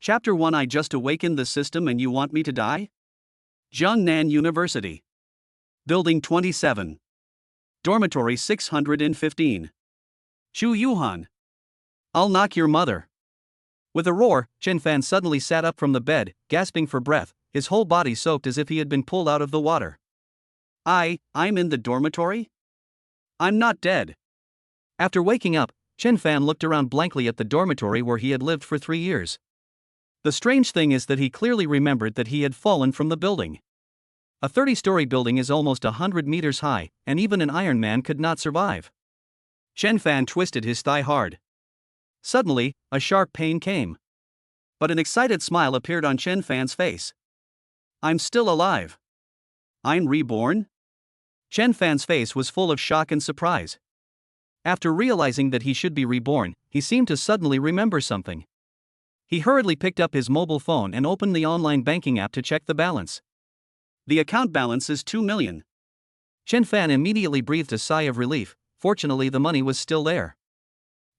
Chapter 1 I just awakened the system and you want me to die? Jiangnan University. Building 27. Dormitory 615. Chu Yuhan. I'll knock your mother. With a roar, Chen Fan suddenly sat up from the bed, gasping for breath, his whole body soaked as if he had been pulled out of the water. I'm in the dormitory? I'm not dead. After waking up, Chen Fan looked around blankly at the dormitory where he had lived for 3 years. The strange thing is that he clearly remembered that he had fallen from the building. A 30-story building is almost 100 meters high, and even an Iron Man could not survive. Chen Fan twisted his thigh hard. Suddenly, a sharp pain came. But an excited smile appeared on Chen Fan's face. I'm still alive. I'm reborn? Chen Fan's face was full of shock and surprise. After realizing that he should be reborn, he seemed to suddenly remember something. He hurriedly picked up his mobile phone and opened the online banking app to check the balance. The account balance is 2 million. Chen Fan immediately breathed a sigh of relief. Fortunately, the money was still there.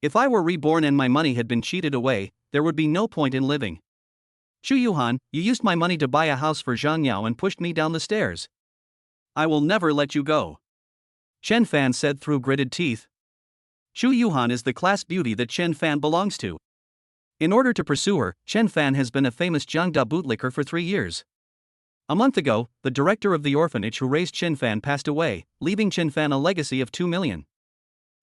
If I were reborn and my money had been cheated away, there would be no point in living. Chu Yuhan, you used my money to buy a house for Zhang Yao and pushed me down the stairs. I will never let you go. Chen Fan said through gritted teeth. Chu Yuhan is the class beauty that Chen Fan belongs to. In order to pursue her, Chen Fan has been a famous Jiangda bootlicker for 3 years. A month ago, the director of the orphanage who raised Chen Fan passed away, leaving Chen Fan a legacy of 2 million.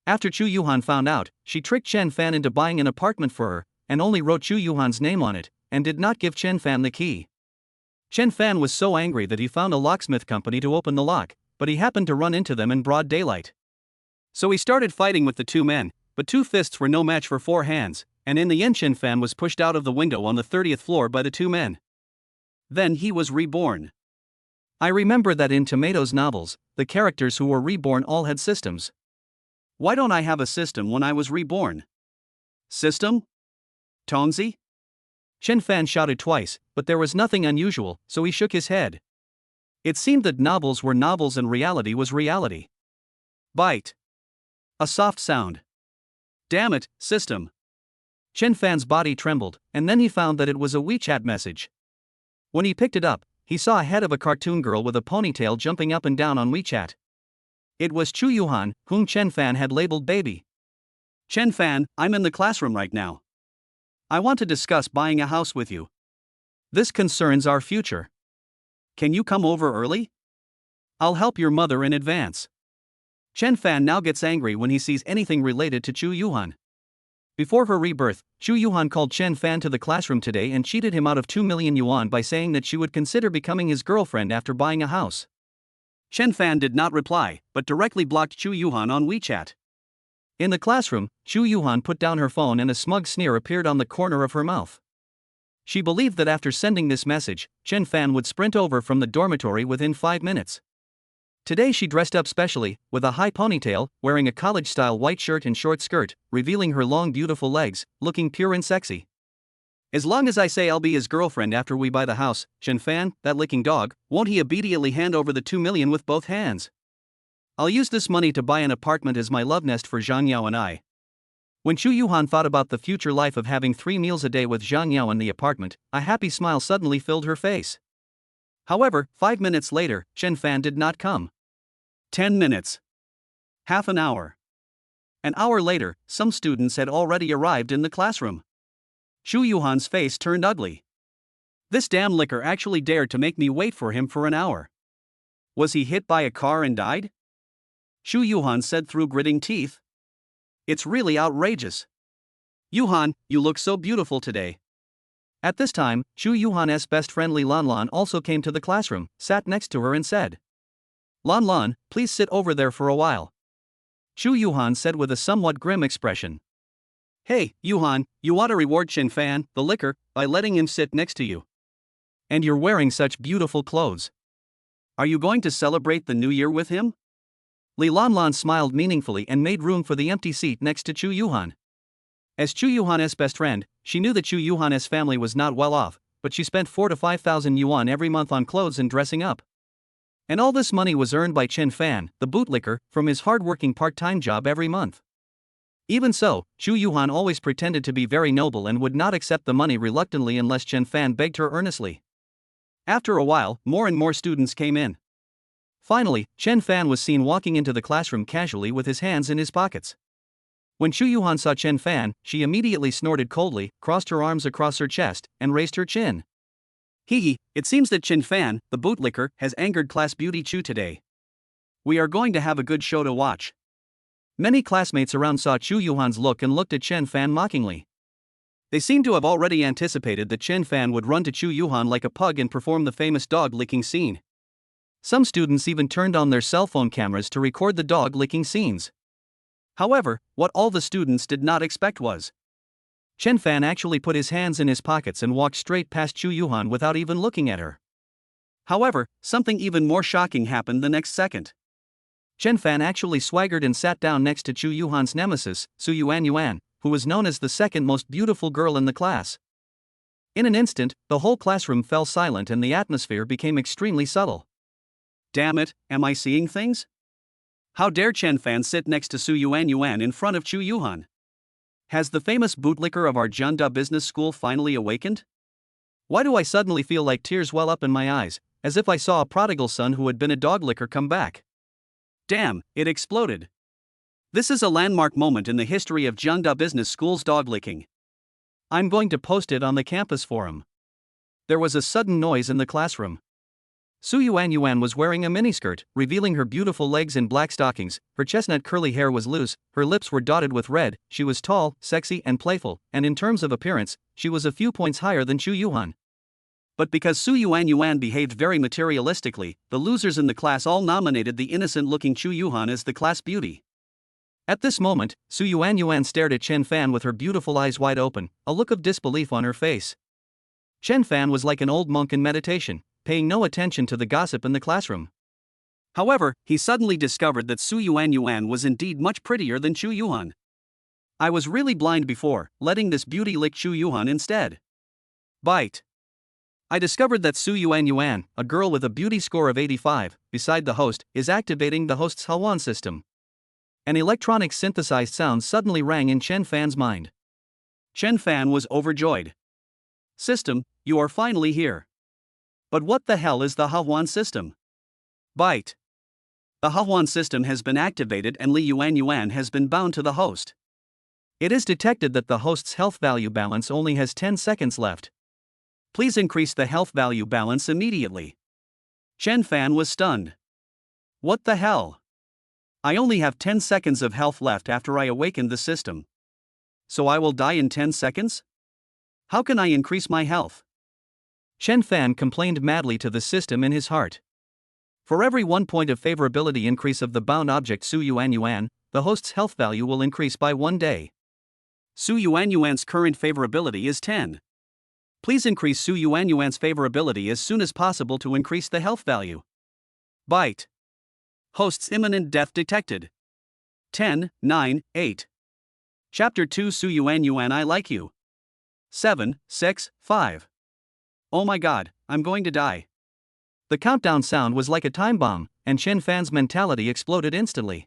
After Chu Yuhan found out, she tricked Chen Fan into buying an apartment for her, and only wrote Chu Yuhan's name on it, and did not give Chen Fan the key. Chen Fan was so angry that he found a locksmith company to open the lock, but he happened to run into them in broad daylight. So he started fighting with the 2 men, but 2 fists were no match for 4 hands, and in the end Chen Fan was pushed out of the window on the 30th floor by the 2 men. Then he was reborn. I remember that in Tomato's novels, the characters who were reborn all had systems. Why don't I have a system when I was reborn? System? Tongzi? Chen Fan shouted twice, but there was nothing unusual, so he shook his head. It seemed that novels were novels and reality was reality. Bite. A soft sound. Damn it, system. Chen Fan's body trembled, and then he found that it was a WeChat message. When he picked it up, he saw a head of a cartoon girl with a ponytail jumping up and down on WeChat. It was Chu Yuhan, whom Chen Fan had labeled baby. Chen Fan, I'm in the classroom right now. I want to discuss buying a house with you. This concerns our future. Can you come over early? I'll help your mother in advance. Chen Fan now gets angry when he sees anything related to Chu Yuhan. Before her rebirth, Chu Yuhan called Chen Fan to the classroom today and cheated him out of 2 million yuan by saying that she would consider becoming his girlfriend after buying a house. Chen Fan did not reply, but directly blocked Chu Yuhan on WeChat. In the classroom, Chu Yuhan put down her phone and a smug sneer appeared on the corner of her mouth. She believed that after sending this message, Chen Fan would sprint over from the dormitory within 5 minutes. Today she dressed up specially, with a high ponytail, wearing a college-style white shirt and short skirt, revealing her long beautiful legs, looking pure and sexy. As long as I say I'll be his girlfriend after we buy the house, Chen Fan, that licking dog, won't he obediently hand over the 2 million with both hands? I'll use this money to buy an apartment as my love nest for Zhang Yao and I. When Chu Yuhan thought about the future life of having 3 meals a day with Zhang Yao in the apartment, a happy smile suddenly filled her face. However, 5 minutes later, Chen Fan did not come. 10 minutes. Half an hour. An hour later, some students had already arrived in the classroom. Chu Yuhan's face turned ugly. This damn licker actually dared to make me wait for him for an hour. Was he hit by a car and died? Chu Yuhan said through gritting teeth. It's really outrageous. Yuhan, you look so beautiful today. At this time, Chu Yuhan's best friend Li Lanlan also came to the classroom, sat next to her and said, Lanlan, please sit over there for a while. Chu Yuhan said with a somewhat grim expression. Hey, Yuhan, you ought to reward Chen Fan, the licker, by letting him sit next to you. And you're wearing such beautiful clothes. Are you going to celebrate the new year with him? Li Lanlan smiled meaningfully and made room for the empty seat next to Chu Yuhan. As Chu Yuhan's best friend, she knew that Chu Yuhan's family was not well off, but she spent 4,000 to 5,000 yuan every month on clothes and dressing up. And all this money was earned by Chen Fan, the bootlicker, from his hard-working part-time job every month. Even so, Chu Yuhan always pretended to be very noble and would not accept the money reluctantly unless Chen Fan begged her earnestly. After a while, more and more students came in. Finally, Chen Fan was seen walking into the classroom casually with his hands in his pockets. When Chu Yuhan saw Chen Fan, she immediately snorted coldly, crossed her arms across her chest, and raised her chin. Hee, it seems that Chen Fan, the bootlicker, has angered class beauty Chu today. We are going to have a good show to watch. Many classmates around saw Chu Yuhan's look and looked at Chen Fan mockingly. They seemed to have already anticipated that Chen Fan would run to Chu Yuhan like a pug and perform the famous dog-licking scene. Some students even turned on their cell phone cameras to record the dog-licking scenes. However, what all the students did not expect was Chen Fan actually put his hands in his pockets and walked straight past Chu Yuhan without even looking at her. However, something even more shocking happened the next second. Chen Fan actually swaggered and sat down next to Chu Yuhan's nemesis, Su Yuan, who was known as the second most beautiful girl in the class. In an instant, the whole classroom fell silent and the atmosphere became extremely subtle. Damn it, am I seeing things? How dare Chen Fan sit next to Su Yuan in front of Chu Yuhan? Has the famous bootlicker of our Jianda business school finally awakened? Why do I suddenly feel like tears well up in my eyes, as if I saw a prodigal son who had been a doglicker come back? Damn, it exploded. This is a landmark moment in the history of Jianda Business School's dog-licking. I'm going to post it on the campus forum. There was a sudden noise in the classroom. Su Yuan was wearing a miniskirt, revealing her beautiful legs in black stockings, her chestnut curly hair was loose, her lips were dotted with red, she was tall, sexy and playful, and in terms of appearance, she was a few points higher than Chu Yuhan. But because Su Yuan behaved very materialistically, the losers in the class all nominated the innocent-looking Chu Yuhan as the class beauty. At this moment, Su Yuan stared at Chen Fan with her beautiful eyes wide open, a look of disbelief on her face. Chen Fan was like an old monk in meditation, paying no attention to the gossip in the classroom. However, he suddenly discovered that Su Yuan was indeed much prettier than Chu Yuhan. I was really blind before, letting this beauty lick Chu Yuhan instead. Bite. I discovered that Su Yuan, a girl with a beauty score of 85, beside the host, is activating the host's Hawan system. An electronic synthesized sound suddenly rang in Chen Fan's mind. Chen Fan was overjoyed. System, you are finally here. But what the hell is the Hawan system? Bite. The Hawan system has been activated and Li Yuan has been bound to the host. It is detected that the host's health value balance only has 10 seconds left. Please increase the health value balance immediately. Chen Fan was stunned. What the hell? I only have 10 seconds of health left after I awakened the system. So I will die in 10 seconds? How can I increase my health? Chen Fan complained madly to the system in his heart. For every 1 point of favorability increase of the bound object Su Yuan, the host's health value will increase by 1 day. Su Yuan's current favorability is 10. Please increase Su Yuan's favorability as soon as possible to increase the health value. Bite. Host's imminent death detected. 10, 9, 8. Chapter 2 Su Yuan I like you. 7, 6, 5. Oh my god, I'm going to die. The countdown sound was like a time bomb, and Chen Fan's mentality exploded instantly.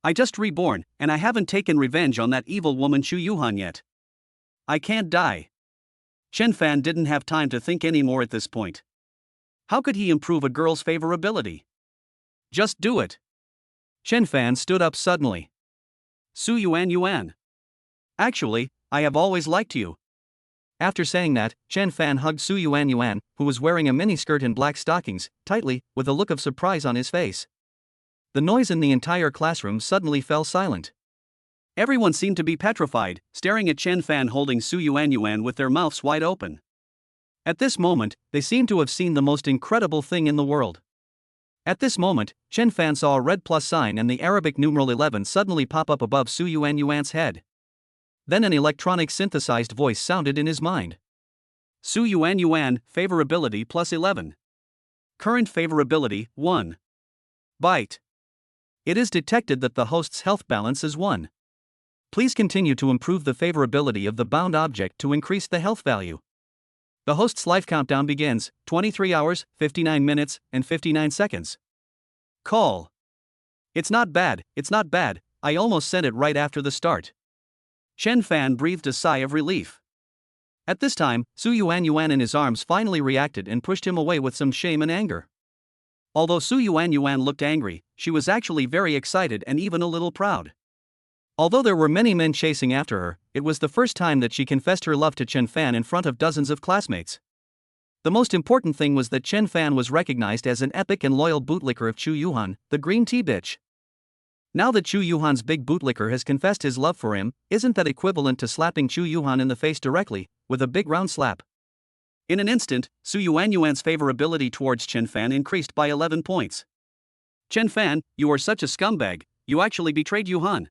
I just reborn, and I haven't taken revenge on that evil woman Chu Yuhan yet. I can't die. Chen Fan didn't have time to think anymore at this point. How could he improve a girl's favorability? Just do it. Chen Fan stood up suddenly. Su Yuan. Actually, I have always liked you. After saying that, Chen Fan hugged Su Yuan, who was wearing a miniskirt and black stockings, tightly, with a look of surprise on his face. The noise in the entire classroom suddenly fell silent. Everyone seemed to be petrified, staring at Chen Fan holding Su Yuan with their mouths wide open. At this moment, they seemed to have seen the most incredible thing in the world. At this moment, Chen Fan saw a red plus sign and the Arabic numeral 11 suddenly pop up above Su Yuan's head. Then an electronic synthesized voice sounded in his mind. Su Yuan, favorability plus 11. Current favorability, 1. Bite. It is detected that the host's health balance is 1. Please continue to improve the favorability of the bound object to increase the health value. The host's life countdown begins, 23 hours, 59 minutes, and 59 seconds. Call. It's not bad, I almost sent it right after the start. Chen Fan breathed a sigh of relief. At this time, Su Yuan in his arms finally reacted and pushed him away with some shame and anger. Although Su Yuan looked angry, she was actually very excited and even a little proud. Although there were many men chasing after her, it was the first time that she confessed her love to Chen Fan in front of dozens of classmates. The most important thing was that Chen Fan was recognized as an epic and loyal bootlicker of Chu Yuhan, the green tea bitch. Now that Chu Yuhan's big bootlicker has confessed his love for him, isn't that equivalent to slapping Chu Yuhan in the face directly, with a big round slap? In an instant, Su Yuan's favorability towards Chen Fan increased by 11 points. Chen Fan, you are such a scumbag, you actually betrayed Yuhan.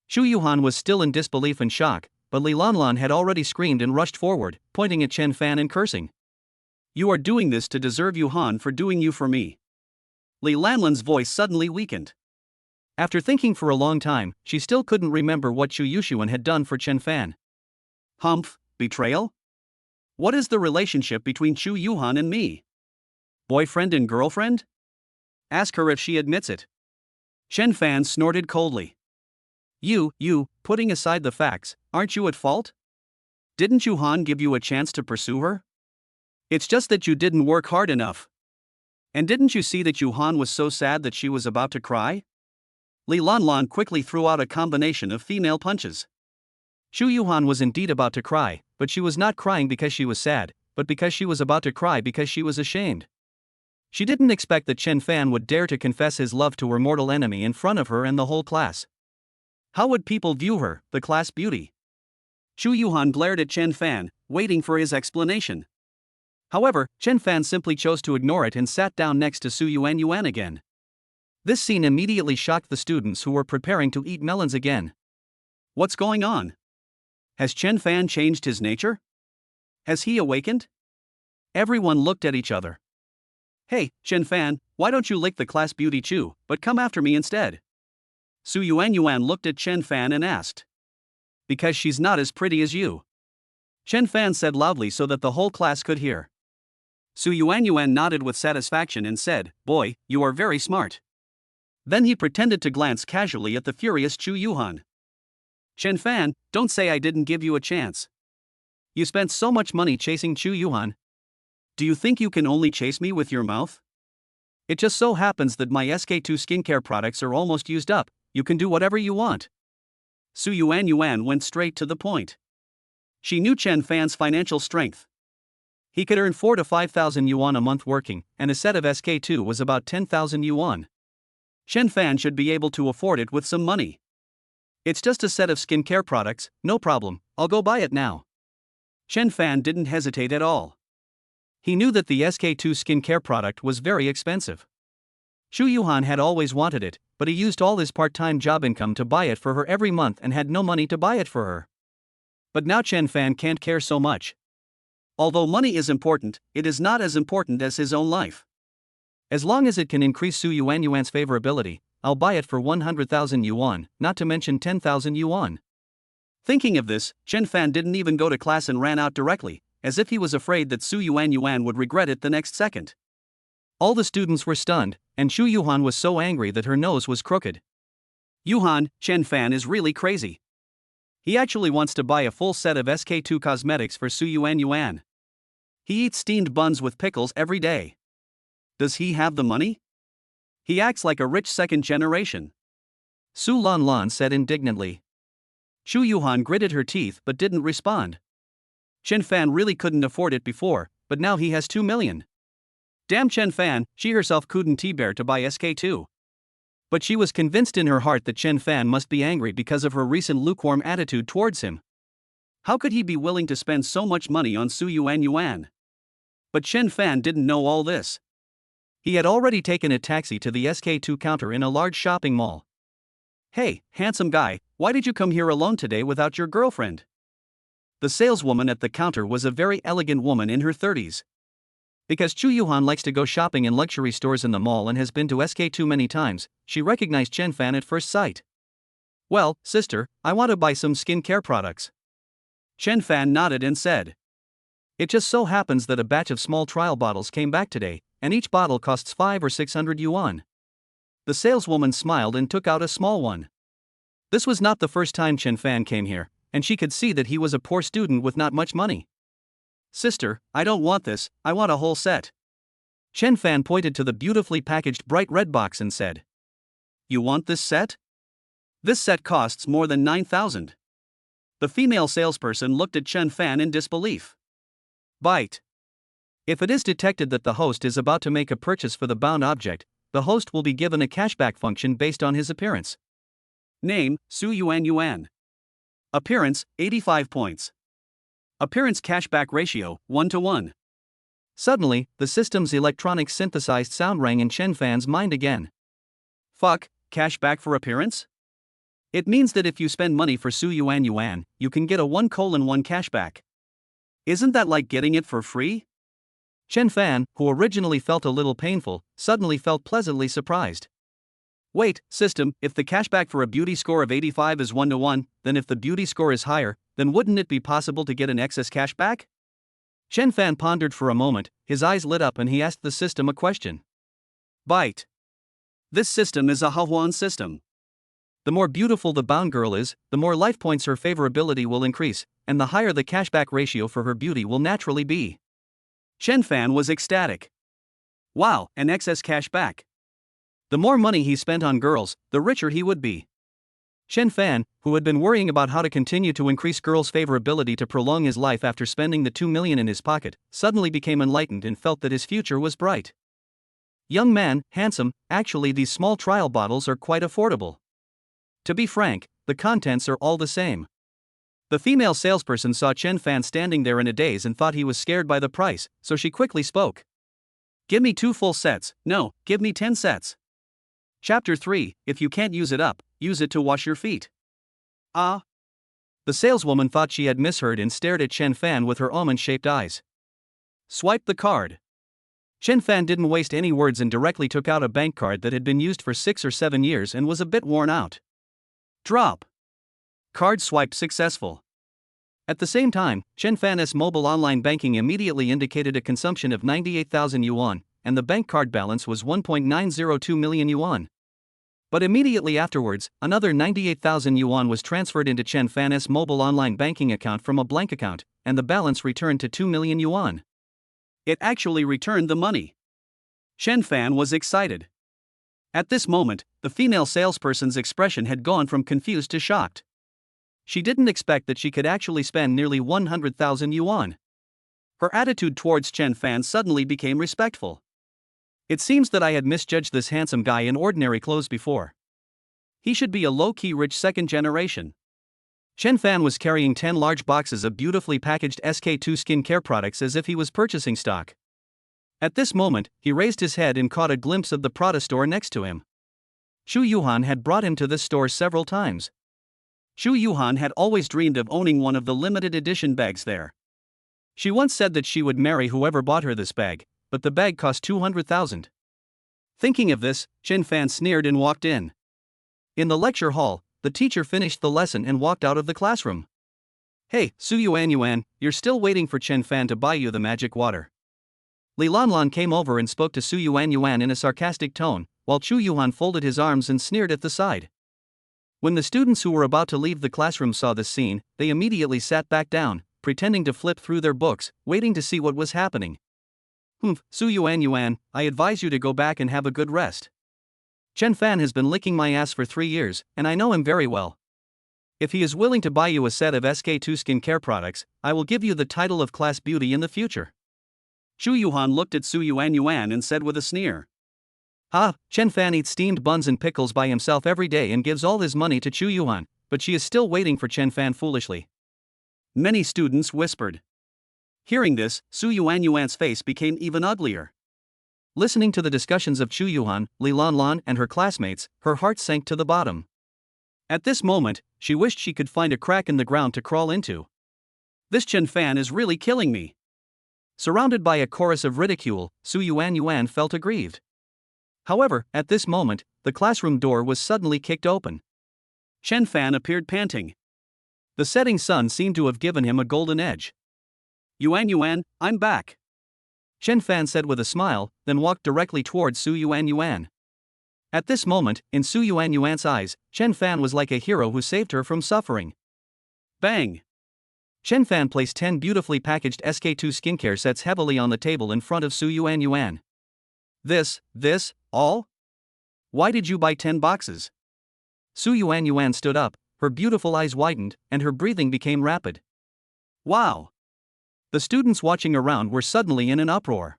Chu Yuhan was still in disbelief and shock, but Li Lanlan had already screamed and rushed forward, pointing at Chen Fan and cursing. You are doing this to deserve Yuhan for doing you for me. Li Lanlan's voice suddenly weakened. After thinking for a long time, she still couldn't remember what Chu Yushuan had done for Chen Fan. Humph, betrayal? What is the relationship between Chu Yuhan and me? Boyfriend and girlfriend? Ask her if she admits it. Chen Fan snorted coldly. You, putting aside the facts, aren't you at fault? Didn't Yuhan give you a chance to pursue her? It's just that you didn't work hard enough. And didn't you see that Yuhan was so sad that she was about to cry? Li Lanlan quickly threw out a combination of female punches. Chu Yuhan was indeed about to cry, but she was not crying because she was sad, but because she was about to cry because she was ashamed. She didn't expect that Chen Fan would dare to confess his love to her mortal enemy in front of her and the whole class. How would people view her, the class beauty? Chu Yuhan glared at Chen Fan, waiting for his explanation. However, Chen Fan simply chose to ignore it and sat down next to Su Yuan again. This scene immediately shocked the students who were preparing to eat melons again. What's going on? Has Chen Fan changed his nature? Has he awakened? Everyone looked at each other. Hey, Chen Fan, why don't you lick the class beauty Chu, but come after me instead? Su Yuan looked at Chen Fan and asked. Because she's not as pretty as you. Chen Fan said loudly so that the whole class could hear. Su Yuan nodded with satisfaction and said, Boy, you are very smart. Then he pretended to glance casually at the furious Chu Yuhan. Chen Fan, don't say I didn't give you a chance. You spent so much money chasing Chu Yuhan. Do you think you can only chase me with your mouth? It just so happens that my SK2 skincare products are almost used up, you can do whatever you want. Su Yuan went straight to the point. She knew Chen Fan's financial strength. He could earn 4,000 to 5,000 yuan a month working, and a set of SK2 was about 10,000 yuan. Chen Fan should be able to afford it with some money. It's just a set of skincare products, no problem, I'll go buy it now. Chen Fan didn't hesitate at all. He knew that the SK2 skincare product was very expensive. Chu Yuhan had always wanted it, but he used all his part-time job income to buy it for her every month and had no money to buy it for her. But now Chen Fan can't care so much. Although money is important, it is not as important as his own life. As long as it can increase Su Yuan's favorability, I'll buy it for 100,000 yuan, not to mention 10,000 yuan. Thinking of this, Chen Fan didn't even go to class and ran out directly, as if he was afraid that Su Yuan would regret it the next second. All the students were stunned, and Chu Yuhan was so angry that her nose was crooked. Yuhan, Chen Fan is really crazy. He actually wants to buy a full set of SK2 cosmetics for Su Yuan. He eats steamed buns with pickles every day. Does he have the money? He acts like a rich second generation. Su Lanlan said indignantly. Chu Yuhan gritted her teeth but didn't respond. Chen Fan really couldn't afford it before, but now he has 2 million. Damn Chen Fan, she herself couldn't bear to buy SK2. But she was convinced in her heart that Chen Fan must be angry because of her recent lukewarm attitude towards him. How could he be willing to spend so much money on Su Yuan? But Chen Fan didn't know all this. He had already taken a taxi to the SK2 counter in a large shopping mall. Hey, handsome guy, why did you come here alone today without your girlfriend? The saleswoman at the counter was a very elegant woman in her 30s. Because Chu Yuhan likes to go shopping in luxury stores in the mall and has been to SK2 many times, she recognized Chen Fan at first sight. Well, sister, I want to buy some skincare products. Chen Fan nodded and said. It just so happens that a batch of small trial bottles came back today, and each bottle costs 500 or 600 yuan. The saleswoman smiled and took out a small one. This was not the first time Chen Fan came here, and she could see that he was a poor student with not much money. Sister, I don't want this, I want a whole set. Chen Fan pointed to the beautifully packaged bright red box and said, You want this set? This set costs more than 9,000. The female salesperson looked at Chen Fan in disbelief. Bite. If it is detected that the host is about to make a purchase for the bound object, the host will be given a cashback function based on his appearance. Name, Su Yuan Yuan. Appearance, 85 points. Appearance cashback ratio, 1:1. Suddenly, the system's electronic synthesized sound rang in Chen Fan's mind again. Fuck, cashback for appearance? It means that if you spend money for Su Yuan Yuan, you can get a 1:1 cashback. Isn't that like getting it for free? Chen Fan, who originally felt a little painful, suddenly felt pleasantly surprised. Wait, system, if the cashback for a beauty score of 85 is 1:1, then if the beauty score is higher, then wouldn't it be possible to get an excess cashback? Chen Fan pondered for a moment, his eyes lit up and he asked the system a question. Bite. This system is a Hahuan system. The more beautiful the bound girl is, the more life points her favorability will increase, and the higher the cashback ratio for her beauty will naturally be. Chen Fan was ecstatic. Wow, an excess cashback. The more money he spent on girls, the richer he would be. Chen Fan, who had been worrying about how to continue to increase girls' favorability to prolong his life after spending the 2 million in his pocket, suddenly became enlightened and felt that his future was bright. Young man, handsome, actually these small trial bottles are quite affordable. To be frank, the contents are all the same. The female salesperson saw Chen Fan standing there in a daze and thought he was scared by the price, so she quickly spoke. Give me 2 full sets, no, give me 10 sets. Chapter 3, if you can't use it up, use it to wash your feet. Ah. The saleswoman thought she had misheard and stared at Chen Fan with her almond-shaped eyes. Swipe the card. Chen Fan didn't waste any words and directly took out a bank card that had been used for 6 or 7 years and was a bit worn out. Drop. Card swipe successful. At the same time, Chen Fan's mobile online banking immediately indicated a consumption of 98,000 yuan, and the bank card balance was 1.902 million yuan. But immediately afterwards, another 98,000 yuan was transferred into Chen Fan's mobile online banking account from a blank account, and the balance returned to 2 million yuan. It actually returned the money. Chen Fan was excited. At this moment, the female salesperson's expression had gone from confused to shocked. She didn't expect that she could actually spend nearly 100,000 yuan. Her attitude towards Chen Fan suddenly became respectful. It seems that I had misjudged this handsome guy in ordinary clothes before. He should be a low-key rich second generation. Chen Fan was carrying 10 large boxes of beautifully packaged SK2 skincare products as if he was purchasing stock. At this moment, he raised his head and caught a glimpse of the Prada store next to him. Xu Yuhan had brought him to this store several times. Xu Yuhan had always dreamed of owning one of the limited edition bags there. She once said that she would marry whoever bought her this bag, but the bag cost 200,000. Thinking of this, Chen Fan sneered and walked in. In the lecture hall, the teacher finished the lesson and walked out of the classroom. Hey, Su Yuan Yuan, you're still waiting for Chen Fan to buy you the magic water. Li Lanlan came over and spoke to Su Yuan Yuan in a sarcastic tone, while Chu Yuhan folded his arms and sneered at the side. When the students who were about to leave the classroom saw this scene, they immediately sat back down, pretending to flip through their books, waiting to see what was happening. Su Yuan Yuan, I advise you to go back and have a good rest. Chen Fan has been licking my ass for 3 years, and I know him very well. If he is willing to buy you a set of SK2 skincare products, I will give you the title of class beauty in the future. Xu Yuhan looked at Su Yuan Yuan and said with a sneer. Chen Fan eats steamed buns and pickles by himself every day and gives all his money to Xu Yuhan, but she is still waiting for Chen Fan foolishly. Many students whispered. Hearing this, Su Yuan Yuan's face became even uglier. Listening to the discussions of Xu Yuhan, Li Lanlan and her classmates, her heart sank to the bottom. At this moment, she wished she could find a crack in the ground to crawl into. This Chen Fan is really killing me. Surrounded by a chorus of ridicule, Su Yuan Yuan felt aggrieved. However, at this moment, the classroom door was suddenly kicked open. Chen Fan appeared panting. The setting sun seemed to have given him a golden edge. Yuan Yuan, I'm back. Chen Fan said with a smile, then walked directly towards Su Yuan Yuan. At this moment, in Su Yuan's eyes, Chen Fan was like a hero who saved her from suffering. Bang! Chen Fan placed 10 beautifully packaged SK2 skincare sets heavily on the table in front of Su Yuan. This, all? Why did you buy 10 boxes? Su Yuan stood up, her beautiful eyes widened, and her breathing became rapid. Wow! The students watching around were suddenly in an uproar.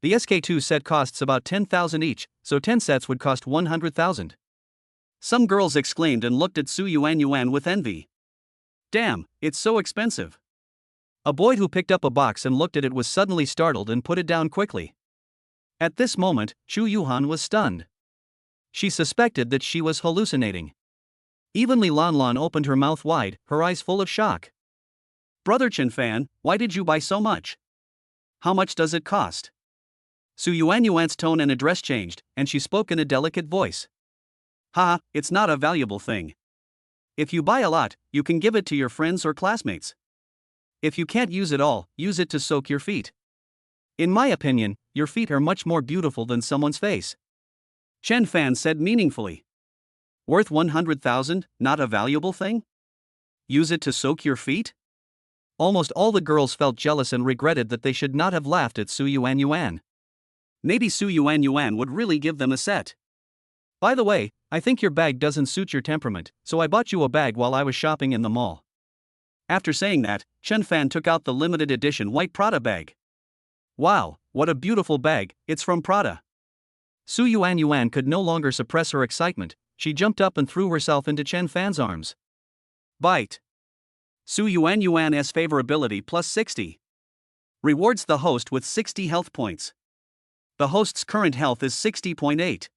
The SK2 set costs about 10,000 each, so 10 sets would cost 100,000. Some girls exclaimed and looked at Su Yuan with envy. Damn, it's so expensive. A boy who picked up a box and looked at it was suddenly startled and put it down quickly. At this moment, Chu Yuhan was stunned. She suspected that she was hallucinating. Even Li Lanlan opened her mouth wide, her eyes full of shock. Brother Chen Fan, why did you buy so much? How much does it cost? Su Yuan's tone and address changed, and she spoke in a delicate voice. Ha, it's not a valuable thing. If you buy a lot, you can give it to your friends or classmates. If you can't use it all, use it to soak your feet. In my opinion, your feet are much more beautiful than someone's face. Chen Fan said meaningfully. Worth 100,000, not a valuable thing? Use it to soak your feet? Almost all the girls felt jealous and regretted that they should not have laughed at Su Yuan. Maybe Su Yuan would really give them a set. By the way, I think your bag doesn't suit your temperament, so I bought you a bag while I was shopping in the mall. After saying that, Chen Fan took out the limited edition white Prada bag. Wow, what a beautiful bag, it's from Prada. Su Yuan could no longer suppress her excitement, she jumped up and threw herself into Chen Fan's arms. Bite. Su Yuan's favorability plus 60. Rewards the host with 60 health points. The host's current health is 60.8.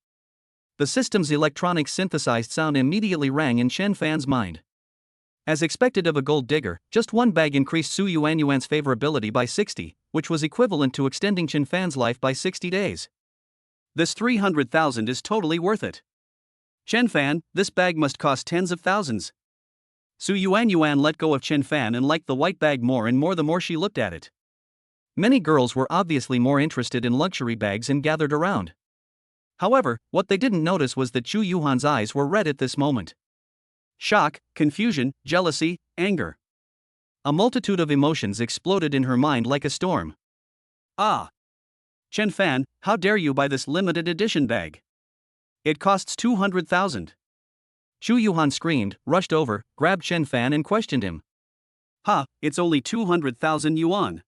The system's electronic synthesized sound immediately rang in Chen Fan's mind. As expected of a gold digger, just one bag increased Su Yuan's favorability by 60, which was equivalent to extending Chen Fan's life by 60 days. This 300,000 is totally worth it. Chen Fan, this bag must cost tens of thousands. Su Yuan let go of Chen Fan and liked the white bag more and more the more she looked at it. Many girls were obviously more interested in luxury bags and gathered around. However, what they didn't notice was that Chu Yuhan's eyes were red at this moment. Shock, confusion, jealousy, anger. A multitude of emotions exploded in her mind like a storm. Ah! Chen Fan, how dare you buy this limited edition bag? It costs 200,000. Chu Yuhan screamed, rushed over, grabbed Chen Fan and questioned him. Ha, it's only 200,000 yuan.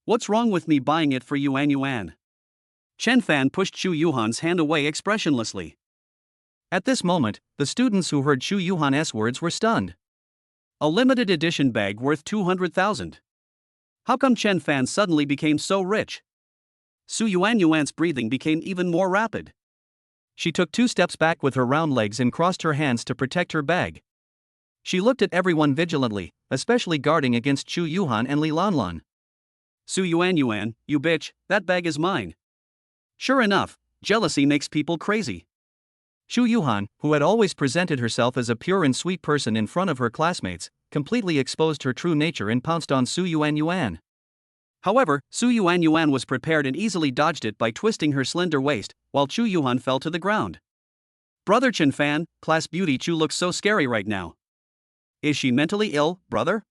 What's wrong with me buying it for Yuan? Chen Fan pushed Chu Yuhan's hand away expressionlessly. At this moment, the students who heard Chu Yuhan's words were stunned. A limited edition bag worth 200,000. How come Chen Fan suddenly became so rich? Su Yuan's breathing became even more rapid. She took 2 steps back with her round legs and crossed her hands to protect her bag. She looked at everyone vigilantly, especially guarding against Chu Yuhan and Li Lanlan. Su Yuan, you bitch, that bag is mine. Sure enough, jealousy makes people crazy. Chu Yuhan, who had always presented herself as a pure and sweet person in front of her classmates, completely exposed her true nature and pounced on Su Yuan. However, Su Yuan was prepared and easily dodged it by twisting her slender waist, while Chu Yuhan fell to the ground. Brother Chen Fan, class beauty Chu looks so scary right now. Is she mentally ill, brother?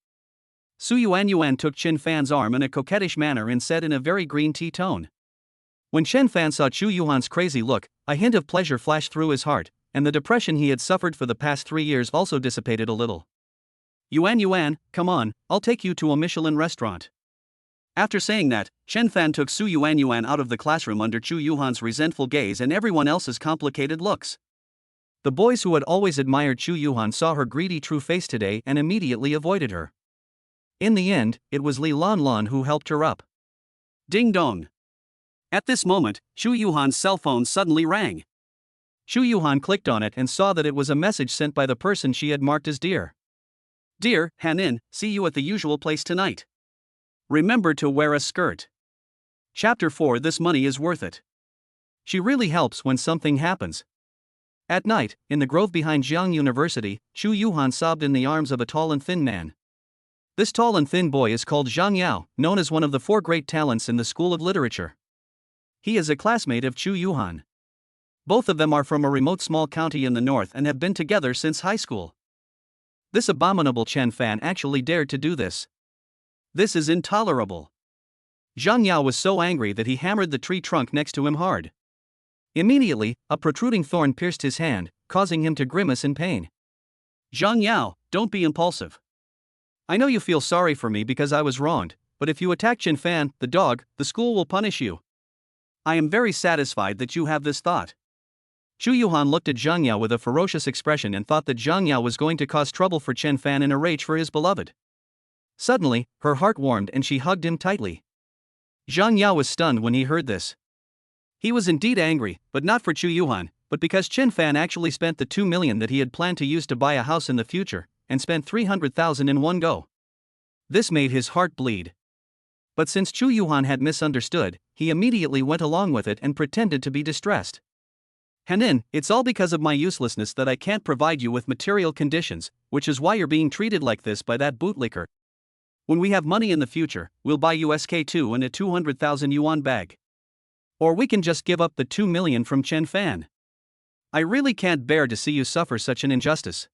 Su Yuan took Chen Fan's arm in a coquettish manner and said in a very green tea tone. When Chen Fan saw Chu Yuhan's crazy look, a hint of pleasure flashed through his heart, and the depression he had suffered for the past 3 years also dissipated a little. Yuan, come on, I'll take you to a Michelin restaurant. After saying that, Chen Fan took Su Yuan out of the classroom under Chu Yuhan's resentful gaze and everyone else's complicated looks. The boys who had always admired Chu Yuhan saw her greedy true face today and immediately avoided her. In the end, it was Li Lanlan who helped her up. Ding dong. At this moment, Chu Yuhan's cell phone suddenly rang. Chu Yuhan clicked on it and saw that it was a message sent by the person she had marked as dear. Dear Hanin, see you at the usual place tonight. Remember to wear a skirt. Chapter 4. This money is worth it. She really helps when something happens. At night, in the grove behind Jiang University, Chu Yuhan sobbed in the arms of a tall and thin man. This tall and thin boy is called Zhang Yao, known as one of the 4 great talents in the School of Literature. He is a classmate of Chu Yuhan. Both of them are from a remote small county in the north and have been together since high school. This abominable Chen Fan actually dared to do this. This is intolerable. Zhang Yao was so angry that he hammered the tree trunk next to him hard. Immediately, a protruding thorn pierced his hand, causing him to grimace in pain. Zhang Yao, don't be impulsive. I know you feel sorry for me because I was wronged, but if you attack Chen Fan, the dog, the school will punish you. I am very satisfied that you have this thought. Xu Yuhan looked at Zhang Yao with a ferocious expression and thought that Zhang Yao was going to cause trouble for Chen Fan in a rage for his beloved. Suddenly, her heart warmed and she hugged him tightly. Zhang Yao was stunned when he heard this. He was indeed angry, but not for Xu Yuhan, but because Chen Fan actually spent the 2 million that he had planned to use to buy a house in the future, and spent 300,000 in one go. This made his heart bleed. But since Xu Yuhan had misunderstood, he immediately went along with it and pretended to be distressed. Hanin, it's all because of my uselessness that I can't provide you with material conditions, which is why you're being treated like this by that bootlicker. When we have money in the future, we'll buy you SK2 in a 200,000 yuan bag. Or we can just give up the 2 million from Chen Fan. I really can't bear to see you suffer such an injustice.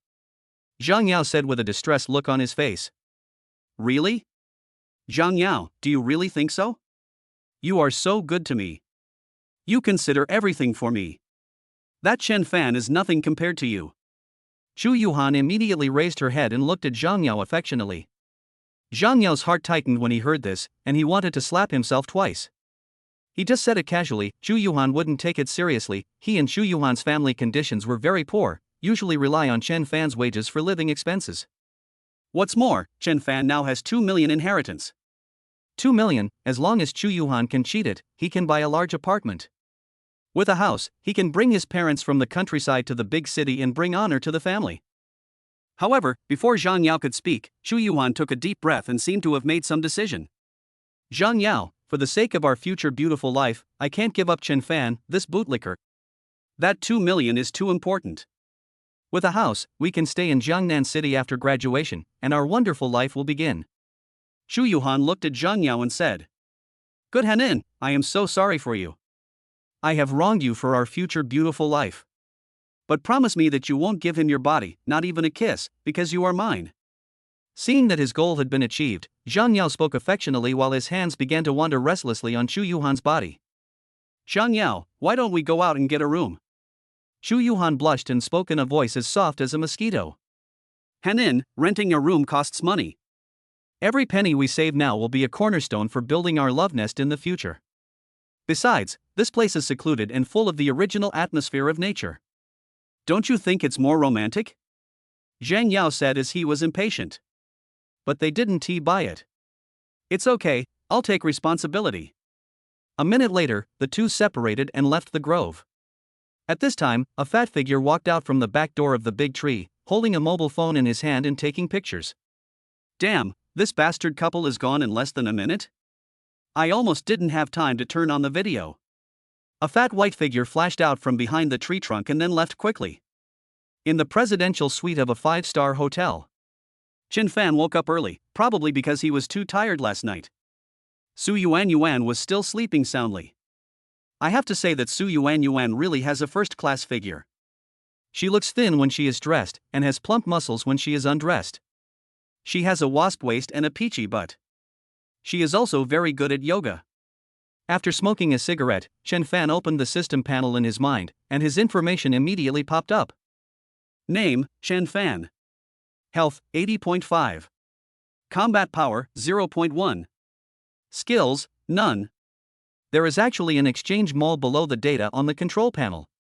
Zhang Yao said with a distressed look on his face. Really? Zhang Yao, do you really think so? You are so good to me. You consider everything for me. That Chen Fan is nothing compared to you. Xu Yuhan immediately raised her head and looked at Zhang Yao affectionately. Zhang Yao's heart tightened when he heard this, and he wanted to slap himself twice. He just said it casually. Xu Yuhan wouldn't take it seriously. He and Xu Yuhan's family conditions were very poor, usually rely on Chen Fan's wages for living expenses. What's more, Chen Fan now has 2 million inheritance. 2 million, as long as Xu Yuhan can cheat it, he can buy a large apartment. With a house, he can bring his parents from the countryside to the big city and bring honor to the family. However, before Zhang Yao could speak, Xu Yuhan took a deep breath and seemed to have made some decision. Zhang Yao, for the sake of our future beautiful life, I can't give up Chen Fan, this bootlicker. That 2 million is too important. With a house, we can stay in Jiangnan City after graduation, and our wonderful life will begin. Xu Yuhan looked at Zhang Yao and said, Good Hanin, I am so sorry for you. I have wronged you for our future beautiful life. But promise me that you won't give him your body, not even a kiss, because you are mine. Seeing that his goal had been achieved, Zhang Yao spoke affectionately while his hands began to wander restlessly on Xu Yuhan's body. Zhang Yao, why don't we go out and get a room? Xu Yuhan blushed and spoke in a voice as soft as a mosquito. Hanin, renting a room costs money. Every penny we save now will be a cornerstone for building our love nest in the future. Besides, this place is secluded and full of the original atmosphere of nature. Don't you think it's more romantic? Zhang Yao said as he was impatient. But they didn't buy it. It's okay, I'll take responsibility. A minute later, the two separated and left the grove. At this time, a fat figure walked out from the back door of the big tree, holding a mobile phone in his hand and taking pictures. Damn, this bastard couple is gone in less than a minute? I almost didn't have time to turn on the video. A fat white figure flashed out from behind the tree trunk and then left quickly. In the presidential suite of a 5-star hotel. Chen Fan woke up early, probably because he was too tired last night. Su Yuan was still sleeping soundly. I have to say that Su Yuan really has a first-class figure. She looks thin when she is dressed, and has plump muscles when she is undressed. She has a wasp waist and a peachy butt. She is also very good at yoga. After smoking a cigarette, Chen Fan opened the system panel in his mind, and his information immediately popped up. Name, Chen Fan. Health, 80.5. Combat power, 0.1. Skills, none. There is actually an exchange mall below the data on the control panel.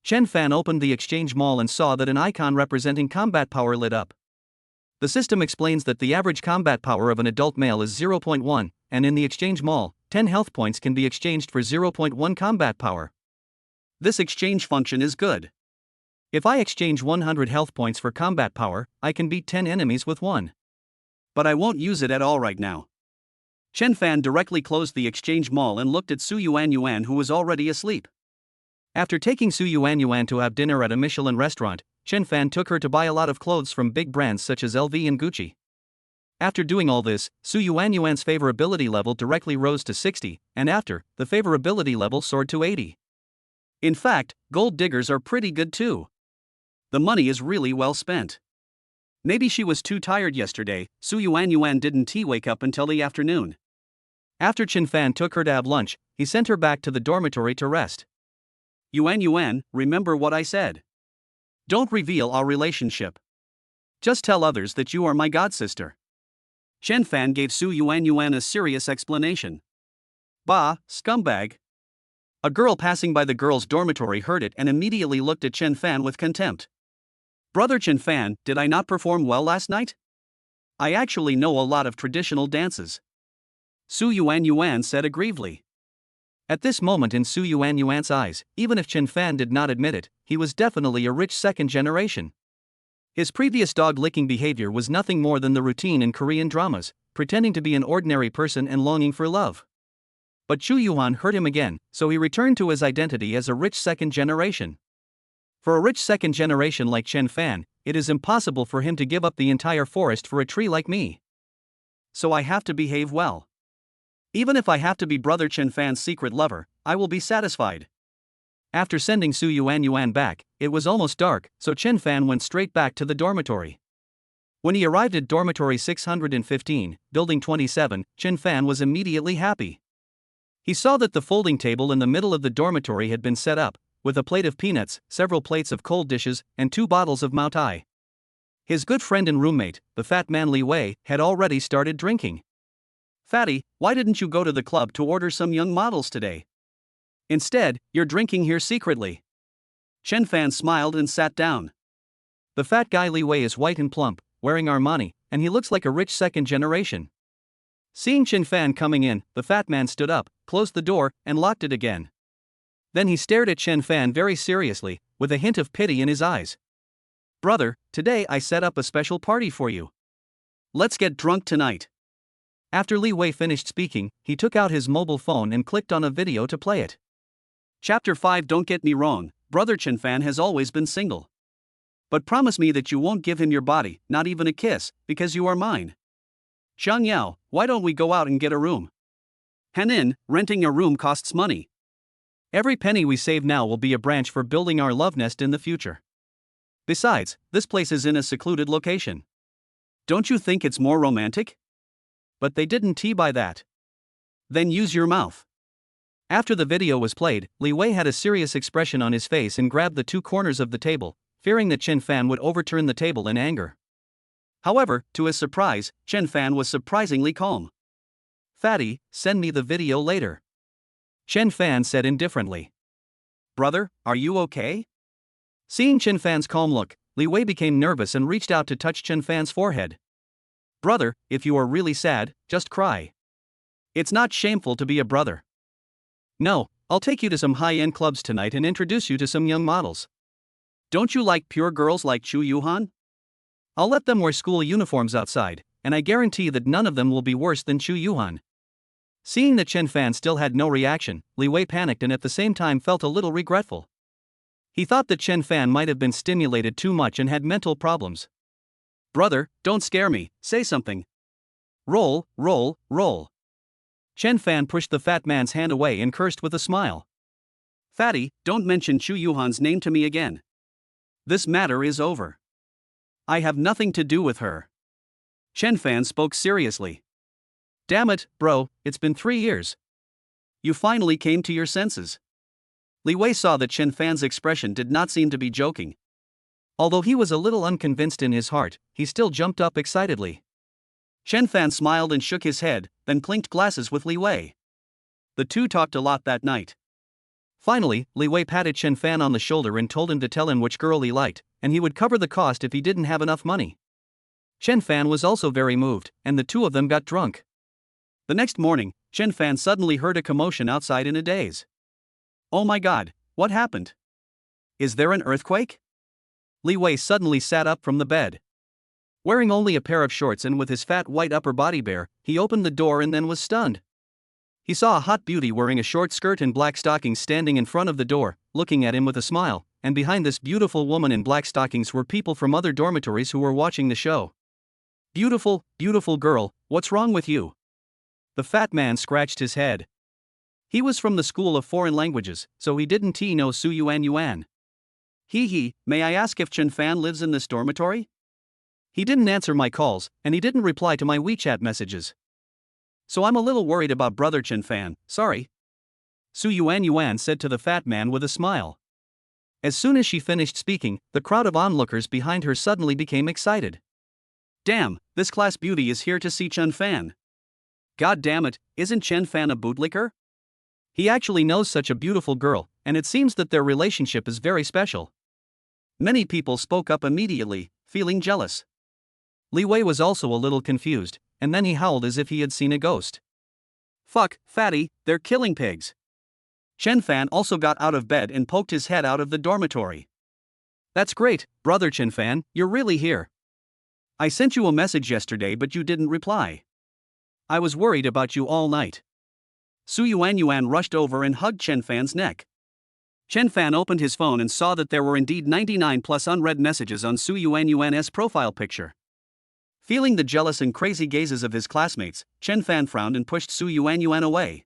Chen Fan opened the exchange mall and saw that an icon representing combat power lit up. The system explains that the average combat power of an adult male is 0.1, and in the exchange mall, 10 health points can be exchanged for 0.1 combat power. This exchange function is good. If I exchange 100 health points for combat power, I can beat 10 enemies with 1. But I won't use it at all right now. Chen Fan directly closed the exchange mall and looked at Su Yuan who was already asleep. After taking Su Yuan to have dinner at a Michelin restaurant, Chen Fan took her to buy a lot of clothes from big brands such as LV and Gucci. After doing all this, Su Yuan's favorability level directly rose to 60, and after, the favorability level soared to 80. In fact, gold diggers are pretty good too. The money is really well spent. Maybe she was too tired yesterday, Su Yuan didn't wake up until the afternoon. After Chen Fan took her to have lunch, he sent her back to the dormitory to rest. Yuan, remember what I said. Don't reveal our relationship. Just tell others that you are my godsister. Chen Fan gave Su Yuan a serious explanation. Bah, scumbag. A girl passing by the girls' dormitory heard it and immediately looked at Chen Fan with contempt. Brother Chen Fan, did I not perform well last night? I actually know a lot of traditional dances. Su Yuan said aggrievedly. At this moment in Su Yuan's eyes, even if Chen Fan did not admit it, he was definitely a rich second generation. His previous dog-licking behavior was nothing more than the routine in Korean dramas, pretending to be an ordinary person and longing for love. But Chu Yuan hurt him again, so he returned to his identity as a rich second generation. For a rich second generation like Chen Fan, it is impossible for him to give up the entire forest for a tree like me. So I have to behave well. Even if I have to be Brother Chen Fan's secret lover, I will be satisfied. After sending Su Yuan back, it was almost dark, so Chen Fan went straight back to the dormitory. When he arrived at dormitory 615, building 27, Chen Fan was immediately happy. He saw that the folding table in the middle of the dormitory had been set up, with a plate of peanuts, several plates of cold dishes, and 2 bottles of Mao-Tai. His good friend and roommate, the fat man Li Wei, had already started drinking. Fatty, why didn't you go to the club to order some young models today? Instead, you're drinking here secretly. Chen Fan smiled and sat down. The fat guy Li Wei is white and plump, wearing Armani, and he looks like a rich second generation. Seeing Chen Fan coming in, the fat man stood up, closed the door, and locked it again. Then he stared at Chen Fan very seriously, with a hint of pity in his eyes. Brother, today I set up a special party for you. Let's get drunk tonight. After Li Wei finished speaking, he took out his mobile phone and clicked on a video to play it. Chapter 5. Don't get me wrong, Brother Chen Fan has always been single. But promise me that you won't give him your body, not even a kiss, because you are mine. Zhang Yao, why don't we go out and get a room? Hanin, renting a room costs money. Every penny we save now will be a branch for building our love nest in the future. Besides, this place is in a secluded location. Don't you think it's more romantic? But they didn't buy that. Then use your mouth. After the video was played, Li Wei had a serious expression on his face and grabbed the 2 corners of the table, fearing that Chen Fan would overturn the table in anger. However, to his surprise, Chen Fan was surprisingly calm. Fatty, send me the video later. Chen Fan said indifferently. Brother, are you okay? Seeing Chen Fan's calm look, Li Wei became nervous and reached out to touch Chen Fan's forehead. Brother, if you are really sad, just cry. It's not shameful to be a brother. No, I'll take you to some high-end clubs tonight and introduce you to some young models. Don't you like pure girls like Chu Yuhan? I'll let them wear school uniforms outside, and I guarantee that none of them will be worse than Chu Yuhan. Seeing that Chen Fan still had no reaction, Li Wei panicked and at the same time felt a little regretful. He thought that Chen Fan might have been stimulated too much and had mental problems. Brother, don't scare me, say something. Roll, roll, roll. Chen Fan pushed the fat man's hand away and cursed with a smile. Fatty, don't mention Chu Yuhan's name to me again. This matter is over. I have nothing to do with her. Chen Fan spoke seriously. Damn it, bro, it's been 3 years. You finally came to your senses. Li Wei saw that Chen Fan's expression did not seem to be joking. Although he was a little unconvinced in his heart, he still jumped up excitedly. Chen Fan smiled and shook his head, then clinked glasses with Li Wei. The two talked a lot that night. Finally, Li Wei patted Chen Fan on the shoulder and told him to tell him which girl he liked, and he would cover the cost if he didn't have enough money. Chen Fan was also very moved, and the two of them got drunk. The next morning, Chen Fan suddenly heard a commotion outside in a daze. Oh my god, what happened? Is there an earthquake? Li Wei suddenly sat up from the bed. Wearing only a pair of shorts and with his fat white upper body bare, he opened the door and then was stunned. He saw a hot beauty wearing a short skirt and black stockings standing in front of the door, looking at him with a smile, and behind this beautiful woman in black stockings were people from other dormitories who were watching the show. Beautiful, beautiful girl, what's wrong with you? The fat man scratched his head. He was from the School of Foreign Languages, so he didn't know Su Yuan Yuan. May I ask if Chen Fan lives in this dormitory? He didn't answer my calls, and he didn't reply to my WeChat messages. So I'm a little worried about brother Chen Fan, sorry. Su Yuan Yuan said to the fat man with a smile. As soon as she finished speaking, the crowd of onlookers behind her suddenly became excited. Damn, this class beauty is here to see Chen Fan. God damn it, isn't Chen Fan a bootlicker? He actually knows such a beautiful girl, and it seems that their relationship is very special. Many people spoke up immediately, feeling jealous. Li Wei was also a little confused, and then he howled as if he had seen a ghost. Fuck, fatty, they're killing pigs. Chen Fan also got out of bed and poked his head out of the dormitory. That's great, brother Chen Fan, you're really here. I sent you a message yesterday but you didn't reply. I was worried about you all night. Su Yuan Yuan rushed over and hugged Chen Fan's neck. Chen Fan opened his phone and saw that there were indeed 99 plus unread messages on Su Yuan Yuan's profile picture. Feeling the jealous and crazy gazes of his classmates, Chen Fan frowned and pushed Su Yuan Yuan away.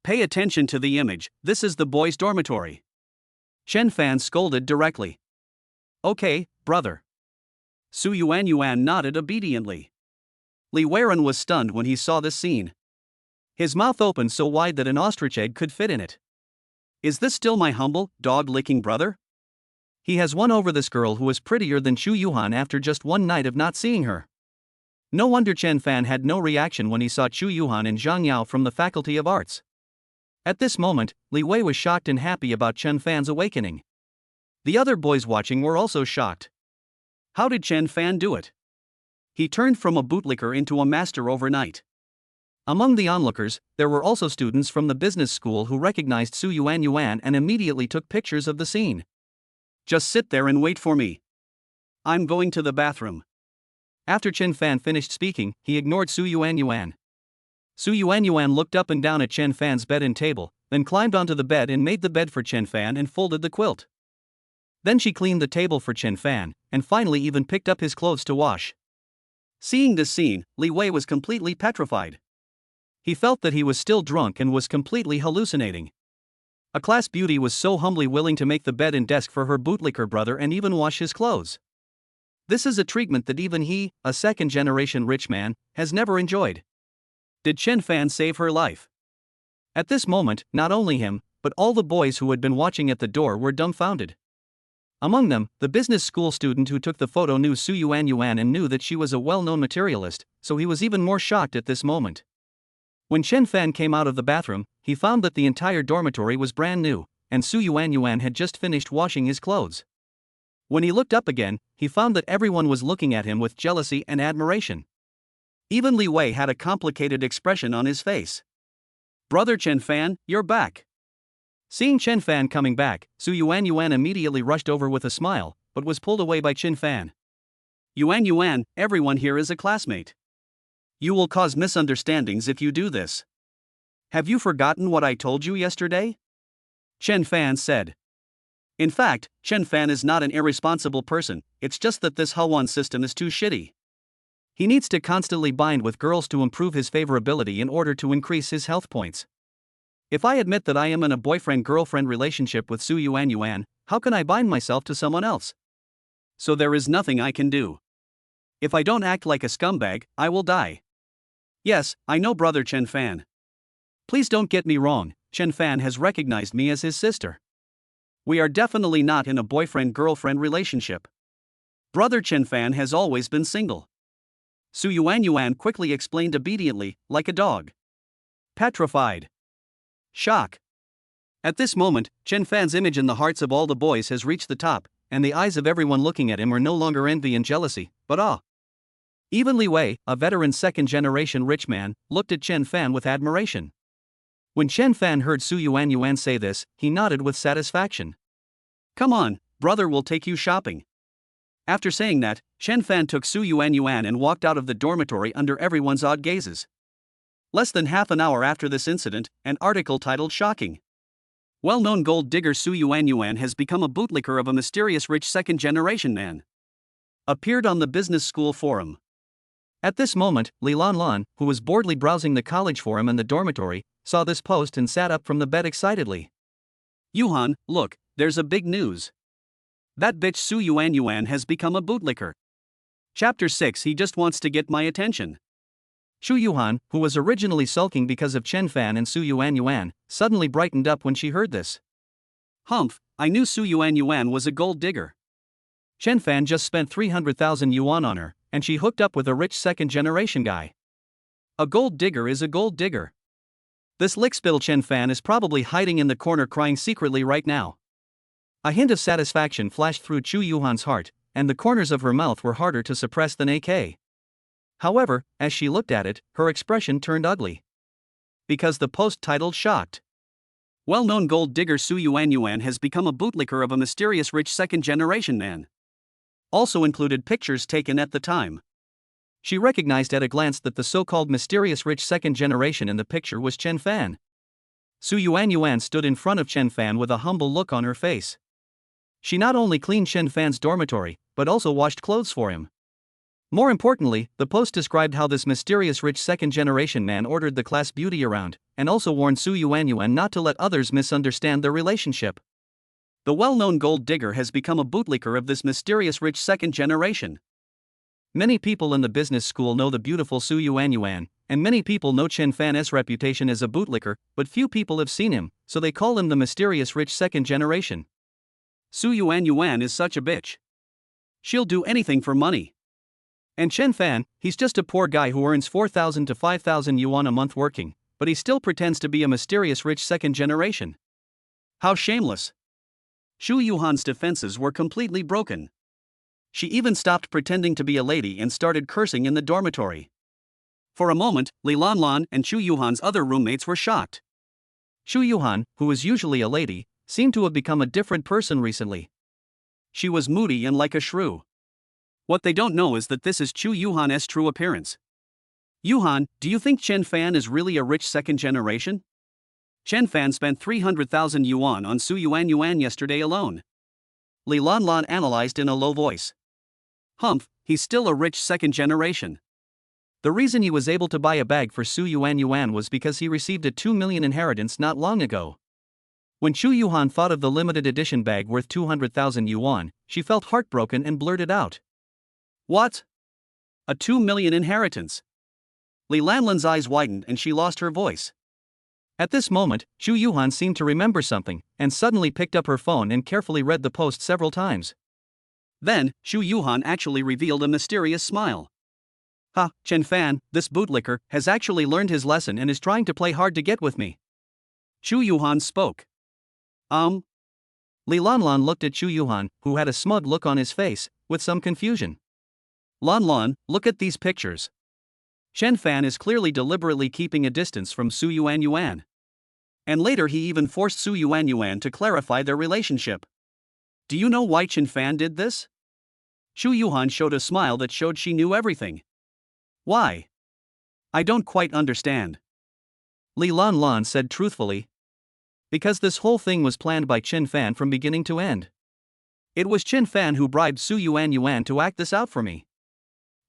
Pay attention to the image, this is the boys' dormitory. Chen Fan scolded directly. Okay, brother. Su Yuan Yuan nodded obediently. Li Weiren was stunned when he saw this scene. His mouth opened so wide that an ostrich egg could fit in it. Is this still my humble, dog-licking brother? He has won over this girl who is prettier than Chu Yuhan after just one night of not seeing her. No wonder Chen Fan had no reaction when he saw Chu Yuhan and Zhang Yao from the Faculty of Arts. At this moment, Li Wei was shocked and happy about Chen Fan's awakening. The other boys watching were also shocked. How did Chen Fan do it? He turned from a bootlicker into a master overnight. Among the onlookers, there were also students from the business school who recognized Su Yuan Yuan and immediately took pictures of the scene. Just sit there and wait for me. I'm going to the bathroom. After Chen Fan finished speaking, he ignored Su Yuan Yuan. Su Yuan Yuan looked up and down at Chen Fan's bed and table, then climbed onto the bed and made the bed for Chen Fan and folded the quilt. Then she cleaned the table for Chen Fan, and finally even picked up his clothes to wash. Seeing this scene, Li Wei was completely petrified. He felt that he was still drunk and was completely hallucinating. A class beauty was so humbly willing to make the bed and desk for her bootlicker brother and even wash his clothes. This is a treatment that even he, a second-generation rich man, has never enjoyed. Did Chen Fan save her life? At this moment, not only him, but all the boys who had been watching at the door were dumbfounded. Among them, the business school student who took the photo knew Su Yuan Yuan and knew that she was a well-known materialist, so he was even more shocked at this moment. When Chen Fan came out of the bathroom, he found that the entire dormitory was brand new, and Su Yuan Yuan had just finished washing his clothes. When he looked up again, he found that everyone was looking at him with jealousy and admiration. Even Li Wei had a complicated expression on his face. Brother Chen Fan, you're back. Seeing Chen Fan coming back, Su Yuan Yuan immediately rushed over with a smile, but was pulled away by Chen Fan. Yuan Yuan, everyone here is a classmate. You will cause misunderstandings if you do this. Have you forgotten what I told you yesterday? Chen Fan said. In fact, Chen Fan is not an irresponsible person, it's just that this Hawan system is too shitty. He needs to constantly bind with girls to improve his favorability in order to increase his health points. If I admit that I am in a boyfriend-girlfriend relationship with Su Yuan Yuan, how can I bind myself to someone else? So there is nothing I can do. If I don't act like a scumbag, I will die. Yes, I know brother Chen Fan. Please don't get me wrong, Chen Fan has recognized me as his sister. We are definitely not in a boyfriend-girlfriend relationship. Brother Chen Fan has always been single. Su Yuan Yuan quickly explained obediently, like a dog. Petrified. Shock. At this moment, Chen Fan's image in the hearts of all the boys has reached the top, and the eyes of everyone looking at him are no longer envy and jealousy, but awe. Even Li Wei, a veteran second-generation rich man, looked at Chen Fan with admiration. When Chen Fan heard Su Yuan Yuan say this, he nodded with satisfaction. Come on, brother will take you shopping. After saying that, Chen Fan took Su Yuan Yuan and walked out of the dormitory under everyone's odd gazes. Less than half an hour after this incident, an article titled Shocking. Well-known gold digger Su Yuan Yuan has become a bootlicker of a mysterious rich second-generation man. Appeared on the business school forum. At this moment, Li Lanlan, who was boredly browsing the college forum and the dormitory, saw this post and sat up from the bed excitedly. Yuhan, look, there's a big news. That bitch Su Yuan has become a bootlicker. Chapter 6. He just wants to get my attention. Shu Yuhan, who was originally sulking because of Chen Fan and Su Yuan, suddenly brightened up when she heard this. Humph, I knew Su Yuan was a gold digger. Chen Fan just spent 300,000 yuan on her, and she hooked up with a rich second-generation guy. A gold digger is a gold digger. This lickspill Chen Fan is probably hiding in the corner crying secretly right now. A hint of satisfaction flashed through Chu Yuhan's heart, and the corners of her mouth were harder to suppress than AK. However, as she looked at it, her expression turned ugly. Because the post titled shocked. Well-known gold digger Su Yuan has become a bootlicker of a mysterious rich second-generation man. Also included pictures taken at the time. She recognized at a glance that the so-called mysterious rich second generation in the picture was Chen Fan. Su Yuan stood in front of Chen Fan with a humble look on her face. She not only cleaned Chen Fan's dormitory, but also washed clothes for him. More importantly, the post described how this mysterious rich second-generation man ordered the class beauty around, and also warned Su Yuan not to let others misunderstand their relationship. The well-known gold digger has become a bootlicker of this mysterious rich second generation. Many people in the business school know the beautiful Su Yuan, and many people know Chen Fan's reputation as a bootlicker, but few people have seen him, so they call him the mysterious rich second generation. Su Yuan is such a bitch. She'll do anything for money. And Chen Fan, he's just a poor guy who earns 4,000 to 5,000 yuan a month working, but he still pretends to be a mysterious rich second generation. How shameless. Shu Yuhan's defenses were completely broken. She even stopped pretending to be a lady and started cursing in the dormitory. For a moment, Li Lanlan and Shu Yuhan's other roommates were shocked. Shu Yuhan, who was usually a lady, seemed to have become a different person recently. She was moody and like a shrew. What they don't know is that this is Chu Yuhan's true appearance. Yuhan, do you think Chen Fan is really a rich second generation? Chen Fan spent 300,000 yuan on Su Yuan yesterday alone. Li Lanlan analyzed in a low voice. Humph, he's still a rich second generation. The reason he was able to buy a bag for Su Yuan was because he received a 2 million inheritance not long ago. When Chu Yuhan thought of the limited edition bag worth 200,000 yuan, she felt heartbroken and blurted out. What? A 2 million inheritance? Li Lanlan's eyes widened and she lost her voice. At this moment, Shu Yuhan seemed to remember something, and suddenly picked up her phone and carefully read the post several times. Then, Shu Yuhan actually revealed a mysterious smile. Ha, Chen Fan, this bootlicker, has actually learned his lesson and is trying to play hard to get with me. Shu Yuhan spoke. Li Lanlan looked at Shu Yuhan, who had a smug look on his face, with some confusion. Lanlan, look at these pictures. Chen Fan is clearly deliberately keeping a distance from Su Yuan. And later he even forced Su Yuan to clarify their relationship. Do you know why Chen Fan did this? Shu Yuhan showed a smile that showed she knew everything. Why? I don't quite understand. Li Lanlan said truthfully. Because this whole thing was planned by Chen Fan from beginning to end. It was Chen Fan who bribed Su Yuan to act this out for me.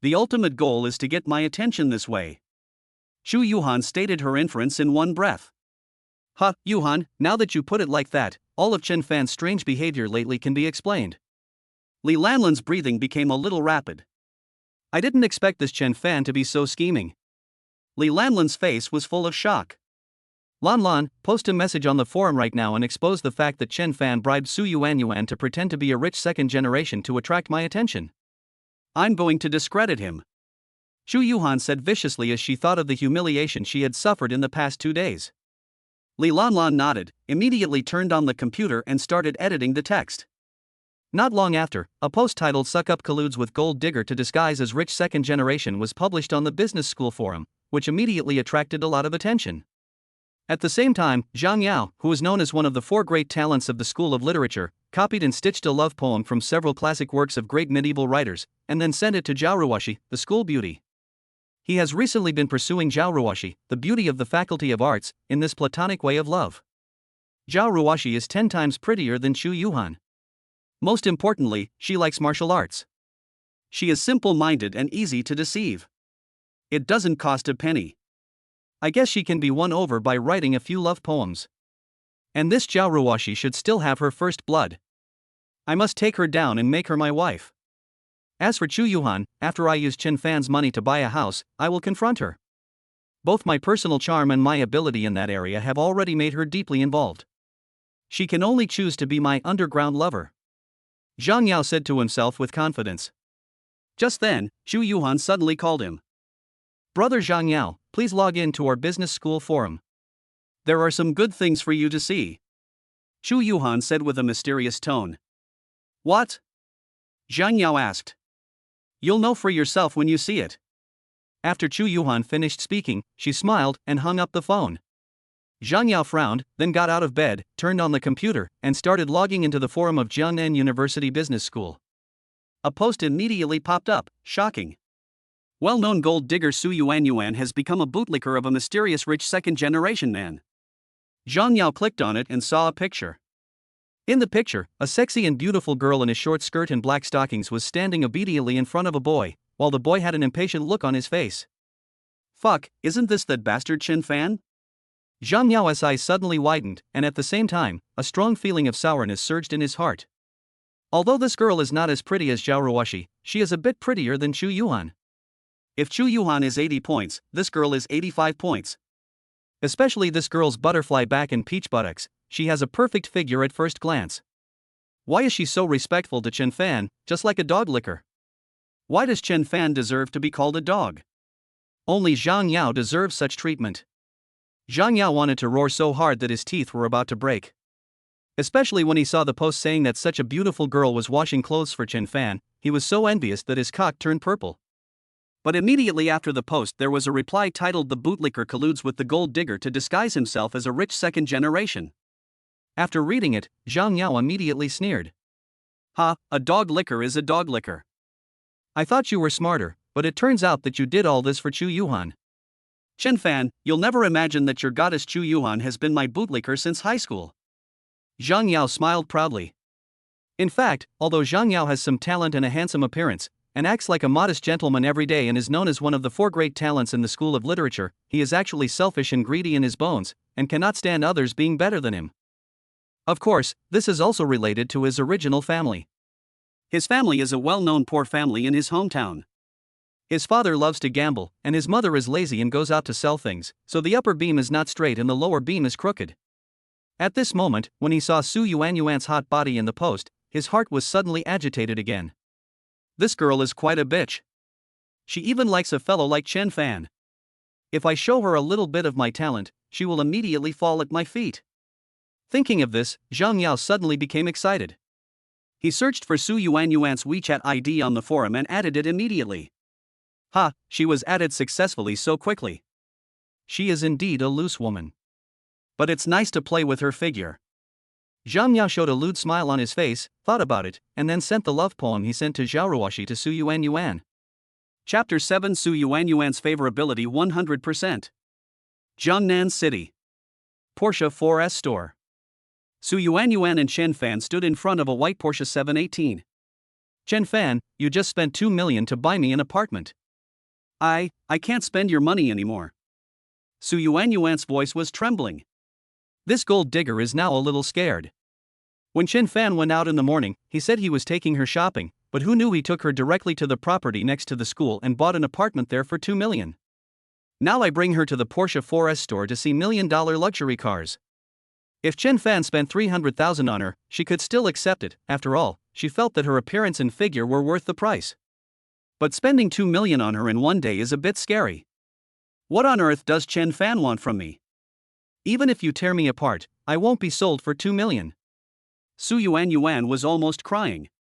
The ultimate goal is to get my attention this way. Shu Yuhan stated her inference in one breath. Ha, Yuhan, now that you put it like that, all of Chen Fan's strange behavior lately can be explained. Li Lanlan's breathing became a little rapid. I didn't expect this Chen Fan to be so scheming. Li Lanlan's face was full of shock. Lanlan, post a message on the forum right now and expose the fact that Chen Fan bribed Su Yuan to pretend to be a rich second generation to attract my attention. I'm going to discredit him. Shu Yuhan said viciously as she thought of the humiliation she had suffered in the past 2 days. Li Lanlan nodded, immediately turned on the computer and started editing the text. Not long after, a post titled "Suck Up Colludes with Gold Digger to Disguise as Rich Second Generation" was published on the business school forum, which immediately attracted a lot of attention. At the same time, Zhang Yao, who is known as one of the 4 great talents of the School of Literature, copied and stitched a love poem from several classic works of great medieval writers, and then sent it to Zhao Ruoshi, the school beauty. He has recently been pursuing Zhao Ruoshi, the beauty of the Faculty of Arts, in this platonic way of love. Zhao Ruoshi is 10 times prettier than Shu Yuhan. Most importantly, she likes martial arts. She is simple-minded and easy to deceive. It doesn't cost a penny. I guess she can be won over by writing a few love poems. And this Zhao Ruoshi should still have her first blood. I must take her down and make her my wife. As for Chu Yuhan, after I use Chen Fan's money to buy a house, I will confront her. Both my personal charm and my ability in that area have already made her deeply involved. She can only choose to be my underground lover. Zhang Yao said to himself with confidence. Just then, Chu Yuhan suddenly called him. Brother Zhang Yao, please log in to our business school forum. There are some good things for you to see. Chu Yuhan said with a mysterious tone. What? Zhang Yao asked. You'll know for yourself when you see it. After Chu Yuhan finished speaking, she smiled and hung up the phone. Zhang Yao frowned, then got out of bed, turned on the computer, and started logging into the forum of Jiangnan University Business School. A post immediately popped up, shocking. Well-known gold digger Su Yuanyuan has become a bootlicker of a mysterious rich second-generation man. Zhang Yao clicked on it and saw a picture. In the picture, a sexy and beautiful girl in a short skirt and black stockings was standing obediently in front of a boy, while the boy had an impatient look on his face. Fuck, isn't this that bastard Chen Fan? Zhang Yao's eyes suddenly widened, and at the same time, a strong feeling of sourness surged in his heart. Although this girl is not as pretty as Zhao Ruoshi, she is a bit prettier than Chu Yuhan. If Chu Yuhan is 80 points, this girl is 85 points. Especially this girl's butterfly back and peach buttocks, she has a perfect figure at first glance. Why is she so respectful to Chen Fan, just like a dog licker? Why does Chen Fan deserve to be called a dog? Only Zhang Yao deserves such treatment. Zhang Yao wanted to roar so hard that his teeth were about to break. Especially when he saw the post saying that such a beautiful girl was washing clothes for Chen Fan, he was so envious that his cock turned purple. But immediately after the post there was a reply titled "The Bootlicker colludes with the gold digger to disguise himself as a rich second generation." After reading it, Zhang Yao immediately sneered. Ha, a dog licker is a dog licker. I thought you were smarter, but it turns out that you did all this for Chu Yuhan. Chen Fan, you'll never imagine that your goddess Chu Yuhan has been my bootlicker since high school. Zhang Yao smiled proudly. In fact, although Zhang Yao has some talent and a handsome appearance, and acts like a modest gentleman every day and is known as one of the 4 great talents in the school of literature, he is actually selfish and greedy in his bones, and cannot stand others being better than him. Of course, this is also related to his original family. His family is a well-known poor family in his hometown. His father loves to gamble, and his mother is lazy and goes out to sell things, so the upper beam is not straight and the lower beam is crooked. At this moment, when he saw Su Yuanyuan's hot body in the post, his heart was suddenly agitated again. This girl is quite a bitch. She even likes a fellow like Chen Fan. If I show her a little bit of my talent, she will immediately fall at my feet. Thinking of this, Zhang Yao suddenly became excited. He searched for Su Yuanyuan's WeChat ID on the forum and added it immediately. Ha, she was added successfully so quickly. She is indeed a loose woman. But it's nice to play with her figure. Zhang Yao showed a lewd smile on his face, thought about it, and then sent the love poem he sent to Zhao Ruoshi to Su Yuanyuan. Chapter 7 Su Yuanyuan's favorability 100%. Jiangnan City. Porsche 4S store. Su Yuanyuan and Chen Fan stood in front of a white Porsche 718. Chen Fan, you just spent 2 million to buy me an apartment. I can't spend your money anymore. Su Yuanyuan's voice was trembling. This gold digger is now a little scared. When Chen Fan went out in the morning, he said he was taking her shopping, but who knew he took her directly to the property next to the school and bought an apartment there for 2 million. Now I bring her to the Porsche 4S store to see $1 million luxury cars. If Chen Fan spent 300,000 on her, she could still accept it. After all, she felt that her appearance and figure were worth the price. But spending 2 million on her in one day is a bit scary. What on earth does Chen Fan want from me? Even if you tear me apart, I won't be sold for 2 million. Su Yuanyuan was almost crying.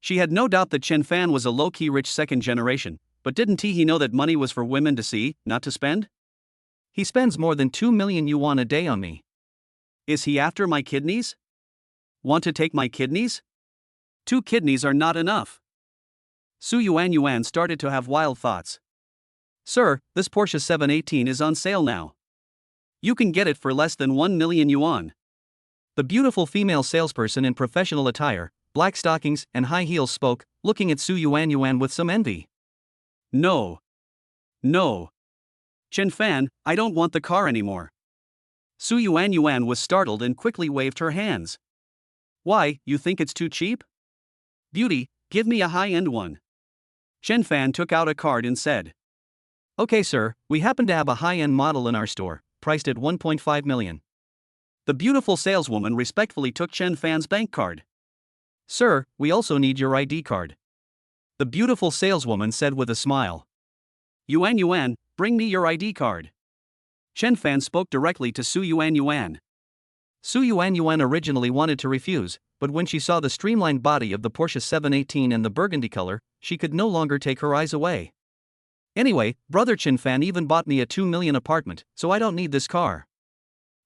She had no doubt that Chen Fan was a low-key rich second generation, but didn't he know that money was for women to see, not to spend? He spends more than 2 million yuan a day on me. Is he after my kidneys? Want to take my kidneys? 2 kidneys are not enough. Su Yuanyuan started to have wild thoughts. Sir, this Porsche 718 is on sale now. You can get it for less than 1 million yuan. The beautiful female salesperson in professional attire, black stockings, and high heels spoke, looking at Su Yuanyuan with some envy. No. No. Chen Fan, I don't want the car anymore. Su Yuan was startled and quickly waved her hands. Why, you think it's too cheap? Beauty, give me a high-end one. Chen Fan took out a card and said. Okay sir, we happen to have a high-end model in our store, priced at 1.5 million. The beautiful saleswoman respectfully took Chen Fan's bank card. Sir, we also need your ID card. The beautiful saleswoman said with a smile. Yuan, bring me your ID card. Chen Fan spoke directly to Su Yuan. Su Yuan originally wanted to refuse, but when she saw the streamlined body of the Porsche 718 and the burgundy color, she could no longer take her eyes away. Anyway, brother Chen Fan even bought me a 2 million apartment, so I don't need this car.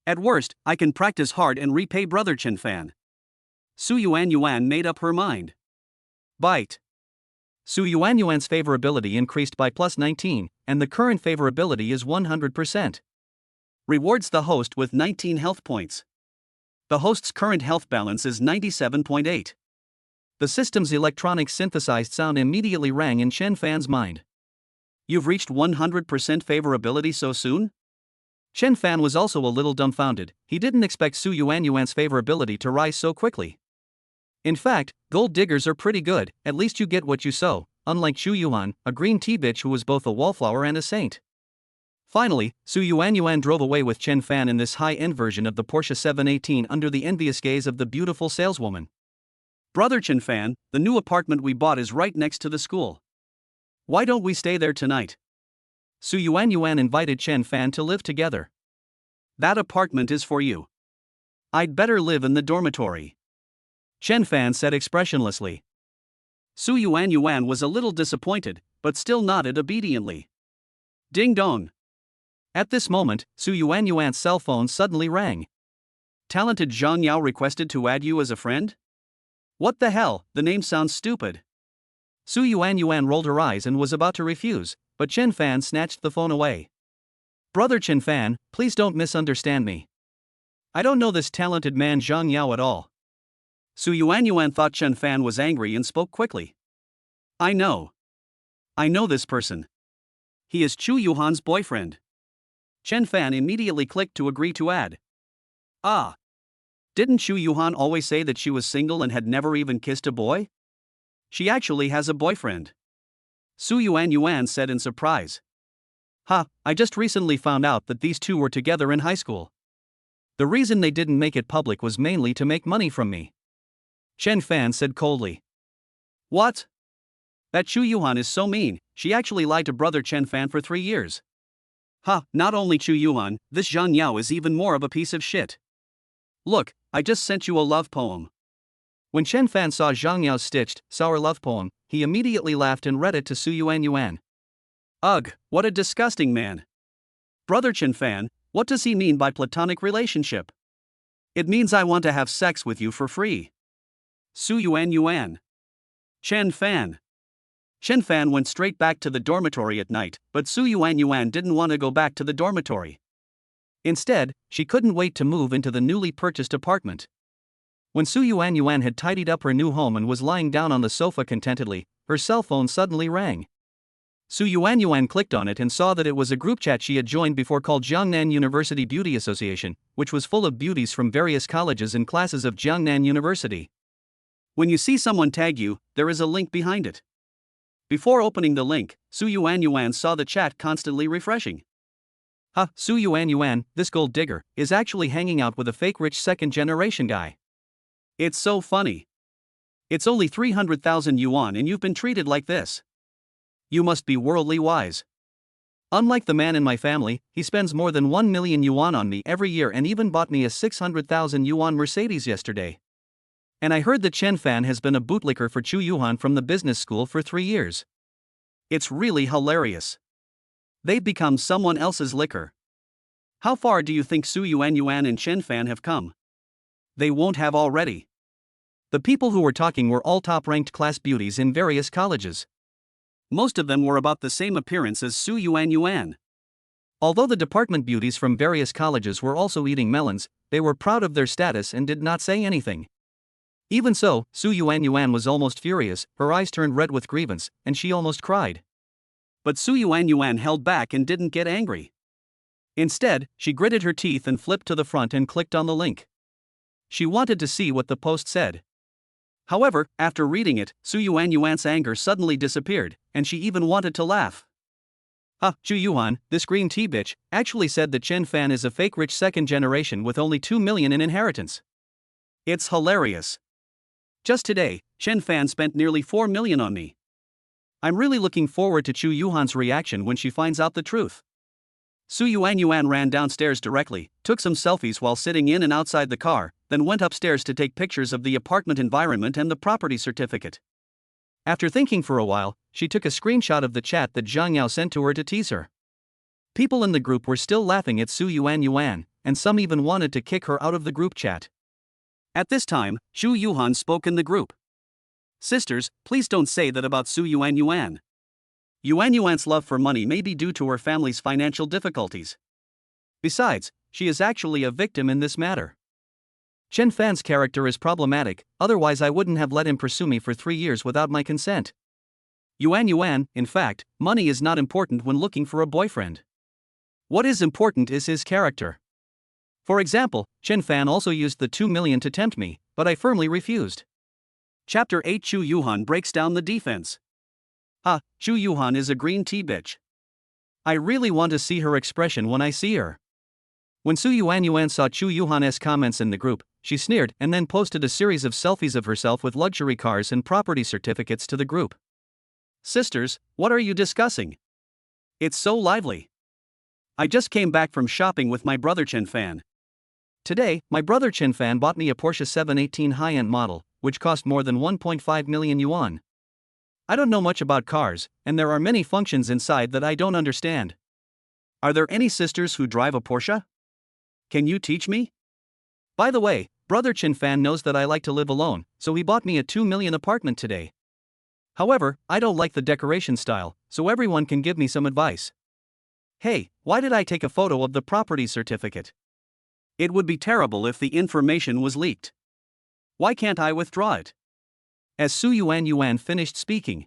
At worst, I can practice hard and repay brother Chen Fan. Su Yuan made up her mind. Bite. Su Yuan's favorability increased by plus 19, and the current favorability is 100%. Rewards the host with 19 health points. The host's current health balance is 97.8. The system's electronic synthesized sound immediately rang in Chen Fan's mind. You've reached 100% favorability so soon? Chen Fan was also a little dumbfounded. He didn't expect Su Yuan's favorability to rise so quickly. In fact, gold diggers are pretty good, at least you get what you sow, unlike Chu Yuan, a green tea bitch who was both a wallflower and a saint. Finally, Su Yuan drove away with Chen Fan in this high-end version of the Porsche 718 under the envious gaze of the beautiful saleswoman. Brother Chen Fan, the new apartment we bought is right next to the school. Why don't we stay there tonight? Su Yuan invited Chen Fan to live together. That apartment is for you. I'd better live in the dormitory. Chen Fan said expressionlessly. Su Yuan was a little disappointed, but still nodded obediently. Ding dong. At this moment, Su Yuan's cell phone suddenly rang. Talented Zhang Yao requested to add you as a friend? What the hell, the name sounds stupid. Su Yuan rolled her eyes and was about to refuse, but Chen Fan snatched the phone away. Brother Chen Fan, please don't misunderstand me. I don't know this talented man Zhang Yao at all. Su Yuan thought Chen Fan was angry and spoke quickly. I know this person. He is Chu Yuhan's boyfriend. Chen Fan immediately clicked to agree to add. Ah. Didn't Chu Yuhan always say that she was single and had never even kissed a boy? She actually has a boyfriend. Su Yuan said in surprise. I just recently found out that these two were together in high school. The reason they didn't make it public was mainly to make money from me. Chen Fan said coldly. What? That Chu Yuhan is so mean, she actually lied to brother Chen Fan for 3 years. Not only Chu Yuhan, this Zhang Yao is even more of a piece of shit. Look, I just sent you a love poem. When Chen Fan saw Zhang Yao's stitched, sour love poem, he immediately laughed and read it to Su Yuan. Ugh, what a disgusting man. Brother Chen Fan, what does he mean by platonic relationship? It means I want to have sex with you for free. Su Yuan. Chen Fan. Chen Fan went straight back to the dormitory at night, but Su Yuan didn't want to go back to the dormitory. Instead, she couldn't wait to move into the newly purchased apartment. When Su Yuan had tidied up her new home and was lying down on the sofa contentedly, her cell phone suddenly rang. Su Yuan clicked on it and saw that it was a group chat she had joined before called Jiangnan University Beauty Association, which was full of beauties from various colleges and classes of Jiangnan University. When you see someone tag you, there is a link behind it. Before opening the link, Su Yuan saw the chat constantly refreshing. Su Yuan, this gold digger, is actually hanging out with a fake rich second-generation guy. It's so funny. It's only 300,000 yuan and you've been treated like this. You must be worldly wise. Unlike the man in my family, he spends more than 1 million yuan on me every year and even bought me a 600,000 yuan Mercedes yesterday. And I heard that Chen Fan has been a bootlicker for Chu Yuhan from the business school for 3 years. It's really hilarious. They've become someone else's liquor. How far do you think Su Yuan and Chen Fan have come? They won't have already. The people who were talking were all top-ranked class beauties in various colleges. Most of them were about the same appearance as Su Yuan. Although the department beauties from various colleges were also eating melons, they were proud of their status and did not say anything. Even so, Su Yuan was almost furious, her eyes turned red with grievance, and she almost cried. But Su Yuan held back and didn't get angry. Instead, she gritted her teeth and flipped to the front and clicked on the link. She wanted to see what the post said. However, after reading it, Su Yuan's anger suddenly disappeared, and she even wanted to laugh. Chu Yuan, this green tea bitch, actually said that Chen Fan is a fake rich second generation with only 2 million in inheritance. It's hilarious. Just today, Chen Fan spent nearly 4 million on me. I'm really looking forward to Chu Yuhan's reaction when she finds out the truth. Su Yuan ran downstairs directly, took some selfies while sitting in and outside the car, then went upstairs to take pictures of the apartment environment and the property certificate. After thinking for a while, she took a screenshot of the chat that Zhang Yao sent to her to tease her. People in the group were still laughing at Su Yuan, and some even wanted to kick her out of the group chat. At this time, Chu Yuhan spoke in the group. Sisters, please don't say that about Su Yuan. Yuan's love for money may be due to her family's financial difficulties. Besides, she is actually a victim in this matter. Chen Fan's character is problematic, otherwise I wouldn't have let him pursue me for 3 years without my consent. Yuan, in fact, money is not important when looking for a boyfriend. What is important is his character. For example, Chen Fan also used the 2 million to tempt me, but I firmly refused. Chapter 8 Chu Yuhan breaks down the defense. Chu Yuhan is a green tea bitch. I really want to see her expression when I see her. When Su Yuan saw Chu Yuhan's comments in the group, she sneered and then posted a series of selfies of herself with luxury cars and property certificates to the group. Sisters, what are you discussing? It's so lively. I just came back from shopping with my brother Chen Fan. Today, my brother Chen Fan bought me a Porsche 718 high-end model, which cost more than 1.5 million yuan. I don't know much about cars, and there are many functions inside that I don't understand. Are there any sisters who drive a Porsche? Can you teach me? By the way, brother Chen Fan knows that I like to live alone, so he bought me a 2 million apartment today. However, I don't like the decoration style, so everyone can give me some advice. Hey, why did I take a photo of the property certificate? It would be terrible if the information was leaked. Why can't I withdraw it? As Su Yuan finished speaking,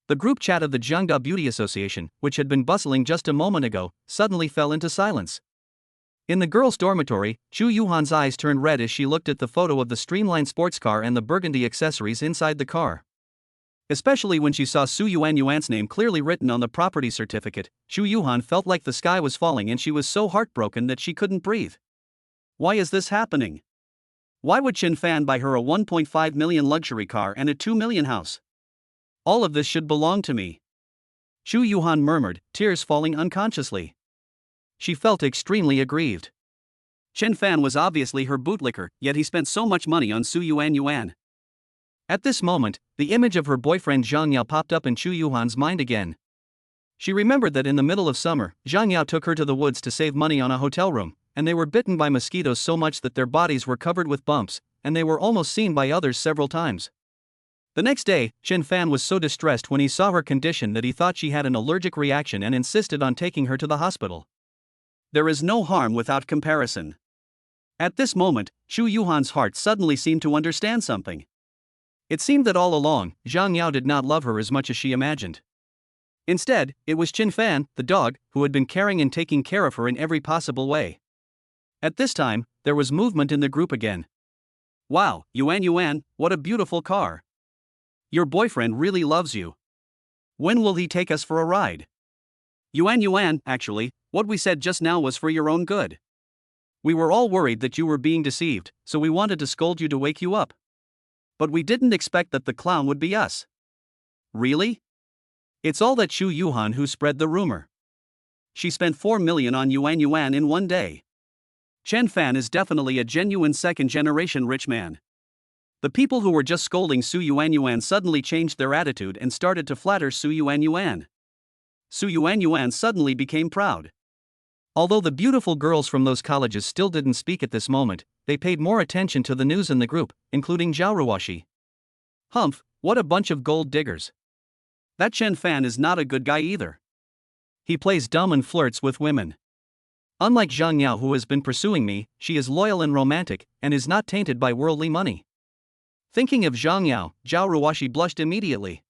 the group chat of the Jiangda Beauty Association, which had been bustling just a moment ago, suddenly fell into silence. In the girls' dormitory, Chu Yuhan's eyes turned red as she looked at the photo of the streamlined sports car and the burgundy accessories inside the car. Especially when she saw Su Yuan's name clearly written on the property certificate, Chu Yuhan felt like the sky was falling and she was so heartbroken that she couldn't breathe. Why is this happening? Why would Chen Fan buy her a 1.5 million luxury car and a 2 million house? All of this should belong to me. Chu Yuhan murmured, tears falling unconsciously. She felt extremely aggrieved. Chen Fan was obviously her bootlicker, yet he spent so much money on Su Yuan. At this moment, the image of her boyfriend Zhang Yao popped up in Chu Yuhan's mind again. She remembered that in the middle of summer, Zhang Yao took her to the woods to save money on a hotel room, and they were bitten by mosquitoes so much that their bodies were covered with bumps, and they were almost seen by others several times. The next day, Chen Fan was so distressed when he saw her condition that he thought she had an allergic reaction and insisted on taking her to the hospital. There is no harm without comparison. At this moment, Chu Yuhan's heart suddenly seemed to understand something. It seemed that all along, Zhang Yao did not love her as much as she imagined. Instead, it was Chen Fan, the dog, who had been caring and taking care of her in every possible way. At this time, there was movement in the group again. Wow, Yuan, what a beautiful car. Your boyfriend really loves you. When will he take us for a ride? Yuan, actually, what we said just now was for your own good. We were all worried that you were being deceived, so we wanted to scold you to wake you up. But we didn't expect that the clown would be us. Really? It's all that Chu Yuhan who spread the rumor. She spent 4 million on Yuan in one day. Chen Fan is definitely a genuine second-generation rich man. The people who were just scolding Su Yuan suddenly changed their attitude and started to flatter Su Yuan. Su Yuan suddenly became proud. Although the beautiful girls from those colleges still didn't speak at this moment, they paid more attention to the news in the group, including Zhao Ruoxi. Humph, what a bunch of gold diggers. That Chen Fan is not a good guy either. He plays dumb and flirts with women. Unlike Zhang Yao, who has been pursuing me, she is loyal and romantic, and is not tainted by worldly money. Thinking of Zhang Yao, Zhao Ruoxi blushed immediately.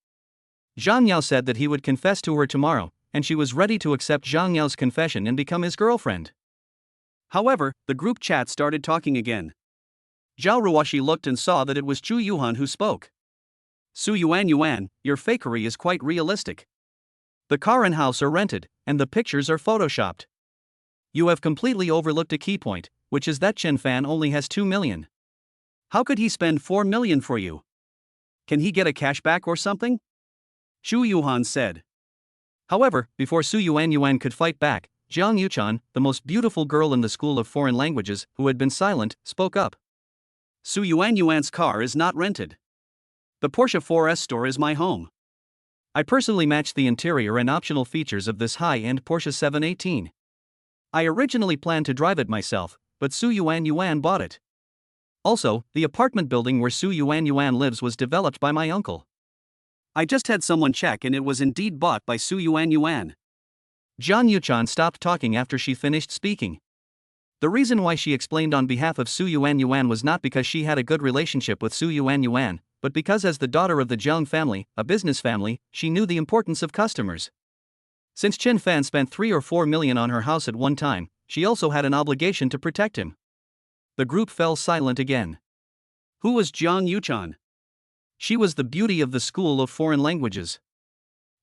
Zhang Yao said that he would confess to her tomorrow, and she was ready to accept Zhang Yao's confession and become his girlfriend. However, the group chat started talking again. Zhao Ruoshi looked and saw that it was Chu Yuhan who spoke. Su Yuan, your fakery is quite realistic. The car and house are rented, and the pictures are photoshopped. You have completely overlooked a key point, which is that Chen Fan only has 2 million. How could he spend 4 million for you? Can he get a cashback or something? Xu Yuhan said. However, before Su Yuan could fight back, Jiang Yuchan, the most beautiful girl in the School of Foreign Languages, who had been silent, spoke up. Su Yuan's car is not rented. The Porsche 4S store is my home. I personally matched the interior and optional features of this high-end Porsche 718. I originally planned to drive it myself, but Su Yuan bought it. Also, the apartment building where Su Yuan lives was developed by my uncle. I just had someone check and it was indeed bought by Su Yuan. Jiang Yuchan stopped talking after she finished speaking. The reason why she explained on behalf of Su Yuan was not because she had a good relationship with Su Yuan, but because as the daughter of the Jiang family, a business family, she knew the importance of customers. Since Chen Fan spent 3 or 4 million on her house at one time, she also had an obligation to protect him. The group fell silent again. Who was Jiang Yuchan? She was the beauty of the School of Foreign Languages.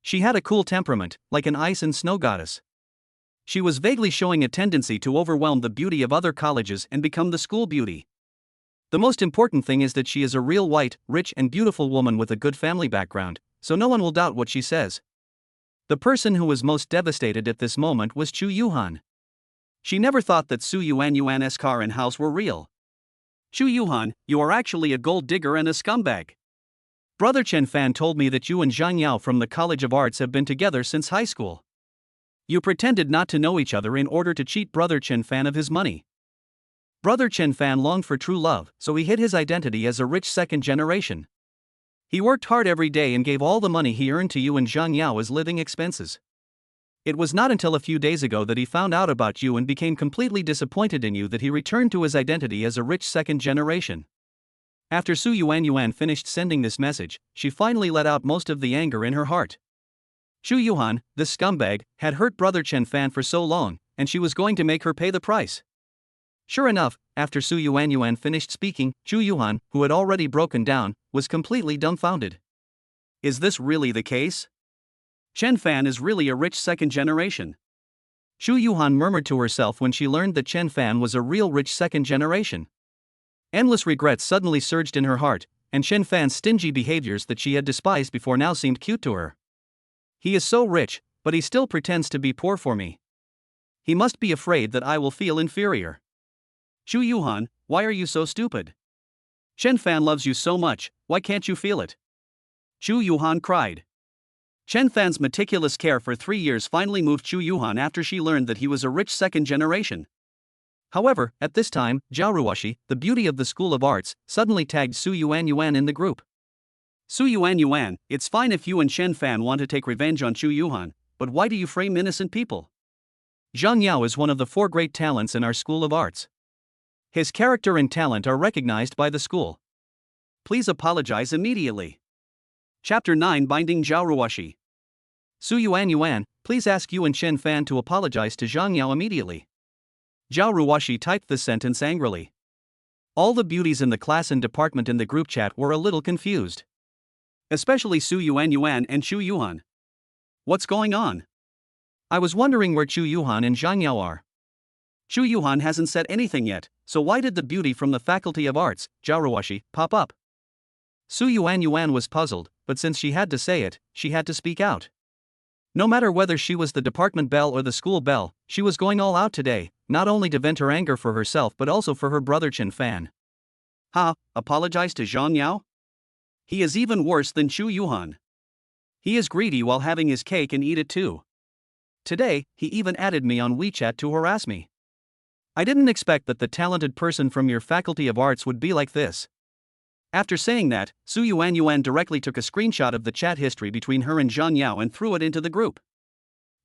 She had a cool temperament, like an ice and snow goddess. She was vaguely showing a tendency to overwhelm the beauty of other colleges and become the school beauty. The most important thing is that she is a real white, rich and beautiful woman with a good family background, so no one will doubt what she says. The person who was most devastated at this moment was Chu Yuhan. She never thought that Su Yuan's car and house were real. Chu Yuhan, you are actually a gold digger and a scumbag. Brother Chen Fan told me that you and Zhang Yao from the College of Arts have been together since high school. You pretended not to know each other in order to cheat Brother Chen Fan of his money. Brother Chen Fan longed for true love, so he hid his identity as a rich second generation. He worked hard every day and gave all the money he earned to you and Zhang Yao as living expenses. It was not until a few days ago that he found out about you and became completely disappointed in you that he returned to his identity as a rich second generation. After Su Yuan finished sending this message, she finally let out most of the anger in her heart. Xu Yuhan, this scumbag, had hurt Brother Chen Fan for so long, and she was going to make her pay the price. Sure enough, after Su Yuan finished speaking, Xu Yuhan, who had already broken down, was completely dumbfounded. Is this really the case? Chen Fan is really a rich second generation. Xu Yuhan murmured to herself when she learned that Chen Fan was a real rich second generation. Endless regrets suddenly surged in her heart, and Chen Fan's stingy behaviors that she had despised before now seemed cute to her. He is so rich, but he still pretends to be poor for me. He must be afraid that I will feel inferior. Xu Yuhan, why are you so stupid? Chen Fan loves you so much, why can't you feel it? Xu Yuhan cried. Chen Fan's meticulous care for 3 years finally moved Xu Yuhan after she learned that he was a rich second generation. However, at this time, Zhao Ruoshi, the beauty of the School of Arts, suddenly tagged Su Yuan in the group. Su Yuan, it's fine if you and Chen Fan want to take revenge on Xu Yuhan, but why do you frame innocent people? Zhang Yao is one of the 4 great talents in our School of Arts. His character and talent are recognized by the school. Please apologize immediately. Chapter 9 Binding Zhao Ruoshi. Su Yuan, please ask Yu and Chen Fan to apologize to Zhang Yao immediately. Zhao Ruoshi typed this sentence angrily. All the beauties in the class and department in the group chat were a little confused. Especially Su Yuan and Xu Yuhan. What's going on? I was wondering where Xu Yuhan and Zhang Yao are. Xu Yuhan hasn't said anything yet, so why did the beauty from the Faculty of Arts, Zhao Ruoshi, pop up? Su Yuan was puzzled, but since she had to say it, she had to speak out. No matter whether she was the department belle or the school belle, she was going all out today, not only to vent her anger for herself but also for her brother Chen Fan. Apologize to Zhang Yao? He is even worse than Xu Yuhan. He is greedy while having his cake and eat it too. Today, he even added me on WeChat to harass me. I didn't expect that the talented person from your Faculty of Arts would be like this. After saying that, Su Yuan directly took a screenshot of the chat history between her and Zhang Yao and threw it into the group.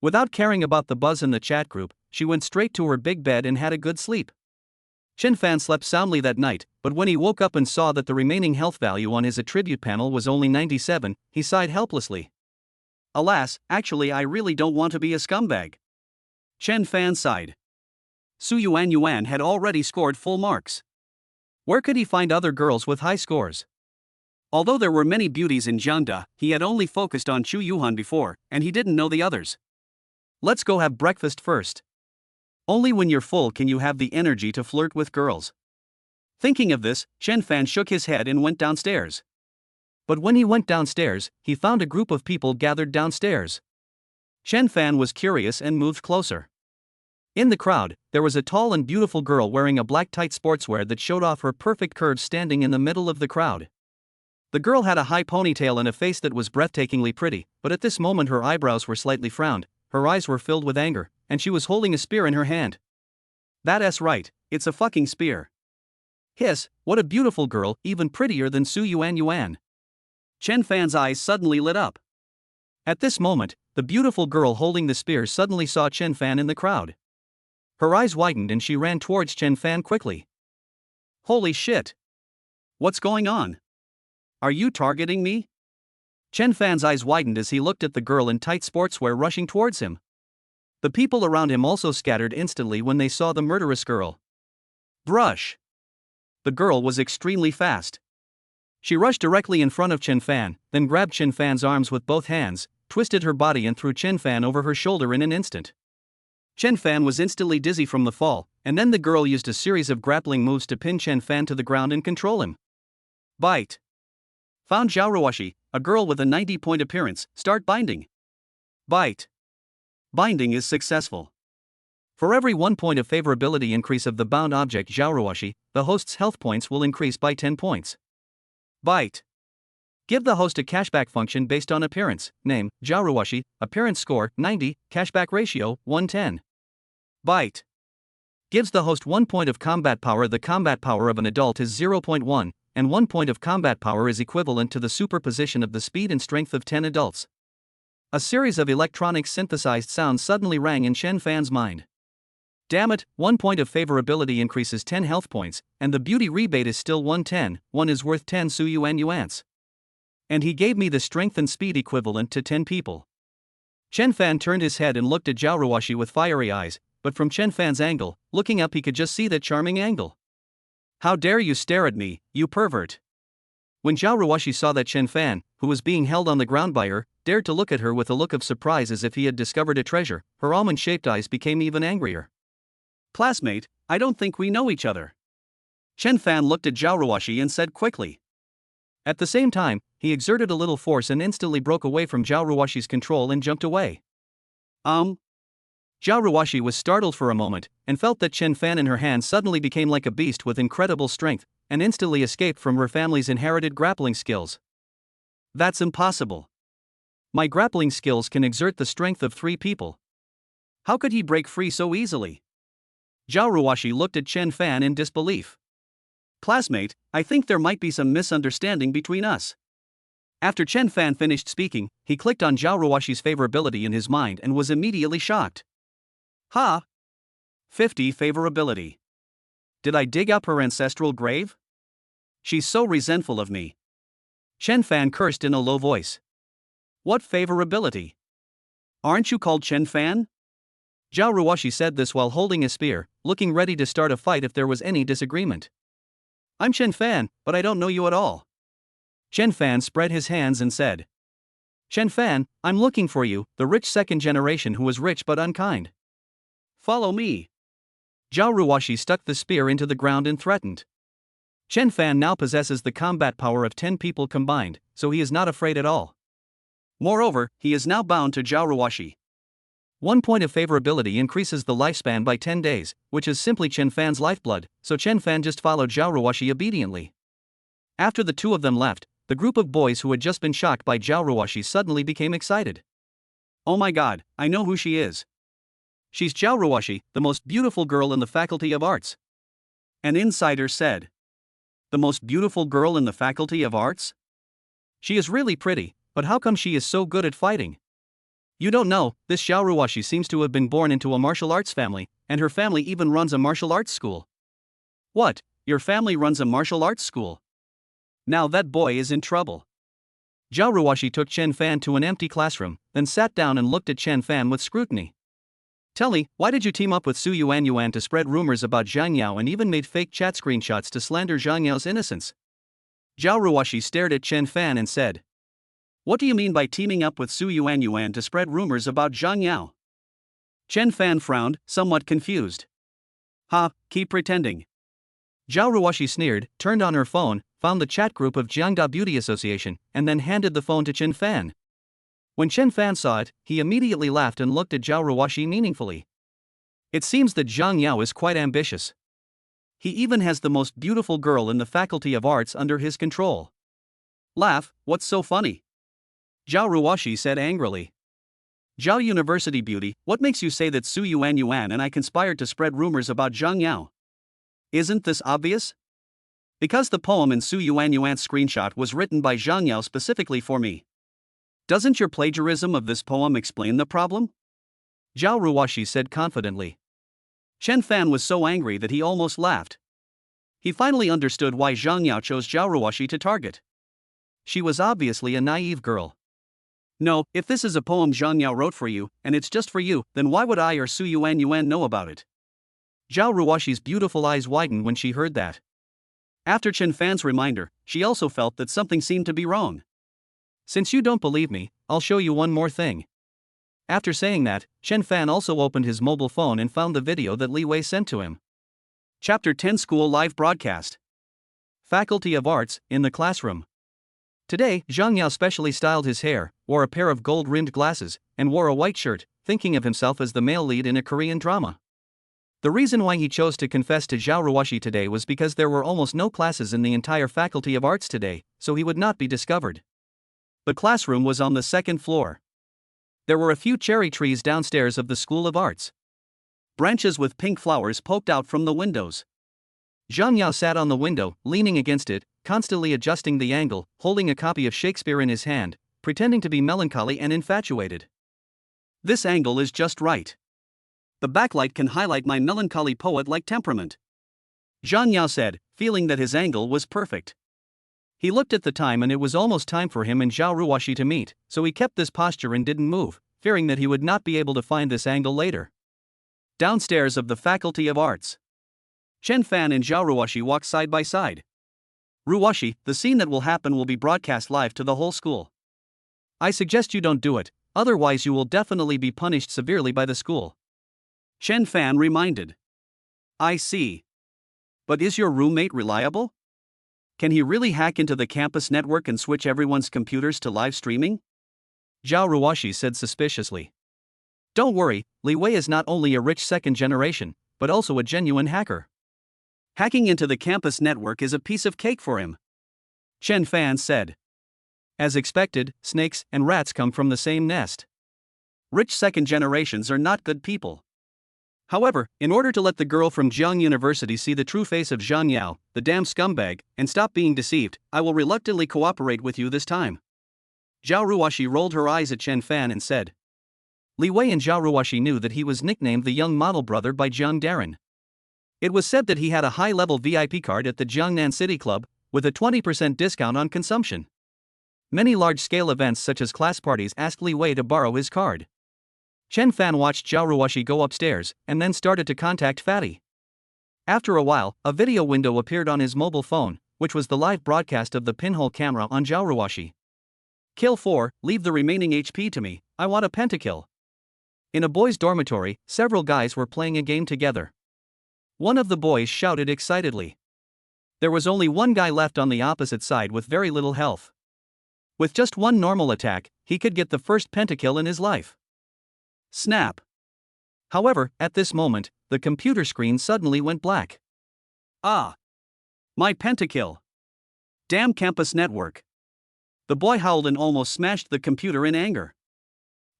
Without caring about the buzz in the chat group, she went straight to her big bed and had a good sleep. Chen Fan slept soundly that night, but when he woke up and saw that the remaining health value on his attribute panel was only 97, he sighed helplessly. Alas, actually I really don't want to be a scumbag. Chen Fan sighed. Su Yuan had already scored full marks. Where could he find other girls with high scores? Although there were many beauties in Jiangda, he had only focused on Chu Yuhan before, and he didn't know the others. Let's go have breakfast first. Only when you're full can you have the energy to flirt with girls. Thinking of this, Chen Fan shook his head and went downstairs. But when he went downstairs, he found a group of people gathered downstairs. Chen Fan was curious and moved closer. In the crowd, there was a tall and beautiful girl wearing a black tight sportswear that showed off her perfect curves standing in the middle of the crowd. The girl had a high ponytail and a face that was breathtakingly pretty, but at this moment her eyebrows were slightly frowned, her eyes were filled with anger, and she was holding a spear in her hand. That's right, it's a fucking spear. Hiss, what a beautiful girl, even prettier than Su Yuan. Chen Fan's eyes suddenly lit up. At this moment, the beautiful girl holding the spear suddenly saw Chen Fan in the crowd. Her eyes widened and she ran towards Chen Fan quickly. Holy shit! What's going on? Are you targeting me? Chen Fan's eyes widened as he looked at the girl in tight sportswear rushing towards him. The people around him also scattered instantly when they saw the murderous girl. Brush! The girl was extremely fast. She rushed directly in front of Chen Fan, then grabbed Chen Fan's arms with both hands, twisted her body and threw Chen Fan over her shoulder in an instant. Chen Fan was instantly dizzy from the fall, and then the girl used a series of grappling moves to pin Chen Fan to the ground and control him. Bite. Found Zhaoruoshi, a girl with a 90-point appearance, start binding. Bite. Binding is successful. For every 1 point of favorability increase of the bound object Zhaoruoshi, the host's health points will increase by 10 points. Bite. Give the host a cashback function based on appearance, name, Zhaoruoshi, appearance score, 90, cashback ratio, 110. Bite. Gives the host 1 point of combat power. The combat power of an adult is 0.1, and 1 point of combat power is equivalent to the superposition of the speed and strength of 10 adults. A series of electronic synthesized sounds suddenly rang in Chen Fan's mind. Damn it, 1 point of favorability increases 10 health points, and the beauty rebate is still 110, 1 is worth 10 Su Yuan. And he gave me the strength and speed equivalent to 10 people. Chen Fan turned his head and looked at Zhaoruoshi with fiery eyes, but from Chen Fan's angle, looking up he could just see that charming angle. How dare you stare at me, you pervert! When Zhaoruoshi saw that Chen Fan, who was being held on the ground by her, dared to look at her with a look of surprise as if he had discovered a treasure, her almond-shaped eyes became even angrier. Classmate, I don't think we know each other. Chen Fan looked at Zhaoruoshi and said quickly. At the same time, he exerted a little force and instantly broke away from Zhaoruoshi's control and jumped away. Zhaoruoshi was startled for a moment, and felt that Chen Fan in her hand suddenly became like a beast with incredible strength, and instantly escaped from her family's inherited grappling skills. That's impossible. My grappling skills can exert the strength of 3 people. How could he break free so easily? Zhaoruoshi looked at Chen Fan in disbelief. Classmate, I think there might be some misunderstanding between us. After Chen Fan finished speaking, he clicked on Zhaoruoshi's favorability in his mind and was immediately shocked. Ha! 50 favorability. Did I dig up her ancestral grave? She's so resentful of me. Chen Fan cursed in a low voice. What favorability? Aren't you called Chen Fan? Zhaoruoshi said this while holding a spear, looking ready to start a fight if there was any disagreement. I'm Chen Fan, but I don't know you at all. Chen Fan spread his hands and said. Chen Fan, I'm looking for you, the rich second generation who was rich but unkind. Follow me. Zhaoruoshi stuck the spear into the ground and threatened. Chen Fan now possesses the combat power of 10 people combined, so he is not afraid at all. Moreover, he is now bound to Zhaoruoshi. 1 point of favorability increases the lifespan by 10 days, which is simply Chen Fan's lifeblood, so Chen Fan just followed Zhaoruoshi obediently. After the two of them left, the group of boys who had just been shocked by Zhaoruoshi suddenly became excited. Oh my god, I know who she is. She's Zhaoruoshi, the most beautiful girl in the Faculty of Arts. An insider said. The most beautiful girl in the Faculty of Arts? She is really pretty, but how come she is so good at fighting? You don't know, this Zhaoruoshi seems to have been born into a martial arts family, and her family even runs a martial arts school. What, your family runs a martial arts school? Now that boy is in trouble. Zhao Ruoxi took Chen Fan to an empty classroom, then sat down and looked at Chen Fan with scrutiny. Tell me, why did you team up with Su Yuan to spread rumors about Zhang Yao and even made fake chat screenshots to slander Zhang Yao's innocence? Zhao Ruoxi stared at Chen Fan and said, "What do you mean by teaming up with Su Yuan to spread rumors about Zhang Yao?" Chen Fan frowned, somewhat confused. "Ha, keep pretending." Zhao Ruoxi sneered, turned on her phone, found the chat group of Jiangda Beauty Association, and then handed the phone to Chen Fan. When Chen Fan saw it, he immediately laughed and looked at Zhao Ruoxi meaningfully. It seems that Zhang Yao is quite ambitious. He even has the most beautiful girl in the Faculty of Arts under his control. Laugh, what's so funny? Zhao Ruoxi said angrily. Zhao University Beauty, what makes you say that Su Yuan and I conspired to spread rumors about Zhang Yao? Isn't this obvious? Because the poem in Su Yuan's screenshot was written by Zhang Yao specifically for me. Doesn't your plagiarism of this poem explain the problem? Zhao Ruoxi said confidently. Chen Fan was so angry that he almost laughed. He finally understood why Zhang Yao chose Zhao Ruoxi to target. She was obviously a naive girl. No, if this is a poem Zhang Yao wrote for you, and it's just for you, then why would I or Su Yuan know about it? Zhao Ruoxi's beautiful eyes widened when she heard that. After Chen Fan's reminder, she also felt that something seemed to be wrong. Since you don't believe me, I'll show you one more thing. After saying that, Chen Fan also opened his mobile phone and found the video that Li Wei sent to him. Chapter 10 School Live Broadcast. Faculty of Arts, in the classroom. Today, Zhang Yao specially styled his hair, wore a pair of gold-rimmed glasses, and wore a white shirt, thinking of himself as the male lead in a Korean drama. The reason why he chose to confess to Zhao Ruoxi today was because there were almost no classes in the entire Faculty of Arts today, so he would not be discovered. The classroom was on the second floor. There were a few cherry trees downstairs of the School of Arts. Branches with pink flowers poked out from the windows. Zhang Yao sat on the window, leaning against it, constantly adjusting the angle, holding a copy of Shakespeare in his hand, pretending to be melancholy and infatuated. This angle is just right. The backlight can highlight my melancholy poet-like temperament. Zhang Yao said, feeling that his angle was perfect. He looked at the time and it was almost time for him and Zhao Ruoxi to meet, so he kept this posture and didn't move, fearing that he would not be able to find this angle later. Downstairs of the Faculty of Arts. Chen Fan and Zhao Ruoxi walked side by side. Ruoxi, the scene that will happen will be broadcast live to the whole school. I suggest you don't do it, otherwise you will definitely be punished severely by the school. Chen Fan reminded. I see. But is your roommate reliable? Can he really hack into the campus network and switch everyone's computers to live streaming? Zhao Ruoxi said suspiciously. Don't worry, Li Wei is not only a rich second generation, but also a genuine hacker. Hacking into the campus network is a piece of cake for him. Chen Fan said. As expected, snakes and rats come from the same nest. Rich second generations are not good people. However, in order to let the girl from Jiang University see the true face of Zhang Yao, the damn scumbag, and stop being deceived, I will reluctantly cooperate with you this time. Zhao Ruoxi rolled her eyes at Chen Fan and said. Li Wei and Zhao Ruoxi knew that he was nicknamed the young model brother by Jiang Darren. It was said that he had a high-level VIP card at the Jiangnan City Club, with a 20% discount on consumption. Many large-scale events such as class parties asked Li Wei to borrow his card. Chen Fan watched Zhao Ruoxi go upstairs, and then started to contact Fatty. After a while, a video window appeared on his mobile phone, which was the live broadcast of the pinhole camera on Zhao Ruoxi. Kill 4, leave the remaining HP to me, I want a pentakill. In a boys' dormitory, several guys were playing a game together. One of the boys shouted excitedly. There was only one guy left on the opposite side with very little health. With just one normal attack, he could get the first pentakill in his life. Snap. However, at this moment, the computer screen suddenly went black. Ah! My pentakill! Damn campus network! The boy howled and almost smashed the computer in anger.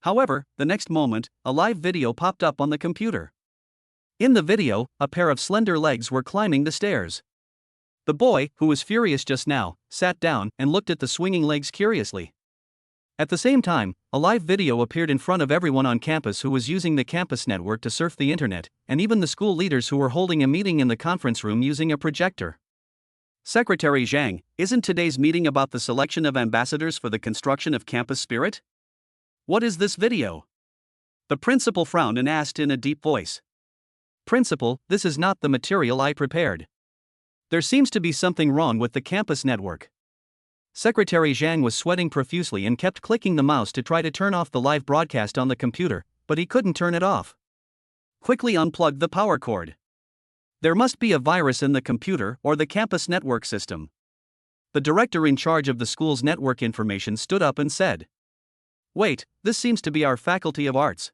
However, the next moment, a live video popped up on the computer. In the video, a pair of slender legs were climbing the stairs. The boy, who was furious just now, sat down and looked at the swinging legs curiously. At the same time, a live video appeared in front of everyone on campus who was using the campus network to surf the internet, and even the school leaders who were holding a meeting in the conference room using a projector. Secretary Zhang, isn't today's meeting about the selection of ambassadors for the construction of campus spirit? What is this video? The principal frowned and asked in a deep voice. Principal, this is not the material I prepared. There seems to be something wrong with the campus network. Secretary Zhang was sweating profusely and kept clicking the mouse to try to turn off the live broadcast on the computer, but he couldn't turn it off. Quickly unplug the power cord. There must be a virus in the computer or the campus network system. The director in charge of the school's network information stood up and said, "Wait, this seems to be our Faculty of Arts."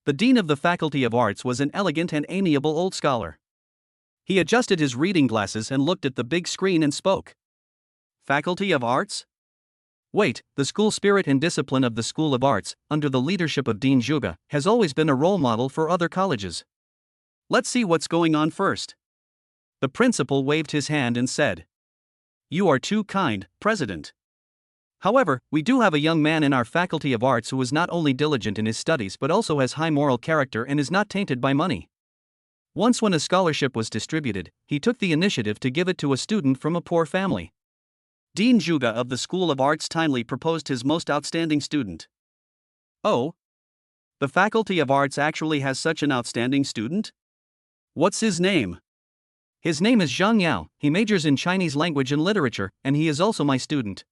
The dean of the Faculty of Arts was an elegant and amiable old scholar. He adjusted his reading glasses and looked at the big screen and spoke. Faculty of Arts? Wait, the school spirit and discipline of the School of Arts, under the leadership of Dean Zhuge, has always been a role model for other colleges. Let's see what's going on first. The principal waved his hand and said, "You are too kind, President. However, we do have a young man in our Faculty of Arts who is not only diligent in his studies but also has high moral character and is not tainted by money." Once when a scholarship was distributed, he took the initiative to give it to a student from a poor family. Dean Zhuge of the School of Arts timely proposed his most outstanding student. Oh? The Faculty of Arts actually has such an outstanding student? What's his name? His name is Zhang Yao, he majors in Chinese language and literature, and he is also my student.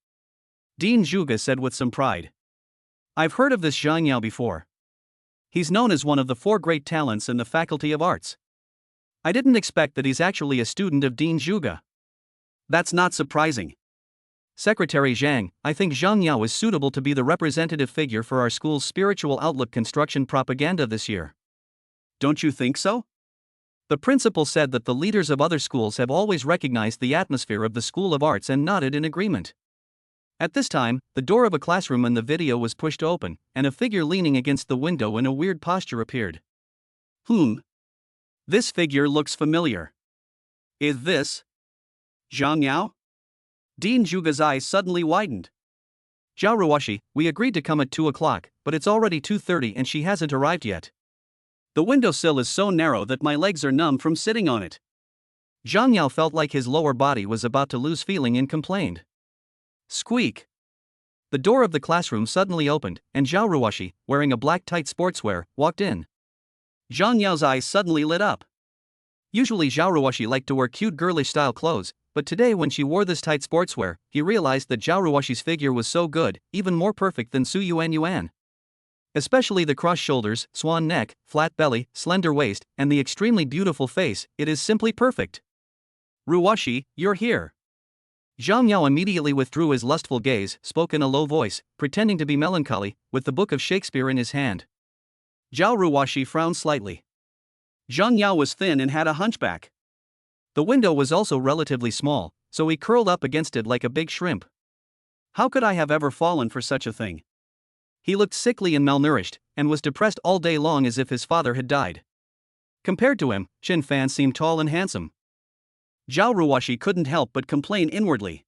Dean Zhuge said with some pride. I've heard of this Zhang Yao before. He's known as one of the 4 great talents in the Faculty of Arts. I didn't expect that he's actually a student of Dean Zhuge. That's not surprising. Secretary Zhang, I think Zhang Yao is suitable to be the representative figure for our school's spiritual outlook construction propaganda this year. Don't you think so? The principal said that the leaders of other schools have always recognized the atmosphere of the School of Arts and nodded in agreement. At this time, the door of a classroom in the video was pushed open, and a figure leaning against the window in a weird posture appeared. This figure looks familiar. Is this Zhang Yao? Dean Zhuge's eyes suddenly widened. Zhao Ruoshi, we agreed to come at 2 o'clock, but it's already 2:30 and she hasn't arrived yet. The windowsill is so narrow that my legs are numb from sitting on it. Zhang Yao felt like his lower body was about to lose feeling and complained. Squeak! The door of the classroom suddenly opened, and Zhao Ruoshi, wearing a black tight sportswear, walked in. Zhang Yao's eyes suddenly lit up. Usually Zhao Ruoshi liked to wear cute girlish style clothes, but today when she wore this tight sportswear, he realized that Zhao Ruoshi's figure was so good, even more perfect than Su Yuan. Especially the crossed shoulders, swan neck, flat belly, slender waist, and the extremely beautiful face, it is simply perfect. Ruoshi, you're here. Zhang Yao immediately withdrew his lustful gaze, spoke in a low voice, pretending to be melancholy, with the book of Shakespeare in his hand. Zhao Ruoshi frowned slightly. Zhang Yao was thin and had a hunchback. The window was also relatively small, so he curled up against it like a big shrimp. How could I have ever fallen for such a thing? He looked sickly and malnourished, and was depressed all day long as if his father had died. Compared to him, Chen Fan seemed tall and handsome. Zhao Ruoshi couldn't help but complain inwardly.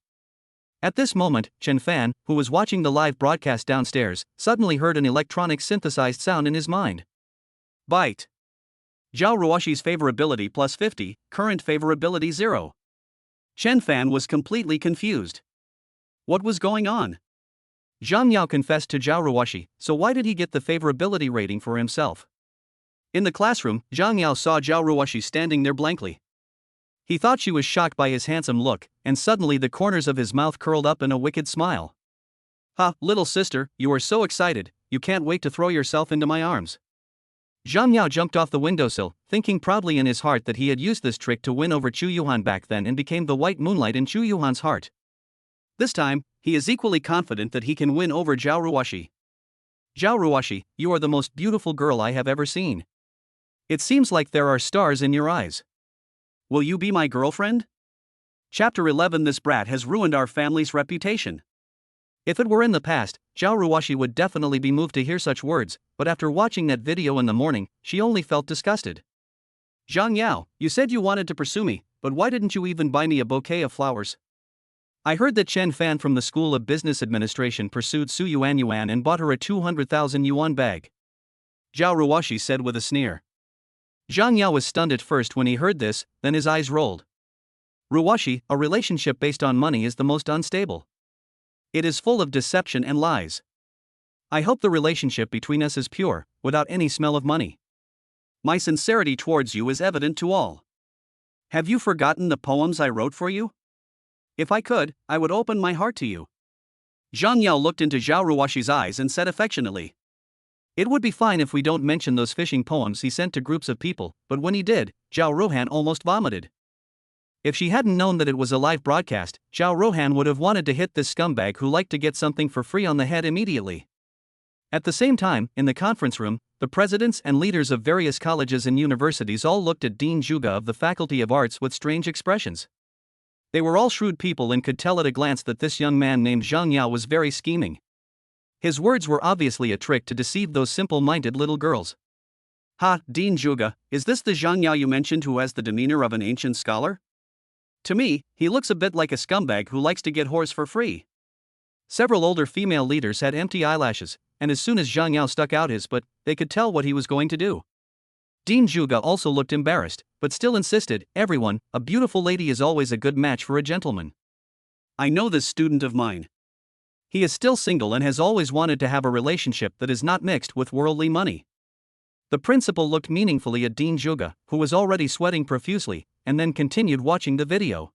At this moment, Chen Fan, who was watching the live broadcast downstairs, suddenly heard an electronic synthesized sound in his mind. Byte. Zhao Ruoshi's favorability plus 50, current favorability 0. Chen Fan was completely confused. What was going on? Zhang Yao confessed to Zhao Ruoshi, so why did he get the favorability rating for himself? In the classroom, Zhang Yao saw Zhao Ruoshi standing there blankly. He thought she was shocked by his handsome look, and suddenly the corners of his mouth curled up in a wicked smile. Ha, little sister, you are so excited, you can't wait to throw yourself into my arms. Zhang Yao jumped off the windowsill, thinking proudly in his heart that he had used this trick to win over Chu Yuhan back then and became the white moonlight in Chu Yuhan's heart. This time, he is equally confident that he can win over Zhao Ruoshi. Zhao Ruoshi, you are the most beautiful girl I have ever seen. It seems like there are stars in your eyes. Will you be my girlfriend? Chapter 11. This brat has ruined our family's reputation. If it were in the past, Zhao Ruoshi would definitely be moved to hear such words, but after watching that video in the morning, she only felt disgusted. Zhang Yao, you said you wanted to pursue me, but why didn't you even buy me a bouquet of flowers? I heard that Chen Fan from the School of Business Administration pursued Su Yuan and bought her a 200,000 yuan bag. Zhao Ruoshi said with a sneer. Zhang Yao was stunned at first when he heard this, then his eyes rolled. Ruwashi, a relationship based on money is the most unstable. It is full of deception and lies. I hope the relationship between us is pure, without any smell of money. My sincerity towards you is evident to all. Have you forgotten the poems I wrote for you? If I could, I would open my heart to you. Zhang Yao looked into Zhao Ruwashi's eyes and said affectionately. It would be fine if we don't mention those fishing poems he sent to groups of people, but when he did, Zhao Rohan almost vomited. If she hadn't known that it was a live broadcast, Zhao Rohan would have wanted to hit this scumbag who liked to get something for free on the head immediately. At the same time, in the conference room, the presidents and leaders of various colleges and universities all looked at Dean Zhuge of the Faculty of Arts with strange expressions. They were all shrewd people and could tell at a glance that this young man named Zhang Yao was very scheming. His words were obviously a trick to deceive those simple-minded little girls. Ha, Dean Zhuge, is this the Zhang Yao you mentioned who has the demeanor of an ancient scholar? To me, he looks a bit like a scumbag who likes to get whores for free. Several older female leaders had empty eyelashes, and as soon as Zhang Yao stuck out his butt, they could tell what he was going to do. Dean Zhuge also looked embarrassed, but still insisted, everyone, a beautiful lady is always a good match for a gentleman. I know this student of mine. He is still single and has always wanted to have a relationship that is not mixed with worldly money. The principal looked meaningfully at Dean Zhuge, who was already sweating profusely, and then continued watching the video.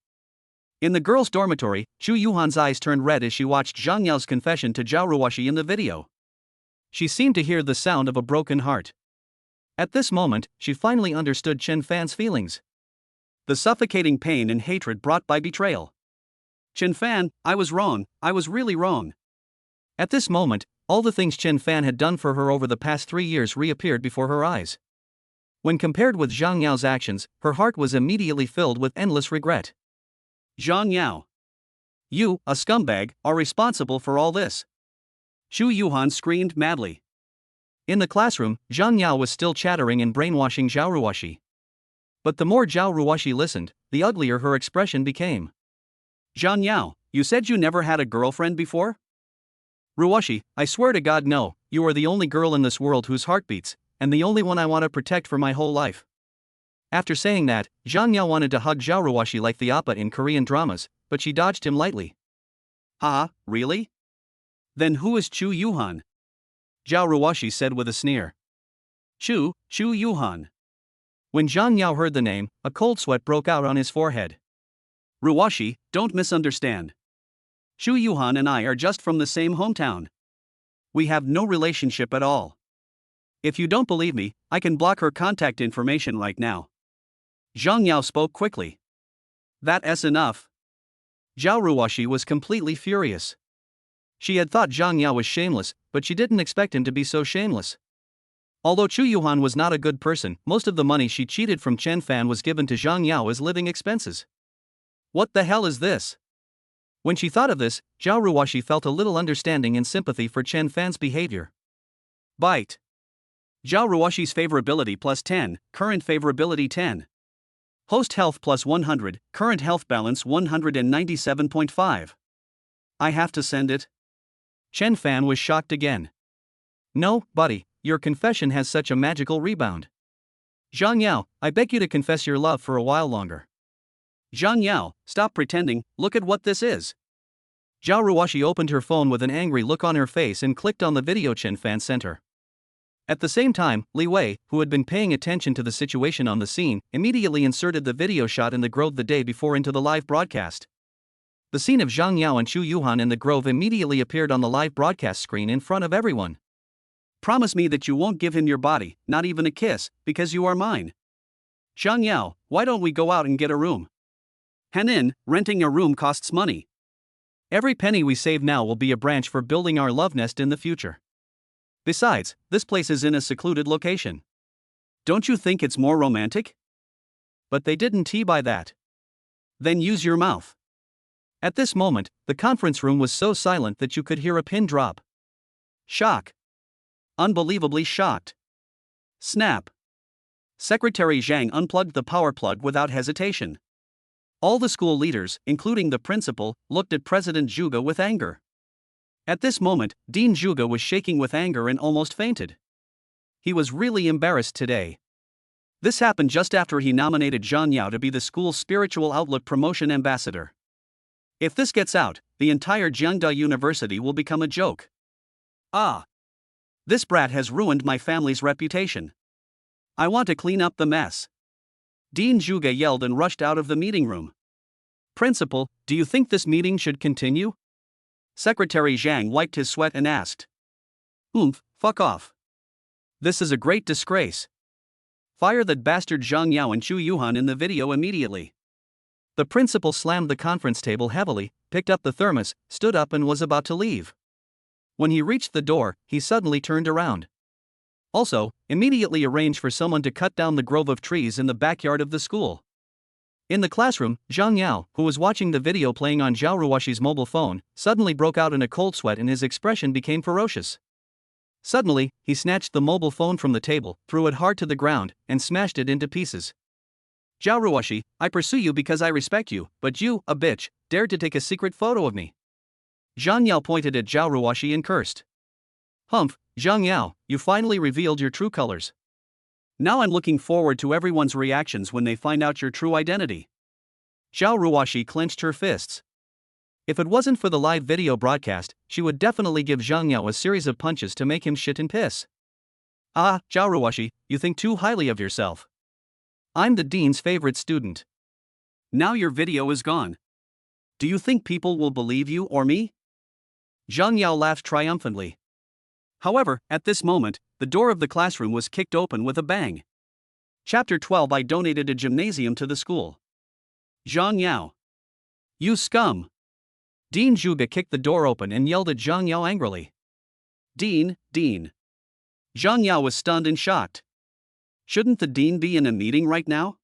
In the girls' dormitory, Chu Yuhan's eyes turned red as she watched Zhang Yao's confession to Zhao Ruwashi in the video. She seemed to hear the sound of a broken heart. At this moment, she finally understood Chen Fan's feelings. The suffocating pain and hatred brought by betrayal. Chen Fan, I was wrong, I was really wrong. At this moment, all the things Chen Fan had done for her over the past 3 years reappeared before her eyes. When compared with Zhang Yao's actions, her heart was immediately filled with endless regret. Zhang Yao. You, a scumbag, are responsible for all this. Chu Yuhan screamed madly. In the classroom, Zhang Yao was still chattering and brainwashing Zhao Ruwashi. But the more Zhao Ruwashi listened, the uglier her expression became. Zhang Yao, you said you never had a girlfriend before? Ruwashi, I swear to God no, you are the only girl in this world whose heart beats, and the only one I want to protect for my whole life. After saying that, Zhang Yao wanted to hug Zhao Ruwashi like the oppa in Korean dramas, but she dodged him lightly. Ha, really? Then who is Chu Yuhan? Zhao Ruwashi said with a sneer. Chu Yuhan. When Zhang Yao heard the name, a cold sweat broke out on his forehead. Ruwashi, don't misunderstand. Chu Yuhan and I are just from the same hometown. We have no relationship at all. If you don't believe me, I can block her contact information right now. Zhang Yao spoke quickly. That's enough. Zhao Ruwashi was completely furious. She had thought Zhang Yao was shameless, but she didn't expect him to be so shameless. Although Chu Yuhan was not a good person, most of the money she cheated from Chen Fan was given to Zhang Yao as living expenses. What the hell is this? When she thought of this, Zhao Ruwashi felt a little understanding and sympathy for Chen Fan's behavior. Bite. Zhao Ruwashi's favorability plus 10, current favorability 10. Host health plus 100, current health balance 197.5. I have to send it? Chen Fan was shocked again. No, buddy, your confession has such a magical rebound. Zhang Yao, I beg you to confess your love for a while longer. Zhang Yao, stop pretending, look at what this is. Zhao Ruwashi opened her phone with an angry look on her face and clicked on the video Chen Fan sent her. At the same time, Li Wei, who had been paying attention to the situation on the scene, immediately inserted the video shot in the grove the day before into the live broadcast. The scene of Zhang Yao and Chu Yuhan in the grove immediately appeared on the live broadcast screen in front of everyone. Promise me that you won't give him your body, not even a kiss, because you are mine. Zhang Yao, why don't we go out and get a room? Hanin, renting a room costs money. Every penny we save now will be a branch for building our love nest in the future. Besides, this place is in a secluded location. Don't you think it's more romantic? But they didn't buy that. Then use your mouth. At this moment, the conference room was so silent that you could hear a pin drop. Shock. Unbelievably shocked. Snap. Secretary Zhang unplugged the power plug without hesitation. All the school leaders, including the principal, looked at President Zhuge with anger. At this moment, Dean Zhuge was shaking with anger and almost fainted. He was really embarrassed today. This happened just after he nominated Zhang Yao to be the school's spiritual outlook promotion ambassador. If this gets out, the entire Jiangda University will become a joke. Ah! This brat has ruined my family's reputation. I want to clean up the mess. Dean Zhuge yelled and rushed out of the meeting room. Principal, do you think this meeting should continue? Secretary Zhang wiped his sweat and asked. Fuck off. This is a great disgrace. Fire that bastard Zhang Yao and Chu Yuhan in the video immediately. The principal slammed the conference table heavily, picked up the thermos, stood up and was about to leave. When he reached the door, he suddenly turned around. Also, immediately arrange for someone to cut down the grove of trees in the backyard of the school. In the classroom, Zhang Yao, who was watching the video playing on Zhao Ruoxi's mobile phone, suddenly broke out in a cold sweat and his expression became ferocious. Suddenly, he snatched the mobile phone from the table, threw it hard to the ground, and smashed it into pieces. Zhao Ruoxi, I pursue you because I respect you, but you, a bitch, dared to take a secret photo of me. Zhang Yao pointed at Zhao Ruoxi and cursed. Zhang Yao, you finally revealed your true colors. Now I'm looking forward to everyone's reactions when they find out your true identity. Zhao Ruoxi clenched her fists. If it wasn't for the live video broadcast, she would definitely give Zhang Yao a series of punches to make him shit and piss. Ah, Zhao Ruoxi, you think too highly of yourself. I'm the dean's favorite student. Now your video is gone. Do you think people will believe you or me? Zhang Yao laughed triumphantly. However, at this moment, the door of the classroom was kicked open with a bang. Chapter 12 I donated a gymnasium to the school. Zhang Yao. You scum! Dean Zhuge kicked the door open and yelled at Zhang Yao angrily. Dean. Zhang Yao was stunned and shocked. Shouldn't the dean be in a meeting right now?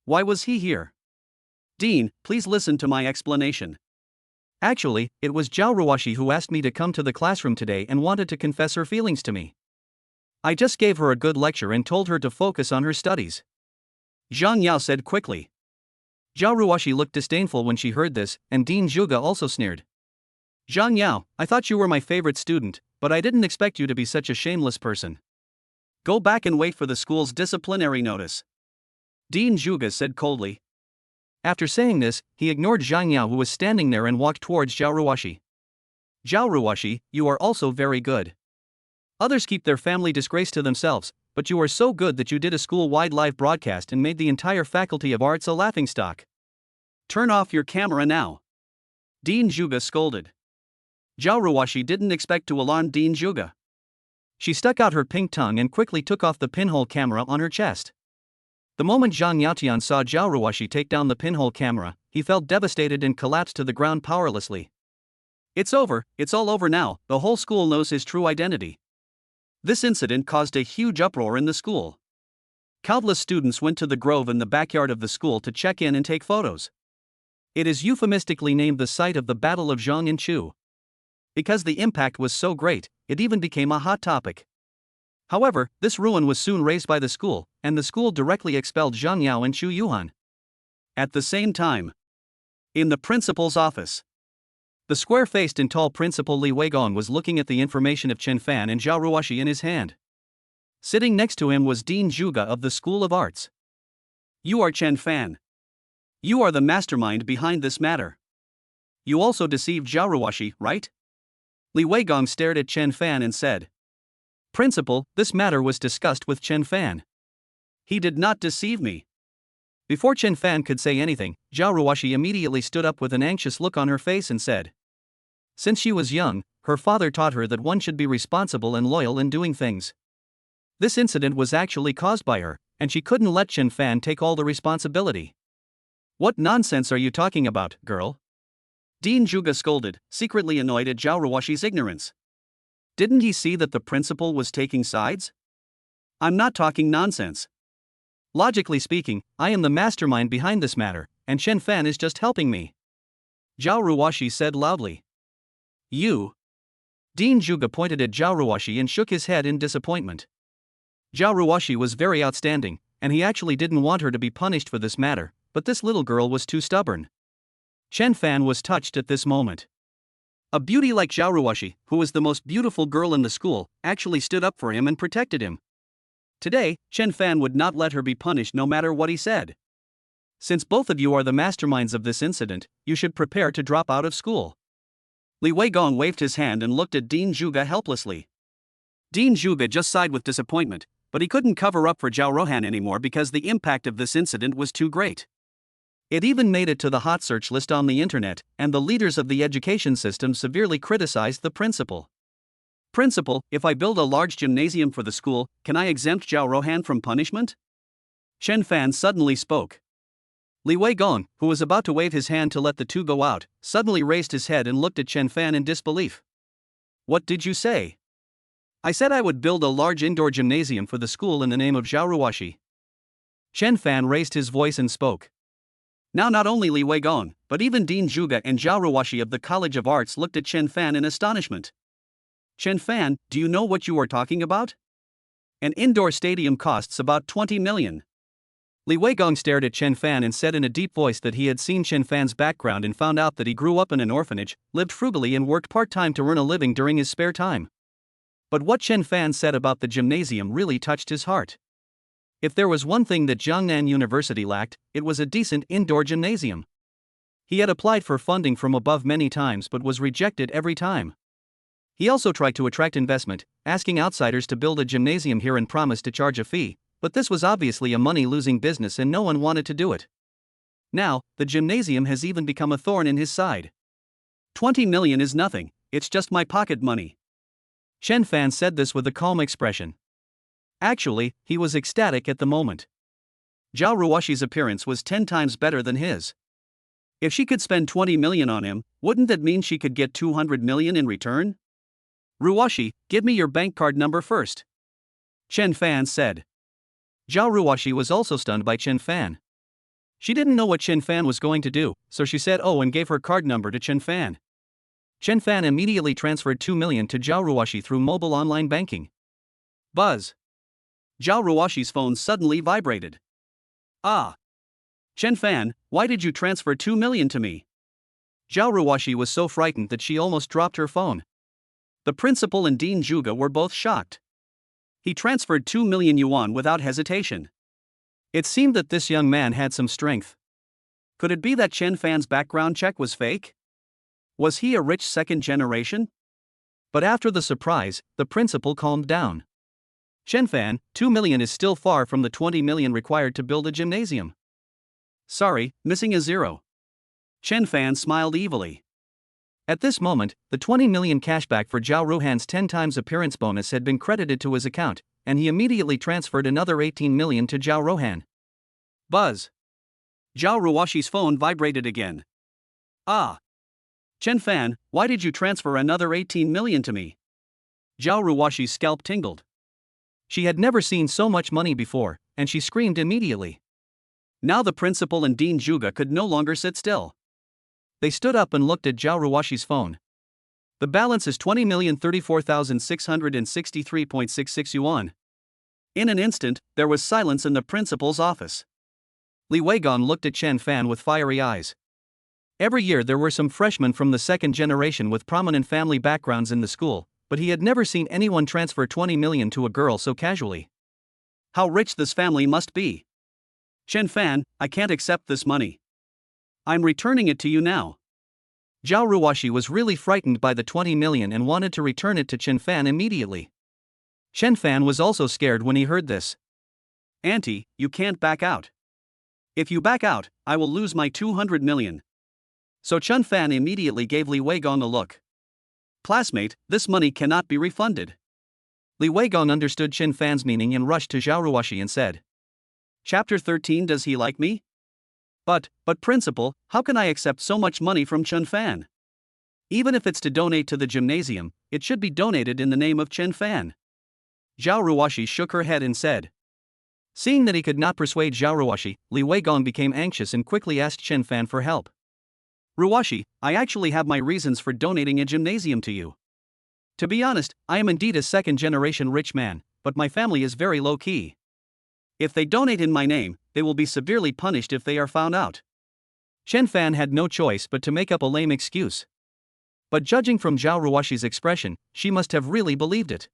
Why was he here? Dean, please listen to my explanation. Actually, it was Zhao Ruoxi who asked me to come to the classroom today and wanted to confess her feelings to me. I just gave her a good lecture and told her to focus on her studies. Zhang Yao said quickly. Zhao Ruoxi looked disdainful when she heard this, and Dean Zhuge also sneered. Zhang Yao, I thought you were my favorite student, but I didn't expect you to be such a shameless person. Go back and wait for the school's disciplinary notice. Dean Zhuge said coldly. After saying this, he ignored Zhang Yao who was standing there and walked towards Zhao Ruoxi. Zhao Ruoxi, you are also very good. Others keep their family disgrace to themselves, but you are so good that you did a school-wide live broadcast and made the entire Faculty of Arts a laughingstock. Turn off your camera now. Dean Zhuge scolded. Zhao Ruoxi didn't expect to alarm Dean Zhuge. She stuck out her pink tongue and quickly took off the pinhole camera on her chest. The moment Zhang Yaotian saw Zhao Ruoxi take down the pinhole camera, he felt devastated and collapsed to the ground powerlessly. It's over, it's all over now, the whole school knows his true identity. This incident caused a huge uproar in the school. Countless students went to the grove in the backyard of the school to check in and take photos. It is euphemistically named the site of the Battle of Zhang and Chu. Because the impact was so great, it even became a hot topic. However, this ruin was soon raised by the school, and the school directly expelled Zhang Yao and Chu Yuhan. At the same time, in the principal's office, the square-faced and tall principal Li Weigong was looking at the information of Chen Fan and Zhao Ruoxi in his hand. Sitting next to him was Dean Zhuge of the School of Arts. You are Chen Fan. You are the mastermind behind this matter. You also deceived Zhao Ruoxi, right? Li Weigong stared at Chen Fan and said. Principal, this matter was discussed with Chen Fan. He did not deceive me. Before Chen Fan could say anything, Zhao Ruoxi immediately stood up with an anxious look on her face and said. Since she was young, her father taught her that one should be responsible and loyal in doing things. This incident was actually caused by her, and she couldn't let Chen Fan take all the responsibility. What nonsense are you talking about, girl? Dean Zhuge scolded, secretly annoyed at Zhao Ruoxi's ignorance. Didn't he see that the principal was taking sides? I'm not talking nonsense. Logically speaking, I am the mastermind behind this matter, and Chen Fan is just helping me. Zhao Ruoxi said loudly. You? Dean Zhuge pointed at Zhao Ruoxi and shook his head in disappointment. Zhao Ruoxi was very outstanding, and he actually didn't want her to be punished for this matter, but this little girl was too stubborn. Chen Fan was touched at this moment. A beauty like Zhao Ruoxi, who was the most beautiful girl in the school, actually stood up for him and protected him. Today, Chen Fan would not let her be punished no matter what he said. Since both of you are the masterminds of this incident, you should prepare to drop out of school. Li Weigong waved his hand and looked at Dean Zhuge helplessly. Dean Zhuge just sighed with disappointment, but he couldn't cover up for Zhao Rohan anymore because the impact of this incident was too great. It even made it to the hot search list on the internet, and the leaders of the education system severely criticized the principal. Principal, if I build a large gymnasium for the school, can I exempt Zhao Rohan from punishment? Chen Fan suddenly spoke. Li Weigong, who was about to wave his hand to let the two go out, suddenly raised his head and looked at Chen Fan in disbelief. What did you say? I said I would build a large indoor gymnasium for the school in the name of Zhao Ruoxi. Chen Fan raised his voice and spoke. Now not only Li Weigong, but even Dean Zhuge and Zhao Ruoxi of the College of Arts looked at Chen Fan in astonishment. Chen Fan, do you know what you are talking about? An indoor stadium costs about 20 million. Li Weigong stared at Chen Fan and said in a deep voice that he had seen Chen Fan's background and found out that he grew up in an orphanage, lived frugally and worked part-time to earn a living during his spare time. But what Chen Fan said about the gymnasium really touched his heart. If there was one thing that Jiangnan University lacked, it was a decent indoor gymnasium. He had applied for funding from above many times but was rejected every time. He also tried to attract investment, asking outsiders to build a gymnasium here and promised to charge a fee, but this was obviously a money-losing business and no one wanted to do it. Now, the gymnasium has even become a thorn in his side. 20 million is nothing, it's just my pocket money. Chen Fan said this with a calm expression. Actually, he was ecstatic at the moment. Zhao Ruoxi's appearance was 10 times better than his. If she could spend 20 million on him, wouldn't that mean she could get 200 million in return? Ruoxi, give me your bank card number first. Chen Fan said. Zhao Ruoxi was also stunned by Chen Fan. She didn't know what Chen Fan was going to do, so she said oh and gave her card number to Chen Fan. Chen Fan immediately transferred 2 million to Zhao Ruoxi through mobile online banking. Buzz. Zhao Ruoxi's phone suddenly vibrated. Ah. Chen Fan, why did you transfer 2 million to me? Zhao Ruoxi was so frightened that she almost dropped her phone. The principal and Dean Zhuge were both shocked. He transferred 2 million yuan without hesitation. It seemed that this young man had some strength. Could it be that Chen Fan's background check was fake? Was he a rich second generation? But after the surprise, the principal calmed down. Chen Fan, 2 million is still far from the 20 million required to build a gymnasium. Sorry, missing a zero. Chen Fan smiled evilly. At this moment, the 20 million cashback for Zhao Ruhan's 10 times appearance bonus had been credited to his account, and he immediately transferred another 18 million to Zhao Rohan. Buzz. Zhao Ruoxi's phone vibrated again. Ah. Chen Fan, why did you transfer another 18 million to me? Zhao Ruoxi's scalp tingled. She had never seen so much money before, and she screamed immediately. Now the principal and Dean Zhuge could no longer sit still. They stood up and looked at Zhao Ruoxi's phone. The balance is 20,034,663.66 yuan. In an instant, there was silence in the principal's office. Li Weigong looked at Chen Fan with fiery eyes. Every year there were some freshmen from the second generation with prominent family backgrounds in the school, but he had never seen anyone transfer 20 million to a girl so casually. How rich this family must be. Chen Fan, I can't accept this money. I'm returning it to you now. Zhao Ruoxi was really frightened by the 20 million and wanted to return it to Chen Fan immediately. Chen Fan was also scared when he heard this. Auntie, you can't back out. If you back out, I will lose my 200 million. So Chen Fan immediately gave Li Weigong a look. Classmate, this money cannot be refunded. Li Weigong understood Chen Fan's meaning and rushed to Zhao Ruoxi and said. Chapter 13 Does he like me? But principal, how can I accept so much money from Chen Fan? Even if it's to donate to the gymnasium, it should be donated in the name of Chen Fan. Zhao Ruoxi shook her head and said. Seeing that he could not persuade Zhao Ruoxi, Li Weigong became anxious and quickly asked Chen Fan for help. Ruoxi, I actually have my reasons for donating a gymnasium to you. To be honest, I am indeed a second-generation rich man, but my family is very low-key. If they donate in my name, they will be severely punished if they are found out. Chen Fan had no choice but to make up a lame excuse. But judging from Zhao Ruoxi's expression, she must have really believed it.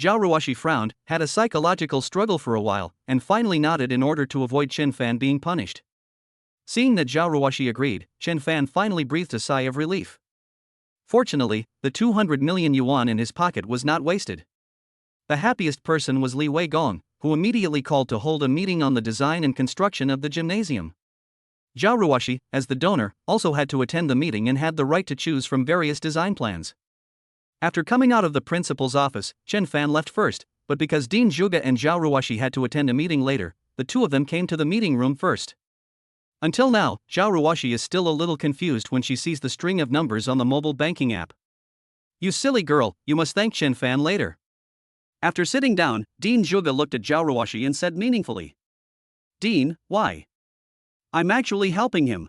Zhao Ruoxi frowned, had a psychological struggle for a while, and finally nodded in order to avoid Chen Fan being punished. Seeing that Zhao Ruoxi agreed, Chen Fan finally breathed a sigh of relief. Fortunately, the 200 million yuan in his pocket was not wasted. The happiest person was Li Weigong, who immediately called to hold a meeting on the design and construction of the gymnasium. Zhao Ruoxi, as the donor, also had to attend the meeting and had the right to choose from various design plans. After coming out of the principal's office, Chen Fan left first, but because Dean Zhuge and Zhao Ruoxi had to attend a meeting later, the two of them came to the meeting room first. Until now, Zhao Ruoxi is still a little confused when she sees the string of numbers on the mobile banking app. "You silly girl, you must thank Chen Fan later." After sitting down, Dean Zhuge looked at Zhao Ruoxi and said meaningfully, "Dean, why? I'm actually helping him."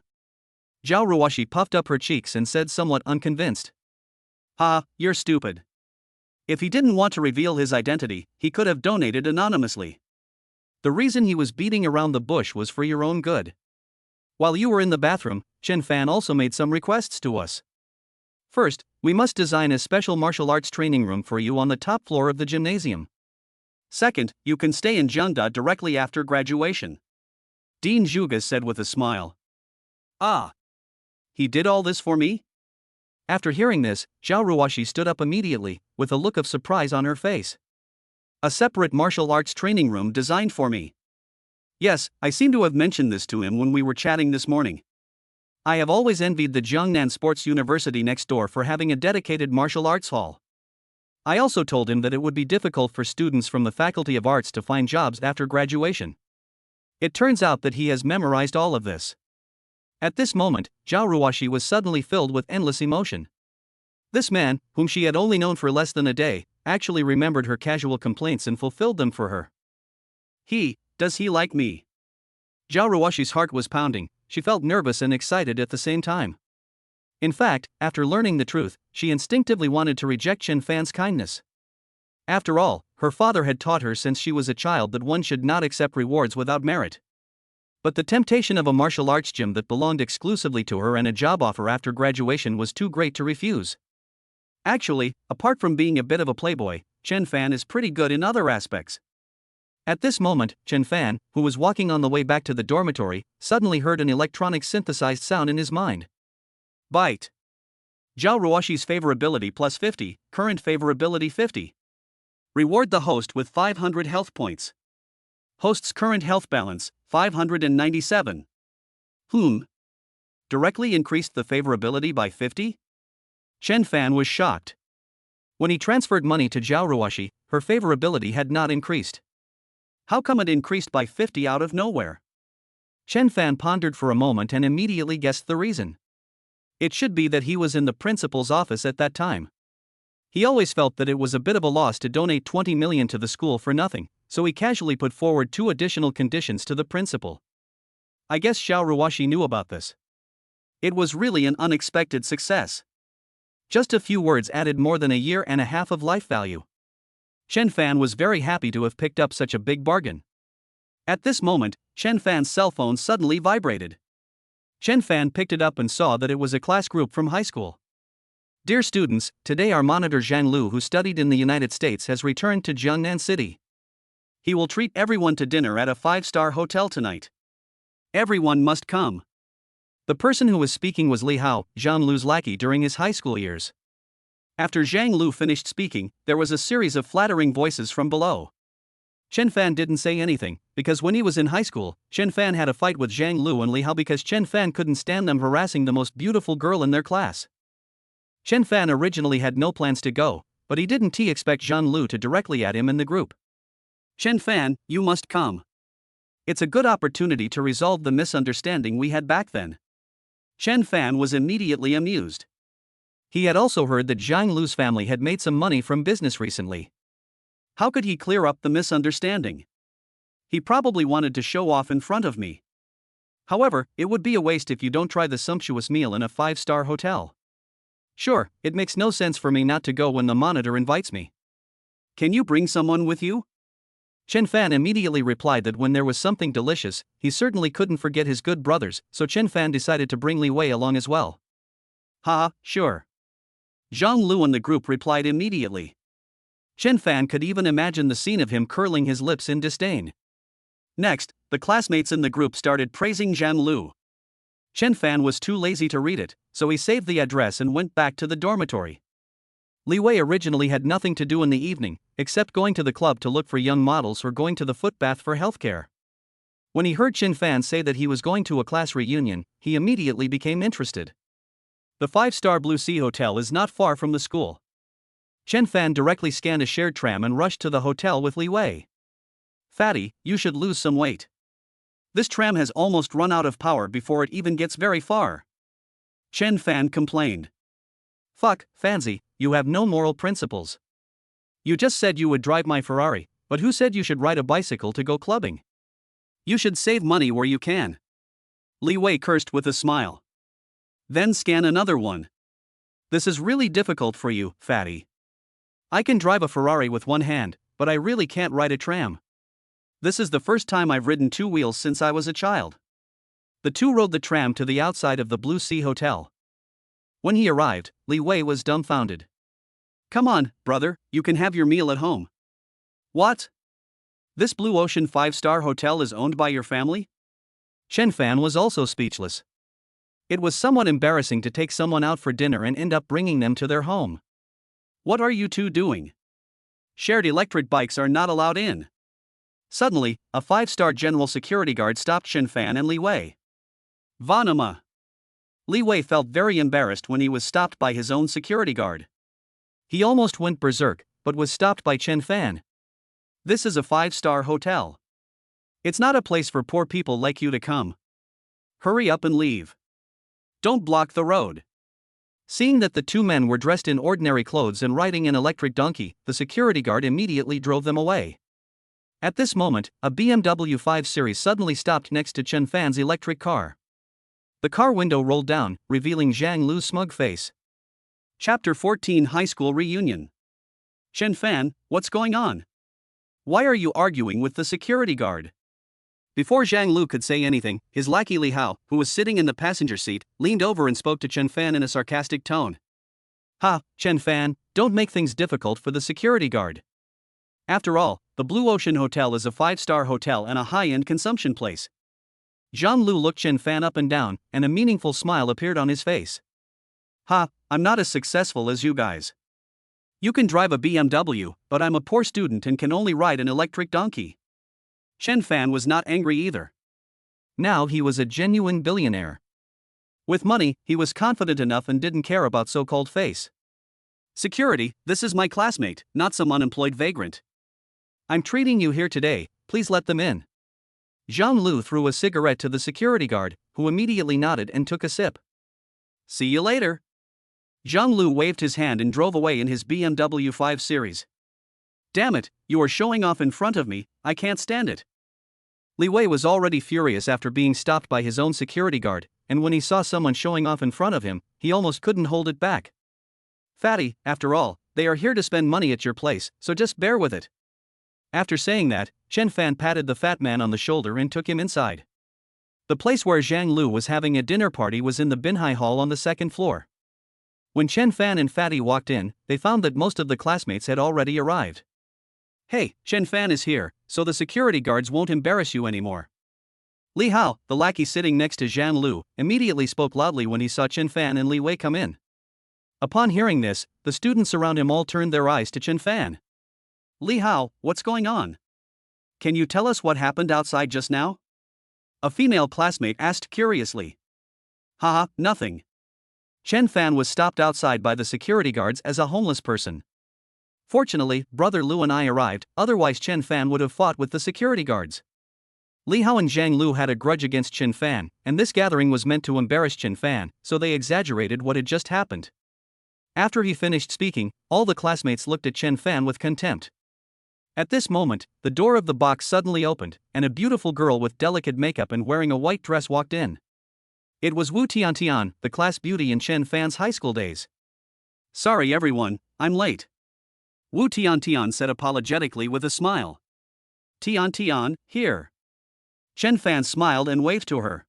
Zhao Ruoxi puffed up her cheeks and said somewhat unconvinced, "Ha, you're stupid. If he didn't want to reveal his identity, he could have donated anonymously. The reason he was beating around the bush was for your own good. While you were in the bathroom, Chen Fan also made some requests to us. First, we must design a special martial arts training room for you on the top floor of the gymnasium. Second, you can stay in Jiangda directly after graduation." Dean Zhuge said with a smile. "Ah. He did all this for me?" After hearing this, Zhao Ruoxi stood up immediately, with a look of surprise on her face. "A separate martial arts training room designed for me? Yes, I seem to have mentioned this to him when we were chatting this morning. I have always envied the Jiangnan Sports University next door for having a dedicated martial arts hall. I also told him that it would be difficult for students from the Faculty of Arts to find jobs after graduation. It turns out that he has memorized all of this." At this moment, Zhao Ruoxi was suddenly filled with endless emotion. This man, whom she had only known for less than a day, actually remembered her casual complaints and fulfilled them for her. Does he like me? Zhao Ruoxi's heart was pounding. She felt nervous and excited at the same time. In fact, after learning the truth, she instinctively wanted to reject Chen Fan's kindness. After all, her father had taught her since she was a child that one should not accept rewards without merit. But the temptation of a martial arts gym that belonged exclusively to her and a job offer after graduation was too great to refuse. Actually, apart from being a bit of a playboy, Chen Fan is pretty good in other aspects. At this moment, Chen Fan, who was walking on the way back to the dormitory, suddenly heard an electronic synthesized sound in his mind. Byte. Zhao Ruoxi's favorability plus 50, current favorability 50. Reward the host with 500 health points. Host's current health balance, 597. Directly increased the favorability by 50? Chen Fan was shocked. When he transferred money to Zhao Ruoxi, her favorability had not increased. How come it increased by 50 out of nowhere? Chen Fan pondered for a moment and immediately guessed the reason. It should be that he was in the principal's office at that time. He always felt that it was a bit of a loss to donate 20 million to the school for nothing, so he casually put forward 2 additional conditions to the principal. I guess Zhao Ruoxi knew about this. It was really an unexpected success. Just a few words added more than a year and a half of life value. Chen Fan was very happy to have picked up such a big bargain. At this moment, Chen Fan's cell phone suddenly vibrated. Chen Fan picked it up and saw that it was a class group from high school. Dear students, today our monitor Zhang Lu, who studied in the United States, has returned to Jiangnan City. He will treat everyone to dinner at a 5-star hotel tonight. Everyone must come. The person who was speaking was Li Hao, Zhang Lu's lackey during his high school years. After Zhang Lu finished speaking, there was a series of flattering voices from below. Chen Fan didn't say anything, because when he was in high school, Chen Fan had a fight with Zhang Lu and Li Hao because Chen Fan couldn't stand them harassing the most beautiful girl in their class. Chen Fan originally had no plans to go, but he didn't expect Zhang Lu to directly at him in the group. Chen Fan, you must come. It's a good opportunity to resolve the misunderstanding we had back then. Chen Fan was immediately amused. He had also heard that Zhang Lu's family had made some money from business recently. How could he clear up the misunderstanding? He probably wanted to show off in front of me. However, it would be a waste if you don't try the sumptuous meal in a 5-star hotel. Sure, it makes no sense for me not to go when the monitor invites me. Can you bring someone with you? Chen Fan immediately replied that when there was something delicious, he certainly couldn't forget his good brothers, so Chen Fan decided to bring Li Wei along as well. Sure. Zhang Lu and the group replied immediately. Chen Fan could even imagine the scene of him curling his lips in disdain. Next, the classmates in the group started praising Zhang Lu. Chen Fan was too lazy to read it, so he saved the address and went back to the dormitory. Li Wei originally had nothing to do in the evening, except going to the club to look for young models or going to the footbath for healthcare. When he heard Chen Fan say that he was going to a class reunion, he immediately became interested. The 5-star Blue Sea Hotel is not far from the school. Chen Fan directly scanned a shared tram and rushed to the hotel with Li Wei. Fatty, you should lose some weight. This tram has almost run out of power before it even gets very far. Chen Fan complained. Fuck, Fancy, you have no moral principles. You just said you would drive my Ferrari, but who said you should ride a bicycle to go clubbing? You should save money where you can. Li Wei cursed with a smile. Then scan another one. This is really difficult for you, Fatty. I can drive a Ferrari with one hand, but I really can't ride a tram. This is the first time I've ridden 2 wheels since I was a child. The two rode the tram to the outside of the Blue Sea Hotel. When he arrived, Li Wei was dumbfounded. Come on, brother, you can have your meal at home. What? This Blue Ocean 5-star hotel is owned by your family? Chen Fan was also speechless. It was somewhat embarrassing to take someone out for dinner and end up bringing them to their home. What are you two doing? Shared electric bikes are not allowed in. Suddenly, a 5-star general security guard stopped Chen Fan and Li Wei. Vanama. Li Wei felt very embarrassed when he was stopped by his own security guard. He almost went berserk, but was stopped by Chen Fan. This is a 5-star hotel. It's not a place for poor people like you to come. Hurry up and leave. Don't block the road. Seeing that the two men were dressed in ordinary clothes and riding an electric donkey, the security guard immediately drove them away. At this moment, a BMW 5 Series suddenly stopped next to Chen Fan's electric car. The car window rolled down, revealing Zhang Lu's smug face. Chapter 14 High School Reunion. Chen Fan, what's going on? Why are you arguing with the security guard? Before Zhang Lu could say anything, his lackey Li Hao, who was sitting in the passenger seat, leaned over and spoke to Chen Fan in a sarcastic tone. Ha, Chen Fan, don't make things difficult for the security guard. After all, the Blue Ocean Hotel is a 5-star hotel and a high-end consumption place. Zhang Lu looked Chen Fan up and down, and a meaningful smile appeared on his face. Ha, I'm not as successful as you guys. You can drive a BMW, but I'm a poor student and can only ride an electric donkey. Chen Fan was not angry either. Now he was a genuine billionaire. With money, he was confident enough and didn't care about so-called face. Security, this is my classmate, not some unemployed vagrant. I'm treating you here today, please let them in. Zhang Lu threw a cigarette to the security guard, who immediately nodded and took a sip. See you later. Zhang Lu waved his hand and drove away in his BMW 5 Series. Damn it, you are showing off in front of me, I can't stand it. Li Wei was already furious after being stopped by his own security guard, and when he saw someone showing off in front of him, he almost couldn't hold it back. Fatty, after all, they are here to spend money at your place, so just bear with it. After saying that, Chen Fan patted the fat man on the shoulder and took him inside. The place where Zhang Lu was having a dinner party was in the Binhai Hall on the 2nd floor. When Chen Fan and Fatty walked in, they found that most of the classmates had already arrived. Hey, Chen Fan is here, so the security guards won't embarrass you anymore. Li Hao, the lackey sitting next to Zhang Lu, immediately spoke loudly when he saw Chen Fan and Li Wei come in. Upon hearing this, the students around him all turned their eyes to Chen Fan. Li Hao, what's going on? Can you tell us what happened outside just now? A female classmate asked curiously. Haha, nothing. Chen Fan was stopped outside by the security guards as a homeless person. Fortunately, Brother Lu and I arrived, otherwise Chen Fan would have fought with the security guards. Li Hao and Zhang Lu had a grudge against Chen Fan, and this gathering was meant to embarrass Chen Fan, so they exaggerated what had just happened. After he finished speaking, all the classmates looked at Chen Fan with contempt. At this moment, the door of the box suddenly opened, and a beautiful girl with delicate makeup and wearing a white dress walked in. It was Wu Tiantian, the class beauty in Chen Fan's high school days. Sorry everyone, I'm late. Wu Tiantian said apologetically with a smile. Tiantian, here. Chen Fan smiled and waved to her.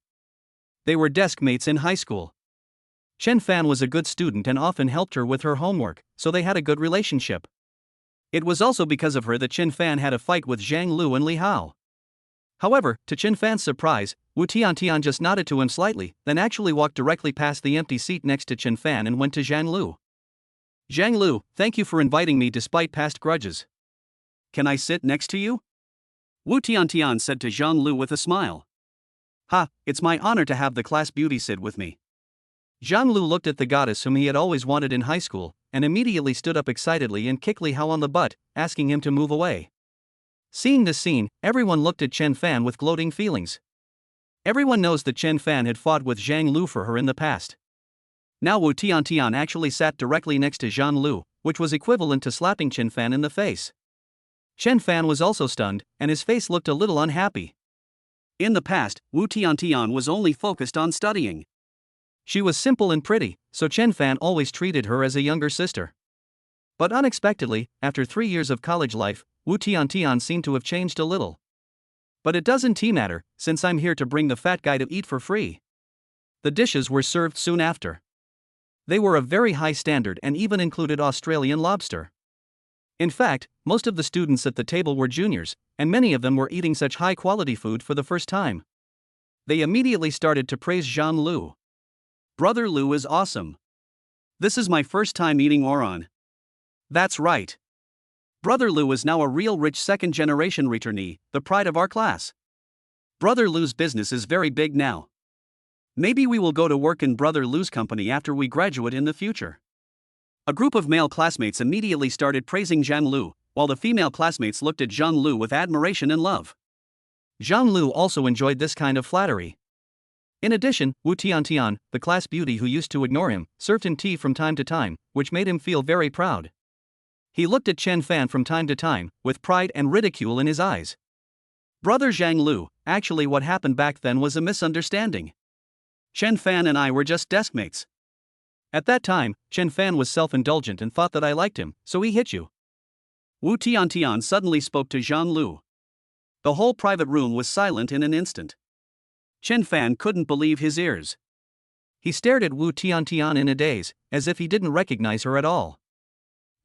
They were desk mates in high school. Chen Fan was a good student and often helped her with her homework, so they had a good relationship. It was also because of her that Chen Fan had a fight with Zhang Lu and Li Hao. However, to Chen Fan's surprise, Wu Tiantian just nodded to him slightly, then actually walked directly past the empty seat next to Chen Fan and went to Zhang Lu. "Zhang Lu, thank you for inviting me despite past grudges. Can I sit next to you?" Wu Tiantian said to Zhang Lu with a smile. "Ha, it's my honor to have the class beauty sit with me." Zhang Lu looked at the goddess whom he had always wanted in high school, and immediately stood up excitedly and kicked Li Hao on the butt, asking him to move away. Seeing this scene, everyone looked at Chen Fan with gloating feelings. Everyone knows that Chen Fan had fought with Zhang Lu for her in the past. Now Wu Tiantian actually sat directly next to Zhang Lu, which was equivalent to slapping Chen Fan in the face. Chen Fan was also stunned, and his face looked a little unhappy. In the past, Wu Tiantian was only focused on studying. She was simple and pretty, so Chen Fan always treated her as a younger sister. But unexpectedly, after 3 years of college life, Wu Tiantian seemed to have changed a little. "But it doesn't matter, since I'm here to bring the fat guy to eat for free." The dishes were served soon after. They were of very high standard and even included Australian lobster. In fact, most of the students at the table were juniors, and many of them were eating such high-quality food for the first time. They immediately started to praise Zhang Lu. "Brother Lu is awesome. This is my first time eating Oran." "That's right. Brother Lu is now a real rich second-generation returnee, the pride of our class. Brother Lu's business is very big now. Maybe we will go to work in Brother Lu's company after we graduate in the future." A group of male classmates immediately started praising Zhang Lu, while the female classmates looked at Zhang Lu with admiration and love. Zhang Lu also enjoyed this kind of flattery. In addition, Wu Tiantian, the class beauty who used to ignore him, served him tea from time to time, which made him feel very proud. He looked at Chen Fan from time to time, with pride and ridicule in his eyes. "Brother Zhang Lu, actually what happened back then was a misunderstanding. Chen Fan and I were just deskmates. At that time, Chen Fan was self-indulgent and thought that I liked him, so he hit you." Wu Tiantian suddenly spoke to Zhang Lu. The whole private room was silent in an instant. Chen Fan couldn't believe his ears. He stared at Wu Tiantian in a daze, as if he didn't recognize her at all.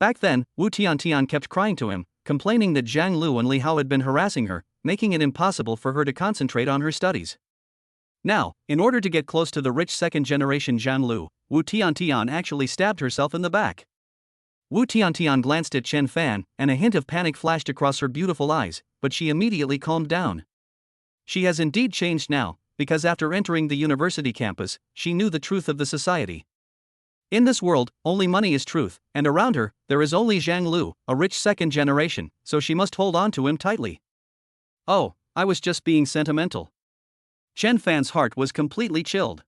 Back then, Wu Tiantian kept crying to him, complaining that Zhang Lu and Li Hao had been harassing her, making it impossible for her to concentrate on her studies. Now, in order to get close to the rich second-generation Zhang Lu, Wu Tiantian actually stabbed herself in the back. Wu Tiantian glanced at Chen Fan, and a hint of panic flashed across her beautiful eyes, but she immediately calmed down. She has indeed changed now, because after entering the university campus, she knew the truth of the society. In this world, only money is truth, and around her, there is only Zhang Lu, a rich second generation, so she must hold on to him tightly. "Oh, I was just being sentimental." Chen Fan's heart was completely chilled.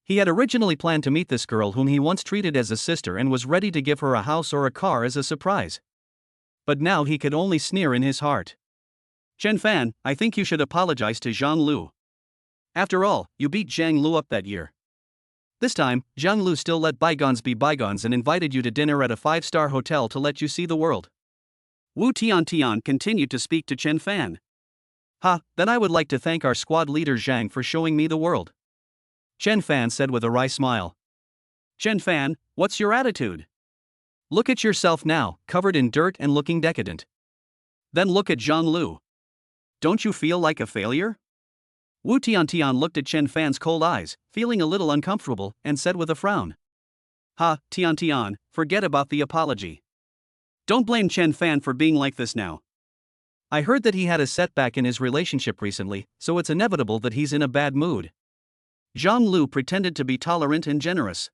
He had originally planned to meet this girl whom he once treated as a sister and was ready to give her a house or a car as a surprise. But now he could only sneer in his heart. "Chen Fan, I think you should apologize to Zhang Lu. After all, you beat Zhang Lu up that year. This time, Zhang Lu still let bygones be bygones and invited you to dinner at a 5-star hotel to let you see the world." Wu Tiantian continued to speak to Chen Fan. "Ha, then I would like to thank our squad leader Zhang for showing me the world," Chen Fan said with a wry smile. "Chen Fan, what's your attitude? Look at yourself now, covered in dirt and looking decadent. Then look at Zhang Lu. Don't you feel like a failure?" Wu Tiantian looked at Chen Fan's cold eyes, feeling a little uncomfortable, and said with a frown. "Ha, Tiantian, forget about the apology. Don't blame Chen Fan for being like this now. I heard that he had a setback in his relationship recently, so it's inevitable that he's in a bad mood." Zhang Lu pretended to be tolerant and generous.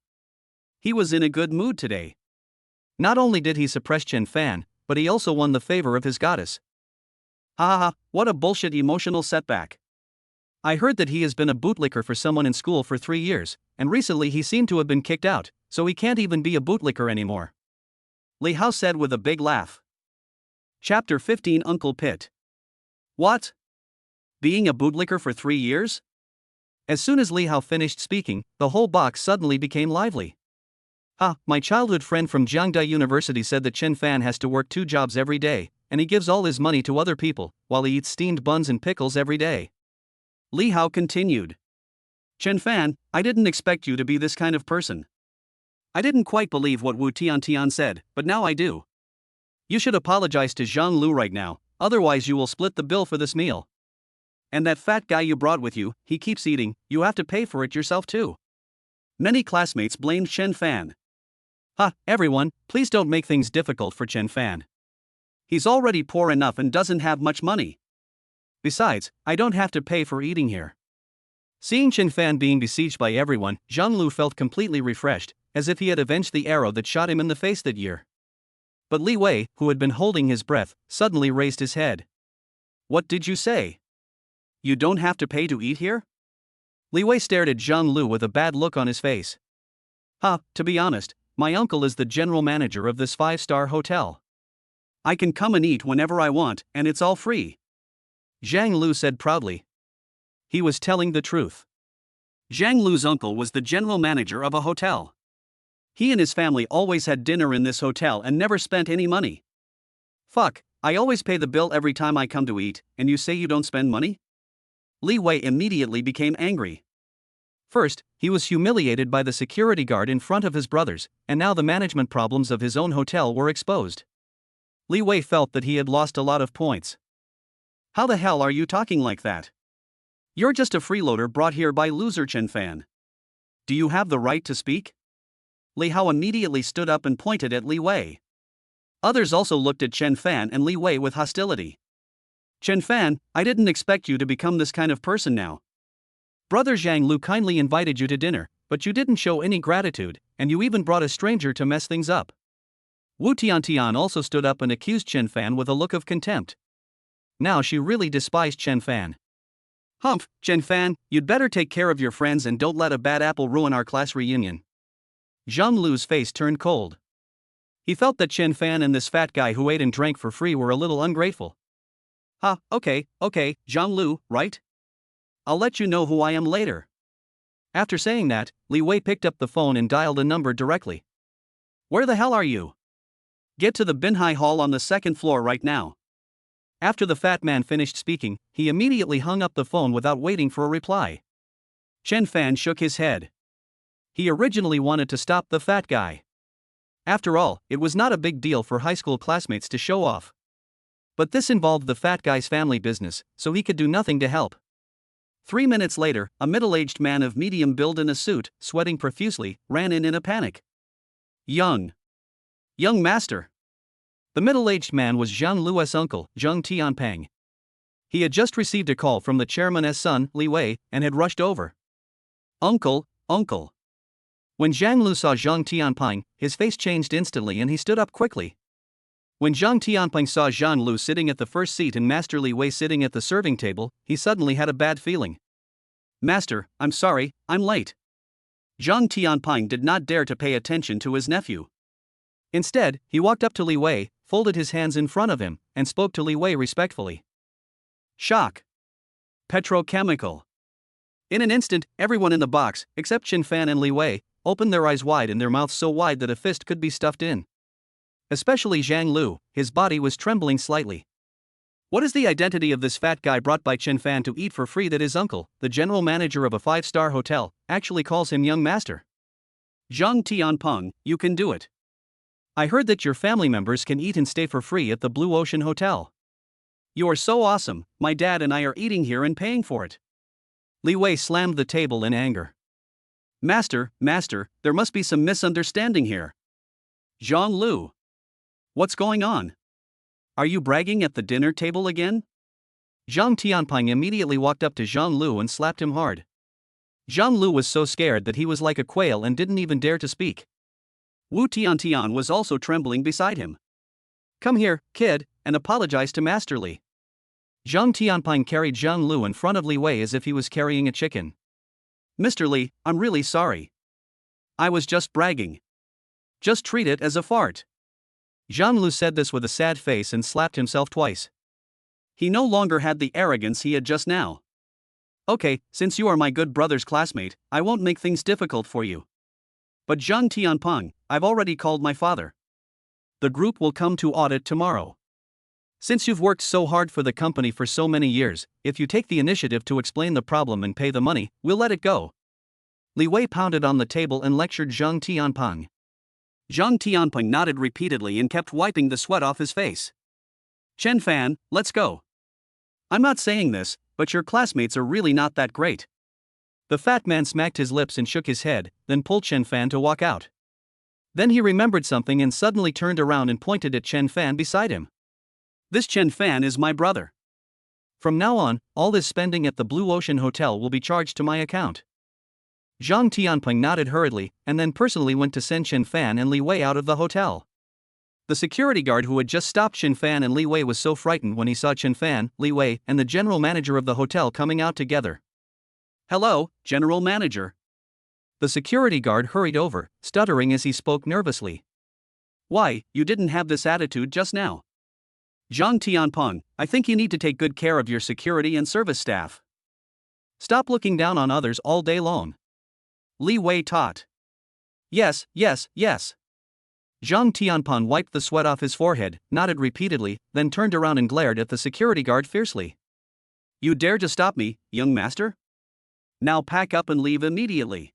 He was in a good mood today. Not only did he suppress Chen Fan, but he also won the favor of his goddess. "Ha ha ha, what a bullshit emotional setback. I heard that he has been a bootlicker for someone in school for 3 years, and recently he seemed to have been kicked out, so he can't even be a bootlicker anymore," Li Hao said with a big laugh. Chapter 15 Uncle Pit. "What? Being a bootlicker for 3 years?" As soon as Li Hao finished speaking, the whole box suddenly became lively. "Ha, my childhood friend from Jiangda University said that Chen Fan has to work 2 jobs every day, and he gives all his money to other people, while he eats steamed buns and pickles every day." Li Hao continued. "Chen Fan, I didn't expect you to be this kind of person. I didn't quite believe what Wu Tiantian said, but now I do. You should apologize to Zhang Lu right now, otherwise you will split the bill for this meal. And that fat guy you brought with you, he keeps eating, you have to pay for it yourself too. Many classmates blamed Chen Fan. Everyone, please don't make things difficult for Chen Fan. He's already poor enough and doesn't have much money. Besides, I don't have to pay for eating here. Seeing Chen Fan being besieged by everyone, Zhang Lu felt completely refreshed, as if he had avenged the arrow that shot him in the face that year. But Li Wei, who had been holding his breath, suddenly raised his head. What did you say? You don't have to pay to eat here? Li Wei stared at Zhang Lu with a bad look on his face. To be honest, my uncle is the general manager of this 5-star hotel. I can come and eat whenever I want, and it's all free. Zhang Lu said proudly. He was telling the truth. Zhang Lu's uncle was the general manager of a hotel. He and his family always had dinner in this hotel and never spent any money. Fuck, I always pay the bill every time I come to eat, and you say you don't spend money? Li Wei immediately became angry. First, he was humiliated by the security guard in front of his brothers, and now the management problems of his own hotel were exposed. Li Wei felt that he had lost a lot of points. How the hell are you talking like that? You're just a freeloader brought here by loser Chen Fan. Do you have the right to speak? Li Hao immediately stood up and pointed at Li Wei. Others also looked at Chen Fan and Li Wei with hostility. Chen Fan, I didn't expect you to become this kind of person now. Brother Zhang Lu kindly invited you to dinner, but you didn't show any gratitude, and you even brought a stranger to mess things up. Wu Tiantian also stood up and accused Chen Fan with a look of contempt. Now she really despised Chen Fan. Humph, Chen Fan, you'd better take care of your friends and don't let a bad apple ruin our class reunion. Zhang Lu's face turned cold. He felt that Chen Fan and this fat guy who ate and drank for free were a little ungrateful. Okay, Zhang Lu, right? I'll let you know who I am later. After saying that, Li Wei picked up the phone and dialed a number directly. Where the hell are you? Get to the Binhai Hall on the 2nd floor right now. After the fat man finished speaking, he immediately hung up the phone without waiting for a reply. Chen Fan shook his head. He originally wanted to stop the fat guy. After all, it was not a big deal for high school classmates to show off. But this involved the fat guy's family business, so he could do nothing to help. 3 minutes later, a middle-aged man of medium build in a suit, sweating profusely, ran in a panic. Young master. The middle-aged man was Zhang Lu's uncle, Zheng Tianpeng. He had just received a call from the chairman's son, Li Wei, and had rushed over. Uncle. When Zhang Lu saw Zheng Tianpeng, his face changed instantly and he stood up quickly. When Zheng Tianpeng saw Zhang Lu sitting at the first seat and Master Li Wei sitting at the serving table, he suddenly had a bad feeling. Master, I'm sorry, I'm late. Zheng Tianpeng did not dare to pay attention to his nephew. Instead, he walked up to Li Wei, folded his hands in front of him, and spoke to Li Wei respectfully. Shock. Petrochemical. In an instant, everyone in the box, except Chen Fan and Li Wei, opened their eyes wide and their mouths so wide that a fist could be stuffed in. Especially Zhang Lu, his body was trembling slightly. What is the identity of this fat guy brought by Chen Fan to eat for free that his uncle, the general manager of a 5-star hotel, actually calls him young master? Zheng Tianpeng, you can do it. I heard that your family members can eat and stay for free at the Blue Ocean Hotel. You are so awesome, my dad and I are eating here and paying for it. Li Wei slammed the table in anger. Master, there must be some misunderstanding here. Zhang Lu. What's going on? Are you bragging at the dinner table again? Zheng Tianpeng immediately walked up to Zhang Lu and slapped him hard. Zhang Lu was so scared that he was like a quail and didn't even dare to speak. Wu Tiantian was also trembling beside him. Come here, kid, and apologize to Master Li. Zheng Tianpeng carried Zhang Lu in front of Li Wei as if he was carrying a chicken. Mr. Li, I'm really sorry. I was just bragging. Just treat it as a fart. Zhang Lu said this with a sad face and slapped himself twice. He no longer had the arrogance he had just now. Okay, since you are my good brother's classmate, I won't make things difficult for you. But Zheng Tianpeng, I've already called my father. The group will come to audit tomorrow. Since you've worked so hard for the company for so many years, if you take the initiative to explain the problem and pay the money, we'll let it go. Li Wei pounded on the table and lectured Zheng Tianpeng. Zhang Tianping nodded repeatedly and kept wiping the sweat off his face. Chen Fan, let's go. I'm not saying this, but your classmates are really not that great. The fat man smacked his lips and shook his head, then pulled Chen Fan to walk out. Then he remembered something and suddenly turned around and pointed at Chen Fan beside him. This Chen Fan is my brother. From now on, all this spending at the Blue Ocean Hotel will be charged to my account. Zhang Tianping nodded hurriedly, and then personally went to send Chen Fan and Li Wei out of the hotel. The security guard who had just stopped Chen Fan and Li Wei was so frightened when he saw Chen Fan, Li Wei, and the general manager of the hotel coming out together. Hello, General Manager. The security guard hurried over, stuttering as he spoke nervously. Why, you didn't have this attitude just now. Zhang Tianping, I think you need to take good care of your security and service staff. Stop looking down on others all day long. Li Wei taught. Yes. Zhang Tianping wiped the sweat off his forehead, nodded repeatedly, then turned around and glared at the security guard fiercely. You dare to stop me, young master? Now pack up and leave immediately.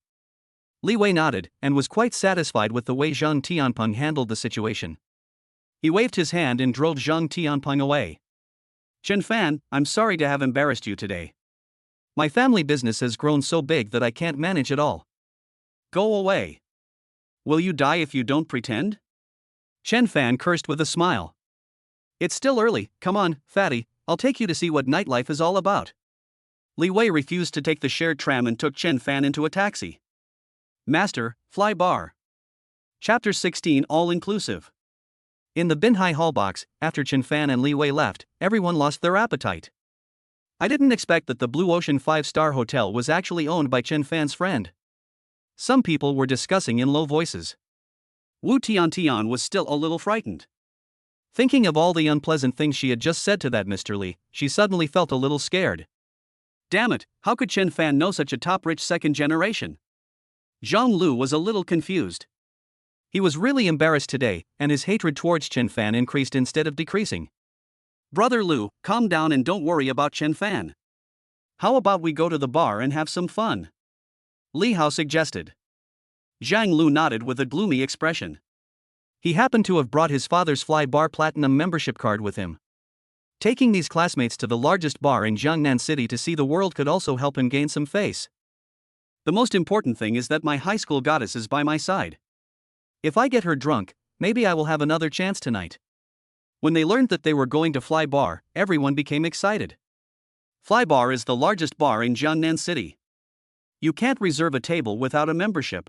Li Wei nodded, and was quite satisfied with the way Zhang Tianping handled the situation. He waved his hand and drove Zhang Tianping away. Chen Fan, I'm sorry to have embarrassed you today. My family business has grown so big that I can't manage it all. Go away. Will you die if you don't pretend? Chen Fan cursed with a smile. It's still early, come on, fatty, I'll take you to see what nightlife is all about. Li Wei refused to take the shared tram and took Chen Fan into a taxi. Master, fly bar. Chapter 16 All-Inclusive. In the Binhai Hall box, after Chen Fan and Li Wei left, everyone lost their appetite. I didn't expect that the Blue Ocean 5-star hotel was actually owned by Chen Fan's friend. Some people were discussing in low voices. Wu Tiantian was still a little frightened. Thinking of all the unpleasant things she had just said to that Mr. Li, she suddenly felt a little scared. Damn it, how could Chen Fan know such a top-rich second generation? Zhang Lu was a little confused. He was really embarrassed today, and his hatred towards Chen Fan increased instead of decreasing. Brother Lu, calm down and don't worry about Chen Fan. How about we go to the bar and have some fun? Li Hao suggested. Zhang Lu nodded with a gloomy expression. He happened to have brought his father's Fly Bar Platinum membership card with him. Taking these classmates to the largest bar in Jiangnan City to see the world could also help him gain some face. The most important thing is that my high school goddess is by my side. If I get her drunk, maybe I will have another chance tonight. When they learned that they were going to Fly Bar, everyone became excited. Fly Bar is the largest bar in Jiangnan City. You can't reserve a table without a membership.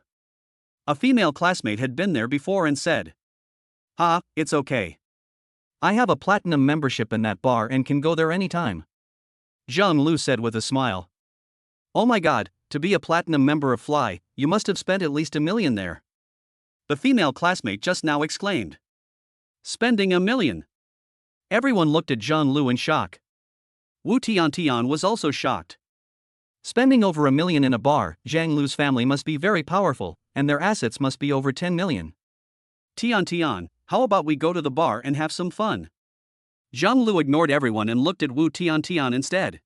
A female classmate had been there before and said, it's okay. I have a platinum membership in that bar and can go there anytime. Zhang Lu said with a smile. Oh my god, to be a platinum member of Fly, you must have spent at least $1 million there. The female classmate just now exclaimed. Spending $1 million. Everyone looked at Zhang Lu in shock. Wu Tiantian was also shocked. Spending over $1 million in a bar, Zhang Lu's family must be very powerful, and their assets must be over 10 million. Tian, how about we go to the bar and have some fun? Zhang Lu ignored everyone and looked at Wu Tiantian instead.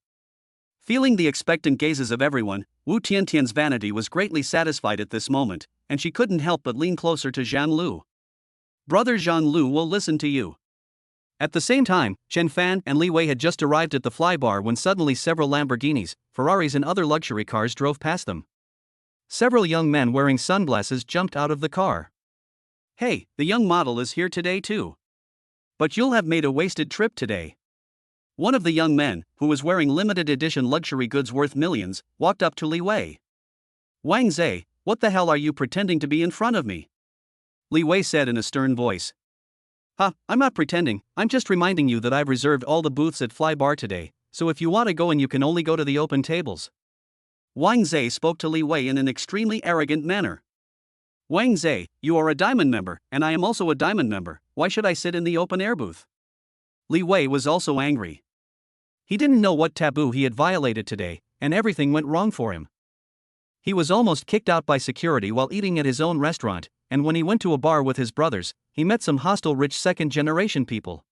Feeling the expectant gazes of everyone, Wu Tiantian's vanity was greatly satisfied at this moment, and she couldn't help but lean closer to Zhang Lu. Brother Zhang Lu will listen to you. At the same time, Chen Fan and Li Wei had just arrived at the Fly Bar when suddenly several Lamborghinis, Ferraris and other luxury cars drove past them. Several young men wearing sunglasses jumped out of the car. Hey, the young model is here today too. But you'll have made a wasted trip today. One of the young men, who was wearing limited edition luxury goods worth millions, walked up to Li Wei. Wang Zhe, what the hell are you pretending to be in front of me? Li Wei said in a stern voice. I'm not pretending, I'm just reminding you that I've reserved all the booths at Fly Bar today, so if you want to go in you can only go to the open tables. Wang Zhe spoke to Li Wei in an extremely arrogant manner. Wang Zhe, you are a diamond member, and I am also a diamond member, why should I sit in the open air booth? Li Wei was also angry. He didn't know what taboo he had violated today, and everything went wrong for him. He was almost kicked out by security while eating at his own restaurant, and when he went to a bar with his brothers, he met some hostile rich second-generation people.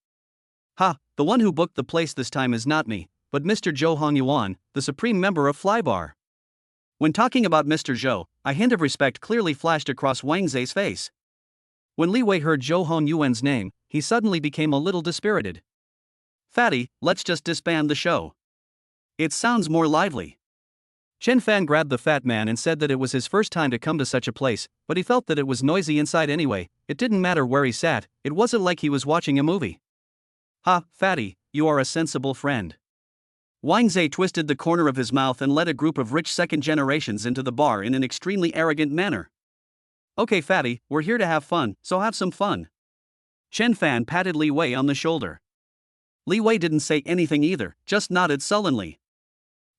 The one who booked the place this time is not me, but Mr. Zhou Hongyuan, the supreme member of Fly Bar. When talking about Mr. Zhou, a hint of respect clearly flashed across Wang Zhe's face. When Li Wei heard Zhou Hongyuan's name, he suddenly became a little dispirited. Fatty, let's just disband the show. It sounds more lively. Chen Fan grabbed the fat man and said that it was his first time to come to such a place, but he felt that it was noisy inside anyway. It didn't matter where he sat, it wasn't like he was watching a movie. Ha, Fatty, you are a sensible friend. Wang Zhe twisted the corner of his mouth and led a group of rich second generations into the bar in an extremely arrogant manner. Okay, Fatty, we're here to have fun, so have some fun. Chen Fan patted Li Wei on the shoulder. Li Wei didn't say anything either, just nodded sullenly.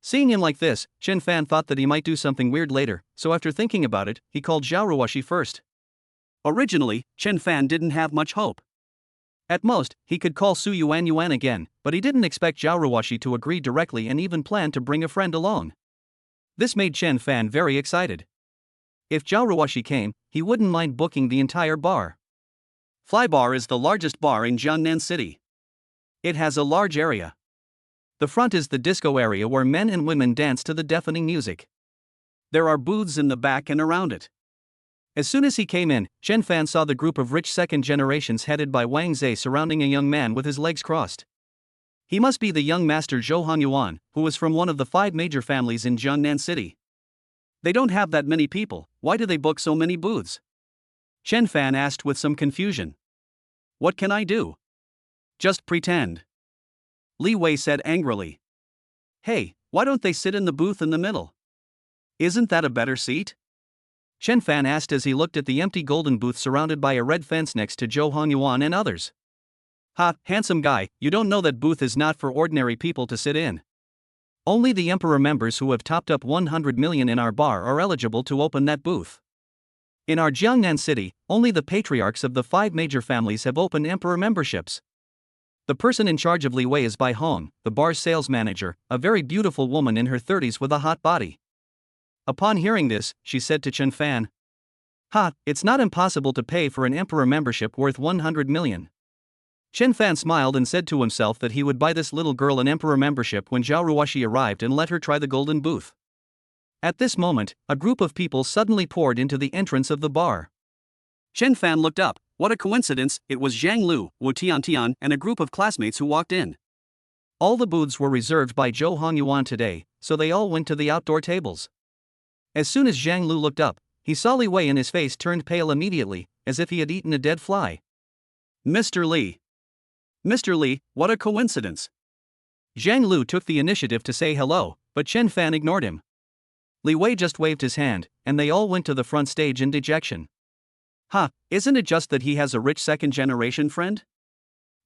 Seeing him like this, Chen Fan thought that he might do something weird later, so after thinking about it, he called Zhao Ruoshi first. Originally, Chen Fan didn't have much hope. At most, he could call Su Yuan again, but he didn't expect Zhao Ruoshi to agree directly and even plan to bring a friend along. This made Chen Fan very excited. If Zhao Ruoshi came, he wouldn't mind booking the entire bar. Fly Bar is the largest bar in Jiangnan City. It has a large area. The front is the disco area where men and women dance to the deafening music. There are booths in the back and around it. As soon as he came in, Chen Fan saw the group of rich second generations headed by Wang Zhe surrounding a young man with his legs crossed. He must be the young master Zhou Hongyuan, who was from one of the 5 major families in Jiangnan City. They don't have that many people, why do they book so many booths? Chen Fan asked with some confusion. What can I do? Just pretend. Li Wei said angrily. Hey, why don't they sit in the booth in the middle? Isn't that a better seat? Chen Fan asked as he looked at the empty golden booth surrounded by a red fence next to Zhou Hongyuan and others. Ha, handsome guy, you don't know that booth is not for ordinary people to sit in. Only the emperor members who have topped up 100 million in our bar are eligible to open that booth. In our Jiangnan city, only the patriarchs of the 5 major families have opened emperor memberships. The person in charge of Li Wei is Bai Hong, the bar's sales manager, a very beautiful woman in her 30s with a hot body. Upon hearing this, she said to Chen Fan, Ha, it's not impossible to pay for an emperor membership worth 100 million. Chen Fan smiled and said to himself that he would buy this little girl an emperor membership when Zhao Ruoshi arrived and let her try the golden booth. At this moment, a group of people suddenly poured into the entrance of the bar. Chen Fan looked up. What a coincidence, it was Zhang Lu, Wu Tiantian, and a group of classmates who walked in. All the booths were reserved by Zhou Hongyuan today, so they all went to the outdoor tables. As soon as Zhang Lu looked up, he saw Li Wei and his face turned pale immediately, as if he had eaten a dead fly. Mr. Li. Mr. Li, what a coincidence. Zhang Lu took the initiative to say hello, but Chen Fan ignored him. Li Wei just waved his hand, and they all went to the front stage in dejection. Ha, isn't it just that he has a rich second-generation friend?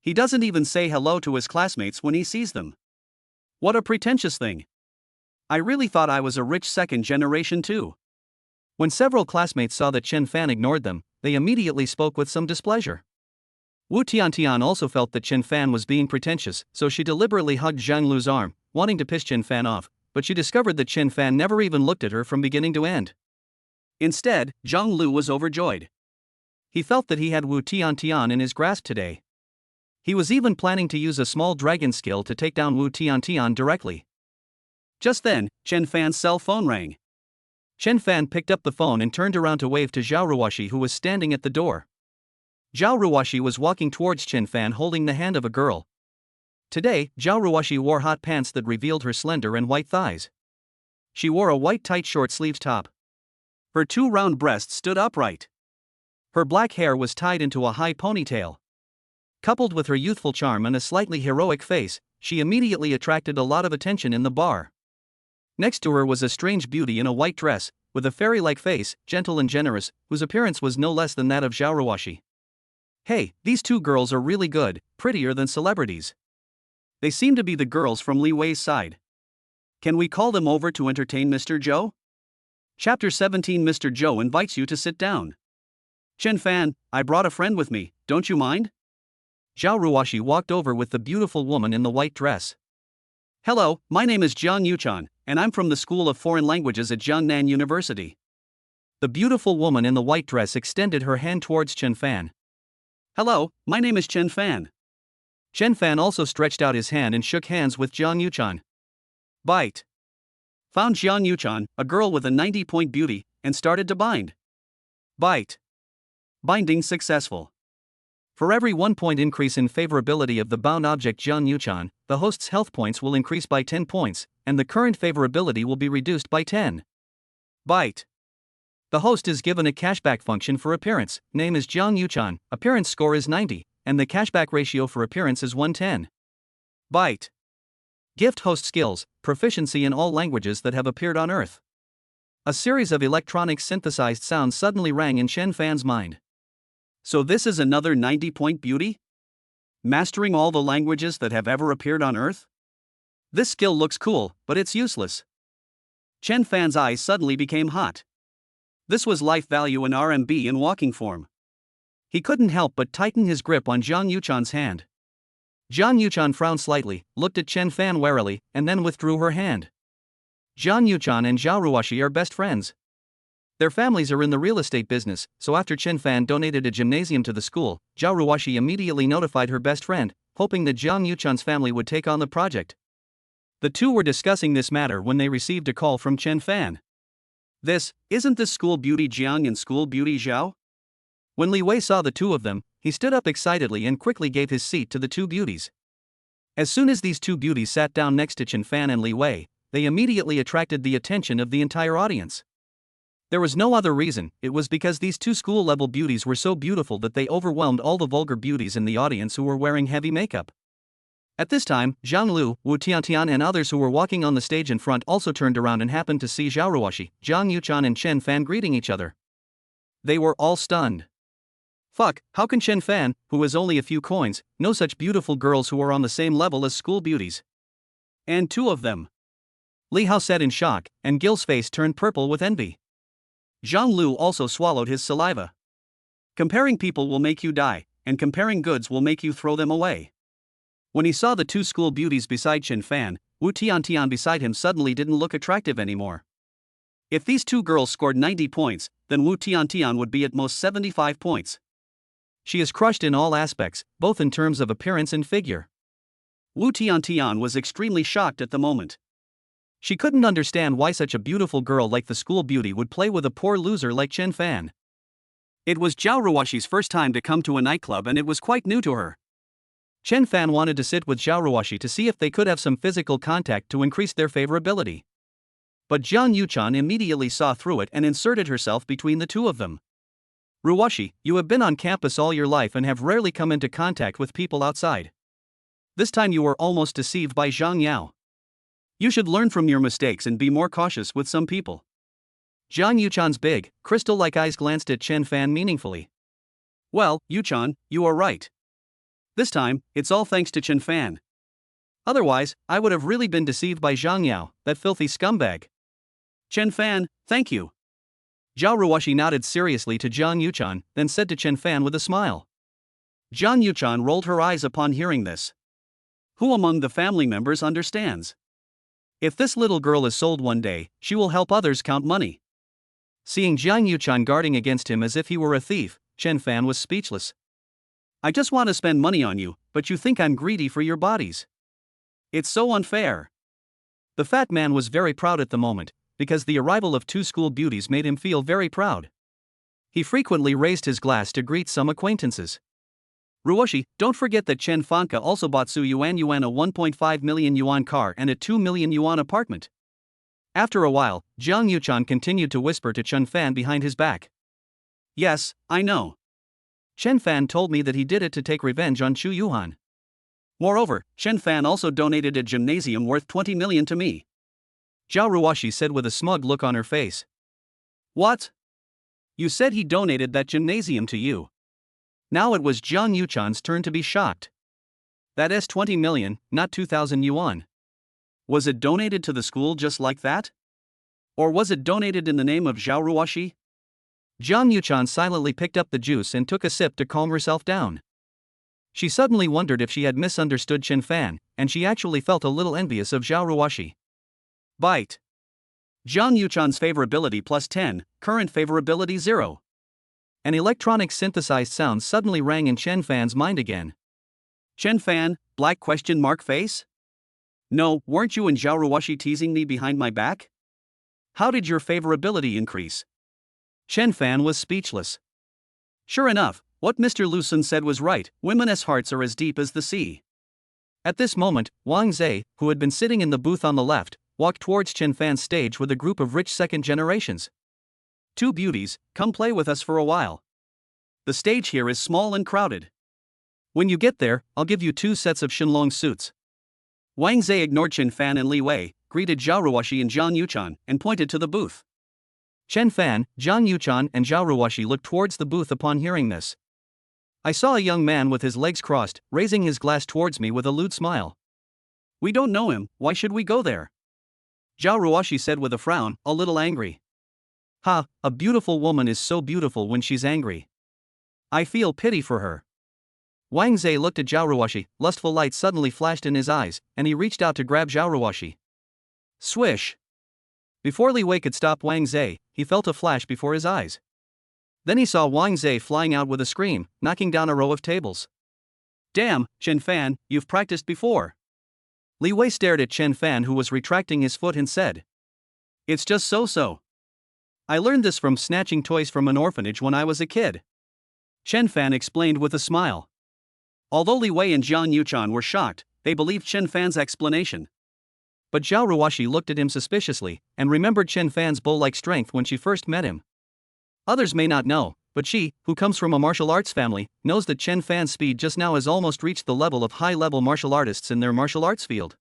He doesn't even say hello to his classmates when he sees them. What a pretentious thing. I really thought I was a rich second generation too. When several classmates saw that Chen Fan ignored them, they immediately spoke with some displeasure. Wu Tiantian also felt that Chen Fan was being pretentious, so she deliberately hugged Zhang Lu's arm, wanting to piss Chen Fan off, but she discovered that Chen Fan never even looked at her from beginning to end. Instead, Zhang Lu was overjoyed. He felt that he had Wu Tiantian in his grasp today. He was even planning to use a small dragon skill to take down Wu Tiantian directly. Just then, Chen Fan's cell phone rang. Chen Fan picked up the phone and turned around to wave to Zhao Ruoshi, who was standing at the door. Zhao Ruoshi was walking towards Chen Fan holding the hand of a girl. Today, Zhao Ruoshi wore hot pants that revealed her slender and white thighs. She wore a white tight short-sleeved top. Her 2 round breasts stood upright. Her black hair was tied into a high ponytail. Coupled with her youthful charm and a slightly heroic face, she immediately attracted a lot of attention in the bar. Next to her was a strange beauty in a white dress, with a fairy-like face, gentle and generous, whose appearance was no less than that of Zhao Ruoshi. Hey, these 2 girls are really good, prettier than celebrities. They seem to be the girls from Li Wei's side. Can we call them over to entertain Mr. Zhou? Chapter 17. Mr. Zhou invites you to sit down. Chen Fan, I brought a friend with me, don't you mind? Zhao Ruoshi walked over with the beautiful woman in the white dress. Hello, my name is Jiang Yuchan, and I'm from the School of Foreign Languages at Jiangnan University. The beautiful woman in the white dress extended her hand towards Chen Fan. Hello, my name is Chen Fan. Chen Fan also stretched out his hand and shook hands with Jiang Yuchan. Bite. Found Jiang Yuchan, a girl with a 90-point beauty, and started to bind. Bite. Binding successful. For every 1 point increase in favorability of the bound object Jiang Yuchan, the host's health points will increase by 10 points, and the current favorability will be reduced by 10. Byte. The host is given a cashback function for appearance, name is Jiang Yuchan, appearance score is 90, and the cashback ratio for appearance is 110. Byte. Gift host skills, proficiency in all languages that have appeared on Earth. A series of electronic synthesized sounds suddenly rang in Chen Fan's mind. So this is another 90-point beauty? Mastering all the languages that have ever appeared on Earth? This skill looks cool, but it's useless. Chen Fan's eyes suddenly became hot. This was life value in RMB in walking form. He couldn't help but tighten his grip on Jiang Yuchan's hand. Jiang Yuchan frowned slightly, looked at Chen Fan warily, and then withdrew her hand. Jiang Yuchan and Zhao Ruoxi are best friends. Their families are in the real estate business, so after Chen Fan donated a gymnasium to the school, Zhao Ruoxi immediately notified her best friend, hoping that Jiang Yuchan's family would take on the project. The two were discussing this matter when they received a call from Chen Fan. Isn't this school beauty Jiang and school beauty Zhao? When Li Wei saw the two of them, he stood up excitedly and quickly gave his seat to the two beauties. As soon as these two beauties sat down next to Chen Fan and Li Wei, they immediately attracted the attention of the entire audience. There was no other reason, it was because these two school-level beauties were so beautiful that they overwhelmed all the vulgar beauties in the audience who were wearing heavy makeup. At this time, Zhang Lu, Wu Tiantian and others who were walking on the stage in front also turned around and happened to see Zhao Ruoxi, Jiang Yuchan and Chen Fan greeting each other. They were all stunned. Fuck, how can Chen Fan, who has only a few coins, know such beautiful girls who are on the same level as school beauties? And two of them. Li Hao said in shock, and Gil's face turned purple with envy. Zhang Lu also swallowed his saliva. Comparing people will make you die, and comparing goods will make you throw them away. When he saw the two school beauties beside Chen Fan, Wu Tiantian beside him suddenly didn't look attractive anymore. If these two girls scored 90 points, then Wu Tiantian would be at most 75 points. She is crushed in all aspects, both in terms of appearance and figure. Wu Tiantian was extremely shocked at the moment. She couldn't understand why such a beautiful girl like the school beauty would play with a poor loser like Chen Fan. It was Zhao Ruoxi's first time to come to a nightclub and it was quite new to her. Chen Fan wanted to sit with Zhao Ruoxi to see if they could have some physical contact to increase their favorability. But Jiang Yuchan immediately saw through it and inserted herself between the two of them. Ruoxi, you have been on campus all your life and have rarely come into contact with people outside. This time you were almost deceived by Zhang Yao. You should learn from your mistakes and be more cautious with some people. Jiang Yuchan's big, crystal-like eyes glanced at Chen Fan meaningfully. Well, Yuchan, you are right. This time, it's all thanks to Chen Fan. Otherwise, I would have really been deceived by Zhang Yao, that filthy scumbag. Chen Fan, thank you. Zhao Ruoxi nodded seriously to Jiang Yuchan, then said to Chen Fan with a smile. Jiang Yuchan rolled her eyes upon hearing this. Who among the family members understands? If this little girl is sold one day, she will help others count money. Seeing Jiang Yuchan guarding against him as if he were a thief, Chen Fan was speechless. I just want to spend money on you, but you think I'm greedy for your bodies. It's so unfair. The fat man was very proud at the moment, because the arrival of two school beauties made him feel very proud. He frequently raised his glass to greet some acquaintances. Ruoxi, don't forget that Chen Fanka also bought Su Yuan a 1.5 million yuan car and a 2 million yuan apartment. After a while, Jiang Yuchan continued to whisper to Chen Fan behind his back. Yes, I know. Chen Fan told me that he did it to take revenge on Chu Yuhan. Moreover, Chen Fan also donated a gymnasium worth 20 million to me. Zhao Ruoxi said with a smug look on her face. What? You said he donated that gymnasium to you. Now it was Jiang Yuchan's turn to be shocked. That is 20 million, not 2,000 yuan. Was it donated to the school just like that? Or was it donated in the name of Zhao Ruoxi? Jiang Yuchan silently picked up the juice and took a sip to calm herself down. She suddenly wondered if she had misunderstood Chen Fan, and she actually felt a little envious of Zhao Ruoxi. Byte. Jiang Yuchan's favorability plus 10, current favorability 0. An electronic synthesized sound suddenly rang in Chen Fan's mind again. Chen Fan, black question mark face? No, weren't you and Zhao Ruoxi teasing me behind my back? How did your favorability increase? Chen Fan was speechless. Sure enough, what Mr. Lucen said was right, women's hearts are as deep as the sea. At this moment, Wang Zhe, who had been sitting in the booth on the left, walked towards Chen Fan's stage with a group of rich second generations. Two beauties, come play with us for a while. The stage here is small and crowded. When you get there, I'll give you 2 sets of Shenlong suits. Wang Zhe ignored Chen Fan and Li Wei, greeted Zhao Ruoxi and Zhang Yuchan, and pointed to the booth. Chen Fan, Zhang Yuchan, and Zhao Ruoxi looked towards the booth upon hearing this. I saw a young man with his legs crossed, raising his glass towards me with a lewd smile. We don't know him, why should we go there? Zhao Ruoxi said with a frown, a little angry. Ha, a beautiful woman is so beautiful when she's angry. I feel pity for her. Wang Zhe looked at Zhao Ruoxi, lustful light suddenly flashed in his eyes, and he reached out to grab Zhao Ruoxi. Swish! Before Li Wei could stop Wang Zhe, he felt a flash before his eyes. Then he saw Wang Zhe flying out with a scream, knocking down a row of tables. Damn, Chen Fan, you've practiced before. Li Wei stared at Chen Fan, who was retracting his foot, and said, It's just so-so. I learned this from snatching toys from an orphanage when I was a kid. Chen Fan explained with a smile. Although Li Wei and Zhang Yuchan were shocked, they believed Chen Fan's explanation. But Zhao Ruoxi looked at him suspiciously, and remembered Chen Fan's bull-like strength when she first met him. Others may not know, but she, who comes from a martial arts family, knows that Chen Fan's speed just now has almost reached the level of high-level martial artists in their martial arts field.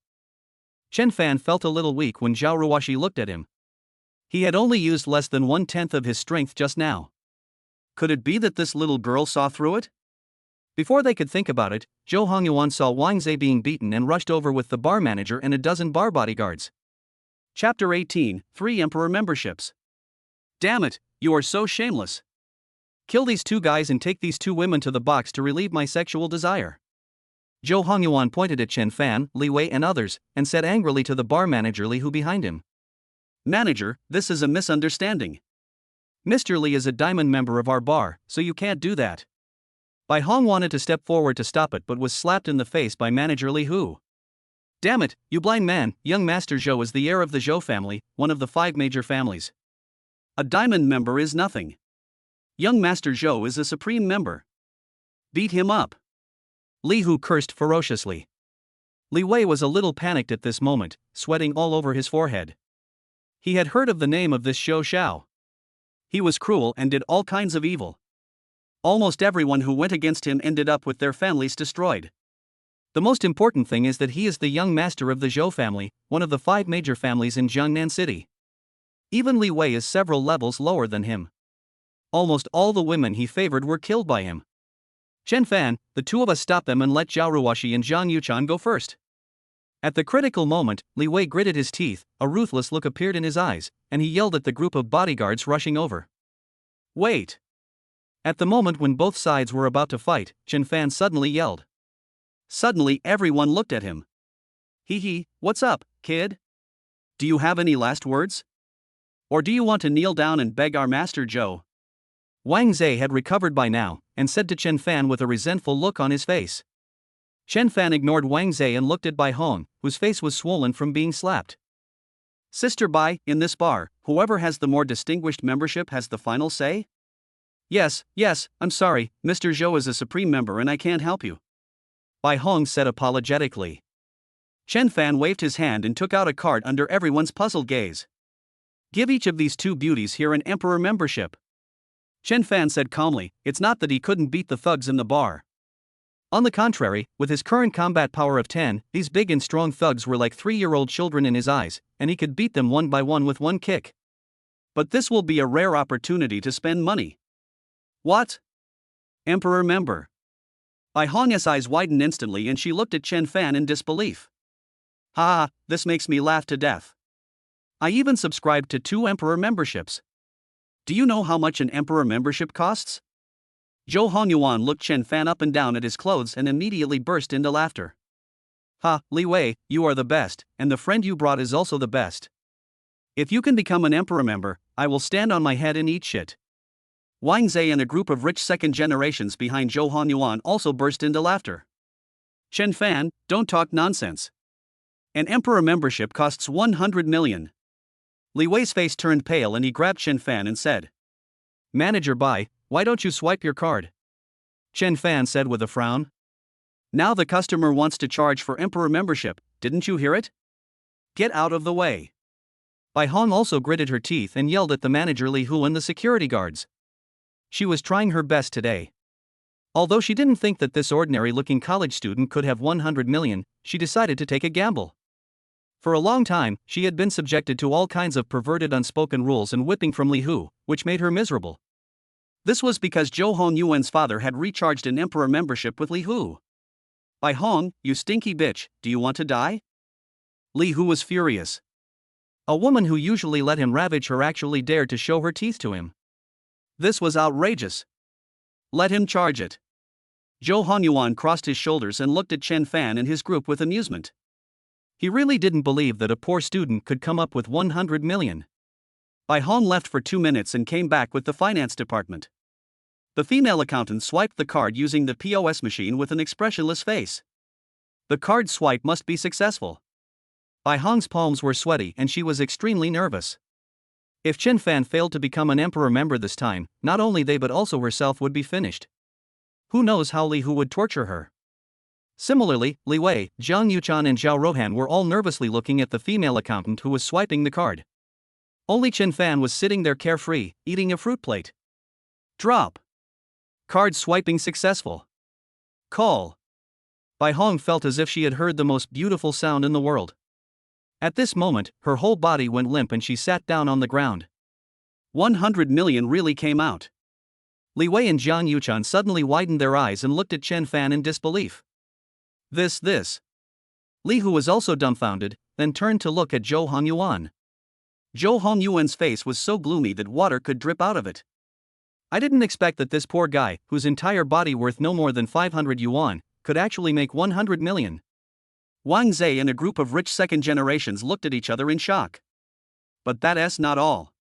Chen Fan felt a little weak when Zhao Ruoxi looked at him. He had only used less than 1/10 of his strength just now. Could it be that this little girl saw through it? Before they could think about it, Zhou Hongyuan saw Wang Zhe being beaten and rushed over with the bar manager and a dozen bar bodyguards. Chapter 18, 3 Emperor Memberships. Damn it, you are so shameless. Kill these 2 guys and take these 2 women to the box to relieve my sexual desire. Zhou Hongyuan pointed at Chen Fan, Li Wei and others, and said angrily to the bar manager Li, who behind him. Manager, this is a misunderstanding. Mr. Li is a diamond member of our bar, so you can't do that. Bai Hong wanted to step forward to stop it but was slapped in the face by manager Li, who. Damn it, you blind man, young Master Zhou is the heir of the Zhou family, one of the 5 major families. A diamond member is nothing. Young Master Zhou is a supreme member. Beat him up. Li Hu cursed ferociously. Li Wei was a little panicked at this moment, sweating all over his forehead. He had heard of the name of this Zhou Xiao. He was cruel and did all kinds of evil. Almost everyone who went against him ended up with their families destroyed. The most important thing is that he is the young master of the Zhou family, one of the 5 major families in Jiangnan City. Even Li Wei is several levels lower than him. Almost all the women he favored were killed by him. Chen Fan, the 2 of us stop them and let Zhao Ruoxi and Zhang Yuchan go first. At the critical moment, Li Wei gritted his teeth, a ruthless look appeared in his eyes, and he yelled at the group of bodyguards rushing over. Wait! At the moment when both sides were about to fight, Chen Fan suddenly yelled. Suddenly everyone looked at him. Hee, what's up, kid? Do you have any last words? Or do you want to kneel down and beg our Master Zhou? Wang Zhe had recovered by now, and said to Chen Fan with a resentful look on his face. Chen Fan ignored Wang Zhe and looked at Bai Hong, whose face was swollen from being slapped. Sister Bai, in this bar, whoever has the more distinguished membership has the final say? Yes, I'm sorry, Mr. Zhou is a supreme member and I can't help you. Bai Hong said apologetically. Chen Fan waved his hand and took out a card under everyone's puzzled gaze. Give each of these 2 beauties here an emperor membership. Chen Fan said calmly, it's not that he couldn't beat the thugs in the bar. On the contrary, with his current combat power of 10, these big and strong thugs were like 3-year-old children in his eyes, and he could beat them one by one with 1 kick. But this will be a rare opportunity to spend money. What? Emperor member. Bai Hong's eyes widened instantly and she looked at Chen Fan in disbelief. Ha, this makes me laugh to death. I even subscribed to 2 emperor memberships. Do you know how much an emperor membership costs? Zhou Hongyuan looked Chen Fan up and down at his clothes and immediately burst into laughter. Ha, Li Wei, you are the best, and the friend you brought is also the best. If you can become an emperor member, I will stand on my head and eat shit. Wang Zhe and a group of rich second generations behind Zhou Hongyuan also burst into laughter. Chen Fan, don't talk nonsense. An emperor membership costs 100 million. Li Wei's face turned pale and he grabbed Chen Fan and said, Manager Bai, why don't you swipe your card? Chen Fan said with a frown. Now the customer wants to charge for Emperor membership, didn't you hear it? Get out of the way. Bai Hong also gritted her teeth and yelled at the manager Li Hu and the security guards. She was trying her best today. Although she didn't think that this ordinary-looking college student could have 100 million, she decided to take a gamble. For a long time, she had been subjected to all kinds of perverted unspoken rules and whipping from Li Hu, which made her miserable. This was because Zhou Hongyuan's father had recharged an Emperor membership with Li Hu. Bai Hong, you stinky bitch, do you want to die? Li Hu was furious. A woman who usually let him ravage her actually dared to show her teeth to him. This was outrageous. Let him charge it. Zhou Hongyuan crossed his shoulders and looked at Chen Fan and his group with amusement. He really didn't believe that a poor student could come up with 100 million. Bai Hong left for 2 minutes and came back with the finance department. The female accountant swiped the card using the POS machine with an expressionless face. The card swipe must be successful. Bai Hong's palms were sweaty and she was extremely nervous. If Chen Fan failed to become an Emperor member this time, not only they but also herself would be finished. Who knows how Li Hu would torture her? Similarly, Li Wei, Zhang Yuchan and Zhao Rohan were all nervously looking at the female accountant who was swiping the card. Only Chen Fan was sitting there carefree, eating a fruit plate. Drop. Card swiping successful. Call. Bai Hong felt as if she had heard the most beautiful sound in the world. At this moment, her whole body went limp and she sat down on the ground. 100 million really came out. Li Wei and Zhang Yuchan suddenly widened their eyes and looked at Chen Fan in disbelief. This. Li Hu was also dumbfounded, then turned to look at Zhou Hongyuan. Zhou Hongyuan's face was so gloomy that water could drip out of it. I didn't expect that this poor guy, whose entire body worth no more than 500 yuan, could actually make 100 million. Wang Zhe and a group of rich second generations looked at each other in shock. But that's not all.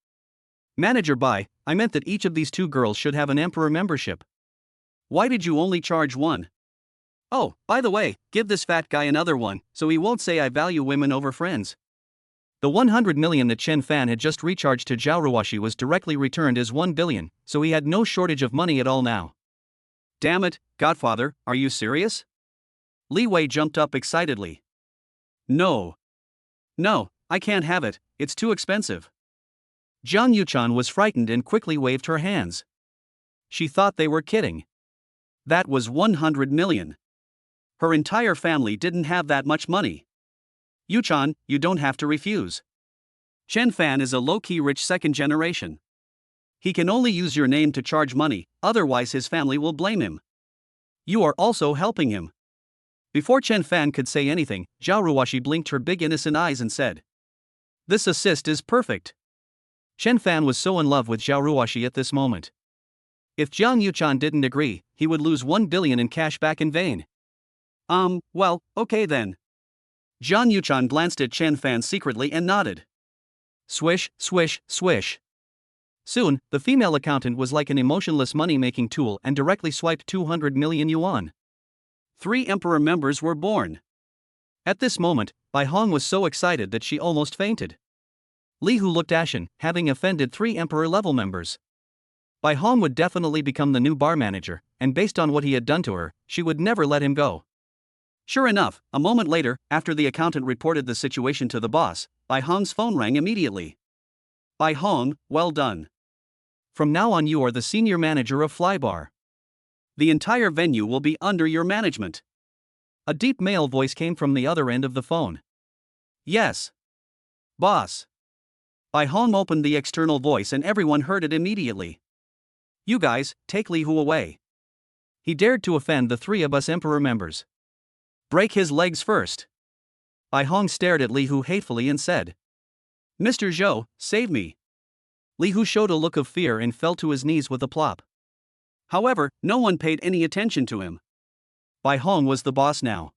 Manager Bai, I meant that each of these two girls should have an Emperor membership. Why did you only charge one? Oh, by the way, give this fat guy another one, so he won't say I value women over friends. The 100 million that Chen Fan had just recharged to Zhao Ruoshi was directly returned as 1 billion, so he had no shortage of money at all now. Damn it, Godfather, are you serious? Li Wei jumped up excitedly. No, I can't have it, it's too expensive. Zhang Yuchan was frightened and quickly waved her hands. She thought they were kidding. That was 100 million. Her entire family didn't have that much money. Yuchan, you don't have to refuse. Chen Fan is a low-key rich second generation. He can only use your name to charge money, otherwise his family will blame him. You are also helping him. Before Chen Fan could say anything, Zhao Ruoshi blinked her big innocent eyes and said, "This assist is perfect." Chen Fan was so in love with Zhao Ruoshi at this moment. If Zhang Yuchan didn't agree, he would lose 1 billion in cash back in vain. Well, okay then. Zhang Yuchan glanced at Chen Fan secretly and nodded. Swish, swish, swish. Soon, the female accountant was like an emotionless money-making tool and directly swiped 200 million yuan. 3 Emperor members were born. At this moment, Bai Hong was so excited that she almost fainted. Li Hu looked ashen, having offended 3 Emperor-level members. Bai Hong would definitely become the new bar manager, and based on what he had done to her, she would never let him go. Sure enough, a moment later, after the accountant reported the situation to the boss, Bai Hong's phone rang immediately. Bai Hong, well done. From now on you are the senior manager of Flybar. The entire venue will be under your management. A deep male voice came from the other end of the phone. Yes. Boss. Bai Hong opened the external voice and everyone heard it immediately. You guys, take Li Hu away. He dared to offend the 3 of us Emperor members. Break his legs first. Bai Hong stared at Li Hu hatefully and said, Mr. Zhou, save me. Li Hu showed a look of fear and fell to his knees with a plop. However, no one paid any attention to him. Bai Hong was the boss now.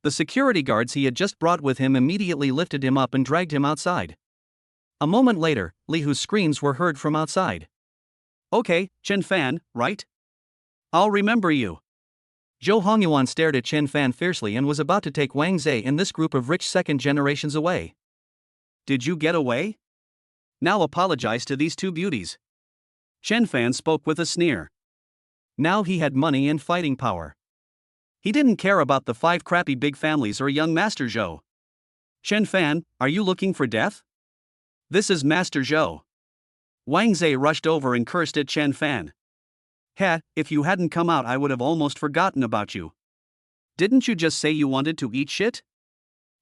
The security guards he had just brought with him immediately lifted him up and dragged him outside. A moment later, Li Hu's screams were heard from outside. Okay, Chen Fan, right? I'll remember you. Zhou Hongyuan stared at Chen Fan fiercely and was about to take Wang Zhe and this group of rich second generations away. Did you get away? Now apologize to these 2 beauties. Chen Fan spoke with a sneer. Now he had money and fighting power. He didn't care about the 5 crappy big families or young Master Zhou. Chen Fan, are you looking for death? This is Master Zhou. Wang Zhe rushed over and cursed at Chen Fan. Heh, if you hadn't come out I would have almost forgotten about you. Didn't you just say you wanted to eat shit?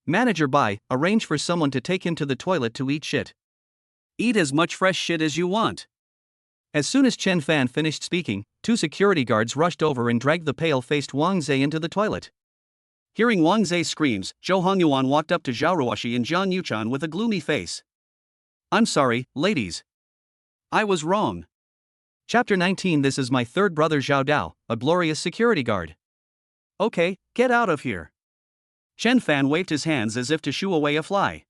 Manager Bai, arrange for someone to take him to the toilet to eat shit. Eat as much fresh shit as you want. As soon as Chen Fan finished speaking, 2 security guards rushed over and dragged the pale-faced Wang Zhe into the toilet. Hearing Wang Zhe's screams, Zhou Hongyuan walked up to Zhao Ruoshi and Zhang Yuchan with a gloomy face. I'm sorry, ladies. I was wrong. Chapter 19. This is my third brother Zhao Dao, a glorious security guard. Okay, get out of here. Chen Fan waved his hands as if to shoo away a fly.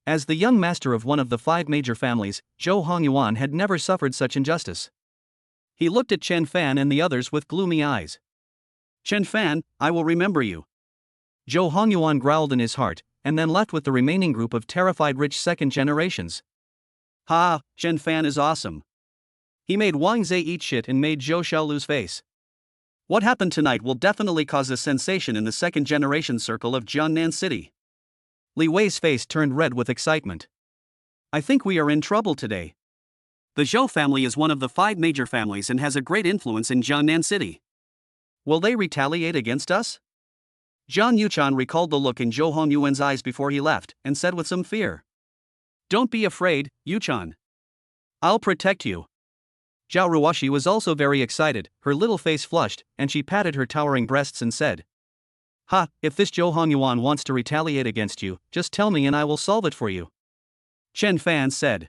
As the young master of one of the 5 major families, Zhou Hongyuan had never suffered such injustice. He looked at Chen Fan and the others with gloomy eyes. Chen Fan, I will remember you. Zhou Hongyuan growled in his heart, and then left with the remaining group of terrified rich second generations. Ha, Chen Fan is awesome. He made Wang Zhe eat shit and made Zhou Xiao lose face. What happened tonight will definitely cause a sensation in the second generation circle of Jiangnan City. Li Wei's face turned red with excitement. I think we are in trouble today. The Zhou family is one of the 5 major families and has a great influence in Jiangnan City. Will they retaliate against us? Zhang Yuchan recalled the look in Zhou Hongyuan's eyes before he left, and said with some fear. Don't be afraid, Yuchan. I'll protect you. Zhao Ruoshi was also very excited, her little face flushed, and she patted her towering breasts and said, Ha, if this Zhou Hongyuan wants to retaliate against you, just tell me and I will solve it for you. Chen Fan said.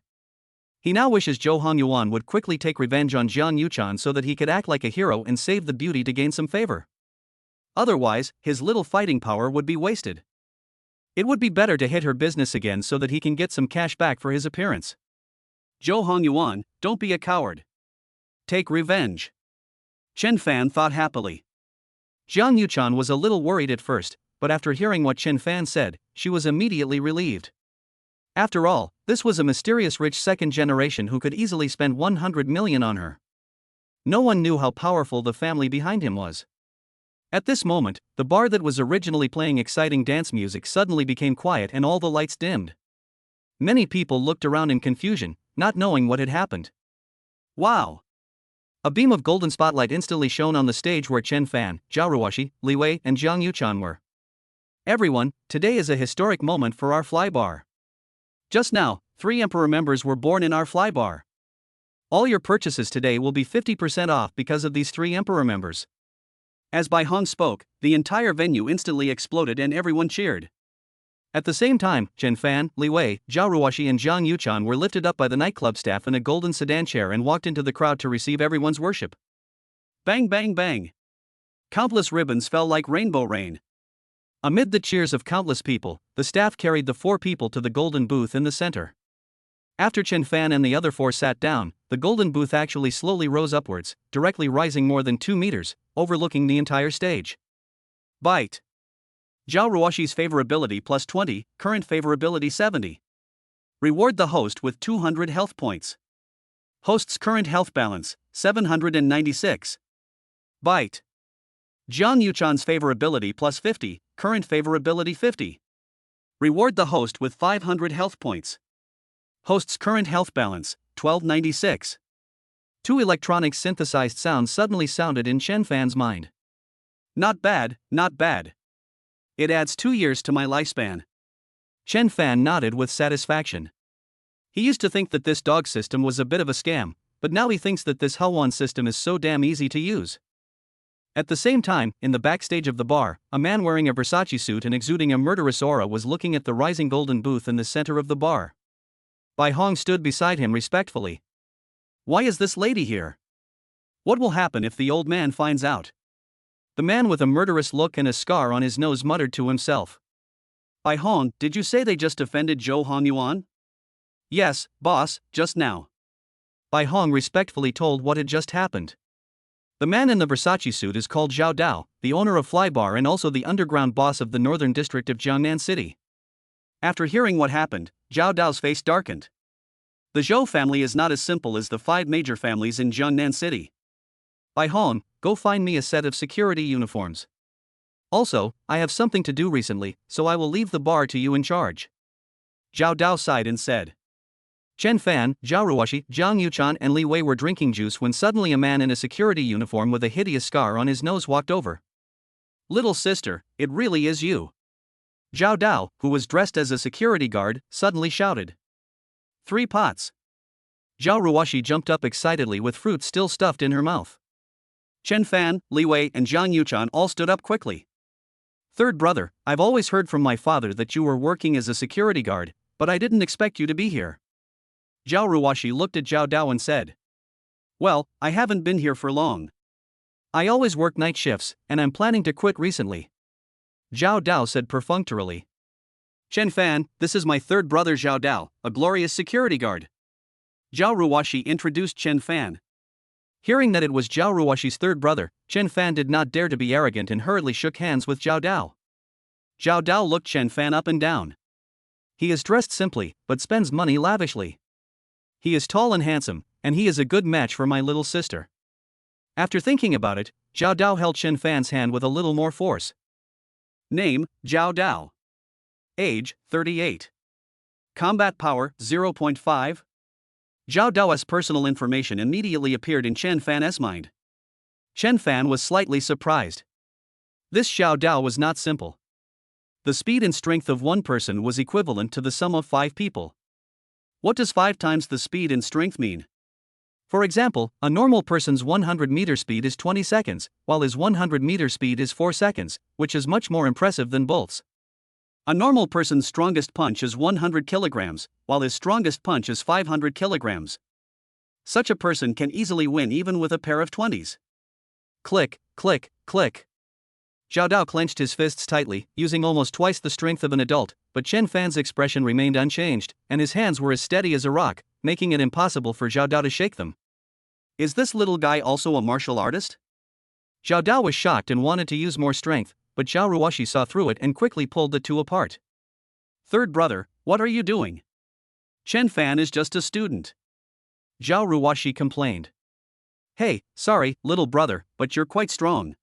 He now wishes Zhou Hongyuan would quickly take revenge on Zhang Yuchan so that he could act like a hero and save the beauty to gain some favor. Otherwise, his little fighting power would be wasted. It would be better to hit her business again so that he can get some cash back for his appearance. Zhou Hongyuan, don't be a coward. Take revenge. Chen Fan thought happily. Zhang Yuchan was a little worried at first, but after hearing what Chen Fan said, she was immediately relieved. After all, this was a mysterious rich second generation who could easily spend 100 million on her. No one knew how powerful the family behind him was. At this moment, the bar that was originally playing exciting dance music suddenly became quiet and all the lights dimmed. Many people looked around in confusion, not knowing what had happened. Wow! A beam of golden spotlight instantly shone on the stage where Chen Fan, Zhao Ruoshi, Li Wei, and Zhang Yuchan were. Everyone, today is a historic moment for our fly bar. Just now, 3 Emperor members were born in our fly bar. All your purchases today will be 50% off because of these 3 Emperor members. As Bai Hong spoke, the entire venue instantly exploded and everyone cheered. At the same time, Chen Fan, Li Wei, Zhao Ruoshi and Zhang Yuchan were lifted up by the nightclub staff in a golden sedan chair and walked into the crowd to receive everyone's worship. Bang bang bang! Countless ribbons fell like rainbow rain. Amid the cheers of countless people, the staff carried the 4 people to the golden booth in the center. After Chen Fan and the other 4 sat down, the golden booth actually slowly rose upwards, directly rising more than 2 meters, overlooking the entire stage. Bite. Zhao Ruoshi's favorability plus 20, current favorability 70. Reward the host with 200 health points. Host's current health balance, 796. Bite. Zhang Yuchan's favorability plus 50, current favorability 50. Reward the host with 500 health points. Host's current health balance, 1296. 2 electronic synthesized sounds suddenly sounded in Chen Fan's mind. Not bad, not bad. It adds 2 years to my lifespan. Chen Fan nodded with satisfaction. He used to think that this dog system was a bit of a scam, but now he thinks that this Huan system is so damn easy to use. At the same time, in the backstage of the bar, a man wearing a Versace suit and exuding a murderous aura was looking at the rising golden booth in the center of the bar. Bai Hong stood beside him respectfully. Why is this lady here? What will happen if the old man finds out? The man with a murderous look and a scar on his nose muttered to himself. Bai Hong, did you say they just offended Zhou Hongyuan? Yes, boss, just now. Bai Hong respectfully told what had just happened. The man in the Versace suit is called Zhao Dao, the owner of Fly Bar and also the underground boss of the northern district of Jiangnan City. After hearing what happened, Zhao Dao's face darkened. The Zhou family is not as simple as the 5 major families in Jiangnan City. Bai Hong, go find me a set of security uniforms. Also, I have something to do recently, so I will leave the bar to you in charge. Zhao Dao sighed and said. Chen Fan, Zhao Ruoxi, Jiang Yuchan and Li Wei were drinking juice when suddenly a man in a security uniform with a hideous scar on his nose walked over. Little sister, it really is you. Zhao Dao, who was dressed as a security guard, suddenly shouted. 3 pots. Zhao Ruoxi jumped up excitedly with fruit still stuffed in her mouth. Chen Fan, Li Wei and Jiang Yuchan all stood up quickly. Third brother, I've always heard from my father that you were working as a security guard, but I didn't expect you to be here. Zhao Ruoxi looked at Zhao Dao and said. Well, I haven't been here for long. I always work night shifts, and I'm planning to quit recently. Zhao Dao said perfunctorily. Chen Fan, this is my third brother Zhao Dao, a glorious security guard. Zhao Ruoxi introduced Chen Fan. Hearing that it was Zhao Ruoxi's third brother, Chen Fan did not dare to be arrogant and hurriedly shook hands with Zhao Dao. Zhao Dao looked Chen Fan up and down. He is dressed simply, but spends money lavishly. He is tall and handsome, and he is a good match for my little sister. After thinking about it, Zhao Dao held Chen Fan's hand with a little more force. Name, Zhao Dao. Age, 38. Combat power, 0.5. Zhao Dao's personal information immediately appeared in Chen Fan's mind. Chen Fan was slightly surprised. This Zhao Dao was not simple. The speed and strength of one person was equivalent to the sum of 5 people. What does 5 times the speed and strength mean? For example, a normal person's 100-meter speed is 20 seconds, while his 100-meter speed is 4 seconds, which is much more impressive than Bolt's. A normal person's strongest punch is 100 kilograms, while his strongest punch is 500 kilograms. Such a person can easily win even with a pair of 20s. Click, click, click. Zhao Dao clenched his fists tightly, using almost twice the strength of an adult, but Chen Fan's expression remained unchanged, and his hands were as steady as a rock, making it impossible for Zhao Dao to shake them. Is this little guy also a martial artist? Zhao Dao was shocked and wanted to use more strength, but Zhao Ruoxi saw through it and quickly pulled the two apart. Third brother, what are you doing? Chen Fan is just a student. Zhao Ruoxi complained. Hey, sorry, little brother, but you're quite strong.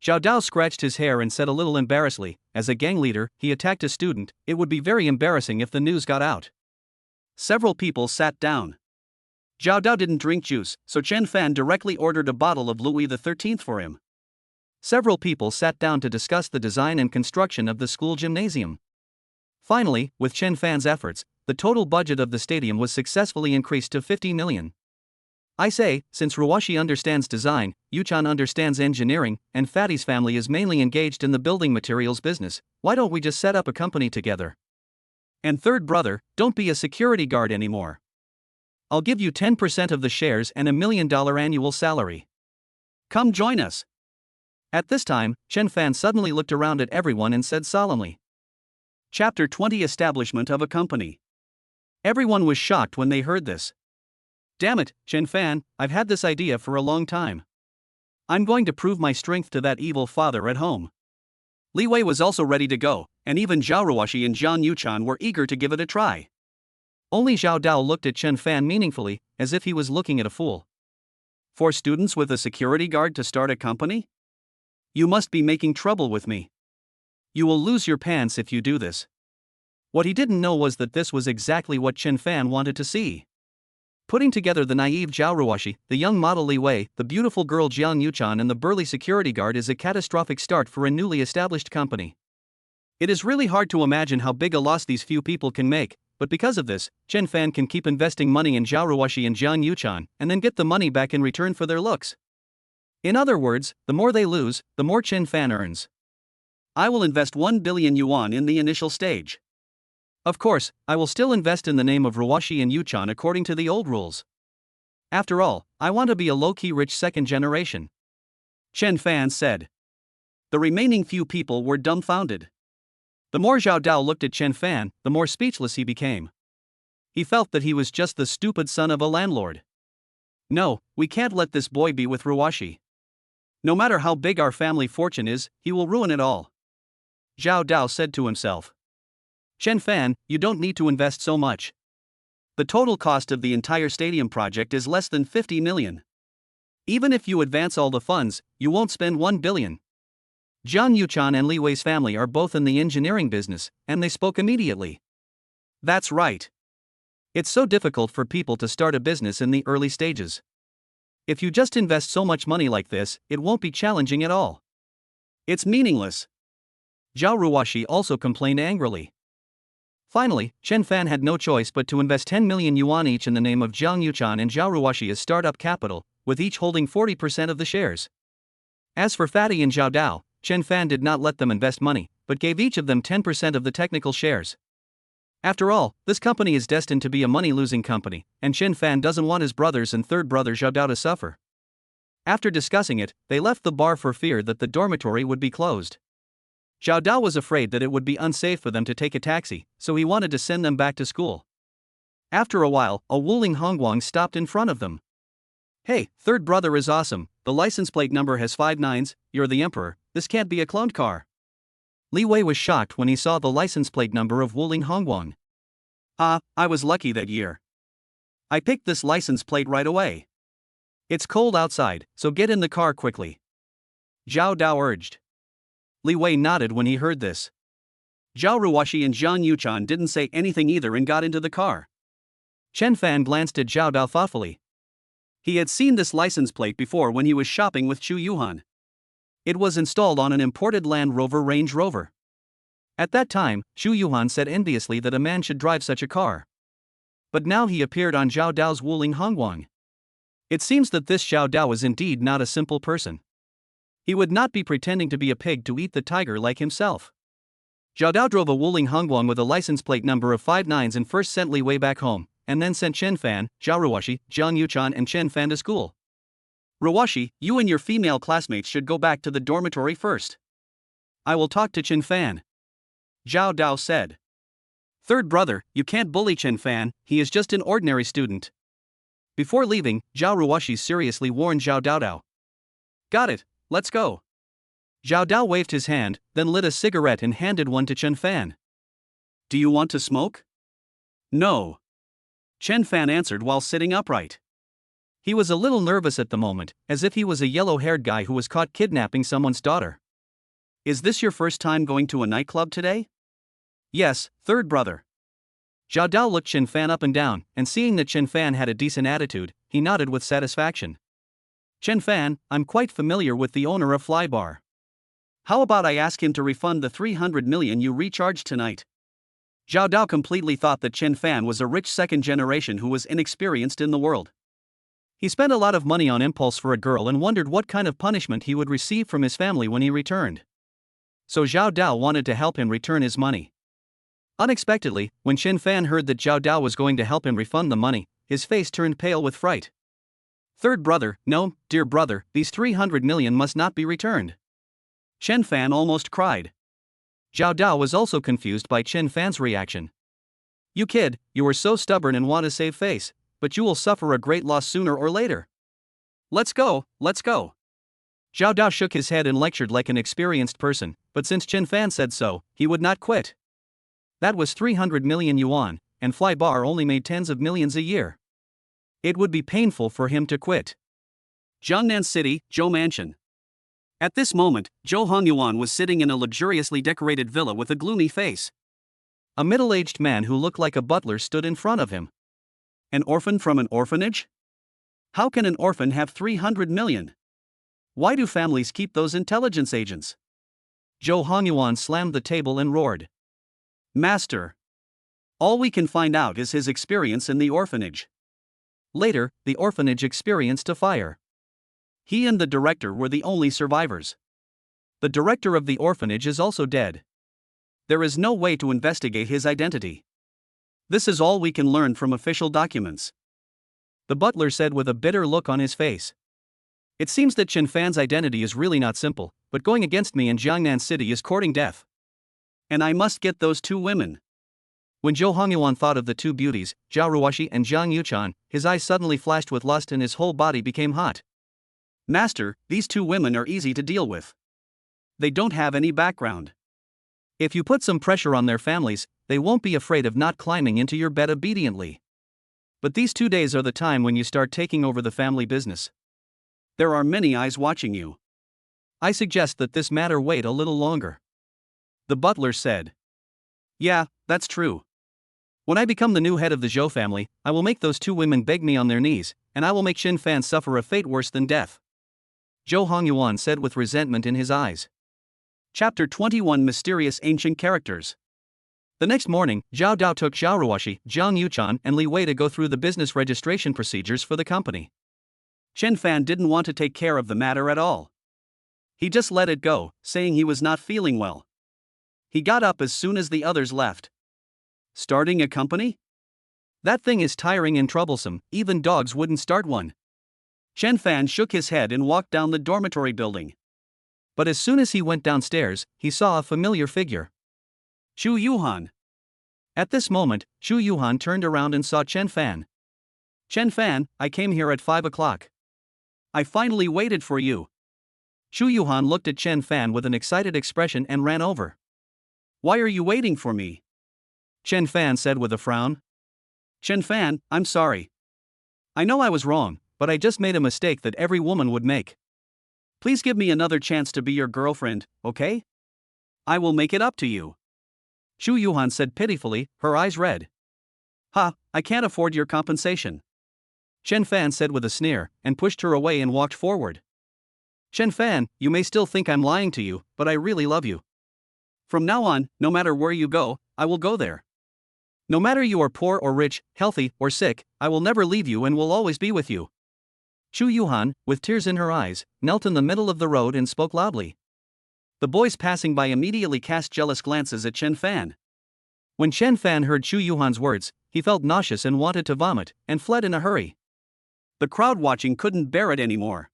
Zhao Dao scratched his hair and said a little embarrassedly, as a gang leader, he attacked a student. It would be very embarrassing if the news got out. Several people sat down. Zhao Dao didn't drink juice, so Chen Fan directly ordered a bottle of Louis XIII for him. Several people sat down to discuss the design and construction of the school gymnasium. Finally, with Chen Fan's efforts, the total budget of the stadium was successfully increased to 50 million. I say, since Ruoxi understands design, Yuchan understands engineering, and Fatty's family is mainly engaged in the building materials business, why don't we just set up a company together? And third brother, don't be a security guard anymore. I'll give you 10% of the shares and $1 million annual salary. Come join us. At this time, Chen Fan suddenly looked around at everyone and said solemnly. Chapter 20 Establishment of a Company. Everyone was shocked when they heard this. Damn it, Chen Fan, I've had this idea for a long time. I'm going to prove my strength to that evil father at home. Li Wei was also ready to go, and even Zhao Ruoxi and Jiang Yuchan were eager to give it a try. Only Zhao Dao looked at Chen Fan meaningfully, as if he was looking at a fool. 4 students with a security guard to start a company? You must be making trouble with me. You will lose your pants if you do this. What he didn't know was that this was exactly what Chen Fan wanted to see. Putting together the naive Zhao Ruoxi, the young model Li Wei, the beautiful girl Jiang Yuchan and the burly security guard is a catastrophic start for a newly established company. It is really hard to imagine how big a loss these few people can make, but because of this, Chen Fan can keep investing money in Zhao Ruoxi and Jiang Yuchan, and then get the money back in return for their looks. In other words, the more they lose, the more Chen Fan earns. I will invest 1 billion yuan in the initial stage. Of course, I will still invest in the name of Ruoxi and Yuchan according to the old rules. After all, I want to be a low-key rich second generation. Chen Fan said. The remaining few people were dumbfounded. The more Zhao Dao looked at Chen Fan, the more speechless he became. He felt that he was just the stupid son of a landlord. No, we can't let this boy be with Ruoxi. No matter how big our family fortune is, he will ruin it all. Zhao Dao said to himself. Chen Fan, you don't need to invest so much. The total cost of the entire stadium project is less than 50 million. Even if you advance all the funds, you won't spend 1 billion. Zhang Yuchan and Li Wei's family are both in the engineering business, and they spoke immediately. That's right. It's so difficult for people to start a business in the early stages. If you just invest so much money like this, it won't be challenging at all. It's meaningless. Zhao Ruoxi also complained angrily. Finally, Chen Fan had no choice but to invest 10 million yuan each in the name of Zhang Yuchan and Zhao Ruoxi as startup capital, with each holding 40% of the shares. As for Fatty and Zhao Dao, Chen Fan did not let them invest money, but gave each of them 10% of the technical shares. After all, this company is destined to be a money-losing company, and Chen Fan doesn't want his brothers and third brother Zhao Dao to suffer. After discussing it, they left the bar for fear that the dormitory would be closed. Zhao Dao was afraid that it would be unsafe for them to take a taxi, so he wanted to send them back to school. After a while, a Wuling Hongguang stopped in front of them. "Hey, third brother is awesome, the license plate number has 5 nines, you're the emperor, this can't be a cloned car." Li Wei was shocked when he saw the license plate number of Wuling Hongguang. I was lucky that year. I picked this license plate right away. It's cold outside, so get in the car quickly. Zhao Dao urged. Li Wei nodded when he heard this. Zhao Ruoxi and Zhang Yuchan didn't say anything either and got into the car. Chen Fan glanced at Zhao Dao thoughtfully. He had seen this license plate before when he was shopping with Chu Yuhan. It was installed on an imported Land Rover Range Rover. At that time, Chu Yuhan said enviously that a man should drive such a car. But now he appeared on Zhao Dao's Wuling Hongguang. It seems that this Zhao Dao is indeed not a simple person. He would not be pretending to be a pig to eat the tiger like himself. Zhao Dao drove a Wuling Hongguang with a license plate number of 5 nines and first sent Li Wei back home, and then sent Chen Fan, Zhao Ruoxi, Zhang Yuchan and Chen Fan to school. "Ruoxi, you and your female classmates should go back to the dormitory first. I will talk to Chen Fan," Zhao Dao said. "Third brother, you can't bully Chen Fan, he is just an ordinary student." Before leaving, Zhao Ruoxi seriously warned Zhao Dao. "Got it, let's go." Zhao Dao waved his hand, then lit a cigarette and handed one to Chen Fan. "Do you want to smoke?" "No." Chen Fan answered while sitting upright. He was a little nervous at the moment, as if he was a yellow-haired guy who was caught kidnapping someone's daughter. "Is this your first time going to a nightclub today?" "Yes, third brother." Zhao Dao looked Chen Fan up and down, and seeing that Chen Fan had a decent attitude, he nodded with satisfaction. "Chen Fan, I'm quite familiar with the owner of Flybar. How about I ask him to refund the 300 million you recharged tonight?" Zhao Dao completely thought that Chen Fan was a rich second generation who was inexperienced in the world. He spent a lot of money on impulse for a girl and wondered what kind of punishment he would receive from his family when he returned. So Zhao Dao wanted to help him return his money. Unexpectedly, when Chen Fan heard that Zhao Dao was going to help him refund the money, his face turned pale with fright. "Third brother, no, dear brother, these 300 million must not be returned." Chen Fan almost cried. Zhao Dao was also confused by Chen Fan's reaction. "You kid, you are so stubborn and want to save face, but you will suffer a great loss sooner or later. Let's go, let's go." Zhao Dao shook his head and lectured like an experienced person, but since Chen Fan said so, he would not quit. That was 300 million yuan, and Flybar only made tens of millions a year. It would be painful for him to quit. Jiangnan City, Zhou Mansion. At this moment, Zhou Hongyuan was sitting in a luxuriously decorated villa with a gloomy face. A middle-aged man who looked like a butler stood in front of him. An orphan from an orphanage? How can an orphan have 300 million? Why do families keep those intelligence agents? Zhou Hongyuan slammed the table and roared. "Master! All we can find out is his experience in the orphanage." Later, the orphanage experienced a fire. He and the director were the only survivors. The director of the orphanage is also dead. There is no way to investigate his identity. This is all we can learn from official documents. The butler said with a bitter look on his face. "It seems that Chen Fan's identity is really not simple, but going against me in Jiangnan City is courting death. And I must get those 2 women." When Zhou Hongyuan thought of the 2 beauties, Zhao Ruoxi and Zhang Yuchan, his eyes suddenly flashed with lust and his whole body became hot. "Master, these 2 women are easy to deal with. They don't have any background. If you put some pressure on their families, they won't be afraid of not climbing into your bed obediently. But these 2 days are the time when you start taking over the family business. There are many eyes watching you. I suggest that this matter wait a little longer. The butler said. Yeah, that's true. When I become the new head of the Zhou family, I will make those 2 women beg me on their knees, and I will make Xin Fan suffer a fate worse than death. Zhou Hongyuan said with resentment in his eyes. Chapter 21 Mysterious Ancient Characters. The next morning, Zhao Dao took Zhao Ruoshi, Zhang Yuchan, and Li Wei to go through the business registration procedures for the company. Chen Fan didn't want to take care of the matter at all. He just let it go, saying he was not feeling well. He got up as soon as the others left. Starting a company? That thing is tiring and troublesome, even dogs wouldn't start one. Chen Fan shook his head and walked down the dormitory building. But as soon as he went downstairs, he saw a familiar figure. Xu Yuhan. At this moment, Xu Yuhan turned around and saw Chen Fan. Chen Fan, I came here at 5 o'clock. I finally waited for you. Xu Yuhan looked at Chen Fan with an excited expression and ran over. Why are you waiting for me? Chen Fan said with a frown. Chen Fan, I'm sorry. I know I was wrong, but I just made a mistake that every woman would make. Please give me another chance to be your girlfriend, okay? I will make it up to you. Xu Yuhan said pitifully, her eyes red. Ha, I can't afford your compensation. Chen Fan said with a sneer, and pushed her away and walked forward. Chen Fan, you may still think I'm lying to you, but I really love you. From now on, no matter where you go, I will go there. No matter you are poor or rich, healthy or sick, I will never leave you and will always be with you. Xu Yuhan, with tears in her eyes, knelt in the middle of the road and spoke loudly. The boys passing by immediately cast jealous glances at Chen Fan. When Chen Fan heard Xu Yuhan's words, he felt nauseous and wanted to vomit, and fled in a hurry. The crowd watching couldn't bear it anymore.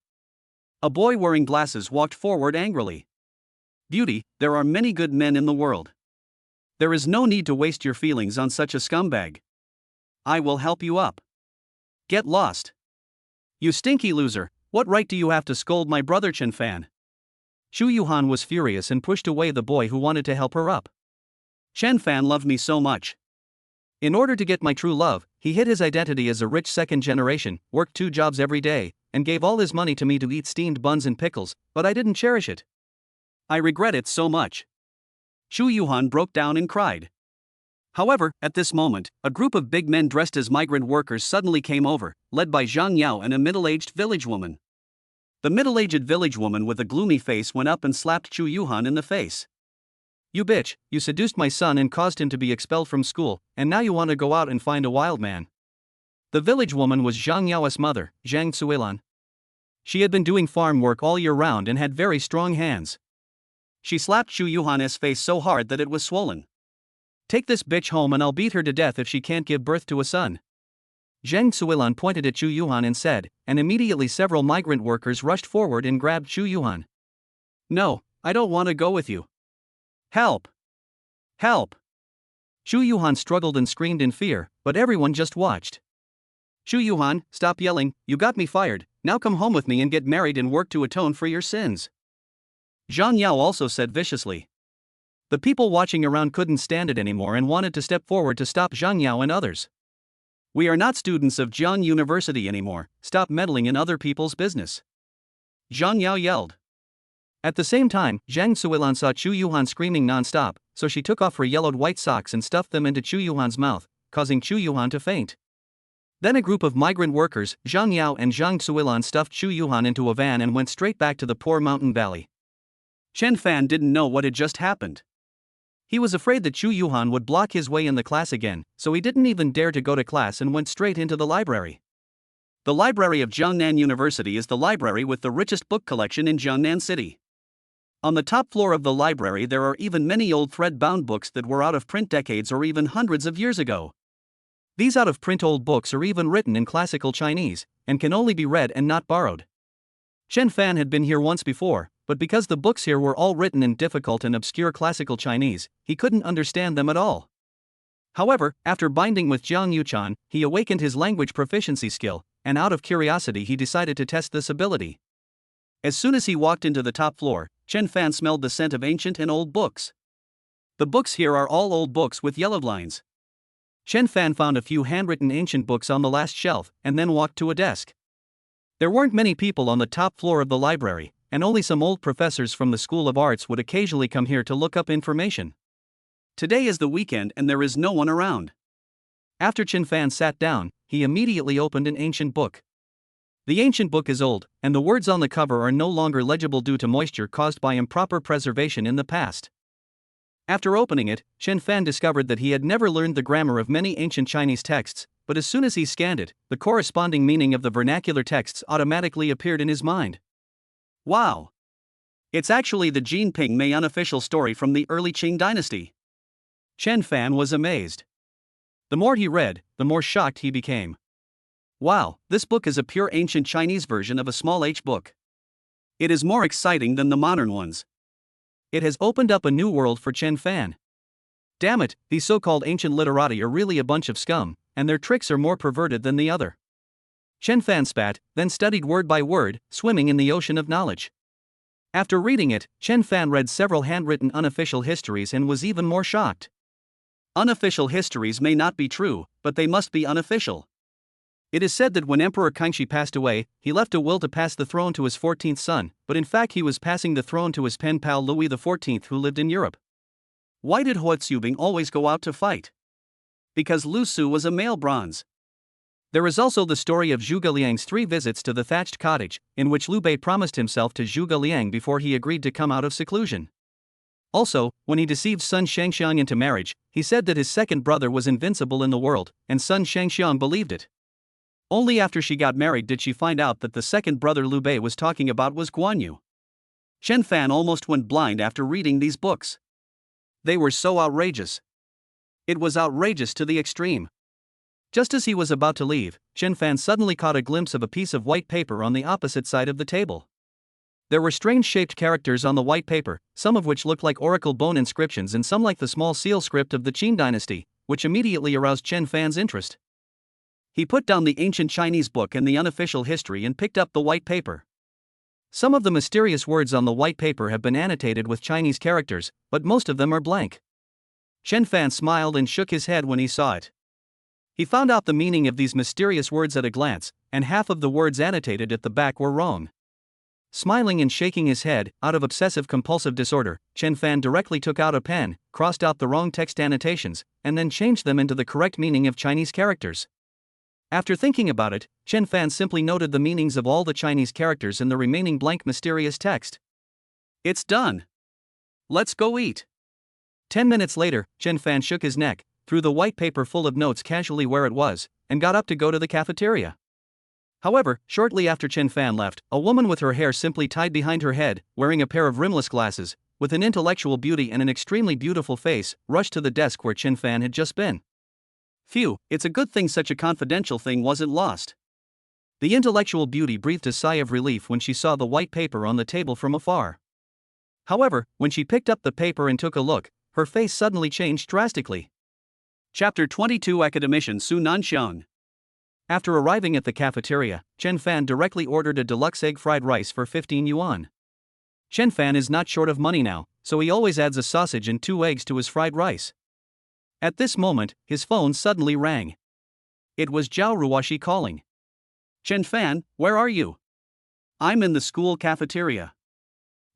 A boy wearing glasses walked forward angrily. Beauty, there are many good men in the world. There is no need to waste your feelings on such a scumbag. I will help you up. Get lost. You stinky loser, what right do you have to scold my brother Chen Fan? Xu Yuhan was furious and pushed away the boy who wanted to help her up. Chen Fan loved me so much. In order to get my true love, he hid his identity as a rich second generation, worked 2 jobs every day, and gave all his money to me to eat steamed buns and pickles, but I didn't cherish it. I regret it so much. Xu Yuhan broke down and cried. However, at this moment, a group of big men dressed as migrant workers suddenly came over, led by Zhang Yao and a middle-aged village woman. The middle-aged village woman with a gloomy face went up and slapped Xu Yuhan in the face. You bitch, you seduced my son and caused him to be expelled from school, and now you want to go out and find a wild man. The village woman was Zhang Yao's mother, Zhang Cuilan. She had been doing farm work all year round and had very strong hands. She slapped Xu Yuhan's face so hard that it was swollen. Take this bitch home and I'll beat her to death if she can't give birth to a son. Zhang Cuilan pointed at Xu Yuhan and said, and immediately several migrant workers rushed forward and grabbed Xu Yuhan. No, I don't want to go with you. Help! Help! Xu Yuhan struggled and screamed in fear, but everyone just watched. Xu Yuhan, stop yelling, you got me fired, now come home with me and get married and work to atone for your sins. Zhang Yao also said viciously. The people watching around couldn't stand it anymore and wanted to step forward to stop Zhang Yao and others. We are not students of Jiang University anymore, stop meddling in other people's business. Zhang Yao yelled. At the same time, Zhang Cuilan saw Xu Yuhan screaming non-stop, so she took off her yellowed white socks and stuffed them into Xu Yuhan's mouth, causing Xu Yuhan to faint. Then a group of migrant workers, Zhang Yao and Zhang Cuilan, stuffed Xu Yuhan into a van and went straight back to the poor mountain valley. Chen Fan didn't know what had just happened. He was afraid that Xu Yuhan would block his way in the class again, so he didn't even dare to go to class and went straight into the library. The library of Jiangnan University is the library with the richest book collection in Jiangnan City. On the top floor of the library there are even many old thread-bound books that were out of print decades or even hundreds of years ago. These out-of-print old books are even written in classical Chinese, and can only be read and not borrowed. Chen Fan had been here once before, but because the books here were all written in difficult and obscure classical Chinese, he couldn't understand them at all. However, after binding with Jiang Yuchan, he awakened his language proficiency skill, and out of curiosity he decided to test this ability. As soon as he walked into the top floor, Chen Fan smelled the scent of ancient and old books. The books here are all old books with yellowed lines. Chen Fan found a few handwritten ancient books on the last shelf and then walked to a desk. There weren't many people on the top floor of the library, and only some old professors from the School of Arts would occasionally come here to look up information. Today is the weekend and there is no one around. After Chen Fan sat down, he immediately opened an ancient book. The ancient book is old, and the words on the cover are no longer legible due to moisture caused by improper preservation in the past. After opening it, Chen Fan discovered that he had never learned the grammar of many ancient Chinese texts, but as soon as he scanned it, the corresponding meaning of the vernacular texts automatically appeared in his mind. Wow! It's actually the Jinping Mei unofficial story from the early Qing dynasty. Chen Fan was amazed. The more he read, the more shocked he became. Wow, this book is a pure ancient Chinese version of a small H book. It is more exciting than the modern ones. It has opened up a new world for Chen Fan. Damn it, these so-called ancient literati are really a bunch of scum, and their tricks are more perverted than the other. Chen Fan spat, then studied word by word, swimming in the ocean of knowledge. After reading it, Chen Fan read several handwritten unofficial histories and was even more shocked. Unofficial histories may not be true, but they must be unofficial. It is said that when Emperor Kangxi passed away, he left a will to pass the throne to his 14th son, but in fact he was passing the throne to his pen pal Louis XIV who lived in Europe. Why did Hua Tsubing always go out to fight? Because Lu Su was a male bronze. There is also the story of Zhuge Liang's 3 visits to the thatched cottage, in which Liu Bei promised himself to Zhuge Liang before he agreed to come out of seclusion. Also, when he deceived Sun Shangxiang into marriage, he said that his second brother was invincible in the world, and Sun Shangxiang believed it. Only after she got married did she find out that the second brother Liu Bei was talking about was Guan Yu. Chen Fan almost went blind after reading these books. They were so outrageous. It was outrageous to the extreme. Just as he was about to leave, Chen Fan suddenly caught a glimpse of a piece of white paper on the opposite side of the table. There were strange-shaped characters on the white paper, some of which looked like oracle bone inscriptions and some like the small seal script of the Qing dynasty, which immediately aroused Chen Fan's interest. He put down the ancient Chinese book and the unofficial history and picked up the white paper. Some of the mysterious words on the white paper have been annotated with Chinese characters, but most of them are blank. Chen Fan smiled and shook his head when he saw it. He found out the meaning of these mysterious words at a glance, and half of the words annotated at the back were wrong. Smiling and shaking his head, out of obsessive-compulsive disorder, Chen Fan directly took out a pen, crossed out the wrong text annotations, and then changed them into the correct meaning of Chinese characters. After thinking about it, Chen Fan simply noted the meanings of all the Chinese characters in the remaining blank mysterious text. It's done. Let's go eat. 10 minutes later, Chen Fan shook his neck, threw the white paper full of notes casually where it was, and got up to go to the cafeteria. However, shortly after Chen Fan left, a woman with her hair simply tied behind her head, wearing a pair of rimless glasses, with an intellectual beauty and an extremely beautiful face, rushed to the desk where Chen Fan had just been. Phew, it's a good thing such a confidential thing wasn't lost. The intellectual beauty breathed a sigh of relief when she saw the white paper on the table from afar. However, when she picked up the paper and took a look, her face suddenly changed drastically. Chapter 22 Academician Su Nanxiang. After arriving at the cafeteria, Chen Fan directly ordered a deluxe egg fried rice for 15 yuan. Chen Fan is not short of money now, so he always adds a sausage and 2 eggs to his fried rice. At this moment, his phone suddenly rang. It was Zhao Ruoshi calling. Chen Fan, where are you? I'm in the school cafeteria.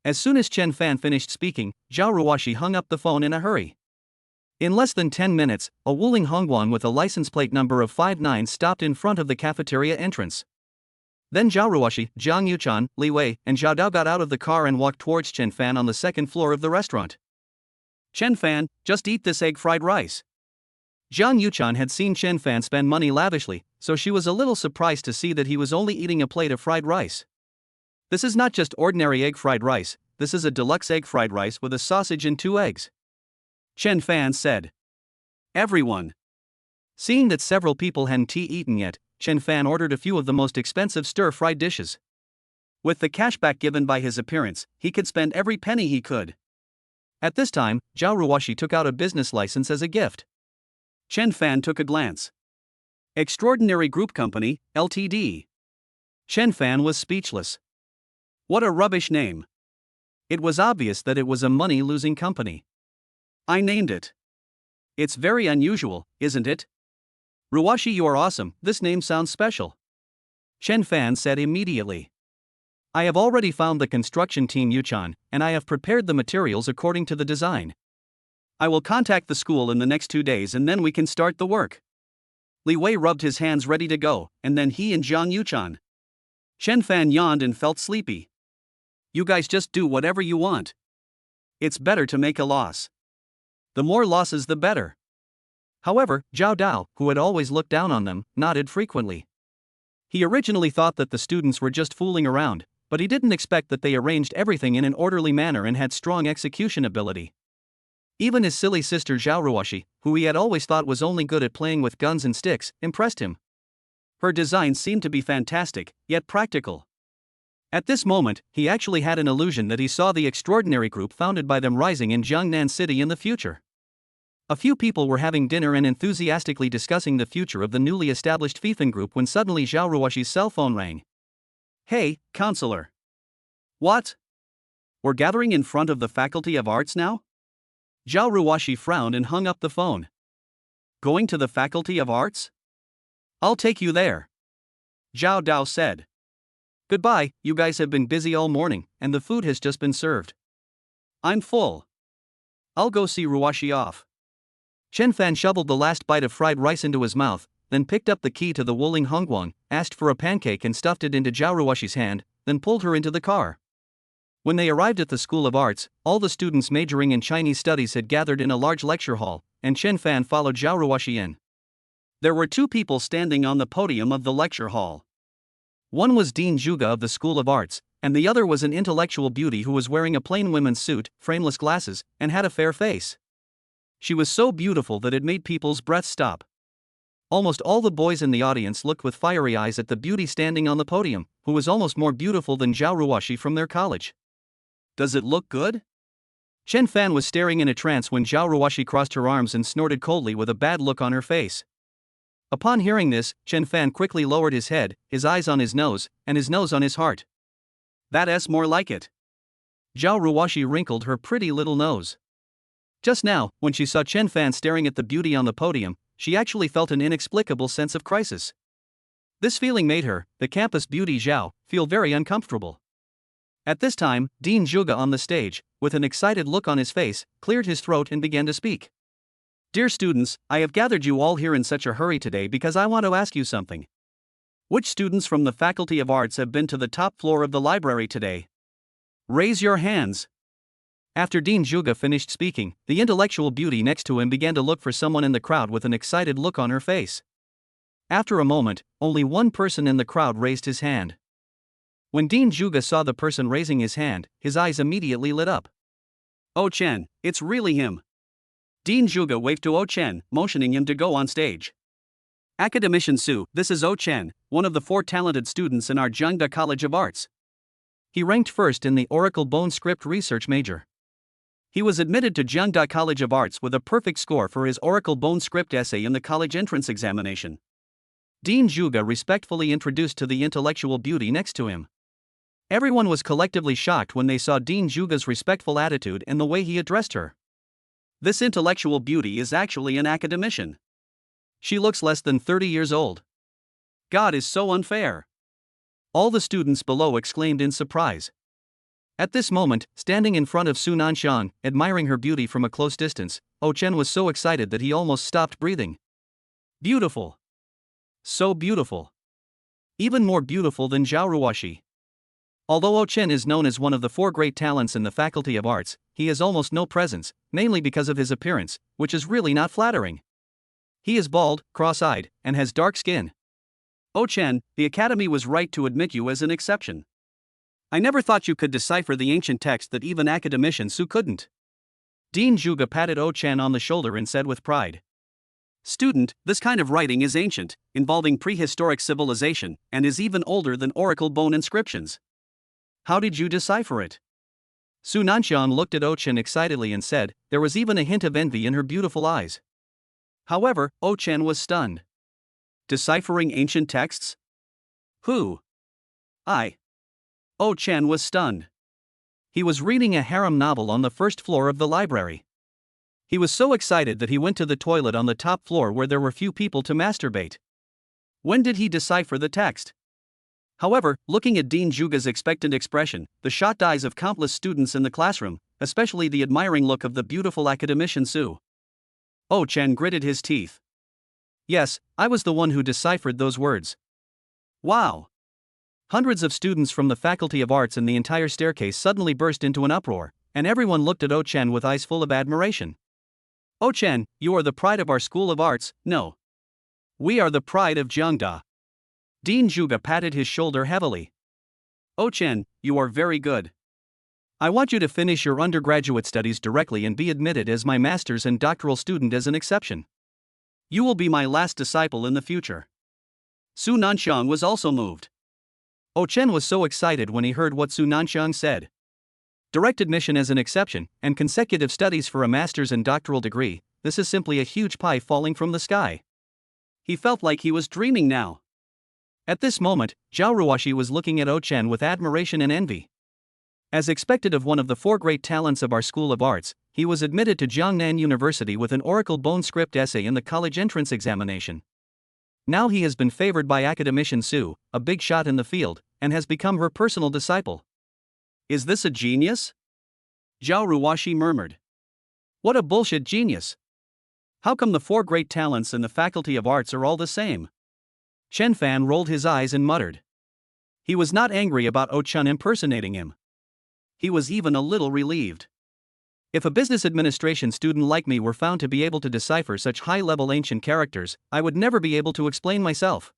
As soon as Chen Fan finished speaking, Zhao Ruoshi hung up the phone in a hurry. In less than 10 minutes, a Wuling Hongguan with a license plate number of 59 stopped in front of the cafeteria entrance. Then Zhao Ruoshi, Jiang Yuchan, Li Wei, and Zhao Dao got out of the car and walked towards Chen Fan on the second floor of the restaurant. Chen Fan, just eat this egg fried rice. Jiang Yuchan had seen Chen Fan spend money lavishly, so she was a little surprised to see that he was only eating a plate of fried rice. This is not just ordinary egg fried rice, this is a deluxe egg fried rice with a sausage and 2 eggs. Chen Fan said. Everyone. Seeing that several people hadn't eaten yet, Chen Fan ordered a few of the most expensive stir-fried dishes. With the cashback given by his appearance, he could spend every penny he could. At this time, Zhao Ruoshi took out a business license as a gift. Chen Fan took a glance. Extraordinary Group Company, Ltd. Chen Fan was speechless. What a rubbish name. It was obvious that it was a money-losing company. I named it. It's very unusual, isn't it? Ruwashi, you are awesome, this name sounds special. Chen Fan said immediately. I have already found the construction team Yuchan, and I have prepared the materials according to the design. I will contact the school in the next 2 days and then we can start the work. Li Wei rubbed his hands ready to go, and then he and Zhang Yuchan. Chen Fan yawned and felt sleepy. You guys just do whatever you want. It's better to make a loss. The more losses the better. However, Zhao Dao, who had always looked down on them, nodded frequently. He originally thought that the students were just fooling around, but he didn't expect that they arranged everything in an orderly manner and had strong execution ability. Even his silly sister Zhao Ruwashi, who he had always thought was only good at playing with guns and sticks, impressed him. Her design seemed to be fantastic, yet practical. At this moment, he actually had an illusion that he saw the extraordinary group founded by them rising in Jiangnan City in the future. A few people were having dinner and enthusiastically discussing the future of the newly established Fifan group when suddenly Zhao Ruwashi's cell phone rang. Hey, counselor. What? We're gathering in front of the Faculty of Arts now? Zhao Ruwashi frowned and hung up the phone. Going to the Faculty of Arts? I'll take you there. Zhao Dao said. Goodbye, you guys have been busy all morning, and the food has just been served. I'm full. I'll go see Ruwashi off. Chen Fan shoveled the last bite of fried rice into his mouth, then picked up the key to the Wuling Hongguang, asked for a pancake and stuffed it into Zhao Ruwashi's hand, then pulled her into the car. When they arrived at the School of Arts, all the students majoring in Chinese studies had gathered in a large lecture hall, and Chen Fan followed Zhao Ruwashi in. There were 2 people standing on the podium of the lecture hall. One was Dean Zhuge of the School of Arts, and the other was an intellectual beauty who was wearing a plain women's suit, frameless glasses, and had a fair face. She was so beautiful that it made people's breaths stop. Almost all the boys in the audience looked with fiery eyes at the beauty standing on the podium, who was almost more beautiful than Zhao Ruwashi from their college. Does it look good? Chen Fan was staring in a trance when Zhao Ruwashi crossed her arms and snorted coldly with a bad look on her face. Upon hearing this, Chen Fan quickly lowered his head, his eyes on his nose, and his nose on his heart. That's more like it. Zhao Ruwashi wrinkled her pretty little nose. Just now, when she saw Chen Fan staring at the beauty on the podium, she actually felt an inexplicable sense of crisis. This feeling made her, the campus beauty Zhao, feel very uncomfortable. At this time, Dean Zhuge on the stage, with an excited look on his face, cleared his throat and began to speak. Dear students, I have gathered you all here in such a hurry today because I want to ask you something. Which students from the Faculty of Arts have been to the top floor of the library today? Raise your hands. After Dean Zhuge finished speaking, the intellectual beauty next to him began to look for someone in the crowd with an excited look on her face. After a moment, only one person in the crowd raised his hand. When Dean Zhuge saw the person raising his hand, his eyes immediately lit up. Oh Chen, it's really him. Dean Zhuge waved to Oh Chen, motioning him to go on stage. Academician Su, this is Oh Chen, one of the 4 talented students in our Jiangda College of Arts. He ranked first in the Oracle Bone Script Research major. He was admitted to Jiangda College of Arts with a perfect score for his Oracle Bone Script essay in the college entrance examination. Dean Zhuge respectfully introduced to the intellectual beauty next to him. Everyone was collectively shocked when they saw Dean Zhuge's respectful attitude and the way he addressed her. This intellectual beauty is actually an academician. She looks less than 30 years old. God is so unfair. All the students below exclaimed in surprise. At this moment, standing in front of Su Nanshan, admiring her beauty from a close distance, Oh Chen was so excited that he almost stopped breathing. Beautiful. So beautiful. Even more beautiful than Zhao Ruwashi. Although Oh Chen is known as one of the 4 great talents in the Faculty of Arts, he has almost no presence, mainly because of his appearance, which is really not flattering. He is bald, cross-eyed, and has dark skin. Oh Chen, the Academy was right to admit you as an exception. I never thought you could decipher the ancient text that even academician Su couldn't. Dean Zhuge patted Oh Chen on the shoulder and said with pride. Student, this kind of writing is ancient, involving prehistoric civilization, and is even older than oracle bone inscriptions. How did you decipher it? Su Nanshan looked at Oh Chen excitedly and said, there was even a hint of envy in her beautiful eyes. However, Oh Chen was stunned. Deciphering ancient texts? Who? I. Oh Chen was stunned. He was reading a harem novel on the first floor of the library. He was so excited that he went to the toilet on the top floor where there were few people to masturbate. When did he decipher the text? However, looking at Dean Juga's expectant expression, the shocked eyes of countless students in the classroom, especially the admiring look of the beautiful academician Sue, Oh-Chen gritted his teeth. Yes, I was the one who deciphered those words. Wow! Hundreds of students from the Faculty of Arts and the entire staircase suddenly burst into an uproar, and everyone looked at Oh-Chen with eyes full of admiration. Oh-Chen, you are the pride of our School of Arts. No. We are the pride of Jiangda. Dean Juga patted his shoulder heavily. Oh-Chen, you are very good. I want you to finish your undergraduate studies directly and be admitted as my master's and doctoral student as an exception. You will be my last disciple in the future. Su Nanxiang was also moved. Oh-Chen was so excited when he heard what Su Nanxiang said. Direct admission as an exception, and consecutive studies for a master's and doctoral degree, this is simply a huge pie falling from the sky. He felt like he was dreaming now. At this moment, Zhao Ruoxi was looking at Oh-Chen with admiration and envy. As expected of one of the four great talents of our School of Arts, he was admitted to Jiangnan University with an Oracle Bone script essay in the college entrance examination. Now he has been favored by academician Su, a big shot in the field, and has become her personal disciple. Is this a genius? Zhao Ruoxi murmured. What a bullshit genius! How come the four great talents in the Faculty of Arts are all the same? Chen Fan rolled his eyes and muttered. He was not angry about Oh-Chen impersonating him. He was even a little relieved. If a business administration student like me were found to be able to decipher such high-level ancient characters, I would never be able to explain myself.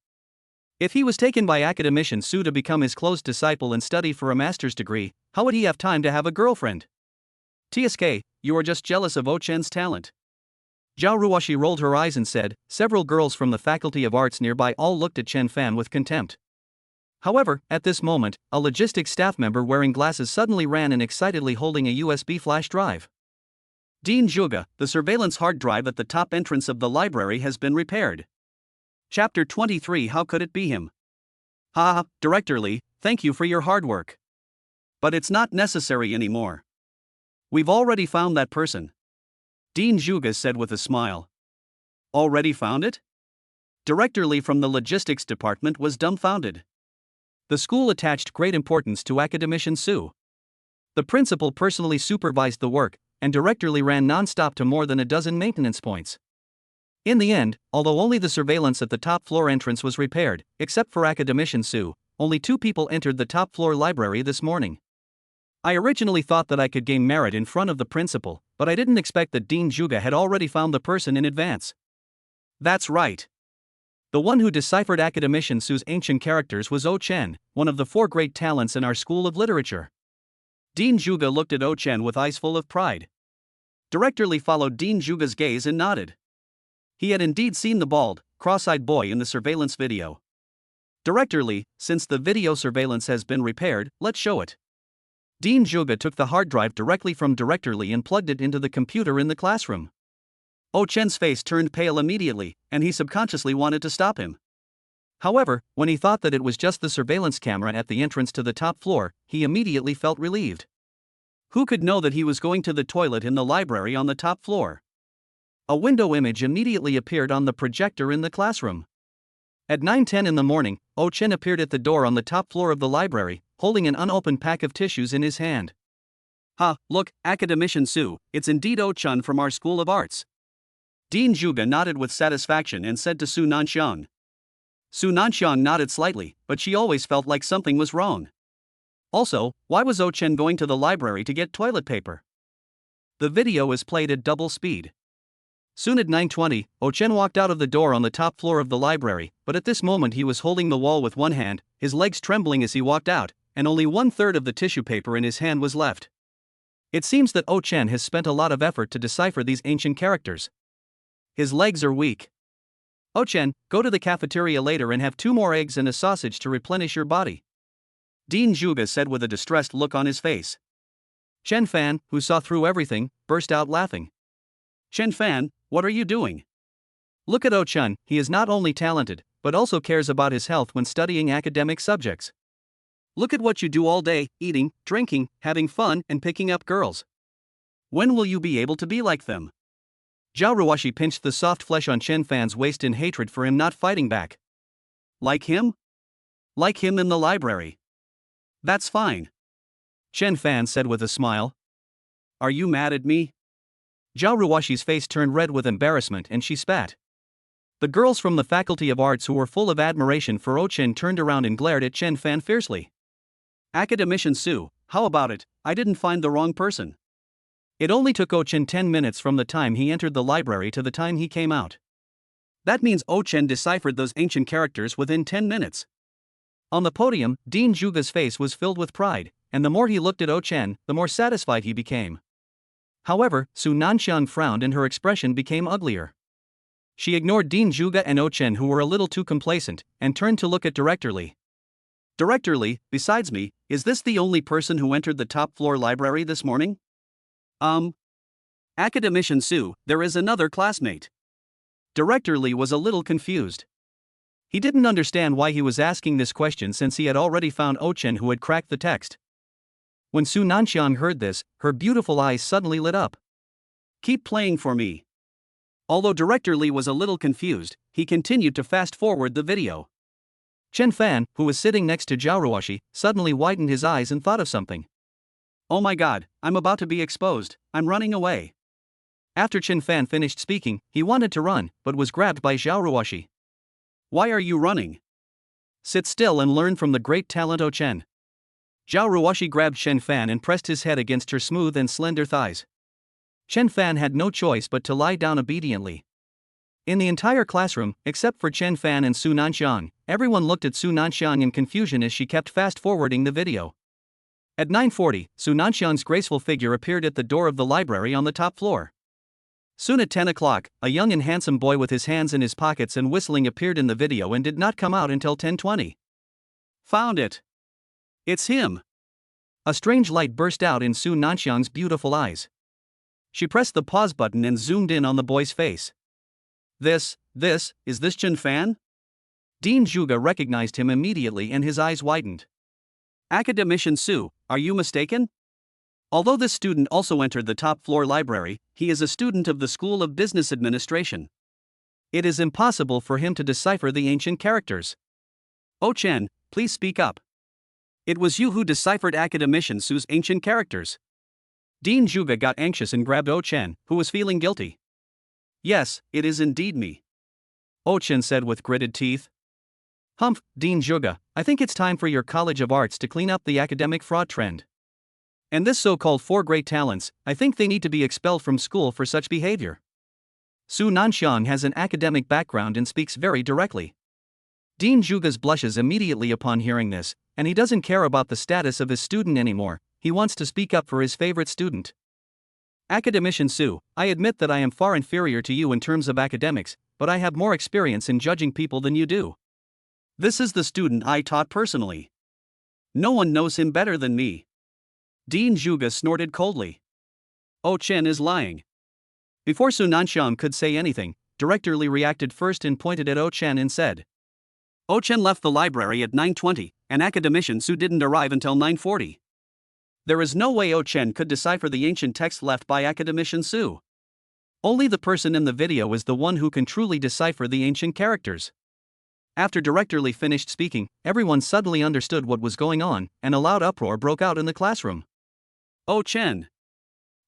If he was taken by academician Su to become his close disciple and study for a master's degree, how would he have time to have a girlfriend? TSK, you are just jealous of Oh-Chen's talent. Zhao Ruoxi rolled her eyes and said. Several girls from the Faculty of Arts nearby all looked at Chen Fan with contempt. However, at this moment, a logistics staff member wearing glasses suddenly ran in excitedly holding a USB flash drive. Dean Juga, the surveillance hard drive at the top entrance of the library has been repaired. Chapter 23. How could it be him? Ha, Director Li, thank you for your hard work. But it's not necessary anymore. We've already found that person. Dean Juga said with a smile. Already found it? Director Li from the logistics department was dumbfounded. The school attached great importance to academician Su. The principal personally supervised the work, and Director Li ran non-stop to more than a dozen maintenance points. In the end, although only the surveillance at the top floor entrance was repaired, except for academician Su, only 2 people entered the top floor library this morning. I originally thought that I could gain merit in front of the principal, but I didn't expect that Dean Juga had already found the person in advance. That's right. The one who deciphered academician Su's ancient characters was Oh-Chen, one of the 4 great talents in our School of Literature. Dean Juga looked at Oh-Chen with eyes full of pride. Director Li followed Dean Juga's gaze and nodded. He had indeed seen the bald, cross-eyed boy in the surveillance video. Director Li, since the video surveillance has been repaired, let's show it. Dean Juga took the hard drive directly from Director Li and plugged it into the computer in the classroom. Oh-Chen's face turned pale immediately, and he subconsciously wanted to stop him. However, when he thought that it was just the surveillance camera at the entrance to the top floor, he immediately felt relieved. Who could know that he was going to the toilet in the library on the top floor? A window image immediately appeared on the projector in the classroom. At 9:10 in the morning, Oh-Chen appeared at the door on the top floor of the library, holding an unopened pack of tissues in his hand. Ha, look, academician Su, it's indeed Oh-Chen from our School of Arts. Dean Juga nodded with satisfaction and said to Su Nanxiang. Su Nanxiang nodded slightly, but she always felt like something was wrong. Also, why was Oh-Chen going to the library to get toilet paper? The video is played at double speed. Soon at 9:20, Oh-Chen walked out of the door on the top floor of the library, but at this moment he was holding the wall with one hand, his legs trembling as he walked out, and only 1/3 of the tissue paper in his hand was left. It seems that Oh-Chen has spent a lot of effort to decipher these ancient characters. His legs are weak. Oh-Chen, go to the cafeteria later and have 2 more eggs and a sausage to replenish your body. Dean Juga said with a distressed look on his face. Chen Fan, who saw through everything, burst out laughing. Chen Fan, what are you doing? Look at Oh-Chen, he is not only talented, but also cares about his health when studying academic subjects. Look at what you do all day, eating, drinking, having fun, and picking up girls. When will you be able to be like them? Zhao Ruoxi pinched the soft flesh on Chen Fan's waist in hatred for him not fighting back. Like him? Like him in the library. That's fine. Chen Fan said with a smile. Are you mad at me? Zhao Ruoxi's face turned red with embarrassment and she spat. The girls from the Faculty of Arts who were full of admiration for Chen turned around and glared at Chen Fan fiercely. Academician Su, how about it? I didn't find the wrong person. It only took Chen 10 minutes from the time he entered the library to the time he came out. That means Chen deciphered those ancient characters within 10 minutes. On the podium, Dean Zhuge's face was filled with pride, and the more he looked at Chen, the more satisfied he became. However, Su Nanxiang frowned and her expression became uglier. She ignored Dean Zhuge and Chen, who were a little too complacent, and turned to look at Director Li. Director Li, besides me, is this the only person who entered the top floor library this morning? Academician Su, there is another classmate. Director Li was a little confused. He didn't understand why he was asking this question since he had already found Chen who had cracked the text. When Su Nanxiang heard this, her beautiful eyes suddenly lit up. Keep playing for me. Although Director Li was a little confused, he continued to fast forward the video. Chen Fan, who was sitting next to Zhao Ruoxi, suddenly widened his eyes and thought of something. Oh my god, I'm about to be exposed, I'm running away. After Chen Fan finished speaking, he wanted to run, but was grabbed by Zhao Ruoxi. Why are you running? Sit still and learn from the great talent Chen. Zhao Ruoxi grabbed Chen Fan and pressed his head against her smooth and slender thighs. Chen Fan had no choice but to lie down obediently. In the entire classroom, except for Chen Fan and Su Nanxiang, everyone looked at Su Nanxiang in confusion as she kept fast-forwarding the video. At 9:40, Su Nanxiang's graceful figure appeared at the door of the library on the top floor. Soon at 10 o'clock, a young and handsome boy with his hands in his pockets and whistling appeared in the video and did not come out until 10:20. Found it. It's him. A strange light burst out in Su Nanxiang's beautiful eyes. She pressed the pause button and zoomed in on the boy's face. Is this Chen Fan? Dean Zhuge recognized him immediately and his eyes widened. Academician Su, are you mistaken? Although this student also entered the top floor library, he is a student of the School of Business Administration. It is impossible for him to decipher the ancient characters. Chen, please speak up. It was you who deciphered Academician Su's ancient characters. Dean Zhuge got anxious and grabbed Chen, who was feeling guilty. Yes, it is indeed me. Chen said with gritted teeth. Humph, Dean Zhuge, I think it's time for your College of Arts to clean up the academic fraud trend. And this so-called four great talents, I think they need to be expelled from school for such behavior. Su Nanxiang has an academic background and speaks very directly. Dean Zhuge's blushes immediately upon hearing this, and he doesn't care about the status of his student anymore. He wants to speak up for his favorite student. Academician Su, I admit that I am far inferior to you in terms of academics, but I have more experience in judging people than you do. This is the student I taught personally. No one knows him better than me. Dean Zhuge snorted coldly. Chen is lying. Before Su Nanxiang could say anything, Director Li reacted first and pointed at Chen and said, Chen left the library at 9:20, and Academician Su didn't arrive until 9:40. There is no way Chen could decipher the ancient text left by Academician Su. Only the person in the video is the one who can truly decipher the ancient characters. After Director Li finished speaking, everyone suddenly understood what was going on, and a loud uproar broke out in the classroom. Chen.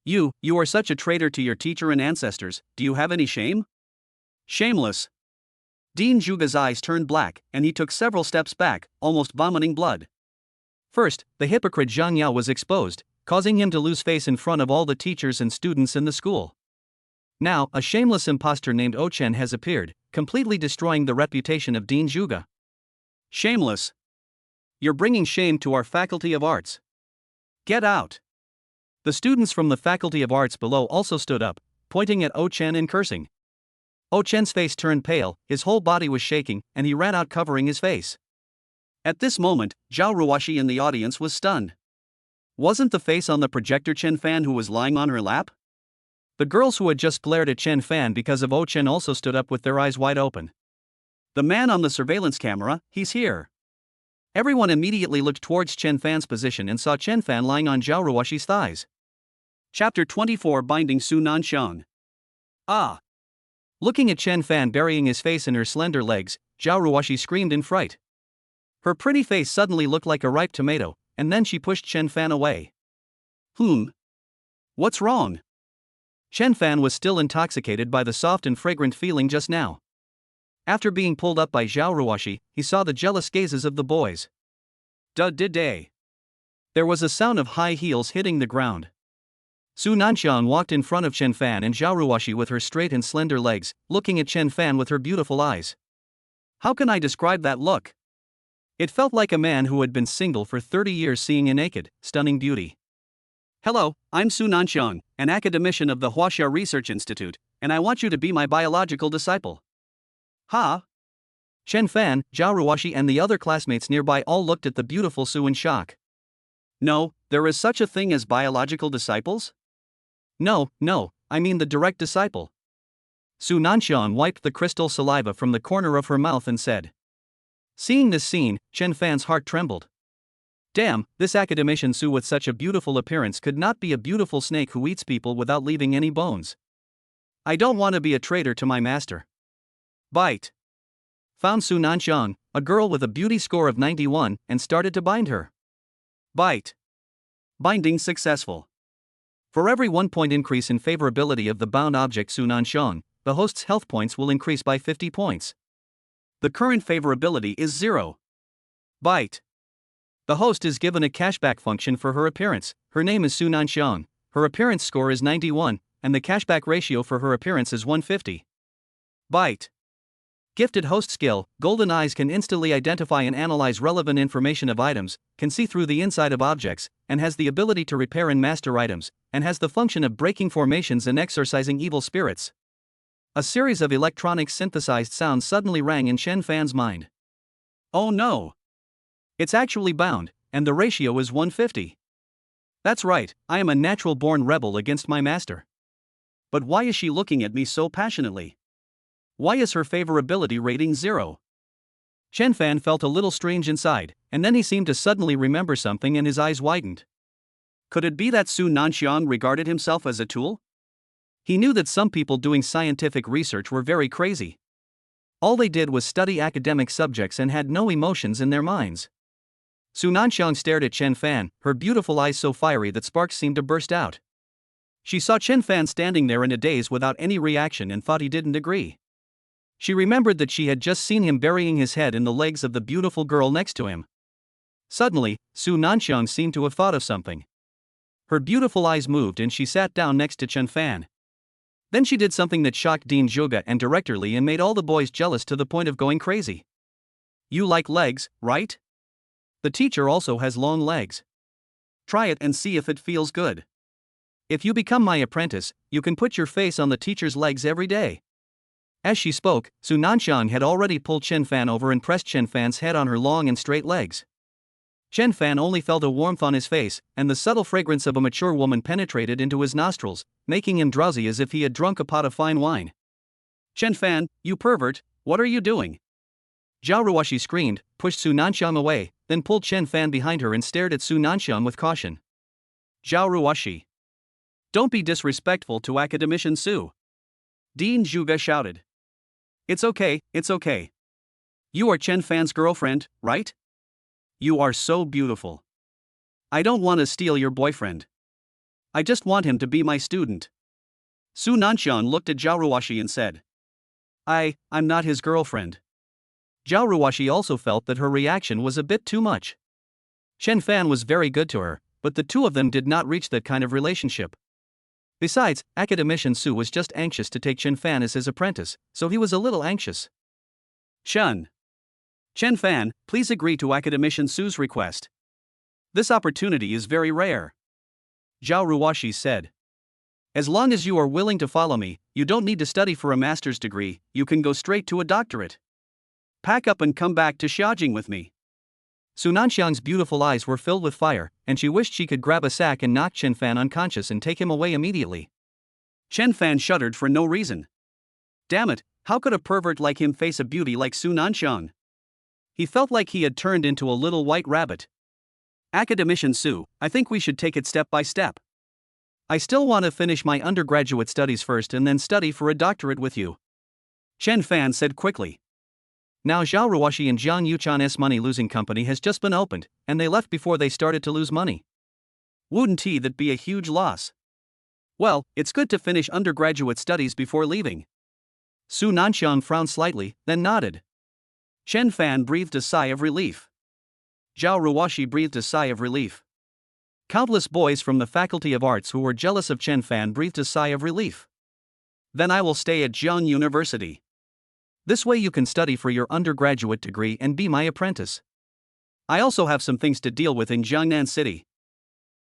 You are such a traitor to your teacher and ancestors, do you have any shame? Shameless. Dean Zhuge's eyes turned black, and he took several steps back, almost vomiting blood. First, the hypocrite Zhang Yao was exposed, causing him to lose face in front of all the teachers and students in the school. Now, a shameless impostor named Chen has appeared, completely destroying the reputation of Dean Zhuge. Shameless. You're bringing shame to our Faculty of Arts. Get out. The students from the Faculty of Arts below also stood up, pointing at Chen and cursing. Chen's face turned pale, his whole body was shaking, and he ran out covering his face. At this moment, Zhao Ruoxi in the audience was stunned. Wasn't the face on the projector Chen Fan who was lying on her lap? The girls who had just glared at Chen Fan because of Chen also stood up with their eyes wide open. The man on the surveillance camera, he's here. Everyone immediately looked towards Chen Fan's position and saw Chen Fan lying on Zhao Ruoxi's thighs. Chapter 24 Binding Su Nanxiang. Ah! Looking at Chen Fan burying his face in her slender legs, Zhao Ruoxi screamed in fright. Her pretty face suddenly looked like a ripe tomato, and then she pushed Chen Fan away. What's wrong? Chen Fan was still intoxicated by the soft and fragrant feeling just now. After being pulled up by Zhao Ruoxi, he saw the jealous gazes of the boys. Day. There was a sound of high heels hitting the ground. Su Nanxiang walked in front of Chen Fan and Zhao Ruoxi with her straight and slender legs, looking at Chen Fan with her beautiful eyes. How can I describe that look? It felt like a man who had been single for 30 years seeing a naked, stunning beauty. Hello, I'm Su Nanxiang, an academician of the Huaxia Research Institute, and I want you to be my biological disciple. Ha! Chen Fan, Zhao Ruoxi and the other classmates nearby all looked at the beautiful Su in shock. No, there is such a thing as biological disciples? No, I mean the direct disciple. Su Nanxiang wiped the crystal saliva from the corner of her mouth and said. Seeing this scene, Chen Fan's heart trembled. Damn, this academician Su with such a beautiful appearance could not be a beautiful snake who eats people without leaving any bones. I don't want to be a traitor to my master. Bite. Found Su Nanxiang, a girl with a beauty score of 91, and started to bind her. Bite. Binding successful. For every 1 point increase in favorability of the bound object Su Nanxiang, the host's health points will increase by 50 points. The current favorability is 0. Bite. The host is given a cashback function for her appearance. Her name is Su Nanxiang, her appearance score is 91, and the cashback ratio for her appearance is 150. Bite. Gifted host skill, Golden Eyes can instantly identify and analyze relevant information of items, can see through the inside of objects, and has the ability to repair and master items, and has the function of breaking formations and exorcising evil spirits. A series of electronic synthesized sounds suddenly rang in Chen Fan's mind. Oh no! It's actually bound, and the ratio is 150. That's right, I am a natural-born rebel against my master. But why is she looking at me so passionately? Why is her favorability rating 0? Chen Fan felt a little strange inside, and then he seemed to suddenly remember something and his eyes widened. Could it be that Su Nanxiang regarded himself as a tool? He knew that some people doing scientific research were very crazy. All they did was study academic subjects and had no emotions in their minds. Su Nanxiang stared at Chen Fan, her beautiful eyes so fiery that sparks seemed to burst out. She saw Chen Fan standing there in a daze without any reaction and thought he didn't agree. She remembered that she had just seen him burying his head in the legs of the beautiful girl next to him. Suddenly, Su Nanxiang seemed to have thought of something. Her beautiful eyes moved and she sat down next to Chen Fan. Then she did something that shocked Dean Zhuge and Director Li and made all the boys jealous to the point of going crazy. You like legs, right? The teacher also has long legs. Try it and see if it feels good. If you become my apprentice, you can put your face on the teacher's legs every day. As she spoke, Su Nanxiang had already pulled Chen Fan over and pressed Chen Fan's head on her long and straight legs. Chen Fan only felt a warmth on his face, and the subtle fragrance of a mature woman penetrated into his nostrils, making him drowsy as if he had drunk a pot of fine wine. Chen Fan, you pervert, what are you doing? Zhao Ruoxi screamed, pushed Su Nanxiang away, then pulled Chen Fan behind her and stared at Su Nanxiang with caution. Zhao Ruoxi. Don't be disrespectful to Academician Su. Dean Zhuge shouted. It's okay. You are Chen Fan's girlfriend, right? You are so beautiful. I don't want to steal your boyfriend. I just want him to be my student. Su Nanxiang looked at Zhao Ruoxi and said. I'm not his girlfriend. Zhao Ruoxi also felt that her reaction was a bit too much. Chen Fan was very good to her, but the two of them did not reach that kind of relationship. Besides, Academician Su was just anxious to take Chen Fan as his apprentice, so he was a little anxious. Chen Fan, please agree to Academician Su's request. This opportunity is very rare. Zhao Ruoxi said. As long as you are willing to follow me, you don't need to study for a master's degree, you can go straight to a doctorate. Pack up and come back to Xiaojing with me. Su Nanxiang's beautiful eyes were filled with fire, and she wished she could grab a sack and knock Chen Fan unconscious and take him away immediately. Chen Fan shuddered for no reason. Damn it, how could a pervert like him face a beauty like Su Nanxiang? He felt like he had turned into a little white rabbit. Academician Su, I think we should take it step by step. I still want to finish my undergraduate studies first and then study for a doctorate with you, Chen Fan said quickly. Now Zhao Ruoxi and Jiang Yuchan's money-losing company has just been opened, and they left before they started to lose money. Wouldn't that be a huge loss? Well, it's good to finish undergraduate studies before leaving. Su Nanxiang frowned slightly, then nodded. Chen Fan breathed a sigh of relief. Zhao Ruoxi breathed a sigh of relief. Countless boys from the Faculty of Arts who were jealous of Chen Fan breathed a sigh of relief. Then I will stay at Jiang University. This way you can study for your undergraduate degree and be my apprentice. I also have some things to deal with in Jiangnan City.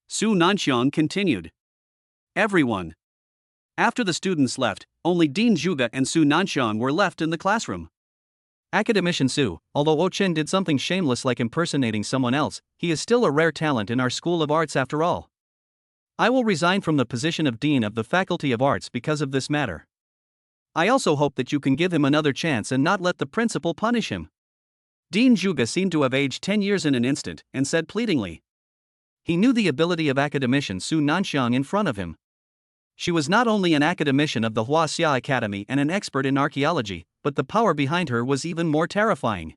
Su Nanxiang continued. Everyone. After the students left, only Dean Zhuge and Su Nanxiang were left in the classroom. Academician Su, although Oh Chen did something shameless like impersonating someone else, he is still a rare talent in our School of Arts after all. I will resign from the position of Dean of the Faculty of Arts because of this matter. I also hope that you can give him another chance and not let the principal punish him. Dean Zhuge seemed to have aged 10 years in an instant and said pleadingly. He knew the ability of academician Su Nanxiang in front of him. She was not only an academician of the Huaxia Academy and an expert in archaeology, but the power behind her was even more terrifying.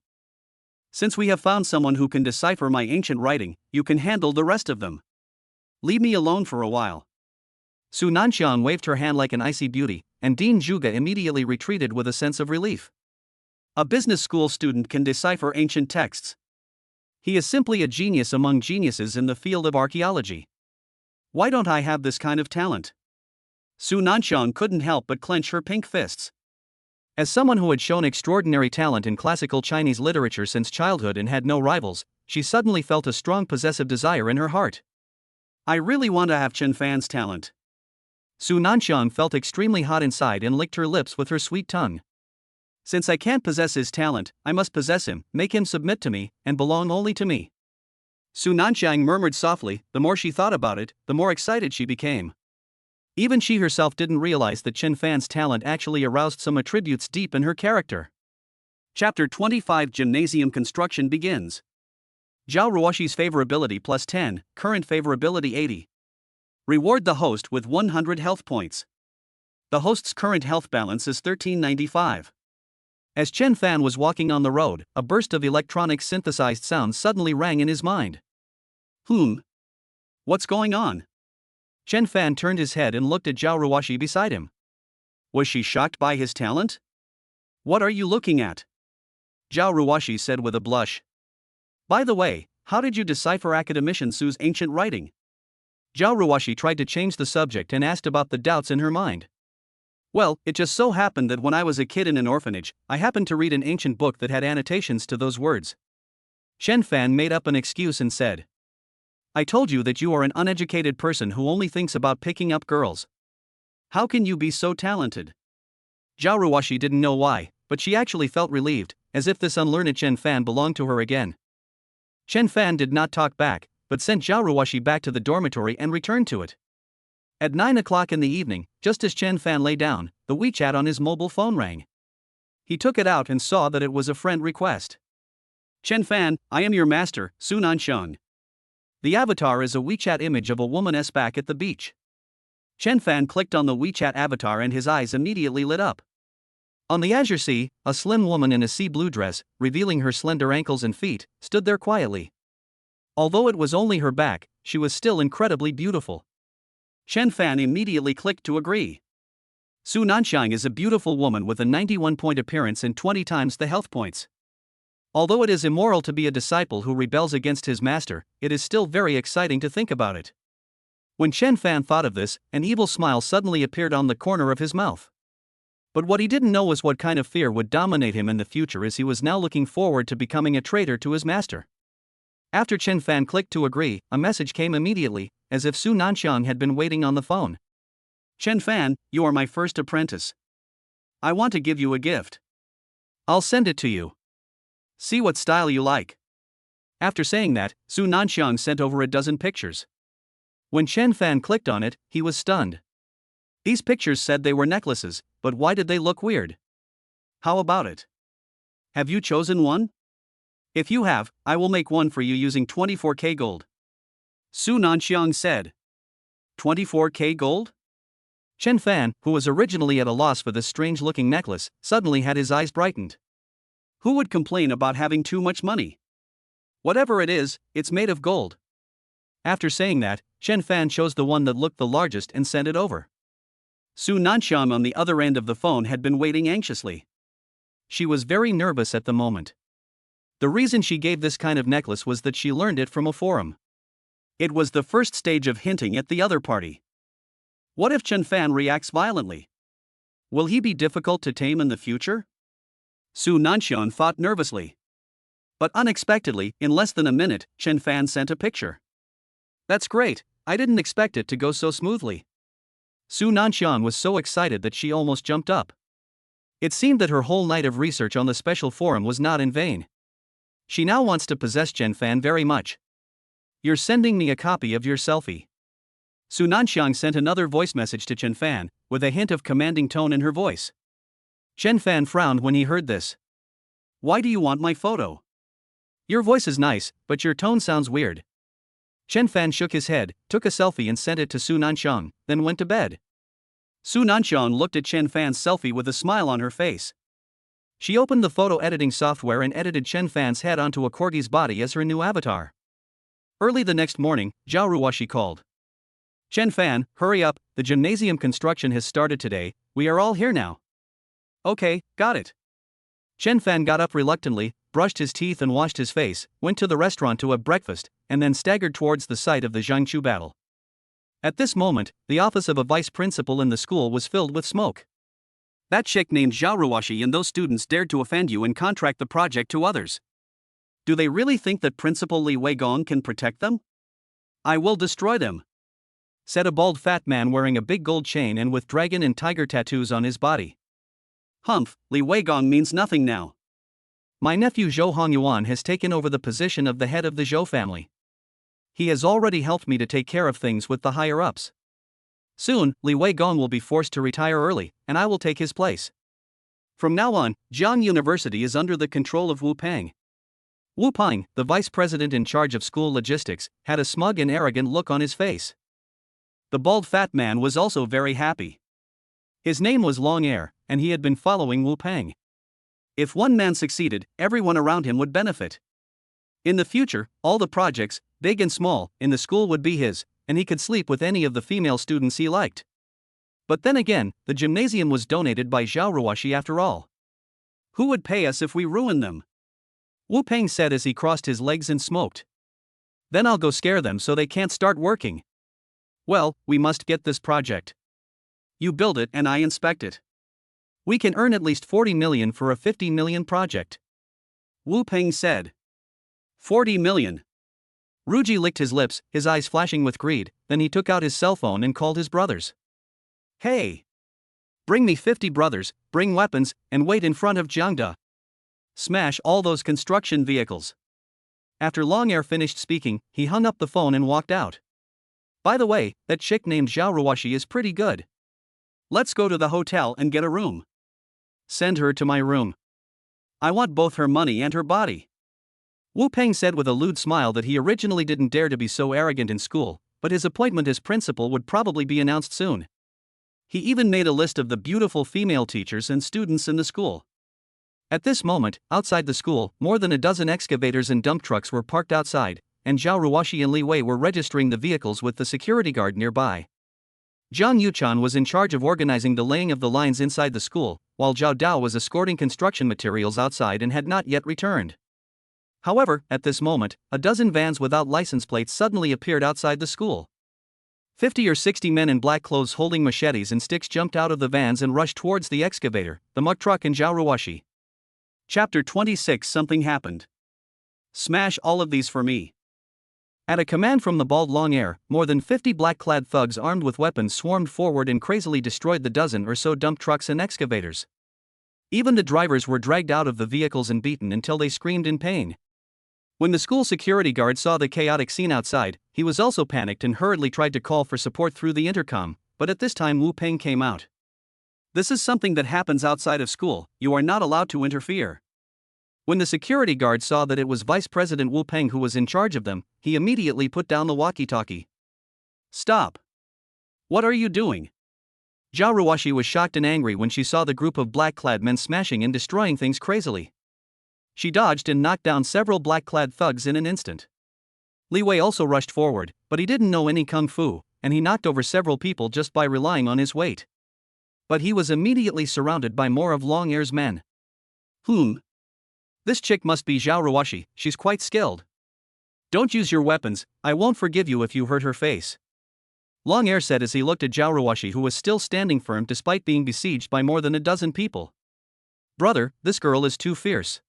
Since we have found someone who can decipher my ancient writing, you can handle the rest of them. Leave me alone for a while. Su Nanxiang waved her hand like an icy beauty, and Dean Zhuge immediately retreated with a sense of relief. A business school student can decipher ancient texts. He is simply a genius among geniuses in the field of archaeology. Why don't I have this kind of talent? Su Nanxiang couldn't help but clench her pink fists. As someone who had shown extraordinary talent in classical Chinese literature since childhood and had no rivals, she suddenly felt a strong possessive desire in her heart. I really want to have Chen Fan's talent. Su Nanxiang felt extremely hot inside and licked her lips with her sweet tongue. Since I can't possess his talent, I must possess him, make him submit to me, and belong only to me. Su Nanxiang murmured softly. The more she thought about it, the more excited she became. Even she herself didn't realize that Chen Fan's talent actually aroused some attributes deep in her character. Chapter 25 Gymnasium Construction begins. Zhao Ruoxi's favorability plus 10, current favorability 80. Reward the host with 100 health points. The host's current health balance is 1395. As Chen Fan was walking on the road, a burst of electronic synthesized sounds suddenly rang in his mind. What's going on? Chen Fan turned his head and looked at Zhao Ruoxi beside him. Was she shocked by his talent? What are you looking at? Zhao Ruoxi said with a blush. By the way, how did you decipher academician Su's ancient writing? Zhao Ruoxi tried to change the subject and asked about the doubts in her mind. Well, it just so happened that when I was a kid in an orphanage, I happened to read an ancient book that had annotations to those words. Chen Fan made up an excuse and said. I told you that you are an uneducated person who only thinks about picking up girls. How can you be so talented? Zhao Ruoxi didn't know why, but she actually felt relieved, as if this unlearned Chen Fan belonged to her again. Chen Fan did not talk back, but sent Zhao Ruoxi back to the dormitory and returned to it. At 9 o'clock in the evening, just as Chen Fan lay down, the WeChat on his mobile phone rang. He took it out and saw that it was a friend request. Chen Fan, I am your master, Su Nanxiang. The avatar is a WeChat image of a woman back at the beach. Chen Fan clicked on the WeChat avatar and his eyes immediately lit up. On the azure sea, a slim woman in a sea blue dress, revealing her slender ankles and feet, stood there quietly. Although it was only her back, she was still incredibly beautiful. Chen Fan immediately clicked to agree. Su Nanxiang is a beautiful woman with a 91-point appearance and 20 times the health points. Although it is immoral to be a disciple who rebels against his master, it is still very exciting to think about it. When Chen Fan thought of this, an evil smile suddenly appeared on the corner of his mouth. But what he didn't know was what kind of fear would dominate him in the future, as he was now looking forward to becoming a traitor to his master. After Chen Fan clicked to agree, a message came immediately, as if Su Nanxiang had been waiting on the phone. Chen Fan, you are my first apprentice. I want to give you a gift. I'll send it to you. See what style you like. After saying that, Su Nanxiang sent over a dozen pictures. When Chen Fan clicked on it, he was stunned. These pictures said they were necklaces, but why did they look weird? How about it? Have you chosen one? If you have, I will make one for you using 24K gold. Su Nanxiang said. 24K gold? Chen Fan, who was originally at a loss for this strange-looking necklace, suddenly had his eyes brightened. Who would complain about having too much money? Whatever it is, it's made of gold. After saying that, Chen Fan chose the one that looked the largest and sent it over. Su Nanxiang on the other end of the phone had been waiting anxiously. She was very nervous at the moment. The reason she gave this kind of necklace was that she learned it from a forum. It was the first stage of hinting at the other party. What if Chen Fan reacts violently? Will he be difficult to tame in the future? Su Nanxiang thought nervously. But unexpectedly, in less than a minute, Chen Fan sent a picture. That's great, I didn't expect it to go so smoothly. Su Nanxiang was so excited that she almost jumped up. It seemed that her whole night of research on the special forum was not in vain. She now wants to possess Chen Fan very much. You're sending me a copy of your selfie. Su Nanxiang sent another voice message to Chen Fan, with a hint of commanding tone in her voice. Chen Fan frowned when he heard this. Why do you want my photo? Your voice is nice, but your tone sounds weird. Chen Fan shook his head, took a selfie and sent it to Su Nanxiang, then went to bed. Su Nanxiang looked at Chen Fan's selfie with a smile on her face. She opened the photo editing software and edited Chen Fan's head onto a corgi's body as her new avatar. Early the next morning, Zhao Ruoshi called. Chen Fan, hurry up, the gymnasium construction has started today, we are all here now. Okay, got it. Chen Fan got up reluctantly, brushed his teeth and washed his face, went to the restaurant to have breakfast, and then staggered towards the site of the Jiangchu battle. At this moment, the office of a vice principal in the school was filled with smoke. That chick named Zhao Ruoshi and those students dared to offend you and contract the project to others. Do they really think that Principal Li Weigong can protect them? I will destroy them, said a bald fat man wearing a big gold chain and with dragon and tiger tattoos on his body. Humph, Li Weigong means nothing now. My nephew Zhou Hongyuan has taken over the position of the head of the Zhou family. He has already helped me to take care of things with the higher-ups. Soon, Li Weigong will be forced to retire early, and I will take his place. From now on, Jiang University is under the control of Wu Peng. Wu Peng, the vice president in charge of school logistics, had a smug and arrogant look on his face. The bald fat man was also very happy. His name was Long Air, and he had been following Wu Peng. If one man succeeded, everyone around him would benefit. In the future, all the projects, big and small, in the school would be his, and he could sleep with any of the female students he liked. But then again, the gymnasium was donated by Zhao Ruoshi after all. Who would pay us if we ruin them? Wu Peng said as he crossed his legs and smoked. Then I'll go scare them so they can't start working. Well, we must get this project. You build it and I inspect it. We can earn at least 40 million for a 50 million project, Wu Peng said. 40 million. Ruji licked his lips, his eyes flashing with greed, then he took out his cell phone and called his brothers. Hey! Bring me 50 brothers, bring weapons, and wait in front of Jiangda. Smash all those construction vehicles. After Long Air finished speaking, he hung up the phone and walked out. By the way, that chick named Zhao Ruoshi is pretty good. Let's go to the hotel and get a room. Send her to my room. I want both her money and her body. Wu Peng said with a lewd smile that he originally didn't dare to be so arrogant in school, but his appointment as principal would probably be announced soon. He even made a list of the beautiful female teachers and students in the school. At this moment, outside the school, more than a dozen excavators and dump trucks were parked outside, and Zhao Ruoshi and Li Wei were registering the vehicles with the security guard nearby. Zhang Yuchan was in charge of organizing the laying of the lines inside the school, while Zhao Dao was escorting construction materials outside and had not yet returned. However, at this moment, a dozen vans without license plates suddenly appeared outside the school. 50 or 60 men in black clothes holding machetes and sticks jumped out of the vans and rushed towards the excavator, the muck truck and Zhao Ruoshi. Chapter 26. Something happened. Smash all of these for me. At a command from the bald Long Air, more than 50 black-clad thugs armed with weapons swarmed forward and crazily destroyed the dozen or so dump trucks and excavators. Even the drivers were dragged out of the vehicles and beaten until they screamed in pain. When the school security guard saw the chaotic scene outside, he was also panicked and hurriedly tried to call for support through the intercom, but at this time Wu Peng came out. This is something that happens outside of school, you are not allowed to interfere. When the security guard saw that it was Vice President Wu Peng who was in charge of them, he immediately put down the walkie-talkie. Stop. What are you doing? Zhao Ruoshi was shocked and angry when she saw the group of black-clad men smashing and destroying things crazily. She dodged and knocked down several black-clad thugs in an instant. Li Wei also rushed forward, but he didn't know any kung fu, and he knocked over several people just by relying on his weight. But he was immediately surrounded by more of Long Air's men. This chick must be Zhao Ruoshi, she's quite skilled. Don't use your weapons, I won't forgive you if you hurt her face. Long Air said as he looked at Zhao Ruoshi, who was still standing firm despite being besieged by more than a dozen people. Brother, this girl is too fierce.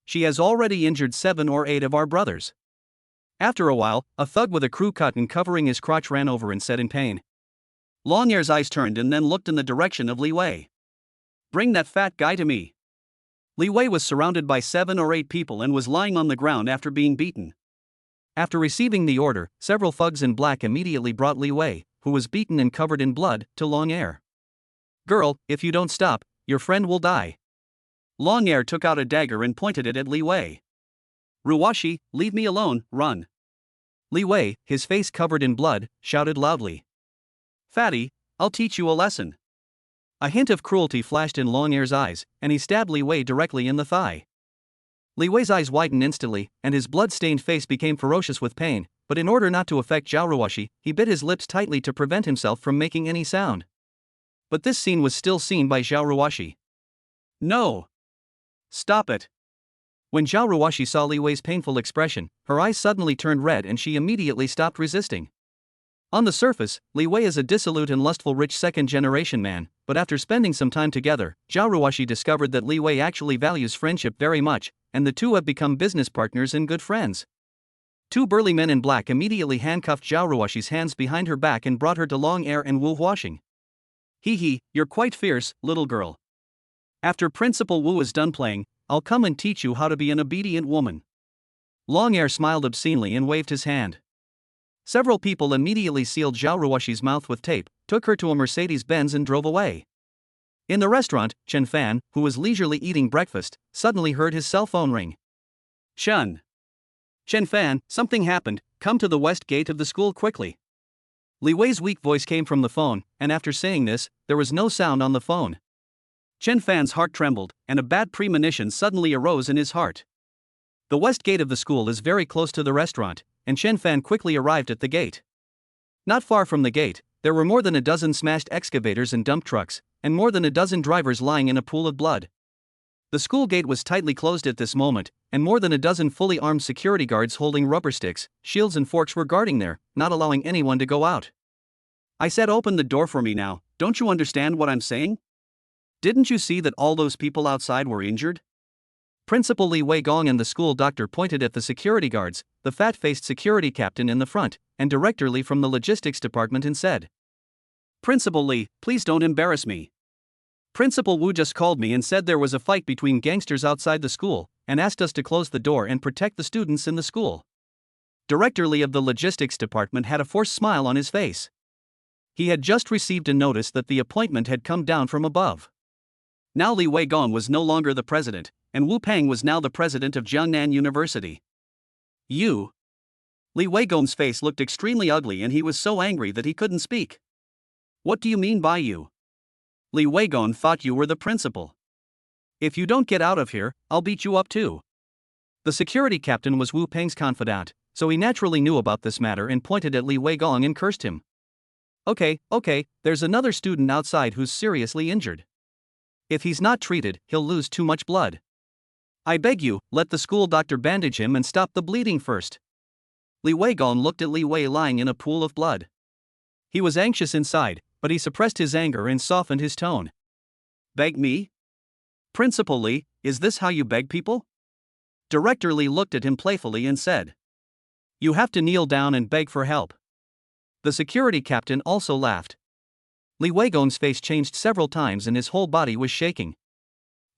She has already injured 7 or 8 of our brothers. After a while, a thug with a crew cotton covering his crotch ran over and said in pain. Long Air's eyes turned and then looked in the direction of Li Wei. Bring that fat guy to me. Li Wei was surrounded by 7 or 8 people and was lying on the ground after being beaten. After receiving the order, several thugs in black immediately brought Li Wei, who was beaten and covered in blood, to Long Air. Girl, if you don't stop, your friend will die. Long Air took out a dagger and pointed it at Li Wei. Ruoshi, leave me alone, run. Li Wei, his face covered in blood, shouted loudly. Fatty, I'll teach you a lesson. A hint of cruelty flashed in Long Air's eyes, and he stabbed Li Wei directly in the thigh. Li Wei's eyes widened instantly, and his blood-stained face became ferocious with pain, but in order not to affect Zhao Ruoshi, he bit his lips tightly to prevent himself from making any sound. But this scene was still seen by Zhao Ruoshi. No! Stop it! When Zhao Ruoshi saw Li Wei's painful expression, her eyes suddenly turned red and she immediately stopped resisting. On the surface, Li Wei is a dissolute and lustful rich second-generation man, but after spending some time together, Zhao Ruoshi discovered that Li Wei actually values friendship very much, and the two have become business partners and good friends. 2 burly men in black immediately handcuffed Zhao Ruoshi's hands behind her back and brought her to Long Air and Wu Huaxing. Hee, you're quite fierce, little girl. After Principal Wu is done playing, I'll come and teach you how to be an obedient woman. Long Air smiled obscenely and waved his hand. Several people immediately sealed Zhao Ruoshi's mouth with tape, took her to a Mercedes-Benz and drove away. In the restaurant, Chen Fan, who was leisurely eating breakfast, suddenly heard his cell phone ring. Chen Fan, something happened, come to the west gate of the school quickly. Li Wei's weak voice came from the phone, and after saying this, there was no sound on the phone. Chen Fan's heart trembled, and a bad premonition suddenly arose in his heart. The west gate of the school is very close to the restaurant, and Chen Fan quickly arrived at the gate. Not far from the gate, there were more than a dozen smashed excavators and dump trucks, and more than a dozen drivers lying in a pool of blood. The school gate was tightly closed at this moment, and more than a dozen fully armed security guards holding rubber sticks, shields and forks were guarding there, not allowing anyone to go out. I said open the door for me now, don't you understand what I'm saying? Didn't you see that all those people outside were injured? Principal Li Weigong and the school doctor pointed at the security guards, the fat-faced security captain in the front, and Director Li from the logistics department and said, Principal Li, please don't embarrass me. Principal Wu just called me and said there was a fight between gangsters outside the school, and asked us to close the door and protect the students in the school. Director Li of the logistics department had a forced smile on his face. He had just received a notice that the appointment had come down from above. Now Li Weigong was no longer the president, and Wu Peng was now the president of Jiangnan University. You? Li Weigong's face looked extremely ugly and he was so angry that he couldn't speak. What do you mean by you? Li Weigong thought you were the principal. If you don't get out of here, I'll beat you up too. The security captain was Wu Peng's confidant, so he naturally knew about this matter and pointed at Li Weigong and cursed him. Okay, there's another student outside who's seriously injured. If he's not treated, he'll lose too much blood. I beg you, let the school doctor bandage him and stop the bleeding first. Li Weigong looked at Li Wei lying in a pool of blood. He was anxious inside, but he suppressed his anger and softened his tone. Beg me? Principal Li, is this how you beg people? Director Li looked at him playfully and said, You have to kneel down and beg for help. The security captain also laughed. Li Weigong's face changed several times and his whole body was shaking.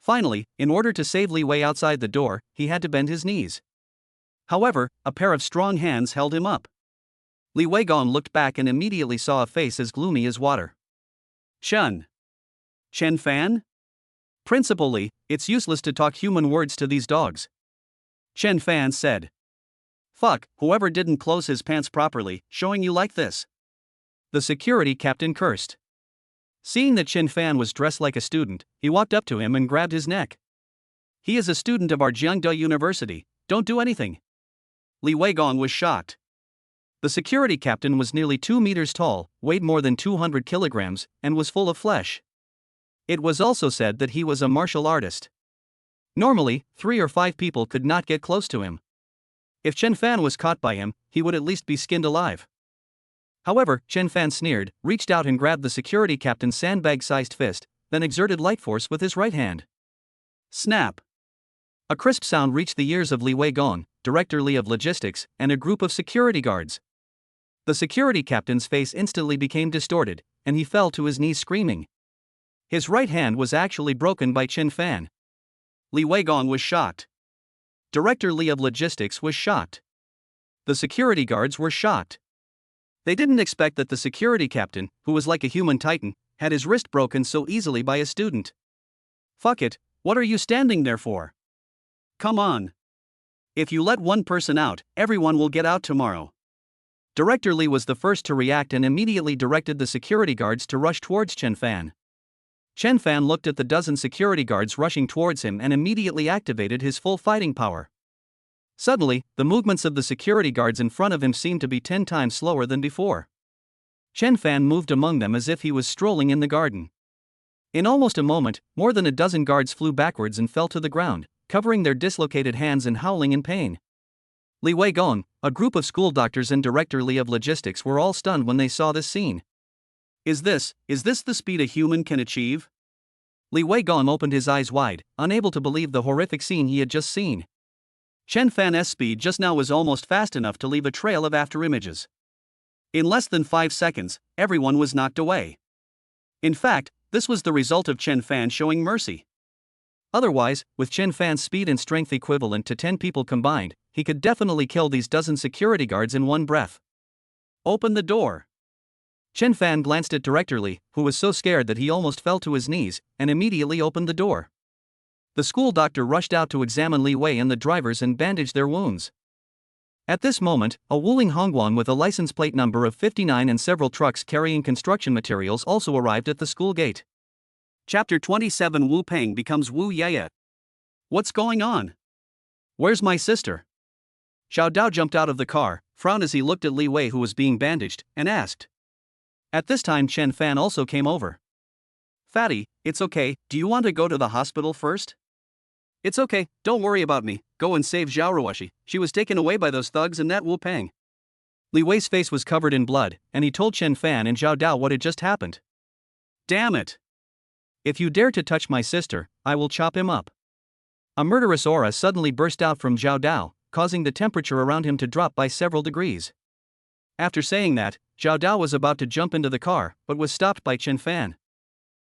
Finally, in order to save Li Wei outside the door, he had to bend his knees. However, a pair of strong hands held him up. Li Weigong looked back and immediately saw a face as gloomy as water. Chen Fan? Principal Li, it's useless to talk human words to these dogs. Chen Fan said. Fuck, whoever didn't close his pants properly, showing you like this. The security captain cursed. Seeing that Chen Fan was dressed like a student, he walked up to him and grabbed his neck. "He is a student of our Jiangda University, don't do anything." Li Weigong was shocked. The security captain was nearly 2 meters tall, weighed more than 200 kilograms, and was full of flesh. It was also said that he was a martial artist. Normally, 3 or 5 people could not get close to him. If Chen Fan was caught by him, he would at least be skinned alive. However, Chen Fan sneered, reached out and grabbed the security captain's sandbag-sized fist, then exerted light force with his right hand. Snap! A crisp sound reached the ears of Li Weigong, Director Li of Logistics, and a group of security guards. The security captain's face instantly became distorted, and he fell to his knees screaming. His right hand was actually broken by Chen Fan. Li Weigong was shocked. Director Li of Logistics was shocked. The security guards were shocked. They didn't expect that the security captain, who was like a human titan, had his wrist broken so easily by a student. "Fuck it, what are you standing there for? Come on. If you let one person out, everyone will get out tomorrow." Director Li was the first to react and immediately directed the security guards to rush towards Chen Fan. Chen Fan looked at the dozen security guards rushing towards him and immediately activated his full fighting power. Suddenly, the movements of the security guards in front of him seemed to be 10 times slower than before. Chen Fan moved among them as if he was strolling in the garden. In almost a moment, more than a dozen guards flew backwards and fell to the ground, covering their dislocated hands and howling in pain. Li Weigong, a group of school doctors and Director Li of Logistics were all stunned when they saw this scene. Is this the speed a human can achieve? Li Weigong opened his eyes wide, unable to believe the horrific scene he had just seen. Chen Fan's speed just now was almost fast enough to leave a trail of afterimages. In less than 5 seconds, everyone was knocked away. In fact, this was the result of Chen Fan showing mercy. Otherwise, with Chen Fan's speed and strength equivalent to 10 people combined, he could definitely kill these dozen security guards in one breath. "Open the door." Chen Fan glanced at Director Li, who was so scared that he almost fell to his knees, and immediately opened the door. The school doctor rushed out to examine Li Wei and the drivers and bandage their wounds. At this moment, a Wuling Hongguang with a license plate number of 59 and several trucks carrying construction materials also arrived at the school gate. Chapter 27 Wu Peng becomes Wu Yaya. What's going on? Where's my sister? Xiao Dao jumped out of the car, frowned as he looked at Li Wei who was being bandaged, and asked. At this time Chen Fan also came over. "Fatty, it's okay, do you want to go to the hospital first?" "It's okay, don't worry about me, go and save Zhao Ruoshi, she was taken away by those thugs and that Wu Peng." Li Wei's face was covered in blood, and he told Chen Fan and Zhao Dao what had just happened. "Damn it! If you dare to touch my sister, I will chop him up." A murderous aura suddenly burst out from Zhao Dao, causing the temperature around him to drop by several degrees. After saying that, Zhao Dao was about to jump into the car, but was stopped by Chen Fan.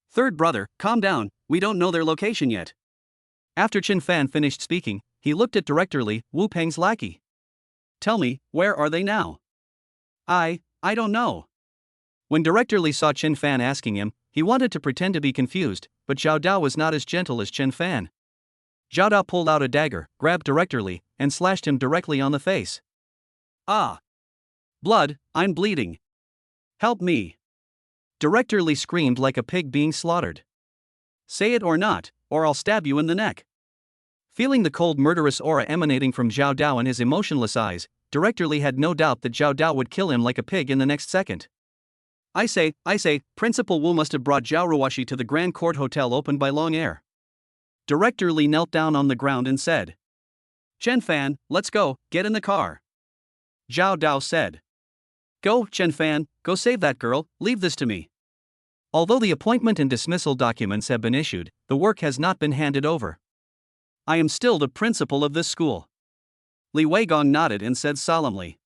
"Third brother, calm down, we don't know their location yet." After Chen Fan finished speaking, he looked at Director Li, Wu Peng's lackey. "Tell me, where are they now?" I don't know." When Director Li saw Chen Fan asking him, he wanted to pretend to be confused, but Zhao Dao was not as gentle as Chen Fan. Zhao Dao pulled out a dagger, grabbed Director Li, and slashed him directly on the face. "Ah! Blood, I'm bleeding. Help me." Director Li screamed like a pig being slaughtered. "Say it or not, or I'll stab you in the neck." Feeling the cold murderous aura emanating from Zhao Dao in his emotionless eyes, Director Li had no doubt that Zhao Dao would kill him like a pig in the next second. I say, Principal Wu must have brought Zhao Ruoshi to the Grand Court Hotel opened by Long Air. Director Li knelt down on the ground and said. "Chen Fan, let's go, get in the car." Zhao Dao said. "Go, Chen Fan, go save that girl, leave this to me." Although the appointment and dismissal documents have been issued, the work has not been handed over. "I am still the principal of this school." Li Weigong nodded and said solemnly.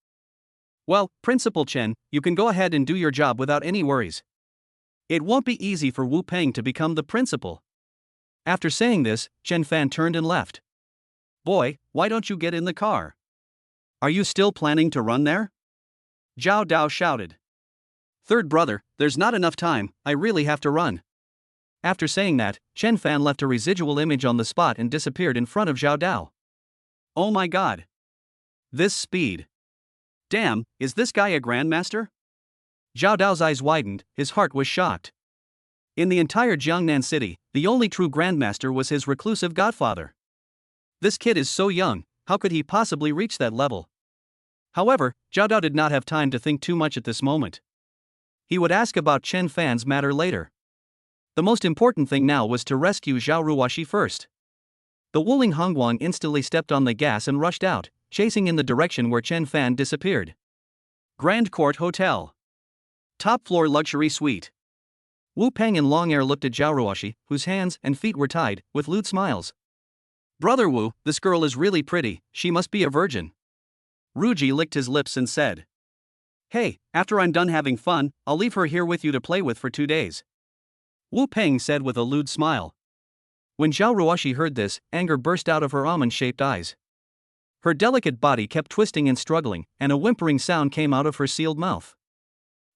"Well, Principal Chen, you can go ahead and do your job without any worries. It won't be easy for Wu Peng to become the principal." After saying this, Chen Fan turned and left. "Boy, why don't you get in the car? Are you still planning to run there?" Zhao Dao shouted. "Third brother, there's not enough time, I really have to run." After saying that, Chen Fan left a residual image on the spot and disappeared in front of Zhao Dao. "Oh my god. This speed. Damn, is this guy a grandmaster?" Zhao Dao's eyes widened, his heart was shocked. In the entire Jiangnan city, the only true grandmaster was his reclusive godfather. This kid is so young, how could he possibly reach that level? However, Zhao Dao did not have time to think too much at this moment. He would ask about Chen Fan's matter later. The most important thing now was to rescue Zhao Ruoxi first. The Wuling Hongguang instantly stepped on the gas and rushed out, chasing in the direction where Chen Fan disappeared. Grand Court Hotel. Top floor luxury suite. Wu Peng and Long Air looked at Zhao Ruoxi, whose hands and feet were tied, with lewd smiles. Brother Wu, this girl is really pretty, she must be a virgin. Ruji licked his lips and said. Hey, after I'm done having fun, I'll leave her here with you to play with for 2 days. Wu Peng said with a lewd smile. When Zhao Ruoxi heard this, anger burst out of her almond-shaped eyes. Her delicate body kept twisting and struggling, and a whimpering sound came out of her sealed mouth.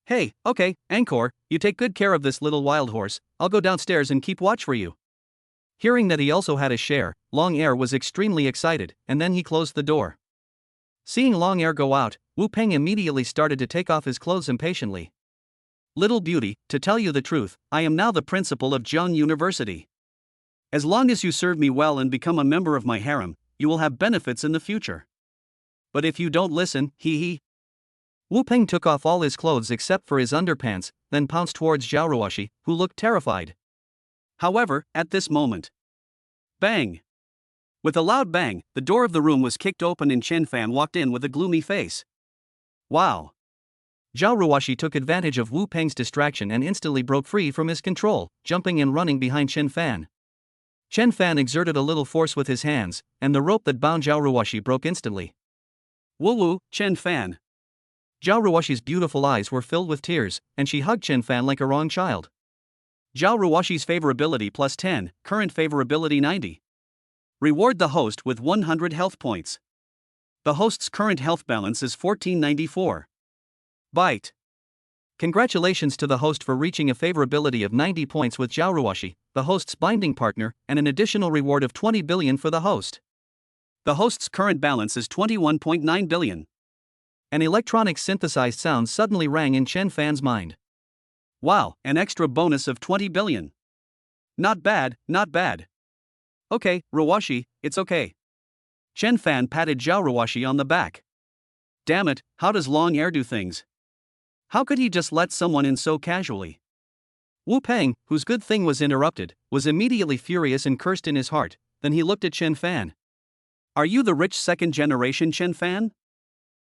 Hey, okay, Angkor, you take good care of this little wild horse, I'll go downstairs and keep watch for you. Hearing that he also had a share, Long Air was extremely excited, and then he closed the door. Seeing Long Air go out, Wu Peng immediately started to take off his clothes impatiently. Little beauty, to tell you the truth, I am now the principal of Jiang University. As long as you serve me well and become a member of my harem, you will have benefits in the future. But if you don't listen, hee. Wu Peng took off all his clothes except for his underpants, then pounced towards Zhao Ruoxi, who looked terrified. However, at this moment, bang! With a loud bang, the door of the room was kicked open and Chen Fan walked in with a gloomy face. Wow! Zhao Ruoxi took advantage of Wu Peng's distraction and instantly broke free from his control, jumping and running behind Chen Fan. Chen Fan exerted a little force with his hands, and the rope that bound Zhao Ruoxi broke instantly. Woo, Chen Fan. Zhao Ruoxi's beautiful eyes were filled with tears, and she hugged Chen Fan like a wrong child. Zhao Ruoxi's favorability plus 10, current favorability 90. Reward the host with 100 health points. The host's current health balance is 1494. Bite. Congratulations to the host for reaching a favorability of 90 points with Zhao Ruoxi, the host's binding partner, and an additional reward of 20 billion for the host. The host's current balance is 21.9 billion. An electronic synthesized sound suddenly rang in Chen Fan's mind. Wow, an extra bonus of 20 billion. Not bad, not bad. Okay, Ruoxi, it's okay. Chen Fan patted Zhao Ruoxi on the back. Damn it, how does Long Air do things? How could he just let someone in so casually? Wu Peng, whose good thing was interrupted, was immediately furious and cursed in his heart. Then he looked at Chen Fan. Are you the rich second-generation Chen Fan?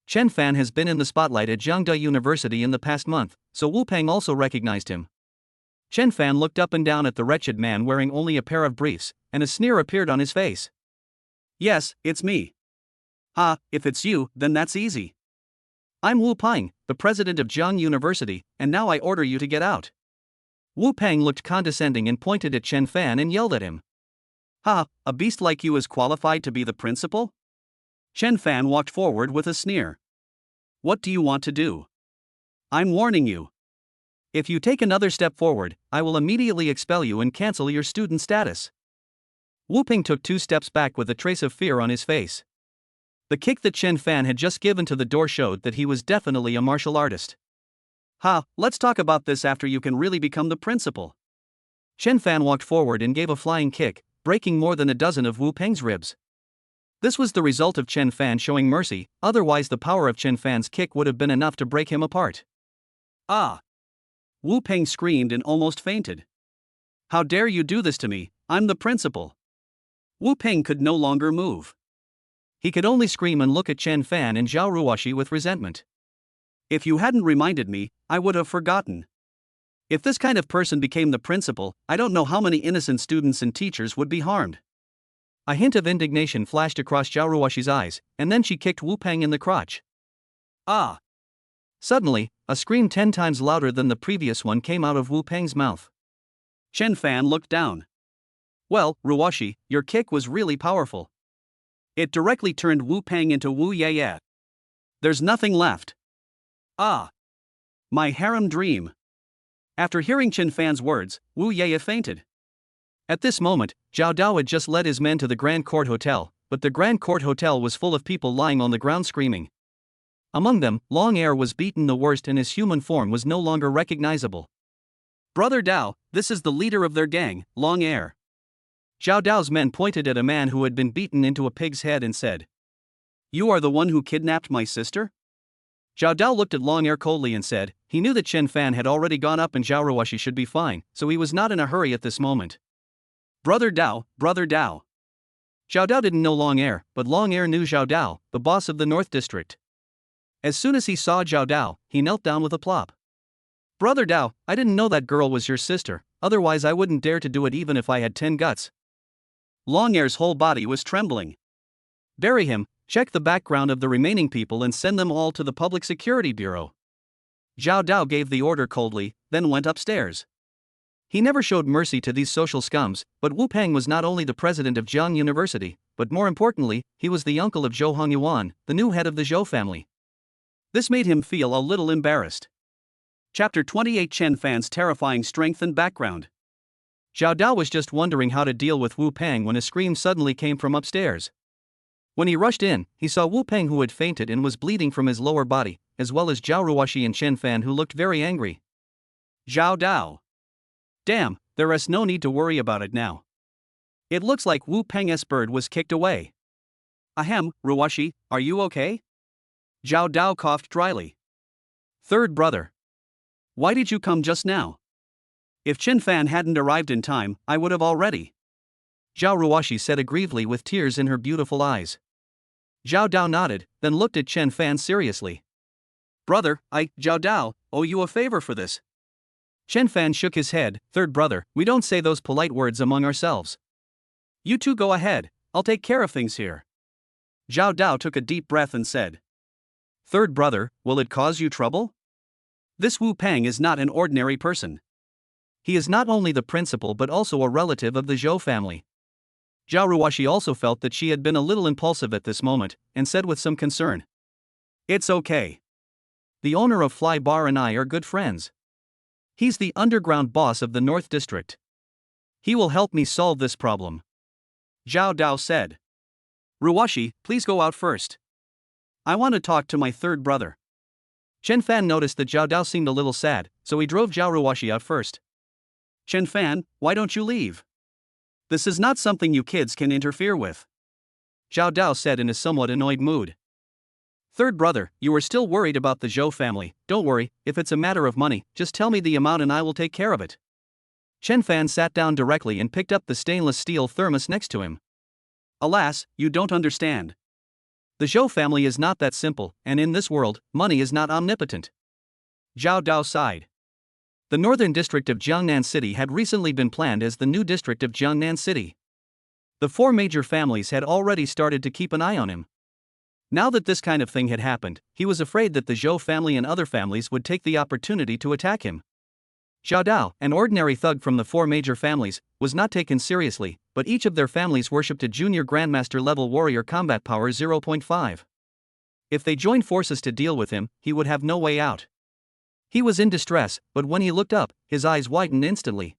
Chen Fan has been in the spotlight at Jiangda University in the past month, so Wu Peng also recognized him. Chen Fan looked up and down at the wretched man wearing only a pair of briefs, and a sneer appeared on his face. Yes, it's me. If it's you, then that's easy. I'm Wu Peng, the president of Jiang University, and now I order you to get out. Wu Peng looked condescending and pointed at Chen Fan and yelled at him. A beast like you is qualified to be the principal? Chen Fan walked forward with a sneer. What do you want to do? I'm warning you. If you take another step forward, I will immediately expel you and cancel your student status. Wu Peng took 2 steps back with a trace of fear on his face. The kick that Chen Fan had just given to the door showed that he was definitely a martial artist. Let's talk about this after you can really become the principal. Chen Fan walked forward and gave a flying kick, breaking more than a dozen of Wu Peng's ribs. This was the result of Chen Fan showing mercy, otherwise the power of Chen Fan's kick would have been enough to break him apart. Wu Peng screamed and almost fainted. How dare you do this to me, I'm the principal. Wu Peng could no longer move. He could only scream and look at Chen Fan and Zhao Ruoxi with resentment. If you hadn't reminded me, I would have forgotten. If this kind of person became the principal, I don't know how many innocent students and teachers would be harmed. A hint of indignation flashed across Zhao Ruoxi's eyes, and then she kicked Wu Peng in the crotch. Suddenly, a scream 10 times louder than the previous one came out of Wu Peng's mouth. Chen Fan looked down. Well, Ruoxi, your kick was really powerful. It directly turned Wu Peng into Wu Yeye. There's nothing left. My harem dream. After hearing Chen Fan's words, Wu Yeye fainted. At this moment, Zhao Dao had just led his men to the Grand Court Hotel, but the Grand Court Hotel was full of people lying on the ground screaming. Among them, Long Air was beaten the worst and his human form was no longer recognizable. Brother Dao, this is the leader of their gang, Long Air. Zhao Dao's men pointed at a man who had been beaten into a pig's head and said, You are the one who kidnapped my sister? Zhao Dao looked at Long Air coldly and said, he knew that Chen Fan had already gone up and Zhao Ruoshi should be fine, so he was not in a hurry at this moment. Brother Dao, Brother Dao. Zhao Dao didn't know Long Air, but Long Air knew Zhao Dao, the boss of the North District. As soon as he saw Zhao Dao, he knelt down with a plop. Brother Dao, I didn't know that girl was your sister, otherwise I wouldn't dare to do it even if I had 10 guts. Long Air's whole body was trembling. Bury him, check the background of the remaining people and send them all to the Public Security Bureau. Zhao Dao gave the order coldly, then went upstairs. He never showed mercy to these social scums, but Wu Peng was not only the president of Jiang University, but more importantly, he was the uncle of Zhou Hongyuan, the new head of the Zhou family. This made him feel a little embarrassed. Chapter 28: Chen Fan's terrifying strength and background. Zhao Dao was just wondering how to deal with Wu Peng when a scream suddenly came from upstairs. When he rushed in, he saw Wu Peng who had fainted and was bleeding from his lower body, as well as Zhao Ruoshi and Chen Fan who looked very angry. Zhao Dao. Damn, there is no need to worry about it now. It looks like Wu Peng's bird was kicked away. Ahem, Ruoshi, are you okay? Zhao Dao coughed dryly. Third brother. Why did you come just now? If Chen Fan hadn't arrived in time, I would have already. Zhao Ruoshi said aggrievedly with tears in her beautiful eyes. Zhao Dao nodded, then looked at Chen Fan seriously. Brother, Zhao Dao, owe you a favor for this. Chen Fan shook his head. Third brother, we don't say those polite words among ourselves. You two go ahead, I'll take care of things here. Zhao Dao took a deep breath and said. Third brother, will it cause you trouble? This Wu Peng is not an ordinary person. He is not only the principal but also a relative of the Zhou family. Zhao Ruoshi also felt that she had been a little impulsive at this moment, and said with some concern. It's okay. The owner of Fly Bar and I are good friends. He's the underground boss of the North District. He will help me solve this problem. Zhao Dao said. Ruoshi, please go out first. I want to talk to my third brother. Chen Fan noticed that Zhao Dao seemed a little sad, so he drove Zhao Ruoshi out first. Chen Fan, why don't you leave? This is not something you kids can interfere with. Zhao Dao said in a somewhat annoyed mood. Third brother, you are still worried about the Zhou family. Don't worry, if it's a matter of money, just tell me the amount and I will take care of it. Chen Fan sat down directly and picked up the stainless steel thermos next to him. Alas, you don't understand. The Zhou family is not that simple, and in this world, money is not omnipotent. Zhao Dao sighed. The northern district of Jiangnan City had recently been planned as the new district of Jiangnan City. The four major families had already started to keep an eye on him. Now that this kind of thing had happened, he was afraid that the Zhou family and other families would take the opportunity to attack him. Zhao Dao, an ordinary thug from the four major families, was not taken seriously, but each of their families worshipped a junior grandmaster level warrior combat power 0.5. If they joined forces to deal with him, he would have no way out. He was in distress, but when he looked up, his eyes widened instantly.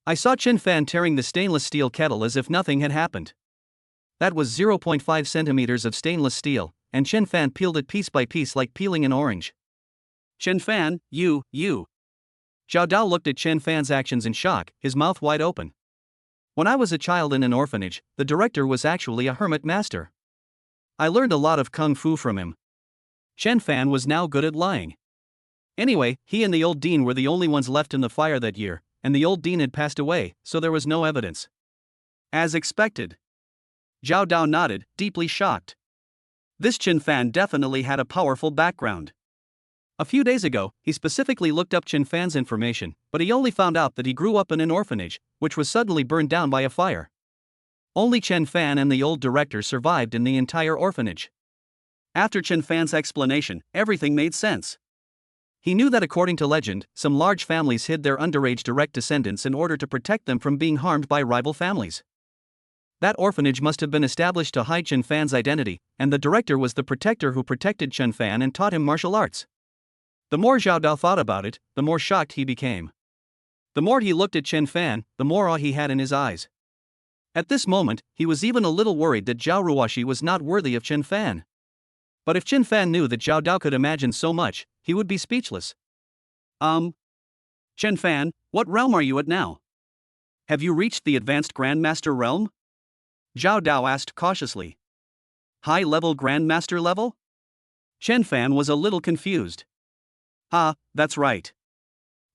I saw Chen Fan tearing the stainless steel kettle as if nothing had happened. That was 0.5 centimeters of stainless steel, and Chen Fan peeled it piece by piece like peeling an orange. Chen Fan, you. Zhao Dao looked at Chen Fan's actions in shock, his mouth wide open. When I was a child in an orphanage, the director was actually a hermit master. I learned a lot of kung fu from him. Chen Fan was now good at lying. Anyway, he and the old dean were the only ones left in the fire that year, and the old dean had passed away, so there was no evidence. As expected. Zhao Dao nodded, deeply shocked. This Chen Fan definitely had a powerful background. A few days ago, he specifically looked up Chen Fan's information, but he only found out that he grew up in an orphanage, which was suddenly burned down by a fire. Only Chen Fan and the old director survived in the entire orphanage. After Chen Fan's explanation, everything made sense. He knew that according to legend, some large families hid their underage direct descendants in order to protect them from being harmed by rival families. That orphanage must have been established to hide Chen Fan's identity, and the director was the protector who protected Chen Fan and taught him martial arts. The more Zhao Dao thought about it, the more shocked he became. The more he looked at Chen Fan, the more awe he had in his eyes. At this moment, he was even a little worried that Zhao Ruoshi was not worthy of Chen Fan. But if Chen Fan knew that Zhao Dao could imagine so much, he would be speechless. Chen Fan, what realm are you at now? Have you reached the advanced Grandmaster realm? Zhao Dao asked cautiously. High-level Grandmaster level? Chen Fan was a little confused. Ah, that's right.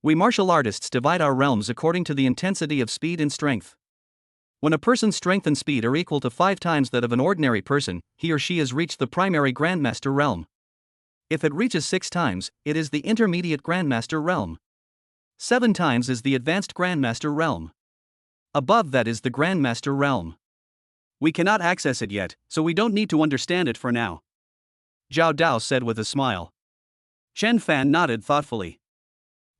We martial artists divide our realms according to the intensity of speed and strength. When a person's strength and speed are equal to 5 times that of an ordinary person, he or she has reached the primary Grandmaster realm. If it reaches 6 times, it is the intermediate Grandmaster realm. 7 times is the advanced Grandmaster realm. Above that is the Grandmaster realm. We cannot access it yet, so we don't need to understand it for now, Zhao Dao said with a smile. Chen Fan nodded thoughtfully.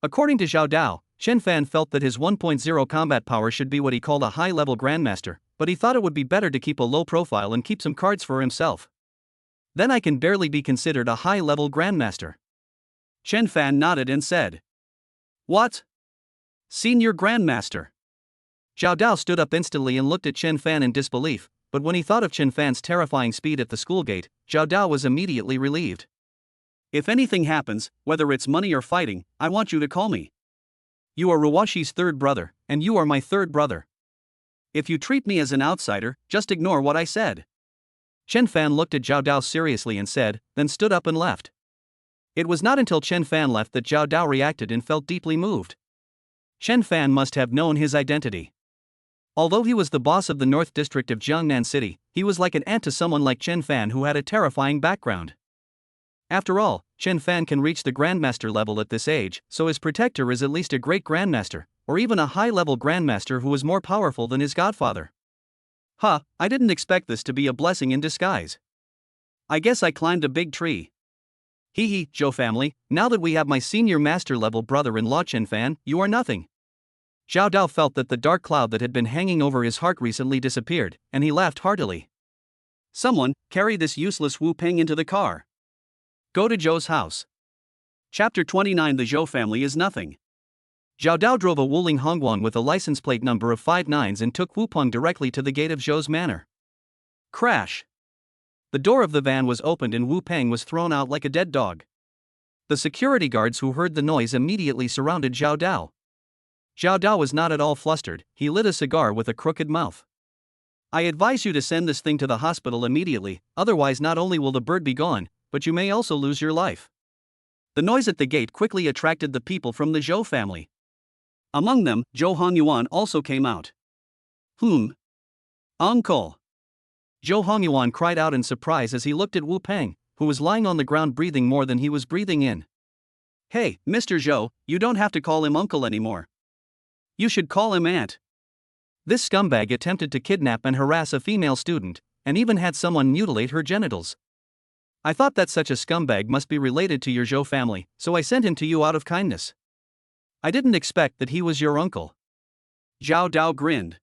According to Zhao Dao, Chen Fan felt that his 1.0 combat power should be what he called a high-level Grandmaster, but he thought it would be better to keep a low profile and keep some cards for himself. Then I can barely be considered a high-level Grandmaster. Chen Fan nodded and said. What? Senior Grandmaster? Zhao Dao stood up instantly and looked at Chen Fan in disbelief, but when he thought of Chen Fan's terrifying speed at the school gate, Zhao Dao was immediately relieved. If anything happens, whether it's money or fighting, I want you to call me. You are Ruwashi's third brother, and you are my third brother. If you treat me as an outsider, just ignore what I said. Chen Fan looked at Zhao Dao seriously and said, then stood up and left. It was not until Chen Fan left that Zhao Dao reacted and felt deeply moved. Chen Fan must have known his identity. Although he was the boss of the North District of Jiangnan City, he was like an ant to someone like Chen Fan who had a terrifying background. After all, Chen Fan can reach the Grandmaster level at this age, so his protector is at least a great Grandmaster, or even a high-level Grandmaster who is more powerful than his godfather. I didn't expect this to be a blessing in disguise. I guess I climbed a big tree. Hee, Zhou family, now that we have my senior master-level brother-in-law Chen Fan, you are nothing. Zhao Dao felt that the dark cloud that had been hanging over his heart recently disappeared, and he laughed heartily. Someone, carry this useless Wu Peng into the car. Go to Zhou's house. Chapter 29. The Zhou family is nothing. Zhao Dao drove a Wuling Hongguang with a license plate number of 5 9s and took Wu Peng directly to the gate of Zhou's manor. Crash. The door of the van was opened and Wu Peng was thrown out like a dead dog. The security guards who heard the noise immediately surrounded Zhao Dao. Zhao Dao was not at all flustered, he lit a cigar with a crooked mouth. I advise you to send this thing to the hospital immediately, otherwise not only will the bird be gone, but you may also lose your life. The noise at the gate quickly attracted the people from the Zhou family. Among them, Zhou Hongyuan also came out. Uncle. Zhou Hongyuan cried out in surprise as he looked at Wu Peng, who was lying on the ground breathing more than he was breathing in. Hey, Mr. Zhou, you don't have to call him uncle anymore. You should call him aunt. This scumbag attempted to kidnap and harass a female student, and even had someone mutilate her genitals. I thought that such a scumbag must be related to your Zhou family, so I sent him to you out of kindness. I didn't expect that he was your uncle. Zhao Dao grinned.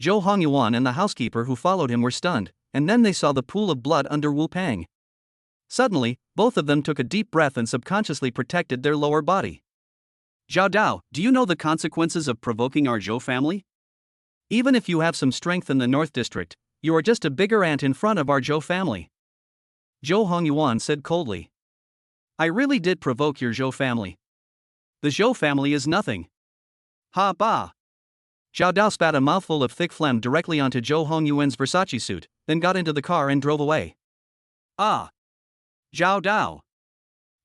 Zhou Hongyuan and the housekeeper who followed him were stunned, and then they saw the pool of blood under Wu Peng. Suddenly, both of them took a deep breath and subconsciously protected their lower body. Zhao Dao, do you know the consequences of provoking our Zhou family? Even if you have some strength in the North District, you are just a bigger ant in front of our Zhou family. Zhou Hongyuan said coldly. I really did provoke your Zhou family. The Zhou family is nothing. Ha ba. Zhao Dao spat a mouthful of thick phlegm directly onto Zhou Hongyuan's Versace suit, then got into the car and drove away. Ah. Zhao Dao.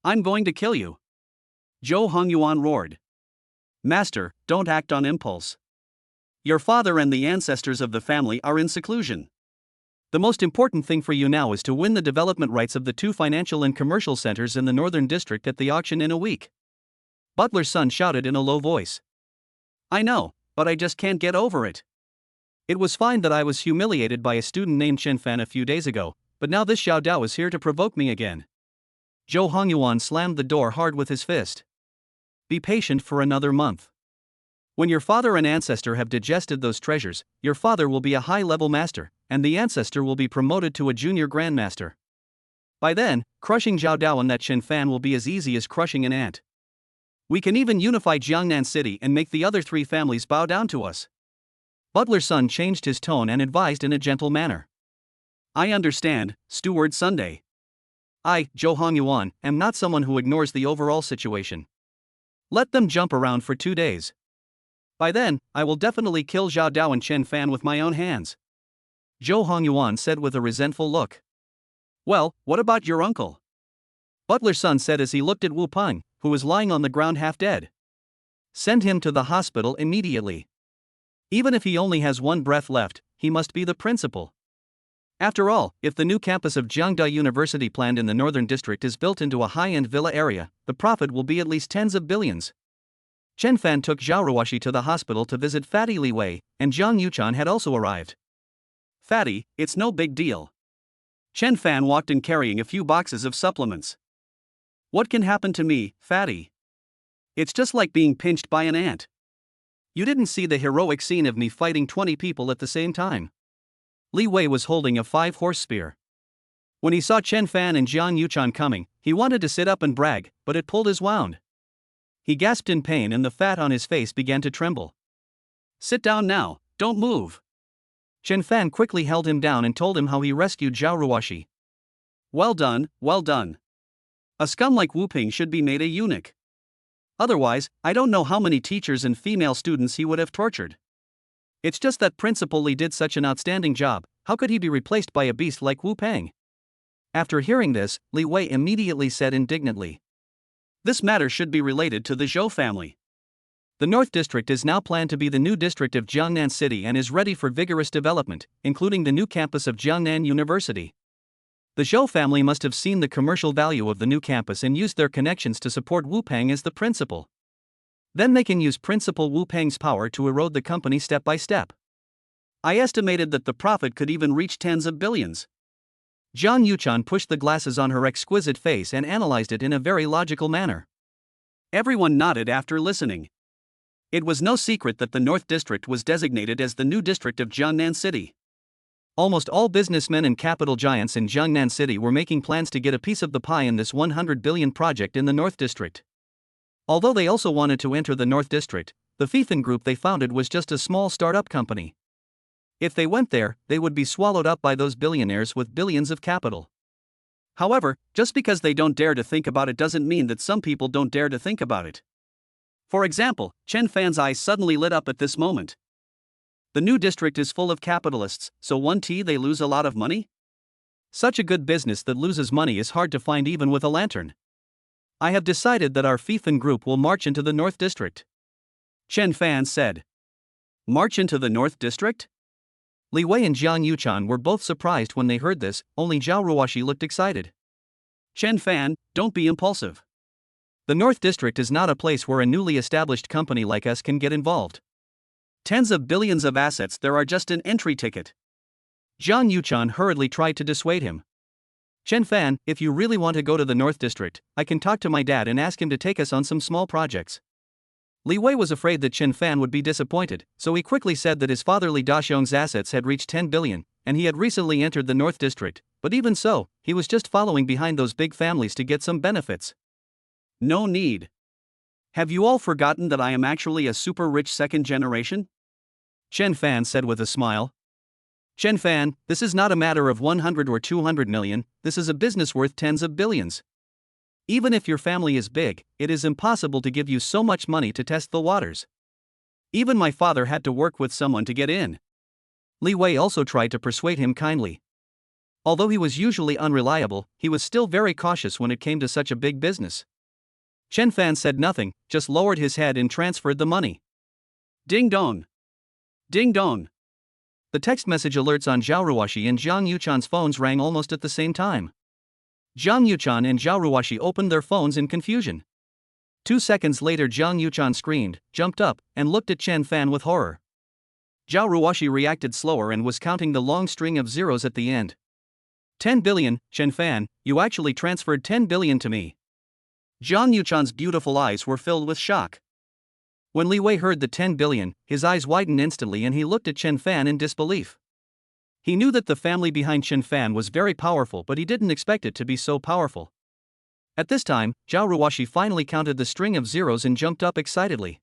I'm going to kill you. Zhou Hongyuan roared. Master, don't act on impulse. Your father and the ancestors of the family are in seclusion. The most important thing for you now is to win the development rights of the 2 financial and commercial centers in the Northern District at the auction in a week. Butler's son shouted in a low voice. I know, but I just can't get over it. It was fine that I was humiliated by a student named Chen Fan a few days ago, but now this Zhao Dao is here to provoke me again. Zhou Hongyuan slammed the door hard with his fist. Be patient for another month. When your father and ancestor have digested those treasures, your father will be a high-level master, and the ancestor will be promoted to a junior grandmaster. By then, crushing Zhao Dao and that Chen Fan will be as easy as crushing an ant. We can even unify Jiangnan City and make the other 3 families bow down to us. Butler's son changed his tone and advised in a gentle manner. I understand, Steward Sunday. I, Zhou Hongyuan, am not someone who ignores the overall situation. Let them jump around for 2 days. By then, I will definitely kill Zhao Dao and Chen Fan with my own hands. Zhou Hongyuan said with a resentful look. Well, what about your uncle? Butler's son said as he looked at Wu Peng, who was lying on the ground half dead. Send him to the hospital immediately. Even if he only has one breath left, he must be the principal. After all, if the new campus of Jiangda University planned in the Northern District is built into a high-end villa area, the profit will be at least tens of billions. Chen Fan took Zhao Ruoxi to the hospital to visit Fatty Li Wei, and Zhang Yuchan had also arrived. Fatty, it's no big deal. Chen Fan walked in carrying a few boxes of supplements. What can happen to me, Fatty? It's just like being pinched by an ant. You didn't see the heroic scene of me fighting 20 people at the same time. Li Wei was holding a 5-horse spear. When he saw Chen Fan and Jiang Yuchan coming, he wanted to sit up and brag, but it pulled his wound. He gasped in pain and the fat on his face began to tremble. Sit down now, don't move. Chen Fan quickly held him down and told him how he rescued Zhao Ruoxi. Well done, well done. A scum like Wu Ping should be made a eunuch. Otherwise, I don't know how many teachers and female students he would have tortured. It's just that Principal Li did such an outstanding job, how could he be replaced by a beast like Wu Peng? After hearing this, Li Wei immediately said indignantly. This matter should be related to the Zhou family. The North District is now planned to be the new district of Jiangnan City and is ready for vigorous development, including the new campus of Jiangnan University. The Zhou family must have seen the commercial value of the new campus and used their connections to support Wu Peng as the principal. Then they can use Principal Wu Peng's power to erode the company step by step. I estimated that the profit could even reach tens of billions. Zhang Yuchan pushed the glasses on her exquisite face and analyzed it in a very logical manner. Everyone nodded after listening. It was no secret that the North District was designated as the new district of Jiangnan City. Almost all businessmen and capital giants in Jiangnan City were making plans to get a piece of the pie in this 100 billion project in the North District. Although they also wanted to enter the North District, the Fiefan group they founded was just a small startup company. If they went there, they would be swallowed up by those billionaires with billions of capital. However, just because they don't dare to think about it doesn't mean that some people don't dare to think about it. For example, Chen Fan's eyes suddenly lit up at this moment. The new district is full of capitalists, so they lose a lot of money? Such a good business that loses money is hard to find even with a lantern. I have decided that our Fiefan group will march into the North District. Chen Fan said. March into the North District? Li Wei and Jiang Yuchan were both surprised when they heard this, only Zhao Ruoxi looked excited. Chen Fan, don't be impulsive. The North District is not a place where a newly established company like us can get involved. Tens of billions of assets there are just an entry ticket. Jiang Yuchan hurriedly tried to dissuade him. Chen Fan, if you really want to go to the North District, I can talk to my dad and ask him to take us on some small projects. Li Wei was afraid that Chen Fan would be disappointed, so he quickly said that his father Li Daxiong's assets had reached 10 billion, and he had recently entered the North District, but even so, he was just following behind those big families to get some benefits. No need. Have you all forgotten that I am actually a super rich second generation? Chen Fan said with a smile. Chen Fan, this is not a matter of 100 or 200 million, this is a business worth tens of billions. Even if your family is big, it is impossible to give you so much money to test the waters. Even my father had to work with someone to get in. Li Wei also tried to persuade him kindly. Although he was usually unreliable, he was still very cautious when it came to such a big business. Chen Fan said nothing, just lowered his head and transferred the money. Ding dong. Ding dong. The text message alerts on Zhao Ruoxi and Jiang Yuchan's phones rang almost at the same time. Jiang Yuchan and Zhao Ruoxi opened their phones in confusion. 2 seconds later Jiang Yuchan screamed, jumped up, and looked at Chen Fan with horror. Zhao Ruoxi reacted slower and was counting the long string of zeros at the end. 10 billion, Chen Fan, you actually transferred 10 billion to me. Jiang Yuchan's beautiful eyes were filled with shock. When Li Wei heard the 10 billion, his eyes widened instantly and he looked at Chen Fan in disbelief. He knew that the family behind Chen Fan was very powerful, but he didn't expect it to be so powerful. At this time, Zhao Ruoxi finally counted the string of zeros and jumped up excitedly.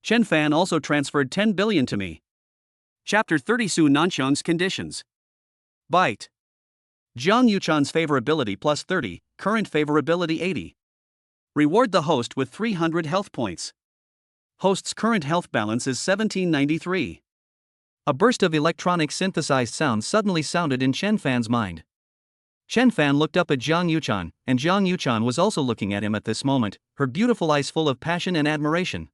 Chen Fan also transferred 10 billion to me. Chapter 30 Su Nanxiang's Conditions. Bite. Jiang Yuchan's favorability plus 30, current favorability 80. Reward the host with 300 health points. Host's current health balance is 1793. A burst of electronic synthesized sounds suddenly sounded in Chen Fan's mind. Chen Fan looked up at Jiang Yuchan, and Jiang Yuchan was also looking at him at this moment, her beautiful eyes full of passion and admiration.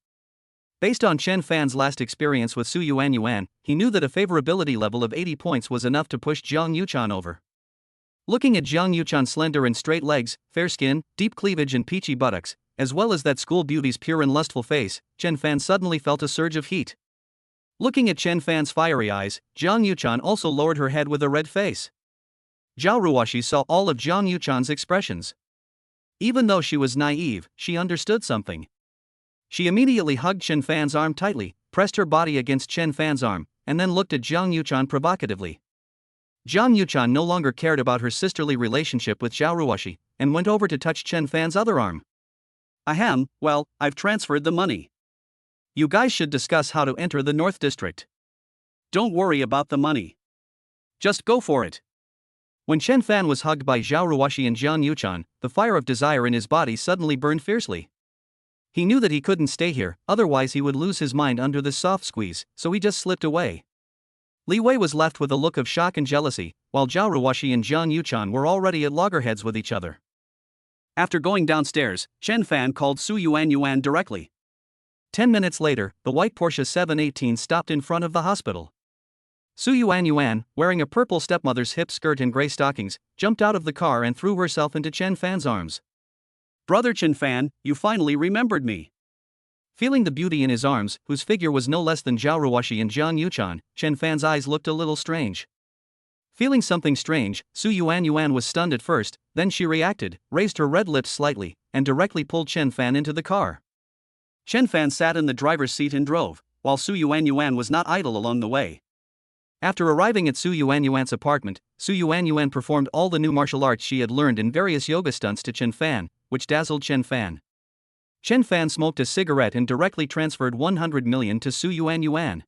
Based on Chen Fan's last experience with Su Yuan, he knew that a favorability level of 80 points was enough to push Jiang Yuchan over. Looking at Jiang Yuchan's slender and straight legs, fair skin, deep cleavage and peachy buttocks, as well as that school beauty's pure and lustful face, Chen Fan suddenly felt a surge of heat. Looking at Chen Fan's fiery eyes, Jiang Yuchan also lowered her head with a red face. Zhao Ruoxi saw all of Jiang Yuchan's expressions. Even though she was naive, she understood something. She immediately hugged Chen Fan's arm tightly, pressed her body against Chen Fan's arm, and then looked at Jiang Yuchan provocatively. Jiang Yuchan no longer cared about her sisterly relationship with Zhao Ruoxi, and went over to touch Chen Fan's other arm. Ahem, well, I've transferred the money. You guys should discuss how to enter the North District. Don't worry about the money. Just go for it. When Chen Fan was hugged by Zhao Ruoxi and Jiang Yuchan, the fire of desire in his body suddenly burned fiercely. He knew that he couldn't stay here, otherwise he would lose his mind under this soft squeeze, so he just slipped away. Li Wei was left with a look of shock and jealousy, while Zhao Ruoxi and Jiang Yuchan were already at loggerheads with each other. After going downstairs, Chen Fan called Su Yuan directly. 10 minutes later, the white Porsche 718 stopped in front of the hospital. Su Yuan, wearing a purple stepmother's hip skirt and gray stockings, jumped out of the car and threw herself into Chen Fan's arms. Brother Chen Fan, you finally remembered me. Feeling the beauty in his arms, whose figure was no less than Zhao Ruoxi and Jiang Yuchan, Chen Fan's eyes looked a little strange. Feeling something strange, Su Yuan was stunned at first, then she reacted, raised her red lips slightly, and directly pulled Chen Fan into the car. Chen Fan sat in the driver's seat and drove, while Su Yuan was not idle along the way. After arriving at Su Yuan's apartment, Su Yuan performed all the new martial arts she had learned in various yoga stunts to Chen Fan, which dazzled Chen Fan. Chen Fan smoked a cigarette and directly transferred 100 million to Su Yuan.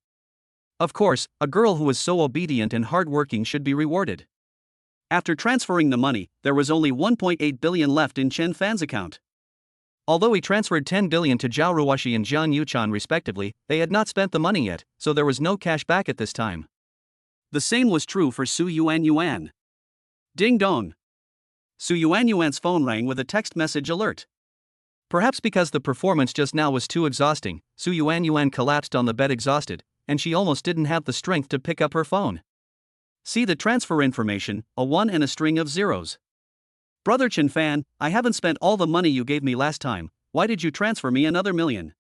Of course, a girl who was so obedient and hardworking should be rewarded. After transferring the money, there was only 1.8 billion left in Chen Fan's account. Although he transferred 10 billion to Zhao Ruoxi and Jiang Yuchan respectively, they had not spent the money yet, so there was no cash back at this time. The same was true for Su Yuan. Ding dong. Su Yuan's phone rang with a text message alert. Perhaps because the performance just now was too exhausting, Su Yuan collapsed on the bed exhausted, and she almost didn't have the strength to pick up her phone. See the transfer information, a 1 and a string of zeros. Brother Chen Fan, I haven't spent all the money you gave me last time, why did you transfer me another million?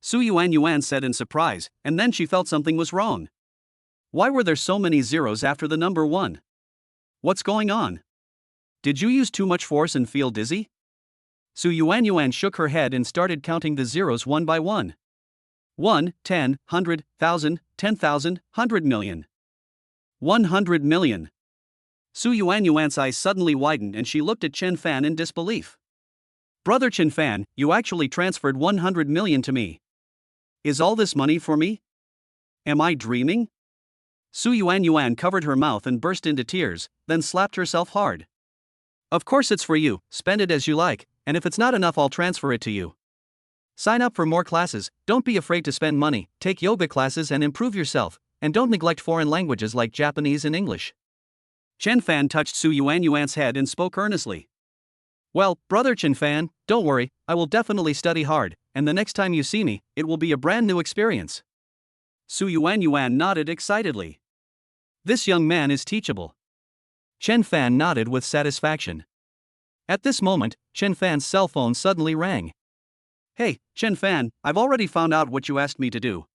Su Yuan said in surprise, and then she felt something was wrong. Why were there so many zeros after the number 1? What's going on? Did you use too much force and feel dizzy? Su Yuan shook her head and started counting the zeros one by one. 1, 10, 100, 1,000, 10,000, 100 million. 100 million. Su Yuan's eyes suddenly widened and she looked at Chen Fan in disbelief. Brother Chen Fan, you actually transferred 100 million to me. Is all this money for me? Am I dreaming? Su Yuan covered her mouth and burst into tears, then slapped herself hard. Of course it's for you, spend it as you like, and if it's not enough I'll transfer it to you. Sign up for more classes, don't be afraid to spend money, take yoga classes and improve yourself, and don't neglect foreign languages like Japanese and English. Chen Fan touched Su Yuan's head and spoke earnestly. Well, brother Chen Fan, don't worry, I will definitely study hard, and the next time you see me, it will be a brand new experience. Su Yuan nodded excitedly. This young man is teachable. Chen Fan nodded with satisfaction. At this moment, Chen Fan's cell phone suddenly rang. Hey, Chen Fan, I've already found out what you asked me to do.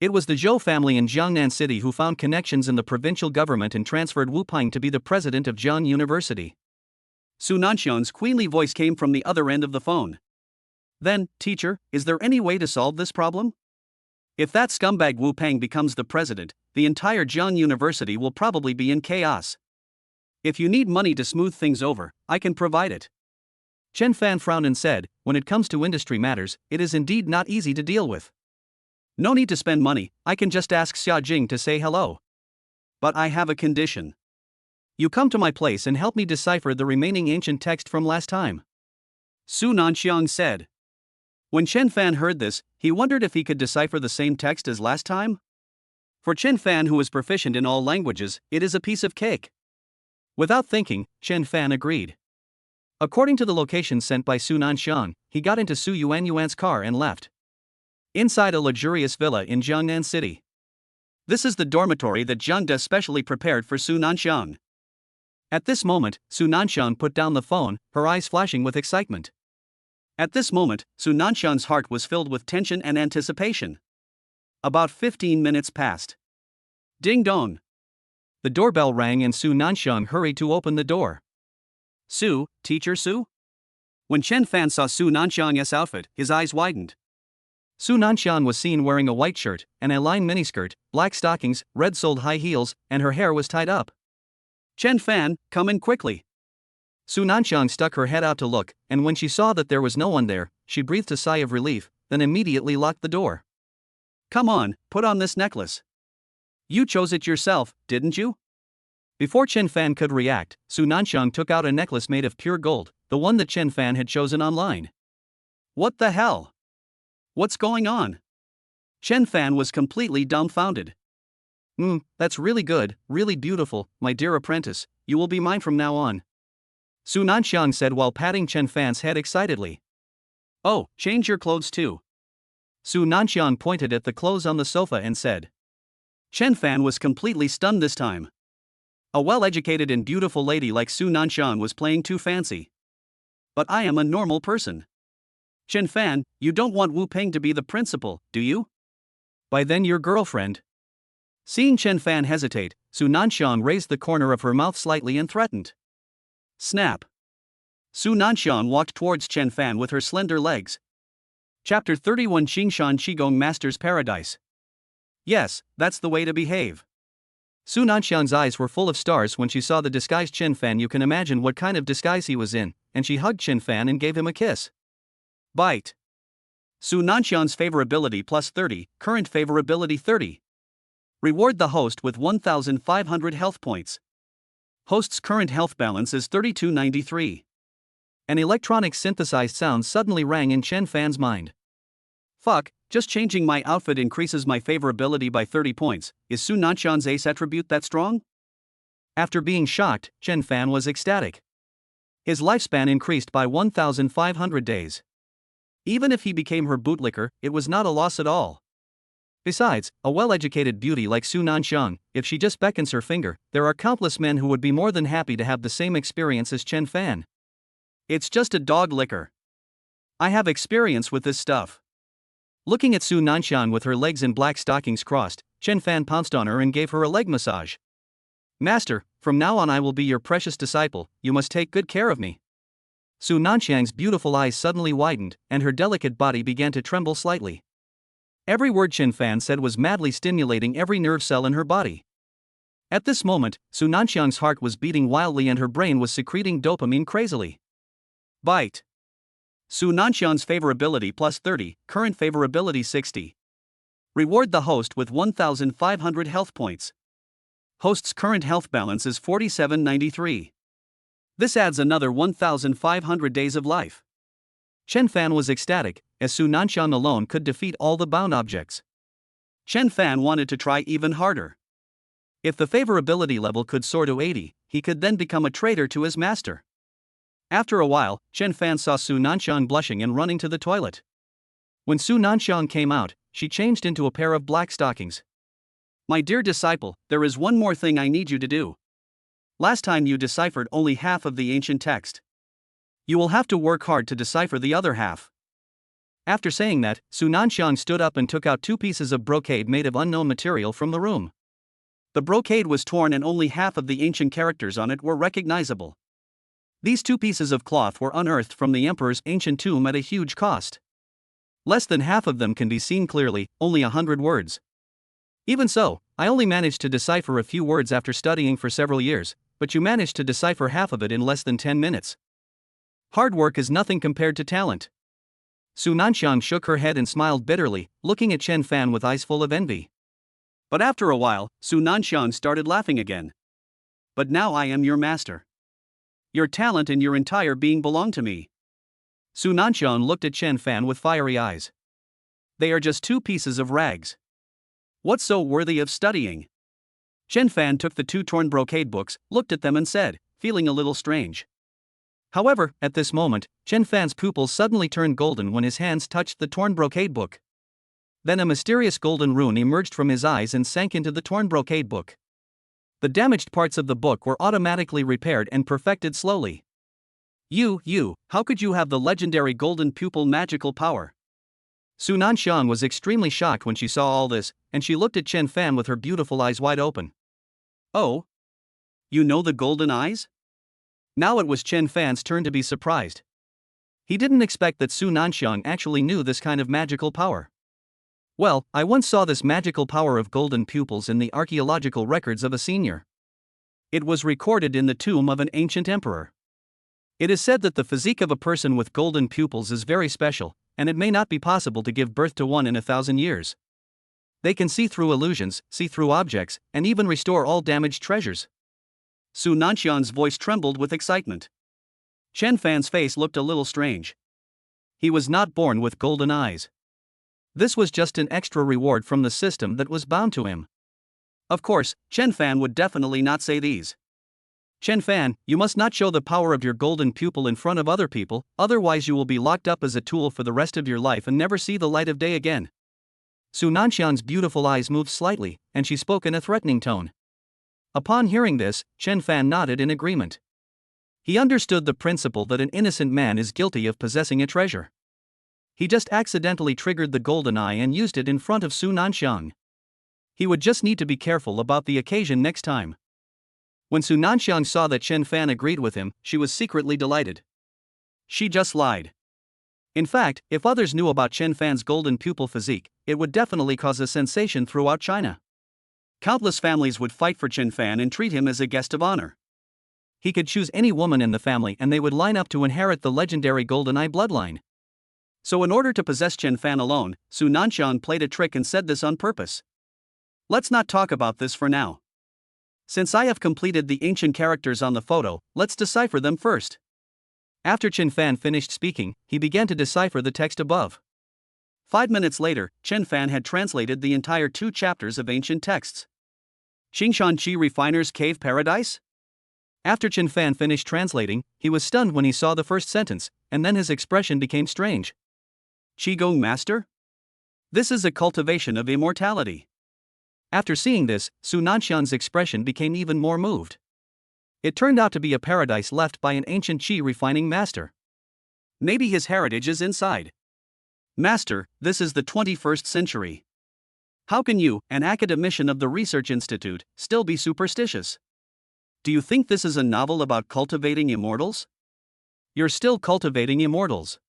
It was the Zhou family in Jiangnan City who found connections in the provincial government and transferred Wu Ping to be the president of Jiang University. Su Nanxian's queenly voice came from the other end of the phone. Then, teacher, is there any way to solve this problem? If that scumbag Wu Ping becomes the president, the entire Jiang University will probably be in chaos. If you need money to smooth things over, I can provide it. Chen Fan frowned and said, when it comes to industry matters, it is indeed not easy to deal with. No need to spend money, I can just ask Xia Jing to say hello. But I have a condition. You come to my place and help me decipher the remaining ancient text from last time. Su Nanxiang said. When Chen Fan heard this, he wondered if he could decipher the same text as last time. For Chen Fan, who is proficient in all languages, it is a piece of cake. Without thinking, Chen Fan agreed. According to the location sent by Su Nanxiang, he got into Su Yuanyuan's car and left. Inside a luxurious villa in Jiangnan City. This is the dormitory that Zhang De specially prepared for Su Nanxiang. At this moment, Su Nanxiang put down the phone, her eyes flashing with excitement. At this moment, Su Nanxiang's heart was filled with tension and anticipation. About 15 minutes passed. Ding dong. The doorbell rang and Su Nanxiang hurried to open the door. Su, teacher Su? When Chen Fan saw Su Nanxiang's outfit, his eyes widened. Su Nanxiang was seen wearing a white shirt, an A-line miniskirt, black stockings, red-soled high heels, and her hair was tied up. Chen Fan, come in quickly. Su Nanxiang stuck her head out to look, and when she saw that there was no one there, she breathed a sigh of relief, then immediately locked the door. Come on, put on this necklace. You chose it yourself, didn't you? Before Chen Fan could react, Su Nanxiang took out a necklace made of pure gold, the one that Chen Fan had chosen online. What the hell? What's going on? Chen Fan was completely dumbfounded. That's really good, really beautiful, my dear apprentice, you will be mine from now on. Su Nanxiang said while patting Chen Fan's head excitedly. Oh, change your clothes too. Su Nanxiang pointed at the clothes on the sofa and said. Chen Fan was completely stunned this time. A well-educated and beautiful lady like Su Nanxiang was playing too fancy. But I am a normal person. Chen Fan, you don't want Wu Peng to be the principal, do you? By then your girlfriend. Seeing Chen Fan hesitate, Su Nanxiang raised the corner of her mouth slightly and threatened. Snap. Su Nanxiang walked towards Chen Fan with her slender legs. Chapter 31 Qingshan Qigong Master's Paradise. Yes, that's the way to behave. Su Nanxiang's eyes were full of stars when she saw the disguised Chen Fan. You can imagine what kind of disguise he was in, and she hugged Chen Fan and gave him a kiss. Bite. Su Nanxiang's favorability plus 30, current favorability 30. Reward the host with 1,500 health points. Host's current health balance is 3293. An electronic synthesized sound suddenly rang in Chen Fan's mind. Fuck, just changing my outfit increases my favorability by 30 points. Is Su Nanxiang's ace attribute that strong? After being shocked, Chen Fan was ecstatic. His lifespan increased by 1,500 days. Even if he became her bootlicker, it was not a loss at all. Besides, a well-educated beauty like Su Nanxiang, if she just beckons her finger, there are countless men who would be more than happy to have the same experience as Chen Fan. It's just a dog licker. I have experience with this stuff. Looking at Su Nanxiang with her legs in black stockings crossed, Chen Fan pounced on her and gave her a leg massage. Master, from now on I will be your precious disciple, you must take good care of me. Su Nanxiang's beautiful eyes suddenly widened, and her delicate body began to tremble slightly. Every word Chen Fan said was madly stimulating every nerve cell in her body. At this moment, Su Nanxiang's heart was beating wildly and her brain was secreting dopamine crazily. Bite. Su Nanxiang's favorability plus 30, current favorability 60. Reward the host with 1,500 health points. Host's current health balance is 4793. This adds another 1,500 days of life. Chen Fan was ecstatic, as Su Nanxiang alone could defeat all the bound objects. Chen Fan wanted to try even harder. If the favorability level could soar to 80, he could then become a traitor to his master. After a while, Chen Fan saw Su Nanxiang blushing and running to the toilet. When Su Nanxiang came out, she changed into a pair of black stockings. My dear disciple, there is one more thing I need you to do. Last time you deciphered only half of the ancient text. You will have to work hard to decipher the other half. After saying that, Su Nanxiang stood up and took out 2 pieces of brocade made of unknown material from the room. The brocade was torn and only half of the ancient characters on it were recognizable. These 2 pieces of cloth were unearthed from the emperor's ancient tomb at a huge cost. Less than half of them can be seen clearly, only 100 words. Even so, I only managed to decipher a few words after studying for several years, but you managed to decipher half of it in less than 10 minutes. Hard work is nothing compared to talent. Su Nanxiang shook her head and smiled bitterly, looking at Chen Fan with eyes full of envy. But after a while, Su Nanxiang started laughing again. but now I am your master. Your talent and your entire being belong to me. Su Nanxiang looked at Chen Fan with fiery eyes. They are just two pieces of rags. What's so worthy of studying? Chen Fan took the two torn brocade books, looked at them and said, feeling a little strange. However, at this moment, Chen Fan's pupils suddenly turned golden when his hands touched the torn brocade book. Then a mysterious golden rune emerged from his eyes and sank into the torn brocade book. The damaged parts of the book were automatically repaired and perfected slowly. How could you have the legendary golden pupil magical power? Su Nanxiang was extremely shocked when she saw all this, and she looked at Chen Fan with her beautiful eyes wide open. Oh? You know the golden eyes? Now it was Chen Fan's turn to be surprised. He didn't expect that Su Nanxiang actually knew this kind of magical power. Well, I once saw this magical power of golden pupils in the archaeological records of a senior. It was recorded in the tomb of an ancient emperor. It is said that the physique of a person with golden pupils is very special, and it may not be possible to give birth to one in 1,000 years. They can see through illusions, see through objects, and even restore all damaged treasures. Su Nanxiang's voice trembled with excitement. Chen Fan's face looked a little strange. He was not born with golden eyes. This was just an extra reward from the system that was bound to him. Of course, Chen Fan would definitely not say these. Chen Fan, you must not show the power of your golden pupil in front of other people, otherwise you will be locked up as a tool for the rest of your life and never see the light of day again. Su Nanxiang's beautiful eyes moved slightly, and she spoke in a threatening tone. Upon hearing this, Chen Fan nodded in agreement. He understood the principle that an innocent man is guilty of possessing a treasure. He just accidentally triggered the golden eye and used it in front of Su Nanxiang. He would just need to be careful about the occasion next time. When Su Nanxiang saw that Chen Fan agreed with him, she was secretly delighted. She just lied. In fact, if others knew about Chen Fan's golden pupil physique, it would definitely cause a sensation throughout China. Countless families would fight for Chen Fan and treat him as a guest of honor. He could choose any woman in the family and they would line up to inherit the legendary golden eye bloodline. So in order to possess Chen Fan alone, Su Nanxiang played a trick and said this on purpose. Let's not talk about this for now. Since I have completed the ancient characters on the photo, let's decipher them first. After Chen Fan finished speaking, he began to decipher the text above. 5 minutes later, Chen Fan had translated the entire 2 chapters of ancient texts. Qingshan Qi Refiner's Cave Paradise? After Chen Fan finished translating, he was stunned when he saw the first sentence, and then his expression became strange. Qigong Master? This is a cultivation of immortality. After seeing this, Su Nanxiang's expression became even more moved. It turned out to be a paradise left by an ancient Qi refining master. Maybe his heritage is inside. Master, this is the 21st century. How can you, an academician of the Research Institute, still be superstitious? Do you think this is a novel about cultivating immortals? You're still cultivating immortals.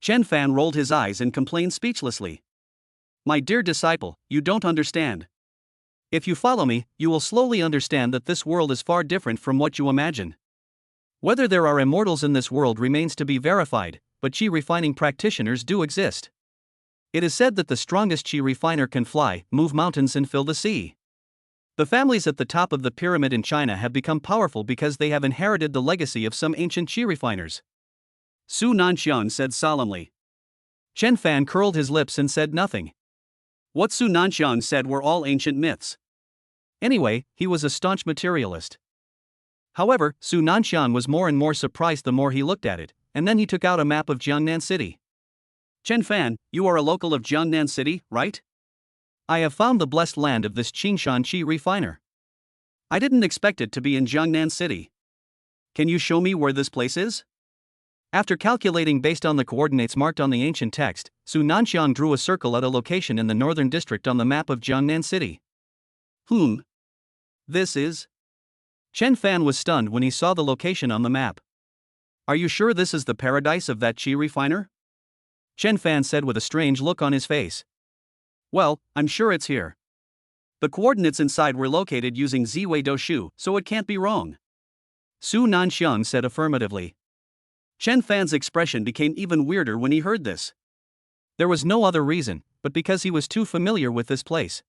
Chen Fan rolled his eyes and complained speechlessly. My dear disciple, you don't understand. If you follow me, you will slowly understand that this world is far different from what you imagine. Whether there are immortals in this world remains to be verified, but Qi refining practitioners do exist. It is said that the strongest Qi refiner can fly, move mountains and fill the sea. The families at the top of the pyramid in China have become powerful because they have inherited the legacy of some ancient Qi refiners. Su Nanxiang said solemnly. Chen Fan curled his lips and said nothing. What Su Nanxiang said were all ancient myths. Anyway, he was a staunch materialist. However, Su Nanxiang was more and more surprised the more he looked at it, and then he took out a map of Jiangnan City. Chen Fan, you are a local of Jiangnan City, right? I have found the blessed land of this Qingshan Qi refiner. I didn't expect it to be in Jiangnan City. Can you show me where this place is? After calculating based on the coordinates marked on the ancient text, Su Nanxiang drew a circle at a location in the northern district on the map of Jiangnan City. This is? Chen Fan was stunned when he saw the location on the map. Are you sure this is the paradise of that Qi refiner? Chen Fan said with a strange look on his face. Well, I'm sure it's here. The coordinates inside were located using Ziwei Doshu, so it can't be wrong. Su Nanxiang said affirmatively. Chen Fan's expression became even weirder when he heard this. There was no other reason, but because he was too familiar with this place.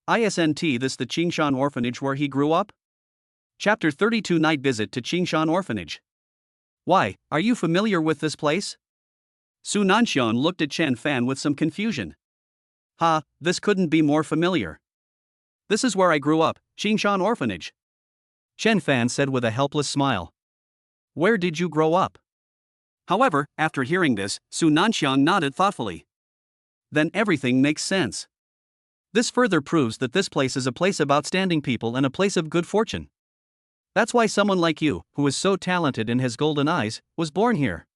Isn't this the Qingshan orphanage where he grew up? Chapter 32 Night Visit to Qingshan Orphanage. Why, are you familiar with this place? Su Nanxian looked at Chen Fan with some confusion. This couldn't be more familiar. This is where I grew up, Qingshan Orphanage. Chen Fan said with a helpless smile. Where did you grow up? However, after hearing this, Su Nanxian nodded thoughtfully. Then everything makes sense. This further proves that this place is a place of outstanding people and a place of good fortune. That's why someone like you, who is so talented and has golden eyes, was born here.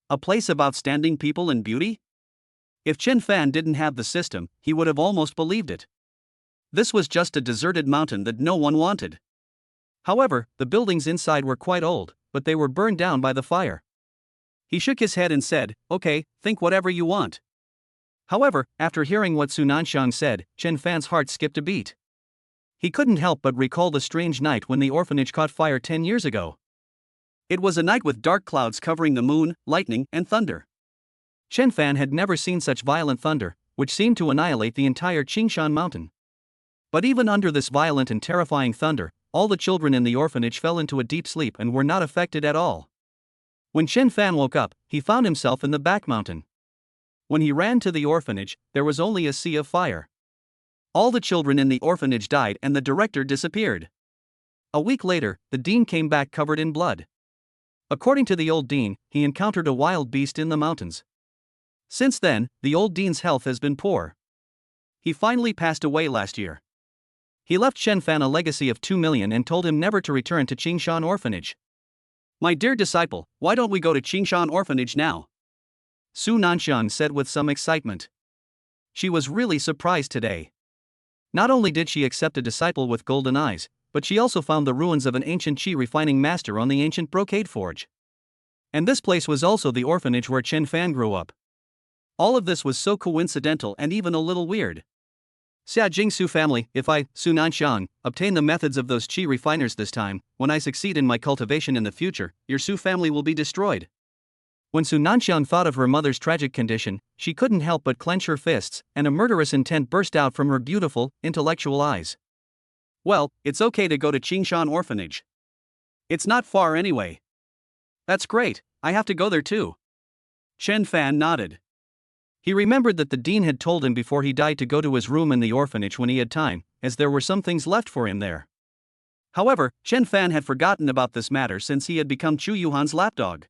A place of outstanding people and beauty? If Chen Fan didn't have the system, he would have almost believed it. This was just a deserted mountain that no one wanted. However, the buildings inside were quite old, but they were burned down by the fire. He shook his head and said, okay, think whatever you want. However, after hearing what Su Nanxian said, Chen Fan's heart skipped a beat. He couldn't help but recall the strange night when the orphanage caught fire 10 years ago. It was a night with dark clouds covering the moon, lightning, and thunder. Chen Fan had never seen such violent thunder, which seemed to annihilate the entire Qingshan mountain. But even under this violent and terrifying thunder, all the children in the orphanage fell into a deep sleep and were not affected at all. When Chen Fan woke up, he found himself in the back mountain. When he ran to the orphanage, there was only a sea of fire. All the children in the orphanage died and the director disappeared. A week later, the dean came back covered in blood. According to the old dean, he encountered a wild beast in the mountains. Since then, the old dean's health has been poor. He finally passed away last year. He left Chen Fan a legacy of 2 million and told him never to return to Qingshan Orphanage. My dear disciple, why don't we go to Qingshan Orphanage now? Su Nanxian said with some excitement. She was really surprised today. Not only did she accept a disciple with golden eyes, but she also found the ruins of an ancient chi refining master on the ancient brocade forge. And this place was also the orphanage where Chen Fan grew up. All of this was so coincidental and even a little weird. Xia Jingsu family, if I, Su Nanxian, obtain the methods of those chi refiners this time, when I succeed in my cultivation in the future, your Su family will be destroyed. When Su Nanxian thought of her mother's tragic condition, she couldn't help but clench her fists, and a murderous intent burst out from her beautiful, intellectual eyes. Well, it's okay to go to Qingshan Orphanage. It's not far anyway. That's great, I have to go there too. Chen Fan nodded. He remembered that the dean had told him before he died to go to his room in the orphanage when he had time, as there were some things left for him there. However, Chen Fan had forgotten about this matter since he had become Chu Yuhan's lapdog.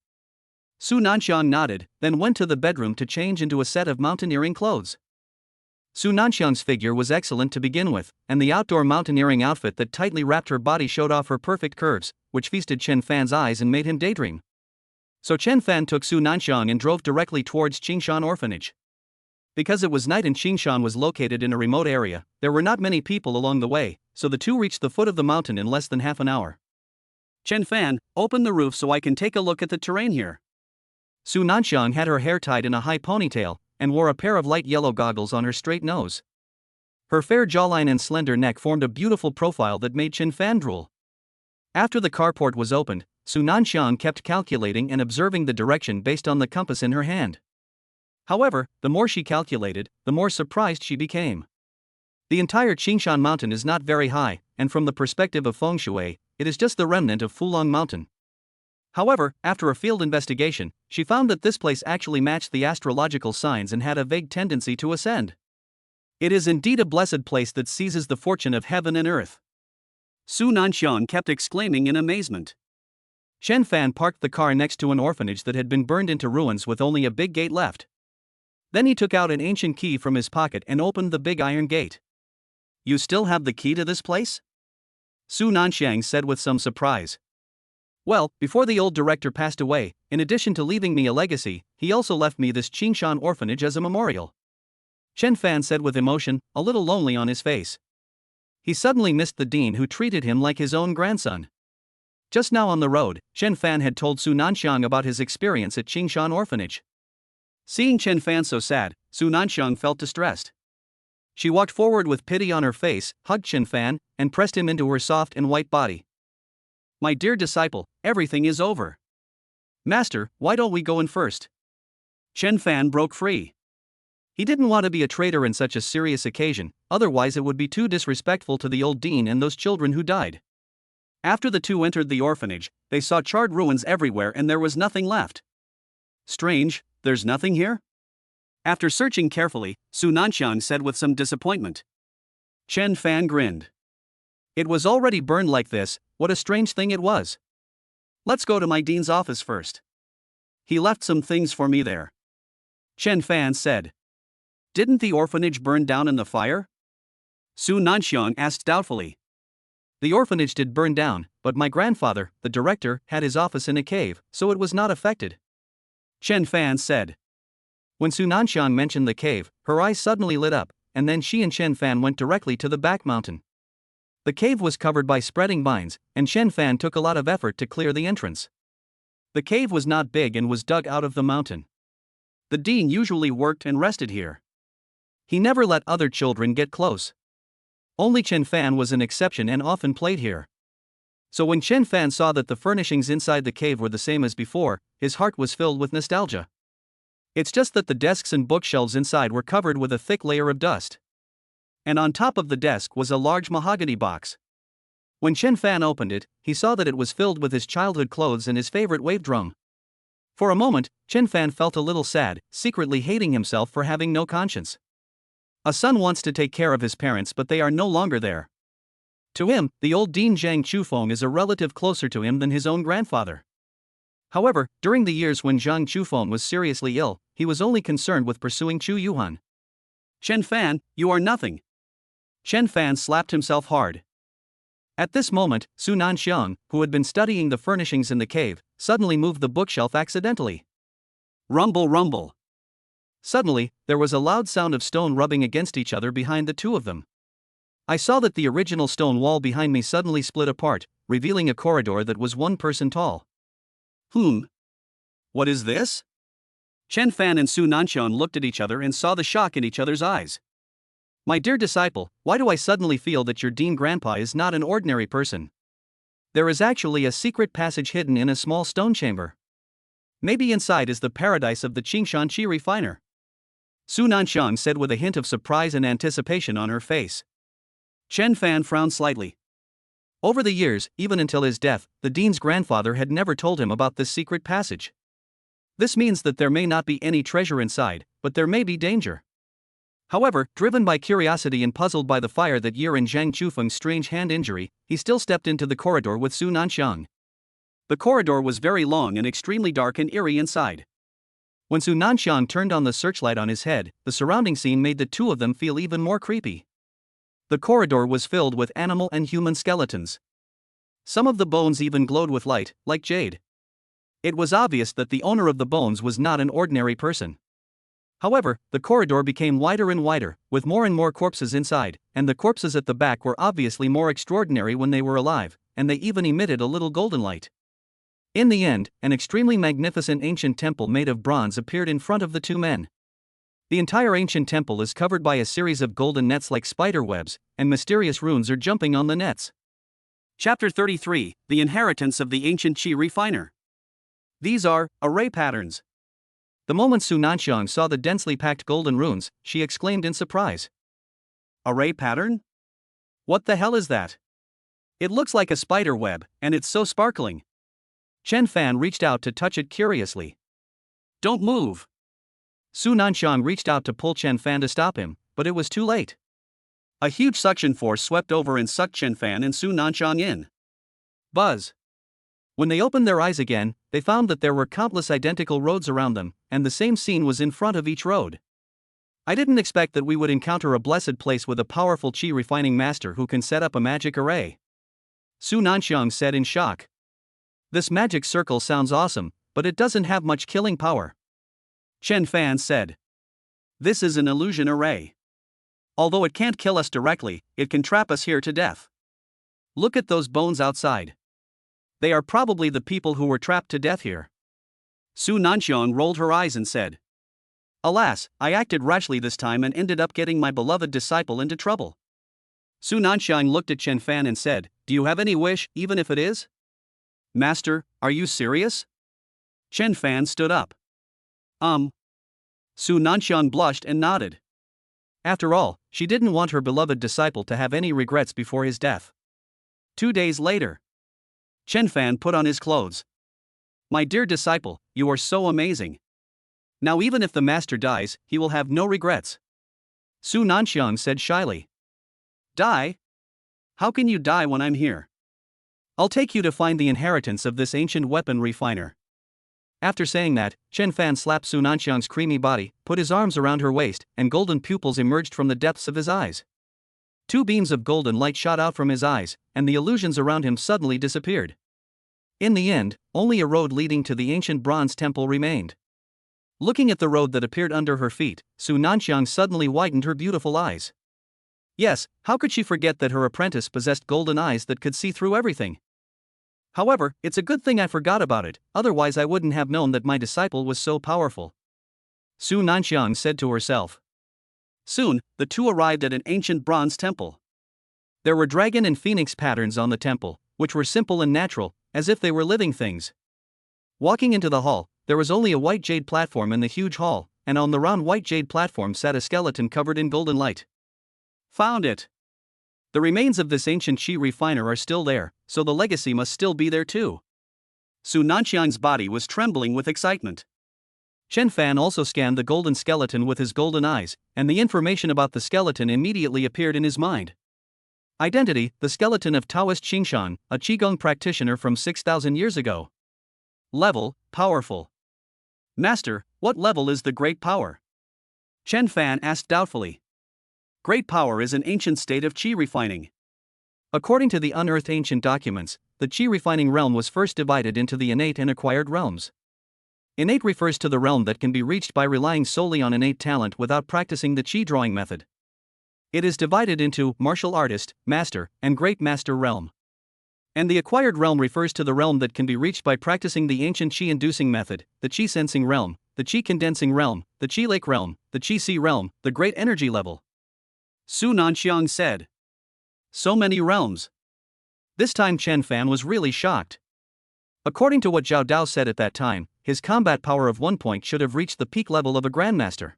Su Nanxian nodded, then went to the bedroom to change into a set of mountaineering clothes. Su Nanxian's figure was excellent to begin with, and the outdoor mountaineering outfit that tightly wrapped her body showed off her perfect curves, which feasted Chen Fan's eyes and made him daydream. So Chen Fan took Su Nanxian and drove directly towards Qingshan Orphanage. Because it was night and Qingshan was located in a remote area, there were not many people along the way, so the two reached the foot of the mountain in less than half an hour. Chen Fan, open the roof so I can take a look at the terrain here. Su Nanxian had her hair tied in a high ponytail, and wore a pair of light yellow goggles on her straight nose. Her fair jawline and slender neck formed a beautiful profile that made Chen Fan drool. After the carport was opened, Su Nanxian kept calculating and observing the direction based on the compass in her hand. However, the more she calculated, the more surprised she became. The entire Qingshan mountain is not very high, and from the perspective of feng shui, it is just the remnant of Fulong Mountain. However, after a field investigation, she found that this place actually matched the astrological signs and had a vague tendency to ascend. It is indeed a blessed place that seizes the fortune of heaven and earth. Su Nanxian kept exclaiming in amazement. Chen Fan parked the car next to an orphanage that had been burned into ruins with only a big gate left. Then he took out an ancient key from his pocket and opened the big iron gate. You still have the key to this place? Su Nanxian said with some surprise. Well, before the old director passed away, in addition to leaving me a legacy, he also left me this Qingshan Orphanage as a memorial. Chen Fan said with emotion, a little lonely on his face. He suddenly missed the dean who treated him like his own grandson. Just now on the road, Chen Fan had told Su Nanxian about his experience at Qingshan Orphanage. Seeing Chen Fan so sad, Su Nanxian felt distressed. She walked forward with pity on her face, hugged Chen Fan, and pressed him into her soft and white body. My dear disciple, everything is over. Master, why don't we go in first? Chen Fan broke free. He didn't want to be a traitor in such a serious occasion, otherwise it would be too disrespectful to the old dean and those children who died. After the two entered the orphanage, they saw charred ruins everywhere and there was nothing left. Strange, there's nothing here? After searching carefully, Su Nanxiang said with some disappointment. Chen Fan grinned. It was already burned like this, what a strange thing it was. Let's go to my dean's office first. He left some things for me there. Chen Fan said. Didn't the orphanage burn down in the fire? Su Nanxiang asked doubtfully. The orphanage did burn down, but my grandfather, the director, had his office in a cave, so it was not affected. Chen Fan said. When Su Nanxiang mentioned the cave, her eyes suddenly lit up, and then she and Chen Fan went directly to the back mountain. The cave was covered by spreading vines, and Chen Fan took a lot of effort to clear the entrance. The cave was not big and was dug out of the mountain. The dean usually worked and rested here. He never let other children get close. Only Chen Fan was an exception and often played here. So when Chen Fan saw that the furnishings inside the cave were the same as before, his heart was filled with nostalgia. It's just that the desks and bookshelves inside were covered with a thick layer of dust. And on top of the desk was a large mahogany box. When Chen Fan opened it, he saw that it was filled with his childhood clothes and his favorite wave drum. For a moment, Chen Fan felt a little sad, secretly hating himself for having no conscience. A son wants to take care of his parents, but they are no longer there. To him, the old Dean Zhang Chufeng is a relative closer to him than his own grandfather. However, during the years when Zhang Chufeng was seriously ill, he was only concerned with pursuing Chu Yuhan. Chen Fan, you are nothing. Chen Fan slapped himself hard. At this moment, Su Nanxiang, who had been studying the furnishings in the cave, suddenly moved the bookshelf accidentally. Rumble, rumble. Suddenly, there was a loud sound of stone rubbing against each other behind the two of them. I saw that the original stone wall behind me suddenly split apart, revealing a corridor that was 1 person tall. What is this? Chen Fan and Su Nanxiang looked at each other and saw the shock in each other's eyes. My dear disciple, why do I suddenly feel that your Dean Grandpa is not an ordinary person? There is actually a secret passage hidden in a small stone chamber. Maybe inside is the paradise of the Qingshan Qi refiner. Su Nanxiang said with a hint of surprise and anticipation on her face. Chen Fan frowned slightly. Over the years, even until his death, the dean's grandfather had never told him about this secret passage. This means that there may not be any treasure inside, but there may be danger. However, driven by curiosity and puzzled by the fire that year in Zhang Chufeng's strange hand injury, he still stepped into the corridor with Su Nanxiang. The corridor was very long and extremely dark and eerie inside. When Su Nanxiang turned on the searchlight on his head, the surrounding scene made the two of them feel even more creepy. The corridor was filled with animal and human skeletons. Some of the bones even glowed with light, like jade. It was obvious that the owner of the bones was not an ordinary person. However, the corridor became wider and wider, with more and more corpses inside, and the corpses at the back were obviously more extraordinary when they were alive, and they even emitted a little golden light. In the end, an extremely magnificent ancient temple made of bronze appeared in front of the two men. The entire ancient temple is covered by a series of golden nets like spider webs, and mysterious runes are jumping on the nets. Chapter 33, The Inheritance of the Ancient Qi Refiner. These are array patterns. The moment Su Nanxiang saw the densely packed golden runes, she exclaimed in surprise. Array pattern? What the hell is that? It looks like a spider web, and it's so sparkling. Chen Fan reached out to touch it curiously. Don't move. Su Nanxiang reached out to pull Chen Fan to stop him, but it was too late. A huge suction force swept over and sucked Chen Fan and Su Nanxiang in. Buzz. When they opened their eyes again, they found that there were countless identical roads around them, and the same scene was in front of each road. I didn't expect that we would encounter a blessed place with a powerful Qi refining master who can set up a magic array. Su Nanxiang said in shock. This magic circle sounds awesome, but it doesn't have much killing power. Chen Fan said. This is an illusion array. Although it can't kill us directly, it can trap us here to death. Look at those bones outside. They are probably the people who were trapped to death here. Su Nanxiang rolled her eyes and said. Alas, I acted rashly this time and ended up getting my beloved disciple into trouble. Su Nanxiang looked at Chen Fan and said, Do you have any wish, even if it is? Master, are you serious? Chen Fan stood up. Su Nanxiang blushed and nodded. After all, she didn't want her beloved disciple to have any regrets before his death. 2 days later. Chen Fan put on his clothes. My dear disciple, you are so amazing. Now even if the master dies, he will have no regrets. Su Nanxiang said shyly. Die? How can you die when I'm here? I'll take you to find the inheritance of this ancient weapon refiner. After saying that, Chen Fan slapped Su Nanxiang's creamy body, put his arms around her waist, and golden pupils emerged from the depths of his eyes. 2 beams of golden light shot out from his eyes, and the illusions around him suddenly disappeared. In the end, only a road leading to the ancient bronze temple remained. Looking at the road that appeared under her feet, Su Nanxiang suddenly widened her beautiful eyes. Yes, how could she forget that her apprentice possessed golden eyes that could see through everything? However, it's a good thing I forgot about it, otherwise I wouldn't have known that my disciple was so powerful. Su Nanxiang said to herself. Soon, the two arrived at an ancient bronze temple. There were dragon and phoenix patterns on the temple, which were simple and natural, as if they were living things. Walking into the hall, there was only a white jade platform in the huge hall, and on the round white jade platform sat a skeleton covered in golden light. Found it! The remains of this ancient chi refiner are still there, so the legacy must still be there too. Su Nanxiang's body was trembling with excitement. Chen Fan also scanned the golden skeleton with his golden eyes, and the information about the skeleton immediately appeared in his mind. Identity: the skeleton of Taoist Qingshan, a Qigong practitioner from 6,000 years ago. Level: powerful. Master, what level is the great power? Chen Fan asked doubtfully. Great power is an ancient state of qi refining. According to the unearthed ancient documents, the qi refining realm was first divided into the innate and acquired realms. Innate refers to the realm that can be reached by relying solely on innate talent without practicing the qi drawing method. It is divided into martial artist, master, and great master realm. And the acquired realm refers to the realm that can be reached by practicing the ancient qi inducing method, the qi sensing realm, the qi condensing realm, the qi lake realm, the qi sea realm, the great energy level. Su Nanxiang said. So many realms. This time Chen Fan was really shocked. According to what Zhao Dao said at that time, his combat power of 1 point should have reached the peak level of a grandmaster.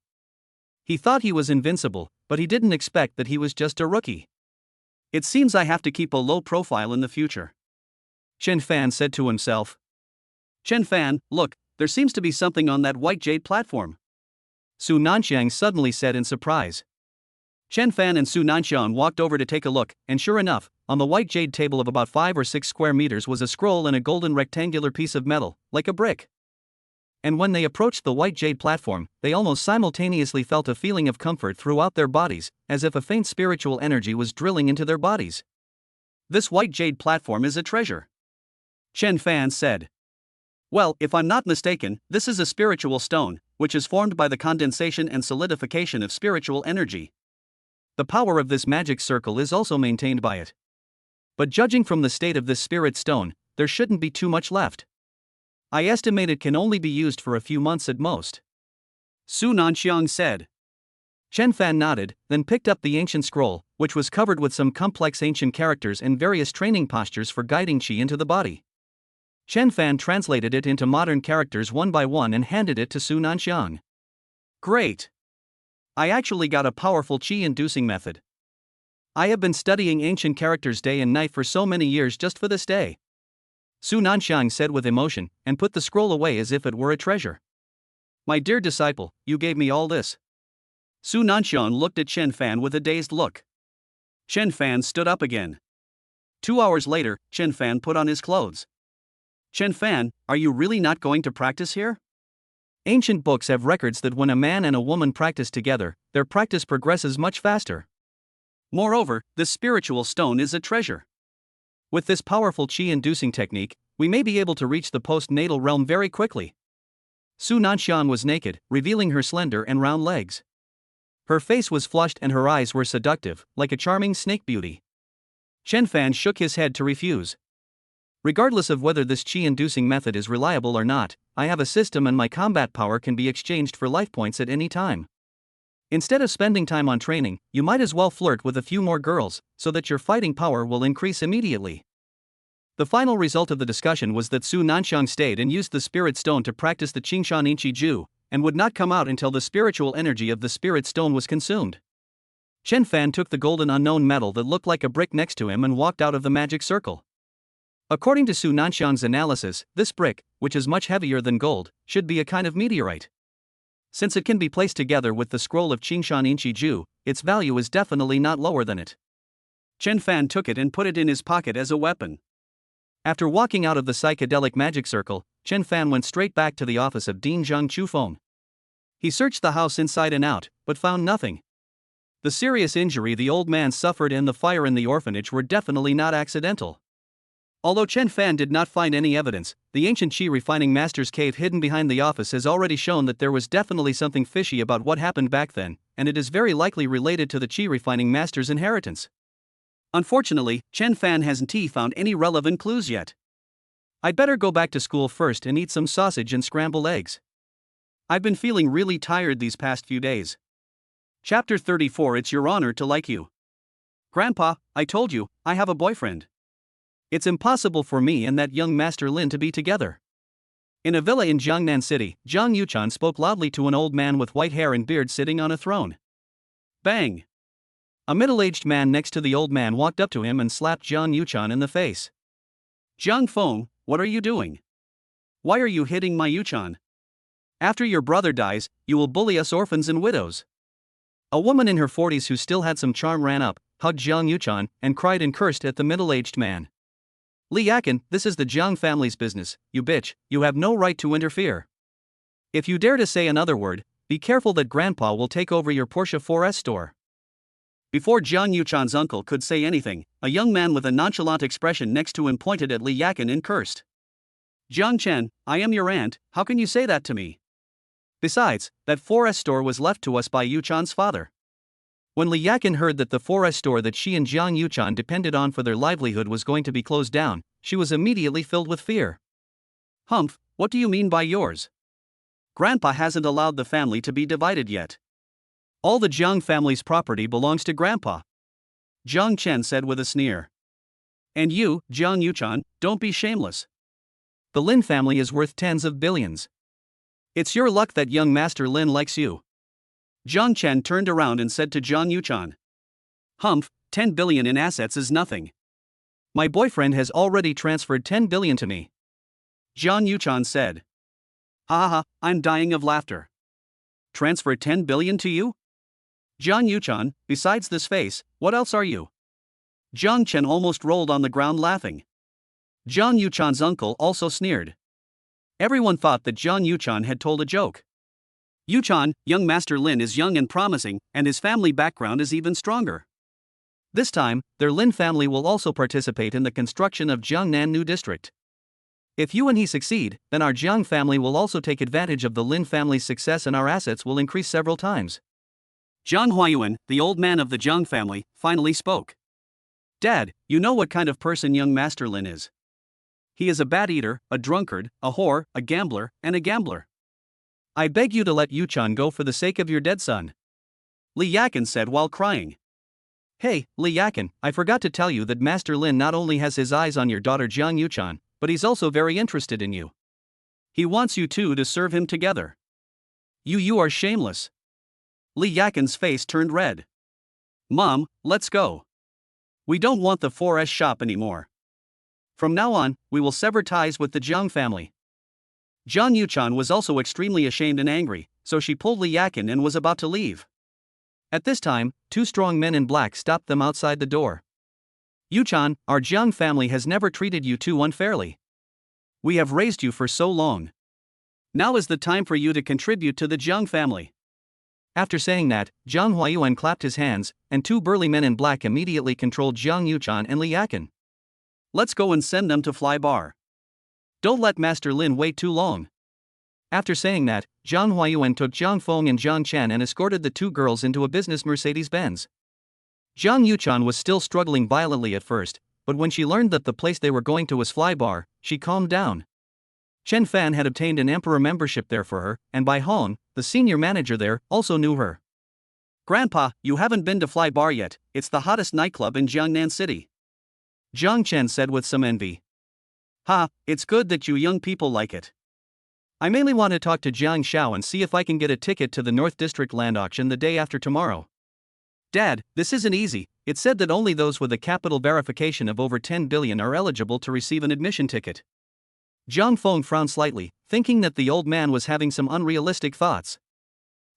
He thought he was invincible, but he didn't expect that he was just a rookie. It seems I have to keep a low profile in the future. Chen Fan said to himself. Chen Fan, look, there seems to be something on that white jade platform. Su Nanxiang suddenly said in surprise. Chen Fan and Su Nanxiang walked over to take a look, and sure enough, on the white jade table of about 5 or 6 square meters was a scroll and a golden rectangular piece of metal, like a brick. And when they approached the white jade platform, they almost simultaneously felt a feeling of comfort throughout their bodies, as if a faint spiritual energy was drilling into their bodies. This white jade platform is a treasure. Chen Fan said. Well, if I'm not mistaken, this is a spiritual stone, which is formed by the condensation and solidification of spiritual energy. The power of this magic circle is also maintained by it. But judging from the state of this spirit stone, there shouldn't be too much left. I estimate it can only be used for a few months at most. Su Nanxiang said. Chen Fan nodded, then picked up the ancient scroll, which was covered with some complex ancient characters and various training postures for guiding qi into the body. Chen Fan translated it into modern characters one by one and handed it to Su Nanxiang. Great! I actually got a powerful qi-inducing method. I have been studying ancient characters day and night for so many years just for this day. Su Nanxiang said with emotion, and put the scroll away as if it were a treasure. My dear disciple, you gave me all this. Su Nanxiang looked at Chen Fan with a dazed look. Chen Fan stood up again. 2 hours later, Chen Fan put on his clothes. Chen Fan, are you really not going to practice here? Ancient books have records that when a man and a woman practice together, their practice progresses much faster. Moreover, this spiritual stone is a treasure. With this powerful qi-inducing technique, we may be able to reach the post-natal realm very quickly. Su Nanxiang was naked, revealing her slender and round legs. Her face was flushed and her eyes were seductive, like a charming snake beauty. Chen Fan shook his head to refuse. Regardless of whether this qi-inducing method is reliable or not, I have a system and my combat power can be exchanged for life points at any time. Instead of spending time on training, you might as well flirt with a few more girls, so that your fighting power will increase immediately. The final result of the discussion was that Su Nanxiang stayed and used the spirit stone to practice the Qingshan Inqi Ju, and would not come out until the spiritual energy of the spirit stone was consumed. Chen Fan took the golden unknown metal that looked like a brick next to him and walked out of the magic circle. According to Su Nanxiang's analysis, this brick, which is much heavier than gold, should be a kind of meteorite. Since it can be placed together with the scroll of Qingshan Inqi Ju, its value is definitely not lower than it. Chen Fan took it and put it in his pocket as a weapon. After walking out of the psychedelic magic circle, Chen Fan went straight back to the office of Dean Zhang Chufeng. He searched the house inside and out, but found nothing. The serious injury the old man suffered and the fire in the orphanage were definitely not accidental. Although Chen Fan did not find any evidence, the ancient Qi refining master's cave hidden behind the office has already shown that there was definitely something fishy about what happened back then, and it is very likely related to the Qi refining master's inheritance. Unfortunately, Chen Fan hasn't found any relevant clues yet. I'd better go back to school first and eat some sausage and scrambled eggs. I've been feeling really tired these past few days. Chapter 34. It's your honor to like you. Grandpa, I told you, I have a boyfriend. It's impossible for me and that young Master Lin to be together. In a villa in Jiangnan City, Zhang Yuchan spoke loudly to an old man with white hair and beard sitting on a throne. Bang! A middle-aged man next to the old man walked up to him and slapped Zhang Yuchan in the face. Zhang Feng, what are you doing? Why are you hitting my Yuchan? After your brother dies, you will bully us orphans and widows. A woman in her 40s who still had some charm ran up, hugged Zhang Yuchan, and cried and cursed at the middle-aged man. Li Yakan, this is the Zhang family's business, you bitch, you have no right to interfere. If you dare to say another word, be careful that Grandpa will take over your Porsche 4S store. Before Zhang Yuchan's uncle could say anything, a young man with a nonchalant expression next to him pointed at Li Yakan and cursed. Zhang Chen, I am your aunt, how can you say that to me? Besides, that 4S store was left to us by Yuchan's father. When Li Yakan heard that the 4S store that she and Zhang Yuchan depended on for their livelihood was going to be closed down, she was immediately filled with fear. Humph, what do you mean by yours? Grandpa hasn't allowed the family to be divided yet. All the Zhang family's property belongs to Grandpa, Zhang Chen said with a sneer. And you, Zhang Yuchan, don't be shameless. The Lin family is worth tens of billions. It's your luck that young Master Lin likes you. Zhang Chen turned around and said to Zhang Yuchan. Humph, 10 billion in assets is nothing. My boyfriend has already transferred 10 billion to me, Zhang Yuchan said. Ha ha, I'm dying of laughter. Transfer 10 billion to you? Zhang Yuchan, besides this face, what else are you? Zhang Chen almost rolled on the ground laughing. Zhang Yuchan's uncle also sneered. Everyone thought that Zhang Yuchan had told a joke. Yuchan, young Master Lin is young and promising, and his family background is even stronger. This time, their Lin family will also participate in the construction of Jiangnan New District. If you and he succeed, then our Jiang family will also take advantage of the Lin family's success and our assets will increase several times. Zhang Huayuan, the old man of the Zhang family, finally spoke. Dad, you know what kind of person young Master Lin is. He is a bad eater, a drunkard, a whore, a gambler, and a gambler. I beg you to let Yuchan go for the sake of your dead son, Li Yakan said while crying. Hey, Li Yakan, I forgot to tell you that Master Lin not only has his eyes on your daughter Zhang Yuchan, but he's also very interested in you. He wants you two to serve him together. You are shameless. Li Yakan's face turned red. Mom, let's go. We don't want the 4S shop anymore. From now on, we will sever ties with the Zhang family. Zhang Yuchan was also extremely ashamed and angry, so she pulled Li Yakan and was about to leave. At this time, two strong men in black stopped them outside the door. Yuchan, our Zhang family has never treated you too unfairly. We have raised you for so long. Now is the time for you to contribute to the Zhang family. After saying that, Zhang Huayuan clapped his hands, and two burly men in black immediately controlled Zhang Yuchan and Li Yakan. Let's go and send them to Fly Bar. Don't let Master Lin wait too long. After saying that, Zhang Huayuan took Zhang Feng and Zhang Chen and escorted the two girls into a business Mercedes-Benz. Zhang Yuchan was still struggling violently at first, but when she learned that the place they were going to was Fly Bar, she calmed down. Chen Fan had obtained an emperor membership there for her, and Bai Hong, the senior manager there, also knew her. Grandpa, you haven't been to Fly Bar yet, it's the hottest nightclub in Jiangnan City. Zhang Chen said with some envy. Ha, it's good that you young people like it. I mainly want to talk to Jiang Xiao and see if I can get a ticket to the North District land auction the day after tomorrow. Dad, this isn't easy, it said that only those with a capital verification of over 10 billion are eligible to receive an admission ticket. Zhang Feng frowned slightly, thinking that the old man was having some unrealistic thoughts.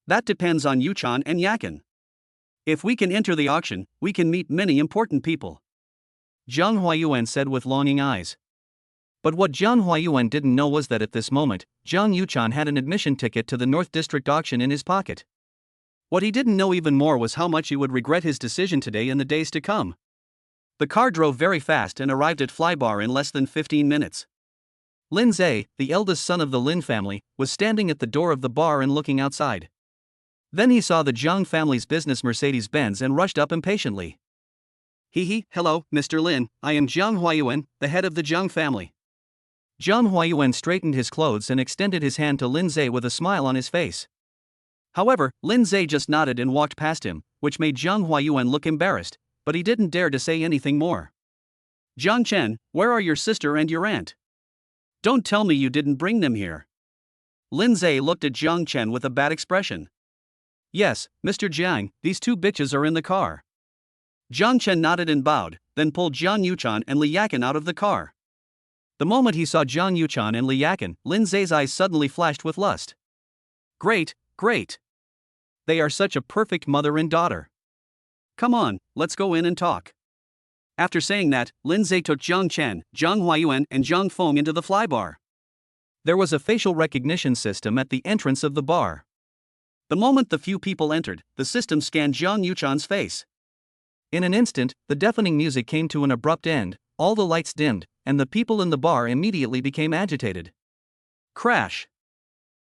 That depends on Yuchan and Yakin. If we can enter the auction, we can meet many important people, Zhang Huayuan said with longing eyes. But what Zhang Huayuan didn't know was that at this moment, Zhang Yuchan had an admission ticket to the North District auction in his pocket. What he didn't know even more was how much he would regret his decision today and the days to come. The car drove very fast and arrived at Flybar in less than 15 minutes. Lin Zhe, the eldest son of the Lin family, was standing at the door of the bar and looking outside. Then he saw the Zhang family's business Mercedes-Benz and rushed up impatiently. Hello, Mr. Lin, I am Zhang Huayuan, the head of the Zhang family. Zhang Huayuan straightened his clothes and extended his hand to Lin Zhe with a smile on his face. However, Lin Zhe just nodded and walked past him, which made Zhang Huayuan look embarrassed, but he didn't dare to say anything more. Zhang Chen, where are your sister and your aunt? Don't tell me you didn't bring them here. Lin Zhe looked at Zhang Chen with a bad expression. Yes, Mr. Jiang, these two bitches are in the car. Zhang Chen nodded and bowed, then pulled Zhang Yuchan and Li Yakin out of the car. The moment he saw Zhang Yuchan and Li Yakin, Lin Zhe's eyes suddenly flashed with lust. Great, great. They are such a perfect mother and daughter. Come on, let's go in and talk. After saying that, Lin Zhe took Zhang Chen, Zhang Huayuan and Zhang Feng into the Flybar. There was a facial recognition system at the entrance of the bar. The moment the few people entered, the system scanned Zhang Yuchan's face. In an instant, the deafening music came to an abrupt end, all the lights dimmed, and the people in the bar immediately became agitated. Crash!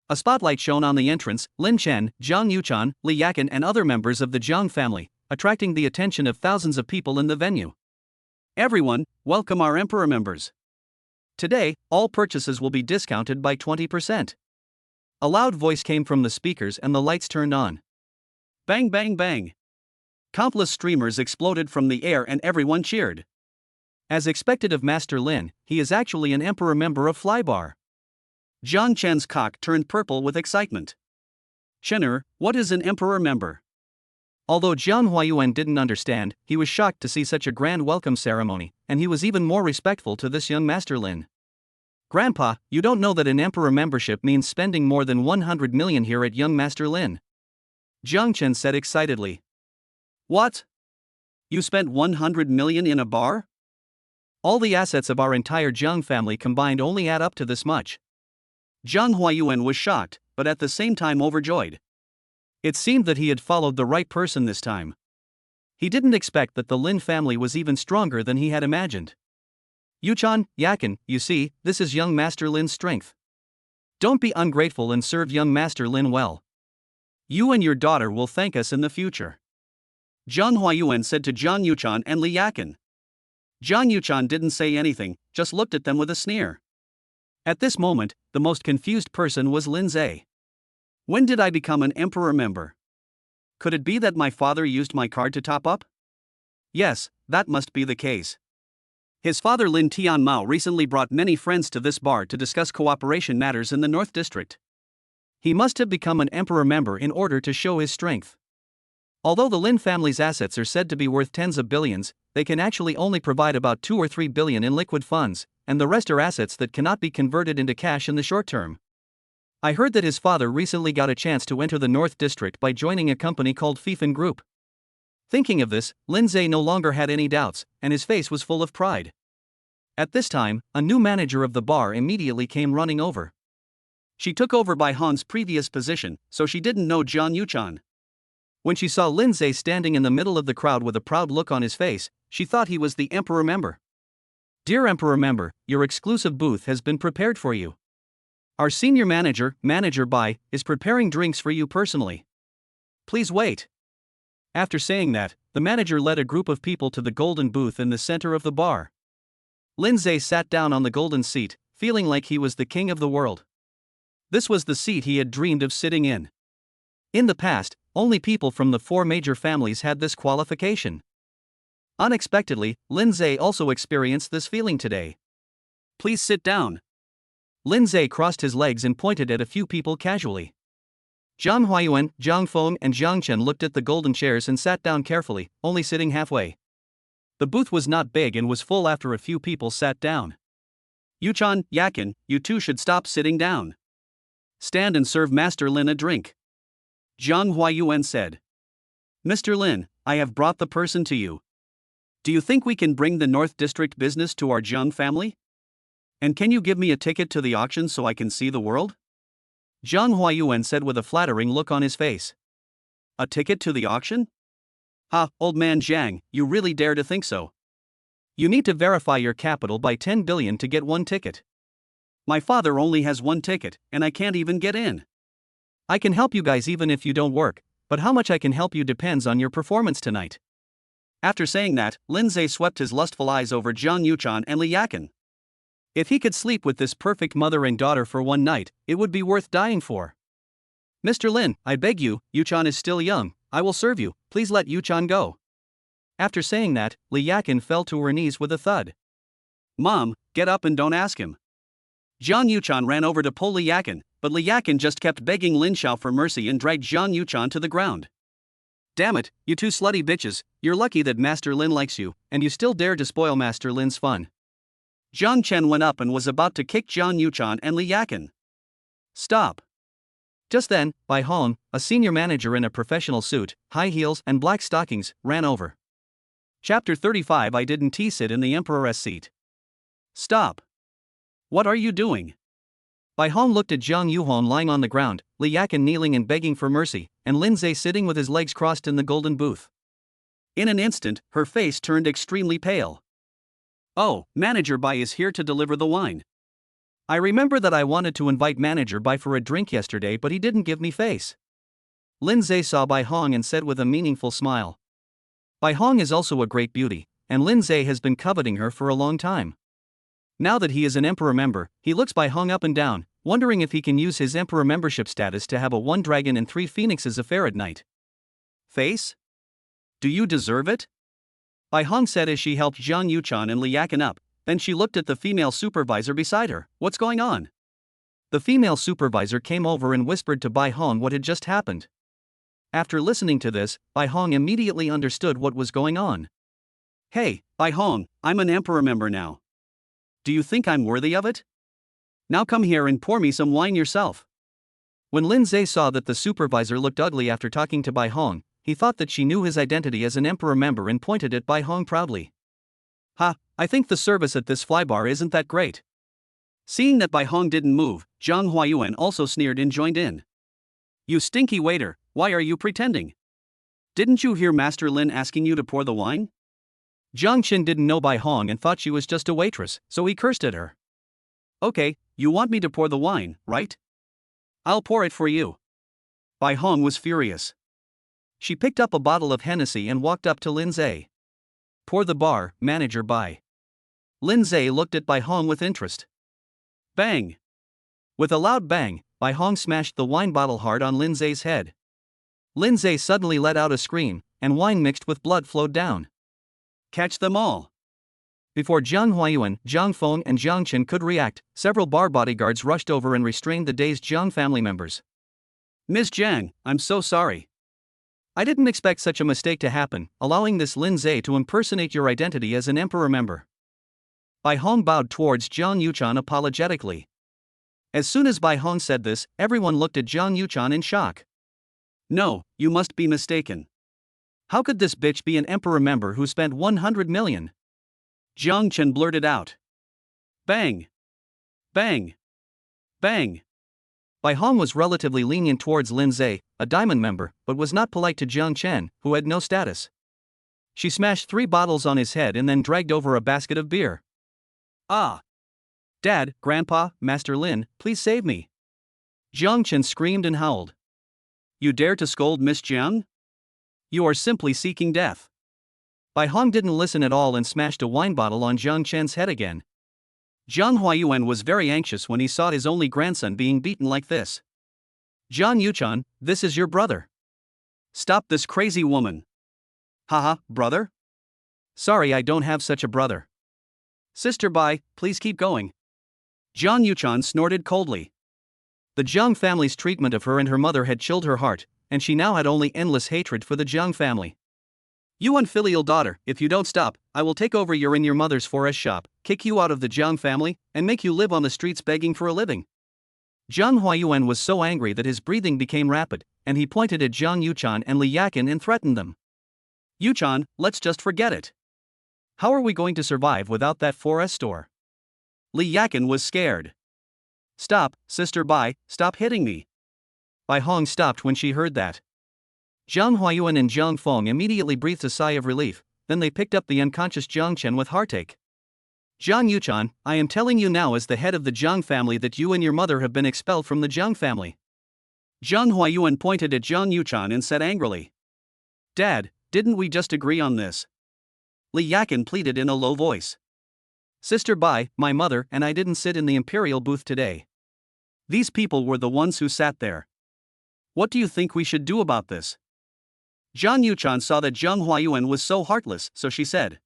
A spotlight shone on the entrance, Lin Chen, Zhang Yuchan, Li Yakin and other members of the Zhang family, attracting the attention of thousands of people in the venue. Everyone, welcome our Emperor members. Today, all purchases will be discounted by 20%. A loud voice came from the speakers and the lights turned on. Bang bang bang. Countless streamers exploded from the air and everyone cheered. As expected of Master Lin, he is actually an Emperor member of Flybar. Zhang Chen's cock turned purple with excitement. Chener, what is an Emperor member? Although Zhang Huayuan didn't understand, he was shocked to see such a grand welcome ceremony, and he was even more respectful to this young Master Lin. Grandpa, you don't know that an Emperor membership means spending more than 100 million here at young Master Lin. Zhang Chen said excitedly. What? You spent 100 million in a bar? All the assets of our entire Zhang family combined only add up to this much. Zhang Huayuan was shocked, but at the same time overjoyed. It seemed that he had followed the right person this time. He didn't expect that the Lin family was even stronger than he had imagined. Yuchan, Yakin, you see, this is young Master Lin's strength. Don't be ungrateful and serve young Master Lin well. You and your daughter will thank us in the future. Zhang Huayuan said to Zhang Yuchan and Li Yakin. Zhang Yuchan didn't say anything, just looked at them with a sneer. At this moment, the most confused person was Lin Zhe. When did I become an Emperor member? Could it be that my father used my card to top up? Yes, that must be the case. His father Lin Tianmao recently brought many friends to this bar to discuss cooperation matters in the North District. He must have become an Emperor member in order to show his strength. Although the Lin family's assets are said to be worth tens of billions, they can actually only provide about 2 or 3 billion in liquid funds, and the rest are assets that cannot be converted into cash in the short term. I heard that his father recently got a chance to enter the North District by joining a company called Fifan Group. Thinking of this, Lin Zhe no longer had any doubts, and his face was full of pride. At this time, a new manager of the bar immediately came running over. She took over by Han's previous position, so she didn't know Zhang Yuchan. When she saw Lin Zhe standing in the middle of the crowd with a proud look on his face, she thought he was the Emperor member. Dear Emperor member, your exclusive booth has been prepared for you. Our senior manager, Manager Bai, is preparing drinks for you personally. Please wait. After saying that, the manager led a group of people to the golden booth in the center of the bar. Lin Zhe sat down on the golden seat, feeling like he was the king of the world. This was the seat he had dreamed of sitting in. In the past, only people from the 4 major families had this qualification. Unexpectedly, Lin Zhe also experienced this feeling today. Please sit down. Lin Zhe crossed his legs and pointed at a few people casually. Zhang Huayuan, Zhang Feng, and Zhang Chen looked at the golden chairs and sat down carefully, only sitting halfway. The booth was not big and was full after a few people sat down. Yuchan, Yakin, you two should stop sitting down. Stand and serve Master Lin a drink. Zhang Huayuan said. Mr. Lin, I have brought the person to you. Do you think we can bring the North District business to our Zhang family? And can you give me a ticket to the auction so I can see the world? Zhang Huayuan said with a flattering look on his face. A ticket to the auction? Ha, old man Zhang, you really dare to think so? You need to verify your capital by 10 billion to get one ticket. My father only has one ticket, and I can't even get in. I can help you guys even if you don't work, but how much I can help you depends on your performance tonight. After saying that, Lin Zhe swept his lustful eyes over Zhang Yuchan and Li Yakin. If he could sleep with this perfect mother and daughter for one night, it would be worth dying for. Mr. Lin, I beg you, Yuchan is still young, I will serve you, please let Yuchan go. After saying that, Li Yakin fell to her knees with a thud. Mom, get up and don't ask him. Zhang Yuchan ran over to pull Li Yakin, but Li Yakin just kept begging Lin Xiao for mercy and dragged Zhang Yuchan to the ground. Damn it, you two slutty bitches, you're lucky that Master Lin likes you, and you still dare to spoil Master Lin's fun. Zhang Chen went up and was about to kick Zhang Yuchan and Li Yakin. Stop. Just then, Bai Hong, a senior manager in a professional suit, high heels, and black stockings, ran over. Chapter 35 I didn't sit in the Emperor's seat. Stop. What are you doing? Bai Hong looked at Zhang Yuhong lying on the ground, Li Yakin kneeling and begging for mercy, and Lin Zhe sitting with his legs crossed in the golden booth. In an instant, her face turned extremely pale. Oh, Manager Bai is here to deliver the wine. I remember that I wanted to invite Manager Bai for a drink yesterday, but he didn't give me face. Lin Zhe saw Bai Hong and said with a meaningful smile. Bai Hong is also a great beauty, and Lin Zhe has been coveting her for a long time. Now that he is an Emperor member, he looks Bai Hong up and down, wondering if he can use his Emperor membership status to have a 1 dragon and 3 phoenixes affair at night. Face? Do you deserve it? Bai Hong said as she helped Zhang Yuchan and Li Yakin up, then she looked at the female supervisor beside her. What's going on? The female supervisor came over and whispered to Bai Hong what had just happened. After listening to this, Bai Hong immediately understood what was going on. Hey, Bai Hong, I'm an Emperor member now. Do you think I'm worthy of it? Now come here and pour me some wine yourself. When Lin Zhe saw that the supervisor looked ugly after talking to Bai Hong, he thought that she knew his identity as an Emperor member and pointed at Bai Hong proudly. Ha, I think the service at this flybar isn't that great. Seeing that Bai Hong didn't move, Zhang Huayuan also sneered and joined in. You stinky waiter, why are you pretending? Didn't you hear Master Lin asking you to pour the wine? Zhang Qin didn't know Bai Hong and thought she was just a waitress, so he cursed at her. Okay, you want me to pour the wine, right? I'll pour it for you. Bai Hong was furious. She picked up a bottle of Hennessy and walked up to Lin Zhe. Pour the bar, Manager Bai. Lin Zhe looked at Bai Hong with interest. Bang! With a loud bang, Bai Hong smashed the wine bottle hard on Lin Zhe's head. Lin Zhe suddenly let out a scream, and wine mixed with blood flowed down. Catch them all! Before Zhang Huayuan, Zhang Feng, and Zhang Chen could react, several bar bodyguards rushed over and restrained the dazed Zhang family members. Ms. Zhang, I'm so sorry. I didn't expect such a mistake to happen, allowing this Lin Zhe to impersonate your identity as an Emperor member. Bai Hong bowed towards Zhang Yuchan apologetically. As soon as Bai Hong said this, everyone looked at Zhang Yuchan in shock. No, you must be mistaken. How could this bitch be an Emperor member who spent 100 million? Zhang Chen blurted out. Bang! Bang! Bang! Bai Hong was relatively lenient towards Lin Zhe, a diamond member, but was not polite to Zhang Chen, who had no status. She smashed 3 bottles on his head and then dragged over a basket of beer. Ah! Dad, Grandpa, Master Lin, please save me. Zhang Chen screamed and howled. You dare to scold Miss Jiang? You are simply seeking death. Bai Hong didn't listen at all and smashed a wine bottle on Zhang Chen's head again. Zhang Huayuan was very anxious when he saw his only grandson being beaten like this. Zhang Yuchan, this is your brother. Stop this crazy woman. Haha, brother? Sorry, I don't have such a brother. Sister Bai, please keep going. Zhang Yuchan snorted coldly. The Jiang family's treatment of her and her mother had chilled her heart, and she now had only endless hatred for the Jiang family. You unfilial daughter, if you don't stop, I will take over your and your mother's forest shop, kick you out of the Jiang family, and make you live on the streets begging for a living. Jiang Huayuan was so angry that his breathing became rapid, and he pointed at Jiang Yuchan and Li Yakin and threatened them. Yuchan, let's just forget it. How are we going to survive without that forest store? Li Yakin was scared. Stop, Sister Bai, stop hitting me. Bai Hong stopped when she heard that. Jiang Huayuan and Jiang Feng immediately breathed a sigh of relief, then they picked up the unconscious Jiang Chen with heartache. Jiang Yuchan, I am telling you now as the head of the Jiang family that you and your mother have been expelled from the Jiang family. Jiang Huayuan pointed at Jiang Yuchan and said angrily. Dad, didn't we just agree on this? Li Yakin pleaded in a low voice. Sister Bai, my mother and I didn't sit in the imperial booth today. These people were the ones who sat there. What do you think we should do about this? Jiang Yuchan saw that Jiang Huayuan was so heartless, so she said.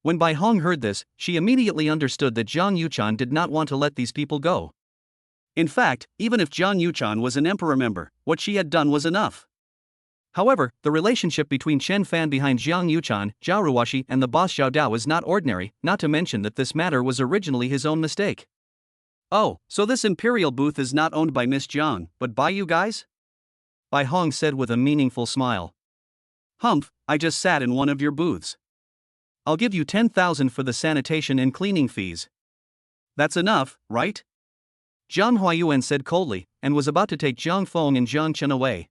When Bai Hong heard this, she immediately understood that Jiang Yuchan did not want to let these people go. In fact, even if Jiang Yuchan was an emperor member, what she had done was enough. However, the relationship between Chen Fan behind Jiang Yuchan, Zhao Ruoxi and the boss Zhao Dao is not ordinary, not to mention that this matter was originally his own mistake. Oh, so this imperial booth is not owned by Miss Jiang, but by you guys? Bai Hong said with a meaningful smile. Humph, I just sat in one of your booths. I'll give you 10,000 for the sanitation and cleaning fees. That's enough, right? Jiang Huayuan said coldly, and was about to take Jiang Feng and Jiang Chen away.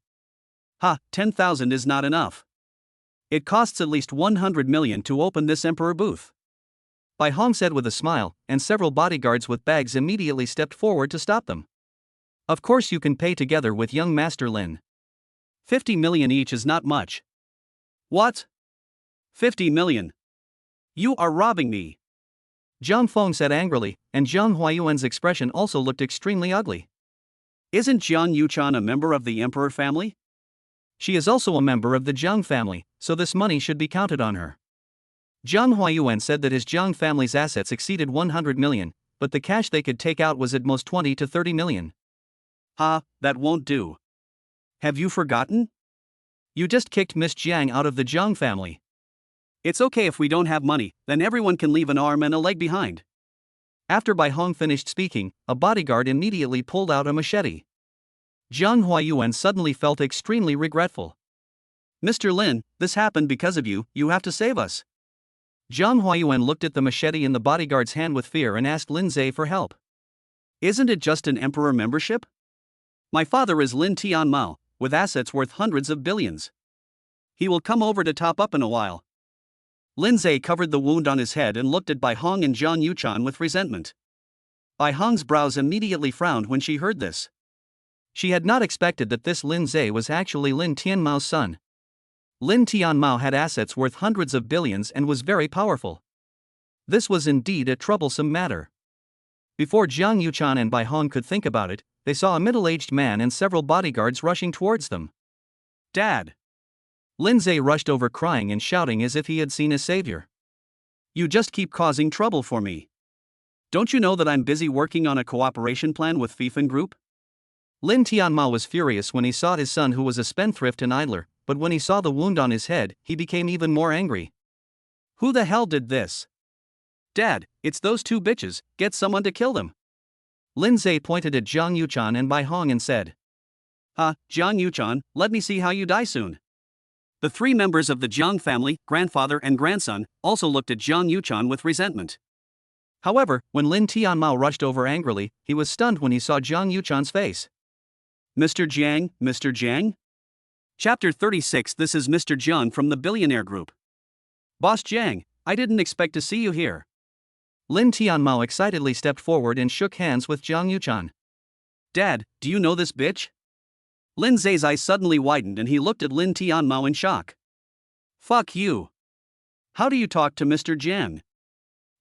10,000 is not enough. It costs at least 100 million to open this emperor booth. Bai Hong said with a smile, and several bodyguards with bags immediately stepped forward to stop them. Of course you can pay together with young Master Lin. 50 million each is not much. What? 50 million? You are robbing me. Jiang Feng said angrily, and Jiang Huayuan's expression also looked extremely ugly. Isn't Jiang Yuchan a member of the emperor family? She is also a member of the Jiang family, so this money should be counted on her. Jiang Huayuan said that his Jiang family's assets exceeded 100 million, but the cash they could take out was at most 20 to 30 million. That won't do. Have you forgotten? You just kicked Miss Jiang out of the Jiang family. It's okay if we don't have money, then everyone can leave an arm and a leg behind. After Bai Hong finished speaking, a bodyguard immediately pulled out a machete. Jiang Huayuan suddenly felt extremely regretful. Mr. Lin, this happened because of you, you have to save us. Jiang Huayuan looked at the machete in the bodyguard's hand with fear and asked Lin Zhe for help. Isn't it just an emperor membership? My father is Lin Tianmao, with assets worth hundreds of billions. He will come over to top up in a while. Lin Zhe covered the wound on his head and looked at Bai Hong and Jiang Yuchan with resentment. Bai Hong's brows immediately frowned when she heard this. She had not expected that this Lin Zhe was actually Lin Tianmao's son. Lin Tianmao had assets worth hundreds of billions and was very powerful. This was indeed a troublesome matter. Before Jiang Yuchan and Bai Hong could think about it, they saw a middle-aged man and several bodyguards rushing towards them. Dad! Lin Zhe rushed over crying and shouting as if he had seen his savior. You just keep causing trouble for me. Don't you know that I'm busy working on a cooperation plan with Fifan Group? Lin Tianmao was furious when he saw his son who was a spendthrift and idler, but when he saw the wound on his head, he became even more angry. Who the hell did this? Dad, it's those two bitches, get someone to kill them. Lin Zhe pointed at Jiang Yuchan and Bai Hong and said. Jiang Yuchan, let me see how you die soon. The three members of the Jiang family, grandfather and grandson, also looked at Jiang Yuchan with resentment. However, when Lin Tianmao rushed over angrily, he was stunned when he saw Jiang Yuchan's face. Mr. Jiang, Mr. Jiang? Chapter 36. This is Mr. Jiang from the Billionaire Group. Boss Jiang, I didn't expect to see you here. Lin Tianmao excitedly stepped forward and shook hands with Jiang Yuchan. Dad, do you know this bitch? Lin Zhe's eyes suddenly widened and he looked at Lin Tianmao in shock. Fuck you. How do you talk to Mr. Jiang?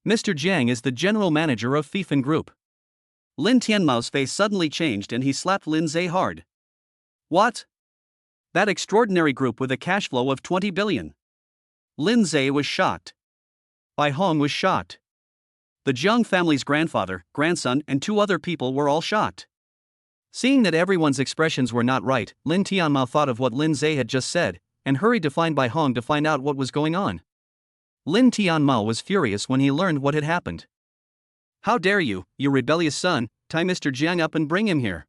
Mr. Jiang is the general manager of Fifan Group. Lin Tianmao's face suddenly changed and he slapped Lin Zhe hard. What? That extraordinary group with a cash flow of 20 billion. Lin Zhe was shocked. Bai Hong was shocked. The Jiang family's grandfather, grandson and two other people were all shocked. Seeing that everyone's expressions were not right, Lin Tianmao thought of what Lin Zhe had just said, and hurried to find Bai Hong to find out what was going on. Lin Tianmao was furious when he learned what had happened. How dare you, you rebellious son, tie Mr. Jiang up and bring him here.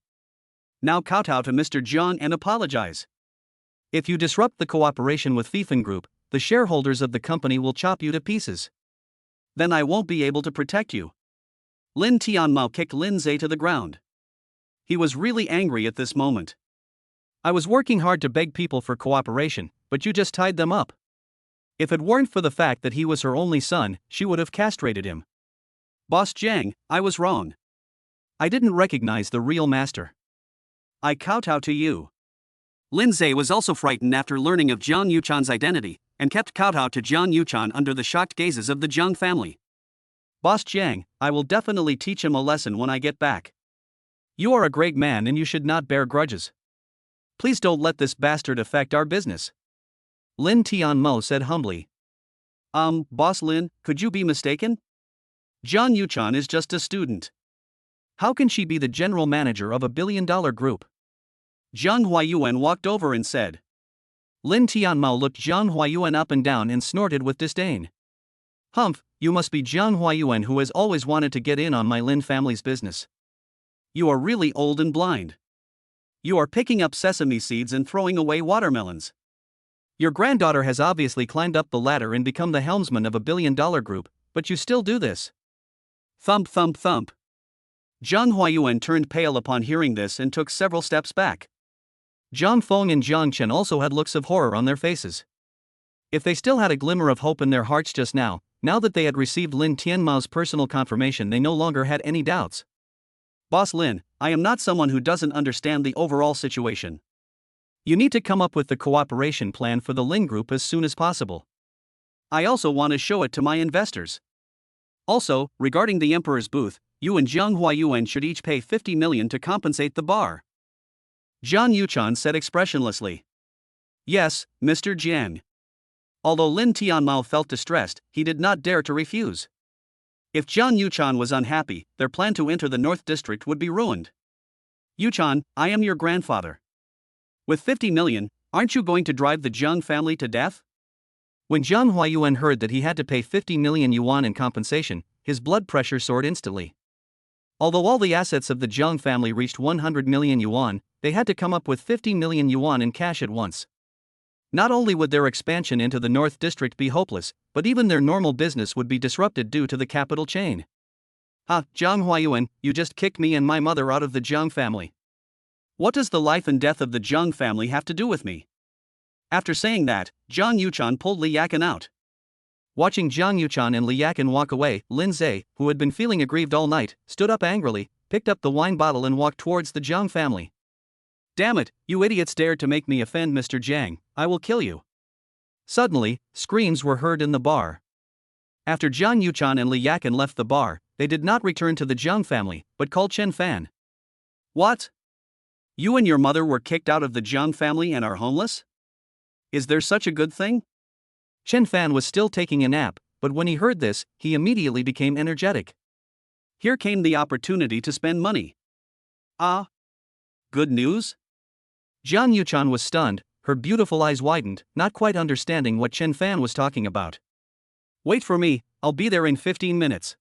Now kowtow to Mr. Jiang and apologize. If you disrupt the cooperation with Fifan Group, the shareholders of the company will chop you to pieces. Then I won't be able to protect you. Lin Tianmao kicked Lin Zhe to the ground. He was really angry at this moment. I was working hard to beg people for cooperation, but you just tied them up. If it weren't for the fact that he was her only son, she would have castrated him. Boss Jiang, I was wrong. I didn't recognize the real master. I kowtow to you. Lin Zhe was also frightened after learning of Jiang Yuchan's identity, and kept kowtow to Jiang Yuchan under the shocked gazes of the Jiang family. Boss Jiang, I will definitely teach him a lesson when I get back. You are a great man and you should not bear grudges. Please don't let this bastard affect our business. Lin Tianmao said humbly. Boss Lin, could you be mistaken? Jiang Yuchan is just a student. How can she be the general manager of a billion-dollar group? Jiang Huayuan walked over and said. Lin Tianmao looked Jiang Huayuan up and down and snorted with disdain. Humph, you must be Jiang Huayuan who has always wanted to get in on my Lin family's business. You are really old and blind. You are picking up sesame seeds and throwing away watermelons. Your granddaughter has obviously climbed up the ladder and become the helmsman of a billion-dollar group, but you still do this. Thump thump thump. Jiang Huayuan turned pale upon hearing this and took several steps back. Jiang Feng and Jiang Chen also had looks of horror on their faces. If they still had a glimmer of hope in their hearts just now that they had received Lin Tianmao's personal confirmation, they no longer had any doubts. Boss Lin, I am not someone who doesn't understand the overall situation. You need to come up with the cooperation plan for the Lin Group as soon as possible. I also want to show it to my investors. Also, regarding the Emperor's booth, you and Jiang Huayuan should each pay 50 million to compensate the bar. Jiang Yuchan said expressionlessly. Yes, Mr. Jiang. Although Lin Tianmao felt distressed, he did not dare to refuse. If Jiang Yuchan was unhappy, their plan to enter the North District would be ruined. Yuchan, I am your grandfather. With 50 million, aren't you going to drive the Jiang family to death? When Jiang Huayuan heard that he had to pay 50 million yuan in compensation, his blood pressure soared instantly. Although all the assets of the Jiang family reached 100 million yuan, they had to come up with 50 million yuan in cash at once. Not only would their expansion into the North District be hopeless, but even their normal business would be disrupted due to the capital chain. Jiang Huayuan, you just kicked me and my mother out of the Jiang family. What does the life and death of the Jiang family have to do with me? After saying that, Jiang Yuchan pulled Li Yakan out. Watching Jiang Yuchan and Li Yakan walk away, Lin Zhe, who had been feeling aggrieved all night, stood up angrily, picked up the wine bottle and walked towards the Jiang family. Damn it, you idiots dared to make me offend Mr. Jiang, I will kill you. Suddenly, screams were heard in the bar. After Jiang Yuchan and Li Yakan left the bar, they did not return to the Jiang family, but called Chen Fan. What? You and your mother were kicked out of the Jiang family and are homeless? Is there such a good thing? Chen Fan was still taking a nap, but when he heard this, he immediately became energetic. Here came the opportunity to spend money. Good news? Jiang Yuchan was stunned, her beautiful eyes widened, not quite understanding what Chen Fan was talking about. Wait for me, I'll be there in 15 minutes.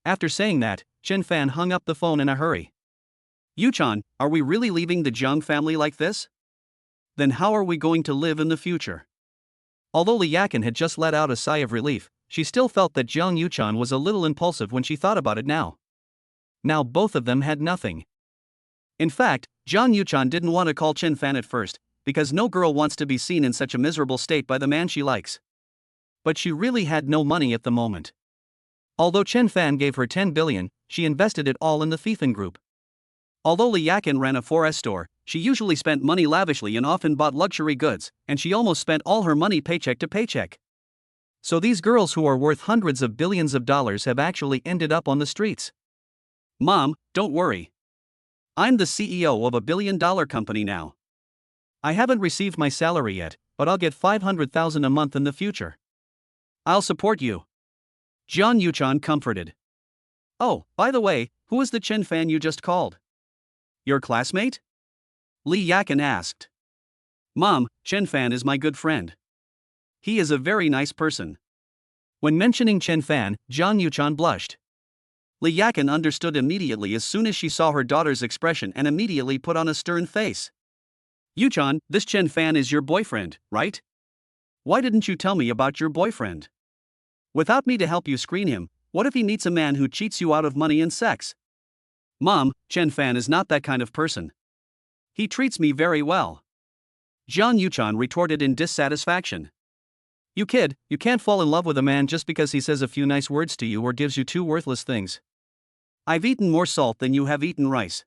After saying that, Chen Fan hung up the phone in a hurry. Yuchan, are we really leaving the Jiang family like this? Then how are we going to live in the future? Although Li Yakan had just let out a sigh of relief, she still felt that Jiang Yuchan was a little impulsive when she thought about it now. Now both of them had nothing. In fact, Jiang Yuchan didn't want to call Chen Fan at first, because no girl wants to be seen in such a miserable state by the man she likes. But she really had no money at the moment. Although Chen Fan gave her 10 billion, she invested it all in the Fifan Group. Although Li Yakan ran a 4S store, she usually spent money lavishly and often bought luxury goods, and she almost spent all her money paycheck to paycheck. So these girls who are worth hundreds of billions of dollars have actually ended up on the streets. Mom, don't worry. I'm the CEO of a billion-dollar company now. I haven't received my salary yet, but I'll get 500,000 a month in the future. I'll support you. Jiang Yuchan comforted. Oh, by the way, who is the Chen Fan you just called? Your classmate? Li Yakin asked. Mom, Chen Fan is my good friend. He is a very nice person. When mentioning Chen Fan, Zhang Yuchan blushed. Li Yakin understood immediately as soon as she saw her daughter's expression and immediately put on a stern face. Yuchan, this Chen Fan is your boyfriend, right? Why didn't you tell me about your boyfriend? Without me to help you screen him, what if he meets a man who cheats you out of money and sex? Mom, Chen Fan is not that kind of person. He treats me very well. Zhang Yuchan retorted in dissatisfaction. You kid, you can't fall in love with a man just because he says a few nice words to you or gives you two worthless things. I've eaten more salt than you have eaten rice.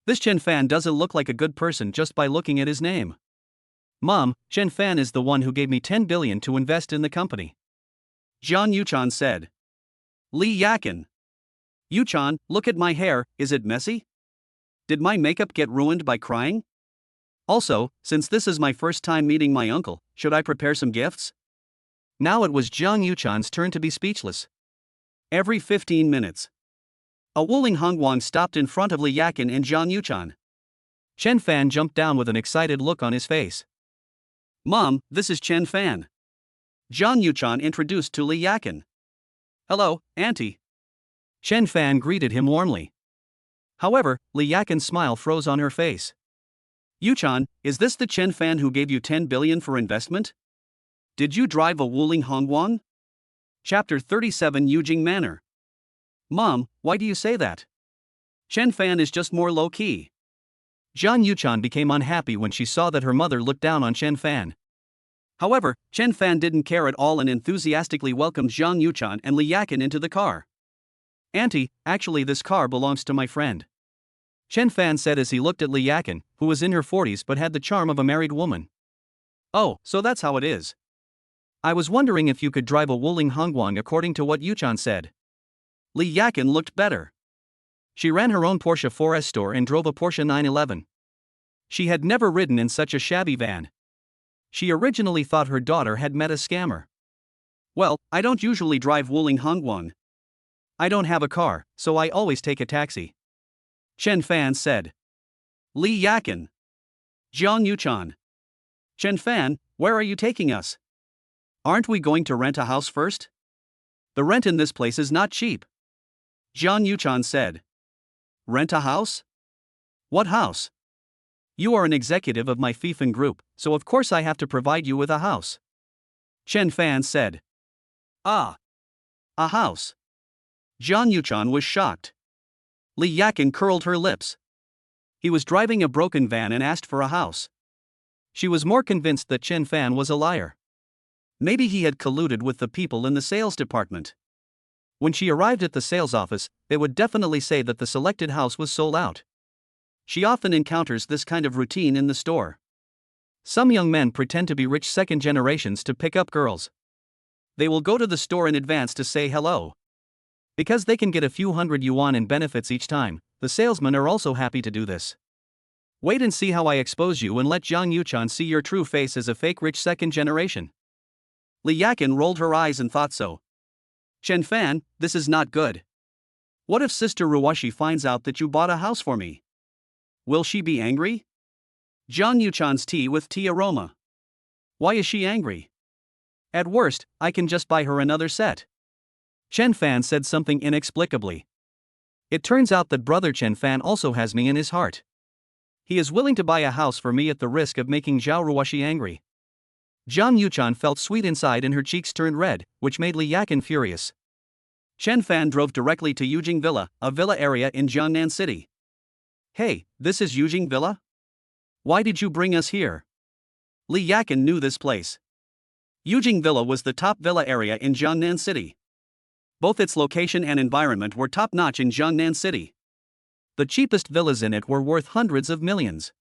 This Chen Fan doesn't look like a good person just by looking at his name. Mom, Chen Fan is the one who gave me 10 billion to invest in the company. Zhang Yuchan said. Li Yakin. Yuchan, look at my hair, is it messy? Did my makeup get ruined by crying? Also, since this is my first time meeting my uncle, should I prepare some gifts? Now it was Zhang Yuchan's turn to be speechless. Every 15 minutes. A Wuling Hongguang stopped in front of Li Yakin and Zhang Yuchan. Chen Fan jumped down with an excited look on his face. Mom, this is Chen Fan. Zhang Yuchan introduced to Li Yakin. Hello, Auntie. Chen Fan greeted him warmly. However, Li Yakin's smile froze on her face. Yuchan, is this the Chen Fan who gave you 10 billion for investment? Did you drive a Wuling Hongguang? Chapter 37 Yujing Manor. Mom, why do you say that? Chen Fan is just more low-key. Zhang Yuchan became unhappy when she saw that her mother looked down on Chen Fan. However, Chen Fan didn't care at all and enthusiastically welcomed Zhang Yuchan and Li Yakin into the car. Auntie, actually this car belongs to my friend. Chen Fan said as he looked at Li Yakin, who was in her 40s but had the charm of a married woman. Oh, so that's how it is. I was wondering if you could drive a Wuling Hongguang according to what Yuchan said. Li Yakin looked better. She ran her own Porsche 4S store and drove a Porsche 911. She had never ridden in such a shabby van. She originally thought her daughter had met a scammer. Well, I don't usually drive Wuling Hongguang. I don't have a car, so I always take a taxi. Chen Fan said. Li Yakin. Zhang Yuchan. Chen Fan, where are you taking us? Aren't we going to rent a house first? The rent in this place is not cheap. Zhang Yuchan said. Rent a house? What house? You are an executive of my Fifan group, so of course I have to provide you with a house. Chen Fan said. Ah. A house. Zhang Yuchan was shocked. Li Yakin curled her lips. He was driving a broken van and asked for a house. She was more convinced that Chen Fan was a liar. Maybe he had colluded with the people in the sales department. When she arrived at the sales office, they would definitely say that the selected house was sold out. She often encounters this kind of routine in the store. Some young men pretend to be rich second generations to pick up girls. They will go to the store in advance to say hello. Because they can get a few hundred yuan in benefits each time, the salesmen are also happy to do this. Wait and see how I expose you and let Zhang Yuchan see your true face as a fake rich second generation. Li Yakin rolled her eyes and thought so. Chen Fan, this is not good. What if Sister Ruwashi finds out that you bought a house for me? Will she be angry? Zhang Yuchan's tea with tea aroma. Why is she angry? At worst, I can just buy her another set. Chen Fan said something inexplicably. It turns out that brother Chen Fan also has me in his heart. He is willing to buy a house for me at the risk of making Zhao Ruwashi angry. Zhang Yuchan felt sweet inside and her cheeks turned red, which made Li Yakin furious. Chen Fan drove directly to Yujing Villa, a villa area in Jiangnan City. Hey, this is Yujing Villa? Why did you bring us here? Li Yakin knew this place. Yujing Villa was the top villa area in Jiangnan City. Both its location and environment were top-notch in Jiangnan City. The cheapest villas in it were worth hundreds of millions.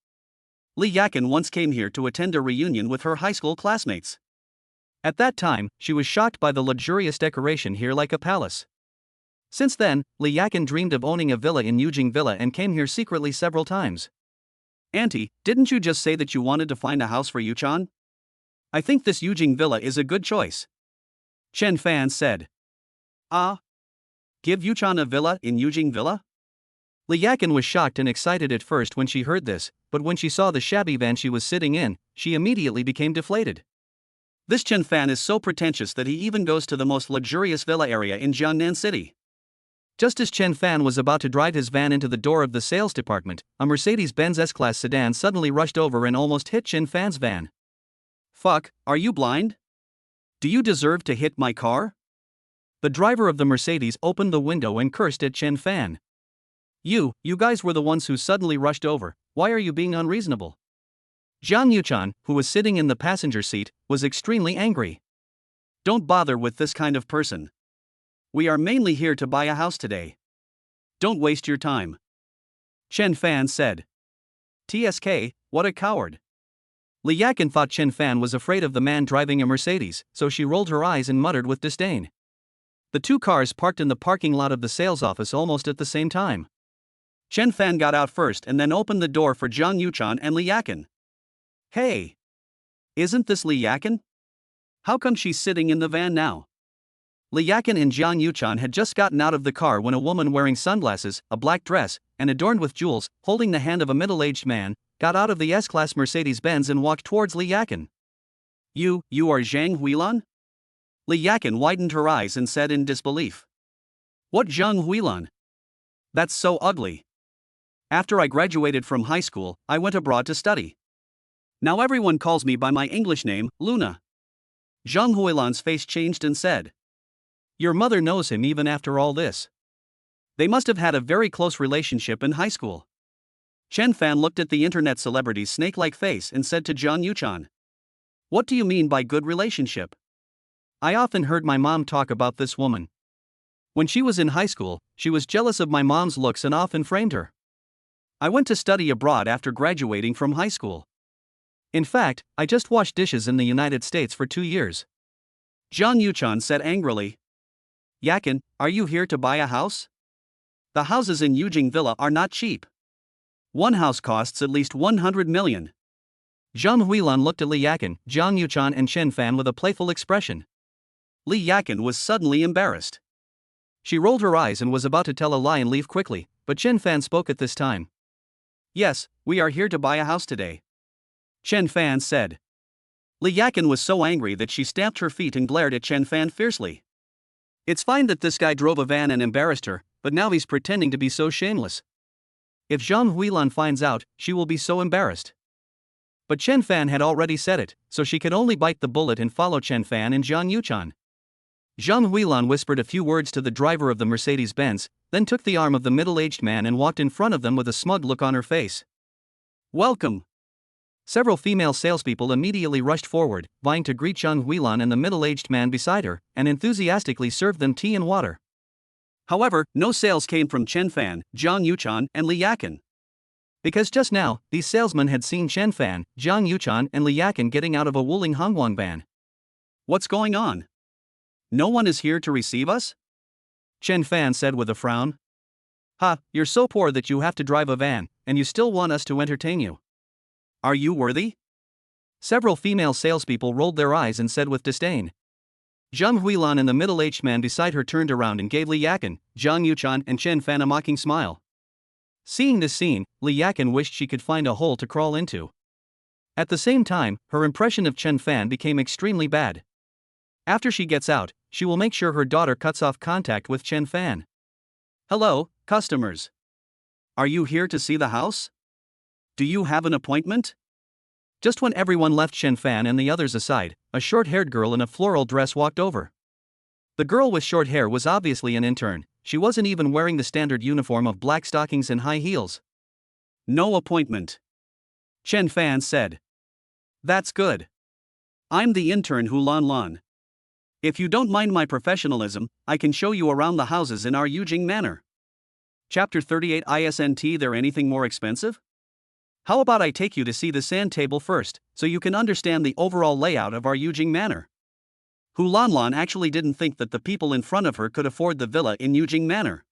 Li Yakin once came here to attend a reunion with her high school classmates. At that time, she was shocked by the luxurious decoration here like a palace. Since then, Li Yakin dreamed of owning a villa in Yujing Villa and came here secretly several times. Auntie, didn't you just say that you wanted to find a house for Yuchan? I think this Yujing Villa is a good choice. Chen Fan said. Ah? Give Yuchan a villa in Yujing Villa? Li Yakin was shocked and excited at first when she heard this, but when she saw the shabby van she was sitting in, she immediately became deflated. This Chen Fan is so pretentious that he even goes to the most luxurious villa area in Jiangnan City. Just as Chen Fan was about to drive his van into the door of the sales department, a Mercedes-Benz S-Class sedan suddenly rushed over and almost hit Chen Fan's van. Fuck, are you blind? Do you deserve to hit my car? The driver of the Mercedes opened the window and cursed at Chen Fan. You guys were the ones who suddenly rushed over, why are you being unreasonable? Zhang Yuchan, who was sitting in the passenger seat, was extremely angry. Don't bother with this kind of person. We are mainly here to buy a house today. Don't waste your time. Chen Fan said. TSK, what a coward. Li Yakin thought Chen Fan was afraid of the man driving a Mercedes, so she rolled her eyes and muttered with disdain. The two cars parked in the parking lot of the sales office almost at the same time. Chen Fan got out first and then opened the door for Zhang Yuchan and Li Yakin. Hey! Isn't this Li Yakin? How come she's sitting in the van now? Li Yakin and Zhang Yuchan had just gotten out of the car when a woman wearing sunglasses, a black dress, and adorned with jewels, holding the hand of a middle-aged man, got out of the S-Class Mercedes-Benz and walked towards Li Yakin. You are Zhang Huilan? Li Yakin widened her eyes and said in disbelief. What Zhang Huilan? That's so ugly. After I graduated from high school, I went abroad to study. Now everyone calls me by my English name, Luna. Zhang Huilan's face changed and said. Your mother knows him even after all this. They must have had a very close relationship in high school. Chen Fan looked at the internet celebrity's snake-like face and said to Zhang Yuchan. What do you mean by good relationship? I often heard my mom talk about this woman. When she was in high school, she was jealous of my mom's looks and often framed her. I went to study abroad after graduating from high school. In fact, I just washed dishes in the United States for 2 years. Zhang Yuchan said angrily. Yakin, are you here to buy a house? The houses in Yujing Villa are not cheap. One house costs at least 100 million. Zhang Huilan looked at Li Yakin, Zhang Yuchan and Chen Fan with a playful expression. Li Yakin was suddenly embarrassed. She rolled her eyes and was about to tell a lie and leave quickly, but Chen Fan spoke at this time. Yes, we are here to buy a house today. Chen Fan said. Li Yakin was so angry that she stamped her feet and glared at Chen Fan fiercely. It's fine that this guy drove a van and embarrassed her, but now he's pretending to be so shameless. If Zhang Huilan finds out, she will be so embarrassed. But Chen Fan had already said it, so she could only bite the bullet and follow Chen Fan and Zhang Yuchan. Zhang Huilan whispered a few words to the driver of the Mercedes-Benz, then took the arm of the middle-aged man and walked in front of them with a smug look on her face. Welcome. Several female salespeople immediately rushed forward, vying to greet Zhang Huilan and the middle-aged man beside her, and enthusiastically served them tea and water. However, no sales came from Chen Fan, Zhang Yuchan, and Li Yakin. Because just now, these salesmen had seen Chen Fan, Zhang Yuchan, and Li Yakin getting out of a Wuling Hongguang van. What's going on? No one is here to receive us? Chen Fan said with a frown. Ha, you're so poor that you have to drive a van, and you still want us to entertain you. Are you worthy? Several female salespeople rolled their eyes and said with disdain. Zhang Huilan and the middle-aged man beside her turned around and gave Li Yakin, Zhang Yuchan, and Chen Fan a mocking smile. Seeing this scene, Li Yakin wished she could find a hole to crawl into. At the same time, her impression of Chen Fan became extremely bad. After she gets out, she will make sure her daughter cuts off contact with Chen Fan. Hello, customers. Are you here to see the house? Do you have an appointment? Just when everyone left Chen Fan and the others aside, a short-haired girl in a floral dress walked over. The girl with short hair was obviously an intern. She wasn't even wearing the standard uniform of black stockings and high heels. No appointment. Chen Fan said. That's good. I'm the intern Hulan Lan. If you don't mind my professionalism, I can show you around the houses in our Yujing manor. Chapter 38 ISNT. There anything more expensive? How about I take you to see the sand table first, so you can understand the overall layout of our Yujing manor? Hulanlan actually didn't think that the people in front of her could afford the villa in Yujing manor.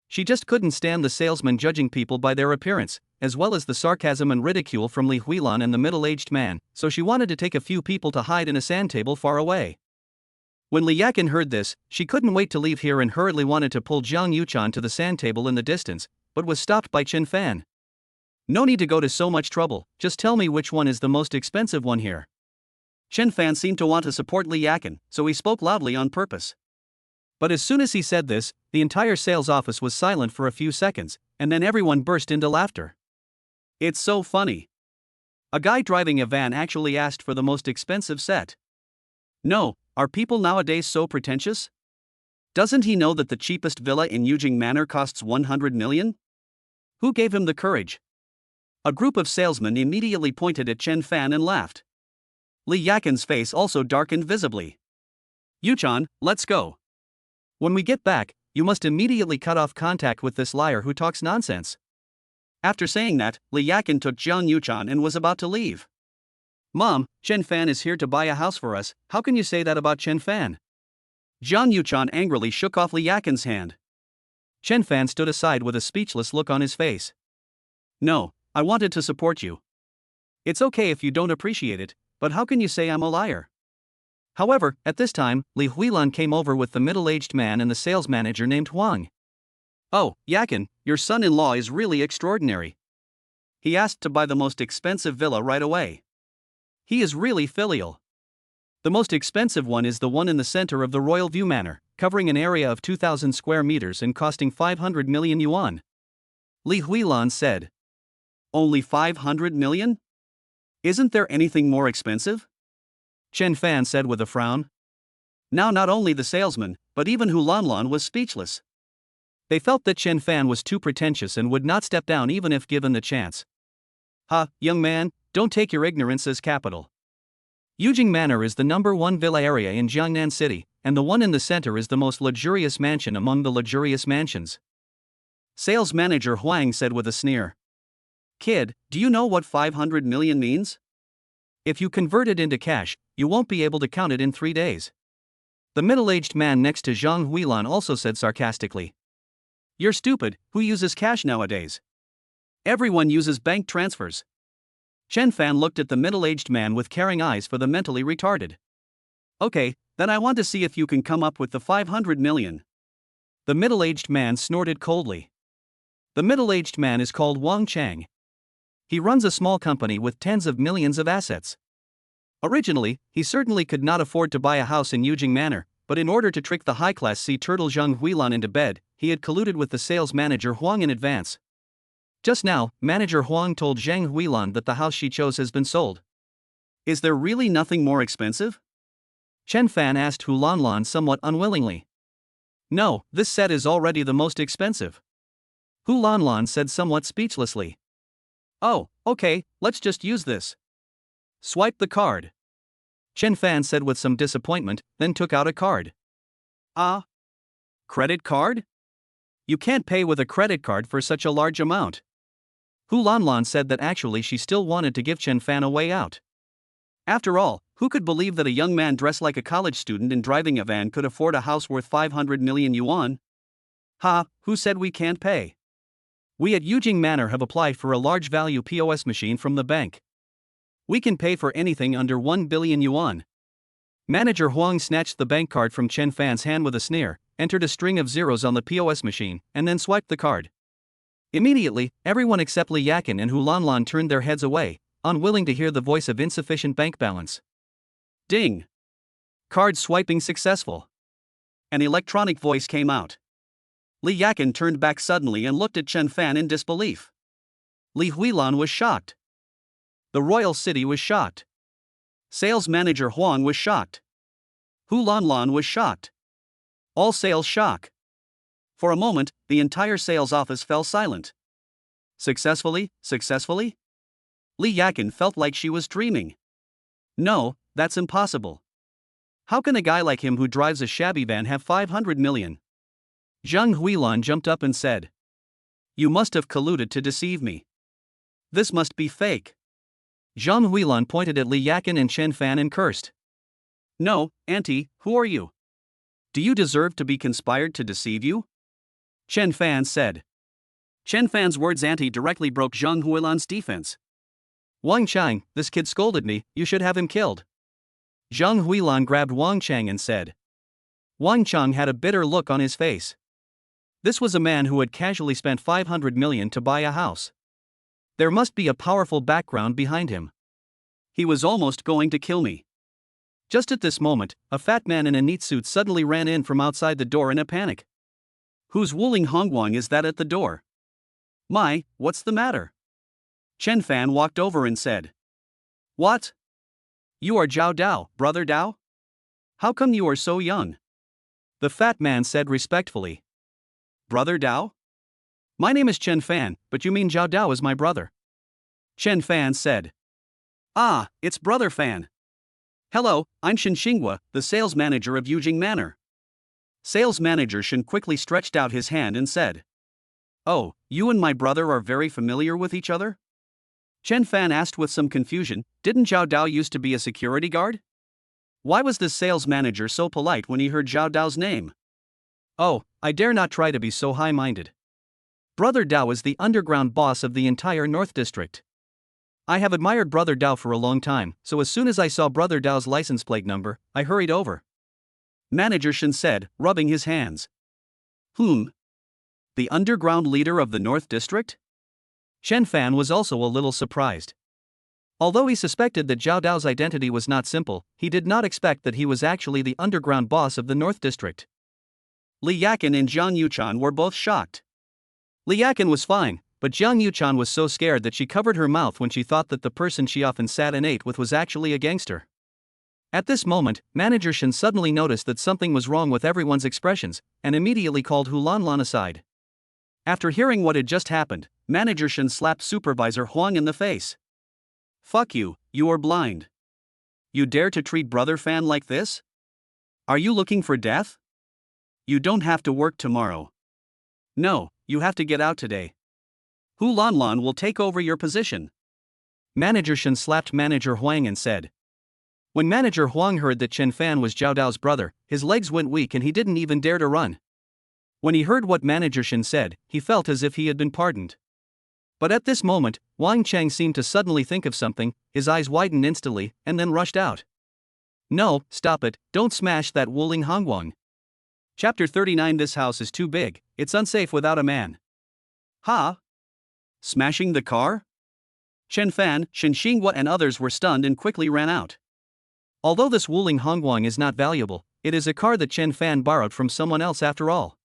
She just couldn't stand the salesman judging people by their appearance, as well as the sarcasm and ridicule from Li Huilan and the middle-aged man, so she wanted to take a few people to hide in a sand table far away. When Li Yakin heard this, she couldn't wait to leave here and hurriedly wanted to pull Zhang Yuchan to the sand table in the distance, but was stopped by Chen Fan. No need to go to so much trouble, just tell me which one is the most expensive one here. Chen Fan seemed to want to support Li Yakin, so he spoke loudly on purpose. But as soon as he said this, the entire sales office was silent for a few seconds, and then everyone burst into laughter. It's so funny. A guy driving a van actually asked for the most expensive set. No, are people nowadays so pretentious? Doesn't he know that the cheapest villa in Yujing Manor costs 100 million? Who gave him the courage? A group of salesmen immediately pointed at Chen Fan and laughed. Li Yakin's face also darkened visibly. Yuchan, let's go. When we get back, you must immediately cut off contact with this liar who talks nonsense. After saying that, Li Yakin took Jiang Yuchan and was about to leave. Mom, Chen Fan is here to buy a house for us, how can you say that about Chen Fan? Jiang Yuchan angrily shook off Li Yakin's hand. Chen Fan stood aside with a speechless look on his face. No, I wanted to support you. It's okay if you don't appreciate it, but how can you say I'm a liar? However, at this time, Li Huilan came over with the middle-aged man and the sales manager named Huang. Oh, Yakin, your son-in-law is really extraordinary. He asked to buy the most expensive villa right away. He is really filial. The most expensive one is the one in the center of the Royal View Manor, covering an area of 2,000 square meters and costing 500 million yuan. Li Huilan said. Only 500 million? Isn't there anything more expensive? Chen Fan said with a frown. Now not only the salesman, but even Hulanlan was speechless. They felt that Chen Fan was too pretentious and would not step down even if given the chance. Ha, young man, don't take your ignorance as capital. Yujing Manor is the #1 villa area in Jiangnan City, and the one in the center is the most luxurious mansion among the luxurious mansions. Sales manager Huang said with a sneer. Kid, do you know what 500 million means? If you convert it into cash, you won't be able to count it in 3 days. The middle-aged man next to Zhang Huilan also said sarcastically. You're stupid, who uses cash nowadays? Everyone uses bank transfers. Chen Fan looked at the middle-aged man with caring eyes for the mentally retarded. Okay, then I want to see if you can come up with the 500 million. The middle-aged man snorted coldly. The middle-aged man is called Wang Chang. He runs a small company with tens of millions of assets. Originally, he certainly could not afford to buy a house in Yujing Manor, but in order to trick the high-class sea turtle Zhang Huilan into bed, he had colluded with the sales manager Huang in advance. Just now, manager Huang told Zhang Huilan that the house she chose has been sold. Is there really nothing more expensive? Chen Fan asked Hulanlan somewhat unwillingly. No, this set is already the most expensive. Hulanlan said somewhat speechlessly. Oh, okay, let's just use this. Swipe the card. Chen Fan said with some disappointment, then took out a card. Credit card? You can't pay with a credit card for such a large amount. Hulanlan said that actually she still wanted to give Chen Fan a way out. After all, who could believe that a young man dressed like a college student and driving a van could afford a house worth 500 million yuan? Ha, who said we can't pay? We at Yujing Manor have applied for a large value POS machine from the bank. We can pay for anything under 1 billion yuan. Manager Huang snatched the bank card from Chen Fan's hand with a sneer, entered a string of zeros on the POS machine, and then swiped the card. Immediately, everyone except Li Yakin and Hulanlan turned their heads away, unwilling to hear the voice of insufficient bank balance. Ding! Card swiping successful. An electronic voice came out. Li Yakin turned back suddenly and looked at Chen Fan in disbelief. Li Huilan was shocked. The royal city was shocked. Sales manager Huang was shocked. Hulanlan was shocked. All sales shock. For a moment, the entire sales office fell silent. Successfully? Li Yakin felt like she was dreaming. No, that's impossible. How can a guy like him who drives a shabby van have 500 million? Zhang Huilan jumped up and said. You must have colluded to deceive me. This must be fake. Zhang Huilan pointed at Li Yakin and Chen Fan and cursed. No, auntie, who are you? Do you deserve to be conspired to deceive you? Chen Fan said. Chen Fan's words directly broke Zhang Huilan's defense. Wang Chang, this kid scolded me, you should have him killed. Zhang Huilan grabbed Wang Chang and said. Wang Chang had a bitter look on his face. This was a man who had casually spent 500 million to buy a house. There must be a powerful background behind him. He was almost going to kill me. Just at this moment, a fat man in a neat suit suddenly ran in from outside the door in a panic. Whose Wuling Hongguang is that at the door? My, what's the matter? Chen Fan walked over and said. What? You are Zhao Dao, brother Dao? How come you are so young? The fat man said respectfully. Brother Dao? My name is Chen Fan, but you mean Zhao Dao is my brother. Chen Fan said. Ah, it's Brother Fan. Hello, I'm Shen Xinghua, the sales manager of Yujing Manor. Sales manager Shen quickly stretched out his hand and said. Oh, you and my brother are very familiar with each other? Chen Fan asked with some confusion, didn't Zhao Dao used to be a security guard? Why was this sales manager so polite when he heard Zhao Dao's name? Oh, I dare not try to be so high-minded. Brother Dao is the underground boss of the entire North District. I have admired Brother Dao for a long time, so as soon as I saw Brother Dao's license plate number, I hurried over. Manager Shen said, rubbing his hands. The underground leader of the North District? Chen Fan was also a little surprised. Although he suspected that Zhao Dao's identity was not simple, he did not expect that he was actually the underground boss of the North District. Li Yakan and Jiang Yuchan were both shocked. Li Yakan was fine, but Jiang Yuchan was so scared that she covered her mouth when she thought that the person she often sat and ate with was actually a gangster. At this moment, Manager Shen suddenly noticed that something was wrong with everyone's expressions, and immediately called Hu Lanlan aside. After hearing what had just happened, Manager Shen slapped Supervisor Huang in the face. Fuck you, you are blind. You dare to treat Brother Fan like this? Are you looking for death? You don't have to work tomorrow. No, you have to get out today. Hu Lanlan will take over your position. Manager Shen slapped Manager Huang and said. When Manager Huang heard that Chen Fan was Zhao Dao's brother, his legs went weak and he didn't even dare to run. When he heard what Manager Shen said, he felt as if he had been pardoned. But at this moment, Wang Cheng seemed to suddenly think of something, his eyes widened instantly, and then rushed out. No, stop it, don't smash that Wuling Hongguang. Chapter 39. This house is too big, it's unsafe without a man. Ha? Smashing the car? Chen Fan, Shen Xinghua and others were stunned and quickly ran out. Although this Wuling Hongguang is not valuable, it is a car that Chen Fan borrowed from someone else after all.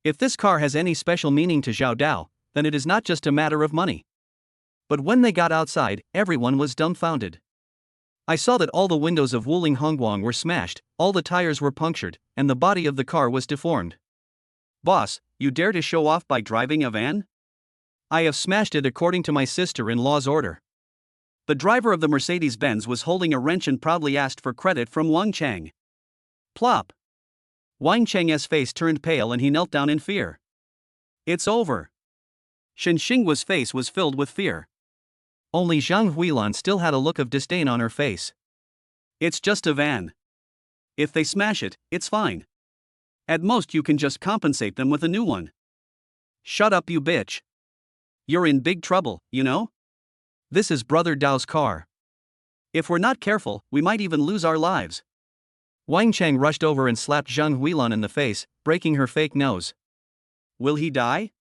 If this car has any special meaning to Zhao Dao, then it is not just a matter of money. But when they got outside, everyone was dumbfounded. I saw that all the windows of Wuling Hongguang were smashed, all the tires were punctured, and the body of the car was deformed. Boss, you dare to show off by driving a van? I have smashed it according to my sister-in-law's order. The driver of the Mercedes-Benz was holding a wrench and proudly asked for credit from Wang Cheng. Plop. Wang Cheng's face turned pale and he knelt down in fear. It's over. Shen Xinghua's face was filled with fear. Only Zhang Huilan still had a look of disdain on her face. It's just a van. If they smash it, it's fine. At most you can just compensate them with a new one. Shut up, you bitch. You're in big trouble, you know? This is Brother Dao's car. If we're not careful, we might even lose our lives. Wang Cheng rushed over and slapped Zhang Huilan in the face, breaking her fake nose. Will he die?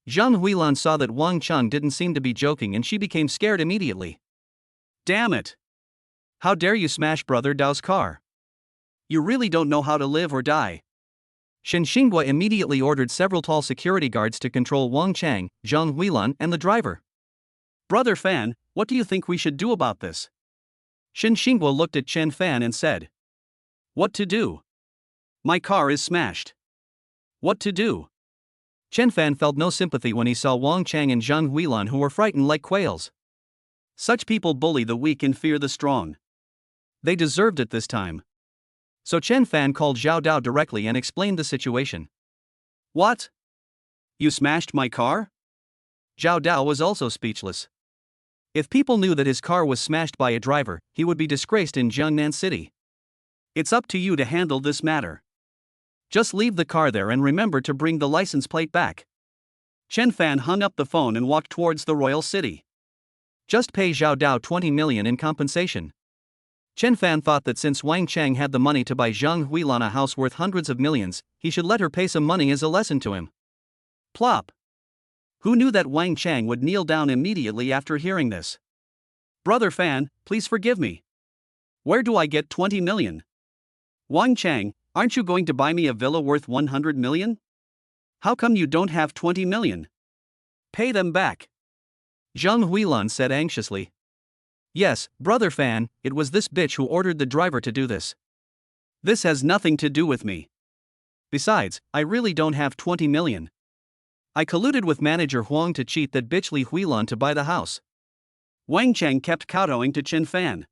Zhang Huilan saw that Wang Cheng didn't seem to be joking and she became scared immediately. Damn it! How dare you smash Brother Dao's car? You really don't know how to live or die. Shen Xinghua immediately ordered several tall security guards to control Wang Cheng, Zhang Huilan and the driver. Brother Fan, what do you think we should do about this? Shen Xinghua looked at Chen Fan and said. What to do? My car is smashed. What to do? Chen Fan felt no sympathy when he saw Wang Cheng and Zhang Huilan who were frightened like quails. Such people bully the weak and fear the strong. They deserved it this time. So Chen Fan called Zhao Dao directly and explained the situation. What? You smashed my car? Zhao Dao was also speechless. If people knew that his car was smashed by a driver, he would be disgraced in Jiangnan City. It's up to you to handle this matter. Just leave the car there and remember to bring the license plate back. Chen Fan hung up the phone and walked towards the royal city. Just pay Zhao Dao 20 million in compensation. Chen Fan thought that since Wang Chang had the money to buy Zhang Huilan a house worth hundreds of millions, he should let her pay some money as a lesson to him. Plop. Who knew that Wang Chang would kneel down immediately after hearing this? Brother Fan, please forgive me. Where do I get 20 million? Wang Chang, aren't you going to buy me a villa worth 100 million? How come you don't have 20 million? Pay them back. Zhang Huilan said anxiously. Yes, Brother Fan, it was this bitch who ordered the driver to do this. This has nothing to do with me. Besides, I really don't have 20 million. I colluded with manager Huang to cheat that bitch Li Huilan to buy the house. Wang Chang kept kowtowing to Chen Fan.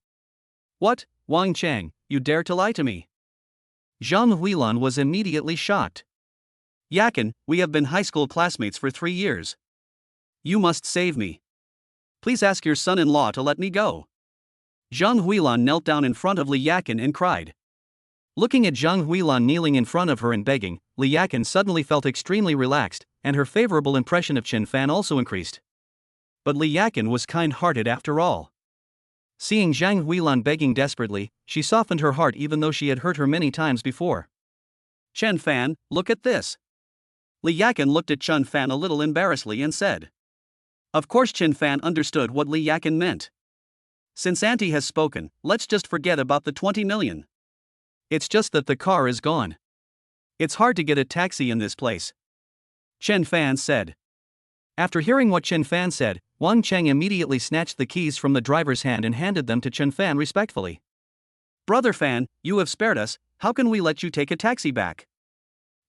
What, Wang Chang, you dare to lie to me? Zhang Huilan was immediately shocked. Yakin, we have been high school classmates for 3 years. You must save me. Please ask your son-in-law to let me go. Zhang Huilan knelt down in front of Li Yakin and cried. Looking at Zhang Huilan kneeling in front of her and begging, Li Yakin suddenly felt extremely relaxed, and her favorable impression of Chen Fan also increased. But Li Yakin was kind-hearted after all. Seeing Zhang Huilan begging desperately, she softened her heart even though she had hurt her many times before. Chen Fan, look at this. Li Yakin looked at Chen Fan a little embarrassedly and said. Of course Chen Fan understood what Li Yakin meant. Since Auntie has spoken, let's just forget about the 20 million. It's just that the car is gone. It's hard to get a taxi in this place. Chen Fan said. After hearing what Chen Fan said, Wang Cheng immediately snatched the keys from the driver's hand and handed them to Chen Fan respectfully. Brother Fan, you have spared us, how can we let you take a taxi back?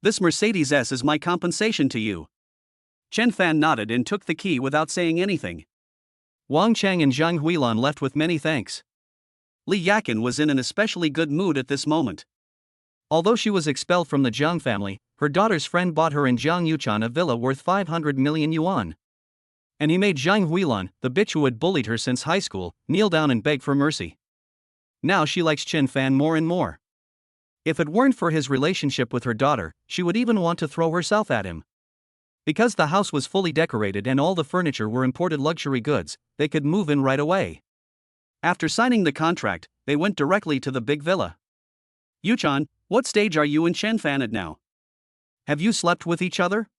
This Mercedes S is my compensation to you. Chen Fan nodded and took the key without saying anything. Wang Cheng and Zhang Huilan left with many thanks. Li Yakin was in an especially good mood at this moment. Although she was expelled from the Zhang family, her daughter's friend bought her and Zhang Yuchan a villa worth 500 million yuan. And he made Zhang Huilan, the bitch who had bullied her since high school, kneel down and beg for mercy. Now she likes Chen Fan more and more. If it weren't for his relationship with her daughter, she would even want to throw herself at him. Because the house was fully decorated and all the furniture were imported luxury goods, they could move in right away. After signing the contract, they went directly to the big villa. Yuchan, what stage are you and Chen Fan at now? Have you slept with each other?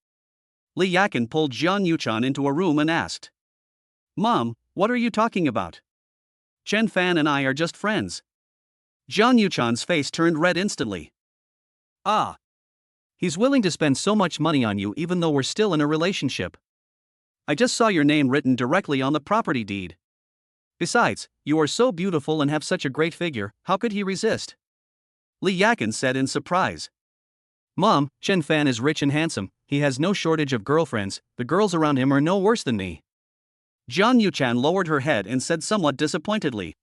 Li Yakin pulled Jian Yuchan into a room and asked. Mom, what are you talking about? Chen Fan and I are just friends. Jian Yuchan's face turned red instantly. Ah. He's willing to spend so much money on you even though we're still in a relationship. I just saw your name written directly on the property deed. Besides, you are so beautiful and have such a great figure, how could he resist? Li Yakin said in surprise. Mom, Chen Fan is rich and handsome, he has no shortage of girlfriends, the girls around him are no worse than me. Jian Yuchan lowered her head and said somewhat disappointedly.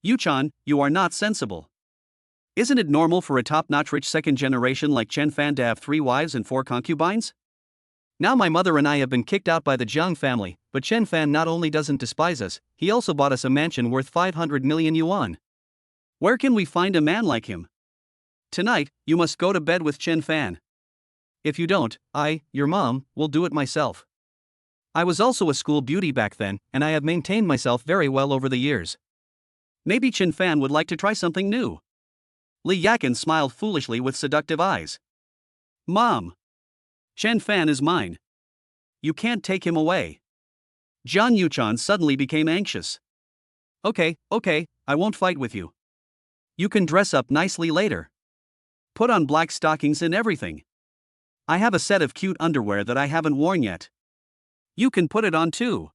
Yuchan, you are not sensible. Isn't it normal for a top-notch rich second generation like Chen Fan to have 3 wives and 4 concubines? Now my mother and I have been kicked out by the Jiang family, but Chen Fan not only doesn't despise us, he also bought us a mansion worth 500 million yuan. Where can we find a man like him? Tonight, you must go to bed with Chen Fan. If you don't, I, your mom, will do it myself. I was also a school beauty back then, and I have maintained myself very well over the years. Maybe Chen Fan would like to try something new. Li Yakin smiled foolishly with seductive eyes. Mom. Chen Fan is mine. You can't take him away. Jian Yuchan suddenly became anxious. Okay, I won't fight with you. You can dress up nicely later. Put on black stockings and everything. I have a set of cute underwear that I haven't worn yet. You can put it on too.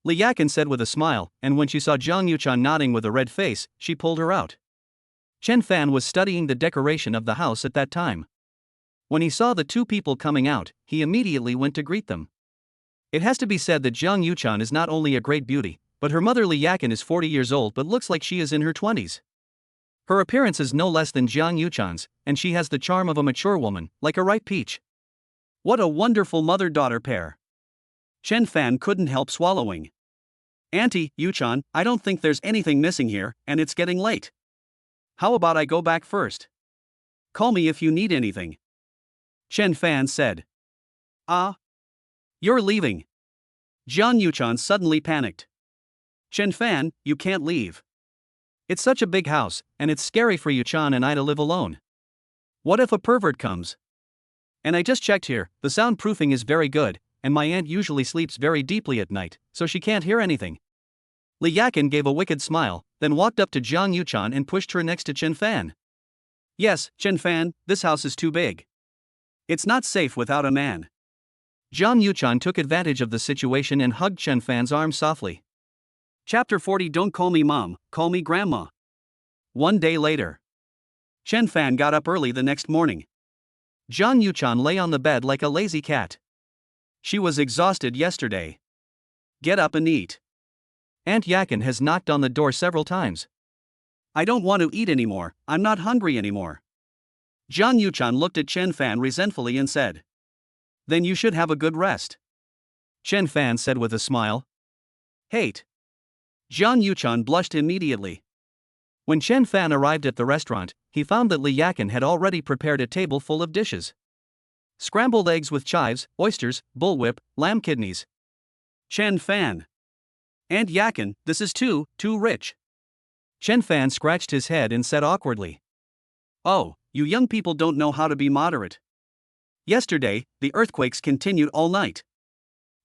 Li Yakin said with a smile, and when she saw Zhang Yuchan nodding with a red face, she pulled her out. Chen Fan was studying the decoration of the house at that time. When he saw the 2 people coming out, he immediately went to greet them. It has to be said that Zhang Yuchan is not only a great beauty, but her mother Li Yakin is 40 years old but looks like she is in her 20s. Her appearance is no less than Jiang Yuchan's, and she has the charm of a mature woman, like a ripe peach. What a wonderful mother-daughter pair. Chen Fan couldn't help swallowing. Auntie, Yuchan, I don't think there's anything missing here, and it's getting late. How about I go back first? Call me if you need anything. Chen Fan said. Ah? You're leaving. Jian Yuchan suddenly panicked. Chen Fan, you can't leave. It's such a big house, and it's scary for Yu-chan and I to live alone. What if a pervert comes? And I just checked here, the soundproofing is very good, and my aunt usually sleeps very deeply at night, so she can't hear anything. Li Yakin gave a wicked smile, then walked up to Jiang Yuchan and pushed her next to Chen Fan. Yes, Chen Fan, this house is too big. It's not safe without a man. Jiang Yuchan took advantage of the situation and hugged Chen Fan's arm softly. Chapter 40. Don't call me mom, call me grandma. One day later. Chen Fan got up early the next morning. Jiang Yuchan lay on the bed like a lazy cat. She was exhausted yesterday. Get up and eat. Aunt Yakin has knocked on the door several times. I don't want to eat anymore, I'm not hungry anymore. Jiang Yuchan looked at Chen Fan resentfully and said. Then you should have a good rest. Chen Fan said with a smile. Hate. Jiang Yuchan blushed immediately. When Chen Fan arrived at the restaurant, he found that Li Yakin had already prepared a table full of dishes. Scrambled eggs with chives, oysters, bullwhip, lamb kidneys. Chen Fan. Aunt Yakin, this is too rich. Chen Fan scratched his head and said awkwardly. Oh, you young people don't know how to be moderate. Yesterday, the earthquakes continued all night.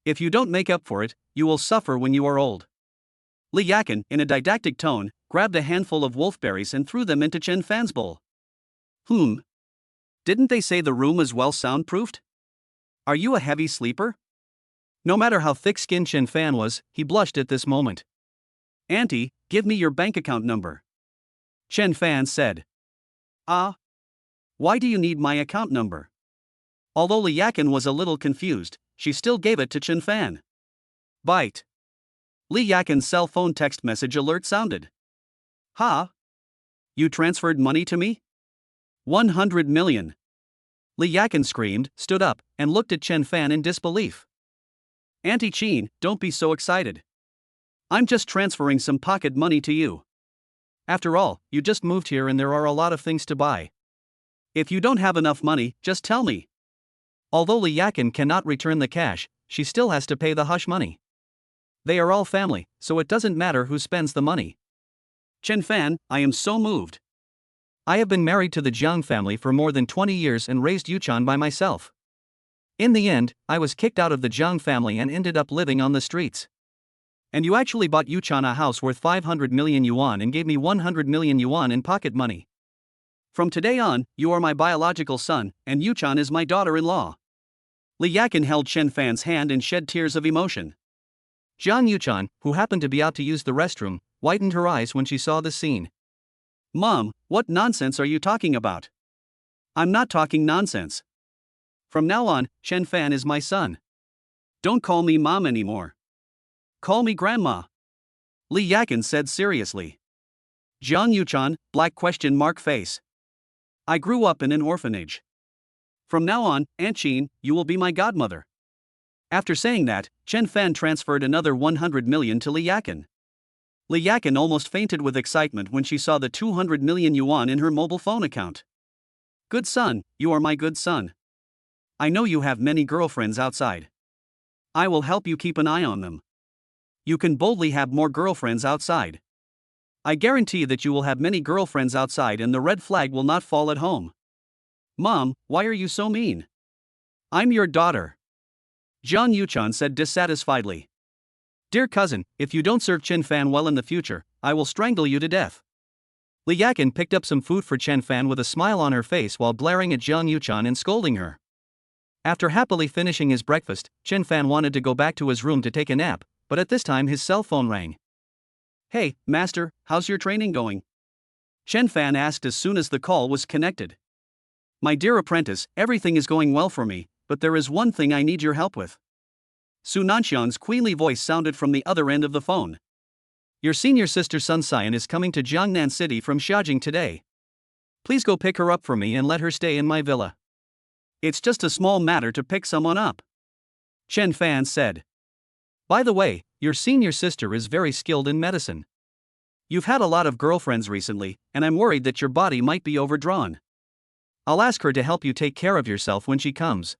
If you don't make up for it, you will suffer when you are old. Li Yakin, in a didactic tone, grabbed a handful of wolfberries and threw them into Chen Fan's bowl. Didn't they say the room is well soundproofed? Are you a heavy sleeper? No matter how thick-skinned Chen Fan was, he blushed at this moment. Auntie, give me your bank account number. Chen Fan said. Why do you need my account number? Although Li Yakin was a little confused, she still gave it to Chen Fan. Bite. Li Yakin's cell phone text message alert sounded. Ha? You transferred money to me? 100 million. Li Yakin screamed, stood up, and looked at Chen Fan in disbelief. Auntie Chin, don't be so excited. I'm just transferring some pocket money to you. After all, you just moved here and there are a lot of things to buy. If you don't have enough money, just tell me. Although Li Yakin cannot return the cash, she still has to pay the hush money. They are all family, so it doesn't matter who spends the money. Chen Fan, I am so moved. I have been married to the Jiang family for more than 20 years and raised Yuchan by myself. In the end, I was kicked out of the Jiang family and ended up living on the streets. And you actually bought Yuchan a house worth 500 million yuan and gave me 100 million yuan in pocket money. From today on, you are my biological son, and Yuchan is my daughter-in-law. Li Yakin held Chen Fan's hand and shed tears of emotion. Jiang Yuchan, who happened to be out to use the restroom, widened her eyes when she saw the scene. Mom, what nonsense are you talking about? I'm not talking nonsense. From now on, Chen Fan is my son. Don't call me mom anymore. Call me grandma. Li Yakin said seriously. Jiang Yuchan, black question mark face. I grew up in an orphanage. From now on, Aunt Chin, you will be my godmother. After saying that, Chen Fan transferred another 100 million to Li Yakin. Li Yakin almost fainted with excitement when she saw the 200 million yuan in her mobile phone account. Good son, you are my good son. I know you have many girlfriends outside. I will help you keep an eye on them. You can boldly have more girlfriends outside. I guarantee that you will have many girlfriends outside and the red flag will not fall at home. Mom, why are you so mean? I'm your daughter. Jiang Yuchan said dissatisfiedly. Dear cousin, if you don't serve Chen Fan well in the future, I will strangle you to death. Li Yakin picked up some food for Chen Fan with a smile on her face while blaring at Jiang Yuchan and scolding her. After happily finishing his breakfast, Chen Fan wanted to go back to his room to take a nap, but at this time his cell phone rang. Hey, master, how's your training going? Chen Fan asked as soon as the call was connected. My dear apprentice, everything is going well for me, but there is one thing I need your help with. Su Nanxiang's queenly voice sounded from the other end of the phone. Your senior sister Sun Xian is coming to Jiangnan City from Xiaojing today. Please go pick her up for me and let her stay in my villa. It's just a small matter to pick someone up. Chen Fan said. By the way, your senior sister is very skilled in medicine. You've had a lot of girlfriends recently, and I'm worried that your body might be overdrawn. I'll ask her to help you take care of yourself when she comes.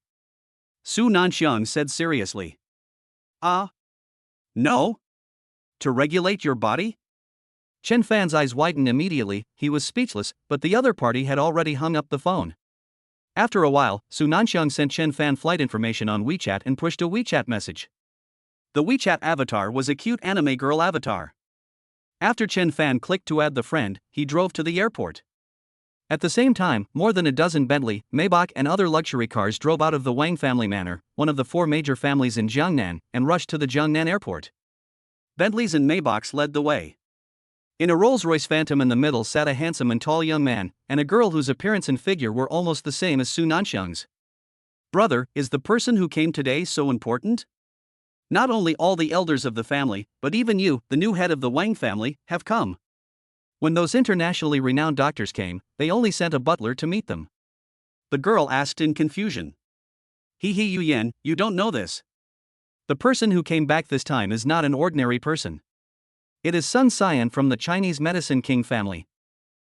Su Nanxiang said seriously. No? To regulate your body? Chen Fan's eyes widened immediately, he was speechless, but the other party had already hung up the phone. After a while, Su Nanxiang sent Chen Fan flight information on WeChat and pushed a WeChat message. The WeChat avatar was a cute anime girl avatar. After Chen Fan clicked to add the friend, he drove to the airport. At the same time, more than a dozen Bentley, Maybach and other luxury cars drove out of the Wang family manor, one of the 4 major families in Jiangnan, and rushed to the Jiangnan airport. Bentleys and Maybachs led the way. In a Rolls-Royce Phantom in the middle sat a handsome and tall young man, and a girl whose appearance and figure were almost the same as Su Nanxiang's. Brother, is the person who came today so important? Not only all the elders of the family, but even you, the new head of the Wang family, have come. When those internationally renowned doctors came, they only sent a butler to meet them. The girl asked in confusion. Yu Yan, you don't know this. The person who came back this time is not an ordinary person. It is Sun Xian from the Chinese Medicine King family.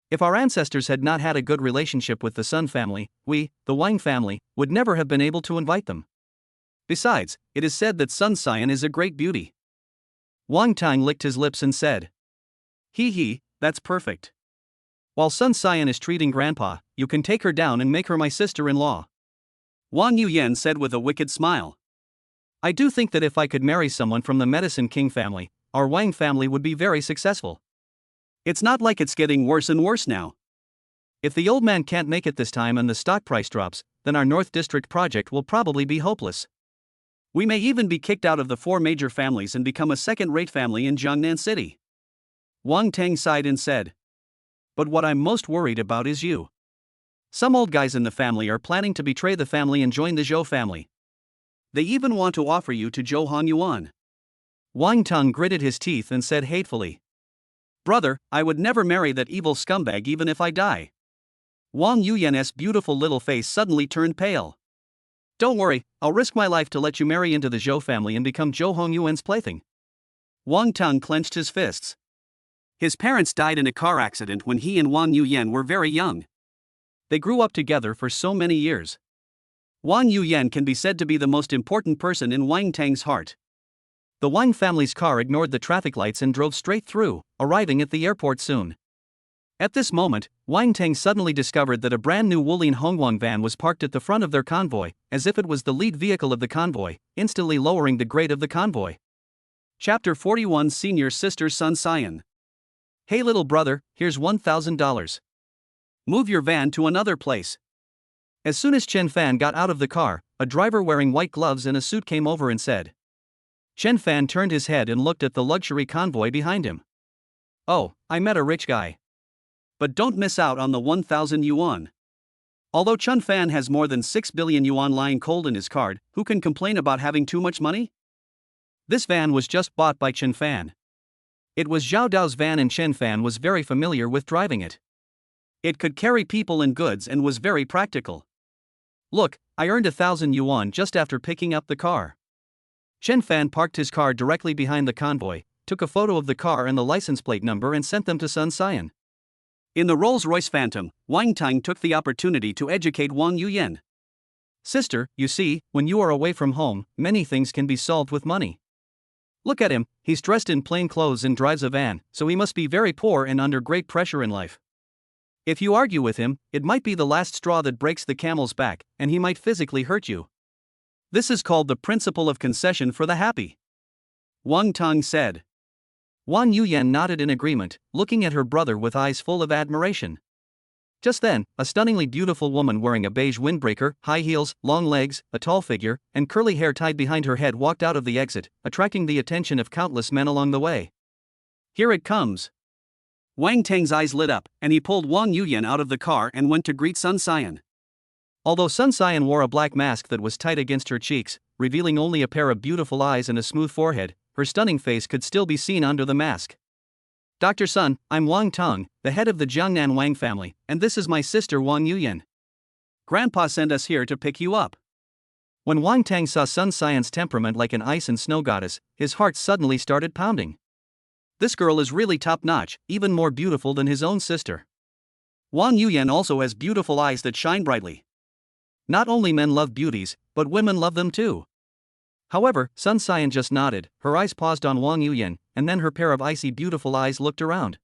If our ancestors had not had a good relationship with the Sun family, we, the Wang family, would never have been able to invite them. Besides, it is said that Sun Xian is a great beauty. Wang Tang licked his lips and said, That's perfect. While Sun Xian is treating Grandpa, you can take her down and make her my sister-in-law. Wang Yuyan said with a wicked smile. I do think that if I could marry someone from the Medicine King family, our Wang family would be very successful. It's not like it's getting worse and worse now. If the old man can't make it this time and the stock price drops, then our North District project will probably be hopeless. We may even be kicked out of the 4 major families and become a second-rate family in Jiangnan City. Wang Tang sighed and said. But what I'm most worried about is you. Some old guys in the family are planning to betray the family and join the Zhou family. They even want to offer you to Zhou Hongyuan. Wang Tang gritted his teeth and said hatefully. Brother, I would never marry that evil scumbag even if I die. Wang Yuyan's beautiful little face suddenly turned pale. Don't worry, I'll risk my life to let you marry into the Zhou family and become Zhou Hongyuan's plaything. Wang Tang clenched his fists. His parents died in a car accident when he and Wang Yuyan were very young. They grew up together for so many years. Wang Yuyan can be said to be the most important person in Wang Tang's heart. The Wang family's car ignored the traffic lights and drove straight through, arriving at the airport soon. At this moment, Wang Tang suddenly discovered that a brand new Wulin Hongguang van was parked at the front of their convoy, as if it was the lead vehicle of the convoy, instantly lowering the grade of the convoy. Chapter 41 Senior Sister Sun Xian. Hey little brother, here's $1,000. Move your van to another place. As soon as Chen Fan got out of the car, a driver wearing white gloves and a suit came over and said. Chen Fan turned his head and looked at the luxury convoy behind him. Oh, I met a rich guy. But don't miss out on the 1,000 yuan. Although Chen Fan has more than 6 billion yuan lying cold in his card, who can complain about having too much money? This van was just bought by Chen Fan. It was Zhao Dao's van and Chen Fan was very familiar with driving it. It could carry people and goods and was very practical. Look, I earned 1,000 yuan just after picking up the car. Chen Fan parked his car directly behind the convoy, took a photo of the car and the license plate number and sent them to Sun Xian. In the Rolls-Royce Phantom, Wang Tang took the opportunity to educate Wang Yuyan. Sister, you see, when you are away from home, many things can be solved with money. Look at him, he's dressed in plain clothes and drives a van, so he must be very poor and under great pressure in life. If you argue with him, it might be the last straw that breaks the camel's back, and he might physically hurt you. This is called the principle of concession for the happy. Wang Tang said. Wang Yuyan nodded in agreement, looking at her brother with eyes full of admiration. Just then, a stunningly beautiful woman wearing a beige windbreaker, high heels, long legs, a tall figure, and curly hair tied behind her head walked out of the exit, attracting the attention of countless men along the way. Here it comes. Wang Tang's eyes lit up, and he pulled Wang Yuyan out of the car and went to greet Sun Xian. Although Sun Xian wore a black mask that was tight against her cheeks, revealing only a pair of beautiful eyes and a smooth forehead, her stunning face could still be seen under the mask. Dr. Sun, I'm Wang Tang, the head of the Jiangnan Wang family, and this is my sister Wang Yuyan. Grandpa sent us here to pick you up. When Wang Tang saw Sun Xian's temperament like an ice and snow goddess, his heart suddenly started pounding. This girl is really top-notch, even more beautiful than his own sister. Wang Yuyan also has beautiful eyes that shine brightly. Not only men love beauties, but women love them too. However, Sun Xian just nodded, her eyes paused on Wang Yuyan, and then her pair of icy beautiful eyes looked around.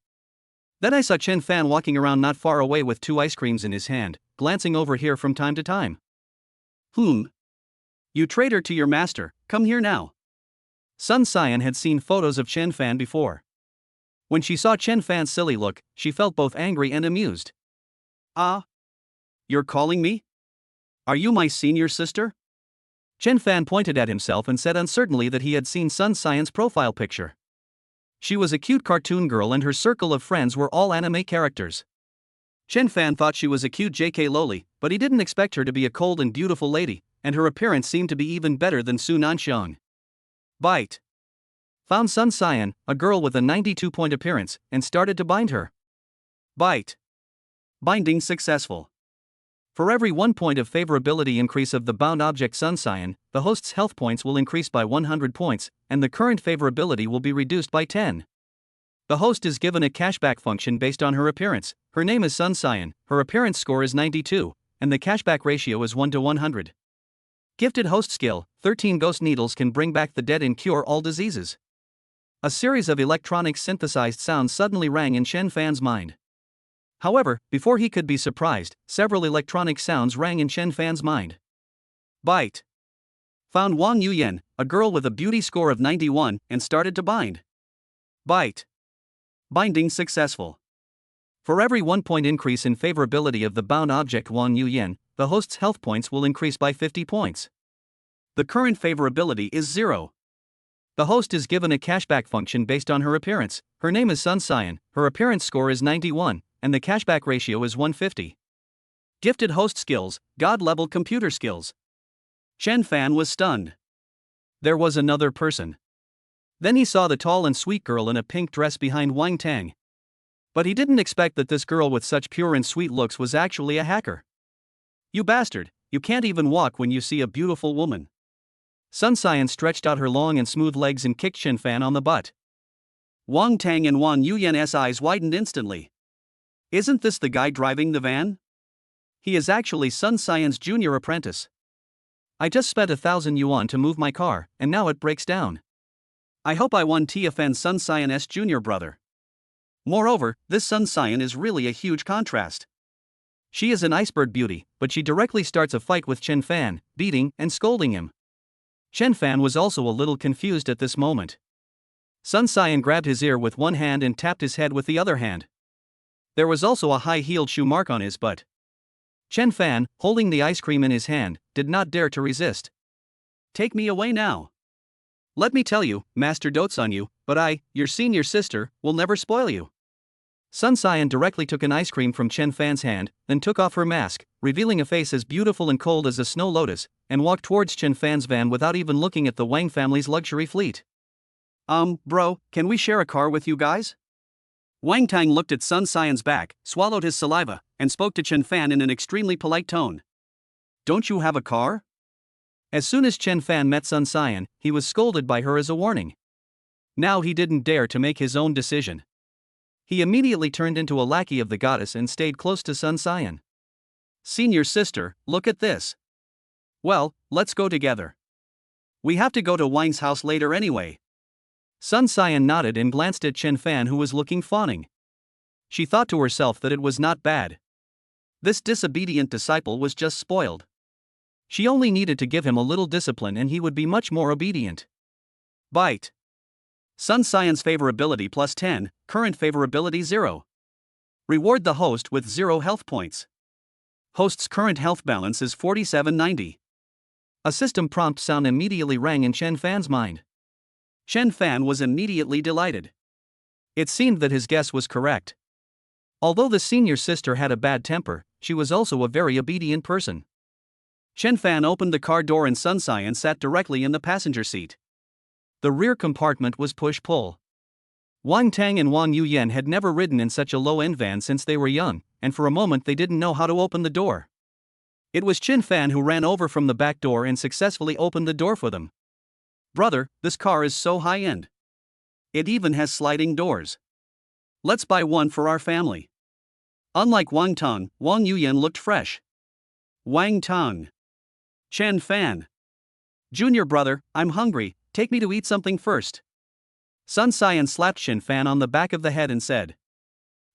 Then I saw Chen Fan walking around not far away with 2 ice creams in his hand, glancing over here from time to time. You traitor to your master, come here now. Sun Xian had seen photos of Chen Fan before. When she saw Chen Fan's silly look, she felt both angry and amused. Ah? You're calling me? Are you my senior sister? Chen Fan pointed at himself and said uncertainly that he had seen Sun Xian's profile picture. She was a cute cartoon girl and her circle of friends were all anime characters. Chen Fan thought she was a cute JK loli, but he didn't expect her to be a cold and beautiful lady, and her appearance seemed to be even better than Su Nanxiang. Bite. Found Sun Xian, a girl with a 92-point appearance, and started to bind her. Bite. Binding successful. For every 1 point of favorability increase of the bound object Sun Xian, the host's health points will increase by 100 points, and the current favorability will be reduced by 10. The host is given a cashback function based on her appearance. Her name is Sun Xian, her appearance score is 92, and the cashback ratio is 1 to 100. Gifted host skill, 13 ghost needles can bring back the dead and cure all diseases. A series of electronic synthesized sounds suddenly rang in Chen Fan's mind. However, before he could be surprised, several electronic sounds rang in Chen Fan's mind. Bite. Found Wang Yuyan, a girl with a beauty score of 91, and started to bind. Bite. Binding successful. For every 1 point increase in favorability of the bound object Wang Yuyan, the host's health points will increase by 50 points. The current favorability is 0. The host is given a cashback function based on her appearance. Her name is Sun Xian, her appearance score is 91, and the cashback ratio is 150. Gifted host skills, God-level computer skills. Chen Fan was stunned. There was another person. Then he saw the tall and sweet girl in a pink dress behind Wang Tang. But he didn't expect that this girl with such pure and sweet looks was actually a hacker. You bastard, you can't even walk when you see a beautiful woman. Sun Xian stretched out her long and smooth legs and kicked Chen Fan on the butt. Wang Tang and Wang Yuyan's eyes widened instantly. Isn't this the guy driving the van? He is actually Sun Xian's junior apprentice. I just spent 1,000 yuan to move my car, and now it breaks down. I hope I won TFN Sun Xian's junior brother. Moreover, this Sun Xian is really a huge contrast. She is an iceberg beauty, but she directly starts a fight with Chen Fan, beating and scolding him. Chen Fan was also a little confused at this moment. Sun Xian grabbed his ear with one hand and tapped his head with the other hand. There was also a high-heeled shoe mark on his butt. Chen Fan, holding the ice cream in his hand, did not dare to resist. Take me away now. Let me tell you, Master dotes on you, but I, your senior sister, will never spoil you. Sun Xian directly took an ice cream from Chen Fan's hand, then took off her mask, revealing a face as beautiful and cold as a snow lotus, and walked towards Chen Fan's van without even looking at the Wang family's luxury fleet. Bro, can we share a car with you guys? Wang Tang looked at Sun Xian's back, swallowed his saliva, and spoke to Chen Fan in an extremely polite tone. Don't you have a car? As soon as Chen Fan met Sun Xian, he was scolded by her as a warning. Now he didn't dare to make his own decision. He immediately turned into a lackey of the goddess and stayed close to Sun Xian. Senior sister, look at this. Well, let's go together. We have to go to Wang's house later anyway. Sun Xian nodded and glanced at Chen Fan, who was looking fawning. She thought to herself that it was not bad. This disobedient disciple was just spoiled. She only needed to give him a little discipline and he would be much more obedient. Bite. Sun Xian's favorability plus 10, current favorability 0. Reward the host with 0 health points. Host's current health balance is 4790. A system prompt sound immediately rang in Chen Fan's mind. Chen Fan was immediately delighted. It seemed that his guess was correct. Although the senior sister had a bad temper, she was also a very obedient person. Chen Fan opened the car door and Sun Xian sat directly in the passenger seat. The rear compartment was push-pull. Wang Tang and Wang Yuyan had never ridden in such a low-end van since they were young, and for a moment they didn't know how to open the door. It was Chen Fan who ran over from the back door and successfully opened the door for them. Brother, this car is so high-end. It even has sliding doors. Let's buy one for our family. Unlike Wang Tang, Wang Yuyan looked fresh. Wang Tang. Chen Fan. Junior brother, I'm hungry, take me to eat something first. Sun Xian slapped Chen Fan on the back of the head and said.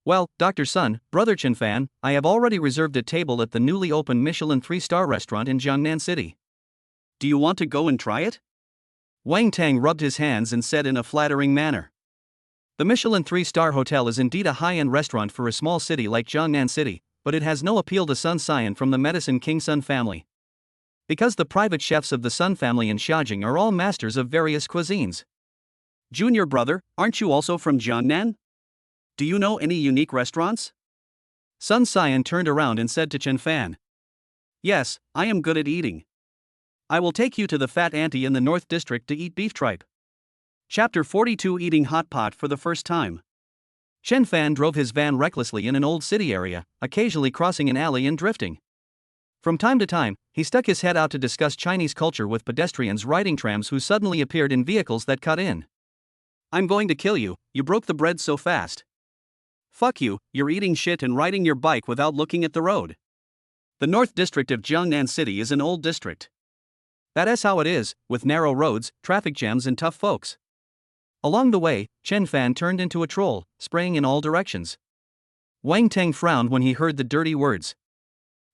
Well, Dr. Sun, Brother Chen Fan, I have already reserved a table at the newly opened Michelin 3-star restaurant in Jiangnan City. Do you want to go and try it? Wang Tang rubbed his hands and said in a flattering manner. The Michelin 3-star hotel is indeed a high-end restaurant for a small city like Jiangnan City, but it has no appeal to Sun Xian from the Medicine King Sun family. Because the private chefs of the Sun family in Xiajing are all masters of various cuisines. Junior brother, aren't you also from Jiangnan? Do you know any unique restaurants? Sun Xian turned around and said to Chen Fan. Yes, I am good at eating. I will take you to the fat auntie in the North District to eat beef tripe. Chapter 42 Eating Hot Pot for the first time. Chen Fan drove his van recklessly in an old city area, occasionally crossing an alley and drifting. From time to time, he stuck his head out to discuss Chinese culture with pedestrians riding trams who suddenly appeared in vehicles that cut in. I'm going to kill you, you broke the bread so fast. Fuck you, you're eating shit and riding your bike without looking at the road. The North District of Jiangnan City is an old district. That is how it is, with narrow roads, traffic jams and tough folks. Along the way, Chen Fan turned into a troll, spraying in all directions. Wang Teng frowned when he heard the dirty words.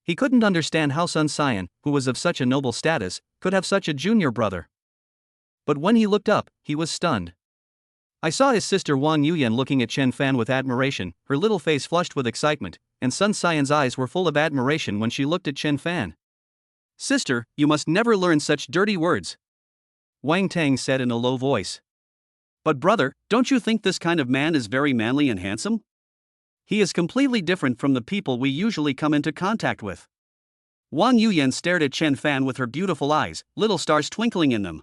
He couldn't understand how Sun Xian, who was of such a noble status, could have such a junior brother. But when he looked up, he was stunned. I saw his sister Wang Yuyan looking at Chen Fan with admiration, her little face flushed with excitement, and Sun Xian's eyes were full of admiration when she looked at Chen Fan. Sister, you must never learn such dirty words, Wang Tang said in a low voice. But brother, don't you think this kind of man is very manly and handsome? He is completely different from the people we usually come into contact with. Wang Yuyan stared at Chen Fan with her beautiful eyes, little stars twinkling in them.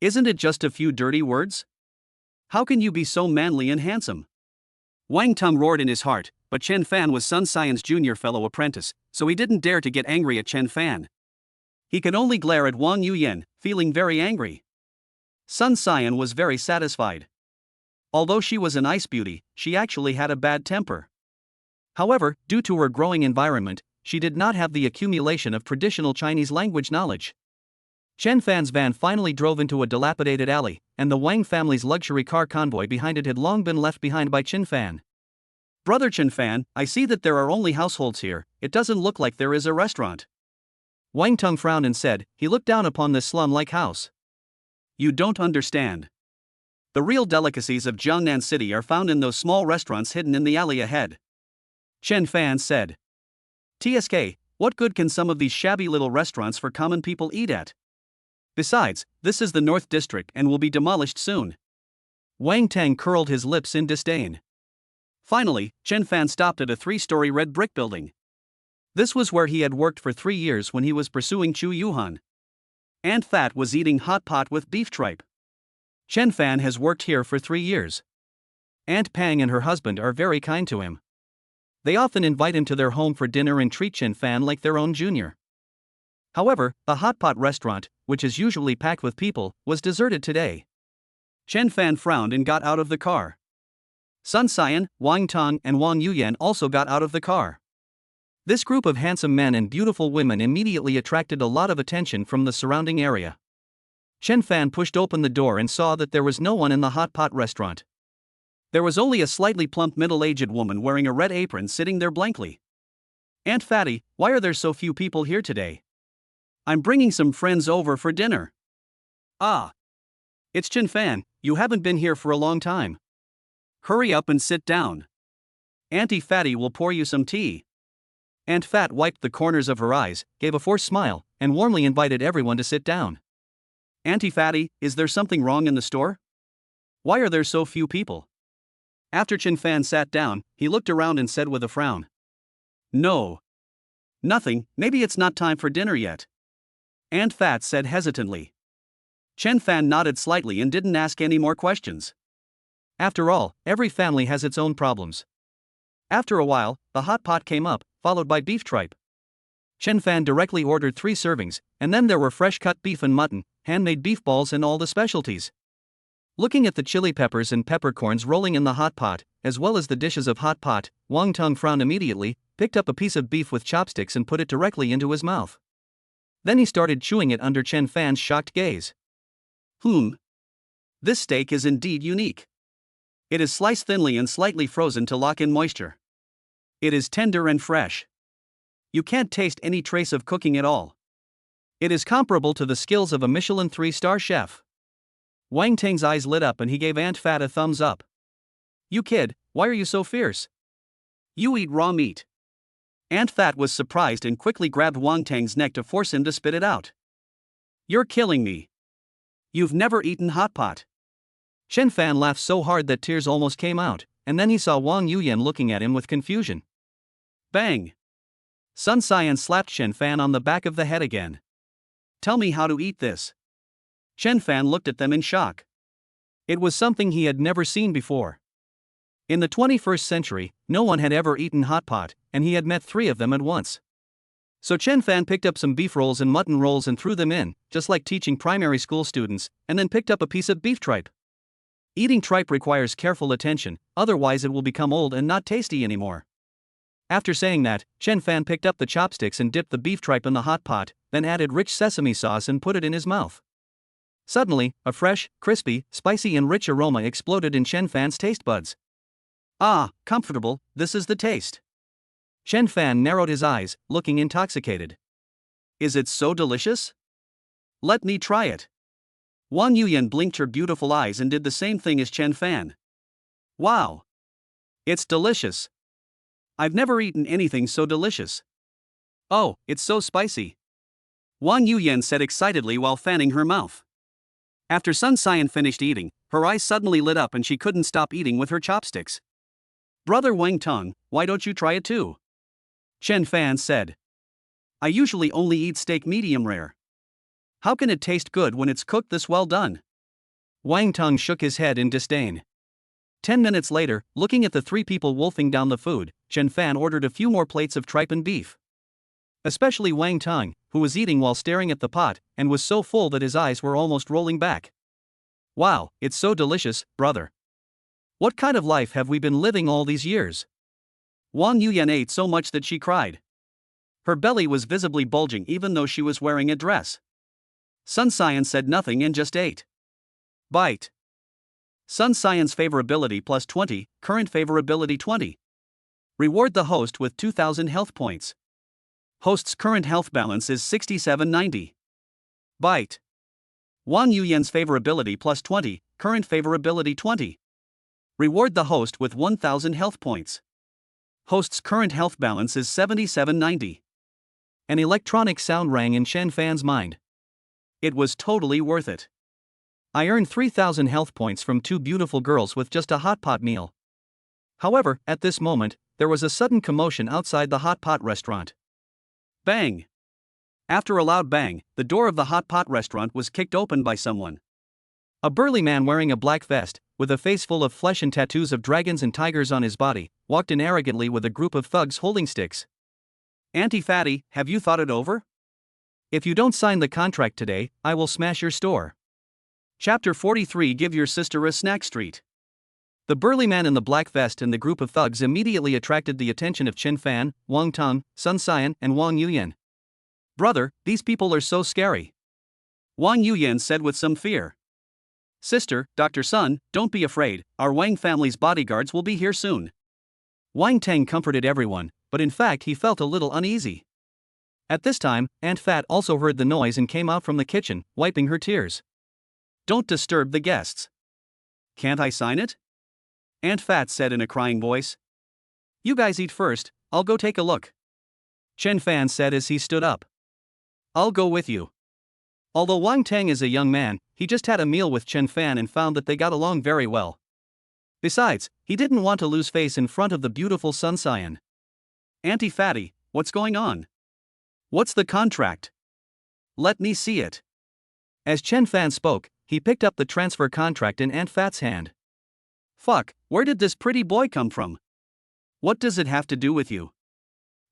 Isn't it just a few dirty words? How can you be so manly and handsome? Wang Tung roared in his heart, but Chen Fan was Sun Xian's junior fellow apprentice, so he didn't dare to get angry at Chen Fan. He could only glare at Wang Yuyan, feeling very angry. Sun Xian was very satisfied. Although she was an ice beauty, she actually had a bad temper. However, due to her growing environment, she did not have the accumulation of traditional Chinese language knowledge. Chen Fan's van finally drove into a dilapidated alley, and the Wang family's luxury car convoy behind it had long been left behind by Chen Fan. Brother Chen Fan, I see that there are only households here, it doesn't look like there is a restaurant. Wang Tung frowned and said, he looked down upon this slum-like house. You don't understand. The real delicacies of Jiangnan City are found in those small restaurants hidden in the alley ahead. Chen Fan said. TSK, what good can some of these shabby little restaurants for common people eat at? Besides, this is the North District and will be demolished soon. Wang Tang curled his lips in disdain. Finally, Chen Fan stopped at a 3-story red brick building. This was where he had worked for 3 years when he was pursuing Chu Yuhan. Aunt Fat was eating hot pot with beef tripe. Chen Fan has worked here for 3 years. Aunt Pang and her husband are very kind to him. They often invite him to their home for dinner and treat Chen Fan like their own junior. However, the hot pot restaurant, which is usually packed with people, was deserted today. Chen Fan frowned and got out of the car. Sun Xian, Wang Tong, and Wang Yuyan also got out of the car. This group of handsome men and beautiful women immediately attracted a lot of attention from the surrounding area. Chen Fan pushed open the door and saw that there was no one in the hot pot restaurant. There was only a slightly plump middle-aged woman wearing a red apron sitting there blankly. Aunt Fatty, why are there so few people here today? I'm bringing some friends over for dinner. Ah. It's Chen Fan, you haven't been here for a long time. Hurry up and sit down. Auntie Fatty will pour you some tea. Aunt Fat wiped the corners of her eyes, gave a forced smile, and warmly invited everyone to sit down. Auntie Fatty, is there something wrong in the store? Why are there so few people? After Chen Fan sat down, he looked around and said with a frown. No. Nothing, maybe it's not time for dinner yet. Aunt Fat said hesitantly. Chen Fan nodded slightly and didn't ask any more questions. After all, every family has its own problems. After a while, the hot pot came up, followed by beef tripe. Chen Fan directly ordered 3 servings, and then there were fresh cut beef and mutton, handmade beef balls and all the specialties. Looking at the chili peppers and peppercorns rolling in the hot pot, as well as the dishes of hot pot, Wang Tung frowned immediately, picked up a piece of beef with chopsticks and put it directly into his mouth. Then he started chewing it under Chen Fan's shocked gaze. This steak is indeed unique. It is sliced thinly and slightly frozen to lock in moisture. It is tender and fresh. You can't taste any trace of cooking at all. It is comparable to the skills of a Michelin 3-star chef. Wang Teng's eyes lit up and he gave Aunt Fat a thumbs up. You kid, why are you so fierce? You eat raw meat. Aunt Fat was surprised and quickly grabbed Wang Teng's neck to force him to spit it out. You're killing me. You've never eaten hot pot. Chen Fan laughed so hard that tears almost came out, and then he saw Wang Yuyan looking at him with confusion. Bang! Sun Xian slapped Chen Fan on the back of the head again. Tell me how to eat this. Chen Fan looked at them in shock. It was something he had never seen before. In the 21st century, no one had ever eaten hot pot, and he had met 3 of them at once. So Chen Fan picked up some beef rolls and mutton rolls and threw them in, just like teaching primary school students, and then picked up a piece of beef tripe. Eating tripe requires careful attention, otherwise it will become old and not tasty anymore. After saying that, Chen Fan picked up the chopsticks and dipped the beef tripe in the hot pot, then added rich sesame sauce and put it in his mouth. Suddenly, a fresh, crispy, spicy and rich aroma exploded in Chen Fan's taste buds. Ah, comfortable, this is the taste. Chen Fan narrowed his eyes, looking intoxicated. Is it so delicious? Let me try it. Wang Yuyan blinked her beautiful eyes and did the same thing as Chen Fan. Wow! It's delicious. I've never eaten anything so delicious. Oh, it's so spicy. Wang Yuyan said excitedly while fanning her mouth. After Sun Xian finished eating, her eyes suddenly lit up and she couldn't stop eating with her chopsticks. Brother Wang Tong, why don't you try it too? Chen Fan said. I usually only eat steak medium rare. How can it taste good when it's cooked this well done? Wang Tong shook his head in disdain. 10 minutes later, looking at the 3 people wolfing down the food, Chen Fan ordered a few more plates of tripe and beef. Especially Wang Tong, who was eating while staring at the pot, and was so full that his eyes were almost rolling back. Wow, it's so delicious, brother. What kind of life have we been living all these years? Wang Yuyan ate so much that she cried. Her belly was visibly bulging even though she was wearing a dress. Sun Xian said nothing and just ate. Bite. Sun Xian's favorability plus 20, current favorability 20. Reward the host with 2,000 health points. Host's current health balance is 6790. Bite. Wang Yuyan's favorability plus 20, current favorability 20. Reward the host with 1,000 health points. Host's current health balance is 7790. An electronic sound rang in Chen Fan's mind. It was totally worth it. I earned 3,000 health points from 2 beautiful girls with just a hot pot meal. However, at this moment, there was a sudden commotion outside the hot pot restaurant. Bang! After a loud bang, the door of the hot pot restaurant was kicked open by someone. A burly man wearing a black vest, with a face full of flesh and tattoos of dragons and tigers on his body, walked in arrogantly with a group of thugs holding sticks. Auntie Fatty, have you thought it over? If you don't sign the contract today, I will smash your store. Chapter 43. Give your sister a snack street. The burly man in the black vest and the group of thugs immediately attracted the attention of Chen Fan, Wang Tong, Sun Xian, and Wang Yuyan. Brother, these people are so scary. Wang Yuyan said with some fear. Sister, Dr. Sun, don't be afraid, our Wang family's bodyguards will be here soon. Wang Teng comforted everyone, but in fact he felt a little uneasy. At this time, Aunt Fat also heard the noise and came out from the kitchen, wiping her tears. Don't disturb the guests. Can't I sign it? Aunt Fat said in a crying voice. You guys eat first, I'll go take a look. Chen Fan said as he stood up. I'll go with you. Although Wang Teng is a young man, he just had a meal with Chen Fan and found that they got along very well. Besides, he didn't want to lose face in front of the beautiful Sun Xian. Auntie Fatty, what's going on? What's the contract? Let me see it. As Chen Fan spoke, he picked up the transfer contract in Aunt Fat's hand. Fuck, where did this pretty boy come from? What does it have to do with you?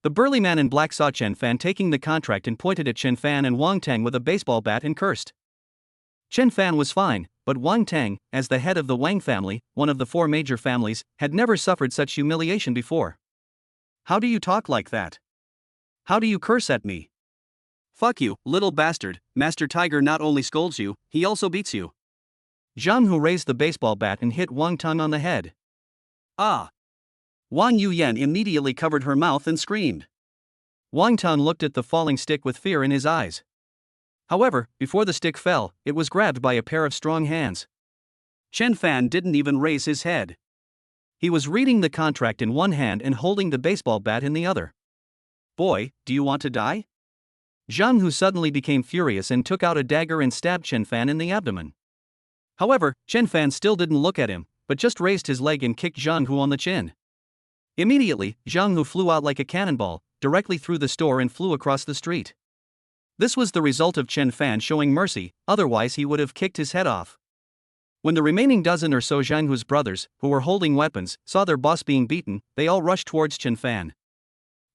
The burly man in black saw Chen Fan taking the contract and pointed at Chen Fan and Wang Teng with a baseball bat and cursed. Chen Fan was fine, but Wang Teng, as the head of the Wang family, one of the 4 major families, had never suffered such humiliation before. How do you talk like that? How do you curse at me? Fuck you, little bastard, Master Tiger not only scolds you, he also beats you. Zhang Hu raised the baseball bat and hit Wang Tang on the head. Ah! Wang Yuyan immediately covered her mouth and screamed. Wang Tang looked at the falling stick with fear in his eyes. However, before the stick fell, it was grabbed by a pair of strong hands. Chen Fan didn't even raise his head. He was reading the contract in one hand and holding the baseball bat in the other. Boy, do you want to die? Zhang Hu suddenly became furious and took out a dagger and stabbed Chen Fan in the abdomen. However, Chen Fan still didn't look at him, but just raised his leg and kicked Zhang Hu on the chin. Immediately, Zhang Hu flew out like a cannonball, directly through the store and flew across the street. This was the result of Chen Fan showing mercy, otherwise he would have kicked his head off. When the remaining dozen or so Zhang Hu's brothers, who were holding weapons, saw their boss being beaten, they all rushed towards Chen Fan.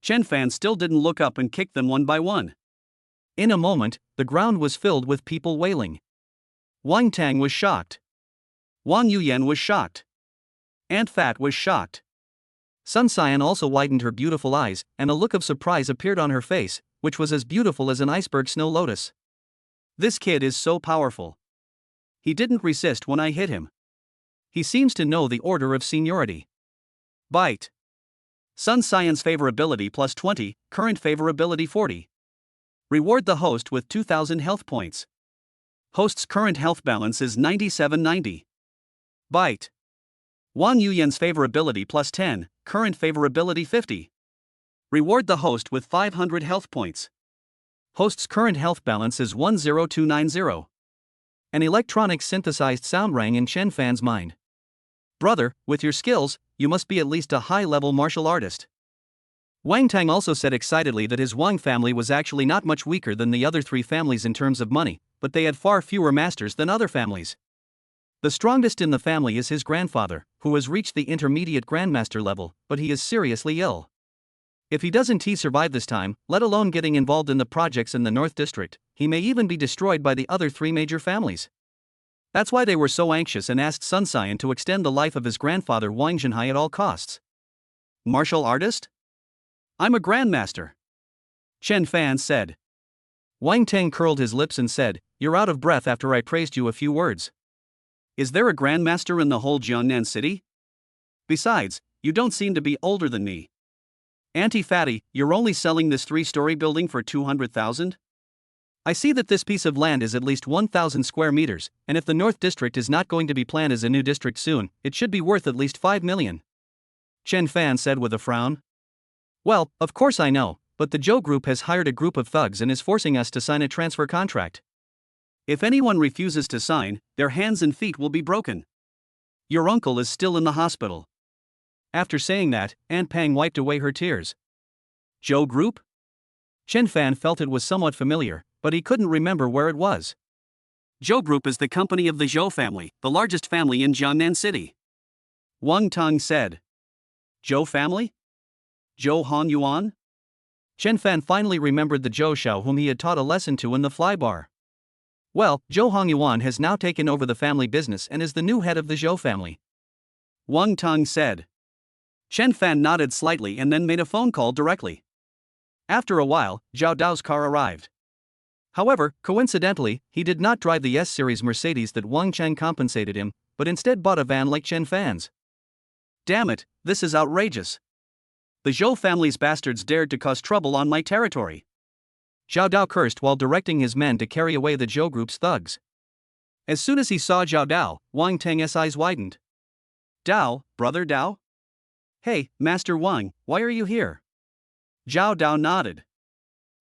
Chen Fan still didn't look up and kicked them one by one. In a moment, the ground was filled with people wailing. Wang Tang was shocked. Wang Yuyan was shocked. Aunt Fat was shocked. Sun Xian also widened her beautiful eyes, and a look of surprise appeared on her face, which was as beautiful as an iceberg snow lotus. This kid is so powerful. He didn't resist when I hit him. He seems to know the order of seniority. Bite. Sun Xian's favorability plus 20, current favorability 40. Reward the host with 2,000 health points. Host's current health balance is 9790. Bite. Wang Yuyan's favorability plus 10, current favorability 50. Reward the host with 500 health points. Host's current health balance is 10290. An electronic synthesized sound rang in Chen Fan's mind. Brother, with your skills, you must be at least a high-level martial artist. Wang Tang also said excitedly that his Wang family was actually not much weaker than the other three families in terms of money, but they had far fewer masters than other families. The strongest in the family is his grandfather, who has reached the intermediate grandmaster level, but he is seriously ill. If he doesn't survive this time, let alone getting involved in the projects in the North District, he may even be destroyed by the other three major families. That's why they were so anxious and asked Sun Xian to extend the life of his grandfather Wang Zhenhai at all costs. Martial artist? I'm a grandmaster. Chen Fan said. Wang Tang curled his lips and said, "You're out of breath after I praised you a few words. Is there a grandmaster in the whole Jiangnan city? Besides, you don't seem to be older than me. Auntie Fatty, you're only selling this 3-story building for 200,000? I see that this piece of land is at least 1,000 square meters, and if the North District is not going to be planned as a new district soon, it should be worth at least 5 million. Chen Fan said with a frown. Well, of course I know, but the Zhou Group has hired a group of thugs and is forcing us to sign a transfer contract. If anyone refuses to sign, their hands and feet will be broken. Your uncle is still in the hospital. After saying that, Aunt Pang wiped away her tears. Zhou Group? Chen Fan felt it was somewhat familiar, but he couldn't remember where it was. Zhou Group is the company of the Zhou family, the largest family in Jiangnan City. Wang Tang said. Zhou family? Zhou Han Yuan? Chen Fan finally remembered the Zhou Shao whom he had taught a lesson to in the fly bar. Well, Zhou Hongyuan has now taken over the family business and is the new head of the Zhou family. Wang Tang said. Chen Fan nodded slightly and then made a phone call directly. After a while, Zhao Dao's car arrived. However, coincidentally, he did not drive the S-Series Mercedes that Wang Cheng compensated him, but instead bought a van like Chen Fan's. Damn it, this is outrageous. The Zhou family's bastards dared to cause trouble on my territory. Zhao Dao cursed while directing his men to carry away the Zhou Group's thugs. As soon as he saw Zhao Dao, Wang Tang's eyes widened. Dao, brother Dao? Hey, Master Wang, why are you here? Zhao Dao nodded.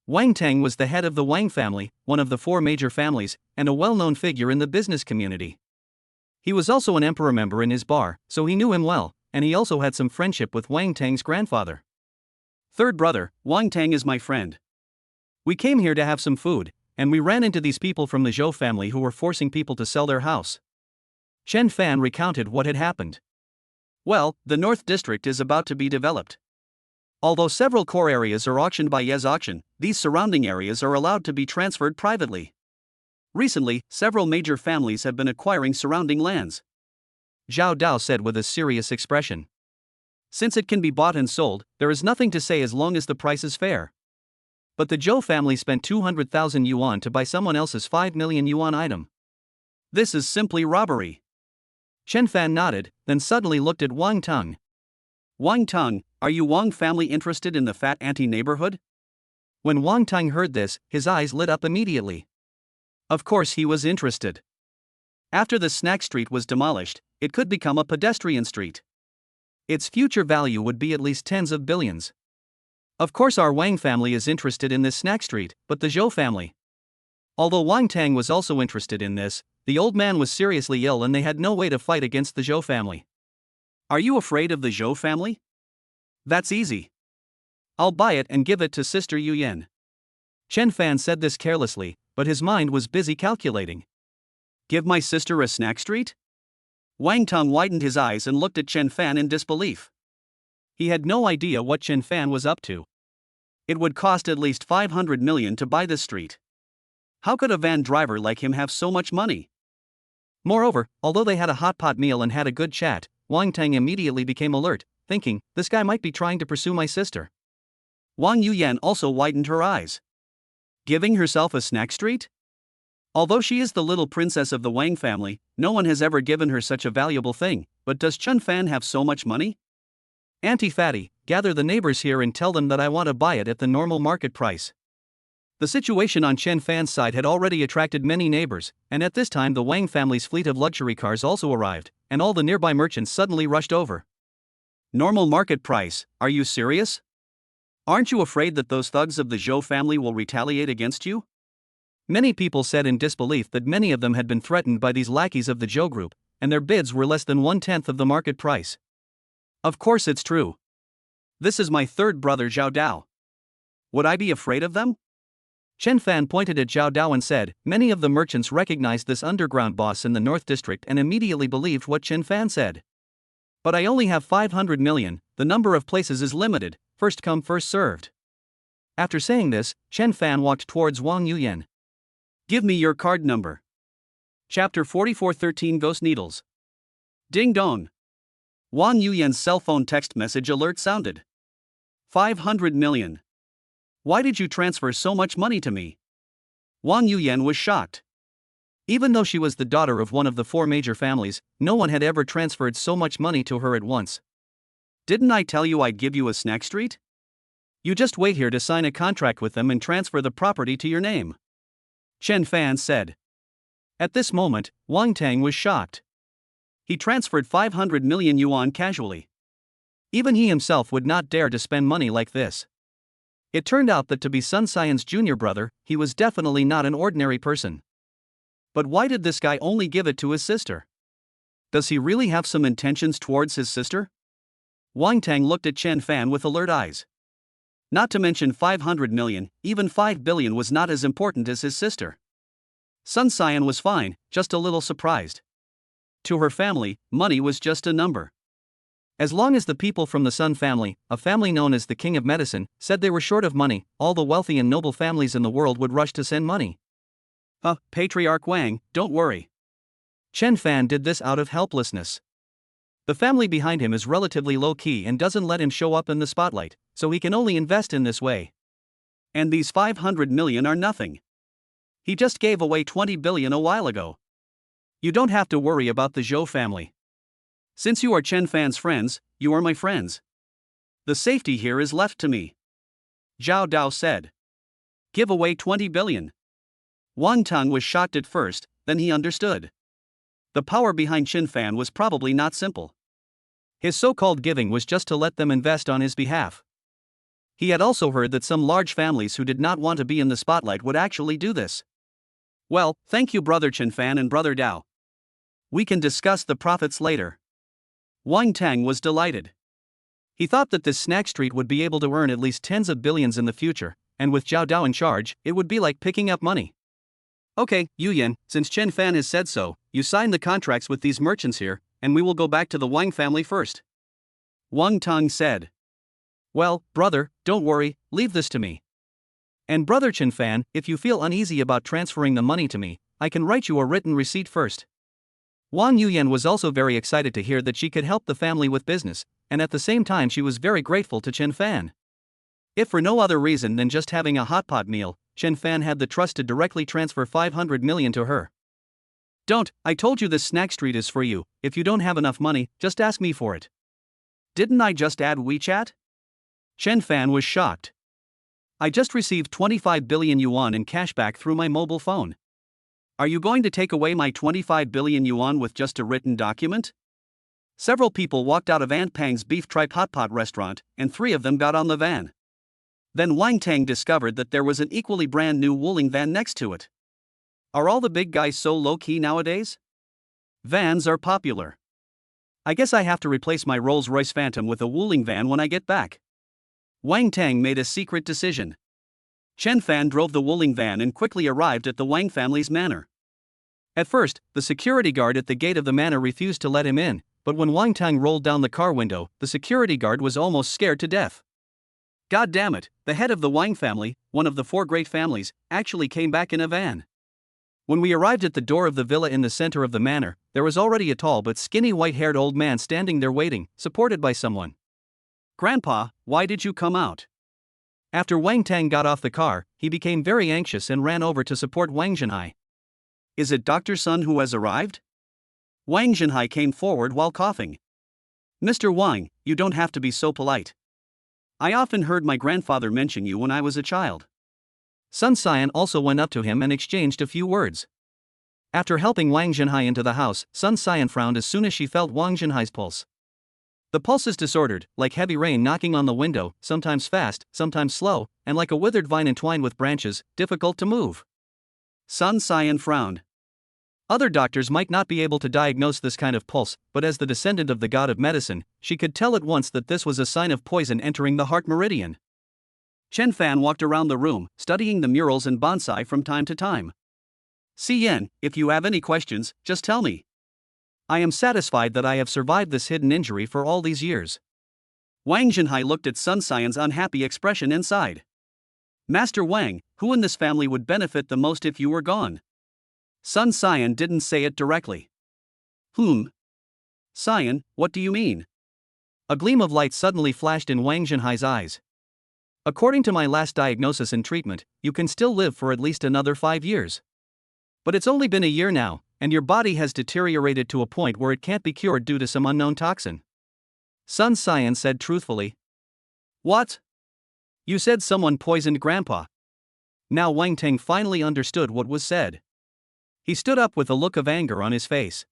Wang Tang was the head of the Wang family, one of the 4 major families, and a well-known figure in the business community. He was also an emperor member in his bar, so he knew him well, and he also had some friendship with Wang Tang's grandfather. Third brother, Wang Tang is my friend. We came here to have some food, and we ran into these people from the Zhou family who were forcing people to sell their house. Chen Fan recounted what had happened. Well, the North District is about to be developed. Although several core areas are auctioned by Yes Auction, these surrounding areas are allowed to be transferred privately. Recently, several major families have been acquiring surrounding lands. Zhao Dao said with a serious expression. Since it can be bought and sold, there is nothing to say as long as the price is fair. But the Zhou family spent 200,000 yuan to buy someone else's 5 million yuan item. This is simply robbery. Chen Fan nodded, then suddenly looked at Wang Teng. Wang Teng, are you Wang family interested in the fat auntie neighborhood? When Wang Teng heard this, his eyes lit up immediately. Of course he was interested. After the snack street was demolished, it could become a pedestrian street. Its future value would be at least tens of billions. Of course our Wang family is interested in this snack street, but the Zhou family. Although Wang Tang was also interested in this, the old man was seriously ill and they had no way to fight against the Zhou family. Are you afraid of the Zhou family? That's easy. I'll buy it and give it to Sister Yu Yan. Chen Fan said this carelessly, but his mind was busy calculating. Give my sister a snack street? Wang Teng widened his eyes and looked at Chen Fan in disbelief. He had no idea what Chen Fan was up to. It would cost at least 500 million to buy this street. How could a van driver like him have so much money? Moreover, although they had a hot pot meal and had a good chat, Wang Teng immediately became alert, thinking, this guy might be trying to pursue my sister. Wang Yuyan also widened her eyes. Giving herself a snack street? Although she is the little princess of the Wang family, no one has ever given her such a valuable thing, but does Chen Fan have so much money? Auntie Fatty, gather the neighbors here and tell them that I want to buy it at the normal market price. The situation on Chen Fan's side had already attracted many neighbors, and at this time the Wang family's fleet of luxury cars also arrived, and all the nearby merchants suddenly rushed over. Normal market price, are you serious? Aren't you afraid that those thugs of the Zhou family will retaliate against you? Many people said in disbelief that many of them had been threatened by these lackeys of the Zhou group, and their bids were less than 1/10 of the market price. Of course it's true. This is my third brother Zhao Dao. Would I be afraid of them? Chen Fan pointed at Zhao Dao and said, many of the merchants recognized this underground boss in the North District and immediately believed what Chen Fan said. But I only have 500 million, the number of places is limited, first come first served. After saying this, Chen Fan walked towards Wang Yuyan. Give me your card number. Chapter 44:13 Ghost Needles. Ding dong. Wang Yuyan's cell phone text message alert sounded. 500 million. Why did you transfer so much money to me? Wang Yuyan was shocked. Even though she was the daughter of one of the 4 major families, no one had ever transferred so much money to her at once. Didn't I tell you I'd give you a snack street? You just wait here to sign a contract with them and transfer the property to your name. Chen Fan said. At this moment, Wang Tang was shocked. He transferred 500 million yuan casually. Even he himself would not dare to spend money like this. It turned out that to be Sun Xian's junior brother, he was definitely not an ordinary person. But why did this guy only give it to his sister? Does he really have some intentions towards his sister? Wang Tang looked at Chen Fan with alert eyes. Not to mention 500 million, even 5 billion was not as important as his sister. Sun Xian was fine, just a little surprised. To her family, money was just a number. As long as the people from the Sun family, a family known as the King of Medicine, said they were short of money, all the wealthy and noble families in the world would rush to send money. Patriarch Wang, don't worry. Chen Fan did this out of helplessness. The family behind him is relatively low-key and doesn't let him show up in the spotlight, so he can only invest in this way. And these 500 million are nothing. He just gave away 20 billion a while ago. You don't have to worry about the Zhou family. Since you are Chen Fan's friends, you are my friends. The safety here is left to me. Zhao Dao said. Give away 20 billion. Wang Teng was shocked at first, then he understood. The power behind Chen Fan was probably not simple. His so-called giving was just to let them invest on his behalf. He had also heard that some large families who did not want to be in the spotlight would actually do this. Well, thank you brother Chen Fan and brother Dao. We can discuss the profits later. Wang Tang was delighted. He thought that this snack street would be able to earn at least tens of billions in the future, and with Zhao Dao in charge, it would be like picking up money. Okay, Yuyan, since Chen Fan has said so, you sign the contracts with these merchants here, and we will go back to the Wang family first. Wang Tang said. Well, brother, don't worry, leave this to me. And brother Chen Fan, if you feel uneasy about transferring the money to me, I can write you a written receipt first. Wang Yuyan was also very excited to hear that she could help the family with business, and at the same time she was very grateful to Chen Fan. If for no other reason than just having a hot pot meal, Chen Fan had the trust to directly transfer 500 million to her. Don't, I told you this snack street is for you. If you don't have enough money, just ask me for it. Didn't I just add WeChat? Chen Fan was shocked. I just received 25 billion yuan in cashback through my mobile phone. Are you going to take away my 25 billion yuan with just a written document? Several people walked out of Aunt Pang's beef tripe hot pot restaurant, and 3 of them got on the van. Then Wang Tang discovered that there was an equally brand new Wuling van next to it. Are all the big guys so low-key nowadays? Vans are popular. I guess I have to replace my Rolls-Royce Phantom with a Wuling van when I get back. Wang Tang made a secret decision. Chen Fan drove the Wuling van and quickly arrived at the Wang family's manor. At first, the security guard at the gate of the manor refused to let him in, but when Wang Tang rolled down the car window, the security guard was almost scared to death. God damn it, the head of the Wang family, one of the 4 great families, actually came back in a van. When we arrived at the door of the villa in the center of the manor, there was already a tall but skinny white-haired old man standing there waiting, supported by someone. Grandpa, why did you come out? After Wang Tang got off the car, he became very anxious and ran over to support Wang Zhenhai. Is it Dr. Sun who has arrived? Wang Zhenhai came forward while coughing. Mr. Wang, you don't have to be so polite. I often heard my grandfather mention you when I was a child. Sun Xian also went up to him and exchanged a few words. After helping Wang Zhenhai into the house, Sun Xian frowned as soon as she felt Wang Zhenhai's pulse. The pulse is disordered, like heavy rain knocking on the window, sometimes fast, sometimes slow, and like a withered vine entwined with branches, difficult to move. Sun Xian frowned. Other doctors might not be able to diagnose this kind of pulse, but as the descendant of the god of medicine, she could tell at once that this was a sign of poison entering the heart meridian. Chen Fan walked around the room, studying the murals and bonsai from time to time. Cian, if you have any questions, just tell me. I am satisfied that I have survived this hidden injury for all these years. Wang Zhenhai looked at Sun Xian's unhappy expression and sighed. Master Wang, who in this family would benefit the most if you were gone? Sun Xian didn't say it directly. Xian, what do you mean? A gleam of light suddenly flashed in Wang Zhenhai's eyes. According to my last diagnosis and treatment, you can still live for at least another 5 years. But it's only been a year now, and your body has deteriorated to a point where it can't be cured due to some unknown toxin. Sun Xian said truthfully. What? You said someone poisoned Grandpa. Now Wang Tang finally understood what was said. He stood up with a look of anger on his face.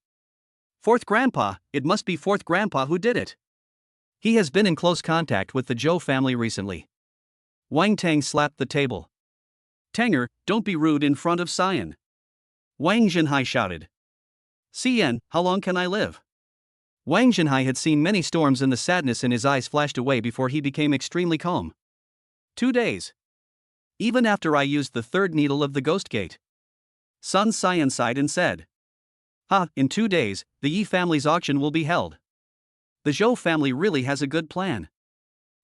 4th Grandpa, it must be 4th Grandpa who did it. He has been in close contact with the Zhou family recently. Wang Tang slapped the table. Tanger, don't be rude in front of Xian. Wang Zhenhai shouted. Cian, how long can I live? Wang Zhenhai had seen many storms and the sadness in his eyes flashed away before he became extremely calm. 2 days. Even after I used the 3rd needle of the Ghost Gate. Sun Xian sighed and said. In 2 days, the Yi family's auction will be held. The Zhou family really has a good plan.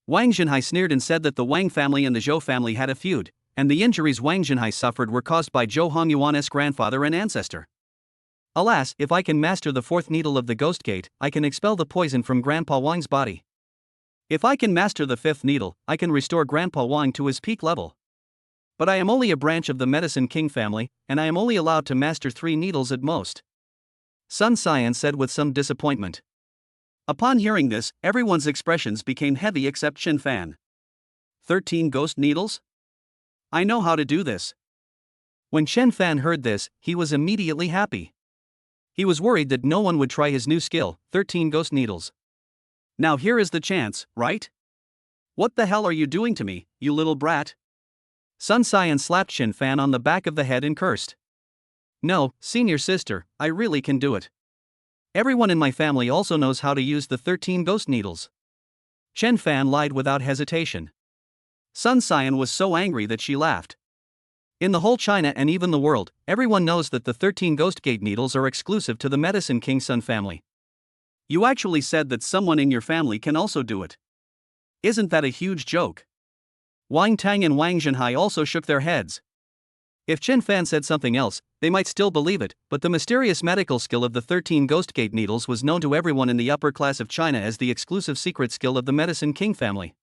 Wang Zhenhai sneered and said that the Wang family and the Zhou family had a feud, and the injuries Wang Zhenhai suffered were caused by Zhou Hongyuan's grandfather and ancestor. Alas, if I can master the 4th needle of the Ghost Gate, I can expel the poison from Grandpa Wang's body. If I can master the 5th needle, I can restore Grandpa Wang to his peak level. But I am only a branch of the Medicine King family, and I am only allowed to master 3 needles at most. Sun Xian said with some disappointment. Upon hearing this, everyone's expressions became heavy except Chen Fan. 13 ghost needles? I know how to do this. When Chen Fan heard this, he was immediately happy. He was worried that no one would try his new skill, 13 ghost needles. Now here is the chance, right? What the hell are you doing to me, you little brat? Sun Xian slapped Chen Fan on the back of the head and cursed. No, senior sister, I really can do it. Everyone in my family also knows how to use the 13 ghost needles. Chen Fan lied without hesitation. Sun Xian was so angry that she laughed. In the whole China and even the world, everyone knows that the 13 Ghost Gate needles are exclusive to the Medicine King Sun family. You actually said that someone in your family can also do it. Isn't that a huge joke? Wang Tang and Wang Zhenhai also shook their heads. If Chen Fan said something else, they might still believe it, but the mysterious medical skill of the 13 Ghost Gate needles was known to everyone in the upper class of China as the exclusive secret skill of the Medicine King family.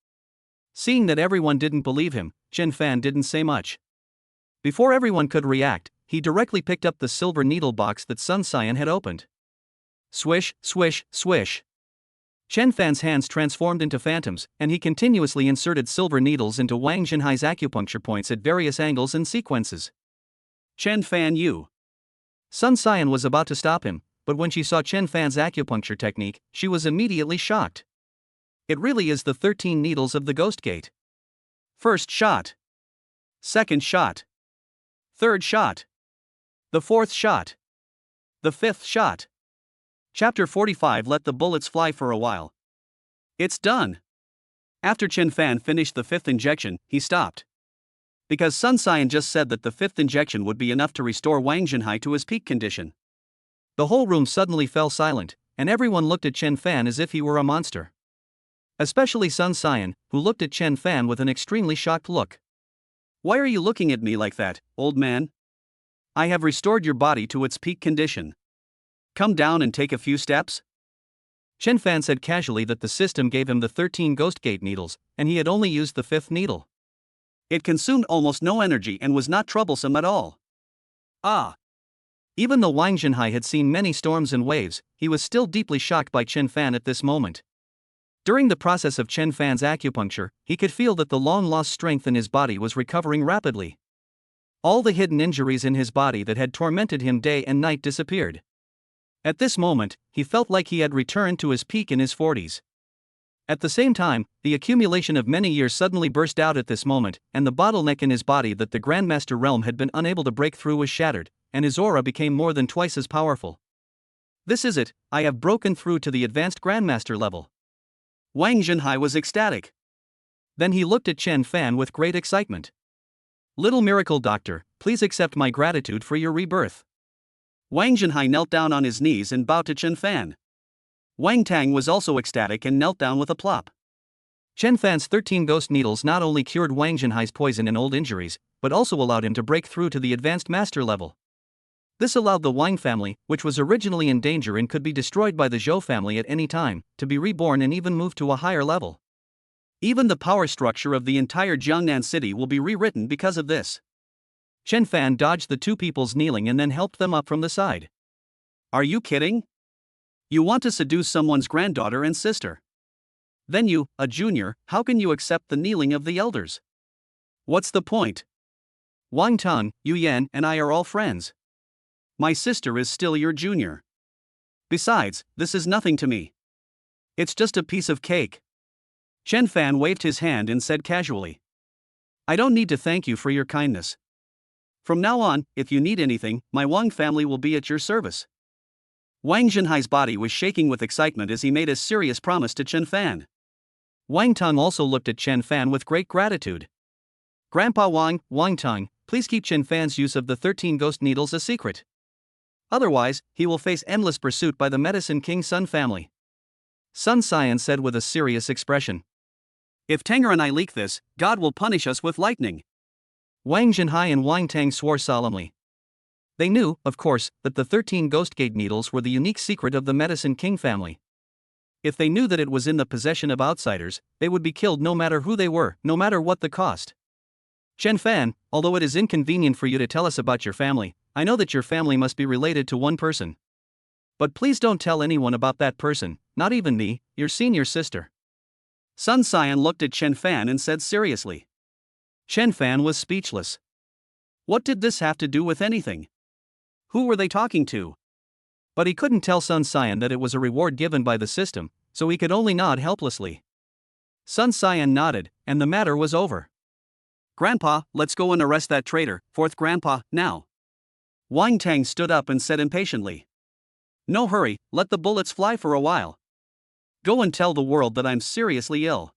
Seeing that everyone didn't believe him, Chen Fan didn't say much. Before everyone could react, he directly picked up the silver needle box that Sun Xian had opened. Swish, swish, swish. Chen Fan's hands transformed into phantoms, and he continuously inserted silver needles into Wang Jinhai's acupuncture points at various angles and sequences. Chen Fan, you. Sun Xian was about to stop him, but when she saw Chen Fan's acupuncture technique, she was immediately shocked. It really is the 13 needles of the Ghost Gate. First shot. Second shot. Third shot. The fourth shot. The fifth shot. Chapter 45. Let the bullets fly for a while. It's done. After Chen Fan finished the fifth injection, he stopped. Because Sun Xian just said that the fifth injection would be enough to restore Wang Jinhai to his peak condition. The whole room suddenly fell silent, and everyone looked at Chen Fan as if he were a monster. Especially Sun Xian, who looked at Chen Fan with an extremely shocked look. Why are you looking at me like that, old man? I have restored your body to its peak condition. Come down and take a few steps? Chen Fan said casually that the system gave him the 13 Ghost Gate needles, and he had only used the 5th needle. It consumed almost no energy and was not troublesome at all. Ah! Even though Wang Jinhai had seen many storms and waves, he was still deeply shocked by Chen Fan at this moment. During the process of Chen Fan's acupuncture, he could feel that the long-lost strength in his body was recovering rapidly. All the hidden injuries in his body that had tormented him day and night disappeared. At this moment, he felt like he had returned to his peak in his 40s. At the same time, the accumulation of many years suddenly burst out at this moment, and the bottleneck in his body that the Grandmaster realm had been unable to break through was shattered, and his aura became more than twice as powerful. This is it, I have broken through to the advanced Grandmaster level. Wang Jinhai was ecstatic. Then he looked at Chen Fan with great excitement. Little miracle doctor, please accept my gratitude for your rebirth. Wang Jinhai knelt down on his knees and bowed to Chen Fan. Wang Tang was also ecstatic and knelt down with a plop. Chen Fan's 13 ghost needles not only cured Wang Jinhai's poison and old injuries, but also allowed him to break through to the advanced master level. This allowed the Wang family, which was originally in danger and could be destroyed by the Zhou family at any time, to be reborn and even move to a higher level. Even the power structure of the entire Jiangnan city will be rewritten because of this. Chen Fan dodged the two people's kneeling and then helped them up from the side. Are you kidding? You want to seduce someone's granddaughter and sister? Then you, a junior, how can you accept the kneeling of the elders? What's the point? Wang Tang, Yu Yan, and I are all friends. My sister is still your junior. Besides, this is nothing to me. It's just a piece of cake. Chen Fan waved his hand and said casually. I don't need to thank you for your kindness. From now on, if you need anything, my Wang family will be at your service. Wang Jinhai's body was shaking with excitement as he made a serious promise to Chen Fan. Wang Tang also looked at Chen Fan with great gratitude. Grandpa Wang Tang, please keep Chen Fan's use of the 13 ghost needles a secret. Otherwise, he will face endless pursuit by the Medicine King Sun family. Sun Xian said with a serious expression. If Tanger and I leak this, God will punish us with lightning. Wang Jinhai and Wang Tang swore solemnly. They knew, of course, that the 13 Ghost Gate needles were the unique secret of the Medicine King family. If they knew that it was in the possession of outsiders, they would be killed no matter who they were, no matter what the cost. Chen Fan, although it is inconvenient for you to tell us about your family, I know that your family must be related to one person. But please don't tell anyone about that person, not even me, your senior sister. Sun Xian looked at Chen Fan and said seriously. Chen Fan was speechless. What did this have to do with anything? Who were they talking to? But he couldn't tell Sun Xian that it was a reward given by the system, so he could only nod helplessly. Sun Xian nodded, and the matter was over. Grandpa, let's go and arrest that traitor, fourth grandpa, now. Wang Tang stood up and said impatiently. No hurry, let the bullets fly for a while. Go and tell the world that I'm seriously ill.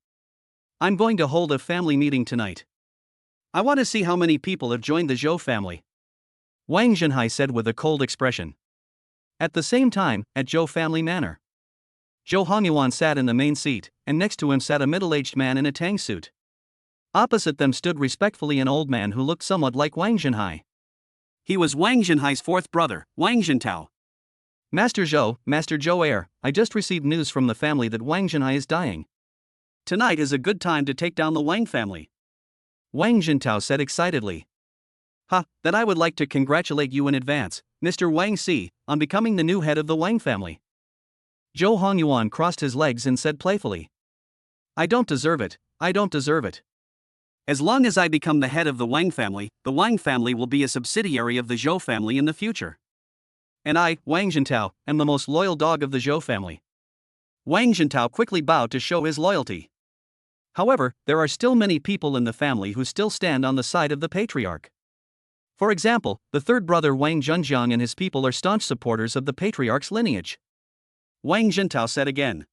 I'm going to hold a family meeting tonight. I want to see how many people have joined the Zhou family. Wang Jinhai said with a cold expression. At the same time, at Zhou family manor, Zhou Hongyuan sat in the main seat, and next to him sat a middle-aged man in a tang suit. Opposite them stood respectfully an old man who looked somewhat like Wang Jinhai. He was Wang Jinhai's fourth brother, Wang Jintao. Master Zhou heir, I just received news from the family that Wang Jinhai is dying. Tonight is a good time to take down the Wang family. Wang Jintao said excitedly. Ha, then I would like to congratulate you in advance, Mr. Wang Si, on becoming the new head of the Wang family. Zhou Hongyuan crossed his legs and said playfully. I don't deserve it, I don't deserve it. As long as I become the head of the Wang family will be a subsidiary of the Zhou family in the future. And I, Wang Zhentao, am the most loyal dog of the Zhou family. Wang Zhentao quickly bowed to show his loyalty. However, there are still many people in the family who still stand on the side of the patriarch. For example, the third brother Wang Zhenjiang and his people are staunch supporters of the patriarch's lineage. Wang Zhentao said again.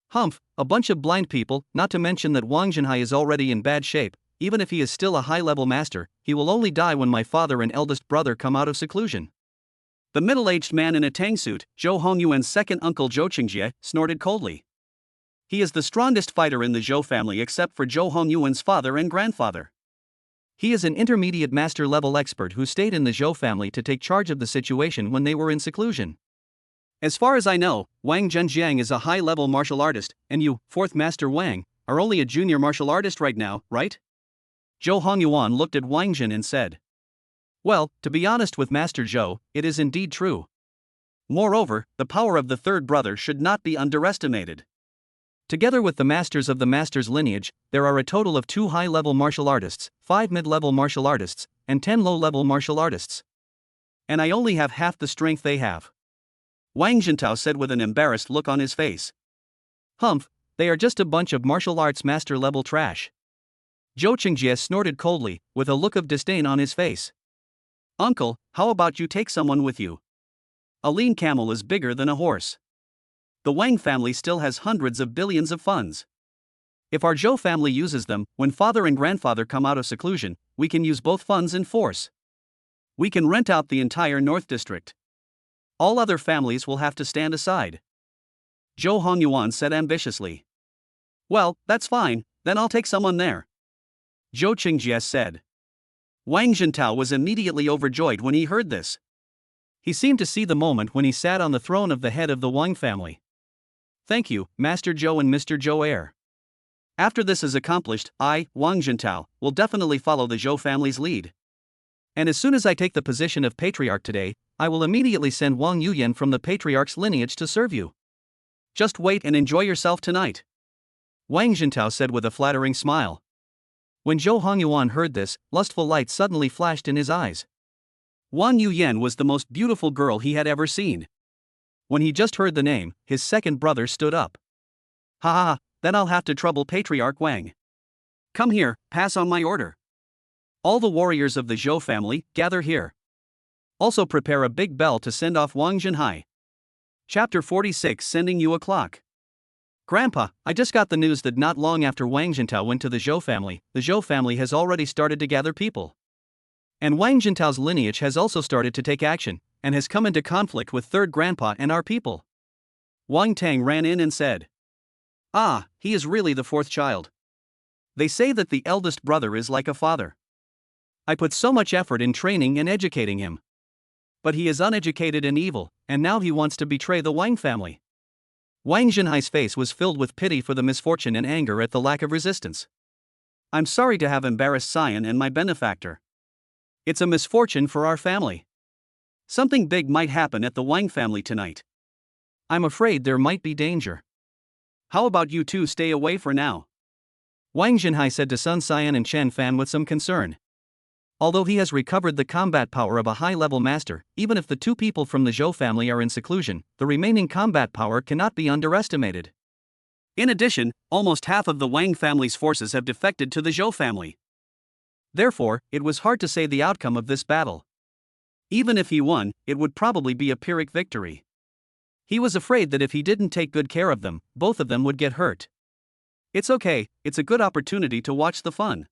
Humph, a bunch of blind people, not to mention that Wang Zhenhai is already in bad shape. Even if he is still a high-level master, he will only die when my father and eldest brother come out of seclusion. The middle-aged man in a tang suit, Zhou Hongyuan's second uncle Zhou Qingjie, snorted coldly. He is the strongest fighter in the Zhou family except for Zhou Hongyuan's father and grandfather. He is an intermediate master-level expert who stayed in the Zhou family to take charge of the situation when they were in seclusion. As far as I know, Wang Zhenjiang is a high-level martial artist, and you, fourth master Wang, are only a junior martial artist right now, right? Zhou Hongyuan looked at Wang Zhen and said. Well, to be honest with Master Zhou, it is indeed true. Moreover, the power of the third brother should not be underestimated. Together with the masters of the master's lineage, there are a total of 2 high-level martial artists, 5 mid-level martial artists, and 10 low-level martial artists. And I only have half the strength they have. Wang Zhentao said with an embarrassed look on his face. Humph, they are just a bunch of martial arts master-level trash. Zhou Qingjie snorted coldly, with a look of disdain on his face. Uncle, how about you take someone with you? A lean camel is bigger than a horse. The Wang family still has hundreds of billions of funds. If our Zhou family uses them, when father and grandfather come out of seclusion, we can use both funds in force. We can rent out the entire North District. All other families will have to stand aside. Zhou Hongyuan said ambitiously. Well, that's fine, then I'll take someone there. Zhou Qingjie said. Wang Zhentao was immediately overjoyed when he heard this. He seemed to see the moment when he sat on the throne of the head of the Wang family. Thank you, Master Zhou and Mr. Zhou heir. After this is accomplished, I, Wang Zhentao, will definitely follow the Zhou family's lead. And as soon as I take the position of patriarch today, I will immediately send Wang Yuyan from the patriarch's lineage to serve you. Just wait and enjoy yourself tonight. Wang Zhentao said with a flattering smile. When Zhou Hongyuan heard this, lustful light suddenly flashed in his eyes. Wang Yuyan was the most beautiful girl he had ever seen. When he just heard the name, his second brother stood up. Ha ha, then I'll have to trouble Patriarch Wang. Come here, pass on my order. All the warriors of the Zhou family, gather here. Also prepare a big bell to send off Wang Zhenhai. Chapter 46 Sending You a Clock. Grandpa, I just got the news that not long after Wang Zhentao went to the Zhou family has already started to gather people. And Wang Zhentao's lineage has also started to take action, and has come into conflict with third grandpa and our people. Wang Tang ran in and said. Ah, he is really the fourth child. They say that the eldest brother is like a father. I put so much effort in training and educating him. But he is uneducated and evil, and now he wants to betray the Wang family. Wang Zhenhai's face was filled with pity for the misfortune and anger at the lack of resistance. I'm sorry to have embarrassed Sion and my benefactor. It's a misfortune for our family. Something big might happen at the Wang family tonight. I'm afraid there might be danger. How about you two stay away for now? Wang Zhenhai said to Sun Sion and Chen Fan with some concern. Although he has recovered the combat power of a high-level master, even if the 2 people from the Zhou family are in seclusion, the remaining combat power cannot be underestimated. In addition, almost half of the Wang family's forces have defected to the Zhou family. Therefore, it was hard to say the outcome of this battle. Even if he won, it would probably be a Pyrrhic victory. He was afraid that if he didn't take good care of them, both of them would get hurt. It's okay, it's a good opportunity to watch the fun.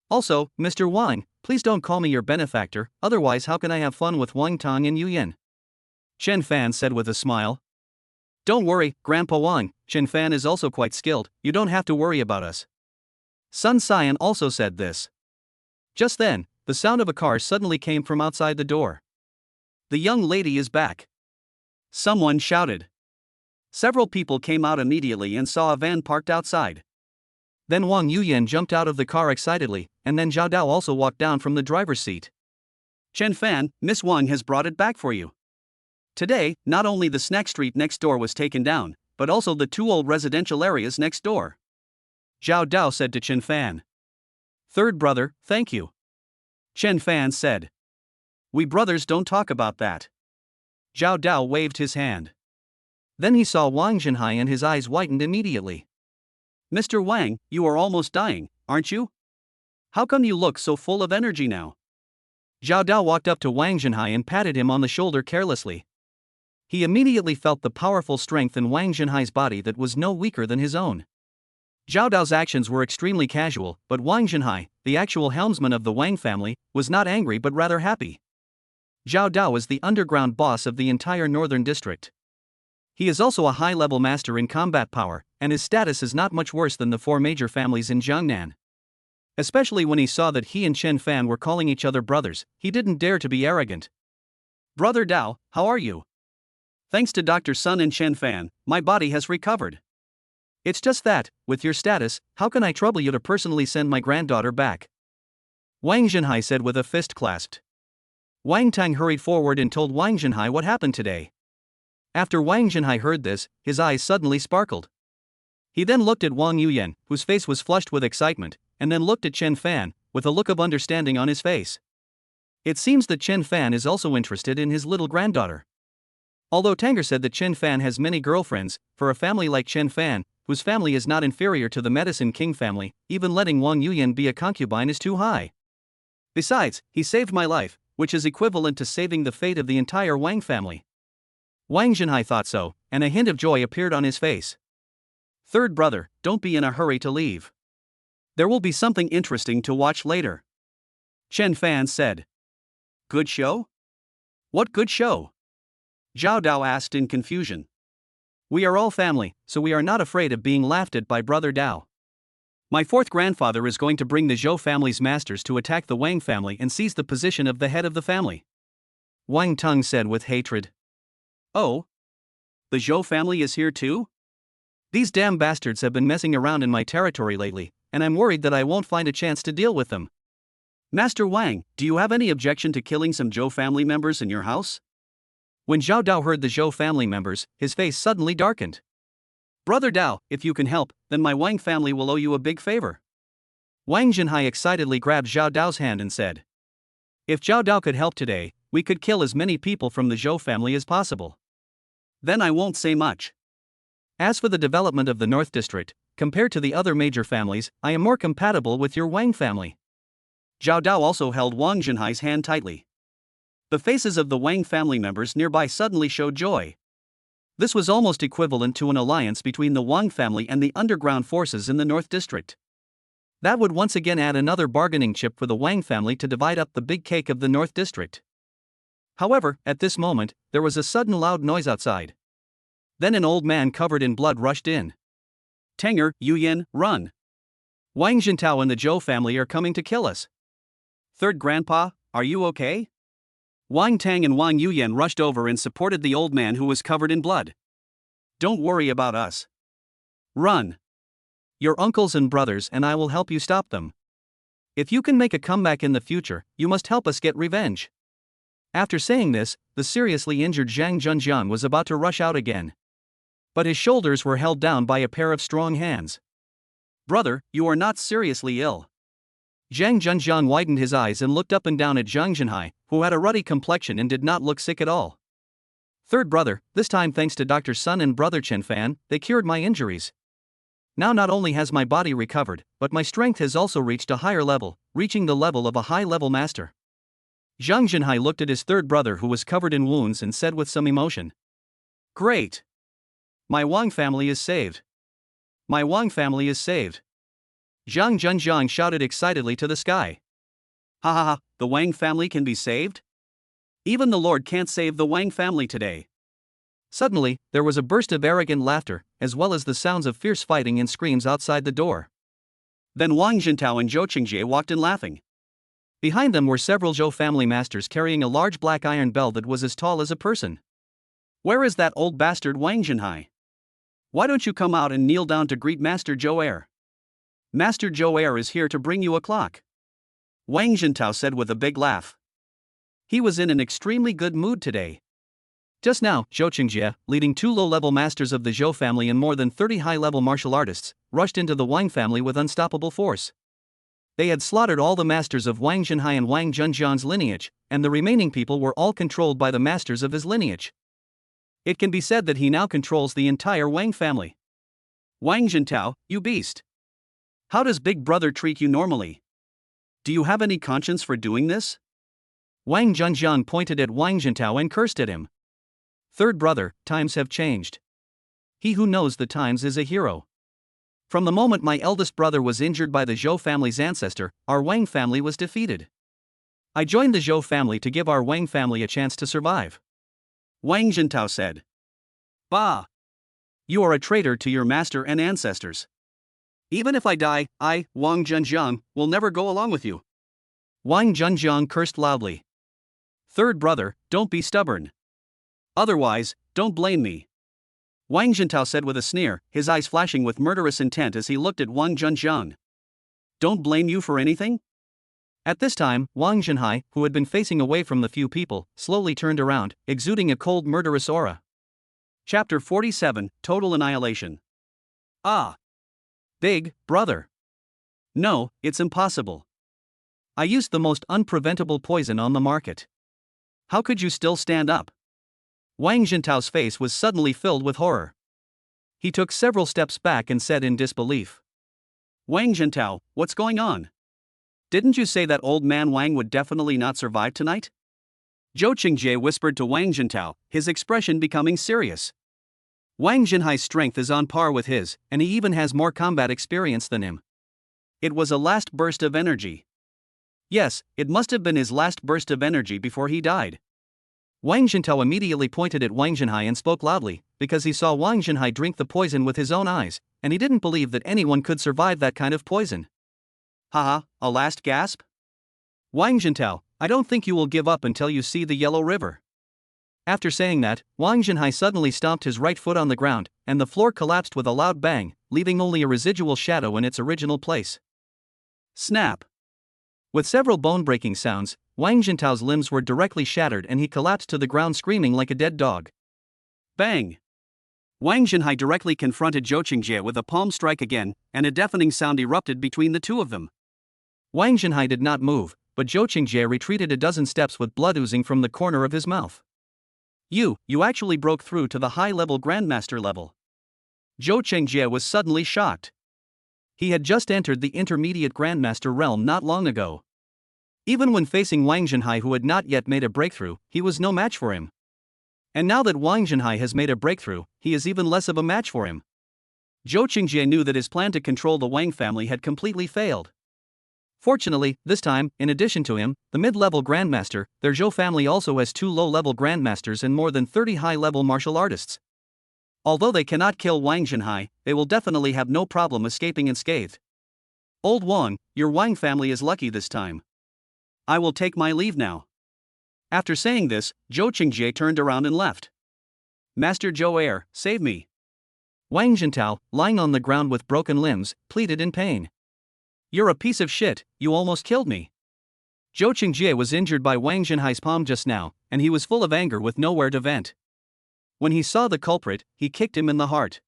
Also, Mr. Wang, please don't call me your benefactor, otherwise how can I have fun with Wang Tang and Yu Yan? Chen Fan said with a smile. Don't worry, Grandpa Wang, Chen Fan is also quite skilled, you don't have to worry about us. Sun Sion also said this. Just then, the sound of a car suddenly came from outside the door. The young lady is back. Someone shouted. Several people came out immediately and saw a van parked outside. Then Wang Yuyan jumped out of the car excitedly, and then Zhao Dao also walked down from the driver's seat. Chen Fan, Miss Wang has brought it back for you. Today, not only the snack street next door was taken down, but also the two old residential areas next door. Zhao Dao said to Chen Fan. Third brother, thank you. Chen Fan said. We brothers don't talk about that. Zhao Dao waved his hand. Then he saw Wang Zhenhai and his eyes whitened immediately. Mr. Wang, you are almost dying, aren't you? How come you look so full of energy now? Zhao Dao walked up to Wang Zhenhai and patted him on the shoulder carelessly. He immediately felt the powerful strength in Wang Zhenhai's body that was no weaker than his own. Zhao Dao's actions were extremely casual, but Wang Zhenhai, the actual helmsman of the Wang family, was not angry but rather happy. Zhao Dao is the underground boss of the entire northern district. He is also a high-level master in combat power, and his status is not much worse than the four major families in Jiangnan. Especially when he saw that he and Chen Fan were calling each other brothers, he didn't dare to be arrogant. Brother Dao, how are you? Thanks to Dr. Sun and Chen Fan, my body has recovered. It's just that, with your status, how can I trouble you to personally send my granddaughter back? Wang Zhenhai said with a fist clasped. Wang Tang hurried forward and told Wang Zhenhai what happened today. After Wang Zhenhai heard this, his eyes suddenly sparkled. He then looked at Wang Yuyan, whose face was flushed with excitement, and then looked at Chen Fan, with a look of understanding on his face. It seems that Chen Fan is also interested in his little granddaughter. Although Tanger said that Chen Fan has many girlfriends, for a family like Chen Fan, whose family is not inferior to the Medicine King family, even letting Wang Yuyan be a concubine is too high. Besides, he saved my life, which is equivalent to saving the fate of the entire Wang family. Wang Zhenhai thought so, and a hint of joy appeared on his face. Third brother, don't be in a hurry to leave. There will be something interesting to watch later. Chen Fan said. Good show? What good show? Zhao Dao asked in confusion. We are all family, so we are not afraid of being laughed at by Brother Dao. My fourth grandfather is going to bring the Zhou family's masters to attack the Wang family and seize the position of the head of the family. Wang Tung said with hatred. Oh? The Zhou family is here too? These damn bastards have been messing around in my territory lately, and I'm worried that I won't find a chance to deal with them. Master Wang, do you have any objection to killing some Zhou family members in your house? When Zhao Dao heard the Zhou family members, his face suddenly darkened. Brother Dao, if you can help, then my Wang family will owe you a big favor. Wang Zhenhai excitedly grabbed Zhao Dao's hand and said. If Zhao Dao could help today, we could kill as many people from the Zhou family as possible. Then I won't say much. As for the development of the North District, compared to the other major families, I am more compatible with your Wang family. Zhao Dao also held Wang Zhenhai's hand tightly. The faces of the Wang family members nearby suddenly showed joy. This was almost equivalent to an alliance between the Wang family and the underground forces in the North District. That would once again add another bargaining chip for the Wang family to divide up the big cake of the North District. However, at this moment, there was a sudden loud noise outside. Then an old man covered in blood rushed in. Tanger, Yuyan, run! Wang Jintao and the Zhou family are coming to kill us. Third grandpa, are you okay? Wang Tang and Wang Yuyan rushed over and supported the old man who was covered in blood. Don't worry about us. Run! Your uncles and brothers and I will help you stop them. If you can make a comeback in the future, you must help us get revenge. After saying this, the seriously injured Zhang Zhenjiang was about to rush out again. But his shoulders were held down by a pair of strong hands. Brother, you are not seriously ill. Zhang Zhenjiang widened his eyes and looked up and down at Zhang Zhenhai, who had a ruddy complexion and did not look sick at all. Third brother, this time thanks to Dr. Sun and Brother Chen Fan, they cured my injuries. Now not only has my body recovered, but my strength has also reached a higher level, reaching the level of a high-level master. Zhang Zhenhai looked at his third brother who was covered in wounds and said with some emotion. Great! My Wang family is saved. My Wang family is saved. Zhang Zhenjiang shouted excitedly to the sky. Ha ha ha, the Wang family can be saved? Even the Lord can't save the Wang family today. Suddenly, there was a burst of arrogant laughter, as well as the sounds of fierce fighting and screams outside the door. Then Wang Jintao and Zhou Qingjie walked in laughing. Behind them were several Zhou family masters carrying a large black iron bell that was as tall as a person. Where is that old bastard Wang Zhenhai? Why don't you come out and kneel down to greet Master Zhou Air? Master Zhou Air is here to bring you a clock. Wang Jintao said with a big laugh. He was in an extremely good mood today. Just now, Zhou Qingjie, leading 2 low-level masters of the Zhou family and more than 30 high-level martial artists, rushed into the Wang family with unstoppable force. They had slaughtered all the masters of Wang Zhenhai and Wang Zhenjiang's lineage, and the remaining people were all controlled by the masters of his lineage. It can be said that he now controls the entire Wang family. Wang Zhentao, you beast! How does Big Brother treat you normally? Do you have any conscience for doing this? Wang Zhenjiang pointed at Wang Zhentao and cursed at him. Third brother, times have changed. He who knows the times is a hero. From the moment my eldest brother was injured by the Zhou family's ancestor, our Wang family was defeated. I joined the Zhou family to give our Wang family a chance to survive. Wang Zhentao said. Bah! You are a traitor to your master and ancestors. Even if I die, I, Wang Zhenjiang, will never go along with you. Wang Zhenjiang cursed loudly. Third brother, don't be stubborn. Otherwise, don't blame me. Wang Zhentao said with a sneer, his eyes flashing with murderous intent as he looked at Wang Zhenjiang. Don't blame you for anything? At this time, Wang Zhenhai, who had been facing away from the few people, slowly turned around, exuding a cold murderous aura. Chapter 47, Total Annihilation. Ah! Big brother. No, it's impossible. I used the most unpreventable poison on the market. How could you still stand up? Wang Zhentao's face was suddenly filled with horror. He took several steps back and said in disbelief. Wang Zhentao, what's going on? Didn't you say that old man Wang would definitely not survive tonight? Zhou Qingjie whispered to Wang Zhentao, his expression becoming serious. Wang Zhenhai's strength is on par with his, and he even has more combat experience than him. It was a last burst of energy. Yes, it must have been his last burst of energy before he died. Wang Zhentao immediately pointed at Wang Zhenhai and spoke loudly, because he saw Wang Zhenhai drink the poison with his own eyes, and he didn't believe that anyone could survive that kind of poison. Haha, a last gasp? Wang Zhentao, I don't think you will give up until you see the Yellow River. After saying that, Wang Zhenhai suddenly stomped his right foot on the ground, and the floor collapsed with a loud bang, leaving only a residual shadow in its original place. Snap! With several bone-breaking sounds, Wang Zhentao's limbs were directly shattered and he collapsed to the ground screaming like a dead dog. Bang! Wang Zhenhai directly confronted Zhou Qingjie with a palm strike again, and a deafening sound erupted between the two of them. Wang Zhenhai did not move, but Zhou Qingjie retreated a dozen steps with blood oozing from the corner of his mouth. You actually broke through to the high-level Grandmaster level. Zhou Qingjie was suddenly shocked. He had just entered the intermediate Grandmaster realm not long ago. Even when facing Wang Zhenhai, who had not yet made a breakthrough, he was no match for him. And now that Wang Zhenhai has made a breakthrough, he is even less of a match for him. Zhou Qingjie knew that his plan to control the Wang family had completely failed. Fortunately, this time, in addition to him, the mid-level Grandmaster, their Zhou family also has 2 low-level Grandmasters and more than 30 high-level martial artists. Although they cannot kill Wang Zhenhai, they will definitely have no problem escaping unscathed. Old Wang, your Wang family is lucky this time. I will take my leave now. After saying this, Zhou Qingjie turned around and left. Master Zhou Heir, save me. Wang Zhentao, lying on the ground with broken limbs, pleaded in pain. You're a piece of shit, you almost killed me. Zhou Qingjie was injured by Wang Zhenhai's palm just now, and he was full of anger with nowhere to vent. When he saw the culprit, he kicked him in the heart.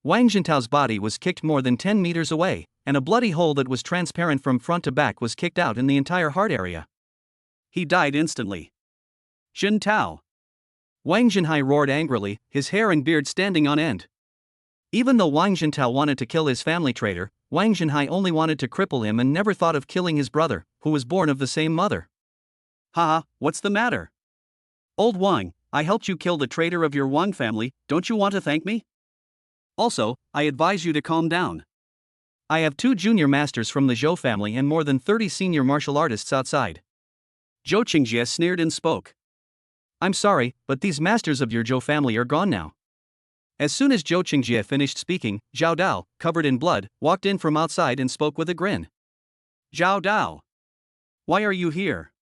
Wang Zhentao's body was kicked more than 10 meters away, and a bloody hole that was transparent from front to back was kicked out in the entire heart area. He died instantly. Zhentao! Wang Zhenhai roared angrily, his hair and beard standing on end. Even though Wang Zhentao wanted to kill his family traitor, Wang Zhenhai only wanted to cripple him and never thought of killing his brother, who was born of the same mother. Haha, what's the matter? Old Wang, I helped you kill the traitor of your Wang family, don't you want to thank me? Also, I advise you to calm down. I have 2 junior masters from the Zhou family and more than 30 senior martial artists outside. Zhou Qingjie sneered and spoke. I'm sorry, but these masters of your Zhou family are gone now. As soon as Zhou Qingjie finished speaking, Zhao Dao, covered in blood, walked in from outside and spoke with a grin. Zhao Dao! Why are you here?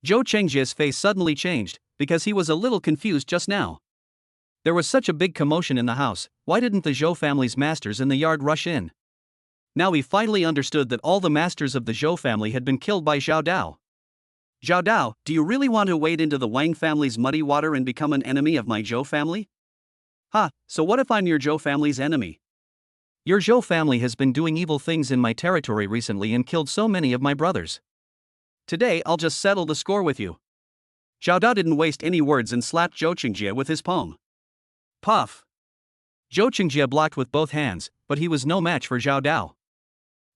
Zhou Qingjie's face suddenly changed, because he was a little confused just now. There was such a big commotion in the house, why didn't the Zhou family's masters in the yard rush in? Now he finally understood that all the masters of the Zhou family had been killed by Zhao Dao. Zhao Dao, do you really want to wade into the Wang family's muddy water and become an enemy of my Zhou family? Ha, so what if I'm your Zhou family's enemy? Your Zhou family has been doing evil things in my territory recently and killed so many of my brothers. Today I'll just settle the score with you. Zhao Dao didn't waste any words and slapped Zhou Qingjie with his palm. Puff! Zhou Qingjie blocked with both hands, but he was no match for Zhao Dao.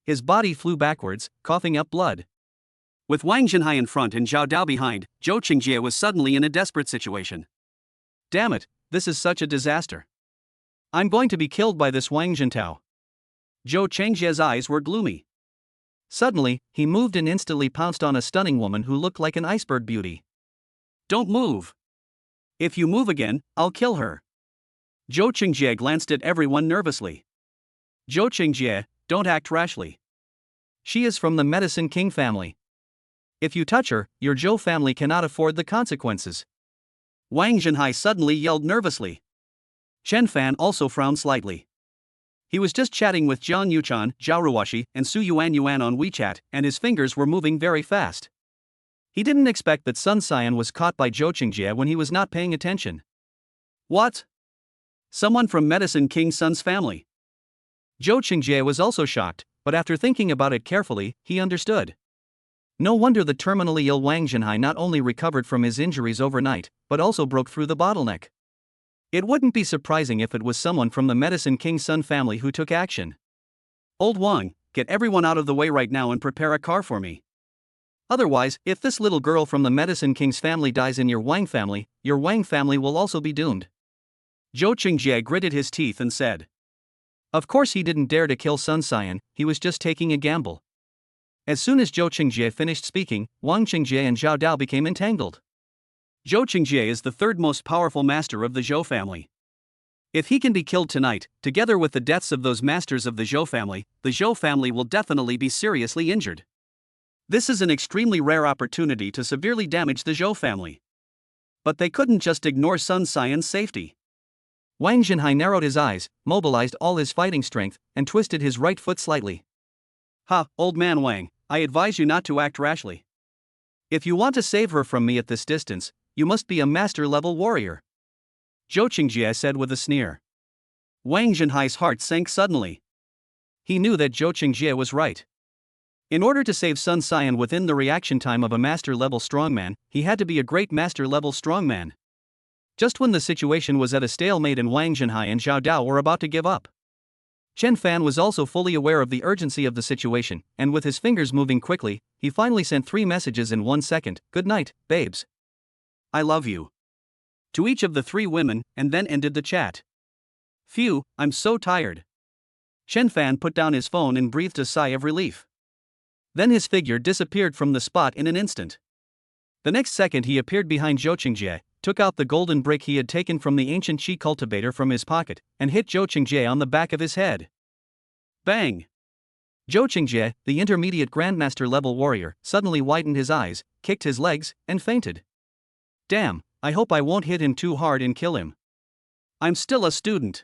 His body flew backwards, coughing up blood. With Wang Zhenhai in front and Zhao Dao behind, Zhou Qingjie was suddenly in a desperate situation. Damn it, this is such a disaster. I'm going to be killed by this Wang Zhentao. Zhou Qingjie's eyes were gloomy. Suddenly, he moved and instantly pounced on a stunning woman who looked like an iceberg beauty. Don't move. If you move again, I'll kill her. Zhou Qingjie glanced at everyone nervously. Zhou Qingjie, don't act rashly. She is from the Medicine King family. If you touch her, your Zhou family cannot afford the consequences. Wang Zhenhai suddenly yelled nervously. Chen Fan also frowned slightly. He was just chatting with Jiang Yuchan, Zhao Ruoshi, and Su Yuan on WeChat, and his fingers were moving very fast. He didn't expect that Sun Xian was caught by Zhou Qingjie when he was not paying attention. What? Someone from Medicine King Sun's family. Zhou Qingjie was also shocked, but after thinking about it carefully, he understood. No wonder the terminally ill Wang Zhenhai not only recovered from his injuries overnight, but also broke through the bottleneck. It wouldn't be surprising if it was someone from the Medicine King Sun family who took action. Old Wang, get everyone out of the way right now and prepare a car for me. Otherwise, if this little girl from the Medicine King's family dies in your Wang family will also be doomed. Zhou Qingjie gritted his teeth and said. Of course he didn't dare to kill Sun Xian, he was just taking a gamble. As soon as Zhou Qingjie finished speaking, Wang Qingjie and Zhao Dao became entangled. Zhou Qingjie is the third most powerful master of the Zhou family. If he can be killed tonight, together with the deaths of those masters of the Zhou family will definitely be seriously injured. This is an extremely rare opportunity to severely damage the Zhou family. But they couldn't just ignore Sun Xian's safety. Wang Zhenhai narrowed his eyes, mobilized all his fighting strength, and twisted his right foot slightly. Ha, old man Wang, I advise you not to act rashly. If you want to save her from me at this distance, you must be a master-level warrior. Zhou Qingjie said with a sneer. Wang Zhenhai's heart sank suddenly. He knew that Zhou Qingjie was right. In order to save Sun Xian within the reaction time of a master-level strongman, he had to be a great master-level strongman. Just when the situation was at a stalemate and Wang Zhenhai and Zhao Dao were about to give up. Chen Fan was also fully aware of the urgency of the situation, and with his fingers moving quickly, he finally sent 3 messages in 1 second. Good night, babes. I love you. To each of the 3 women, and then ended the chat. Phew, I'm so tired. Chen Fan put down his phone and breathed a sigh of relief. Then his figure disappeared from the spot in an instant. The next second he appeared behind Zhou Qingjie, took out the golden brick he had taken from the ancient Qi cultivator from his pocket, and hit Zhou Qingjie on the back of his head. Bang! Zhou Qingjie, the intermediate grandmaster-level warrior, suddenly widened his eyes, kicked his legs, and fainted. Damn, I hope I won't hit him too hard and kill him. I'm still a student.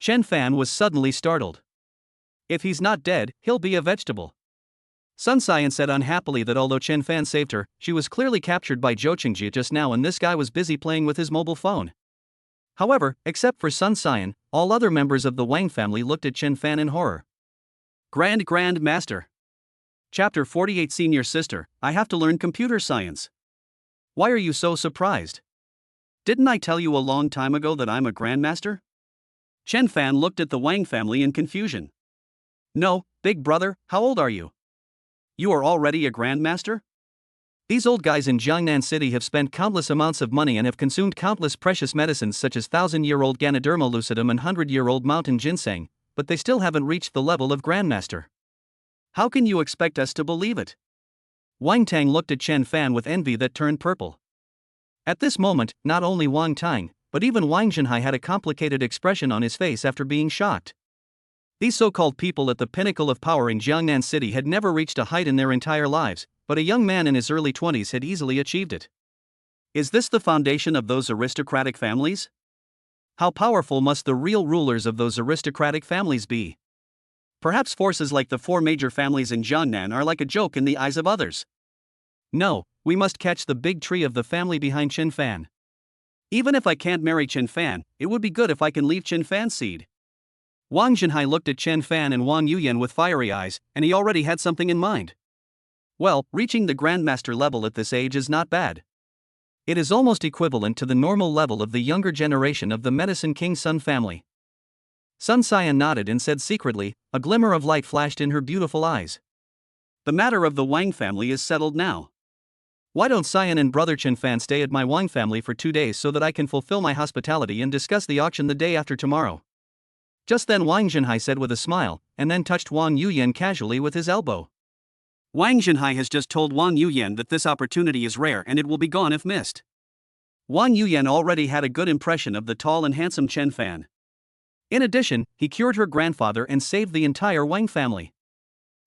Chen Fan was suddenly startled. If he's not dead, he'll be a vegetable. Sun Xian said unhappily that although Chen Fan saved her, she was clearly captured by Zhou Qingjie just now and this guy was busy playing with his mobile phone. However, except for Sun Xian, all other members of the Wang family looked at Chen Fan in horror. Grand Master. Chapter 48 Senior Sister, I have to learn computer science. Why are you so surprised? Didn't I tell you a long time ago that I'm a Grandmaster? Chen Fan looked at the Wang family in confusion. No, big brother, how old are you? You are already a Grandmaster? These old guys in Jiangnan City have spent countless amounts of money and have consumed countless precious medicines such as 1,000-year-old Ganoderma lucidum and 100-year-old mountain ginseng, but they still haven't reached the level of Grandmaster. How can you expect us to believe it? Wang Tang looked at Chen Fan with envy that turned purple. At this moment, not only Wang Tang, but even Wang Zhenhai had a complicated expression on his face after being shocked. These so-called people at the pinnacle of power in Jiangnan City had never reached a height in their entire lives, but a young man in his early 20s had easily achieved it. Is this the foundation of those aristocratic families? How powerful must the real rulers of those aristocratic families be? Perhaps forces like the 4 major families in Jiangnan are like a joke in the eyes of others. No, we must catch the big tree of the family behind Chen Fan. Even if I can't marry Chen Fan, it would be good if I can leave Chen Fan's seed. Wang Zhenhai looked at Chen Fan and Wang Yuyan with fiery eyes, and he already had something in mind. Well, reaching the Grandmaster level at this age is not bad. It is almost equivalent to the normal level of the younger generation of the Medicine King Sun family. Sun Xian nodded and said secretly, a glimmer of light flashed in her beautiful eyes. The matter of the Wang family is settled now. Why don't Xian and brother Chen Fan stay at my Wang family for 2 days so that I can fulfill my hospitality and discuss the auction the day after tomorrow? Just then Wang Zhenhai said with a smile, and then touched Wang Yuyan casually with his elbow. Wang Zhenhai has just told Wang Yuyan that this opportunity is rare and it will be gone if missed. Wang Yuyan already had a good impression of the tall and handsome Chen Fan. In addition, he cured her grandfather and saved the entire Wang family.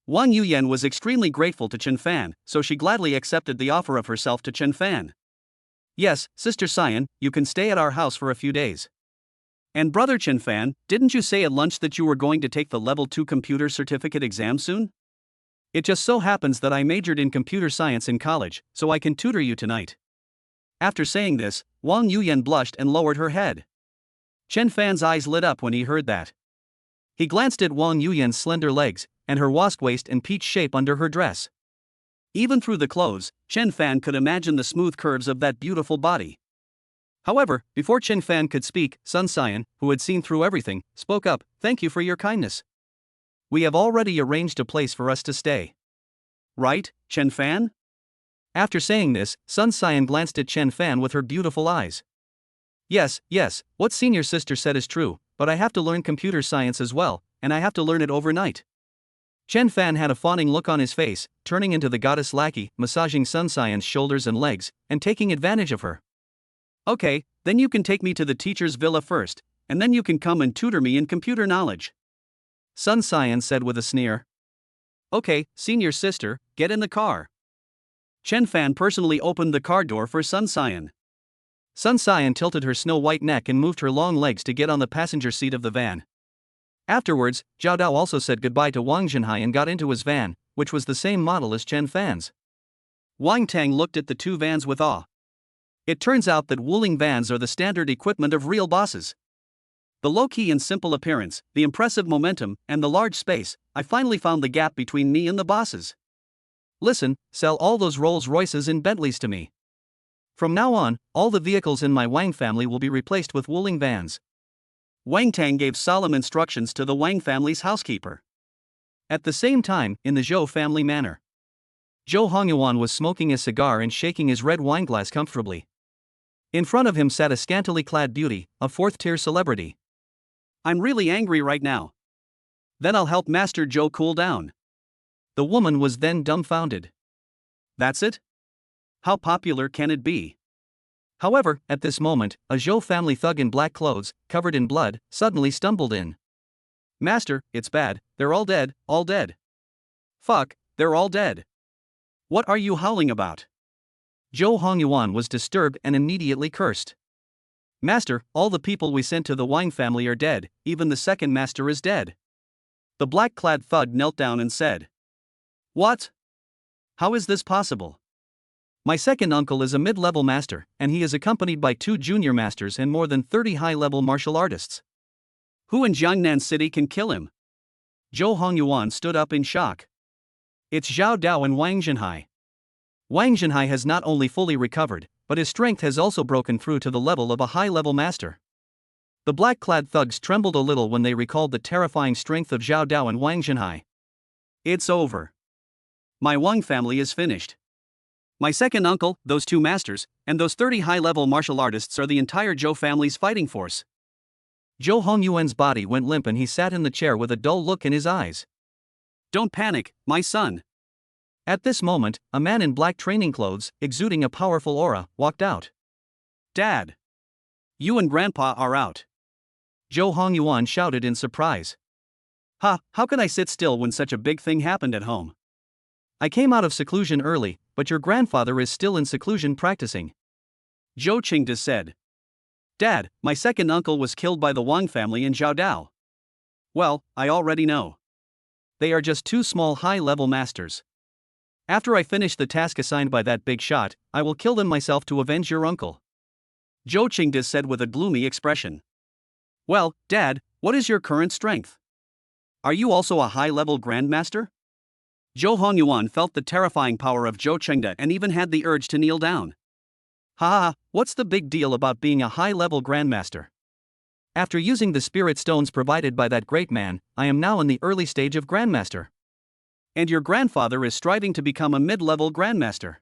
Wang Yuyan was extremely grateful to Chen Fan, so she gladly accepted the offer of herself to Chen Fan. Yes, Sister Xian, you can stay at our house for a few days. And brother Chen Fan, didn't you say at lunch that you were going to take the level 2 computer certificate exam soon? It just so happens that I majored in computer science in college, so I can tutor you tonight. After saying this, Wang Yuyan blushed and lowered her head. Chen Fan's eyes lit up when he heard that. He glanced at Wang Yuyan's slender legs, and her wasp waist and peach shape under her dress. Even through the clothes, Chen Fan could imagine the smooth curves of that beautiful body. However, before Chen Fan could speak, Sun Xian, who had seen through everything, spoke up, "Thank you for your kindness. We have already arranged a place for us to stay." Right, Chen Fan? After saying this, Sun Xian glanced at Chen Fan with her beautiful eyes. Yes, what senior sister said is true, but I have to learn computer science as well, and I have to learn it overnight. Chen Fan had a fawning look on his face, turning into the goddess lackey, massaging Sun Xian's shoulders and legs, and taking advantage of her. Okay, then you can take me to the teacher's villa first, and then you can come and tutor me in computer knowledge. Sun Xian said with a sneer. Okay, senior sister, get in the car. Chen Fan personally opened the car door for Sun Xian. Sun Xian tilted her snow-white neck and moved her long legs to get on the passenger seat of the van. Afterwards, Zhao Dao also said goodbye to Wang Zhenhai and got into his van, which was the same model as Chen Fan's. Wang Tang looked at the two vans with awe. It turns out that Wuling vans are the standard equipment of real bosses. The low-key and simple appearance, the impressive momentum, and the large space, I finally found the gap between me and the bosses. Listen, sell all those Rolls-Royces and Bentleys to me. From now on, all the vehicles in my Wang family will be replaced with Wuling vans. Wang Tang gave solemn instructions to the Wang family's housekeeper. At the same time, in the Zhou family manor, Zhou Hongyuan was smoking a cigar and shaking his red wineglass comfortably. In front of him sat a scantily clad beauty, a fourth-tier celebrity. I'm really angry right now. Then I'll help Master Zhou cool down. The woman was then dumbfounded. That's it? How popular can it be? However, at this moment, a Zhou family thug in black clothes, covered in blood, suddenly stumbled in. Master, it's bad, they're all dead, all dead. Fuck, they're all dead. What are you howling about? Zhou Hongyuan was disturbed and immediately cursed. Master, all the people we sent to the Wang family are dead, even the second master is dead. The black-clad thug knelt down and said. What? How is this possible? My second uncle is a mid-level master, and he is accompanied by 2 junior masters and more than 30 high-level martial artists. Who in Jiangnan City can kill him? Zhou Hongyuan stood up in shock. It's Zhao Dao and Wang Zhenhai. Wang Zhenhai has not only fully recovered, but his strength has also broken through to the level of a high-level master. The black-clad thugs trembled a little when they recalled the terrifying strength of Zhao Dao and Wang Zhenhai. It's over. My Wang family is finished. My second uncle, those 2 masters, and those 30 high-level martial artists are the entire Zhou family's fighting force. Zhou Hongyuan's body went limp and he sat in the chair with a dull look in his eyes. Don't panic, my son. At this moment, a man in black training clothes, exuding a powerful aura, walked out. Dad! You and Grandpa are out. Zhou Hongyuan shouted in surprise. How can I sit still when such a big thing happened at home? I came out of seclusion early, but your grandfather is still in seclusion practicing. Zhou Qingde said. Dad, my second uncle was killed by the Wang family in Zhao Dao. Well, I already know. They are just 2 small high-level masters. After I finish the task assigned by that big shot, I will kill them myself to avenge your uncle. Zhou Qingde said with a gloomy expression. Well, Dad, what is your current strength? Are you also a high-level grandmaster? Zhou Hongyuan felt the terrifying power of Zhou Qingde and even had the urge to kneel down. Ha, what's the big deal about being a high-level grandmaster? After using the spirit stones provided by that great man, I am now in the early stage of grandmaster. And your grandfather is striving to become a mid-level grandmaster.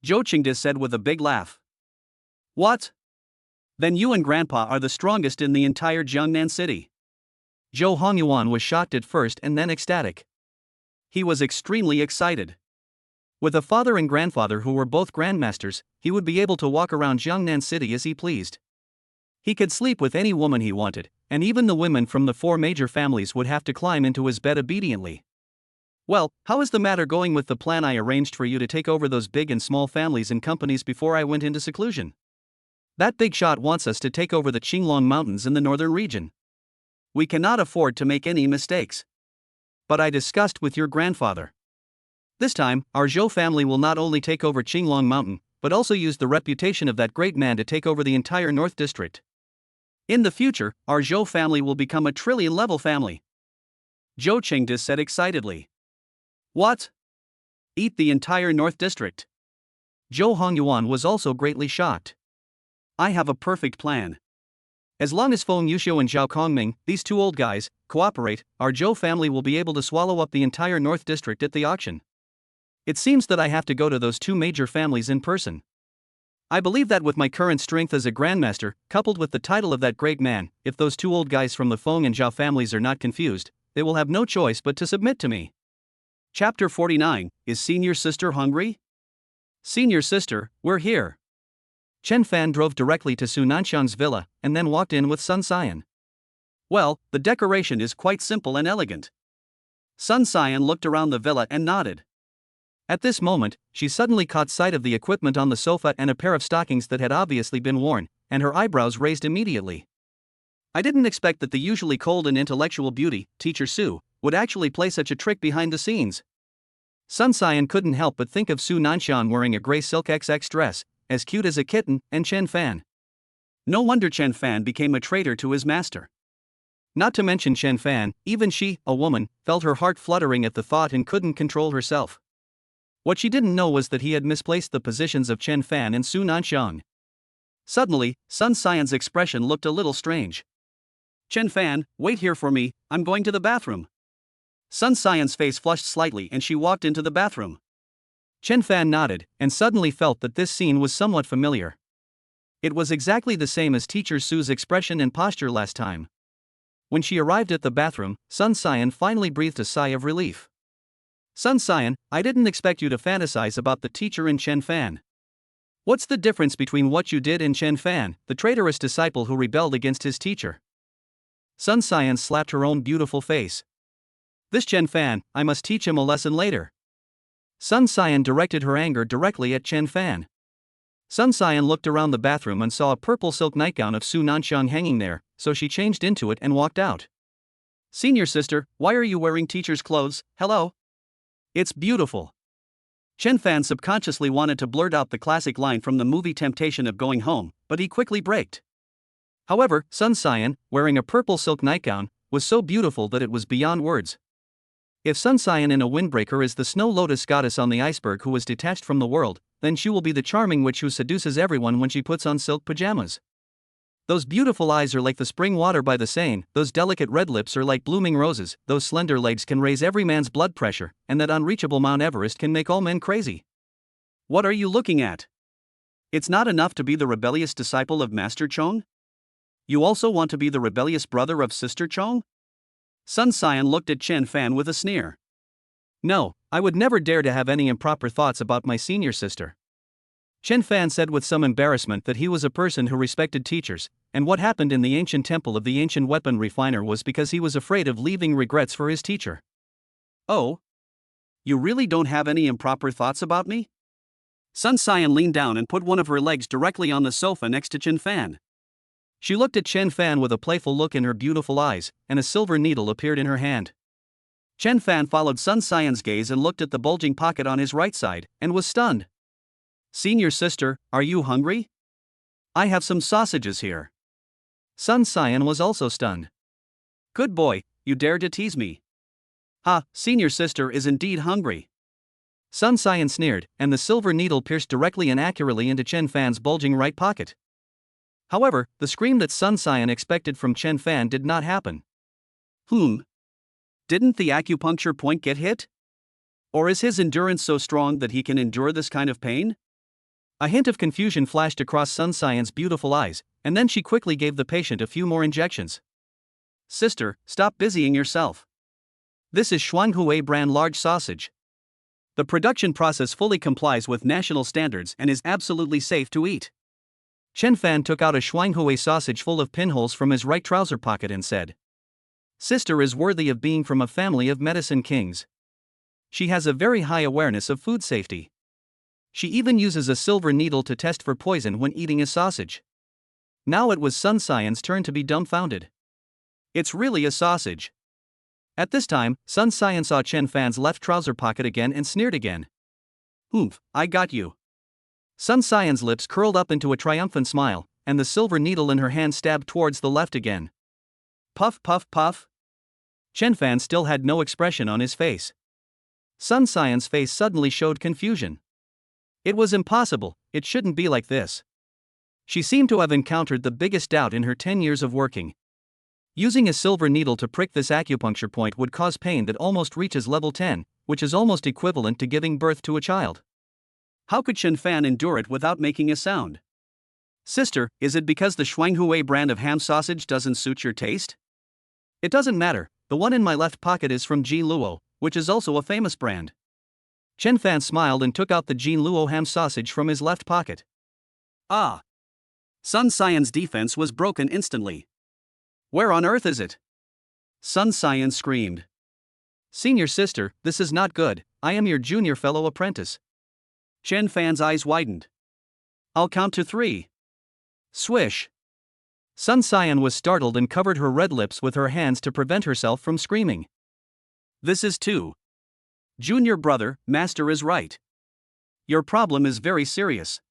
Zhou Qingde said with a big laugh. What? Then you and Grandpa are the strongest in the entire Jiangnan city. Zhou Hongyuan was shocked at first and then ecstatic. He was extremely excited. With a father and grandfather who were both grandmasters, he would be able to walk around Jiangnan city as he pleased. He could sleep with any woman he wanted, and even the women from the 4 major families would have to climb into his bed obediently. Well, how is the matter going with the plan I arranged for you to take over those big and small families and companies before I went into seclusion? That big shot wants us to take over the Qinglong Mountains in the northern region. We cannot afford to make any mistakes. But I discussed with your grandfather. This time, our Zhou family will not only take over Qinglong Mountain, but also use the reputation of that great man to take over the entire North District. In the future, our Zhou family will become a trillion-level family. Zhou Qingde said excitedly. What? Eat the entire North District? Zhou Hongyuan was also greatly shocked. I have a perfect plan. As long as Feng Yuxiu and Zhao Kongming, these 2 old guys, cooperate, our Zhou family will be able to swallow up the entire North District at the auction. It seems that I have to go to those 2 major families in person. I believe that with my current strength as a grandmaster, coupled with the title of that great man, if those 2 old guys from the Feng and Zhao families are not confused, they will have no choice but to submit to me. Chapter 49, Is Senior Sister hungry? Senior Sister, we're here. Chen Fan drove directly to Su Nanxiang's villa, and then walked in with Sun Xian. Well, the decoration is quite simple and elegant. Sun Xian looked around the villa and nodded. At this moment, she suddenly caught sight of the equipment on the sofa and a pair of stockings that had obviously been worn, and her eyebrows raised immediately. I didn't expect that the usually cold and intellectual beauty, Teacher Su, would actually play such a trick behind the scenes. Sun Xian couldn't help but think of Su Nanxiang wearing a gray silk XX dress, as cute as a kitten, and Chen Fan. No wonder Chen Fan became a traitor to his master. Not to mention Chen Fan, even she, a woman, felt her heart fluttering at the thought and couldn't control herself. What she didn't know was that he had misplaced the positions of Chen Fan and Su Nanxiang. Suddenly, Sun Xian's expression looked a little strange. Chen Fan, wait here for me, I'm going to the bathroom. Sun Xian's face flushed slightly and she walked into the bathroom. Chen Fan nodded, and suddenly felt that this scene was somewhat familiar. It was exactly the same as Teacher Su's expression and posture last time. When she arrived at the bathroom, Sun Xian finally breathed a sigh of relief. Sun Xian, I didn't expect you to fantasize about the teacher in Chen Fan. What's the difference between what you did and Chen Fan, the traitorous disciple who rebelled against his teacher? Sun Xian slapped her own beautiful face. This Chen Fan, I must teach him a lesson later. Sun Xian directed her anger directly at Chen Fan. Sun Xian looked around the bathroom and saw a purple silk nightgown of Su Nanxiang hanging there, so she changed into it and walked out. Senior sister, why are you wearing teacher's clothes? Hello? It's beautiful. Chen Fan subconsciously wanted to blurt out the classic line from the movie Temptation of Going Home, but he quickly braked. However, Sun Xian, wearing a purple silk nightgown, was so beautiful that it was beyond words. If Sun Xian in a windbreaker is the snow lotus goddess on the iceberg who was detached from the world, then she will be the charming witch who seduces everyone when she puts on silk pajamas. Those beautiful eyes are like the spring water by the Seine, those delicate red lips are like blooming roses, those slender legs can raise every man's blood pressure, and that unreachable Mount Everest can make all men crazy. What are you looking at? It's not enough to be the rebellious disciple of Master Chong? You also want to be the rebellious brother of Sister Chong? Sun Xian looked at Chen Fan with a sneer. No, I would never dare to have any improper thoughts about my senior sister. Chen Fan said with some embarrassment that he was a person who respected teachers, and what happened in the ancient temple of the ancient weapon refiner was because he was afraid of leaving regrets for his teacher. Oh? You really don't have any improper thoughts about me? Sun Xian leaned down and put one of her legs directly on the sofa next to Chen Fan. She looked at Chen Fan with a playful look in her beautiful eyes, and a silver needle appeared in her hand. Chen Fan followed Sun Xian's gaze and looked at the bulging pocket on his right side, and was stunned. Senior sister, are you hungry? I have some sausages here. Sun Xian was also stunned. Good boy, you dare to tease me. Ha, senior sister is indeed hungry. Sun Xian sneered, and the silver needle pierced directly and accurately into Chen Fan's bulging right pocket. However, the scream that Sun Xian expected from Chen Fan did not happen. Didn't the acupuncture point get hit? Or is his endurance so strong that he can endure this kind of pain? A hint of confusion flashed across Sun Xian's beautiful eyes, and then she quickly gave the patient a few more injections. Sister, stop busying yourself. This is Shuanghui brand large sausage. The production process fully complies with national standards and is absolutely safe to eat. Chen Fan took out a Shuanghui sausage full of pinholes from his right trouser pocket and said, Sister is worthy of being from a family of medicine kings. She has a very high awareness of food safety. She even uses a silver needle to test for poison when eating a sausage. Now it was Sun Xian's turn to be dumbfounded. It's really a sausage. At this time, Sun Xian saw Chen Fan's left trouser pocket again and sneered again. I got you. Sun Xian's lips curled up into a triumphant smile, and the silver needle in her hand stabbed towards the left again. Puff, puff, puff. Chen Fan still had no expression on his face. Sun Xian's face suddenly showed confusion. It was impossible, it shouldn't be like this. She seemed to have encountered the biggest doubt in her 10 years of working. Using a silver needle to prick this acupuncture point would cause pain that almost reaches level 10, which is almost equivalent to giving birth to a child. How could Chen Fan endure it without making a sound? Sister, is it because the Shuanghui brand of ham sausage doesn't suit your taste? It doesn't matter, the one in my left pocket is from Ji Luo, which is also a famous brand. Chen Fan smiled and took out the Ji Luo ham sausage from his left pocket. Ah! Sun Xian's defense was broken instantly. Where on earth is it? Sun Xian screamed. Senior sister, this is not good, I am your junior fellow apprentice. Chen Fan's eyes widened. I'll count to 3. Swish. Sun Xian was startled and covered her red lips with her hands to prevent herself from screaming. This is 2. Junior brother, master is right. Your problem is very serious.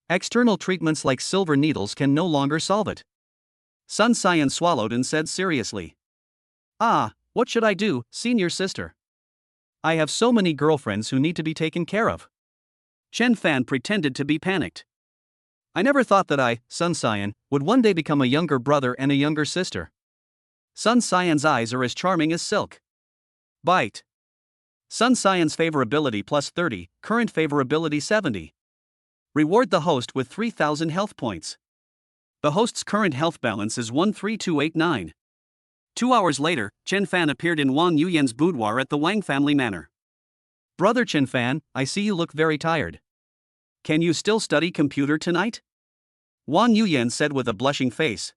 External treatments like silver needles can no longer solve it. Sun Xian swallowed and said seriously. What should I do, senior sister? I have so many girlfriends who need to be taken care of. Chen Fan pretended to be panicked. I never thought that I, Sun Xian, would one day become a younger brother and a younger sister. Sun Xian's eyes are as charming as silk. Bite. Sun Xian's favorability plus 30, current favorability 70. Reward the host with 3,000 health points. The host's current health balance is 13289. 2 hours later, Chen Fan appeared in Wang Yuyan's boudoir at the Wang family manor. Brother Chen Fan, I see you look very tired. Can you still study computer tonight? Wang Yuyan said with a blushing face.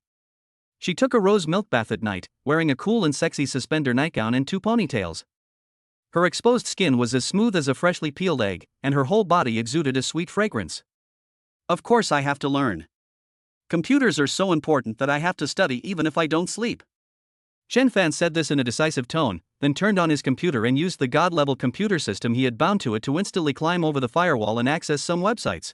She took a rose milk bath at night, wearing a cool and sexy suspender nightgown and 2 ponytails. Her exposed skin was as smooth as a freshly peeled egg, and her whole body exuded a sweet fragrance. Of course I have to learn. Computers are so important that I have to study even if I don't sleep. Chen Fan said this in a decisive tone, then turned on his computer and used the god-level computer system he had bound to it to instantly climb over the firewall and access some websites.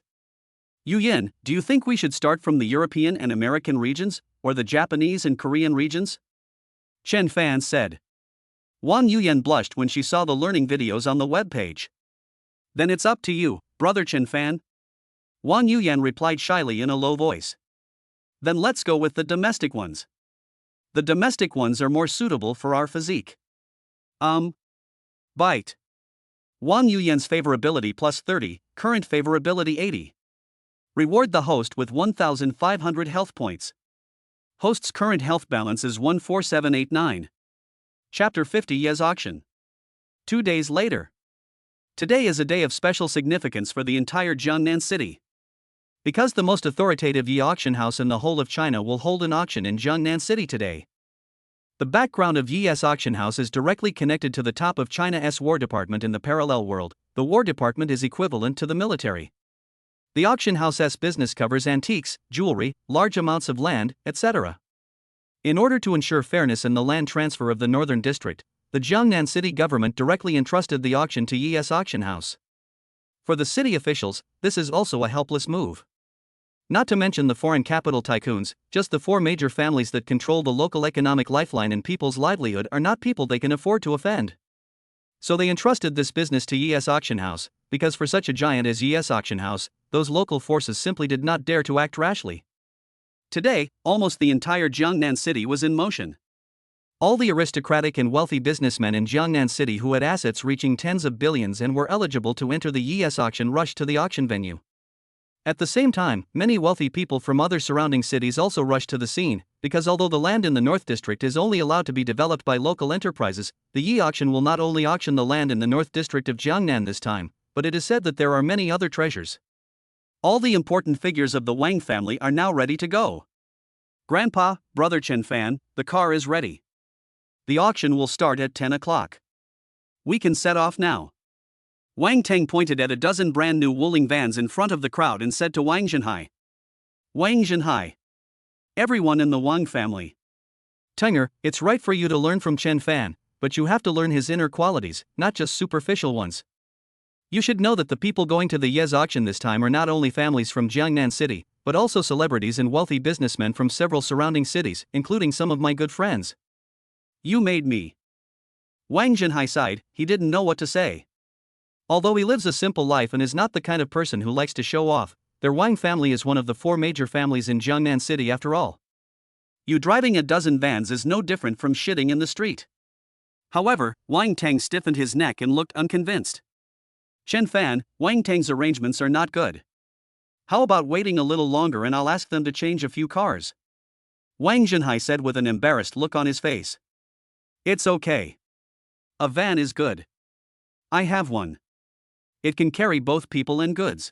Yuyan, do you think we should start from the European and American regions, or the Japanese and Korean regions? Chen Fan said. Wang Yuyan blushed when she saw the learning videos on the web page. Then it's up to you, brother Chen Fan. Wang Yuyan replied shyly in a low voice. Then let's go with the domestic ones. The domestic ones are more suitable for our physique. Bite. Wang Yuyan's favorability plus 30, current favorability 80. Reward the host with 1,500 health points. Host's current health balance is 14789. Chapter 50 Ye's Auction. 2 days later. Today is a day of special significance for the entire Jiangnan city. Because the most authoritative Yi auction house in the whole of China will hold an auction in Jiangnan City today. The background of Yi's auction house is directly connected to the top of China's War Department in the parallel world. The War Department is equivalent to the military. The auction house's business covers antiques, jewelry, large amounts of land, etc. In order to ensure fairness in the land transfer of the Northern District, the Jiangnan city government directly entrusted the auction to Yi's auction house. For the city officials, this is also a helpless move. Not to mention the foreign capital tycoons, just the four major families that control the local economic lifeline and people's livelihood are not people they can afford to offend. So they entrusted this business to Yi's auction house, because for such a giant as Yi's auction house, those local forces simply did not dare to act rashly. Today, almost the entire Jiangnan city was in motion. All the aristocratic and wealthy businessmen in Jiangnan City who had assets reaching tens of billions and were eligible to enter the Yi's auction rushed to the auction venue. At the same time, many wealthy people from other surrounding cities also rushed to the scene, because although the land in the North District is only allowed to be developed by local enterprises, the Yi auction will not only auction the land in the North District of Jiangnan this time, but it is said that there are many other treasures. All the important figures of the Wang family are now ready to go. Grandpa, Brother Chen Fan, the car is ready. The auction will start at 10 o'clock. We can set off now. Wang Teng pointed at a dozen brand new Wuling vans in front of the crowd and said to Wang Zhenhai. Wang Zhenhai. Everyone in the Wang family. Tenger, it's right for you to learn from Chen Fan, but you have to learn his inner qualities, not just superficial ones. You should know that the people going to the Yi's auction this time are not only families from Jiangnan City, but also celebrities and wealthy businessmen from several surrounding cities, including some of my good friends. You made me. Wang Zhenhai sighed, he didn't know what to say. Although he lives a simple life and is not the kind of person who likes to show off, their Wang family is one of the four major families in Jiangnan City after all. You driving a dozen vans is no different from shitting in the street. However, Wang Teng stiffened his neck and looked unconvinced. Chen Fan, Wang Teng's arrangements are not good. How about waiting a little longer and I'll ask them to change a few cars? Wang Zhenhai said with an embarrassed look on his face. It's okay. A van is good. I have one. It can carry both people and goods.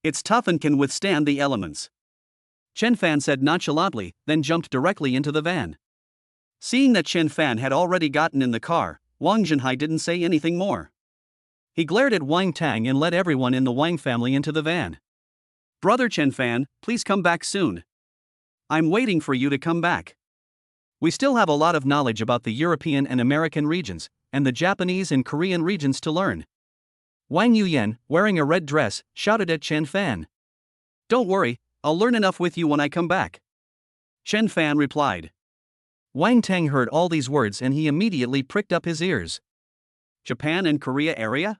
It's tough and can withstand the elements. Chen Fan said nonchalantly, then jumped directly into the van. Seeing that Chen Fan had already gotten in the car, Wang Zhenhai didn't say anything more. He glared at Wang Tang and led everyone in the Wang family into the van. Brother Chen Fan, please come back soon. I'm waiting for you to come back. We still have a lot of knowledge about the European and American regions, and the Japanese and Korean regions to learn. Wang Yuyan, wearing a red dress, shouted at Chen Fan. Don't worry, I'll learn enough with you when I come back. Chen Fan replied. Wang Tang heard all these words and he immediately pricked up his ears. Japan and Korea area?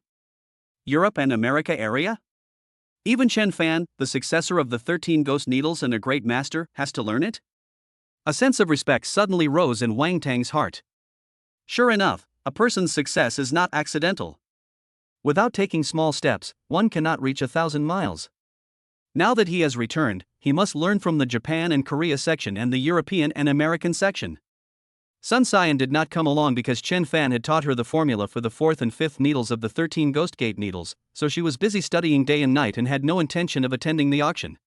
Europe and America area? Even Chen Fan, the successor of the 13 Ghost Needles and a great master, has to learn it? A sense of respect suddenly rose in Wang Tang's heart. Sure enough, a person's success is not accidental. Without taking small steps, one cannot reach 1,000 miles. Now that he has returned, he must learn from the Japan and Korea section and the European and American section. Sun Xian did not come along because Chen Fan had taught her the formula for the 4th and 5th needles of the 13 Ghost Gate needles, so she was busy studying day and night and had no intention of attending the auction.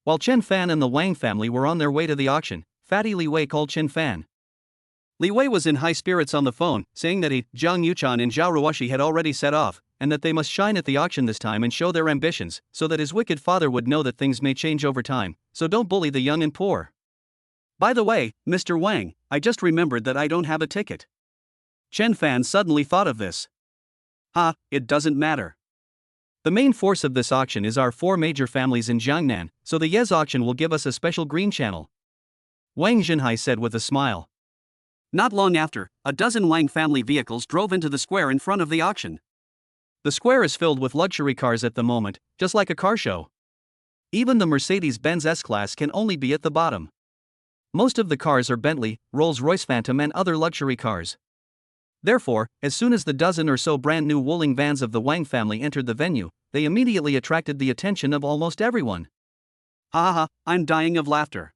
While Chen Fan and the Wang family were on their way to the auction, Fatty Li Wei called Chen Fan. Li Wei was in high spirits on the phone, saying that he, Zhang Yuchan and Zhao Ruoshi had already set off, and that they must shine at the auction this time and show their ambitions, so that his wicked father would know that things may change over time, so don't bully the young and poor. By the way, Mr. Wang, I just remembered that I don't have a ticket. Chen Fan suddenly thought of this. It doesn't matter. The main force of this auction is our four major families in Jiangnan, so the Yi's auction will give us a special green channel. Wang Zhenhai said with a smile. Not long after, a dozen Wang family vehicles drove into the square in front of the auction. The square is filled with luxury cars at the moment, just like a car show. Even the Mercedes-Benz S-Class can only be at the bottom. Most of the cars are Bentley, Rolls-Royce Phantom and other luxury cars. Therefore, as soon as the dozen or so brand new Wuling vans of the Wang family entered the venue, they immediately attracted the attention of almost everyone. I'm dying of laughter.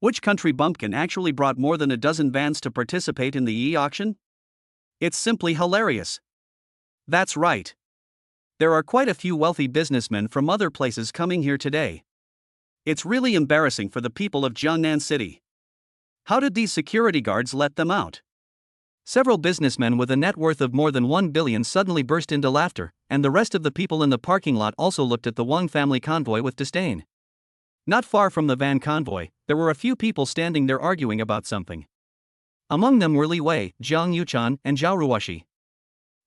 Which country bumpkin actually brought more than a dozen vans to participate in the Yi auction? It's simply hilarious. That's right. There are quite a few wealthy businessmen from other places coming here today. It's really embarrassing for the people of Jiangnan City. How did these security guards let them out? Several businessmen with a net worth of more than 1 billion suddenly burst into laughter, and the rest of the people in the parking lot also looked at the Wang family convoy with disdain. Not far from the van convoy, there were a few people standing there arguing about something. Among them were Li Wei, Jiang Yuchan, and Zhao Ruoshi.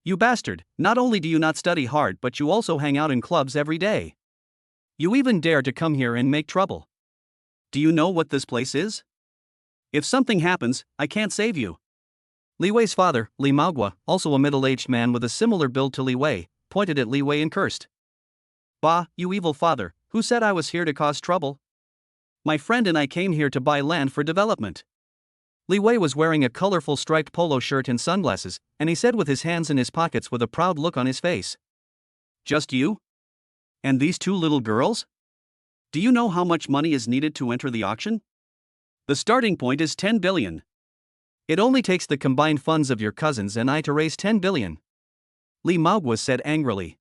You bastard, not only do you not study hard but you also hang out in clubs every day. You even dare to come here and make trouble. Do you know what this place is? If something happens, I can't save you. Li Wei's father, Li Maogua, also a middle-aged man with a similar build to Li Wei, pointed at Li Wei and cursed. Bah, you evil father, who said I was here to cause trouble? My friend and I came here to buy land for development. Li Wei was wearing a colorful striped polo shirt and sunglasses, and he said with his hands in his pockets with a proud look on his face. Just you? And these two little girls? Do you know how much money is needed to enter the auction? The starting point is 10 billion. It only takes the combined funds of your cousins and I to raise 10 billion. Li Maogua said angrily.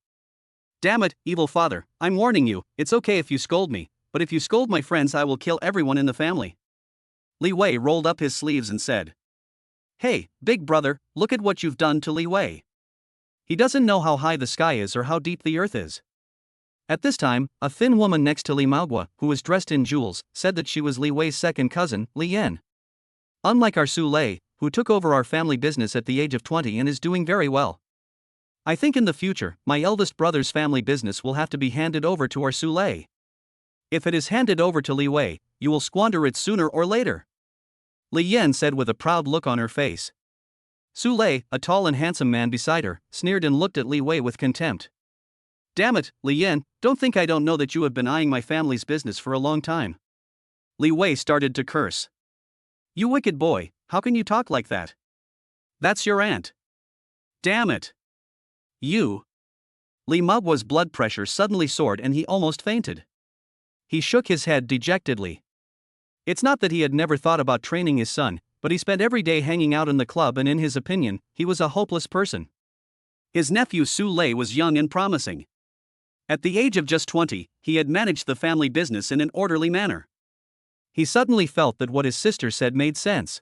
Damn it, evil father, I'm warning you, it's okay if you scold me, but if you scold my friends I will kill everyone in the family. Li Wei rolled up his sleeves and said. Hey, big brother, look at what you've done to Li Wei. He doesn't know how high the sky is or how deep the earth is. At this time, a thin woman next to Li Maogua, who was dressed in jewels, said that she was Li Wei's second cousin, Li Yan. Unlike our Su Lei, who took over our family business at the age of 20 and is doing very well. I think in the future, my eldest brother's family business will have to be handed over to our Su Lei. If it is handed over to Li Wei, you will squander it sooner or later. Li Yan said with a proud look on her face. Su Lei, a tall and handsome man beside her, sneered and looked at Li Wei with contempt. Damn it, Li Yan, don't think I don't know that you have been eyeing my family's business for a long time. Li Wei started to curse. You wicked boy, how can you talk like that? That's your aunt. Damn it. You. Li Maogua's blood pressure suddenly soared and he almost fainted. He shook his head dejectedly. It's not that he had never thought about training his son, but he spent every day hanging out in the club and in his opinion, he was a hopeless person. His nephew Su Lei was young and promising. At the age of just 20, he had managed the family business in an orderly manner. He suddenly felt that what his sister said made sense.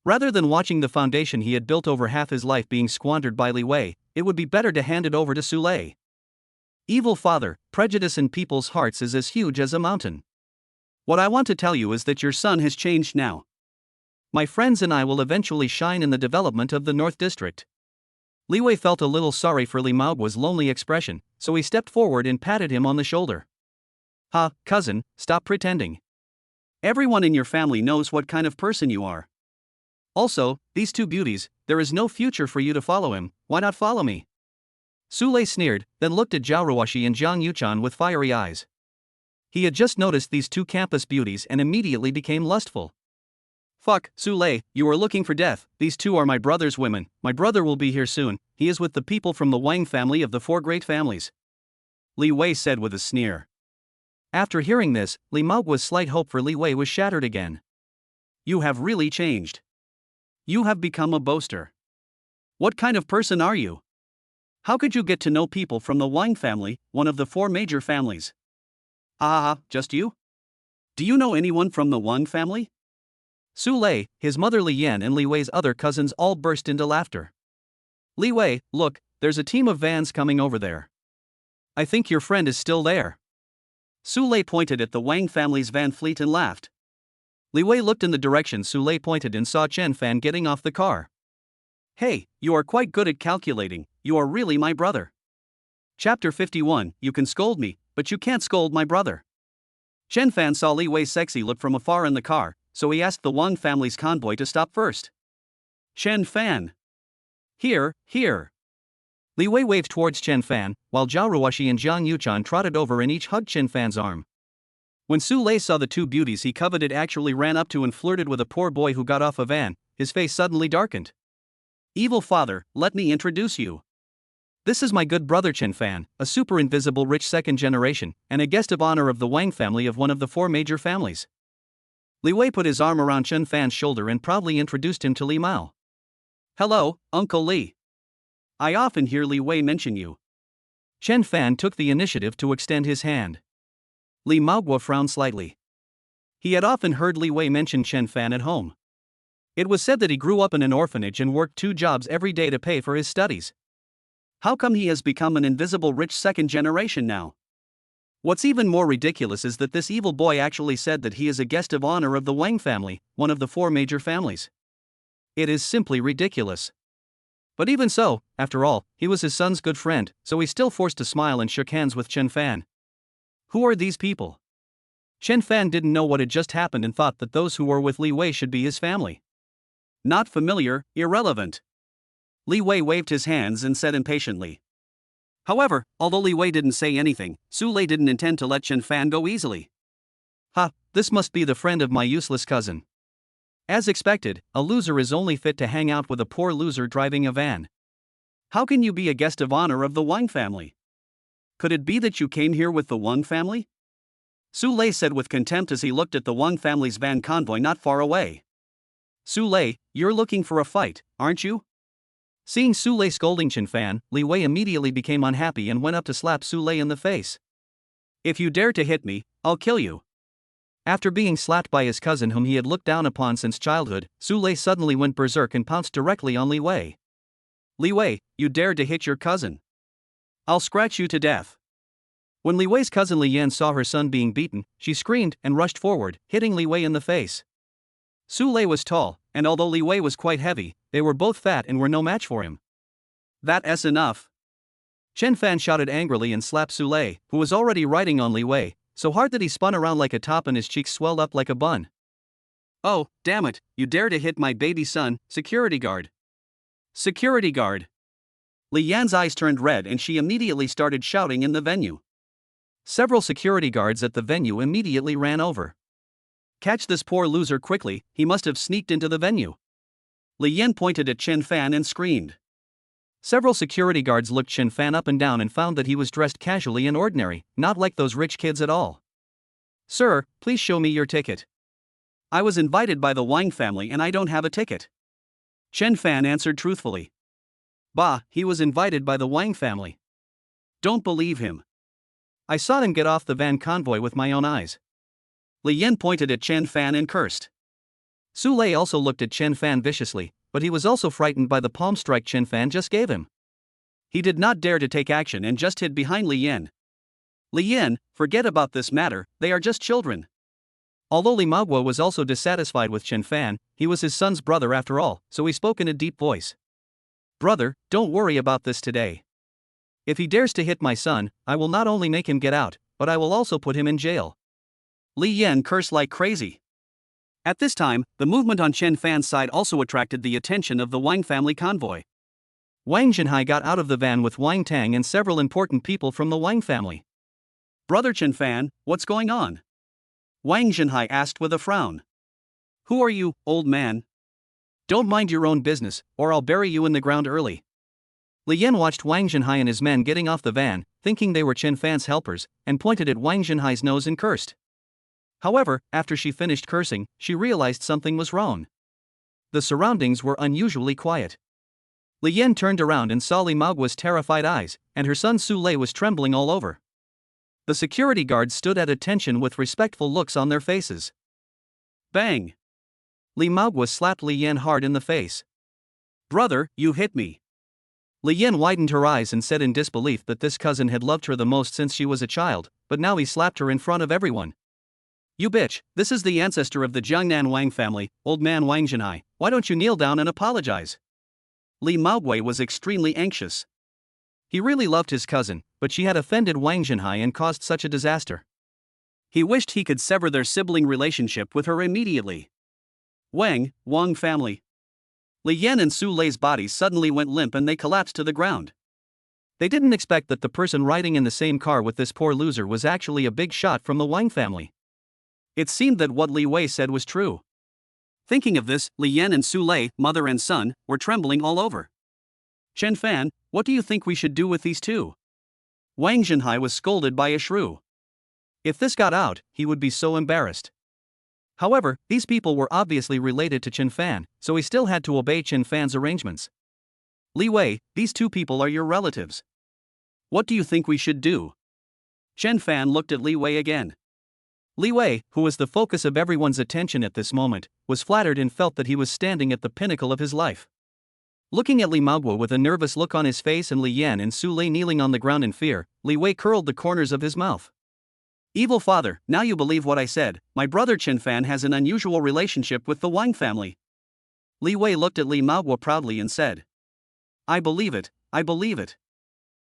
Rather than watching the foundation he had built over half his life being squandered by Li Wei, it would be better to hand it over to Su Lei. Evil father, prejudice in people's hearts is as huge as a mountain. What I want to tell you is that your son has changed now. My friends and I will eventually shine in the development of the North District. Li Wei felt a little sorry for Li Maogua's lonely expression, so he stepped forward and patted him on the shoulder. Ha, cousin, stop pretending. Everyone in your family knows what kind of person you are. Also, these two beauties, there is no future for you to follow him, why not follow me? Su Lei sneered, then looked at Zhao Ruoshi and Jiang Yuchan with fiery eyes. He had just noticed these two campus beauties and immediately became lustful. Fuck, Su Lei, you are looking for death, these two are my brother's women, my brother will be here soon, he is with the people from the Wang family of the four great families. Li Wei said with a sneer. After hearing this, Li Maogua's slight hope for Li Wei was shattered again. You have really changed. You have become a boaster. What kind of person are you? How could you get to know people from the Wang family, one of the four major families? Ah, just you? Do you know anyone from the Wang family? Su Lei, his mother Li Yan and Li Wei's other cousins all burst into laughter. Li Wei, look, there's a team of vans coming over there. I think your friend is still there. Su Lei pointed at the Wang family's van fleet and laughed. Li Wei looked in the direction Su Lei pointed and saw Chen Fan getting off the car. Hey, you are quite good at calculating, you are really my brother. Chapter 51, you can scold me, but you can't scold my brother. Chen Fan saw Li Wei's sexy look from afar in the car, so he asked the Wang family's convoy to stop first. Chen Fan. Here, here. Li Wei waved towards Chen Fan, while Zhao Ruoshi and Jiang Yuchan trotted over and each hugged Chen Fan's arm. When Su Lei saw the two beauties he coveted actually ran up to and flirted with a poor boy who got off a van, his face suddenly darkened. Evil father, let me introduce you. This is my good brother Chen Fan, a super invisible rich second generation, and a guest of honor of the Wang family of one of the four major families. Li Wei put his arm around Chen Fan's shoulder and proudly introduced him to Li Mao. Hello, Uncle Li. I often hear Li Wei mention you. Chen Fan took the initiative to extend his hand. Li Maogua frowned slightly. He had often heard Li Wei mention Chen Fan at home. It was said that he grew up in an orphanage and worked 2 jobs every day to pay for his studies. How come he has become an invisible rich second generation now? What's even more ridiculous is that this evil boy actually said that he is a guest of honor of the Wang family, one of the 4 major families. It is simply ridiculous. But even so, after all, he was his son's good friend, so he still forced a smile and shook hands with Chen Fan. Who are these people? Chen Fan didn't know what had just happened and thought that those who were with Li Wei should be his family. Not familiar, irrelevant. Li Wei waved his hands and said impatiently. However, although Li Wei didn't say anything, Su Lei didn't intend to let Chen Fan go easily. Ha, this must be the friend of my useless cousin. As expected, a loser is only fit to hang out with a poor loser driving a van. How can you be a guest of honor of the Wang family? Could it be that you came here with the Wang family? Su Lei said with contempt as he looked at the Wang family's van convoy not far away. Su Lei, you're looking for a fight, aren't you? Seeing Su Lei scolding Chen Fan, Li Wei immediately became unhappy and went up to slap Su Lei in the face. If you dare to hit me, I'll kill you. After being slapped by his cousin whom he had looked down upon since childhood, Su Lei suddenly went berserk and pounced directly on Li Wei. Li Wei, you dared to hit your cousin. I'll scratch you to death. When Li Wei's cousin Li Yan saw her son being beaten, she screamed and rushed forward, hitting Li Wei in the face. Su Lei was tall, and although Li Wei was quite heavy, they were both fat and were no match for him. That's enough. Chen Fan shouted angrily and slapped Su Lei, who was already riding on Li Wei, so hard that he spun around like a top and his cheeks swelled up like a bun. Oh, damn it, you dare to hit my baby son, security guard. Security guard. Li Yan's eyes turned red and she immediately started shouting in the venue. Several security guards at the venue immediately ran over. Catch this poor loser quickly, he must have sneaked into the venue. Li Yan pointed at Chen Fan and screamed. Several security guards looked Chen Fan up and down and found that he was dressed casually and ordinary, not like those rich kids at all. Sir, please show me your ticket. I was invited by the Wang family and I don't have a ticket. Chen Fan answered truthfully. Bah, he was invited by the Wang family. Don't believe him. I saw him get off the van convoy with my own eyes. Li Yan pointed at Chen Fan and cursed. Su Lei also looked at Chen Fan viciously, but he was also frightened by the palm strike Chen Fan just gave him. He did not dare to take action and just hid behind Li Yan. Li Yan, forget about this matter, they are just children. Although Li Maoguo was also dissatisfied with Chen Fan, he was his son's brother after all, so he spoke in a deep voice. Brother, don't worry about this today. If he dares to hit my son, I will not only make him get out, but I will also put him in jail. Li Yan cursed like crazy. At this time, the movement on Chen Fan's side also attracted the attention of the Wang family convoy. Wang Zhenhai got out of the van with Wang Tang and several important people from the Wang family. Brother Chen Fan, what's going on? Wang Zhenhai asked with a frown. Who are you, old man? Don't mind your own business, or I'll bury you in the ground early. Li Yan watched Wang Zhenhai and his men getting off the van, thinking they were Chen Fan's helpers, and pointed at Wang Zhenhai's nose and cursed. However, after she finished cursing, she realized something was wrong. The surroundings were unusually quiet. Li Yan turned around and saw Li Maoguo's terrified eyes, and her son Su Lei was trembling all over. The security guards stood at attention with respectful looks on their faces. Bang! Li Maoguo slapped Li Yan hard in the face. Brother, you hit me. Li Yan widened her eyes and said in disbelief that this cousin had loved her the most since she was a child, but now he slapped her in front of everyone. You bitch, this is the ancestor of the Jiangnan Wang family, old man Wang Zhenhai, why don't you kneel down and apologize? Li Maoguo was extremely anxious. He really loved his cousin, but she had offended Wang Zhenhai and caused such a disaster. He wished he could sever their sibling relationship with her immediately. Wang family. Li Yan and Su Lei's bodies suddenly went limp and they collapsed to the ground. They didn't expect that the person riding in the same car with this poor loser was actually a big shot from the Wang family. It seemed that what Li Wei said was true. Thinking of this, Li Yan and Su Lei, mother and son, were trembling all over. Chen Fan, what do you think we should do with these two? Wang Zhenhai was scolded by a shrew. If this got out, he would be so embarrassed. However, these people were obviously related to Chen Fan, so he still had to obey Chen Fan's arrangements. Li Wei, these two people are your relatives. What do you think we should do? Chen Fan looked at Li Wei again. Li Wei, who was the focus of everyone's attention at this moment, was flattered and felt that he was standing at the pinnacle of his life. Looking at Li Maoguo with a nervous look on his face and Li Yan and Su Lei kneeling on the ground in fear, Li Wei curled the corners of his mouth. Evil father, now you believe what I said, my brother Chen Fan has an unusual relationship with the Wang family. Li Wei looked at Li Maoguo proudly and said, I believe it, I believe it.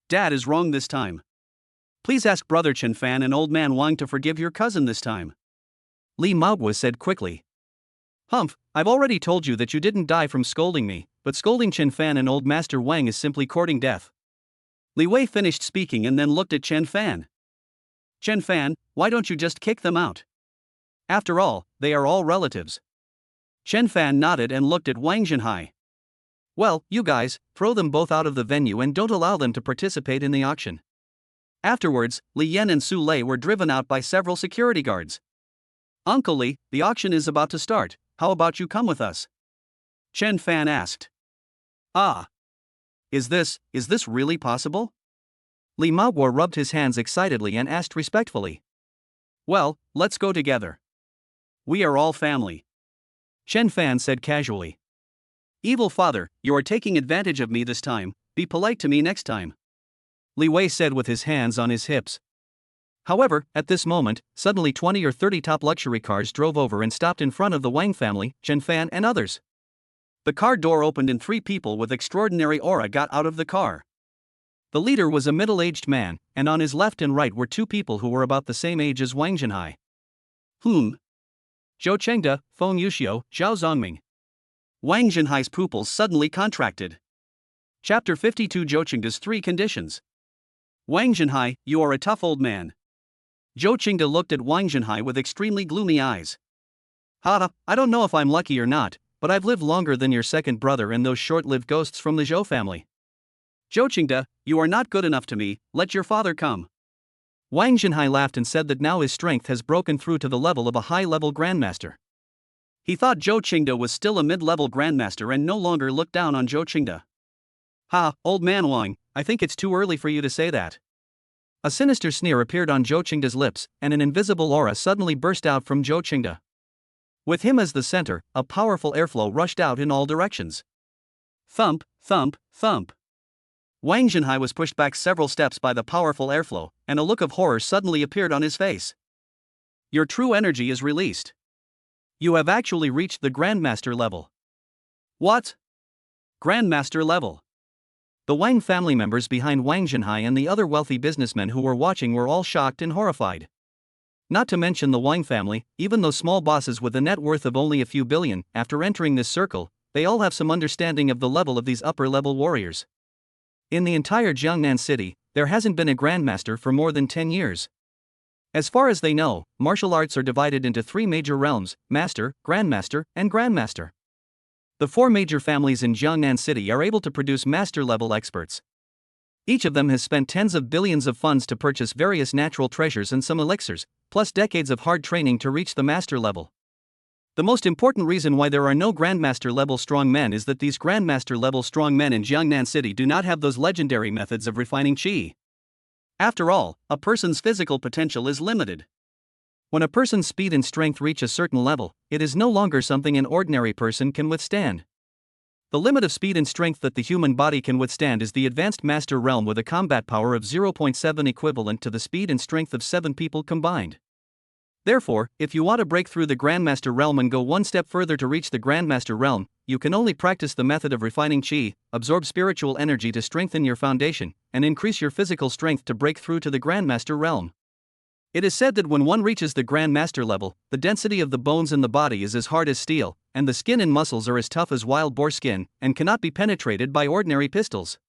Dad is wrong this time. Please ask Brother Chen Fan and Old Man Wang to forgive your cousin this time. Li Maoguo said quickly. Humph, I've already told you that you didn't die from scolding me, but scolding Chen Fan and Old Master Wang is simply courting death. Li Wei finished speaking and then looked at Chen Fan. Chen Fan, why don't you just kick them out? After all, they are all relatives. Chen Fan nodded and looked at Wang Zhenhai. Well, you guys, throw them both out of the venue and don't allow them to participate in the auction. Afterwards, Li Yan and Su Lei were driven out by several security guards. Uncle Li, the auction is about to start, how about you come with us? Chen Fan asked. Ah. Is this really possible? Li Maoguo rubbed his hands excitedly and asked respectfully. Well, let's go together. We are all family. Chen Fan said casually. Evil father, you are taking advantage of me this time, be polite to me next time. Li Wei said with his hands on his hips. However, at this moment, suddenly 20 or 30 top luxury cars drove over and stopped in front of the Wang family, Chen Fan and others. The car door opened and 3 people with extraordinary aura got out of the car. The leader was a middle-aged man, and on his left and right were 2 people who were about the same age as Wang Zhenhai. Zhou Chengde, Feng Yuxiu, Zhao Zongming. Wang Zhenhai's pupils suddenly contracted. Chapter 52 Zhou Chengde's 3 conditions. Wang Zhenhai, you are a tough old man. Zhou Chengde looked at Wang Zhenhai with extremely gloomy eyes. I don't know if I'm lucky or not, but I've lived longer than your second brother and those short-lived ghosts from the Zhou family. Zhou Chengde, you are not good enough to me, let your father come. Wang Zhenhai laughed and said that now his strength has broken through to the level of a high-level grandmaster. He thought Zhou Chengde was still a mid-level grandmaster and no longer looked down on Zhou Chengde. Old man Wang, I think it's too early for you to say that. A sinister sneer appeared on Zhou Chengde's lips, and an invisible aura suddenly burst out from Zhou Chengde. With him as the center, a powerful airflow rushed out in all directions. Thump, thump, thump. Wang Zhenhai was pushed back several steps by the powerful airflow, and a look of horror suddenly appeared on his face. Your true energy is released. You have actually reached the Grandmaster level. What? Grandmaster level? The Wang family members behind Wang Zhenhai and the other wealthy businessmen who were watching were all shocked and horrified. Not to mention the Wang family, even those small bosses with a net worth of only a few billion, after entering this circle, they all have some understanding of the level of these upper-level warriors. In the entire Jiangnan city, there hasn't been a grandmaster for more than 10 years. As far as they know, martial arts are divided into 3 major realms: master, grandmaster, and grandmaster. The 4 major families in Jiangnan city are able to produce master-level experts. Each of them has spent tens of billions of funds to purchase various natural treasures and some elixirs, plus decades of hard training to reach the master level. The most important reason why there are no Grandmaster level strong men is that these Grandmaster level strong men in Jiangnan City do not have those legendary methods of refining qi. After all, a person's physical potential is limited. When a person's speed and strength reach a certain level, it is no longer something an ordinary person can withstand. The limit of speed and strength that the human body can withstand is the advanced master realm with a combat power of 0.7 equivalent to the speed and strength of 7 people combined. Therefore, if you want to break through the Grandmaster realm and go one step further to reach the Grandmaster realm, you can only practice the method of refining qi, absorb spiritual energy to strengthen your foundation, and increase your physical strength to break through to the Grandmaster realm. It is said that when one reaches the Grandmaster level, the density of the bones in the body is as hard as steel, and the skin and muscles are as tough as wild boar skin, and cannot be penetrated by ordinary pistols.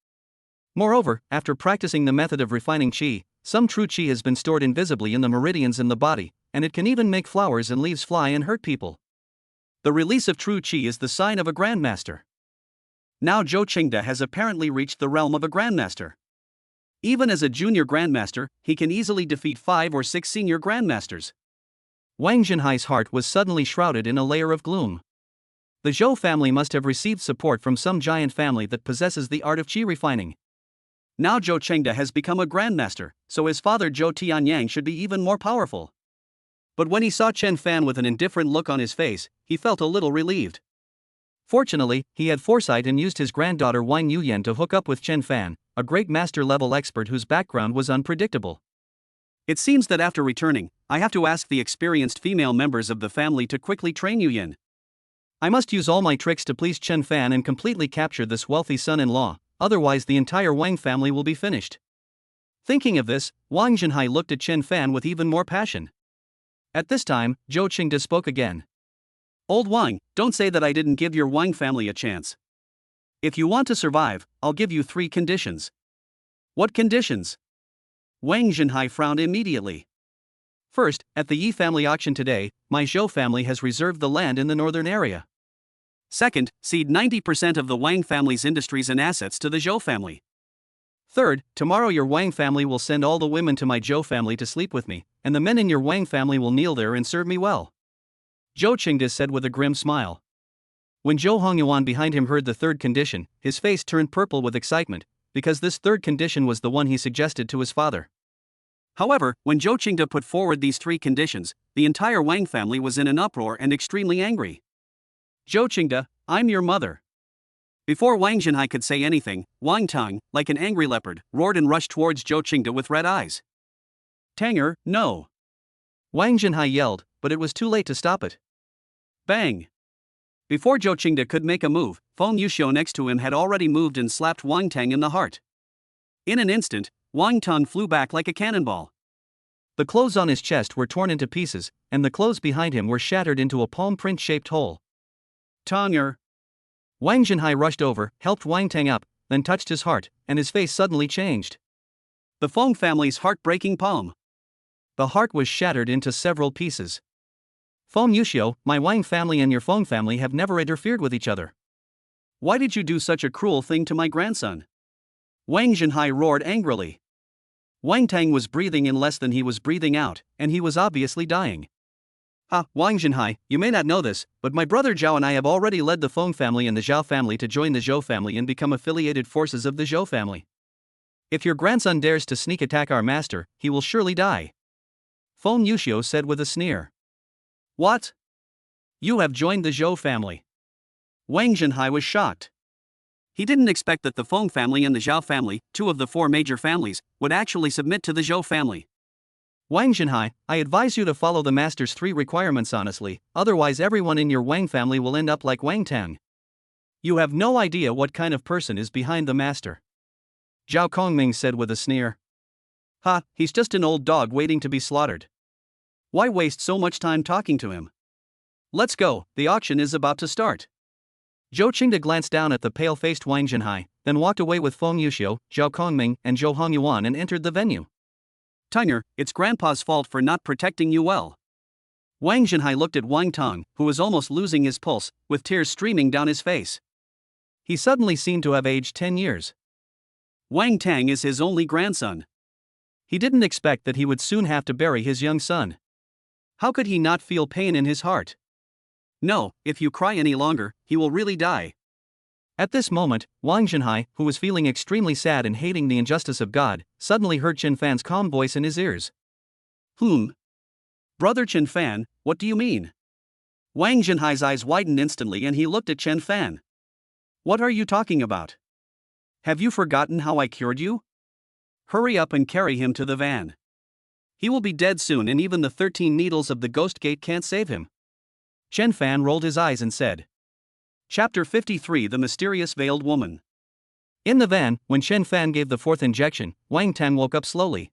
Moreover, after practicing the method of refining qi, some true qi has been stored invisibly in the meridians in the body, and it can even make flowers and leaves fly and hurt people. The release of true qi is the sign of a Grandmaster. Now Zhou Chengde has apparently reached the realm of a Grandmaster. Even as a junior Grandmaster, he can easily defeat 5 or 6 senior Grandmasters. Wang Zhenhai's heart was suddenly shrouded in a layer of gloom. The Zhou family must have received support from some giant family that possesses the art of qi refining. Now Zhou Chengde has become a Grandmaster, so his father Zhou Tianyang should be even more powerful. But when he saw Chen Fan with an indifferent look on his face, he felt a little relieved. Fortunately, he had foresight and used his granddaughter Wang Yuyan to hook up with Chen Fan, a great master-level expert whose background was unpredictable. It seems that after returning, I have to ask the experienced female members of the family to quickly train Yuyan. I must use all my tricks to please Chen Fan and completely capture this wealthy son-in-law, otherwise the entire Wang family will be finished. Thinking of this, Wang Zhenhai looked at Chen Fan with even more passion. At this time, Zhou Qingde spoke again. Old Wang, don't say that I didn't give your Wang family a chance. If you want to survive, I'll give you 3 conditions. What conditions? Wang Zhenhai frowned immediately. First, at the Yi family auction today, my Zhou family has reserved the land in the northern area. Second, cede 90% of the Wang family's industries and assets to the Zhou family. Third, tomorrow your Wang family will send all the women to my Zhou family to sleep with me, and the men in your Wang family will kneel there and serve me well. Zhou Qingde said with a grim smile. When Zhou Hongyuan behind him heard the third condition, his face turned purple with excitement, because this third condition was the one he suggested to his father. However, when Zhou Qingde put forward these 3 conditions, the entire Wang family was in an uproar and extremely angry. Zhou Qingde, I'm your mother. Before Wang Zhenhai could say anything, Wang Tang, like an angry leopard, roared and rushed towards Zhou Qingde with red eyes. Tanger, no! Wang Zhenhai yelled, but it was too late to stop it. Bang! Before Zhou Qingde could make a move, Feng Yuxiu next to him had already moved and slapped Wang Tang in the heart. In an instant, Wang Tang flew back like a cannonball. The clothes on his chest were torn into pieces, and the clothes behind him were shattered into a palm print-shaped hole. Tanger! Wang Zhenhai rushed over, helped Wang Tang up, then touched his heart, and his face suddenly changed. The Feng family's heart-breaking palm. The heart was shattered into several pieces. Feng Yuxiu, my Wang family and your Feng family have never interfered with each other. Why did you do such a cruel thing to my grandson? Wang Zhenhai roared angrily. Wang Tang was breathing in less than he was breathing out, and he was obviously dying. Wang Zhenhai, you may not know this, but my brother Zhao and I have already led the Feng family and the Zhao family to join the Zhou family and become affiliated forces of the Zhou family. If your grandson dares to sneak attack our master, he will surely die. Feng Yuxiu said with a sneer. What? You have joined the Zhou family. Wang Zhenhai was shocked. He didn't expect that the Feng family and the Zhao family, 2 of the 4 major families, would actually submit to the Zhou family. Wang Zhenhai, I advise you to follow the master's 3 requirements honestly, otherwise everyone in your Wang family will end up like Wang Tang. You have no idea what kind of person is behind the master. Zhao Kongming said with a sneer. He's just an old dog waiting to be slaughtered. Why waste so much time talking to him? Let's go, the auction is about to start. Zhou Qingde glanced down at the pale-faced Wang Zhenhai, then walked away with Feng Yuxiu, Zhao Kongming, and Zhou Hongyuan and entered the venue. Tanger, it's Grandpa's fault for not protecting you well. Wang Zhenhai looked at Wang Tang, who was almost losing his pulse, with tears streaming down his face. He suddenly seemed to have aged 10 years. Wang Tang is his only grandson. He didn't expect that he would soon have to bury his young son. How could he not feel pain in his heart? No, if you cry any longer, he will really die. At this moment, Wang Zhenhai, who was feeling extremely sad and hating the injustice of God, suddenly heard Chen Fan's calm voice in his ears. Brother Chen Fan, what do you mean? Wang Zhenhai's eyes widened instantly and he looked at Chen Fan. What are you talking about? Have you forgotten how I cured you? Hurry up and carry him to the van. He will be dead soon and even the 13 needles of the Ghost Gate can't save him. Chen Fan rolled his eyes and said. Chapter 53 The Mysterious Veiled Woman. In the van, when Chen Fan gave the 4th injection, Wang Tang woke up slowly.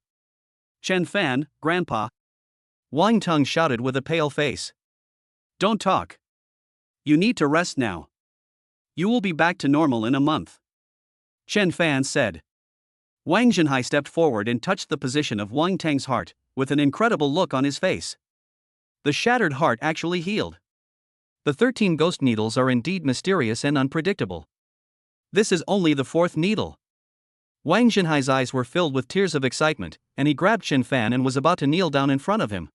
Chen Fan, Grandpa. Wang Tang shouted with a pale face. Don't talk. You need to rest now. You will be back to normal in a month. Chen Fan said. Wang Zhenhai stepped forward and touched the position of Wang Tang's heart, with an incredible look on his face. The shattered heart actually healed. The 13 ghost needles are indeed mysterious and unpredictable. This is only the 4th needle. Wang Zhenhai's eyes were filled with tears of excitement, and he grabbed Chen Fan and was about to kneel down in front of him.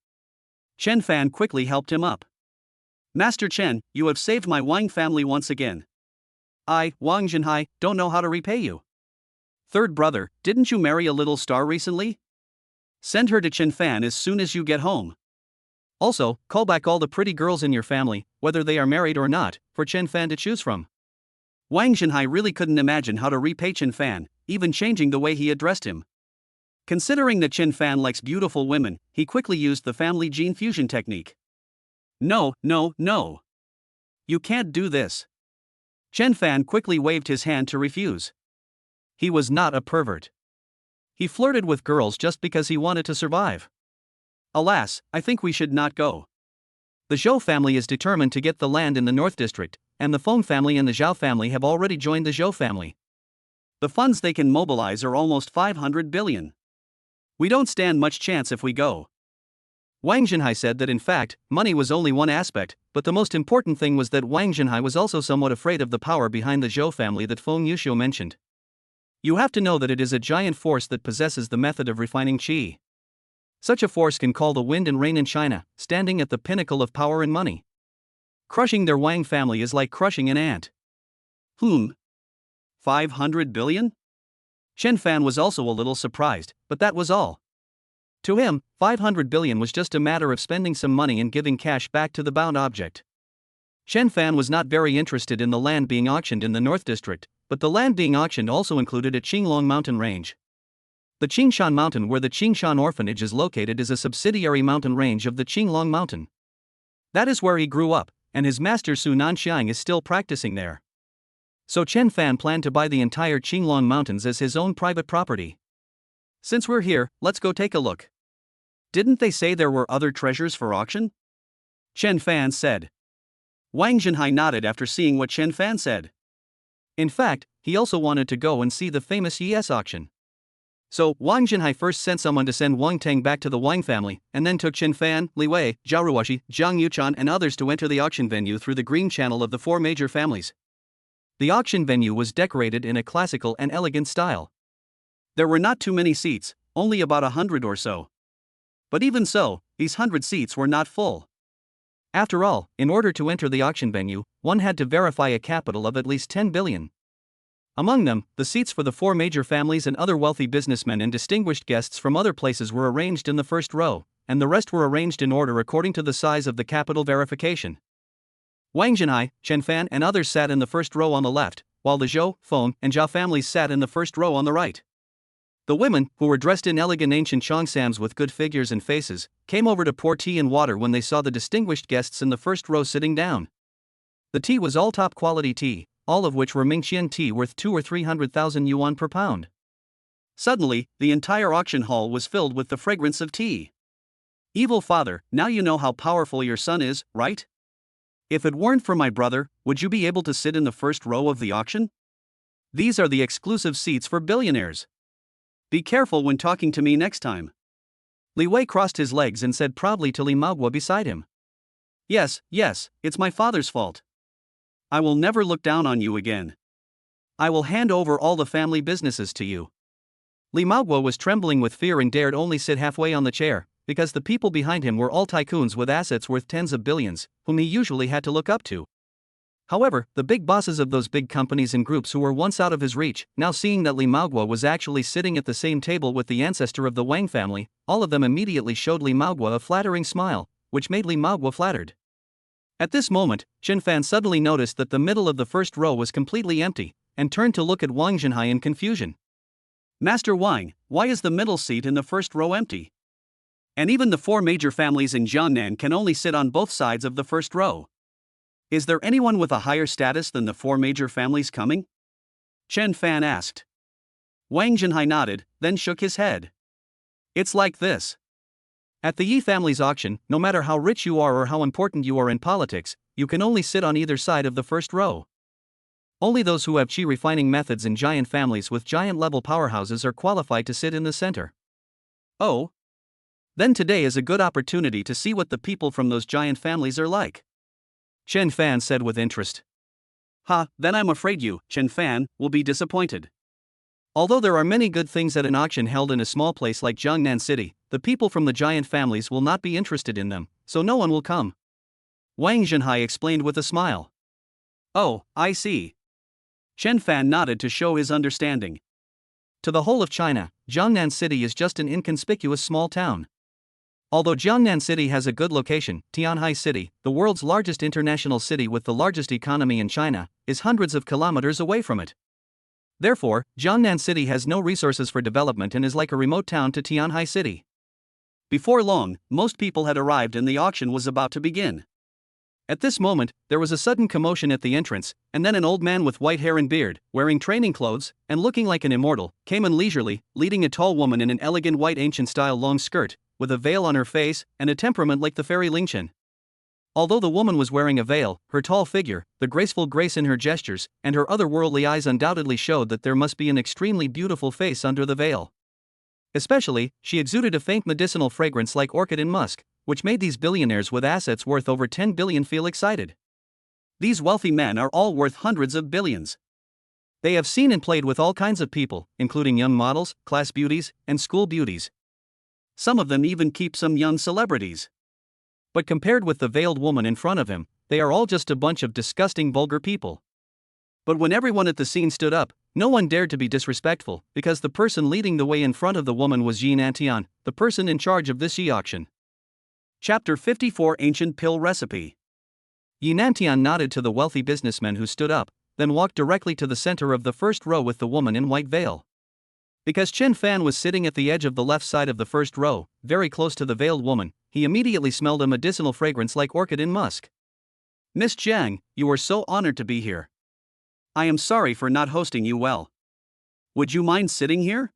Chen Fan quickly helped him up. Master Chen, you have saved my Wang family once again. I, Wang Zhenhai, don't know how to repay you. Third brother, didn't you marry a little star recently? Send her to Chen Fan as soon as you get home. Also, call back all the pretty girls in your family, whether they are married or not, for Chen Fan to choose from. Wang Zhenhai really couldn't imagine how to repay Chen Fan, even changing the way he addressed him. Considering that Chen Fan likes beautiful women, he quickly used the family gene fusion technique. No. You can't do this. Chen Fan quickly waved his hand to refuse. He was not a pervert. He flirted with girls just because he wanted to survive. Alas, I think we should not go. The Zhou family is determined to get the land in the North District, and the Feng family and the Zhao family have already joined the Zhou family. The funds they can mobilize are almost 500 billion. We don't stand much chance if we go. Wang Zhenhai said that in fact, money was only one aspect, but the most important thing was that Wang Zhenhai was also somewhat afraid of the power behind the Zhou family that Feng Yuxiu mentioned. You have to know that it is a giant force that possesses the method of refining qi. Such a force can call the wind and rain in China, standing at the pinnacle of power and money. Crushing their Wang family is like crushing an ant. 500 billion? Chen Fan was also a little surprised, but that was all. To him, 500 billion was just a matter of spending some money and giving cash back to the bound object. Chen Fan was not very interested in the land being auctioned in the North District, but the land being auctioned also included a Qinglong mountain range. The Qingshan mountain where the Qingshan orphanage is located is a subsidiary mountain range of the Qinglong mountain. That is where he grew up, and his master Su Nanxiang is still practicing there. So Chen Fan planned to buy the entire Qinglong mountains as his own private property. Since we're here, let's go take a look. Didn't they say there were other treasures for auction? Chen Fan said. Wang Zhenhai nodded after seeing what Chen Fan said. In fact, he also wanted to go and see the famous Yes auction. So, Wang Zhenhai first sent someone to send Wang Teng back to the Wang family, and then took Chen Fan, Li Wei, Zhao Ruoxi, Zhang Yuchan and others to enter the auction venue through the green channel of the four major families. The auction venue was decorated in a classical and elegant style. There were not too many seats, only about 100 or so. But even so, these 100 seats were not full. After all, in order to enter the auction venue, one had to verify a capital of at least 10 billion. Among them, the seats for the four major families and other wealthy businessmen and distinguished guests from other places were arranged in the first row, and the rest were arranged in order according to the size of the capital verification. Wang Zhenhai, Chen Fan and others sat in the first row on the left, while the Zhou, Feng, and Zhao families sat in the first row on the right. The women, who were dressed in elegant ancient cheongsams with good figures and faces, came over to pour tea and water when they saw the distinguished guests in the first row sitting down. The tea was all top-quality tea, all of which were Mingqian tea worth 200,000 or 300,000 yuan per pound. Suddenly, the entire auction hall was filled with the fragrance of tea. Evil father, now you know how powerful your son is, right? If it weren't for my brother, would you be able to sit in the first row of the auction? These are the exclusive seats for billionaires. Be careful when talking to me next time. Li Wei crossed his legs and said proudly to Li Maoguo beside him. Yes, it's my father's fault. I will never look down on you again. I will hand over all the family businesses to you. Li Maoguo was trembling with fear and dared only sit halfway on the chair, because the people behind him were all tycoons with assets worth tens of billions, whom he usually had to look up to. However, the big bosses of those big companies and groups who were once out of his reach, now seeing that Li Maoguo was actually sitting at the same table with the ancestor of the Wang family, all of them immediately showed Li Maoguo a flattering smile, which made Li Maoguo flattered. At this moment, Chen Fan suddenly noticed that the middle of the first row was completely empty, and turned to look at Wang Zhenhai in confusion. Master Wang, why is the middle seat in the first row empty? And even the four major families in Jiangnan can only sit on both sides of the first row. Is there anyone with a higher status than the four major families coming? Chen Fan asked. Wang Zhenhai nodded, then shook his head. It's like this. At the Yi family's auction, no matter how rich you are or how important you are in politics, you can only sit on either side of the first row. Only those who have qi refining methods in giant families with giant-level powerhouses are qualified to sit in the center. Oh? Then today is a good opportunity to see what the people from those giant families are like. Chen Fan said with interest. Then I'm afraid you, Chen Fan, will be disappointed. Although there are many good things at an auction held in a small place like Jiangnan City, the people from the giant families will not be interested in them, so no one will come. Wang Zhenhai explained with a smile. Oh, I see. Chen Fan nodded to show his understanding. To the whole of China, Jiangnan City is just an inconspicuous small town. Although Jiangnan City has a good location, Tianhai City, the world's largest international city with the largest economy in China, is hundreds of kilometers away from it. Therefore, Jiangnan City has no resources for development and is like a remote town to Tianhai City. Before long, most people had arrived and the auction was about to begin. At this moment, there was a sudden commotion at the entrance, and then an old man with white hair and beard, wearing training clothes, and looking like an immortal, came in leisurely, leading a tall woman in an elegant white ancient-style long skirt, with a veil on her face, and a temperament like the fairy Lingchen. Although the woman was wearing a veil, her tall figure, the graceful grace in her gestures, and her otherworldly eyes undoubtedly showed that there must be an extremely beautiful face under the veil. Especially, she exuded a faint medicinal fragrance like orchid and musk, which made these billionaires with assets worth over 10 billion feel excited. These wealthy men are all worth hundreds of billions. They have seen and played with all kinds of people, including young models, class beauties, and school beauties. Some of them even keep some young celebrities. But compared with the veiled woman in front of him, they are all just a bunch of disgusting vulgar people. But when everyone at the scene stood up, no one dared to be disrespectful, because the person leading the way in front of the woman was Yi Nantian, the person in charge of this Yi auction. Chapter 54 Ancient Pill Recipe. Yi Nantian nodded to the wealthy businessman who stood up, then walked directly to the center of the first row with the woman in white veil. Because Chen Fan was sitting at the edge of the left side of the first row, very close to the veiled woman, he immediately smelled a medicinal fragrance like orchid and musk. Miss Jiang, you are so honored to be here. I am sorry for not hosting you well. Would you mind sitting here?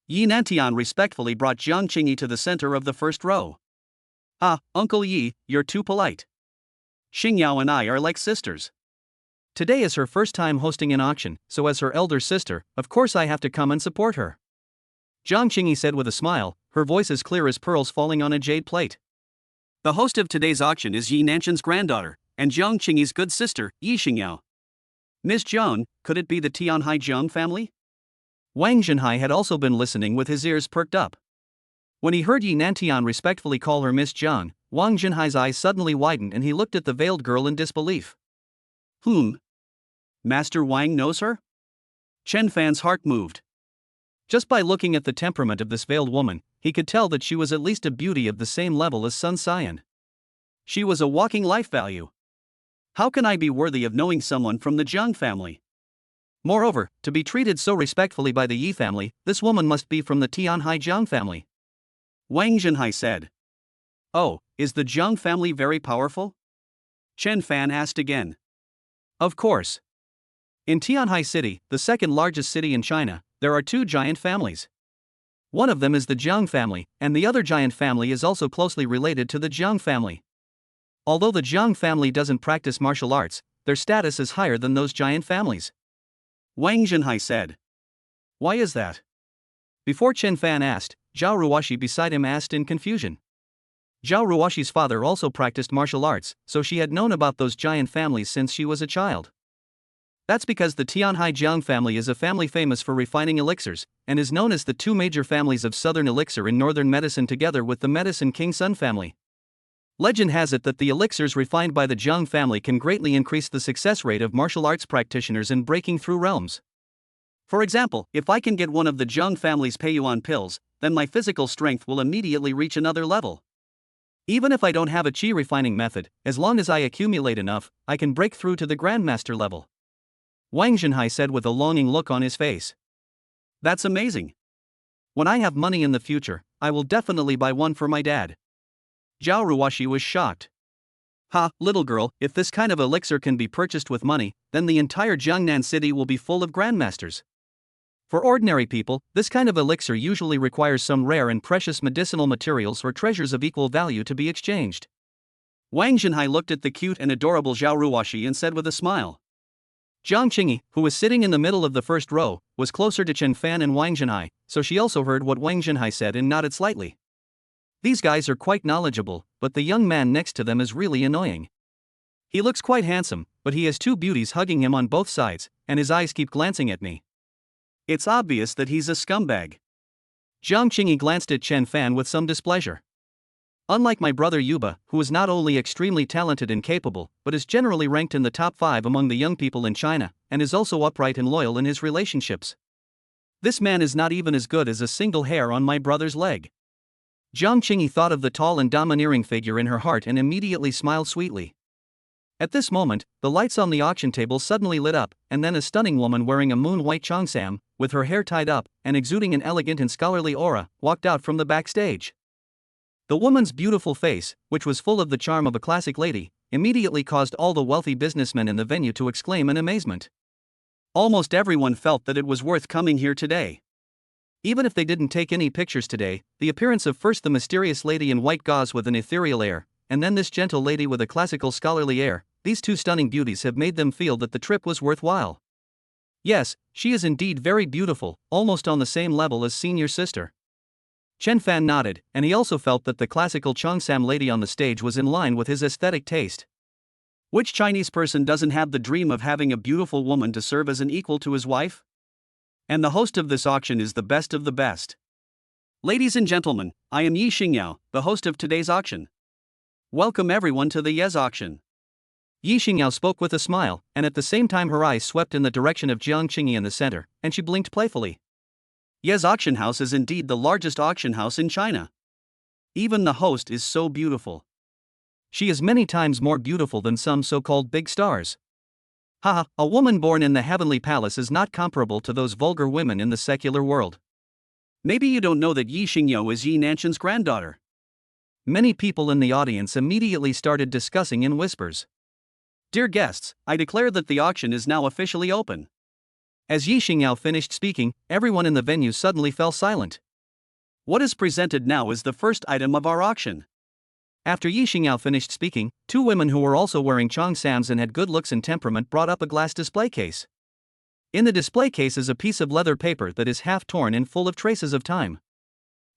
Yi Nantian respectfully brought Jiang Qingyi to the center of the first row. Ah, Uncle Yi, you're too polite. Xingyao and I are like sisters. Today is her first time hosting an auction, so as her elder sister, of course I have to come and support her. Jiang Qingyi said with a smile, her voice as clear as pearls falling on a jade plate. The host of today's auction is Yi Nantian's granddaughter, and Jiang Qingyi's good sister, Yi Xingyao. Miss Jiang, could it be the Tianhai Jiang family? Wang Zhenhai had also been listening with his ears perked up. When he heard Yi Nantian respectfully call her Miss Jiang, Wang Zhenhai's eyes suddenly widened and he looked at the veiled girl in disbelief. Master Wang knows her? Chen Fan's heart moved. Just by looking at the temperament of this veiled woman, he could tell that she was at least a beauty of the same level as Sun Xian. She was a walking life value. How can I be worthy of knowing someone from the Jiang family? Moreover, to be treated so respectfully by the Yi family, this woman must be from the Tianhai Jiang family. Wang Zhenhai said. Oh, is the Jiang family very powerful? Chen Fan asked again. Of course. In Tianhai City, the second largest city in China, there are two giant families. One of them is the Jiang family, and the other giant family is also closely related to the Jiang family. Although the Jiang family doesn't practice martial arts, their status is higher than those giant families. Wang Zhenhai said. Why is that? Before Chen Fan asked, Zhao Ruoshi beside him asked in confusion. Zhao Ruoshi's father also practiced martial arts, so she had known about those giant families since she was a child. That's because the Tianhai Jiang family is a family famous for refining elixirs, and is known as the two major families of southern elixir and northern medicine together with the medicine King Sun family. Legend has it that the elixirs refined by the Jiang family can greatly increase the success rate of martial arts practitioners in breaking through realms. For example, if I can get one of the Jiang family's Peiyuan pills, then my physical strength will immediately reach another level. Even if I don't have a qi refining method, as long as I accumulate enough, I can break through to the grandmaster level. Wang Zhenhai said with a longing look on his face. That's amazing. When I have money in the future, I will definitely buy one for my dad. Zhao Ruoshi was shocked. Ha, little girl, if this kind of elixir can be purchased with money, then the entire Jiangnan city will be full of grandmasters. For ordinary people, this kind of elixir usually requires some rare and precious medicinal materials or treasures of equal value to be exchanged. Wang Zhenhai looked at the cute and adorable Zhao Ruoshi and said with a smile. Jiang Qingyi, who was sitting in the middle of the first row, was closer to Chen Fan and Wang Zhenhai, so she also heard what Wang Zhenhai said and nodded slightly. These guys are quite knowledgeable, but the young man next to them is really annoying. He looks quite handsome, but he has two beauties hugging him on both sides, and his eyes keep glancing at me. It's obvious that he's a scumbag. Jiang Qingyi glanced at Chen Fan with some displeasure. Unlike my brother Yuba, who is not only extremely talented and capable, but is generally ranked in the top 5 among the young people in China, and is also upright and loyal in his relationships. This man is not even as good as a single hair on my brother's leg. Jiang Qingyi thought of the tall and domineering figure in her heart and immediately smiled sweetly. At this moment, the lights on the auction table suddenly lit up, and then a stunning woman wearing a moon-white cheongsam, with her hair tied up, and exuding an elegant and scholarly aura, walked out from the backstage. The woman's beautiful face, which was full of the charm of a classic lady, immediately caused all the wealthy businessmen in the venue to exclaim in amazement. Almost everyone felt that it was worth coming here today. Even if they didn't take any pictures today, the appearance of first the mysterious lady in white gauze with an ethereal air, and then this gentle lady with a classical scholarly air, these two stunning beauties have made them feel that the trip was worthwhile. Yes, she is indeed very beautiful, almost on the same level as senior sister. Chen Fan nodded, and he also felt that the classical Cheongsam lady on the stage was in line with his aesthetic taste. Which Chinese person doesn't have the dream of having a beautiful woman to serve as an equal to his wife? And the host of this auction is the best of the best. Ladies and gentlemen, I am Yi Xingyao, the host of today's auction. Welcome everyone to the Yes auction. Yi Xingyao spoke with a smile, and at the same time her eyes swept in the direction of Jiang Qingyi in the center, and she blinked playfully. Yes auction house is indeed the largest auction house in China. Even the host is so beautiful. She is many times more beautiful than some so-called big stars. Haha, a woman born in the heavenly palace is not comparable to those vulgar women in the secular world. Maybe you don't know that Yi Xingyao is Yi Nanshan's granddaughter. Many people in the audience immediately started discussing in whispers. Dear guests, I declare that the auction is now officially open. As Yi Xingyao finished speaking, everyone in the venue suddenly fell silent. What is presented now is the first item of our auction. After Yi Xingyao finished speaking, two women who were also wearing cheongsams and had good looks and temperament brought up a glass display case. In the display case is a piece of leather paper that is half torn and full of traces of time.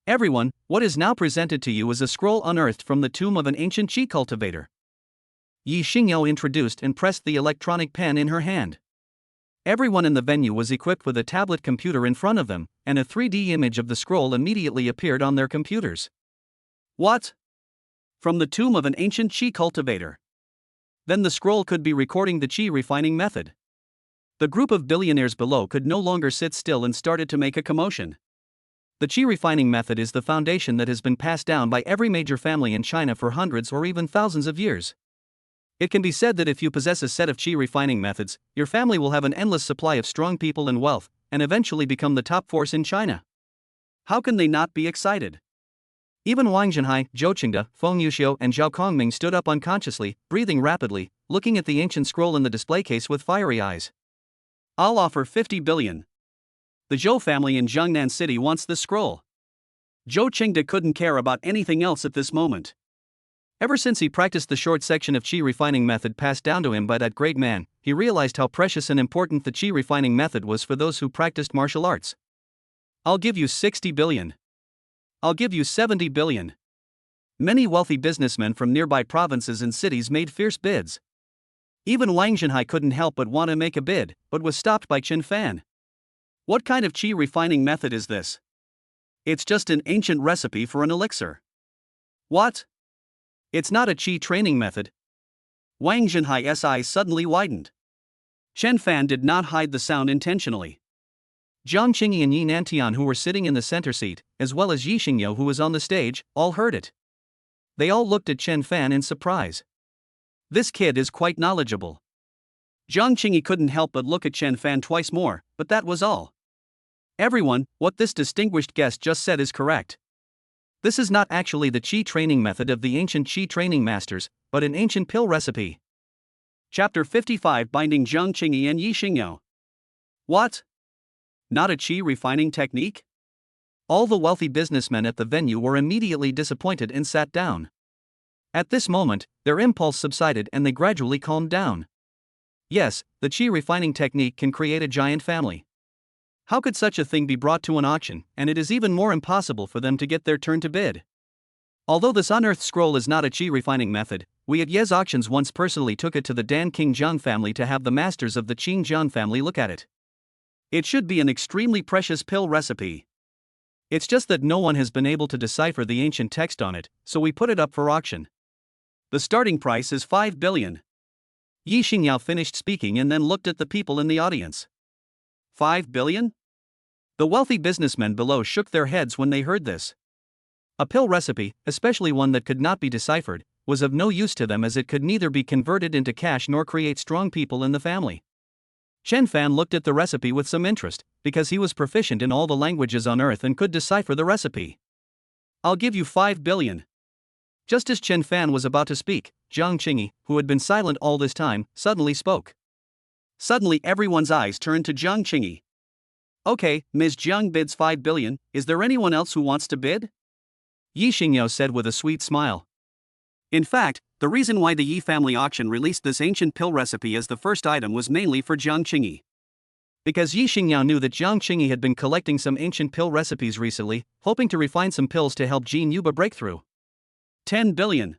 Everyone, what is now presented to you is a scroll unearthed from the tomb of an ancient chi cultivator. Yi Xingyao introduced and pressed the electronic pen in her hand. Everyone in the venue was equipped with a tablet computer in front of them, and a 3D image of the scroll immediately appeared on their computers. What? From the tomb of an ancient chi cultivator. Then the scroll could be recording the chi refining method. The group of billionaires below could no longer sit still and started to make a commotion. The chi refining method is the foundation that has been passed down by every major family in China for hundreds or even thousands of years. It can be said that if you possess a set of chi refining methods, your family will have an endless supply of strong people and wealth, and eventually become the top force in China. How can they not be excited? Even Wang Zhenhai, Zhou Qingde, Feng Yuxiu and Zhao Kongming stood up unconsciously, breathing rapidly, looking at the ancient scroll in the display case with fiery eyes. I'll offer 50 billion. The Zhou family in Jiangnan City wants this scroll. Zhou Qingde couldn't care about anything else at this moment. Ever since he practiced the short section of chi refining method passed down to him by that great man, he realized how precious and important the chi refining method was for those who practiced martial arts. I'll give you 60 billion. I'll give you 70 billion. Many wealthy businessmen from nearby provinces and cities made fierce bids. Even Wang Zhenhai couldn't help but want to make a bid, but was stopped by Chen Fan. What kind of chi refining method is this? It's just an ancient recipe for an elixir. What? It's not a chi training method. Wang Zhenhai's eyes suddenly widened. Chen Fan did not hide the sound intentionally. Jiang Qingyi and Yi Nantian, who were sitting in the center seat, as well as Yi Xingyao, who was on the stage, all heard it. They all looked at Chen Fan in surprise. This kid is quite knowledgeable. Jiang Qingyi couldn't help but look at Chen Fan twice more, but that was all. Everyone, what this distinguished guest just said is correct. This is not actually the chi training method of the ancient chi training masters, but an ancient pill recipe. Chapter 55, Binding Jiang Qingyi and Yi Xingyao. What? Not a chi refining technique? All the wealthy businessmen at the venue were immediately disappointed and sat down. At this moment, their impulse subsided and they gradually calmed down. Yes, the chi refining technique can create a giant family. How could such a thing be brought to an auction, and it is even more impossible for them to get their turn to bid. Although this unearthed scroll is not a chi refining method, we at Yes Auctions once personally took it to the Dan King Jiang family to have the masters of the Qing Jiang family look at it. It should be an extremely precious pill recipe. It's just that no one has been able to decipher the ancient text on it, so we put it up for auction. The starting price is 5 billion. Yi Xingyao finished speaking and then looked at the people in the audience. 5 billion? The wealthy businessmen below shook their heads when they heard this. A pill recipe, especially one that could not be deciphered, was of no use to them as it could neither be converted into cash nor create strong people in the family. Chen Fan looked at the recipe with some interest, because he was proficient in all the languages on earth and could decipher the recipe. I'll give you 5 billion. Just as Chen Fan was about to speak, Jiang Qingyi, who had been silent all this time, suddenly spoke. Suddenly everyone's eyes turned to Jiang Qingyi. Okay, Ms. Jiang bids 5 billion, is there anyone else who wants to bid? Yi Xingyao said with a sweet smile. In fact, the reason why the Yi family auction released this ancient pill recipe as the first item was mainly for Jiang Qingyi. Because Yi Xingyao knew that Jiang Qingyi had been collecting some ancient pill recipes recently, hoping to refine some pills to help Jin Yuba break through. 10 billion.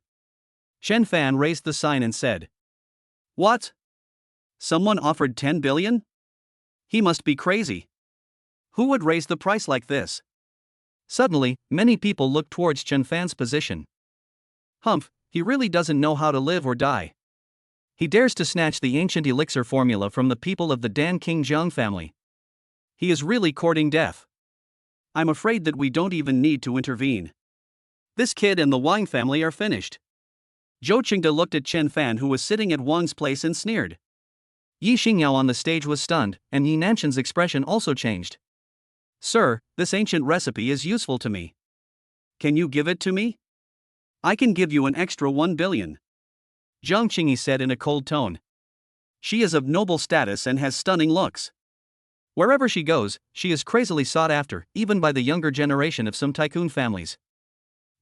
Chen Fan raised the sign and said. What? Someone offered 10 billion? He must be crazy. Who would raise the price like this? Suddenly, many people looked towards Chen Fan's position. Humph, he really doesn't know how to live or die. He dares to snatch the ancient elixir formula from the people of the Dan King Jiang family. He is really courting death. I'm afraid that we don't even need to intervene. This kid and the Wang family are finished. Zhou Qingde looked at Chen Fan, who was sitting at Wang's place, and sneered. Yi Xingyao on the stage was stunned, and Yi Nanshan's expression also changed. Sir, this ancient recipe is useful to me. Can you give it to me? I can give you an extra 1 billion. Jiang Qingyi said in a cold tone. She is of noble status and has stunning looks. Wherever she goes, she is crazily sought after, even by the younger generation of some tycoon families.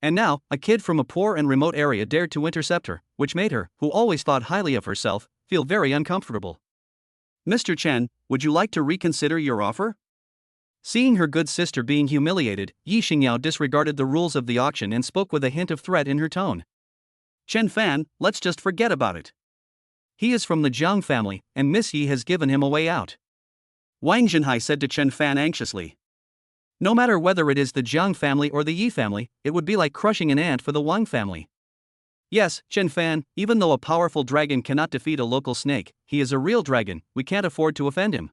And now, a kid from a poor and remote area dared to intercept her, which made her, who always thought highly of herself, feel very uncomfortable. Mr. Chen, would you like to reconsider your offer? Seeing her good sister being humiliated, Yi Xingyao disregarded the rules of the auction and spoke with a hint of threat in her tone. Chen Fan, let's just forget about it. He is from the Jiang family, and Miss Yi has given him a way out. Wang Zhenhai said to Chen Fan anxiously. No matter whether it is the Jiang family or the Yi family, it would be like crushing an ant for the Wang family. Yes, Chen Fan, even though a powerful dragon cannot defeat a local snake, he is a real dragon, we can't afford to offend him.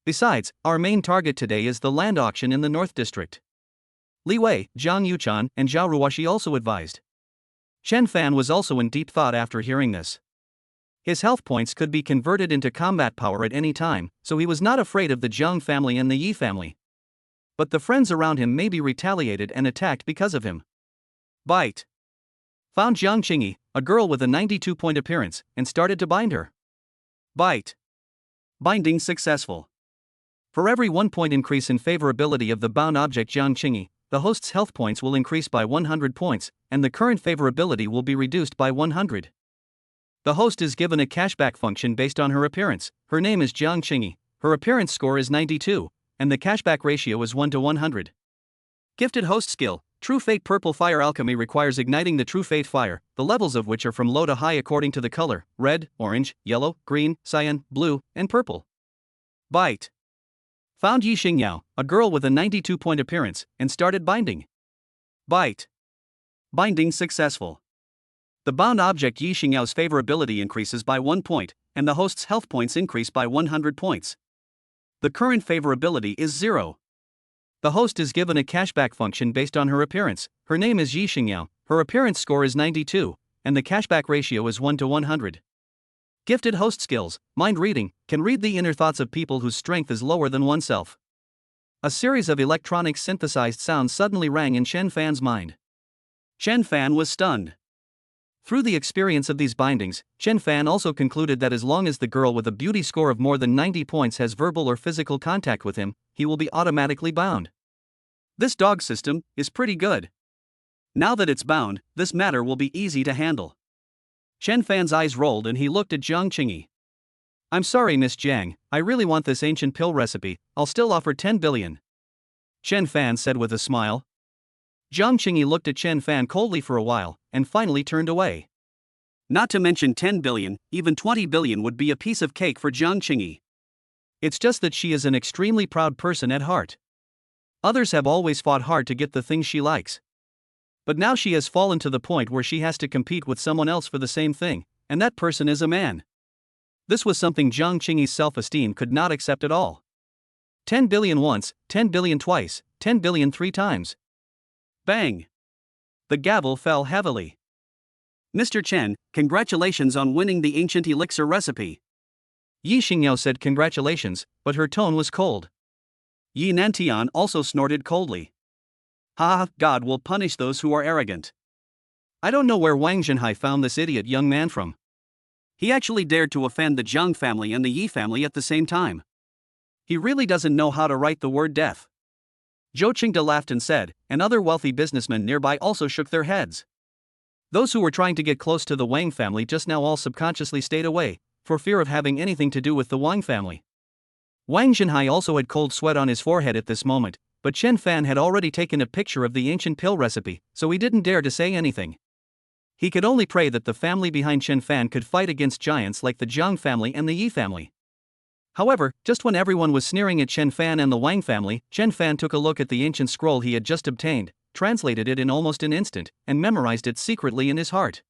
Besides, our main target today is the land auction in the North District. Li Wei, Zhang Yuchan, and Zhao Ruoxi also advised. Chen Fan was also in deep thought after hearing this. His health points could be converted into combat power at any time, so he was not afraid of the Jiang family and the Yi family. But the friends around him may be retaliated and attacked because of him. Bite. Found Jiang Qingyi, a girl with a 92-point appearance, and started to bind her. Bite. Binding successful. For every 1 point increase in favorability of the bound object Jiang Qingyi, the host's health points will increase by 100 points, and the current favorability will be reduced by 100. The host is given a cashback function based on her appearance. Her name is Jiang Qingyi, her appearance score is 92, and the cashback ratio is 1 to 100. Gifted host skill, True Fate Purple Fire Alchemy requires igniting the True Fate Fire, the levels of which are from low to high according to the color, red, orange, yellow, green, cyan, blue, and purple. Bite. Found Yi Xingyao, a girl with a 92-point appearance, and started binding. Bite. Binding successful. The bound object Yi Xingyao's favorability increases by 1 point, and the host's health points increase by 100 points. The current favorability is 0. The host is given a cashback function based on her appearance. Her name is Yi Xingyao, her appearance score is 92, and the cashback ratio is 1 to 100. Gifted host skills, mind reading, can read the inner thoughts of people whose strength is lower than oneself. A series of electronic synthesized sounds suddenly rang in Chen Fan's mind. Chen Fan was stunned. Through the experience of these bindings, Chen Fan also concluded that as long as the girl with a beauty score of more than 90 points has verbal or physical contact with him, he will be automatically bound. This dog system is pretty good. Now that it's bound, this matter will be easy to handle. Chen Fan's eyes rolled and he looked at Jiang Qingyi. I'm sorry, Miss Jiang, I really want this ancient pill recipe, I'll still offer 10 billion. Chen Fan said with a smile. Jiang Qingyi looked at Chen Fan coldly for a while, and finally turned away. Not to mention 10 billion, even 20 billion would be a piece of cake for Jiang Qingyi. It's just that she is an extremely proud person at heart. Others have always fought hard to get the things she likes. But now she has fallen to the point where she has to compete with someone else for the same thing, and that person is a man. This was something Jiang Qingyi's self-esteem could not accept at all. 10 billion once, 10 billion twice, 10 billion 3 times. Bang! The gavel fell heavily. Mr. Chen, congratulations on winning the ancient elixir recipe. Yi Xingyao said congratulations, but her tone was cold. Yi Nantian also snorted coldly. Ha! God will punish those who are arrogant. I don't know where Wang Zhenhai found this idiot young man from. He actually dared to offend the Zhang family and the Yi family at the same time. He really doesn't know how to write the word death. Zhou Qingde laughed and said, and other wealthy businessmen nearby also shook their heads. Those who were trying to get close to the Wang family just now all subconsciously stayed away, for fear of having anything to do with the Wang family. Wang Zhenhai also had cold sweat on his forehead at this moment, but Chen Fan had already taken a picture of the ancient pill recipe, so he didn't dare to say anything. He could only pray that the family behind Chen Fan could fight against giants like the Zhang family and the Yi family. However, just when everyone was sneering at Chen Fan and the Wang family, Chen Fan took a look at the ancient scroll he had just obtained, translated it in almost an instant, and memorized it secretly in his heart.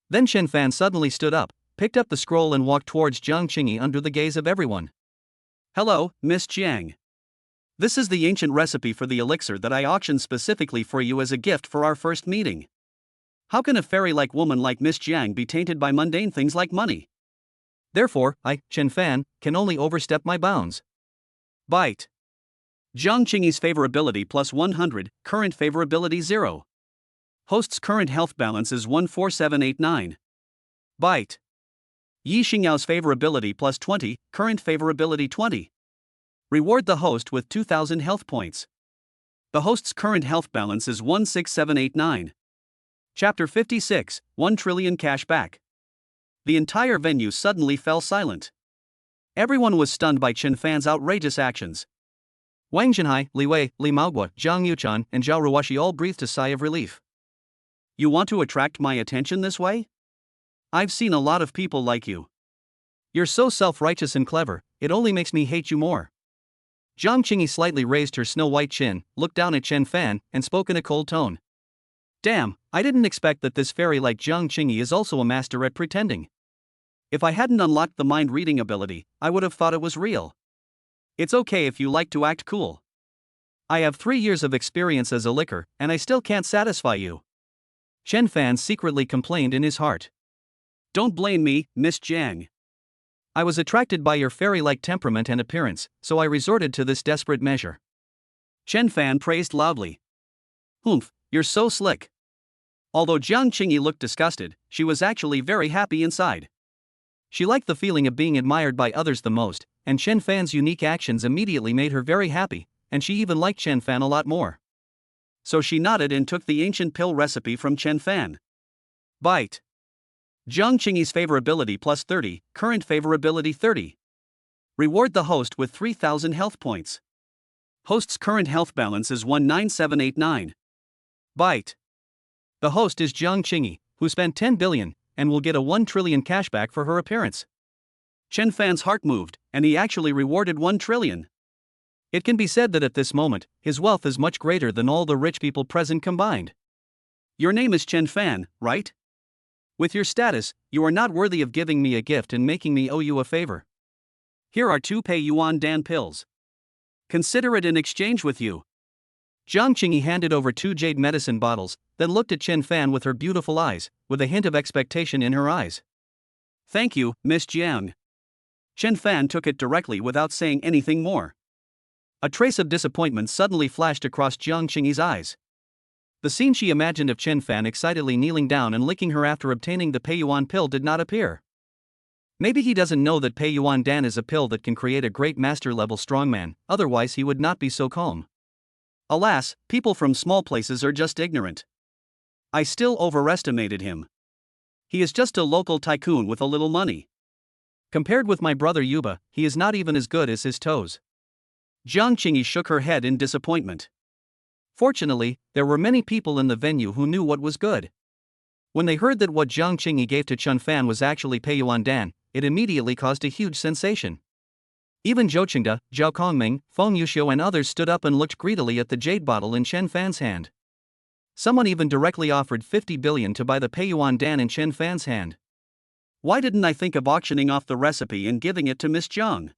Then Chen Fan suddenly stood up, picked up the scroll and walked towards Jiang Qingyi under the gaze of everyone. Hello, Miss Jiang. This is the ancient recipe for the elixir that I auctioned specifically for you as a gift for our first meeting. How can a fairy-like woman like Miss Jiang be tainted by mundane things like money? Therefore, I, Chen Fan, can only overstep my bounds. Bite. Jiang Qingyi's favorability plus 100, current favorability 0. Host's current health balance is 14789. Bite. Yi Xingyao's favorability plus 20, current favorability 20. Reward the host with 2000 health points. The host's current health balance is 16789. Chapter 56, 1 trillion cash back. The entire venue suddenly fell silent. Everyone was stunned by Chen Fan's outrageous actions. Wang Zhenhai, Li Wei, Li Maoguo, Zhang Yuchan, and Zhao Ruoshi all breathed a sigh of relief. You want to attract my attention this way? I've seen a lot of people like you. You're so self-righteous and clever, it only makes me hate you more. Jiang Qingyi slightly raised her snow-white chin, looked down at Chen Fan, and spoke in a cold tone. Damn, I didn't expect that this fairy like Jiang Qingyi is also a master at pretending. If I hadn't unlocked the mind-reading ability, I would have thought it was real. It's okay if you like to act cool. I have 3 years of experience as a licker, and I still can't satisfy you. Chen Fan secretly complained in his heart. Don't blame me, Miss Jiang. I was attracted by your fairy-like temperament and appearance, so I resorted to this desperate measure. Chen Fan praised loudly. Humph, you're so slick. Although Jiang Qingyi looked disgusted, she was actually very happy inside. She liked the feeling of being admired by others the most, and Chen Fan's unique actions immediately made her very happy, and she even liked Chen Fan a lot more. So she nodded and took the ancient pill recipe from Chen Fan. Bite. Jiang Qingyi's favorability plus 30, current favorability 30. Reward the host with 3000 health points. Host's current health balance is 19789. Bite. The host is Jiang Qingyi, who spent 10 billion, and will get a 1 trillion cashback for her appearance. Chen Fan's heart moved, and he actually rewarded 1 trillion. It can be said that at this moment, his wealth is much greater than all the rich people present combined. Your name is Chen Fan, right? With your status, you are not worthy of giving me a gift and making me owe you a favor. Here are 2 Pei Yuan Dan pills. Consider it in exchange with you. Jiang Qingyi handed over 2 jade medicine bottles, then looked at Chen Fan with her beautiful eyes, with a hint of expectation in her eyes. Thank you, Miss Jiang. Chen Fan took it directly without saying anything more. A trace of disappointment suddenly flashed across Jiang Qingyi's eyes. The scene she imagined of Chen Fan excitedly kneeling down and licking her after obtaining the Pei Yuan pill did not appear. Maybe he doesn't know that Pei Yuan Dan is a pill that can create a great master-level strongman, otherwise he would not be so calm. Alas, people from small places are just ignorant. I still overestimated him. He is just a local tycoon with a little money. Compared with my brother Yuba, he is not even as good as his toes. Jiang Qingyi shook her head in disappointment. Fortunately, there were many people in the venue who knew what was good. When they heard that what Jiang Qingyi gave to Chen Fan was actually Pei Yuan Dan, it immediately caused a huge sensation. Even Zhou Qingde, Zhao Kongming, Feng Yuxiu and others stood up and looked greedily at the jade bottle in Chen Fan's hand. Someone even directly offered 50 billion to buy the Pei Yuan Dan in Chen Fan's hand. Why didn't I think of auctioning off the recipe and giving it to Miss Jiang?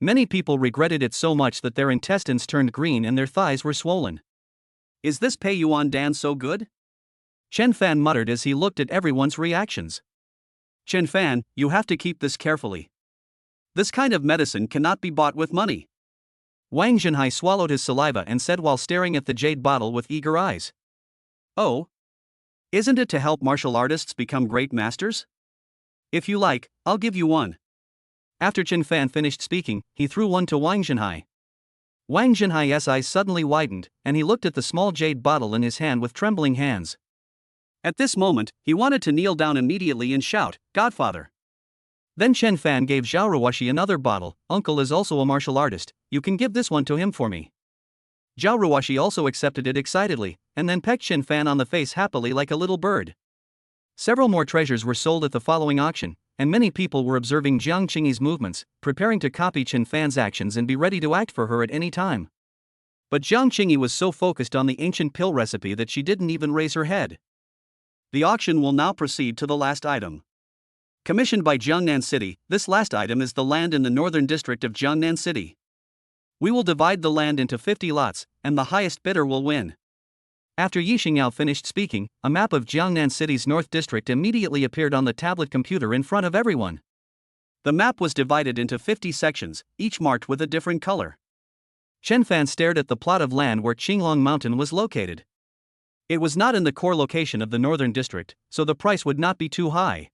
Many people regretted it so much that their intestines turned green and their thighs were swollen. Is this Pei Yuan Dan so good? Chen Fan muttered as he looked at everyone's reactions. Chen Fan, you have to keep this carefully. This kind of medicine cannot be bought with money. Wang Zhenhai swallowed his saliva and said while staring at the jade bottle with eager eyes. Oh? Isn't it to help martial artists become great masters? If you like, I'll give you one. After Chen Fan finished speaking, he threw one to Wang Zhenhai. Wang Zhenhai's eyes suddenly widened, and he looked at the small jade bottle in his hand with trembling hands. At this moment, he wanted to kneel down immediately and shout, "Godfather!" Then Chen Fan gave Zhao Ruoshi another bottle. "Uncle is also a martial artist, you can give this one to him for me." Zhao Ruoshi also accepted it excitedly, and then pecked Chen Fan on the face happily like a little bird. Several more treasures were sold at the following auction, and many people were observing Jiang Qingyi's movements, preparing to copy Chen Fan's actions and be ready to act for her at any time. But Jiang Qingyi was so focused on the ancient pill recipe that she didn't even raise her head. The auction will now proceed to the last item. Commissioned by Jiangnan City, this last item is the land in the northern district of Jiangnan City. We will divide the land into 50 lots, and the highest bidder will win. After Yi Xingyao finished speaking, a map of Jiangnan City's North District immediately appeared on the tablet computer in front of everyone. The map was divided into 50 sections, each marked with a different color. Chen Fan stared at the plot of land where Qinglong Mountain was located. It was not in the core location of the Northern District, so the price would not be too high.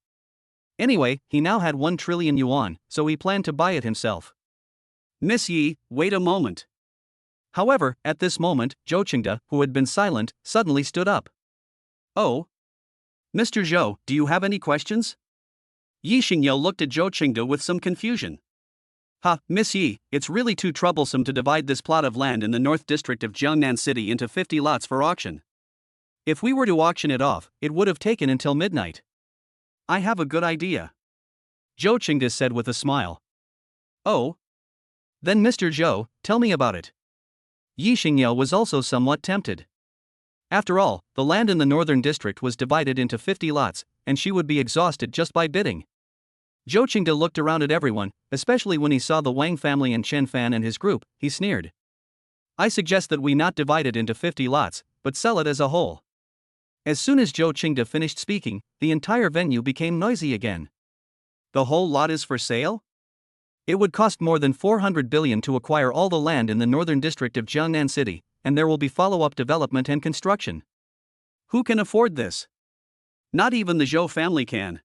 Anyway, he now had 1 trillion yuan, so he planned to buy it himself. Miss Yi, wait a moment. However, at this moment, Zhou Qingde, who had been silent, suddenly stood up. Oh? Mr. Zhou, do you have any questions? Yi Xingyao looked at Zhou Qingde with some confusion. Miss Yi, it's really too troublesome to divide this plot of land in the North District of Jiangnan City into 50 lots for auction. If we were to auction it off, it would have taken until midnight. I have a good idea. Zhou Qingde said with a smile. Oh? Then Mr. Zhou, tell me about it. Yi Xingyao was also somewhat tempted. After all, the land in the northern district was divided into 50 lots, and she would be exhausted just by bidding. Zhou Qingde looked around at everyone, especially when he saw the Wang family and Chen Fan and his group. He sneered. I suggest that we not divide it into 50 lots, but sell it as a whole. As soon as Zhou Qingde finished speaking, the entire venue became noisy again. The whole lot is for sale? It would cost more than 400 billion to acquire all the land in the northern district of Jiangnan City, and there will be follow-up development and construction. Who can afford this? Not even the Zhou family can.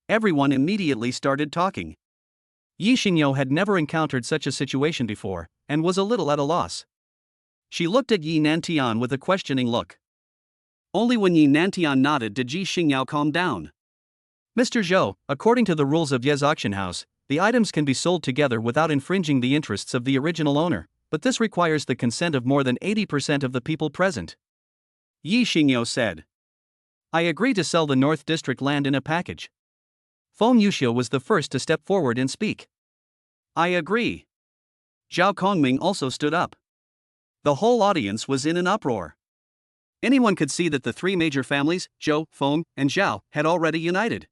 Everyone immediately started talking. Yi Xingyao had never encountered such a situation before, and was a little at a loss. She looked at Yi Nantian with a questioning look. Only when Yi Nantian nodded did Yi Xingyao calm down. Mr. Zhou, according to the rules of Ye's auction house, the items can be sold together without infringing the interests of the original owner, but this requires the consent of more than 80% of the people present. Yi Xingyao said. I agree to sell the North District land in a package. Feng Yuxiu was the first to step forward and speak. I agree. Zhao Kongming also stood up. The whole audience was in an uproar. Anyone could see that the three major families, Zhou, Feng, and Zhao, had already united.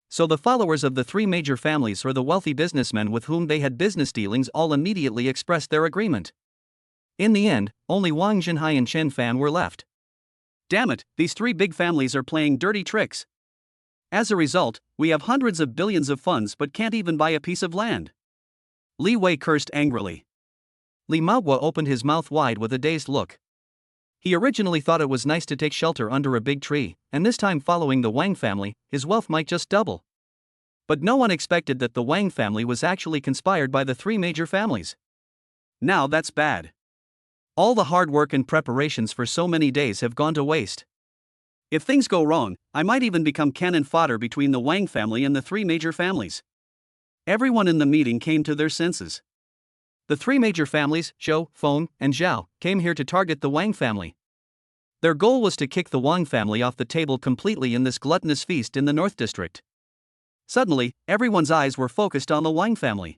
So the followers of the three major families or the wealthy businessmen with whom they had business dealings all immediately expressed their agreement. In the end, only Wang Zhenhai and Chen Fan were left. Damn it, these three big families are playing dirty tricks. As a result, we have hundreds of billions of funds but can't even buy a piece of land. Li Wei cursed angrily. Li Maoguo opened his mouth wide with a dazed look. He originally thought it was nice to take shelter under a big tree, and this time following the Wang family, his wealth might just double. But no one expected that the Wang family was actually conspired by the three major families. Now that's bad. All the hard work and preparations for so many days have gone to waste. If things go wrong, I might even become cannon fodder between the Wang family and the three major families. Everyone in the meeting came to their senses. The three major families, Zhou, Feng, and Zhao, came here to target the Wang family. Their goal was to kick the Wang family off the table completely in this gluttonous feast in the North District. Suddenly, everyone's eyes were focused on the Wang family.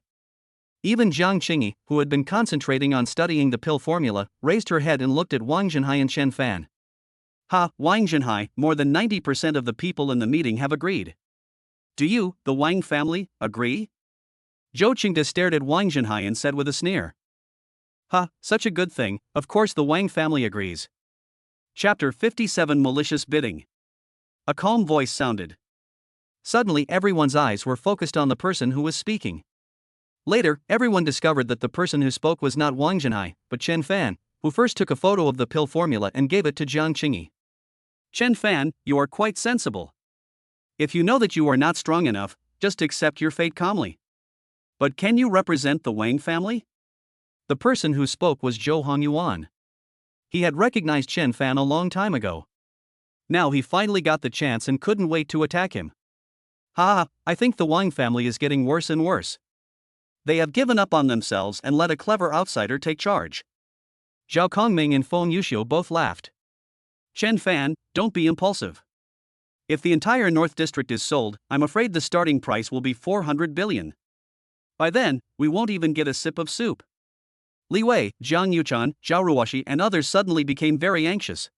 Even Jiang Qingyi, who had been concentrating on studying the pill formula, raised her head and looked at Wang Zhenhai and Chen Fan. Wang Zhenhai, more than 90% of the people in the meeting have agreed. Do you, the Wang family, agree? Zhou Qingde stared at Wang Zhenhai and said with a sneer. Such a good thing, of course the Wang family agrees. Chapter 57 Malicious Bidding. A calm voice sounded. Suddenly everyone's eyes were focused on the person who was speaking. Later, everyone discovered that the person who spoke was not Wang Zhenhai, but Chen Fan, who first took a photo of the pill formula and gave it to Jiang Qingyi. Chen Fan, you are quite sensible. If you know that you are not strong enough, just accept your fate calmly. But can you represent the Wang family? The person who spoke was Zhou Hongyuan. He had recognized Chen Fan a long time ago. Now he finally got the chance and couldn't wait to attack him. Ha, I think the Wang family is getting worse and worse. They have given up on themselves and let a clever outsider take charge. Zhao Kongming and Feng Yuxiu both laughed. Chen Fan, don't be impulsive. If the entire North District is sold, I'm afraid the starting price will be 400 billion. By then, we won't even get a sip of soup. Li Wei, Jiang Yuchan, Zhao Ruoxi and others suddenly became very anxious.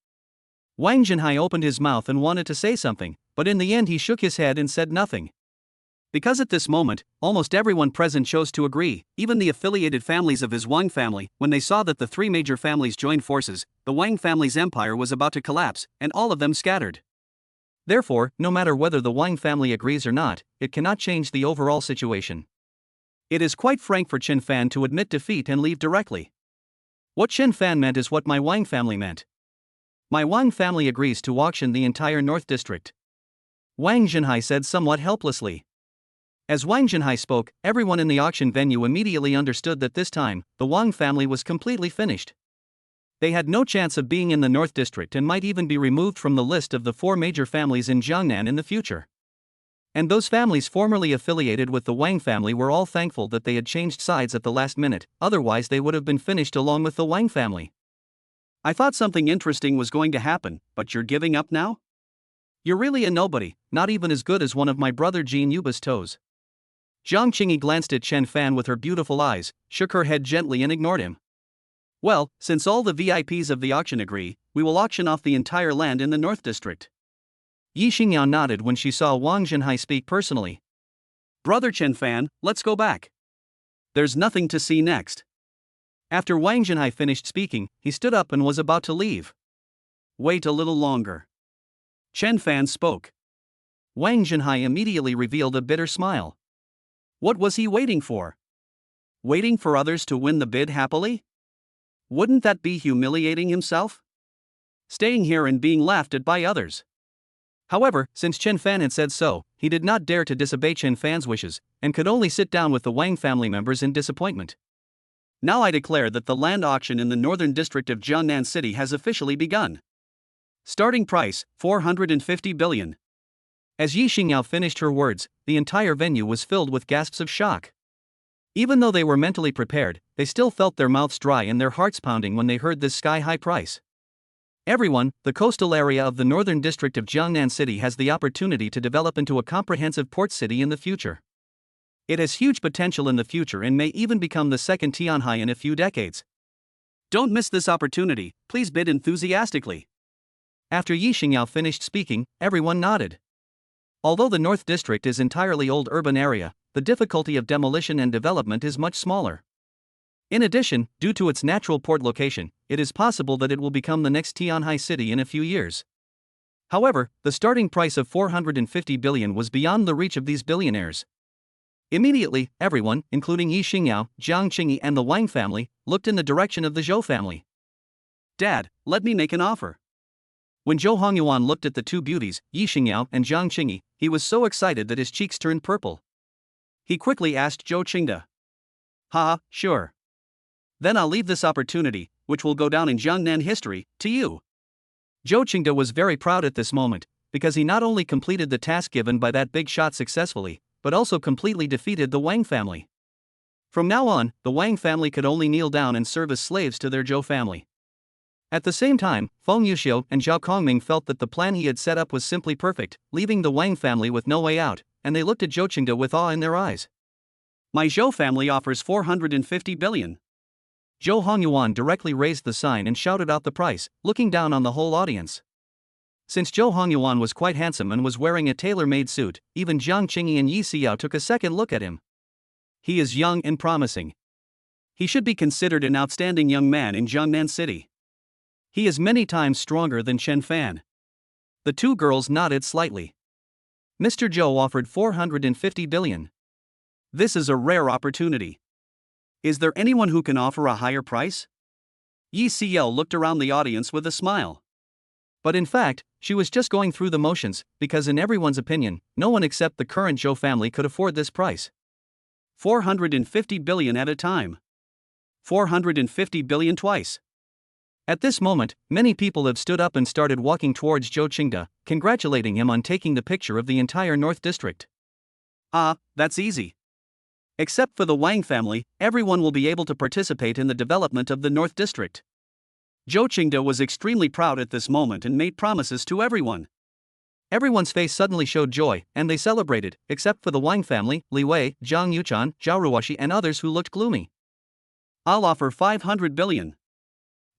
Wang Zhenhai opened his mouth and wanted to say something, but in the end he shook his head and said nothing. Because at this moment, almost everyone present chose to agree, even the affiliated families of his Wang family, when they saw that the three major families joined forces, the Wang family's empire was about to collapse, and all of them scattered. Therefore, no matter whether the Wang family agrees or not, it cannot change the overall situation. It is quite frank for Chen Fan to admit defeat and leave directly. What Chen Fan meant is what my Wang family meant. My Wang family agrees to auction the entire North District. Wang Zhenhai said somewhat helplessly. As Wang Zhenhai spoke, everyone in the auction venue immediately understood that this time, the Wang family was completely finished. They had no chance of being in the North District and might even be removed from the list of the four major families in Jiangnan in the future. And those families formerly affiliated with the Wang family were all thankful that they had changed sides at the last minute, otherwise they would have been finished along with the Wang family. I thought something interesting was going to happen, but you're giving up now? You're really a nobody, not even as good as one of my brother Jin Yuba's toes. Zhang Qingyi glanced at Chen Fan with her beautiful eyes, shook her head gently and ignored him. Well, since all the VIPs of the auction agree, we will auction off the entire land in the North District. Yi Xingyao nodded when she saw Wang Zhenhai speak personally. Brother Chen Fan, let's go back. There's nothing to see next. After Wang Zhenhai finished speaking, he stood up and was about to leave. Wait a little longer. Chen Fan spoke. Wang Zhenhai immediately revealed a bitter smile. What was he waiting for? Waiting for others to win the bid happily? Wouldn't that be humiliating himself? Staying here and being laughed at by others. However, since Chen Fan had said so, he did not dare to disobey Chen Fan's wishes, and could only sit down with the Wang family members in disappointment. Now I declare that the land auction in the northern district of Jiangnan City has officially begun. Starting price, 450 billion. As Yi Xingyao finished her words, the entire venue was filled with gasps of shock. Even though they were mentally prepared, they still felt their mouths dry and their hearts pounding when they heard this sky-high price. Everyone, the coastal area of the northern district of Jiangnan City has the opportunity to develop into a comprehensive port city in the future. It has huge potential in the future and may even become the second Tianhai in a few decades. Don't miss this opportunity, please bid enthusiastically. After Yi Xingyao finished speaking, everyone nodded. Although the North District is entirely old urban area, the difficulty of demolition and development is much smaller. In addition, due to its natural port location, it is possible that it will become the next Tianhai city in a few years. However, the starting price of 450 billion was beyond the reach of these billionaires. Immediately, everyone, including Yi Xingyao, Jiang Qingyi and the Wang family, looked in the direction of the Zhou family. Dad, let me make an offer. When Zhou Hongyuan looked at the two beauties, Yi Xingyao and Jiang Qingyi, he was so excited that his cheeks turned purple. He quickly asked Zhou Qingda. Ha, sure. Then I'll leave this opportunity, which will go down in Jiangnan history, to you. Zhou Qingda was very proud at this moment, because he not only completed the task given by that big shot successfully, but also completely defeated the Wang family. From now on, the Wang family could only kneel down and serve as slaves to their Zhou family. At the same time, Feng Yuxiu and Zhao Kongming felt that the plan he had set up was simply perfect, leaving the Wang family with no way out, and they looked at Zhou Qingda with awe in their eyes. My Zhou family offers 450 billion. Zhou Hongyuan directly raised the sign and shouted out the price, looking down on the whole audience. Since Zhou Hongyuan was quite handsome and was wearing a tailor-made suit, even Jiang Qingyi and Yi Xiyao took a second look at him. He is young and promising. He should be considered an outstanding young man in Jiangnan City. He is many times stronger than Chen Fan. The two girls nodded slightly. Mr. Zhou offered 450 billion. This is a rare opportunity. Is there anyone who can offer a higher price? Yi Xiyao looked around the audience with a smile. But in fact, she was just going through the motions, because in everyone's opinion, no one except the current Zhou family could afford this price. 450 billion at a time. 450 billion twice. At this moment, many people have stood up and started walking towards Zhou Qingde, congratulating him on taking the picture of the entire North District. Ah, that's easy. Except for the Wang family, everyone will be able to participate in the development of the North District. Zhou Qingde was extremely proud at this moment and made promises to everyone. Everyone's face suddenly showed joy, and they celebrated, except for the Wang family, Li Wei, Zhang Yuchan, Zhao Ruoxi, and others who looked gloomy. I'll offer 500 billion.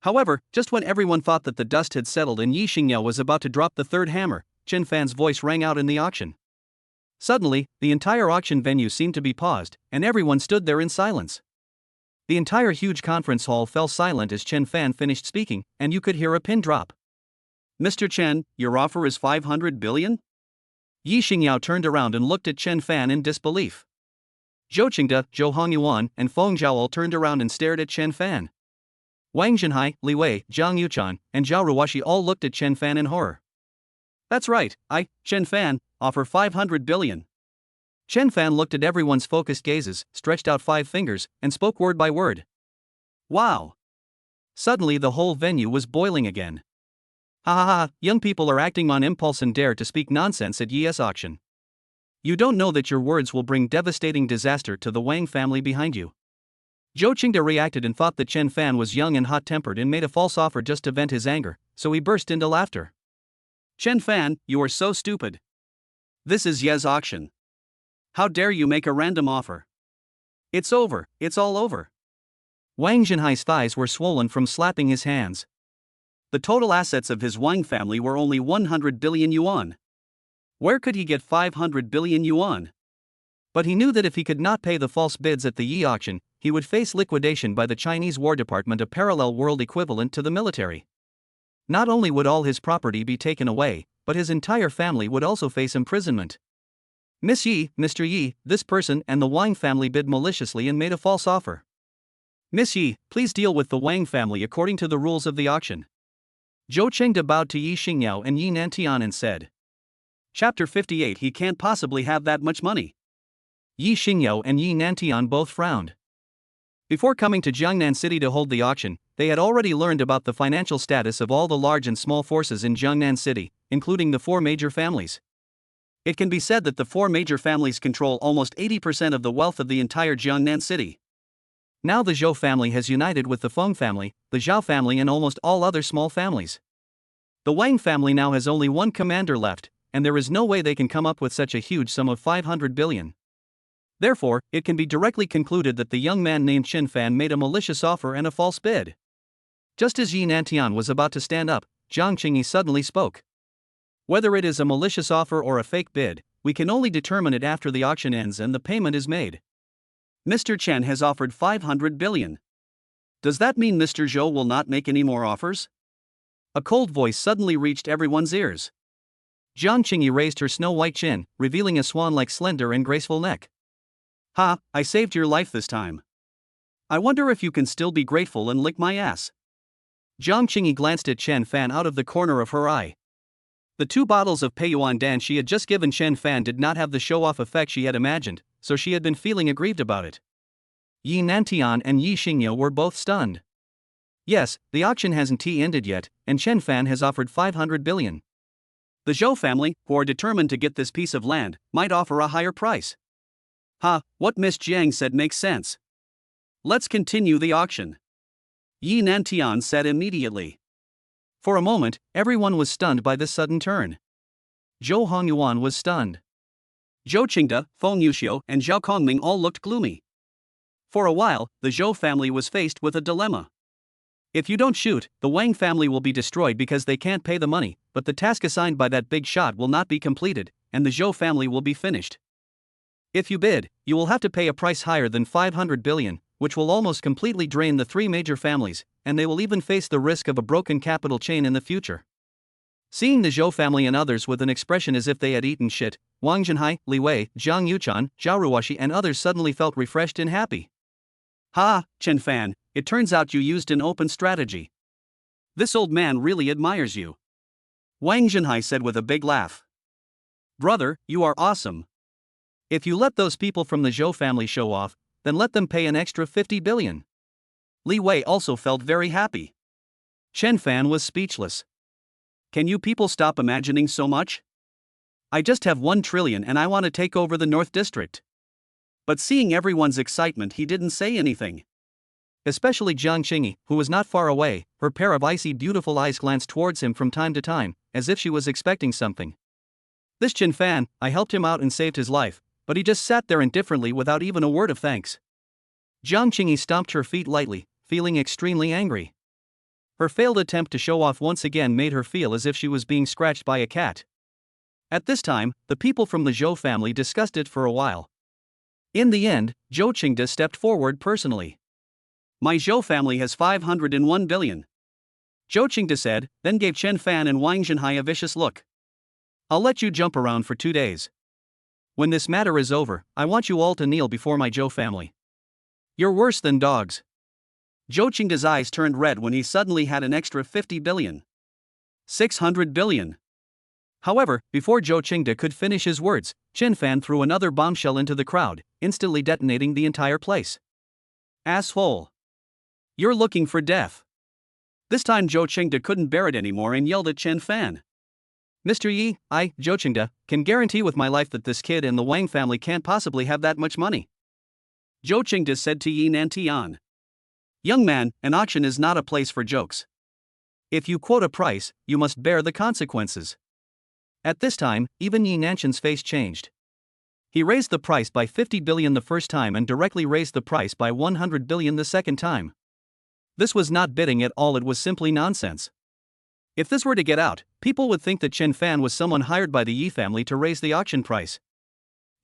However, just when everyone thought that the dust had settled and Yi Xingyao was about to drop the third hammer, Chen Fan's voice rang out in the auction. Suddenly, the entire auction venue seemed to be paused, and everyone stood there in silence. The entire huge conference hall fell silent as Chen Fan finished speaking, and you could hear a pin drop. Mr. Chen, your offer is 500 billion? Yi Xingyao turned around and looked at Chen Fan in disbelief. Zhou Qingde, Zhou Hongyuan, and Feng Zhao all turned around and stared at Chen Fan. Wang Zhenhai, Li Wei, Zhang Yuchan, and Zhao Ruoxi all looked at Chen Fan in horror. That's right, Chen Fan, offer 500 billion. Chen Fan looked at everyone's focused gazes, stretched out 5 fingers, and spoke word by word. Wow! Suddenly the whole venue was boiling again. Ha ha ha, young people are acting on impulse and dare to speak nonsense at Yi's auction. You don't know that your words will bring devastating disaster to the Wang family behind you. Zhou Qingde reacted and thought that Chen Fan was young and hot-tempered and made a false offer just to vent his anger, so he burst into laughter. Chen Fan, you are so stupid. This is Ye's auction. How dare you make a random offer? It's over, it's all over. Wang Zhenhai's thighs were swollen from slapping his hands. The total assets of his Wang family were only 100 billion yuan. Where could he get 500 billion yuan? But he knew that if he could not pay the false bids at the Yi auction, he would face liquidation by the Chinese War Department, a parallel world equivalent to the military. Not only would all his property be taken away, but his entire family would also face imprisonment. Miss Yi, Mr. Yi, this person and the Wang family bid maliciously and made a false offer. Miss Yi, please deal with the Wang family according to the rules of the auction. Zhou Qingde bowed to Yi Xingyao and Yi Nantian and said. Chapter 58. He can't possibly have that much money. Yi Xingyao and Yi Nantian both frowned. Before coming to Jiangnan City to hold the auction, they had already learned about the financial status of all the large and small forces in Jiangnan City, including the 4 major families. It can be said that the 4 major families control almost 80% of the wealth of the entire Jiangnan City. Now the Zhou family has united with the Feng family, the Zhao family, and almost all other small families. The Wang family now has only one commander left, and there is no way they can come up with such a huge sum of 500 billion. Therefore, it can be directly concluded that the young man named Chen Fan made a malicious offer and a false bid. Just as Yi Nantian was about to stand up, Zhang Qingyi suddenly spoke. Whether it is a malicious offer or a fake bid, we can only determine it after the auction ends and the payment is made. Mr. Chen has offered 500 billion. Does that mean Mr. Zhou will not make any more offers? A cold voice suddenly reached everyone's ears. Zhang Qingyi raised her snow-white chin, revealing a swan-like slender and graceful neck. Ha, I saved your life this time. I wonder if you can still be grateful and lick my ass. Zhang Qingyi glanced at Chen Fan out of the corner of her eye. The 2 bottles of Peiyuan Dan she had just given Chen Fan did not have the show-off effect she had imagined, so she had been feeling aggrieved about it. Yi Nantian and Yi Xingyao were both stunned. Yes, the auction hasn't ended yet, and Chen Fan has offered 500 billion. The Zhou family, who are determined to get this piece of land, might offer a higher price. Ha, what Miss Jiang said makes sense. Let's continue the auction. Yi Nantian said immediately. For a moment, everyone was stunned by this sudden turn. Zhou Hongyuan was stunned. Zhou Qingde, Feng Yuxiu, and Zhao Kongming all looked gloomy. For a while, the Zhou family was faced with a dilemma. If you don't shoot, the Wang family will be destroyed because they can't pay the money, but the task assigned by that big shot will not be completed, and the Zhou family will be finished. If you bid, you will have to pay a price higher than 500 billion, which will almost completely drain the 3 major families, and they will even face the risk of a broken capital chain in the future. Seeing the Zhou family and others with an expression as if they had eaten shit, Wang Zhenhai, Li Wei, Zhang Yuchan, Zhao Ruoxi, and others suddenly felt refreshed and happy. Ha, Chen Fan, it turns out you used an open strategy. This old man really admires you. Wang Zhenhai said with a big laugh. Brother, you are awesome. If you let those people from the Zhou family show off, then let them pay an extra 50 billion. Li Wei also felt very happy. Chen Fan was speechless. Can you people stop imagining so much? I just have 1 trillion and I want to take over the North District. But seeing everyone's excitement, he didn't say anything. Especially Jiang Qingyi, who was not far away, her pair of icy beautiful eyes glanced towards him from time to time, as if she was expecting something. This Chen Fan, I helped him out and saved his life, but he just sat there indifferently without even a word of thanks. Jiang Qingyi stomped her feet lightly, feeling extremely angry. Her failed attempt to show off once again made her feel as if she was being scratched by a cat. At this time, the people from the Zhou family discussed it for a while. In the end, Zhou Qingde stepped forward personally. My Zhou family has 501 billion. Zhou Qingde said, then gave Chen Fan and Wang Zhenhai a vicious look. I'll let you jump around for 2 days. When this matter is over, I want you all to kneel before my Zhou family. You're worse than dogs. Zhou Qingde's eyes turned red when he suddenly had an extra 50 billion. 600 billion. However, before Zhou Qingde could finish his words, Chen Fan threw another bombshell into the crowd, instantly detonating the entire place. Asshole. You're looking for death. This time Zhou Qingde couldn't bear it anymore and yelled at Chen Fan. Mr. Yi, I, Zhou Qingde, can guarantee with my life that this kid and the Wang family can't possibly have that much money. Zhou Qingde said to Yi Nantian. Young man, an auction is not a place for jokes. If you quote a price, you must bear the consequences. At this time, even Yi Nantian's face changed. He raised the price by 50 billion the first time and directly raised the price by 100 billion the second time. This was not bidding at all, it was simply nonsense. If this were to get out, people would think that Chen Fan was someone hired by the Yi family to raise the auction price.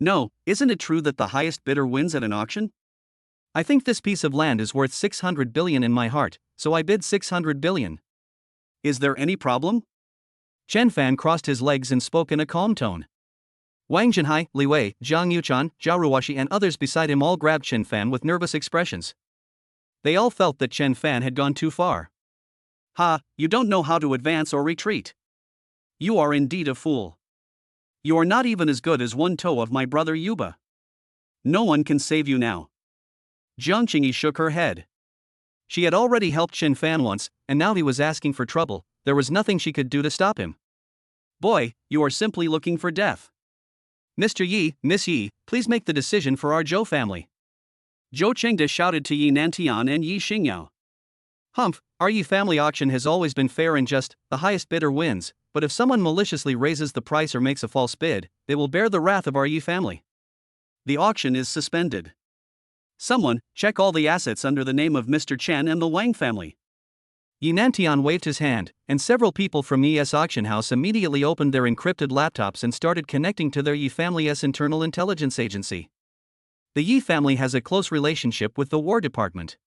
No, isn't it true that the highest bidder wins at an auction? I think this piece of land is worth 600 billion in my heart, so I bid 600 billion. Is there any problem? Chen Fan crossed his legs and spoke in a calm tone. Wang Zhenhai, Li Wei, Zhang Yuchan, Zhao Ruoxi and others beside him all grabbed Chen Fan with nervous expressions. They all felt that Chen Fan had gone too far. Ha, you don't know how to advance or retreat. You are indeed a fool. You are not even as good as one toe of my brother Yuba. No one can save you now. Jiang Qingyi shook her head. She had already helped Chen Fan once, and now he was asking for trouble. There was nothing she could do to stop him. Boy, you are simply looking for death. Mr. Yi, Miss Yi, please make the decision for our Zhou family. Zhou Qingde shouted to Yi Nantian and Yi Xingyao. Humph, our Yi family auction has always been fair and just, the highest bidder wins, but if someone maliciously raises the price or makes a false bid, they will bear the wrath of our Yi family. The auction is suspended. Someone, check all the assets under the name of Mr. Chen and the Wang family. Yi Nantian waved his hand, and several people from Yi's auction house immediately opened their encrypted laptops and started connecting to their Yi family's internal intelligence agency. The Yi family has a close relationship with the War Department.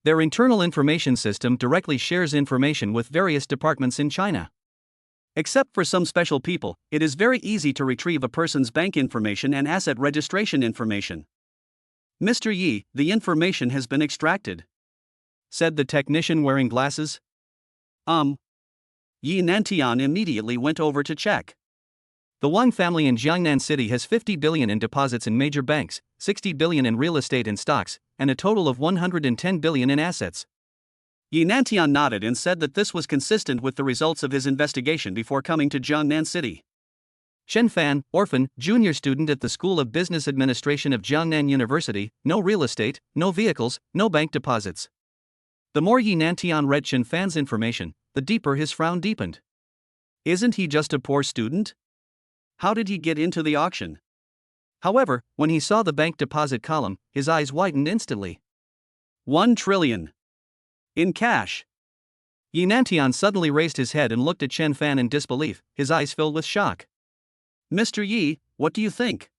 Their internal information system directly shares information with various departments in China. Except for some special people, it is very easy to retrieve a person's bank information and asset registration information. Mr. Yi, the information has been extracted, said the technician wearing glasses. Yi Nantian immediately went over to check. The Wang family in Jiangnan City has 50 billion in deposits in major banks, 60 billion in real estate and stocks, and a total of 110 billion in assets. Yi Nantian nodded and said that this was consistent with the results of his investigation before coming to Jiangnan City. Chen Fan, orphan, junior student at the School of Business Administration of Jiangnan University, no real estate, no vehicles, no bank deposits. The more Yi Nantian read Chen Fan's information, the deeper his frown deepened. Isn't he just a poor student? How did he get into the auction? However, when he saw the bank deposit column, his eyes widened instantly. 1 trillion. In cash. Yi Nantian suddenly raised his head and looked at Chen Fan in disbelief, his eyes filled with shock. Mr. Yi, what do you think?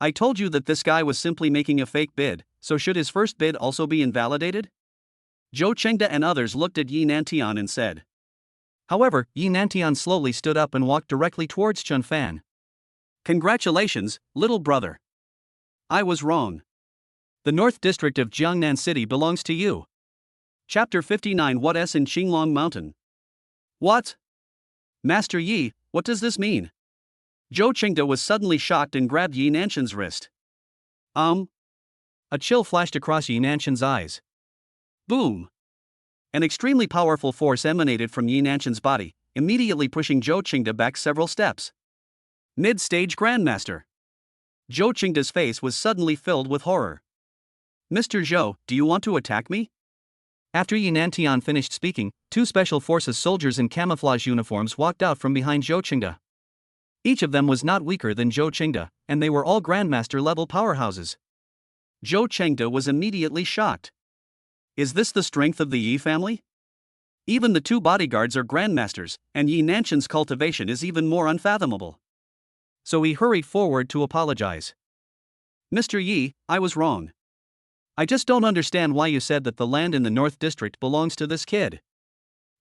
I told you that this guy was simply making a fake bid, so should his first bid also be invalidated? Zhou Qingde and others looked at Yi Nantian and said. However, Yi Nantian slowly stood up and walked directly towards Chen Fan. Congratulations, little brother. I was wrong. The North District of Jiangnan City belongs to you. Chapter 59 What S in Qinglong Mountain? What? Master Yi, what does this mean? Zhou Qingde was suddenly shocked and grabbed Yi Nanshan's wrist. A chill flashed across Yi Nanshan's eyes. Boom! An extremely powerful force emanated from Yi Nanshan's body, immediately pushing Zhou Qingde back several steps. Mid-stage Grandmaster. Zhou Qingde's face was suddenly filled with horror. Mr. Zhou, do you want to attack me? After Yi Nantian finished speaking, two special forces soldiers in camouflage uniforms walked out from behind Zhou Qingde. Each of them was not weaker than Zhou Qingde, and they were all Grandmaster-level powerhouses. Zhou Qingde was immediately shocked. Is this the strength of the Yi family? Even the two bodyguards are Grandmasters, and Yi Nanshan's cultivation is even more unfathomable. So he hurried forward to apologize. Mr. Yi, I was wrong. I just don't understand why you said that the land in the North District belongs to this kid.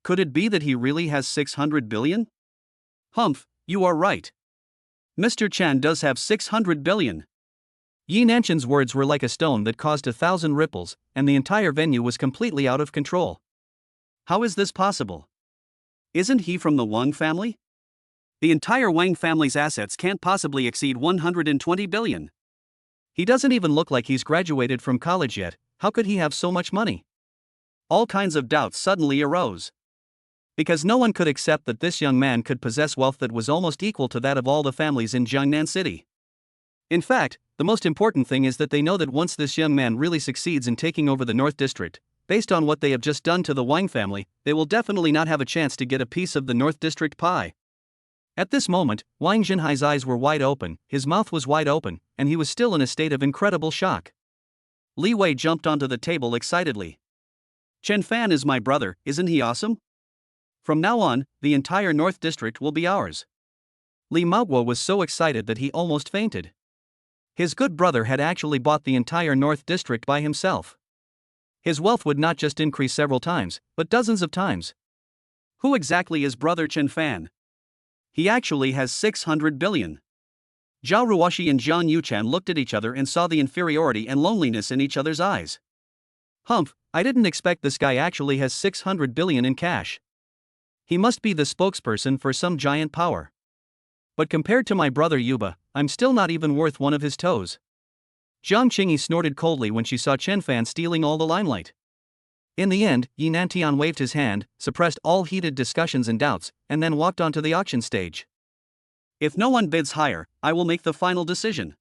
Could it be that he really has 600 billion? Humph, you are right. Mr. Chan does have 600 billion. Yi Nanshan's words were like a stone that caused 1,000 ripples, and the entire venue was completely out of control. How is this possible? Isn't he from the Wang family? The entire Wang family's assets can't possibly exceed 120 billion. He doesn't even look like he's graduated from college yet. How could he have so much money? All kinds of doubts suddenly arose. Because no one could accept that this young man could possess wealth that was almost equal to that of all the families in Jiangnan City. In fact, the most important thing is that they know that once this young man really succeeds in taking over the North District, based on what they have just done to the Wang family, they will definitely not have a chance to get a piece of the North District pie. At this moment, Wang Jinhai's eyes were wide open, his mouth was wide open, and he was still in a state of incredible shock. Li Wei jumped onto the table excitedly. Chen Fan is my brother, isn't he awesome? From now on, the entire North District will be ours. Li Maoguo was so excited that he almost fainted. His good brother had actually bought the entire North District by himself. His wealth would not just increase several times, but dozens of times. Who exactly is brother Chen Fan? He actually has 600 billion. Zhao Ruoshi and Zhang Yuchan looked at each other and saw the inferiority and loneliness in each other's eyes. Humph, I didn't expect this guy actually has 600 billion in cash. He must be the spokesperson for some giant power. But compared to my brother Yuba, I'm still not even worth one of his toes. Zhang Qingyi snorted coldly when she saw Chen Fan stealing all the limelight. In the end, Yi Nantian waved his hand, suppressed all heated discussions and doubts, and then walked onto the auction stage. If no one bids higher, I will make the final decision.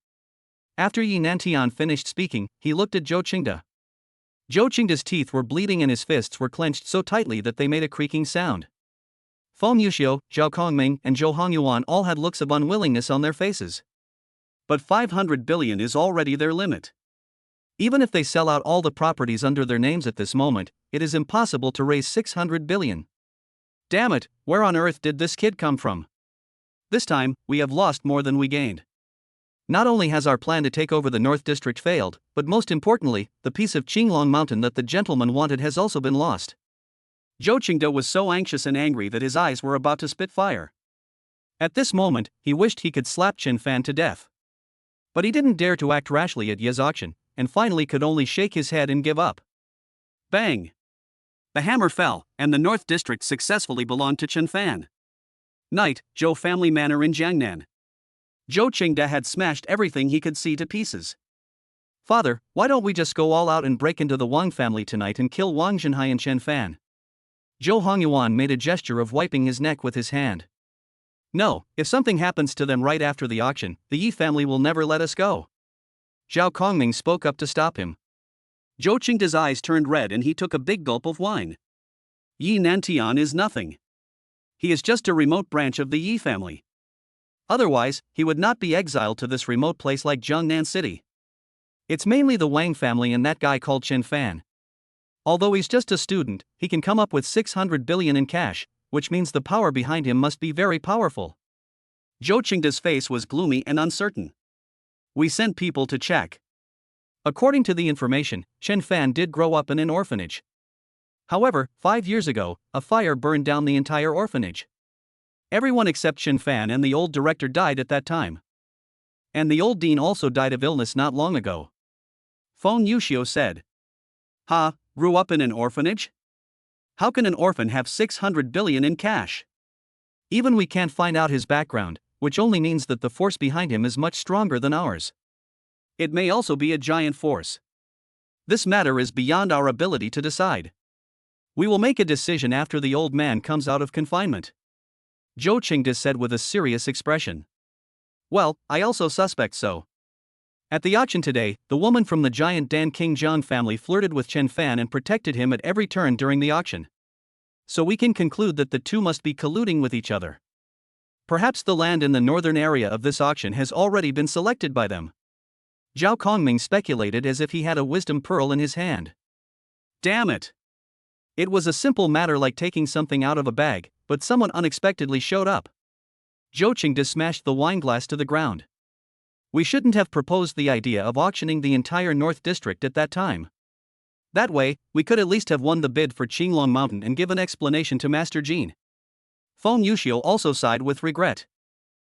After Yi Nantian finished speaking, he looked at Zhou Qingde. Zhou Qingde's teeth were bleeding and his fists were clenched so tightly that they made a creaking sound. Feng Yuxiu, Zhao Kongming, and Zhou Hongyuan all had looks of unwillingness on their faces. But 500 billion is already their limit. Even if they sell out all the properties under their names at this moment, it is impossible to raise 600 billion. Damn it, where on earth did this kid come from? This time, we have lost more than we gained. Not only has our plan to take over the North District failed, but most importantly, the piece of Qinglong Mountain that the gentleman wanted has also been lost. Zhou Qingde was so anxious and angry that his eyes were about to spit fire. At this moment, he wished he could slap Chen Fan to death. But he didn't dare to act rashly at Ye's auction, and finally could only shake his head and give up. Bang! The hammer fell, and the North District successfully belonged to Chen Fan. Night, Zhou family manor in Jiangnan. Zhou Qingde had smashed everything he could see to pieces. Father, why don't we just go all out and break into the Wang family tonight and kill Wang Jinhai and Chen Fan? Zhou Hongyuan made a gesture of wiping his neck with his hand. No, if something happens to them right after the auction, the Yi family will never let us go. Zhao Kongming spoke up to stop him. Zhou Qingde's eyes turned red and he took a big gulp of wine. Yi Nantian is nothing. He is just a remote branch of the Yi family. Otherwise, he would not be exiled to this remote place like Jiangnan City. It's mainly the Wang family and that guy called Chen Fan. Although he's just a student, he can come up with 600 billion in cash, which means the power behind him must be very powerful. Zhou Qingde's face was gloomy and uncertain. We sent people to check. According to the information, Chen Fan did grow up in an orphanage. However, 5 years ago, a fire burned down the entire orphanage. Everyone except Chen Fan and the old director died at that time. And the old dean also died of illness not long ago. Feng Yuxiu said. Ha, grew up in an orphanage? How can an orphan have 600 billion in cash? Even we can't find out his background, which only means that the force behind him is much stronger than ours. It may also be a giant force. This matter is beyond our ability to decide. We will make a decision after the old man comes out of confinement. Zhou Qingde said with a serious expression. Well, I also suspect so. At the auction today, the woman from the giant Dan King Zhang family flirted with Chen Fan and protected him at every turn during the auction. So we can conclude that the two must be colluding with each other. Perhaps the land in the northern area of this auction has already been selected by them. Zhao Kongming speculated as if he had a wisdom pearl in his hand. Damn it! It was a simple matter like taking something out of a bag, but someone unexpectedly showed up. Zhou Qingde smashed the wineglass to the ground. We shouldn't have proposed the idea of auctioning the entire North District at that time. That way, we could at least have won the bid for Qinglong Mountain and give an explanation to Master Jin. Feng Yuxiu also sighed with regret.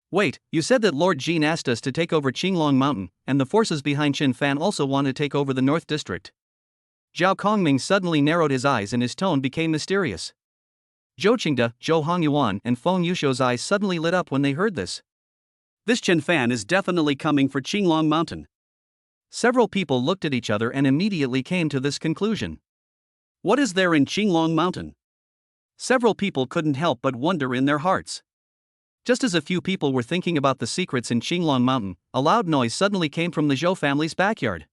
Wait, you said that Lord Jin asked us to take over Qinglong Mountain, and the forces behind Chen Fan also want to take over the North District. Zhao Kongming suddenly narrowed his eyes and his tone became mysterious. Zhou Qingde, Zhou Hongyuan, and Feng Yuxiu's eyes suddenly lit up when they heard this. This Chen Fan is definitely coming for Qinglong Mountain. Several people looked at each other and immediately came to this conclusion. What is there in Qinglong Mountain? Several people couldn't help but wonder in their hearts. Just as a few people were thinking about the secrets in Qinglong Mountain, a loud noise suddenly came from the Zhou family's backyard.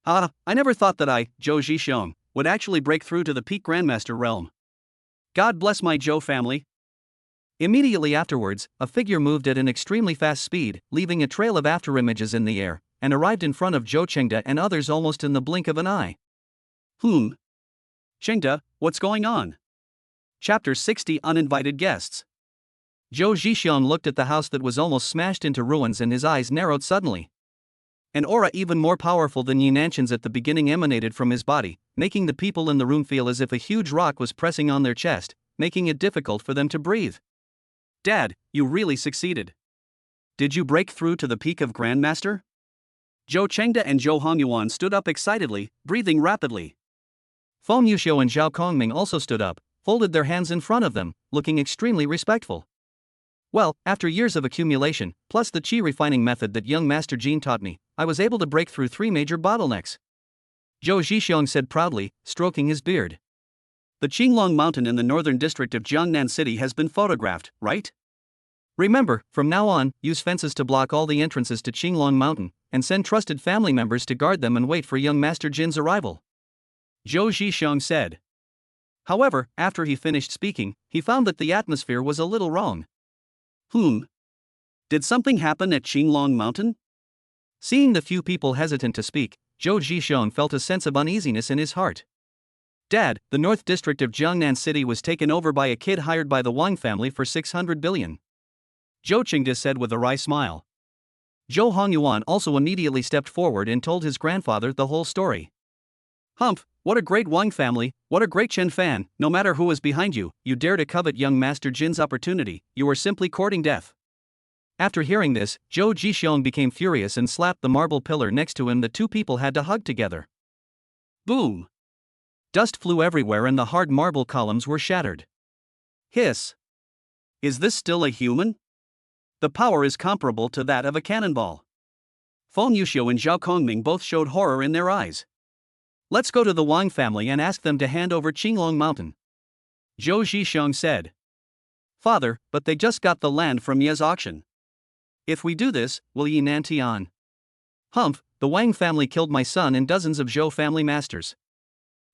I never thought that I, Zhou Zhixiong, would actually break through to the peak Grandmaster realm. God bless my Zhou family. Immediately afterwards, a figure moved at an extremely fast speed, leaving a trail of afterimages in the air, and arrived in front of Zhou Qingde and others almost in the blink of an eye. Qingde, what's going on? Chapter 60 Uninvited Guests. Zhou Zhixiong looked at the house that was almost smashed into ruins and his eyes narrowed suddenly. An aura even more powerful than Yi Nanshan's at the beginning emanated from his body, making the people in the room feel as if a huge rock was pressing on their chest, making it difficult for them to breathe. Dad, you really succeeded. Did you break through to the peak of Grandmaster? Zhou Qingde and Zhou Hongyuan stood up excitedly, breathing rapidly. Feng Yuxiu and Zhao Kongming also stood up, folded their hands in front of them, looking extremely respectful. Well, after years of accumulation, plus the qi refining method that young Master Jin taught me, I was able to break through 3 major bottlenecks. Zhou Zhixiong said proudly, stroking his beard. The Qinglong Mountain in the northern district of Jiangnan City has been photographed, right? Remember, from now on, use fences to block all the entrances to Qinglong Mountain, and send trusted family members to guard them and wait for young Master Jin's arrival. Zhou Zhixiong said. However, after he finished speaking, he found that the atmosphere was a little wrong. Did something happen at Qinglong Mountain? Seeing the few people hesitant to speak, Zhou Zhixiong felt a sense of uneasiness in his heart. Dad, the North District of Jiangnan City was taken over by a kid hired by the Wang family for 600 billion. Zhou Qingde said with a wry smile. Zhou Hongyuan also immediately stepped forward and told his grandfather the whole story. What a great Wang family, what a great Chen Fan, no matter who is behind you, you dare to covet young Master Jin's opportunity, you are simply courting death. After hearing this, Zhou Zhixiong became furious and slapped the marble pillar next to him. The two people had to hug together. Boom! Dust flew everywhere and the hard marble columns were shattered. Hiss! Is this still a human? The power is comparable to that of a cannonball. Feng Yuxiu and Zhao Kongming both showed horror in their eyes. Let's go to the Wang family and ask them to hand over Qinglong Mountain. Zhou Zhixiong said. Father, but they just got the land from Ye's auction. If we do this, will Yi Nantian? The Wang family killed my son and dozens of Zhou family masters.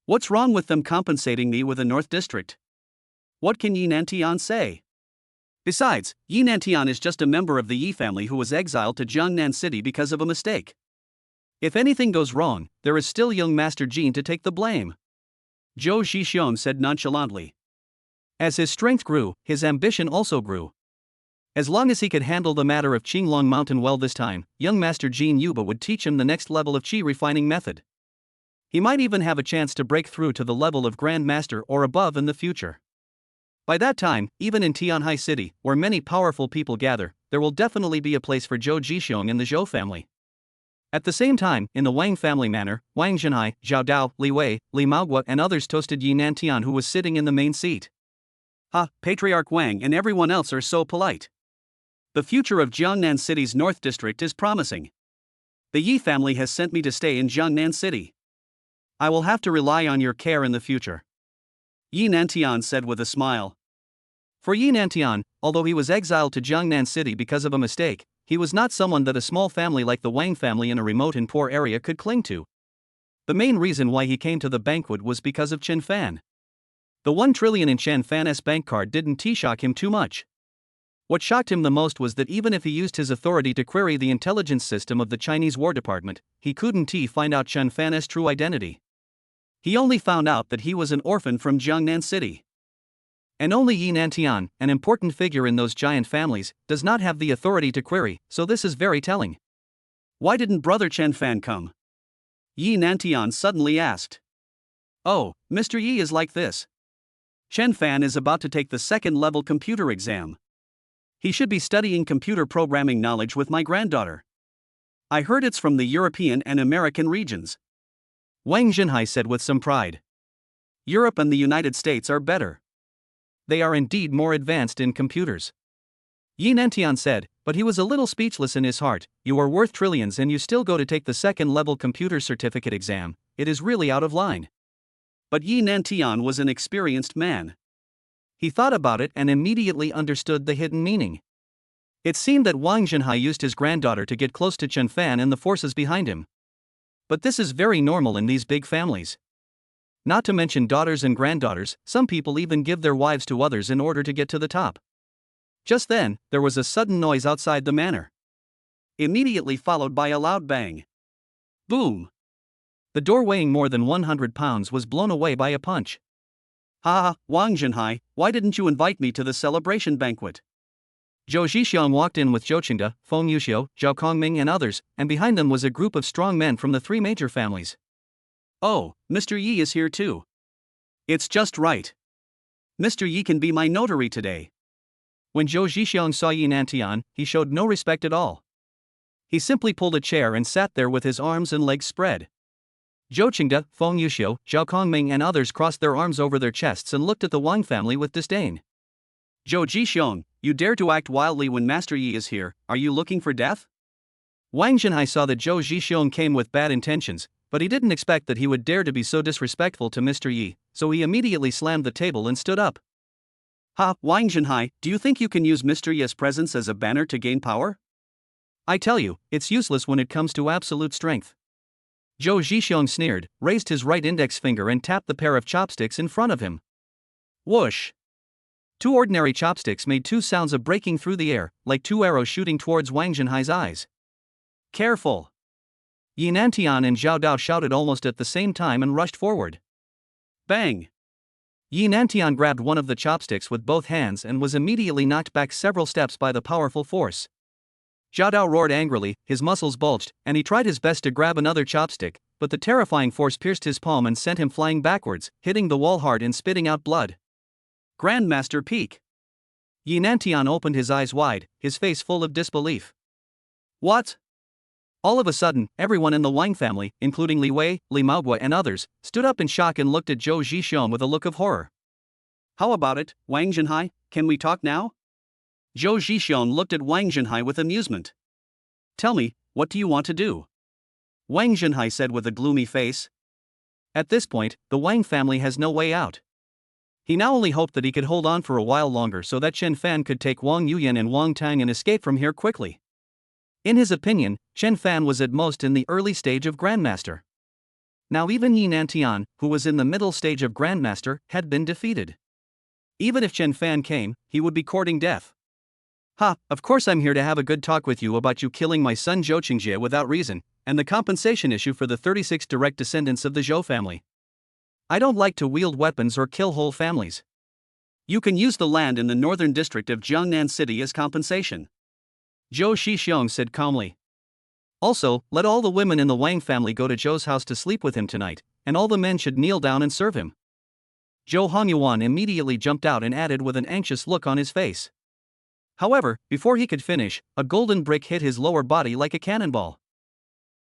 What's wrong with them compensating me with a North District? What can Yi Nantian say? Besides, Yi Nantian is just a member of the Yi family who was exiled to Jiangnan City because of a mistake. If anything goes wrong, there is still young Master Jin to take the blame. Zhou Zhixiong said nonchalantly. As his strength grew, his ambition also grew. As long as he could handle the matter of Qinglong Mountain well this time, young Master Jin Yuba would teach him the next level of qi refining method. He might even have a chance to break through to the level of Grand Master or above in the future. By that time, even in Tianhai City, where many powerful people gather, there will definitely be a place for Zhou Zhixiong and the Zhou family. At the same time, in the Wang family manor, Wang Zhenhai, Zhao Dao, Li Wei, Li Maogua and others toasted Yi Nantian, who was sitting in the main seat. Ha, Patriarch Wang and everyone else are so polite. The future of Jiangnan City's North District is promising. The Yi family has sent me to stay in Jiangnan City. I will have to rely on your care in the future. Yi Nantian said with a smile. For Yi Nantian, although he was exiled to Jiangnan City because of a mistake, he was not someone that a small family like the Wang family in a remote and poor area could cling to. The main reason why he came to the banquet was because of Chen Fan. The 1 trillion in Chen Fan's bank card didn't shock him too much. What shocked him the most was that even if he used his authority to query the intelligence system of the Chinese War Department, he couldn't find out Chen Fan's true identity. He only found out that he was an orphan from Jiangnan City. And only Yi Nantian, an important figure in those giant families, does not have the authority to query, so this is very telling. Why didn't brother Chen Fan come? Yi Nantian suddenly asked. Oh, Mr. Yi is like this. Chen Fan is about to take the second-level computer exam. He should be studying computer programming knowledge with my granddaughter. I heard it's from the European and American regions. Wang Zhenhai said with some pride. Europe and the United States are better. They are indeed more advanced in computers. Yi Nantian said, but he was a little speechless in his heart. You are worth trillions and you still go to take the second-level computer certificate exam. It is really out of line. But Yi Nantian was an experienced man. He thought about it and immediately understood the hidden meaning. It seemed that Wang Zhenhai used his granddaughter to get close to Chen Fan and the forces behind him. But this is very normal in these big families. Not to mention daughters and granddaughters, some people even give their wives to others in order to get to the top. Just then, there was a sudden noise outside the manor. Immediately followed by a loud bang. Boom! The door weighing more than 100 pounds was blown away by a punch. Ha, Wang Zhenhai, why didn't you invite me to the celebration banquet? Zhou Zhixiang walked in with Zhou Qingde, Feng Yuxiu, Zhao Kongming and others, and behind them was a group of strong men from the 3 major families. Oh, Mr. Yi is here too. It's just right. Mr. Yi can be my notary today. When Zhou Zhixiang saw Yi Nantian, he showed no respect at all. He simply pulled a chair and sat there with his arms and legs spread. Zhou Qingde, Feng Yuxiu, Zhao Kongming and others crossed their arms over their chests and looked at the Wang family with disdain. Zhou Zhixiang, you dare to act wildly when Master Yi is here, are you looking for death? Wang Zhenhai saw that Zhou Zhixiang came with bad intentions, but he didn't expect that he would dare to be so disrespectful to Mr. Yi, so he immediately slammed the table and stood up. Ha, Wang Zhenhai, do you think you can use Mr. Yi's presence as a banner to gain power? I tell you, it's useless when it comes to absolute strength. Zhou Zhixiang sneered, raised his right index finger and tapped the pair of chopsticks in front of him. Whoosh! 2 ordinary chopsticks made 2 sounds of breaking through the air, like 2 arrows shooting towards Wang Zhenhai's eyes. Careful! Yi Nantian and Zhao Dao shouted almost at the same time and rushed forward. Bang! Yi Nantian grabbed one of the chopsticks with both hands and was immediately knocked back several steps by the powerful force. Zhao Dao roared angrily, his muscles bulged, and he tried his best to grab another chopstick, but the terrifying force pierced his palm and sent him flying backwards, hitting the wall hard and spitting out blood. Grandmaster Peak! Yi Nantian opened his eyes wide, his face full of disbelief. What? All of a sudden, everyone in the Wang family, including Li Wei, Li Maogua and others, stood up in shock and looked at Zhou Zhixiang with a look of horror. How about it, Wang Zhenhai, can we talk now? Zhou Zhixiang looked at Wang Zhenhai with amusement. Tell me, what do you want to do? Wang Zhenhai said with a gloomy face. At this point, the Wang family has no way out. He now only hoped that he could hold on for a while longer so that Chen Fan could take Wang Yuyan and Wang Tang and escape from here quickly. In his opinion, Chen Fan was at most in the early stage of Grandmaster. Now even Yi Nantian, who was in the middle stage of Grandmaster, had been defeated. Even if Chen Fan came, he would be courting death. Ha, of course I'm here to have a good talk with you about you killing my son Zhou Qingjie without reason, and the compensation issue for the 36 direct descendants of the Zhou family. I don't like to wield weapons or kill whole families. You can use the land in the northern district of Jiangnan City as compensation. Zhou Zhixiang said calmly. Also, let all the women in the Wang family go to Zhou's house to sleep with him tonight, and all the men should kneel down and serve him. Zhou Hongyuan immediately jumped out and added with an anxious look on his face. However, before he could finish, a golden brick hit his lower body like a cannonball.